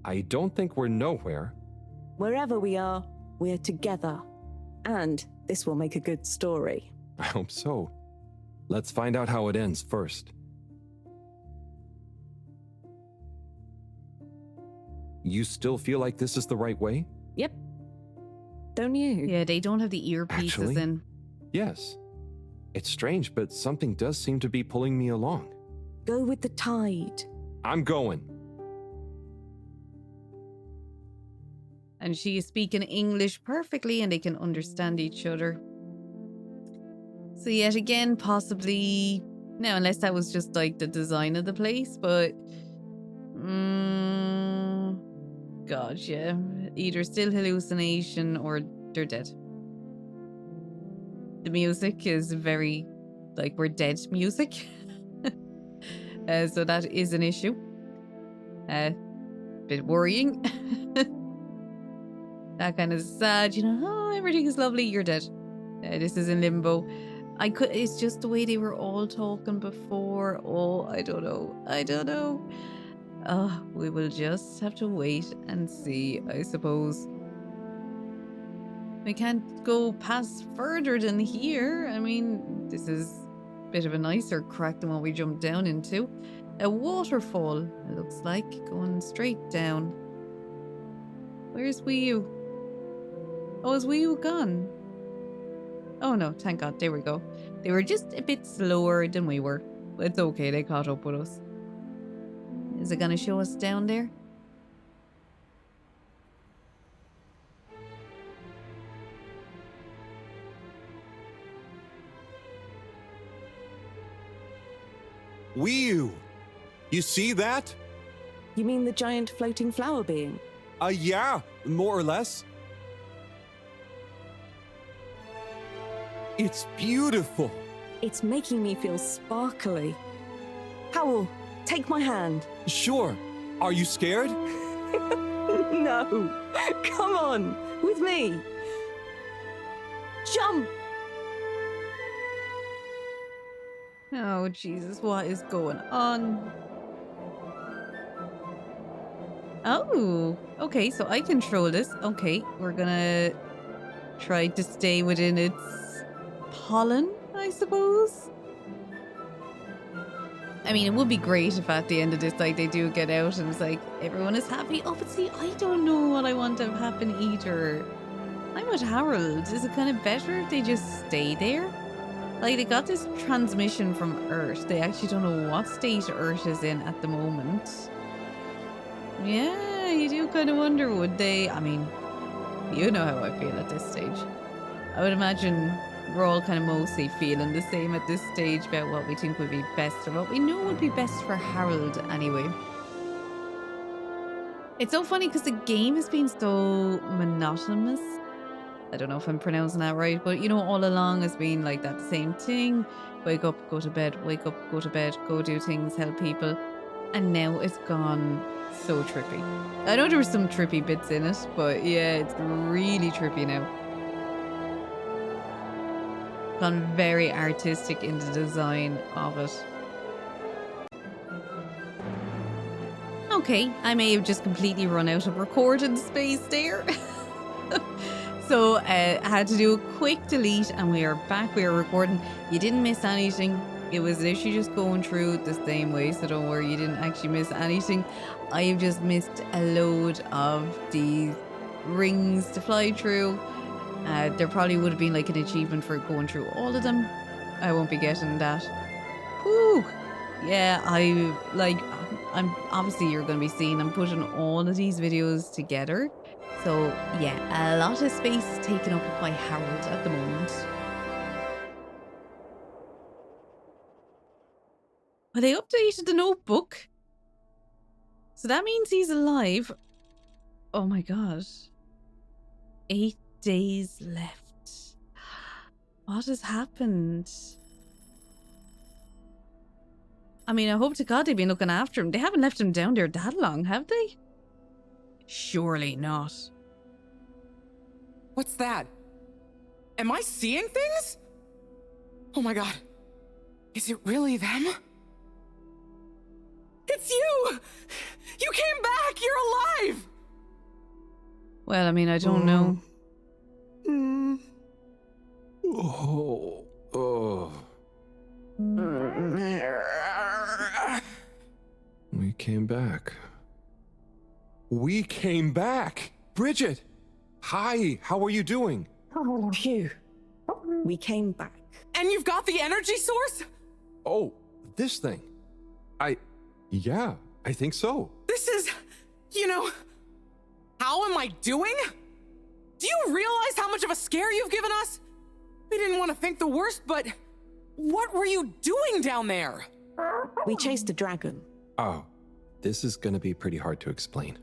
I don't think we're nowhere.
Wherever we are, we're together. And this will make a good story.
I hope so. Let's find out how it ends first. You still feel like this is the right way?
Yep. Don't you?
Yeah, they don't have the earpieces
Actually,
in.
Yes. It's strange, but something does seem to be pulling me along.
Go with the tide.
I'm going.
And she is speaking English perfectly and they can understand each other. So yet again, possibly... Now, unless that was just like the design of the place, but... God, yeah. Either still hallucination or they're dead. The music is very... like, we're dead music. So that is an issue. Bit worrying. That kind of sad, you know, oh, everything is lovely, you're dead. This is in limbo. It's just the way they were all talking before. Oh, I don't know. We will just have to wait and see, I suppose. We can't go past further than here. I mean, this is a bit of a nicer crack than what we jumped down into. A waterfall, it looks like, going straight down. Where's Wiyu? Oh, is Wiyu gone? Oh no, thank God, there we go. They were just a bit slower than we were. It's okay, they caught up with us. Is it gonna show us down there?
Wiyu! You see that?
You mean the giant floating flower being?
Yeah, more or less. It's beautiful.
It's making me feel sparkly. Howl, take my hand.
Sure. Are you scared?
No. Come on, with me. Jump!
Oh, Jesus, what is going on? Oh, okay, so I control this. Okay, we're gonna try to stay within its pollen, I suppose. I mean, it would be great if at the end of this, like, they do get out and it's like, everyone is happy. Oh, but see, I don't know what I want to have happen either. I'm with Harold. Is it kind of better if they just stay there? Like, they got this transmission from Earth. They actually don't know what state Earth is in at the moment. Yeah, you do kind of wonder, would they? I mean, you know how I feel at this stage. I would imagine we're all kind of mostly feeling the same at this stage about what we think would be best or what we know would be best for Harold anyway. It's so funny because the game has been so monotonous. I don't know if I'm pronouncing that right, but you know, all along has been like that same thing. Wake up, go to bed, wake up, go to bed, go do things, help people. And now it's gone so trippy. I know there were some trippy bits in it, but yeah, it's really trippy now. Gone very artistic in the design of it. Okay, I may have just completely run out of recording space there. So I had to do a quick delete and we are back. We are recording. You didn't miss anything. It was literally just going through the same way, so don't worry, you didn't actually miss anything. I have just missed a load of these rings to fly through. There probably would have been like an achievement for going through all of them. I won't be getting that. Whew. Yeah, I'm obviously you're going to be seeing I'm putting all of these videos together. So yeah, a lot of space taken up by Harold at the moment. Well, they updated the notebook. So that means he's alive. Oh my god. 8 days left. What has happened? I mean, I hope to God they've been looking after him. They haven't left him down there that long, have they? Surely not.
What's that? Am I seeing things? Oh my god. Is it really them? It's you! You came back! You're alive!
Well, I mean, I don't know.
We came back.
We came back! Bridget! Hi, how are you doing?
Phew. We came back.
And you've got the energy source?
Oh, this thing. Yeah, I think so.
This is, how am I doing? Do you realize how much of a scare you've given us? We didn't want to think the worst, but what were you doing down there?
We chased a dragon.
Oh, this is gonna be pretty hard to explain.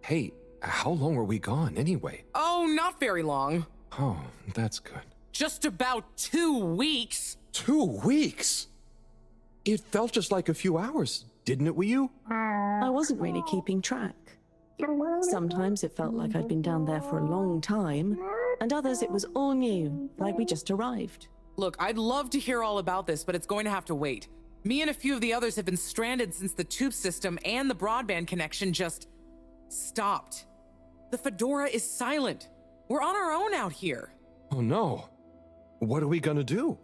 Hey, how long were we gone anyway?
Oh, not very long.
Oh, that's good.
Just about 2 weeks.
2 weeks? It felt just like a few hours, didn't it, Wii U?
I wasn't really keeping track. Sometimes it felt like I'd been down there for a long time, and others it was all new, like we just arrived.
Look, I'd love to hear all about this, but it's going to have to wait. Me and a few of the others have been stranded since the tube system and the broadband connection just stopped. The Fedora is silent. We're on our own out here.
Oh no. What are we gonna do?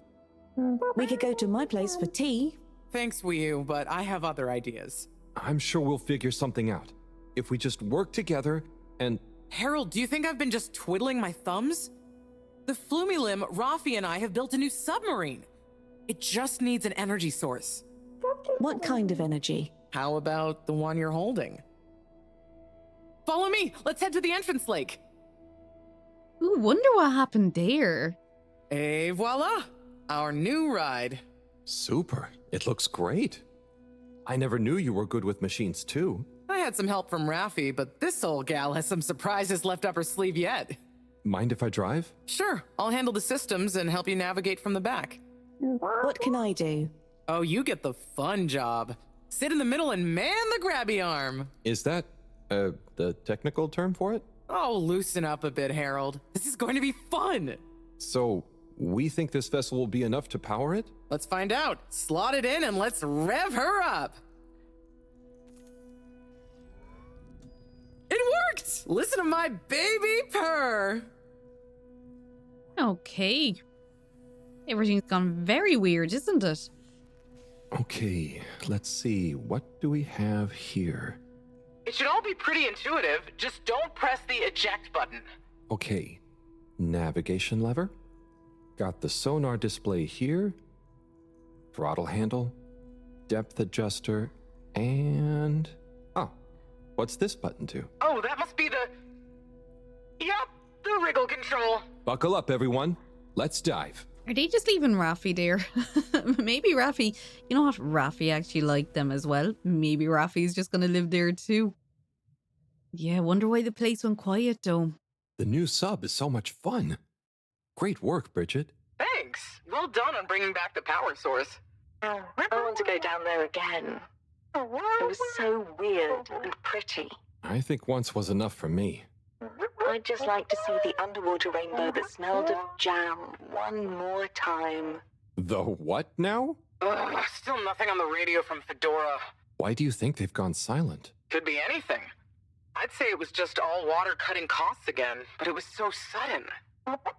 We could go to my place for tea.
Thanks, Wii U, but I have other ideas.
I'm sure we'll figure something out. If we just work together and...
Harold, do you think I've been just twiddling my thumbs? The Flumilim, Rafi, and I have built a new submarine. It just needs an energy source.
What kind of energy?
How about the one you're holding? Follow me! Let's head to the entrance lake!
Ooh, wonder what happened there.
Et voila! Our new ride.
Super. It looks great. I never knew you were good with machines too.
I had some help from Rafi, but this old gal has some surprises left up her sleeve yet.
Mind if I drive?
Sure, I'll handle the systems and help you navigate from the back.
What can I do?
Oh, you get the fun job. Sit in the middle and man the grabby arm.
Is that, the technical term for it?
Oh, loosen up a bit, Harold. This is going to be fun.
So, we think this vessel will be enough to power it?
Let's find out. Slot it in and let's rev her up. It worked! Listen to my baby purr.
Okay. Everything's gone very weird, isn't it?
Okay, let's see. What do we have here?
It should all be pretty intuitive. Just don't press the eject button.
Okay, navigation lever. Got the sonar display here. Throttle handle. Depth adjuster. And... oh, what's this button do?
Oh, that must be the... Yep, the wriggle control.
Buckle up, everyone. Let's dive.
Are they just leaving Rafi there? Maybe Rafi... You know what? Rafi actually liked them as well. Maybe Rafi's just going to live there too. Yeah, wonder why the place went quiet though.
The new sub is so much fun. Great work, Bridget.
Thanks. Well done on bringing back the power source.
I want to go down there again. It was so weird and pretty.
I think once was enough for me.
I'd just like to see the underwater rainbow that smelled of jam one more time.
The what now?
Ugh, still nothing on the radio from Fedora.
Why do you think they've gone silent?
Could be anything. I'd say it was just all water cutting costs again, but it was so sudden.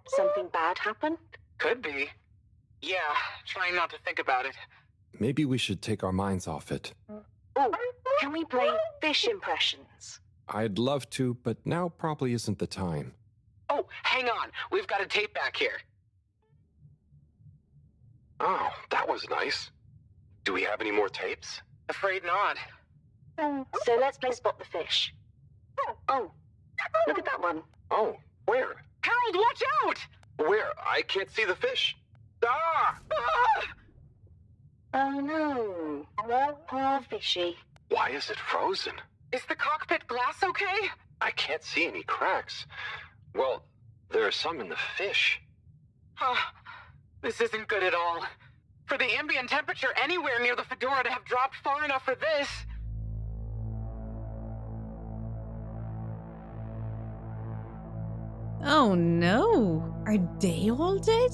Something bad happened?
Could be. Yeah, trying not to think about it.
Maybe we should take our minds off it.
Oh, can we play fish impressions?
I'd love to, but now probably isn't the time.
Oh, hang on. We've got a tape back here.
Oh, that was nice. Do we have any more tapes?
Afraid not.
So let's play Spot the Fish. Oh, look at that one.
Oh, where?
Harold, watch out!
Where? I can't see the fish. Ah!
Oh no. Poor fishy.
Why is it frozen?
Is the cockpit glass okay?
I can't see any cracks. Well, there are some in the fish.
This isn't good at all. For the ambient temperature anywhere near the Fedora to have dropped far enough for this.
Oh no. Are they all dead?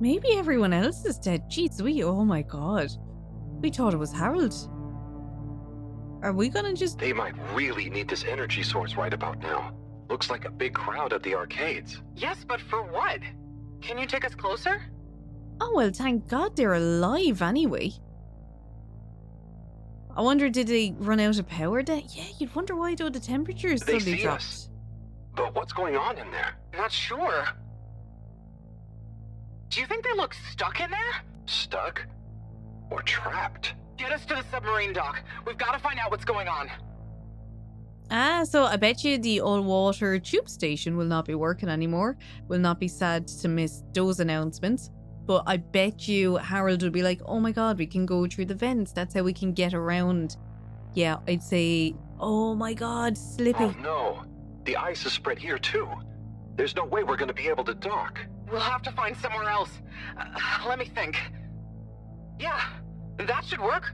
Maybe everyone else is dead. Jeez, oh my god. We thought it was Harold. Are we gonna just...
They might really need this energy source right about now. Looks like a big crowd at the arcades.
Yes, but for what? Can you take us closer?
Oh, well, thank God they're alive anyway. I wonder, did they run out of power then? Yeah, you'd wonder why though the temperatures
They
suddenly
see
dropped.
us. But what's going on in there?
Not sure. Do you think they look stuck in there?
Stuck? Or trapped?
Get us to the submarine dock. We've got to find out what's going on.
Ah, so I bet you the all-water tube station will not be working anymore. Will not be sad to miss those announcements. But I bet you Harold will be like, oh my god, we can go through the vents. That's how we can get around. Yeah, I'd say, oh my god, Slippy.
Oh no. The ice is spread here too. There's no way we're going to be able to dock.
We'll have to find somewhere else. Let me think. Yeah, that should work.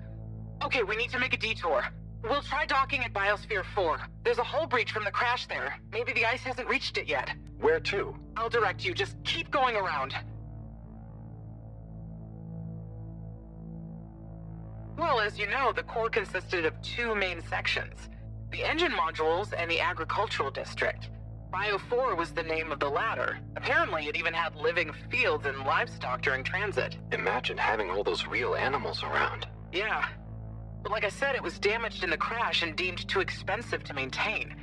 Okay, we need to make a detour. We'll try docking at Biosphere 4. There's a hull breach from the crash there. Maybe the ice hasn't reached it yet.
Where to?
I'll direct you. Just keep going around. Well, as you know, the core consisted of two main sections. The engine modules and the agricultural district. Bio 4 was the name of the latter. Apparently, it even had living fields and livestock during transit.
Imagine having all those real animals around.
Yeah. But like I said, it was damaged in the crash and deemed too expensive to maintain.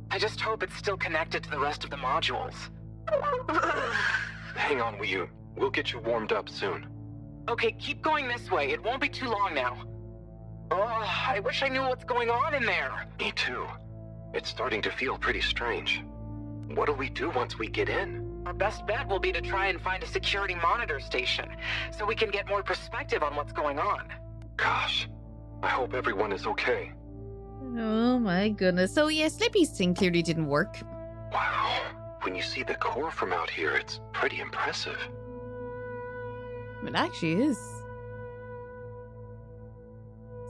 I just hope it's still connected to the rest of the modules.
Hang on, we'll get you warmed up soon.
Okay, keep going this way. It won't be too long now. Oh, I wish I knew what's going on in there.
Me too. It's starting to feel pretty strange. What'll we do once we get in?
Our best bet will be to try and find a security monitor station, so we can get more perspective on what's going on.
Gosh, I hope everyone is okay.
Oh my goodness. So yeah, Slippy's thing clearly didn't work.
Wow. When you see the core from out here, it's pretty impressive.
It actually is.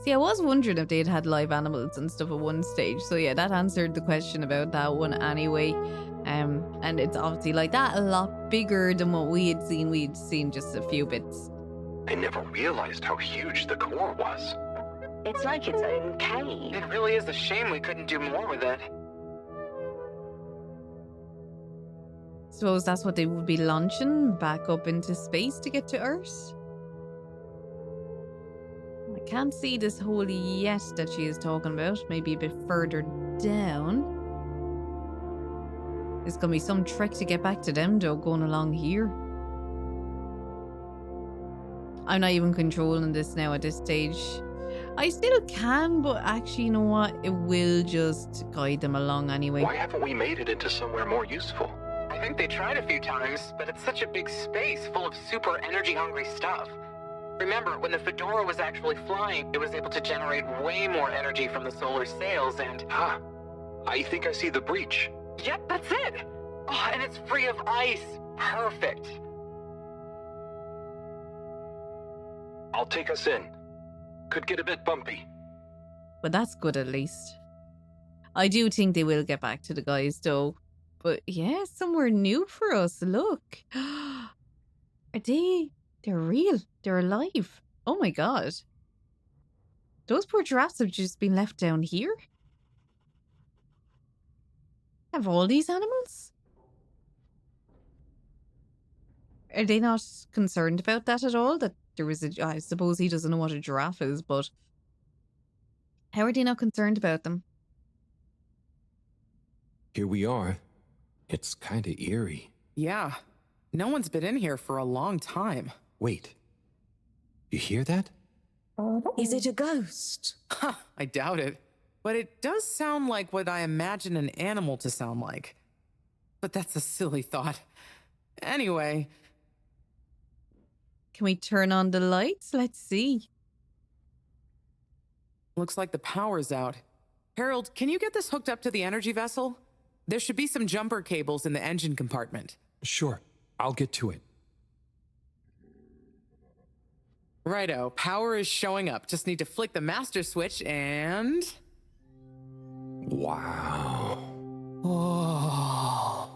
See, I was wondering if they'd had live animals and stuff at one stage. So yeah, that answered the question about that one anyway. And it's obviously like that, a lot bigger than what we had seen. We'd seen just a few bits.
I never realized how huge the core was.
It's like its own cave.
It really is a shame we couldn't do more with it.
Suppose that's what they would be launching back up into space to get to Earth. I can't see this hole yet that she is talking about. Maybe a bit further down. There's gonna be some trick to get back to them though, going along here. I'm not even controlling this now at this stage. I still can, but actually, you know what? It will just guide them along anyway.
Why haven't we made it into somewhere more useful?
I think they tried a few times, but it's such a big space full of super energy-hungry stuff. Remember, when the Fedora was actually flying, it was able to generate way more energy from the solar sails and...
I think I see the breach.
Yep, that's it! Oh, and it's free of ice. Perfect.
I'll take us in. Could get a bit bumpy.
But that's good at least. I do think they will get back to the guys though. But yeah, somewhere new for us. Look. Are they? They're real. They're alive. Oh my god. Those poor giraffes have just been left down here. Have all these animals? Are they not concerned about that at all? That there was a... I suppose he doesn't know what a giraffe is, but... How are they not concerned about them?
Here we are. It's kind of eerie.
Yeah. No one's been in here for a long time.
Wait. You hear that?
Is it a ghost?
I doubt it. But it does sound like what I imagine an animal to sound like. But that's a silly thought. Anyway...
Can we turn on the lights? Let's see.
Looks like the power's out. Harold, can you get this hooked up to the energy vessel? There should be some jumper cables in the engine compartment.
Sure, I'll get to it.
Righto, power is showing up. Just need to flick the master switch and...
Wow.
Oh.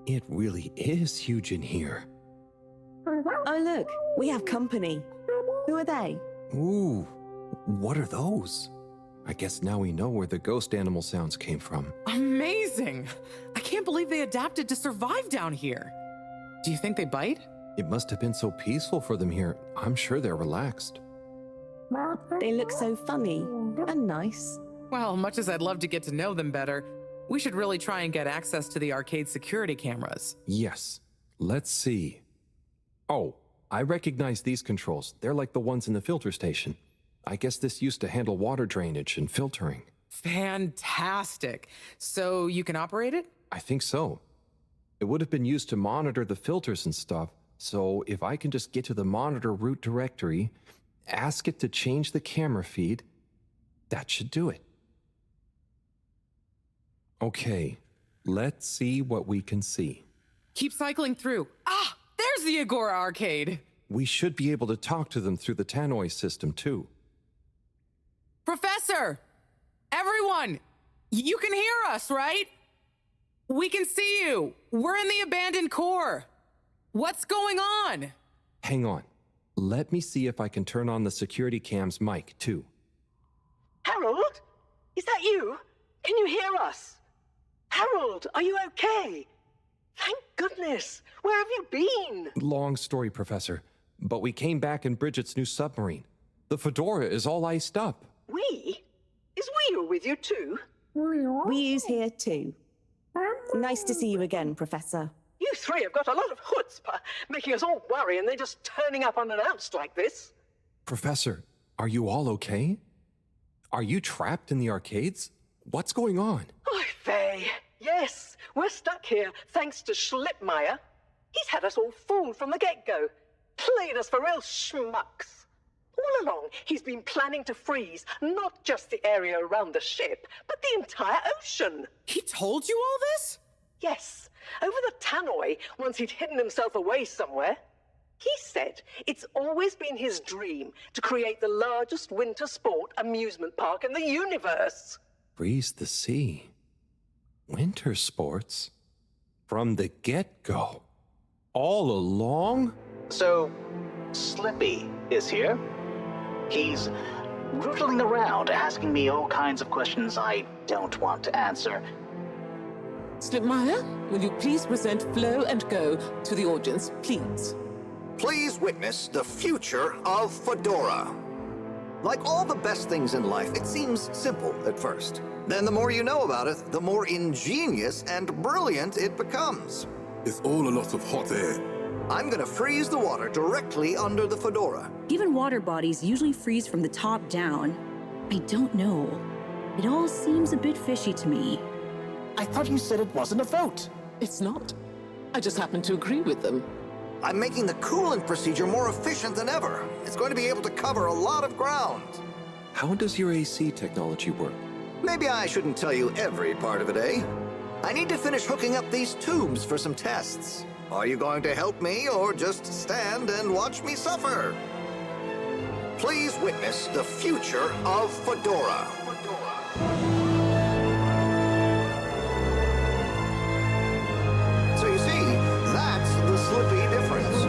It really is huge in here.
Oh, look, we have company. Who are they?
Ooh, what are those? I guess now we know where the ghost animal sounds came from.
Amazing! I can't believe they adapted to survive down here. Do you think they bite?
It must have been so peaceful for them here. I'm sure they're relaxed.
They look so funny and nice.
Well, much as I'd love to get to know them better, we should really try and get access to the arcade security cameras.
Yes. Let's see. Oh, I recognize these controls. They're like the ones in the filter station. I guess this used to handle water drainage and filtering.
Fantastic. So you can operate it?
I think so. It would have been used to monitor the filters and stuff. So if I can just get to the monitor root directory, ask it to change the camera feed, that should do it. Okay, let's see what we can see.
Keep cycling through. Ah, there's the Agora arcade.
We should be able to talk to them through the tannoy system too.
Professor! Everyone! You can hear us, right? We can see you. We're in the abandoned core. What's going on?
Hang on. Let me see if I can turn on the security cam's mic too.
Harold? Is that you? Can you hear us? Harold, are you okay? Thank goodness. Where have you been?
Long story, Professor. But we came back in Bridget's new submarine. The Fedora is all iced up.
We? Is Wheel with you too?
We's here too. Nice to see you again, Professor.
You three have got a lot of chutzpah, making us all worry and then just turning up unannounced like this.
Professor, are you all okay? Are you trapped in the arcades? What's going on?
Oy vey. Yes, we're stuck here thanks to Schlippmeyer. He's had us all fooled from the get-go. Played us for real schmucks. All along, he's been planning to freeze not just the area around the ship, but the entire ocean.
He told you all this?
Yes, over the tannoy, once he'd hidden himself away somewhere. He said it's always been his dream to create the largest winter sport amusement park in the universe.
Freeze the sea. Winter sports? From the get-go? All along?
So, Slippy is here. He's rootling around asking me all kinds of questions I don't want to answer.
Slipmeyer, will you please present Flow and Go to the audience, please?
Please witness the future of Fedora. Like all the best things in life, it seems simple at first. Then the more you know about it, the more ingenious and brilliant it becomes.
It's all a lot of hot air.
I'm gonna freeze the water directly under the Fedora.
Given water bodies usually freeze from the top down, I don't know. It all seems a bit fishy to me.
I thought you said it wasn't a vote.
It's not. I just happen to agree with them.
I'm making the coolant procedure more efficient than ever. It's going to be able to cover a lot of ground.
How does your AC technology work?
Maybe I shouldn't tell you every part of it, eh? I need to finish hooking up these tubes for some tests. Are you going to help me or just stand and watch me suffer? Please witness the future of Fedora. So you see, that's the Slippy difference.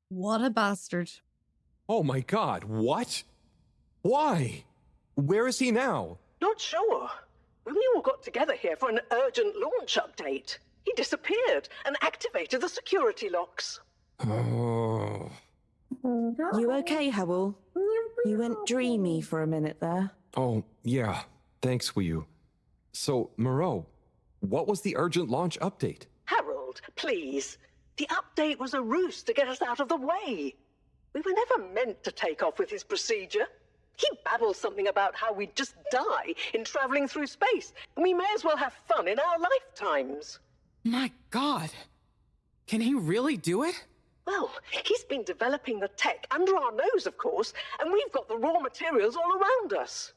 What a bastard.
Oh my god, what? Why? Where is he now?
Not sure. We all got together here for an urgent launch update. He disappeared and activated the security locks.
Oh.
You okay, Howell? You went dreamy for a minute there.
Oh, yeah. Thanks, Wiyu. So, Moreau, what was the urgent launch update?
Harold, please. The update was a ruse to get us out of the way. We were never meant to take off with his procedure. He babbled something about how we'd just die in traveling through space, and we may as well have fun in our lifetimes.
My God. Can he really do it?
Well, he's been developing the tech under our nose, of course, and we've got the raw materials all around us.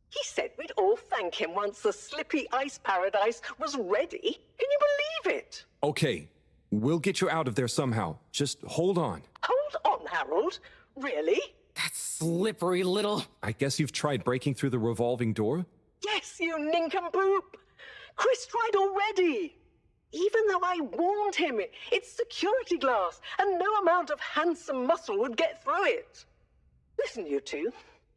He said we'd all thank him once the Slippy Ice Paradise was ready. Can you believe it?
Okay, we'll get you out of there somehow. Just hold on.
Hold on, Harold. Really?
That slippery little...
I guess you've tried breaking through the revolving door?
Yes, you nincompoop. Chris tried already. Even though I warned him, it's security glass, and no amount of handsome muscle would get through it. Listen, you two.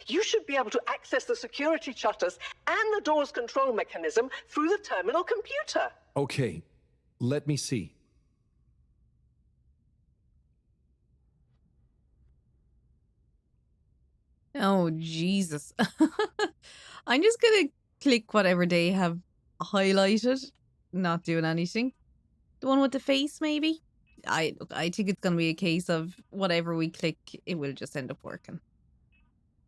You should be able to access the security shutters and the door's control mechanism through the terminal computer.
Okay, let me see.
Oh, Jesus. I'm just gonna click whatever they have highlighted. Not doing anything. The one with the face, maybe? I think it's gonna be a case of whatever we click, it will just end up working.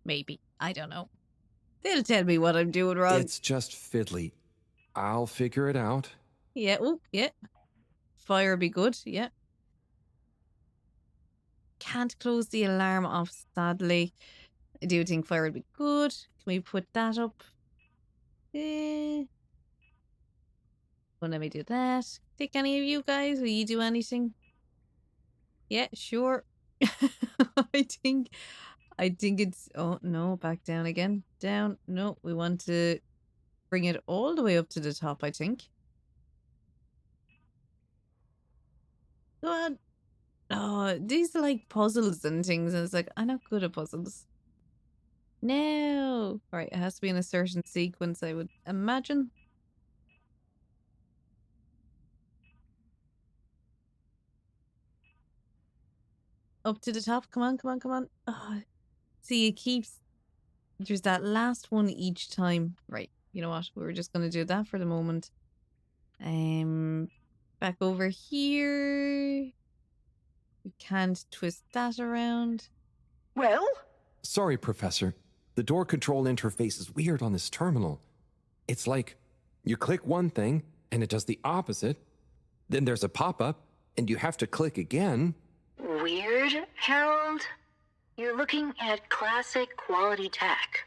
Maybe. I don't know. They'll tell me what I'm doing wrong.
It's just fiddly. I'll figure it out.
Yeah, oh, yeah. Fire be good, yeah. Can't close the alarm off, sadly. I do think fire would be good. Can we put that up? Well, let me do that. Take any of you guys? Will you do anything? Yeah, sure. I think it's... Oh, no, back down again. Down. No, we want to bring it all the way up to the top, I think. Go on. Oh, these are like puzzles and things, and it's like, I'm not good at puzzles. No. All right, it has to be in a certain sequence, I would imagine. Up to the top. Come on, come on, come on. Oh, see, it keeps... There's that last one each time. Right, you know what? We're just going to do that for the moment. Back over here. We can't twist that around.
Well?
Sorry, Professor. The door control interface is weird on this terminal. It's like you click one thing and it does the opposite. Then there's a pop-up and you have to click again.
Weird, Harold? You're looking at classic quality tech.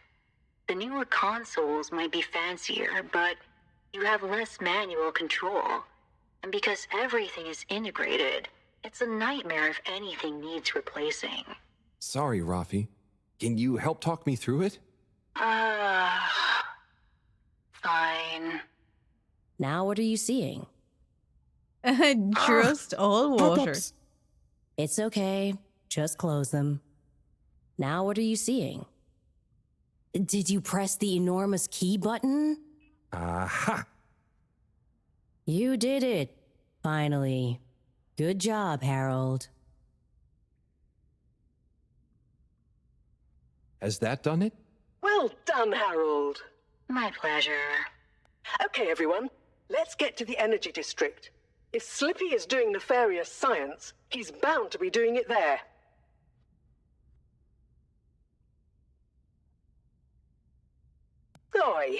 The newer consoles might be fancier, but you have less manual control. And because everything is integrated, it's a nightmare if anything needs replacing.
Sorry, Rafi. Can you help talk me through it?
Fine.
Now what are you seeing?
Just all water.
It's okay. Just close them. Now what are you seeing? Did you press the enormous key button?
Aha!
You did it. Finally. Good job, Harold.
Has that done it?
Well done, Harold.
My pleasure.
Okay, everyone. Let's get to the energy district. If Slippy is doing nefarious science, he's bound to be doing it there. Oi,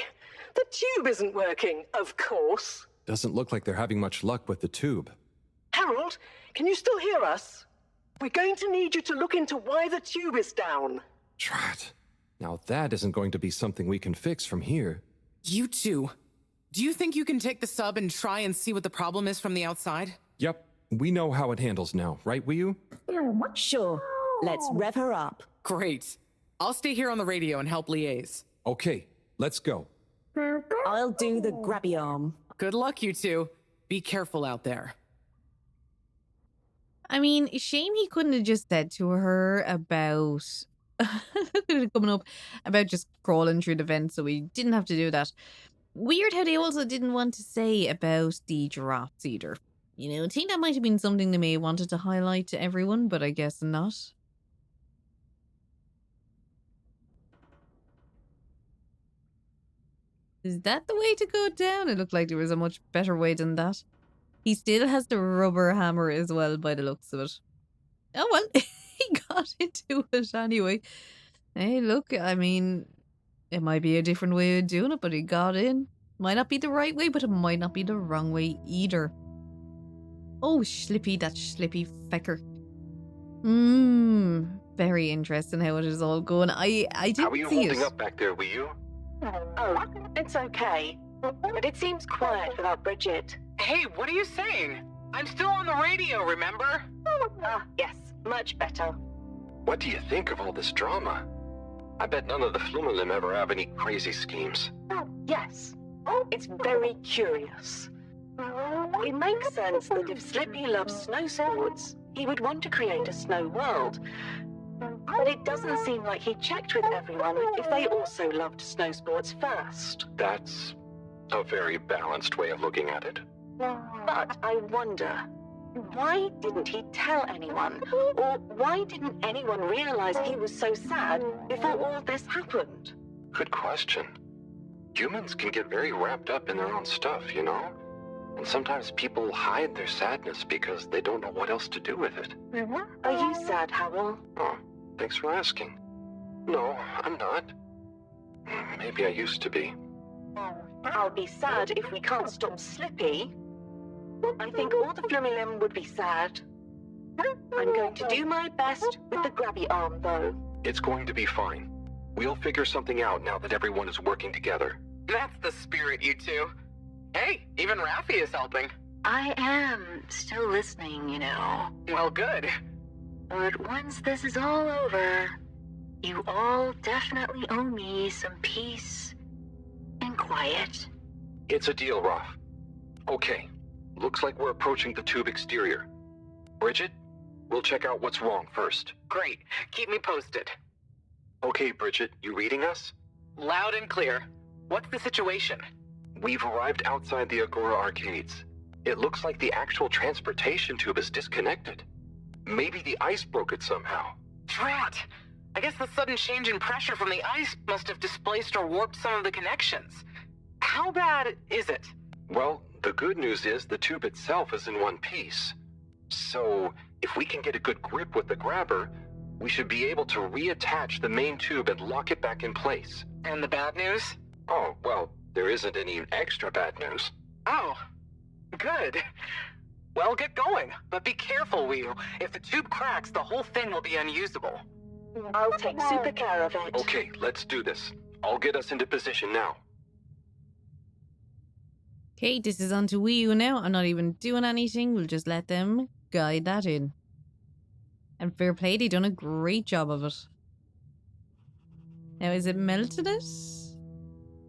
the tube isn't working, of course.
Doesn't look like they're having much luck with the tube.
Harold, can you still hear us? We're going to need you to look into why the tube is down.
Drat. Now that isn't going to be something we can fix from here.
You two. Do you think you can take the sub and try and see what the problem is from the outside?
Yep, we know how it handles now, right, Wiyu?
Sure. Let's rev her up.
Great. I'll stay here on the radio and help liaise.
Okay, let's go.
I'll do the grabby arm.
Good luck, you two. Be careful out there.
I mean, shame he couldn't have just said to her about coming up about just crawling through the vent, so we didn't have to do that. Weird how they also didn't want to say about the giraffes either. You know, I think that might have been something they may have wanted to highlight to everyone, but I guess not. Is that the way to go down? It looked like there was a much better way than that. He still has the rubber hammer as well, by the looks of it. Oh, well, he got into it anyway. Hey, look, I mean, it might be a different way of doing it, but he got in. Might not be the right way, but it might not be the wrong way either. Oh, Slippy, that Slippy fecker. Very interesting how it is all going. I didn't see it.
How are you holding up back there, Wiyu?
Oh, it's okay. But it seems quiet without Bridget.
Hey, what are you saying? I'm still on the radio, remember?
Yes, much better.
What do you think of all this drama? I bet none of the Flumalim ever have any crazy schemes.
Yes, it's very curious. It makes sense that if Slippy loves snow sports, he would want to create a snow world. But it doesn't seem like he checked with everyone if they also loved snow sports first.
That's a very balanced way of looking at it.
But I wonder, why didn't he tell anyone? Or why didn't anyone realize he was so sad before all this happened?
Good question. Humans can get very wrapped up in their own stuff, you know? And sometimes people hide their sadness because they don't know what else to do with it.
Are you sad, Harold?
Oh, thanks for asking. No, I'm not. Maybe I used to be.
I'll be sad if we can't stop Slippy. I think all the Flumilim would be sad. I'm going to do my best with the grabby arm, though.
It's going to be fine. We'll figure something out now that everyone is working together.
That's the spirit, you two. Hey, even Raffi is helping.
I am still listening, you know.
Well, good.
But once this is all over, you all definitely owe me some peace and quiet.
It's a deal, Raph. Okay, looks like we're approaching the tube exterior. Bridget, we'll check out what's wrong first.
Great. Keep me posted.
Okay, Bridget, you reading us?
Loud and clear. What's the situation?
We've arrived outside the Agora arcades. It looks like the actual transportation tube is disconnected. Maybe the ice broke it somehow.
Drat! I guess the sudden change in pressure from the ice must have displaced or warped some of the connections. How bad is it?
Well, the good news is the tube itself is in one piece. So, if we can get a good grip with the grabber, we should be able to reattach the main tube and lock it back in place.
And the bad news?
Oh, well, there isn't any extra bad news.
Oh, good. Well, get going, but be careful, Wiyu. If the tube cracks, the whole thing will be unusable.
I'll take super care of it.
Okay, let's do this. I'll get us into position now.
Okay, this is on to Wiyu now. I'm not even doing anything. We'll just let them guide that in. And fair play, they've done a great job of it. Now, is it melted it?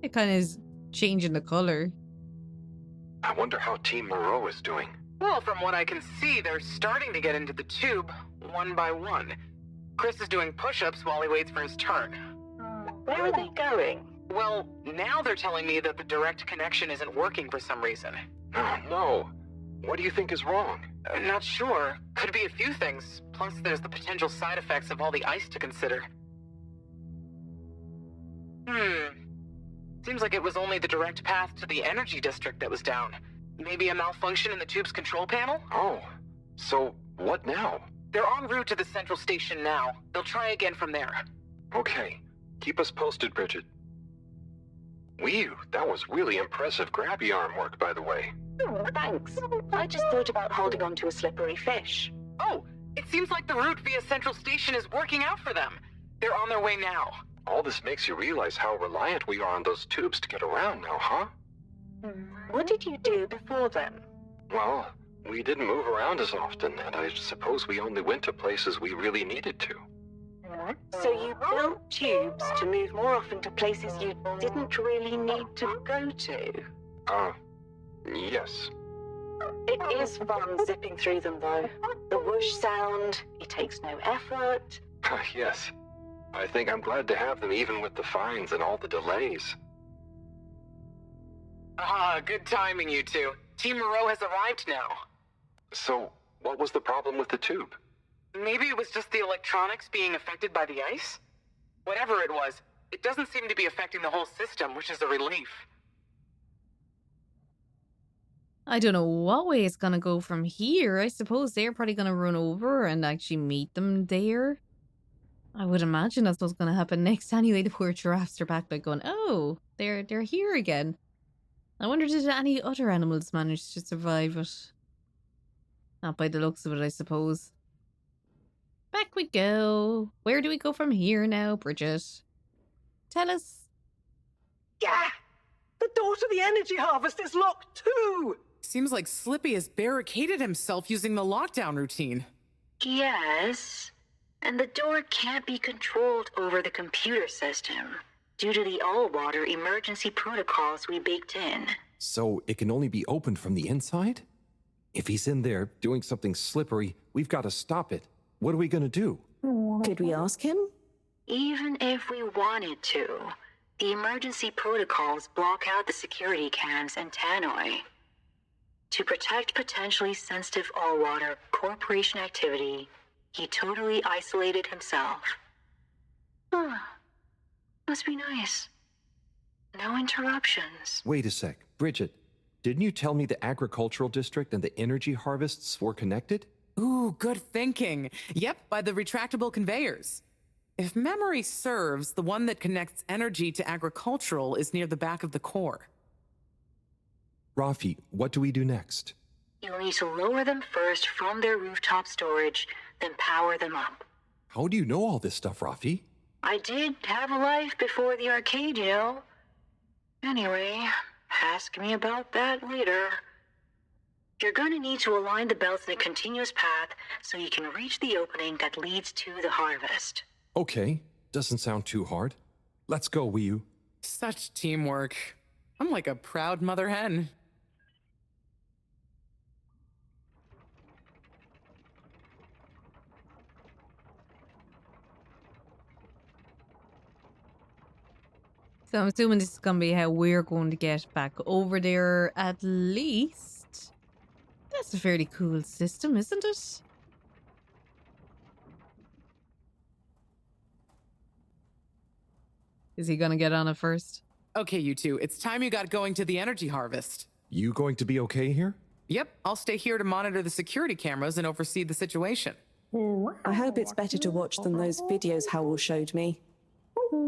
It kind of is changing the colour.
I wonder how Team Moreau is doing.
Well, from what I can see, they're starting to get into the tube, one by one. Chris is doing push-ups while he waits for his turn.
Where are they going?
Well, now they're telling me that the direct connection isn't working for some reason.
Oh, no. What do you think is wrong?
Not sure. Could be a few things. Plus, there's the potential side effects of all the ice to consider. Seems like it was only the direct path to the energy district that was down. Maybe a malfunction in the tube's control panel?
Oh, so what now?
They're en route to the central station now. They'll try again from there.
Okay, keep us posted, Bridget. Whew, that was really impressive grabby arm work, by the way.
Oh, thanks. I just thought about holding on to a slippery fish.
Oh, it seems like the route via central station is working out for them. They're on their way now.
All this makes you realize how reliant we are on those tubes to get around now, huh?
What did you do before then?
Well, we didn't move around as often, and I suppose we only went to places we really needed to.
So you built tubes to move more often to places you didn't really need to go to?
Yes.
It is fun zipping through them, though. The whoosh sound, it takes no effort.
Yes. I think I'm glad to have them even with the fines and all the delays.
Good timing, you two. Team Moreau has arrived now.
So, what was the problem with the tube?
Maybe it was just the electronics being affected by the ice? Whatever it was, it doesn't seem to be affecting the whole system, which is a relief.
I don't know what way it's gonna go from here. I suppose they're probably gonna run over and actually meet them there. I would imagine that's what's gonna happen next. Anyway, the poor giraffes are back like going, oh, they're here again. I wonder, did any other animals manage to survive it? Not by the looks of it, I suppose. Back we go. Where do we go from here now, Bridget? Tell us.
Yeah! The door to the energy harvest is locked too!
Seems like Slippy has barricaded himself using the lockdown routine.
Yes, and the door can't be controlled over the computer system due to the all-water emergency protocols we baked in.
So it can only be opened from the inside? If he's in there doing something slippery, we've got to stop it. What are we going to do?
Could we ask him?
Even if we wanted to, the emergency protocols block out the security cams and tannoy. To protect potentially sensitive all-water corporation activity, he totally isolated himself. Must be nice. No interruptions.
Wait a sec. Bridget, didn't you tell me the agricultural district and the energy harvests were connected?
Ooh, good thinking. Yep, by the retractable conveyors. If memory serves, the one that connects energy to agricultural is near the back of the core.
Rafi, what do we do next?
You'll need to lower them first from their rooftop storage, then power them up.
How do you know all this stuff, Rafi?
I did have a life before the arcade, you know. Anyway, ask me about that later. You're going to need to align the belts in a continuous path so you can reach the opening that leads to the harvest.
Okay, doesn't sound too hard. Let's go, Wii.
Such teamwork. I'm like a proud mother hen.
So I'm assuming this is going to be how we're going to get back over there at least. That's a fairly cool system, isn't it? Is he going to get on it first?
Okay, you two, it's time you got going to the energy harvest.
You going to be okay here?
Yep, I'll stay here to monitor the security cameras and oversee the situation.
I hope it's better to watch than those videos Howell showed me.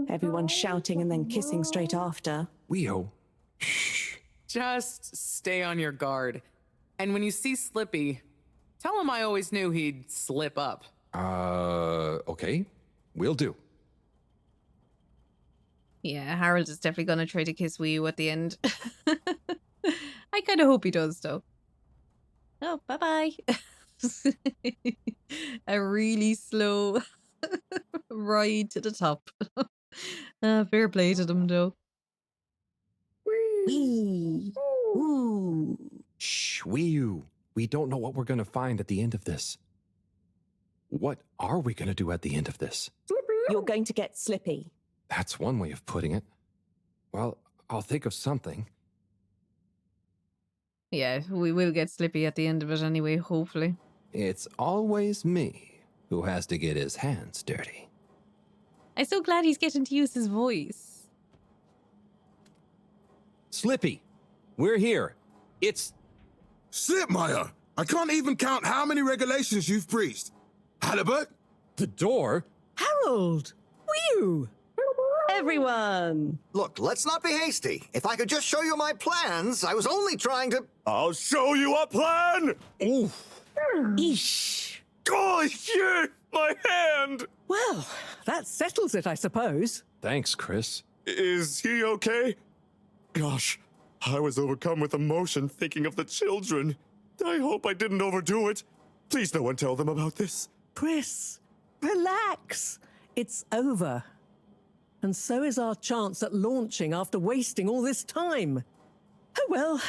Everyone shouting and then kissing straight after.
Weo.
Just stay on your guard. And when you see Slippy, tell him I always knew he'd slip up.
Okay. Will do.
Yeah, Harold is definitely going to try to kiss Wii U at the end. I kind of hope he does, though. Oh, bye-bye. A really slow ride to the top. Fair play to them, though.
Wee. Ooh.
Shh, Wii U. We don't know what we're going to find at the end of this. What are we going to do at the end of this?
You're going to get Slippy.
That's one way of putting it. Well, I'll think of something.
Yeah, we will get Slippy at the end of it anyway, hopefully.
It's always me who has to get his hands dirty.
I'm so glad he's getting to use his voice.
Slippy, we're here. It's
Slipmire! I can't even count how many regulations you've breached. Halibut?
The door?
Harold! You!
Everyone! Look, let's not be hasty. If I could just show you my plans, I was only trying to...
I'll show you a plan!
Oof.
Eesh.
Oh, shit! My hand!
Well, that settles it, I suppose.
Thanks, Chris.
Is he okay? Gosh, I was overcome with emotion thinking of the children. I hope I didn't overdo it. Please no one tell them about this.
Chris, relax. It's over. And so is our chance at launching after wasting all this time. Oh well,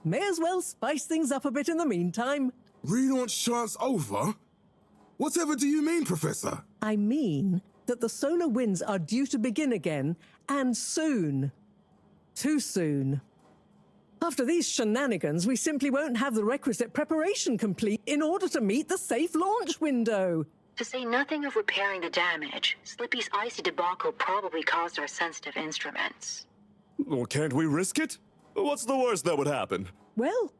may as well spice things up a bit in the meantime.
Relaunch chance over? Whatever do you mean, Professor?
I mean that the solar winds are due to begin again, and soon. Too soon. After these shenanigans, we simply won't have the requisite preparation complete in order to meet the safe launch window.
To say nothing of repairing the damage, Slippy's icy debacle probably caused our sensitive instruments.
Well, can't we risk it? What's the worst that would happen?
Well,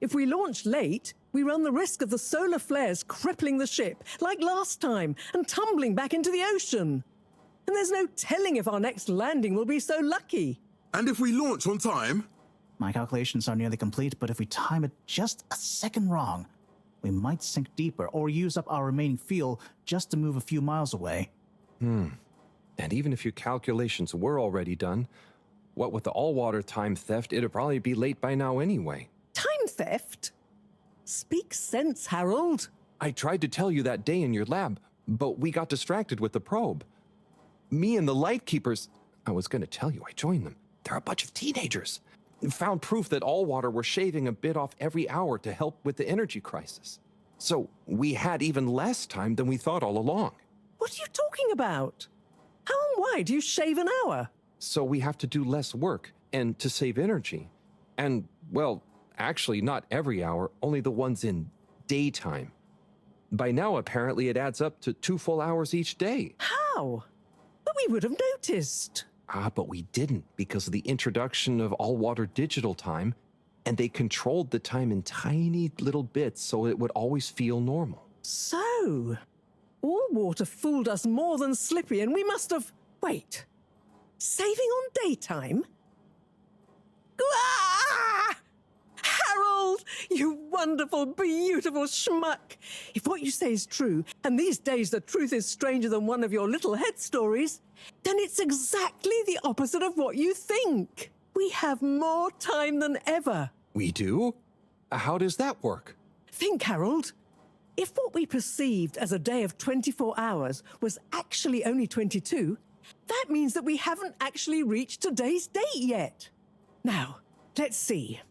if we launch late, we run the risk of the solar flares crippling the ship, like last time, and tumbling back into the ocean. And there's no telling if our next landing will be so lucky.
And if we launch on time?
My calculations are nearly complete, but if we time it just a second wrong, we might sink deeper or use up our remaining fuel just to move a few miles away.
And even if your calculations were already done, what with the all-water time theft, it'd probably be late by now anyway.
Time theft? Speak sense, Harold.
I tried to tell you that day in your lab, but we got distracted with the probe. Me and the Lightkeepers, I was going to tell you, I joined them. They're a bunch of teenagers. Found proof that Allwater were shaving a bit off every hour to help with the energy crisis. So we had even less time than we thought all along.
What are you talking about? How and why do you shave an hour?
So we have to do less work and to save energy. And, well, actually not every hour, only the ones in daytime. By now, apparently, it adds up to 2 full hours each day.
How? But we would have noticed.
But we didn't because of the introduction of all-water digital time, and they controlled the time in tiny little bits so it would always feel normal.
So, Allwater fooled us more than Slippy, and we must have... Wait. Saving on daytime? Ah! Harold, you wonderful, beautiful schmuck. If what you say is true, and these days the truth is stranger than one of your little head stories, then it's exactly the opposite of what you think. We have more time than ever.
We do? How does that work?
Think, Harold. If what we perceived as a day of 24 hours was actually only 22, that means that we haven't actually reached today's date yet. Now, let's see.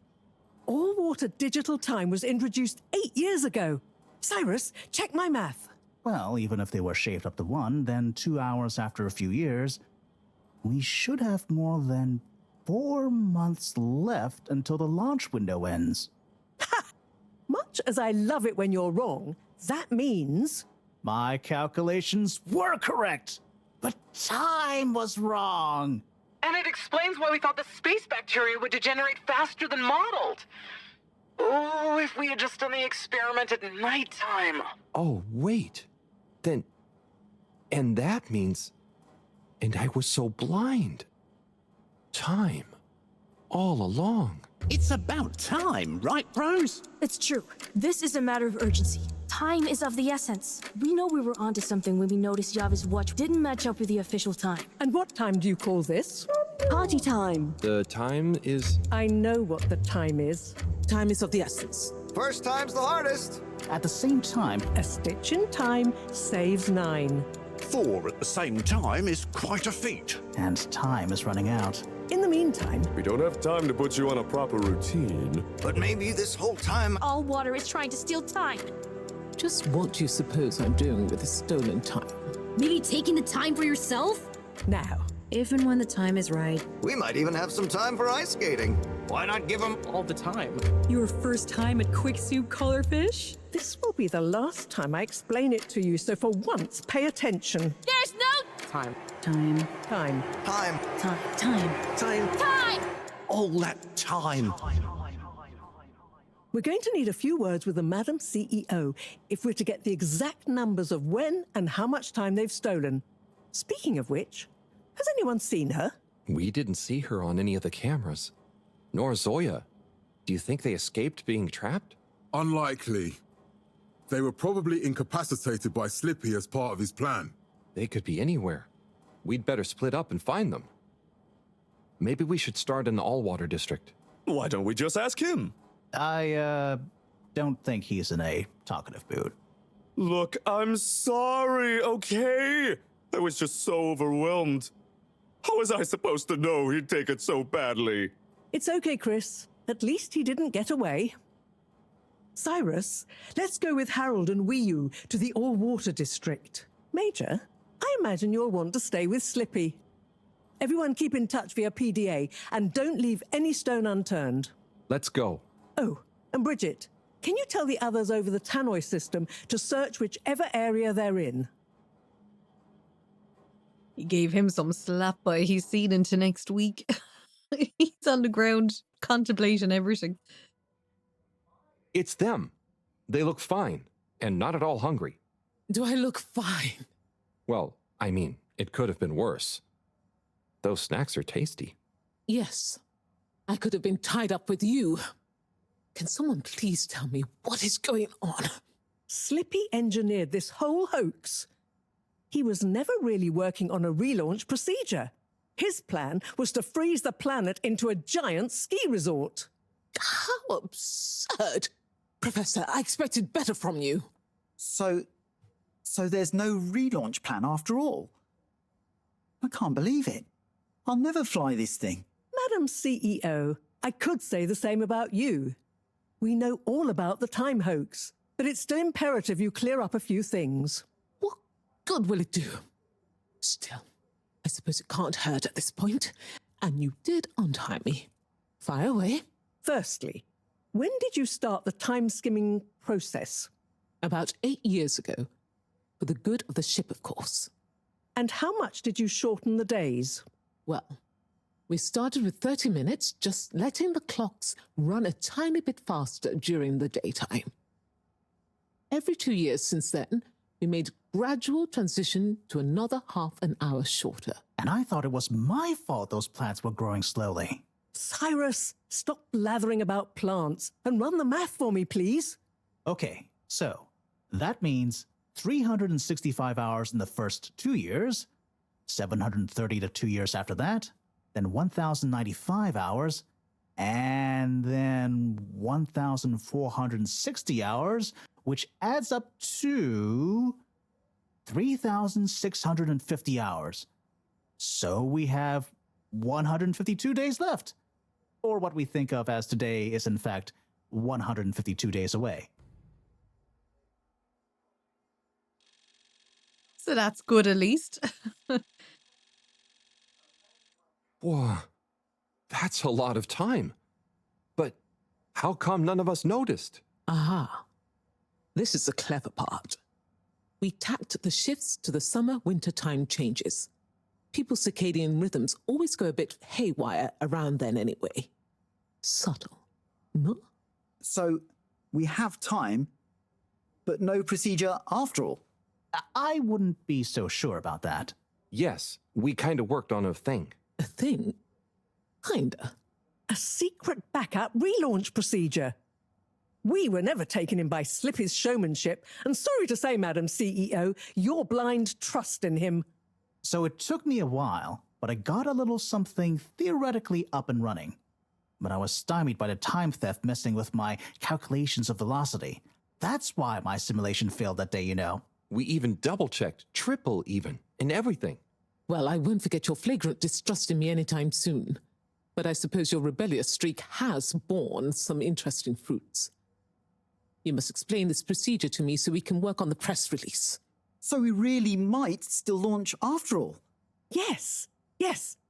All-water digital time was introduced 8 years ago. Cyrus, check my math.
Well, even if they were shaved up to 1, then 2 hours after a few years, we should have more than 4 months left until the launch window ends.
Ha! Much as I love it when you're wrong, that means...
My calculations were correct, but time was wrong.
And it explains why we thought the space bacteria would degenerate faster than modeled. Oh, if we had just done the experiment at nighttime.
Oh, wait. Then... And that means... And I was so blind. Time. All along.
It's about time, right, Rose?
It's true. This is a matter of urgency. Time is of the essence. We know we were onto something when we noticed Yava's watch didn't match up with the official time.
And what time do you call this?
Party time.
The time is...
I know what the time is.
Time is of the essence.
First time's the hardest.
At the same time,
a stitch in time saves 9.
4 at the same time is quite a feat.
And time is running out.
In the meantime...
We don't have time to put you on a proper routine.
But maybe this whole time...
Allwater is trying to steal time.
Just what do you suppose I'm doing with the stolen time?
Maybe taking the time for yourself?
Now,
if and when the time is right.
We might even have some time for ice skating. Why not give them
all the time?
Your first time at Quicksuit Colorfish?
This will be the last time I explain it to you, so for once, pay attention.
There's no...
Time.
Time. Time.
Time.
Time. Time.
Time.
Time!
All that time.
We're going to need a few words with the Madam CEO if we're to get the exact numbers of when and how much time they've stolen. Speaking of which, has anyone seen her?
We didn't see her on any of the cameras. Nor Zoya. Do you think they escaped being trapped?
Unlikely. They were probably incapacitated by Slippy as part of his plan.
They could be anywhere. We'd better split up and find them. Maybe we should start in the Allwater district.
Why don't we just ask him?
I don't think he's in a talkative mood.
Look, I'm sorry, okay? I was just so overwhelmed. How was I supposed to know he'd take it so badly?
It's okay, Chris. At least he didn't get away. Cyrus, let's go with Harold and Wiyu to the All-Water District. Major, I imagine you'll want to stay with Slippy. Everyone keep in touch via PDA and don't leave any stone unturned.
Let's go.
Oh, and Bridget, can you tell the others over the Tannoy system to search whichever area they're in?
He gave him some slap by. He's seen into next week. He's on the ground contemplating everything.
It's them. They look fine and not at all hungry.
Do I look fine?
Well, I mean, it could have been worse. Those snacks are tasty.
Yes. I could have been tied up with you. Can someone please tell me what is going on?
Slippy engineered this whole hoax. He was never really working on a relaunch procedure. His plan was to freeze the planet into a giant ski resort.
How absurd! Professor, I expected better from you.
So there's no relaunch plan after all? I can't believe it. I'll never fly this thing.
Madam CEO, I could say the same about you. We know all about the time hoax, but it's still imperative you clear up a few things.
What good will it do? Still, I suppose it can't hurt at this point. And you did untie me. Fire away.
Firstly, when did you start the time-skimming process?
About 8 years ago. For the good of the ship, of course.
And how much did you shorten the days?
Well, we started with 30 minutes, just letting the clocks run a tiny bit faster during the daytime. Every 2 years since then, we made gradual transition to another half an hour shorter.
And I thought it was my fault those plants were growing slowly.
Cyrus, stop blathering about plants and run the math for me, please.
Okay, so that means 365 hours in the first 2 years, 730 to 2 years after that, then 1,095 hours, and then 1,460 hours, which adds up to 3,650 hours. So we have 152 days left. Or what we think of as today is in fact 152 days away.
So that's good at least.
Whoa, that's a lot of time. But how come none of us noticed?
Aha. This is the clever part. We tacked the shifts to the summer-winter time changes. People's circadian rhythms always go a bit haywire around then anyway. Subtle, no?
So we have time, but no procedure after all.
I wouldn't be so sure about that.
Yes, we kind of worked on a thing.
A thing? Kinda.
A secret backup relaunch procedure. We were never taken in by Slippy's showmanship, and sorry to say, Madam CEO, your blind trust in him.
So it took me a while, but I got a little something theoretically up and running. But I was stymied by the time theft messing with my calculations of velocity. That's why my simulation failed that day, you know.
We even double-checked, triple even, and everything.
Well, I won't forget your flagrant distrust in me anytime soon. But I suppose your rebellious streak has borne some interesting fruits. You must explain this procedure to me so we can work on the press release.
So we really might still launch after all?
Yes.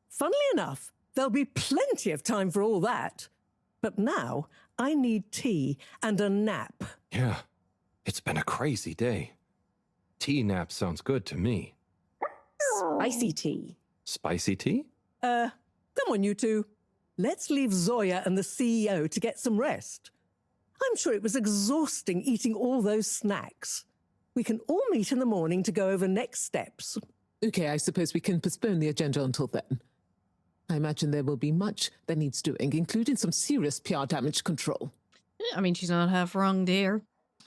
Funnily enough, there'll be plenty of time for all that. But now, I need tea and a nap.
Yeah, it's been a crazy day. Tea nap sounds good to me.
Spicy tea.
Spicy tea?
Come on, you two. Let's leave Zoya and the CEO to get some rest. I'm sure it was exhausting eating all those snacks. We can all meet in the morning to go over next steps.
Okay, I suppose we can postpone the agenda until then. I imagine there will be much that needs doing, including some serious PR damage control.
I mean, she's not half wrong there.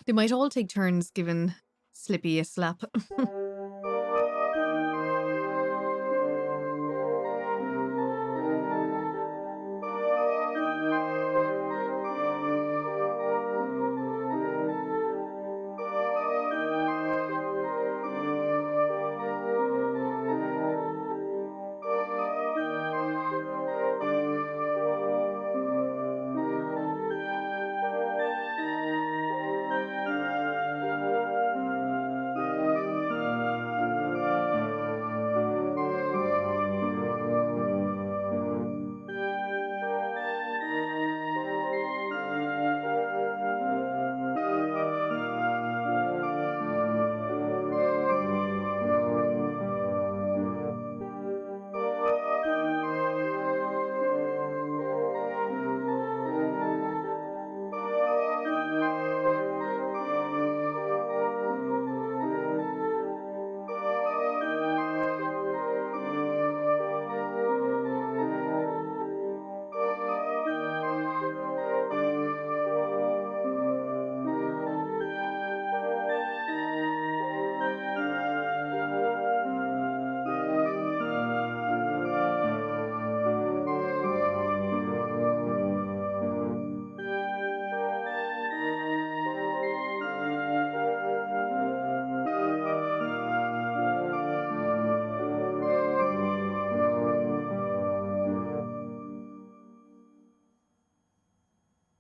They might all take turns giving Slippy a slap.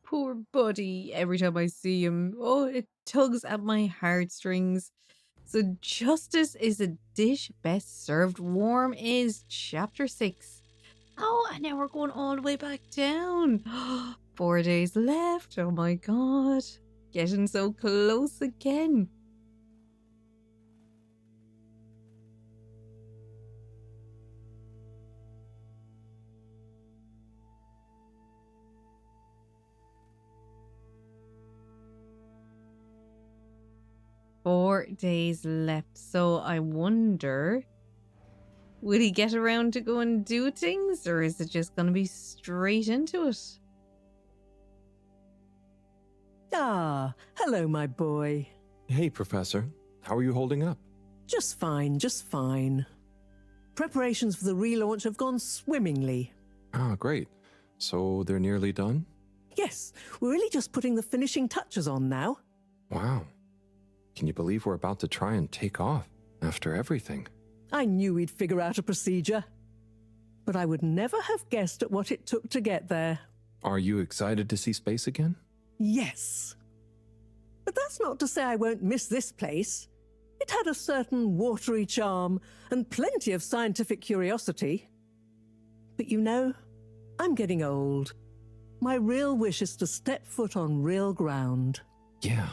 Poor buddy. Every time I see him, oh, it tugs at my heartstrings. So, justice is a dish best served warm is chapter 6. Oh, and now we're going all the way back down. 4 days left. Oh my god. Getting so close again. Four days left. So I wonder, will he get around to go and do things, or is it just going to be straight into it?
Ah, hello, my boy.
Hey, Professor. How are you holding up?
Just fine, just fine. Preparations for the relaunch have gone swimmingly.
Ah, great. So they're nearly done?
Yes, we're really just putting the finishing touches on now.
Wow. Can you believe we're about to try and take off after everything?
I knew we'd figure out a procedure. But I would never have guessed at what it took to get there.
Are you excited to see space again?
Yes. But that's not to say I won't miss this place. It had a certain watery charm and plenty of scientific curiosity. But you know, I'm getting old. My real wish is to step foot on real ground.
Yeah.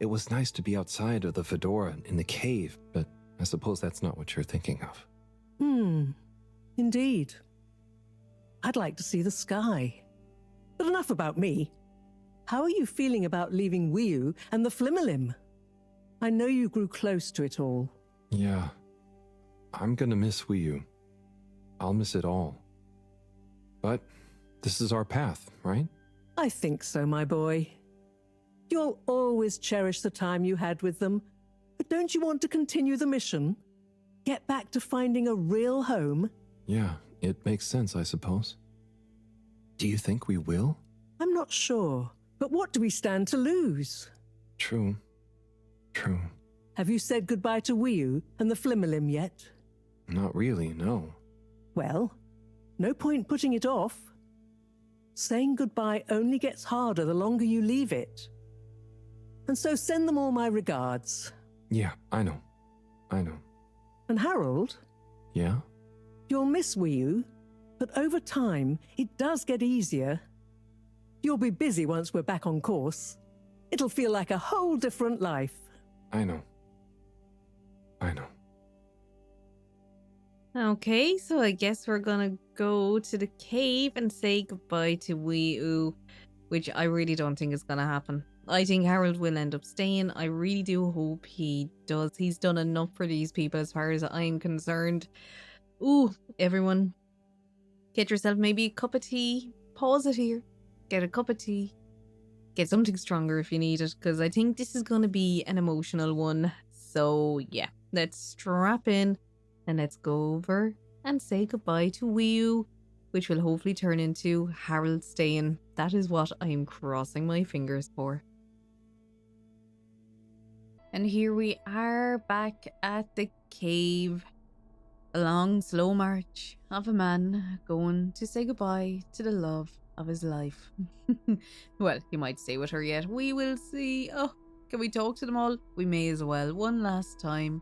It was nice to be outside of the fedora in the cave, but I suppose that's not what you're thinking of.
Indeed. I'd like to see the sky. But enough about me. How are you feeling about leaving Wiu and the Flimmerlim? I know you grew close to it all.
Yeah. I'm gonna miss Wiu. I'll miss it all. But this is our path, right?
I think so, my boy. You'll always cherish the time you had with them, but don't you want to continue the mission? Get back to finding a real home?
Yeah, it makes sense, I suppose. Do you think we will?
I'm not sure, but what do we stand to lose?
True. True.
Have you said goodbye to Wiu and the Flimmerlim yet?
Not really, no.
Well, no point putting it off. Saying goodbye only gets harder the longer you leave it. And so send them all my regards.
Yeah, I know. I know.
And Harold?
Yeah?
You'll miss Wiu, but over time, it does get easier. You'll be busy once we're back on course. It'll feel like a whole different life.
I know. I know.
Okay, so I guess we're gonna go to the cave and say goodbye to Wiu. which I really don't think is going to happen. I think Harold will end up staying. I really do hope he does. He's done enough for these people as far as I'm concerned. Ooh, everyone, get yourself maybe a cup of tea. Pause it here. Get a cup of tea. Get something stronger if you need it, because I think this is going to be an emotional one. So yeah, let's strap in and let's go over and say goodbye to Wii, which will hopefully turn into Harold staying. That is what I am crossing my fingers for. And here we are back at the cave. A long, slow march of a man going to say goodbye to the love of his life. Well, he might stay with her yet. We will see. Oh, can we talk to them all? We may as well. One last time.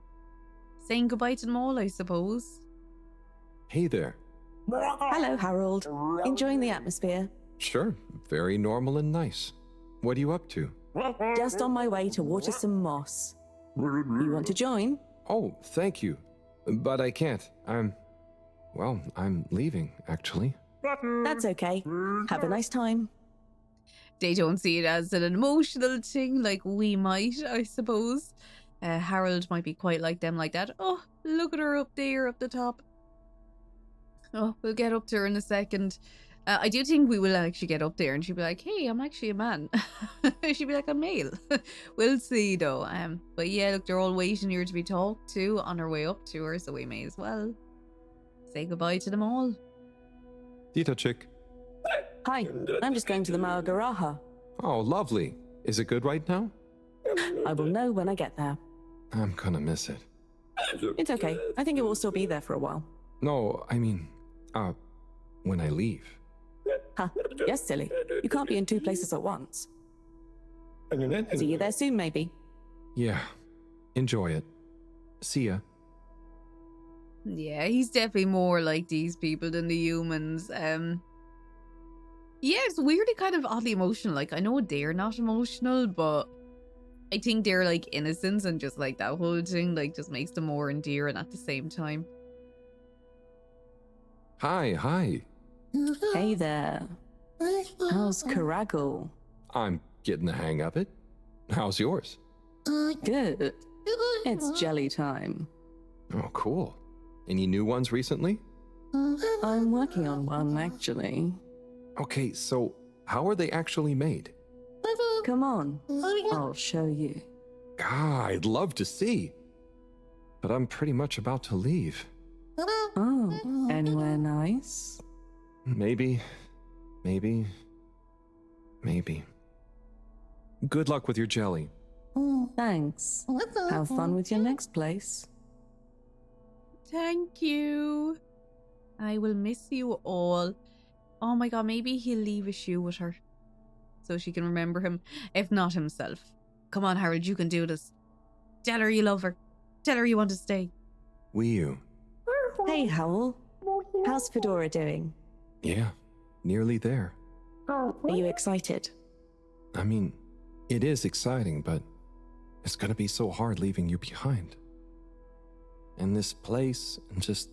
Saying goodbye to them all, I suppose.
Hey there.
Hello, Harold. Enjoying the atmosphere?
Sure, very normal and nice. What are you up to?
Just on my way to water some moss. You want to join?
Oh, thank you. But I can't. I'm leaving, actually.
That's okay. Have a nice time.
They don't see it as an emotional thing like we might, I suppose. Harold might be quite like them like that. Oh, look at her up there, up the top. Oh, we'll get up to her in a second. I do think we will actually get up there and she'll be like, hey, I'm actually a man. She'll be like, I'm male. We'll see though. But yeah, look, they're all waiting here to be talked to on our way up to her, so we may as well say goodbye to them all.
Dita chick.
Hi, I'm just going to the Maugaraha.
Oh, lovely. Is it good right now?
I will know when I get there.
I'm gonna miss it.
It's okay. I think it will still be there for a while.
No, I mean, when I leave.
Huh, yes, silly. You can't be in two places at once. See you there soon, maybe.
Yeah, enjoy it. See ya.
Yeah, he's definitely more like these people than the humans. Yeah, it's weirdly kind of oddly emotional. Like, I know they're not emotional, but I think they're like innocence and just like that whole thing like just makes them more endearing at the same time.
Hi.
Hey there. How's Karagal?
I'm getting the hang of it. How's yours?
Good. It's jelly time.
Oh, cool. Any new ones recently?
I'm working on one, actually.
Okay, so how are they actually made?
Come on, I'll show you.
I'd love to see. But I'm pretty much about to leave.
Oh, anywhere nice?
Maybe. Good luck with your jelly.
Thanks. Have fun with your next place.
Thank you. I will miss you all. Oh my god, maybe he'll leave a shoe with her so she can remember him, if not himself. Come on, Harold, you can do this. Tell her you love her. Tell her you want to stay.
Wii.
Hey, Howl. How's Fedora doing?
Yeah, nearly there.
Are you excited?
I mean, it is exciting, but it's gonna be so hard leaving you behind. And this place, and just,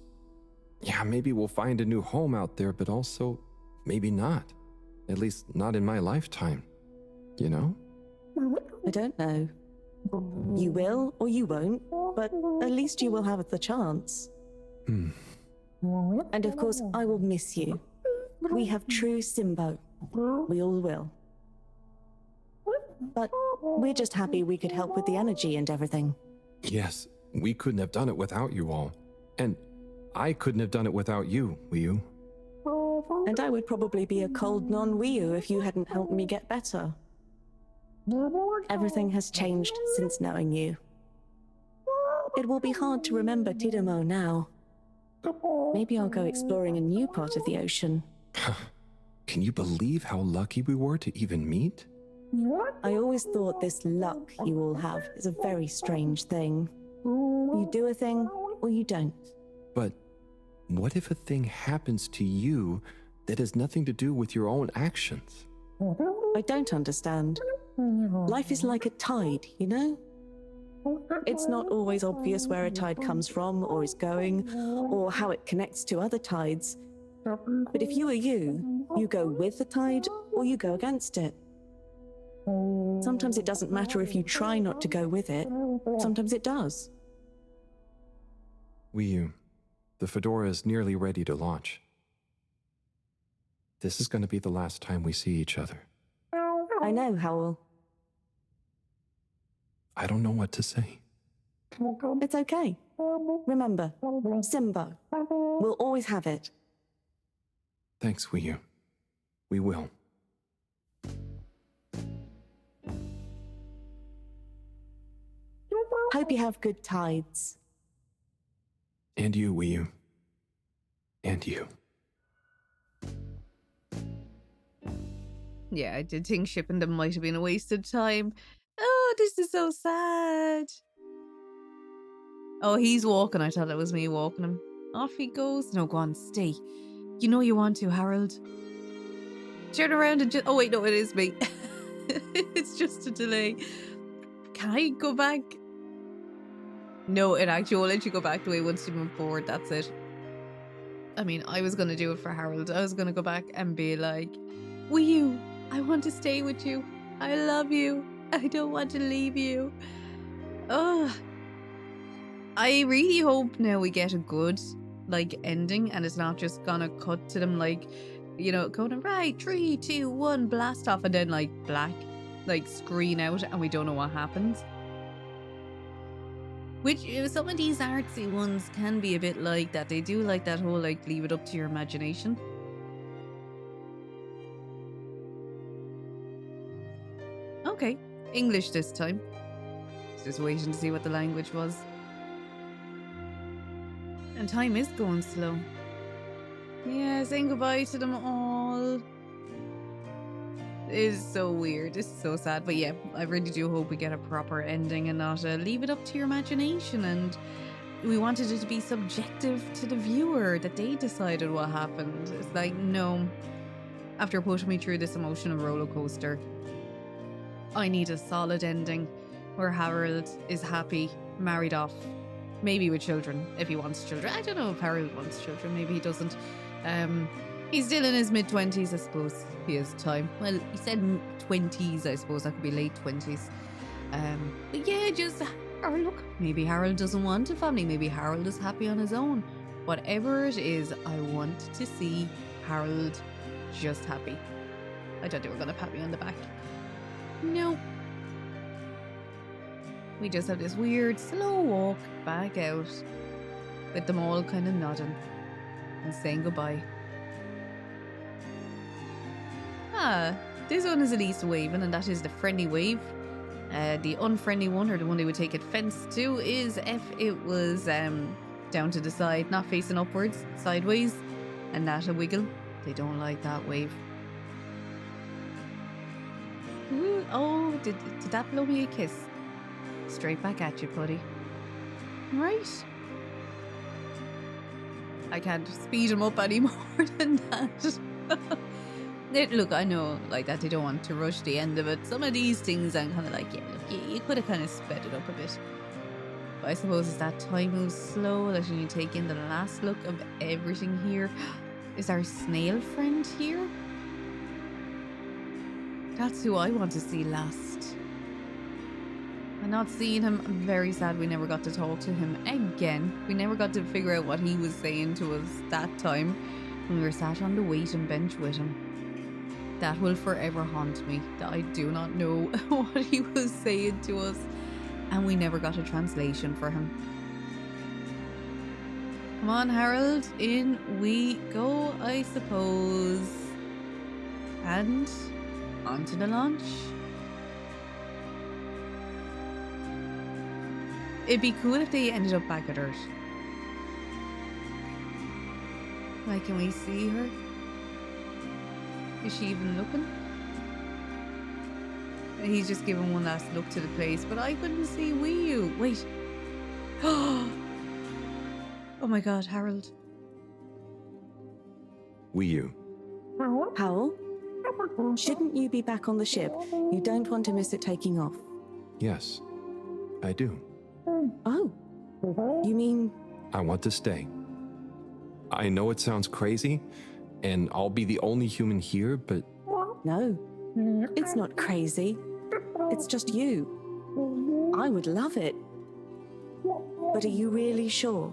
yeah, maybe we'll find a new home out there, but also maybe not. At least not in my lifetime. You know?
I don't know. You will or you won't, but at least you will have the chance. And of course, I will miss you. We have true Simbo. We all will. But we're just happy we could help with the energy and everything.
Yes, we couldn't have done it without you all. And I couldn't have done it without you, Wii.
And I would probably be a cold non-Wii if you hadn't helped me get better. Everything has changed since knowing you. It will be hard to remember Tidamo now. Maybe I'll go exploring a new part of the ocean.
Can you believe how lucky we were to even meet?
I always thought this luck you all have is a very strange thing. You do a thing, or you don't.
But what if a thing happens to you that has nothing to do with your own actions?
I don't understand. Life is like a tide, you know? It's not always obvious where a tide comes from or is going, or how it connects to other tides. But if you are you, you go with the tide or you go against it. Sometimes it doesn't matter if you try not to go with it. Sometimes it does.
The Fedora is nearly ready to launch. This is going to be the last time we see each other.
I know, Howell.
I don't know what to say.
It's okay. Remember, Simba. We'll always have it.
Thanks, Wii. We will.
Hope you have good tides.
And you, Wii. And you.
Yeah, I did think shipping them might have been a waste of time. Oh, this is so sad. Oh, he's walking. I thought it was me walking him. Off he goes. No, go on, stay. You know you want to, Harold. Turn around and just... Oh, wait, no, it is me. It's just a delay. Can I go back? No, it actually will let you go back the way it wants to move forward. That's it. I mean, I was going to do it for Harold. I was going to go back and be like, Wii U, I want to stay with you. I love you. I don't want to leave you. Oh, I really hope now we get a good, like, ending and it's not just gonna cut to them, like, you know, going right, 3, 2, 1, blast off, and then, like, black, like, screen out and we don't know what happens. Which, some of these artsy ones can be a bit like that. They do like that whole, like, leave it up to your imagination. Okay, English this time. Just waiting to see what the language was. And time is going slow. Yeah, saying goodbye to them all. It is so weird. It's so sad. But yeah, I really do hope we get a proper ending and not leave it up to your imagination. And we wanted it to be subjective to the viewer, that they decided what happened. It's like, no. After putting me through this emotional roller coaster, I need a solid ending where Harold is happy, married off, maybe with children, if he wants children. I don't know if Harold wants children, maybe he doesn't. He's still in his mid-20s, I suppose. He has time. Well, he said 20s, I suppose. That could be late 20s. But yeah, just, or look, maybe Harold doesn't want a family. Maybe Harold is happy on his own. Whatever it is, I want to see Harold just happy. I thought they were going to pat me on the back. No. We just have this weird slow walk back out with them all kind of nodding and saying goodbye. This one is at least waving, and that is the friendly wave. The unfriendly one, or the one they would take offense to, is if it was down to the side, not facing upwards, sideways, and not a wiggle. They don't like that wave. Ooh, oh, did that blow me a kiss? Straight back at you, buddy. Right. I can't speed him up any more than that. Look, I know like that they don't want to rush the end of it. Some of these things I'm kind of like, yeah, look, you could have kind of sped it up a bit. But I suppose as that time moves slow, letting you take in the last look of everything here. Is our snail friend here? That's who I want to see last. I'm not seeing him. I'm very sad we never got to talk to him again. We never got to figure out what he was saying to us that time when we were sat on the waiting bench with him. That will forever haunt me, that I do not know what he was saying to us, and we never got a translation for him. Come on, Harold, in we go, I suppose. And on to the launch. It'd be cool if they ended up back at Earth. Like, can we see her? Is she even looking? He's just giving one last look to the place, but I couldn't see Wii U. Wait. Oh my god, Harold.
Wii U.
Howell? Shouldn't you be back on the ship? You don't want to miss it taking off.
Yes, I do.
Oh. You mean...
I want to stay. I know it sounds crazy, and I'll be the only human here, but
No, it's not crazy. It's just you. I would love it. But are you really sure?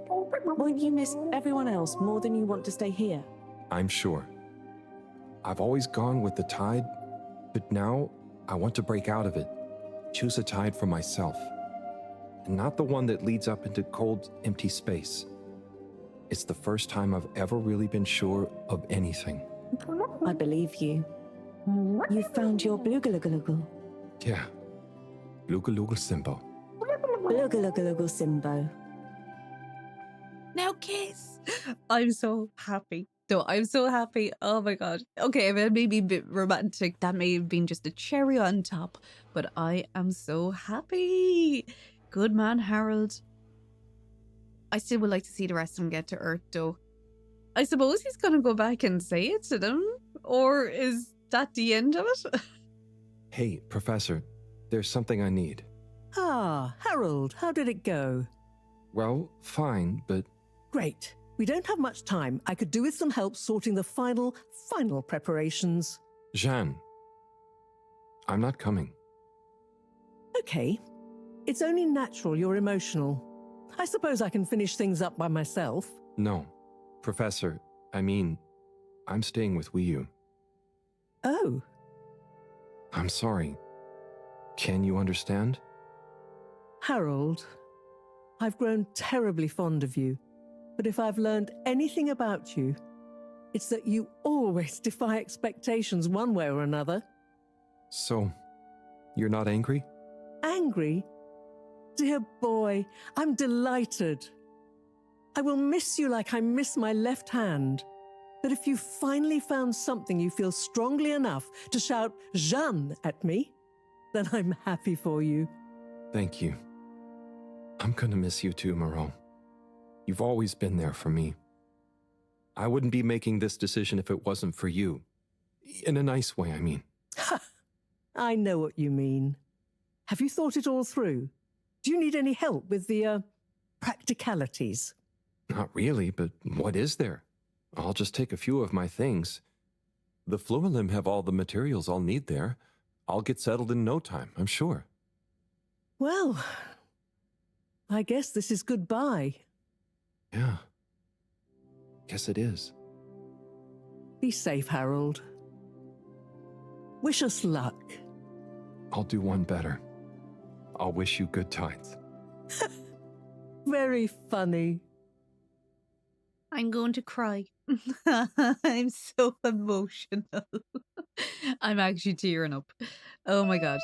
Won't you miss everyone else more than you want to stay here?
I'm sure. I've always gone with the tide, but now I want to break out of it. Choose a tide for myself. And not the one that leads up into cold, empty space. It's the first time I've ever really been sure of anything.
I believe you. You've found your blugalugalagal.
Yeah. Lugaloogal Simbo.
Blugalugalagal Simbo.
Now kiss. I'm so happy. No, I'm so happy. Oh my god. Okay, it may be a bit romantic. That may have been just a cherry on top, but I am so happy. Good man, Harold. I still would like to see the rest of them get to Earth, though. I suppose he's gonna go back and say it to them, or is that the end of it?
Hey, Professor, there's something I need.
Ah, Harold, how did it go?
Well, fine, but...
Great. We don't have much time. I could do with some help sorting the final preparations.
Jeanne, I'm not coming.
Okay. It's only natural you're emotional. I suppose I can finish things up by myself.
No, Professor, I'm staying with Wiyu.
Oh.
I'm sorry. Can you understand?
Harold, I've grown terribly fond of you, but if I've learned anything about you, it's that you always defy expectations one way or another.
So, you're not angry?
Angry? Dear boy, I'm delighted. I will miss you like I miss my left hand. But if you finally found something you feel strongly enough to shout Jeanne at me, then I'm happy for you.
Thank you. I'm gonna miss you too, Moreau. You've always been there for me. I wouldn't be making this decision if it wasn't for you. In a nice way, I mean.
I know what you mean. Have you thought it all through? Do you need any help with the, practicalities?
Not really, but what is there? I'll just take a few of my things. The Fluilim have all the materials I'll need there. I'll get settled in no time, I'm sure.
Well, I guess this is goodbye.
Yeah. Guess it is.
Be safe, Harold. Wish us luck.
I'll do one better. I'll wish you good tides.
Very funny.
I'm going to cry. I'm so emotional. I'm actually tearing up. Oh my god.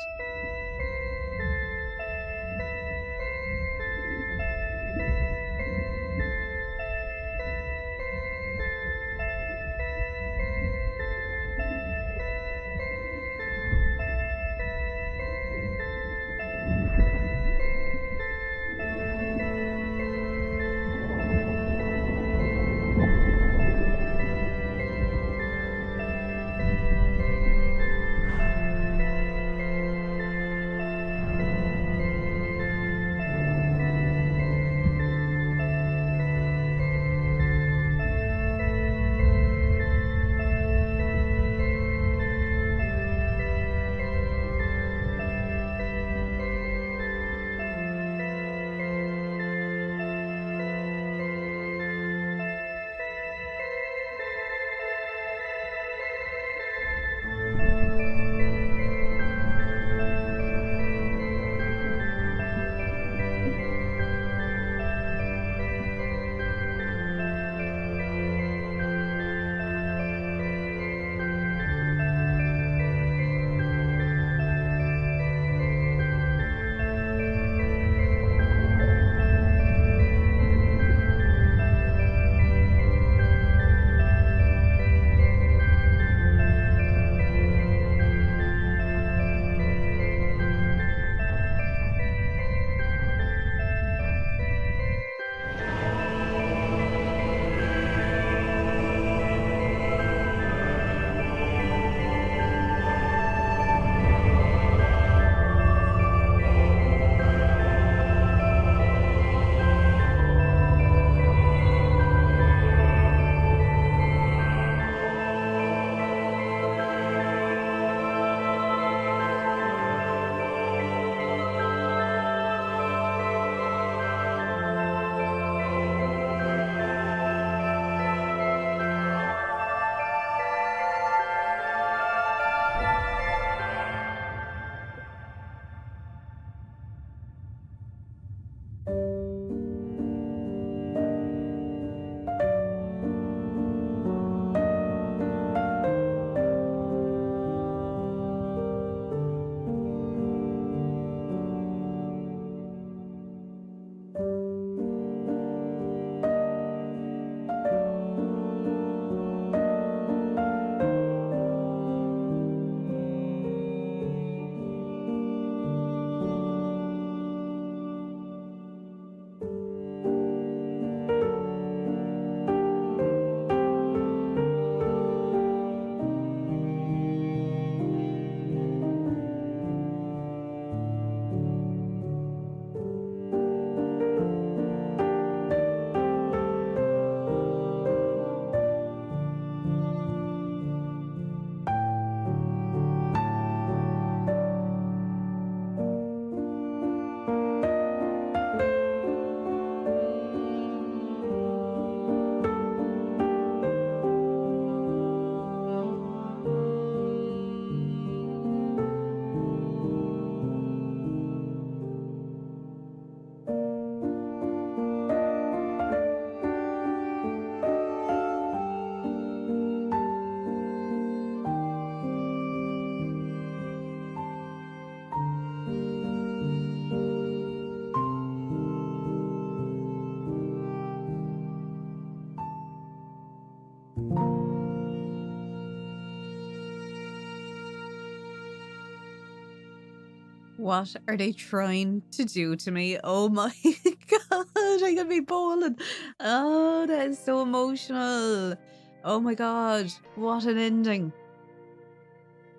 What are they trying to do to me? Oh my god, I'm gonna be bawling. Oh, that is so emotional. Oh my god, what an ending.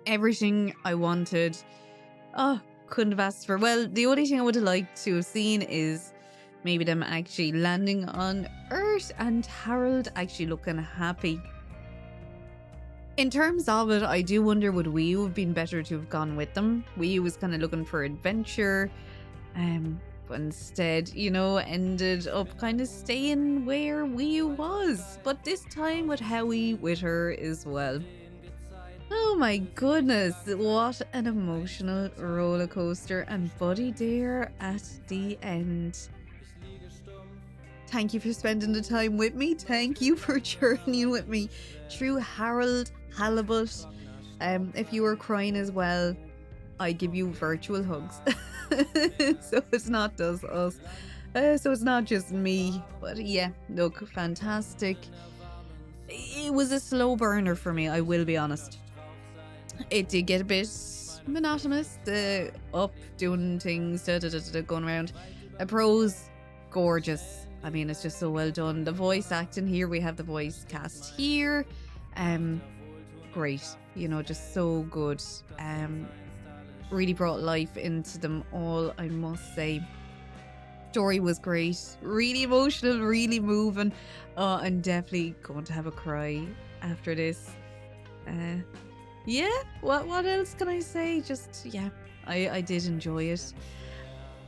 Everything I wanted. Oh, couldn't have asked for. Well, the only thing I would have liked to have seen is maybe them actually landing on Earth and Harold actually looking happy. In terms of it, I do wonder, would Wii U have been better to have gone with them? Wii U was kind of looking for adventure, but instead, you know, ended up kind of staying where Wii U was. But this time with Howie with her as well. Oh my goodness, what an emotional roller coaster, and Buddy there at the end. Thank you for spending the time with me. Thank you for journeying with me through Harold Halibut. If you were crying as well, I give you virtual hugs. So it's not just us. So it's not just me. But yeah, look, fantastic. It was a slow burner for me, I will be honest. It did get a bit monotonous. The up, doing things, going around. Prose, gorgeous. I mean, it's just so well done. The voice acting here, we have the voice cast here. Great, you know, just so good. Really brought life into them all, I must say. Story was great, really emotional, really moving. Oh, I'm definitely going to have a cry after this. Yeah, what else can I say? Just, yeah, I did enjoy it.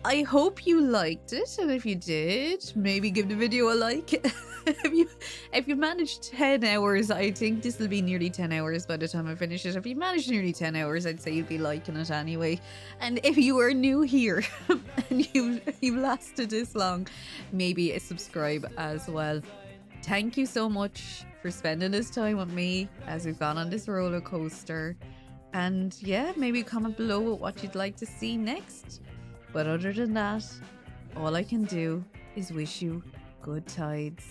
I hope you liked it, and if you did, maybe give the video a like. If you managed 10 hours, I think this will be nearly 10 hours by the time I finish it. If you managed nearly 10 hours, I'd say you'd be liking it anyway. And if you are new here and you've lasted this long, maybe a subscribe as well. Thank you so much for spending this time with me as we've gone on this roller coaster. And yeah, maybe comment below with what you'd like to see next. But other than that, all I can do is wish you good tides.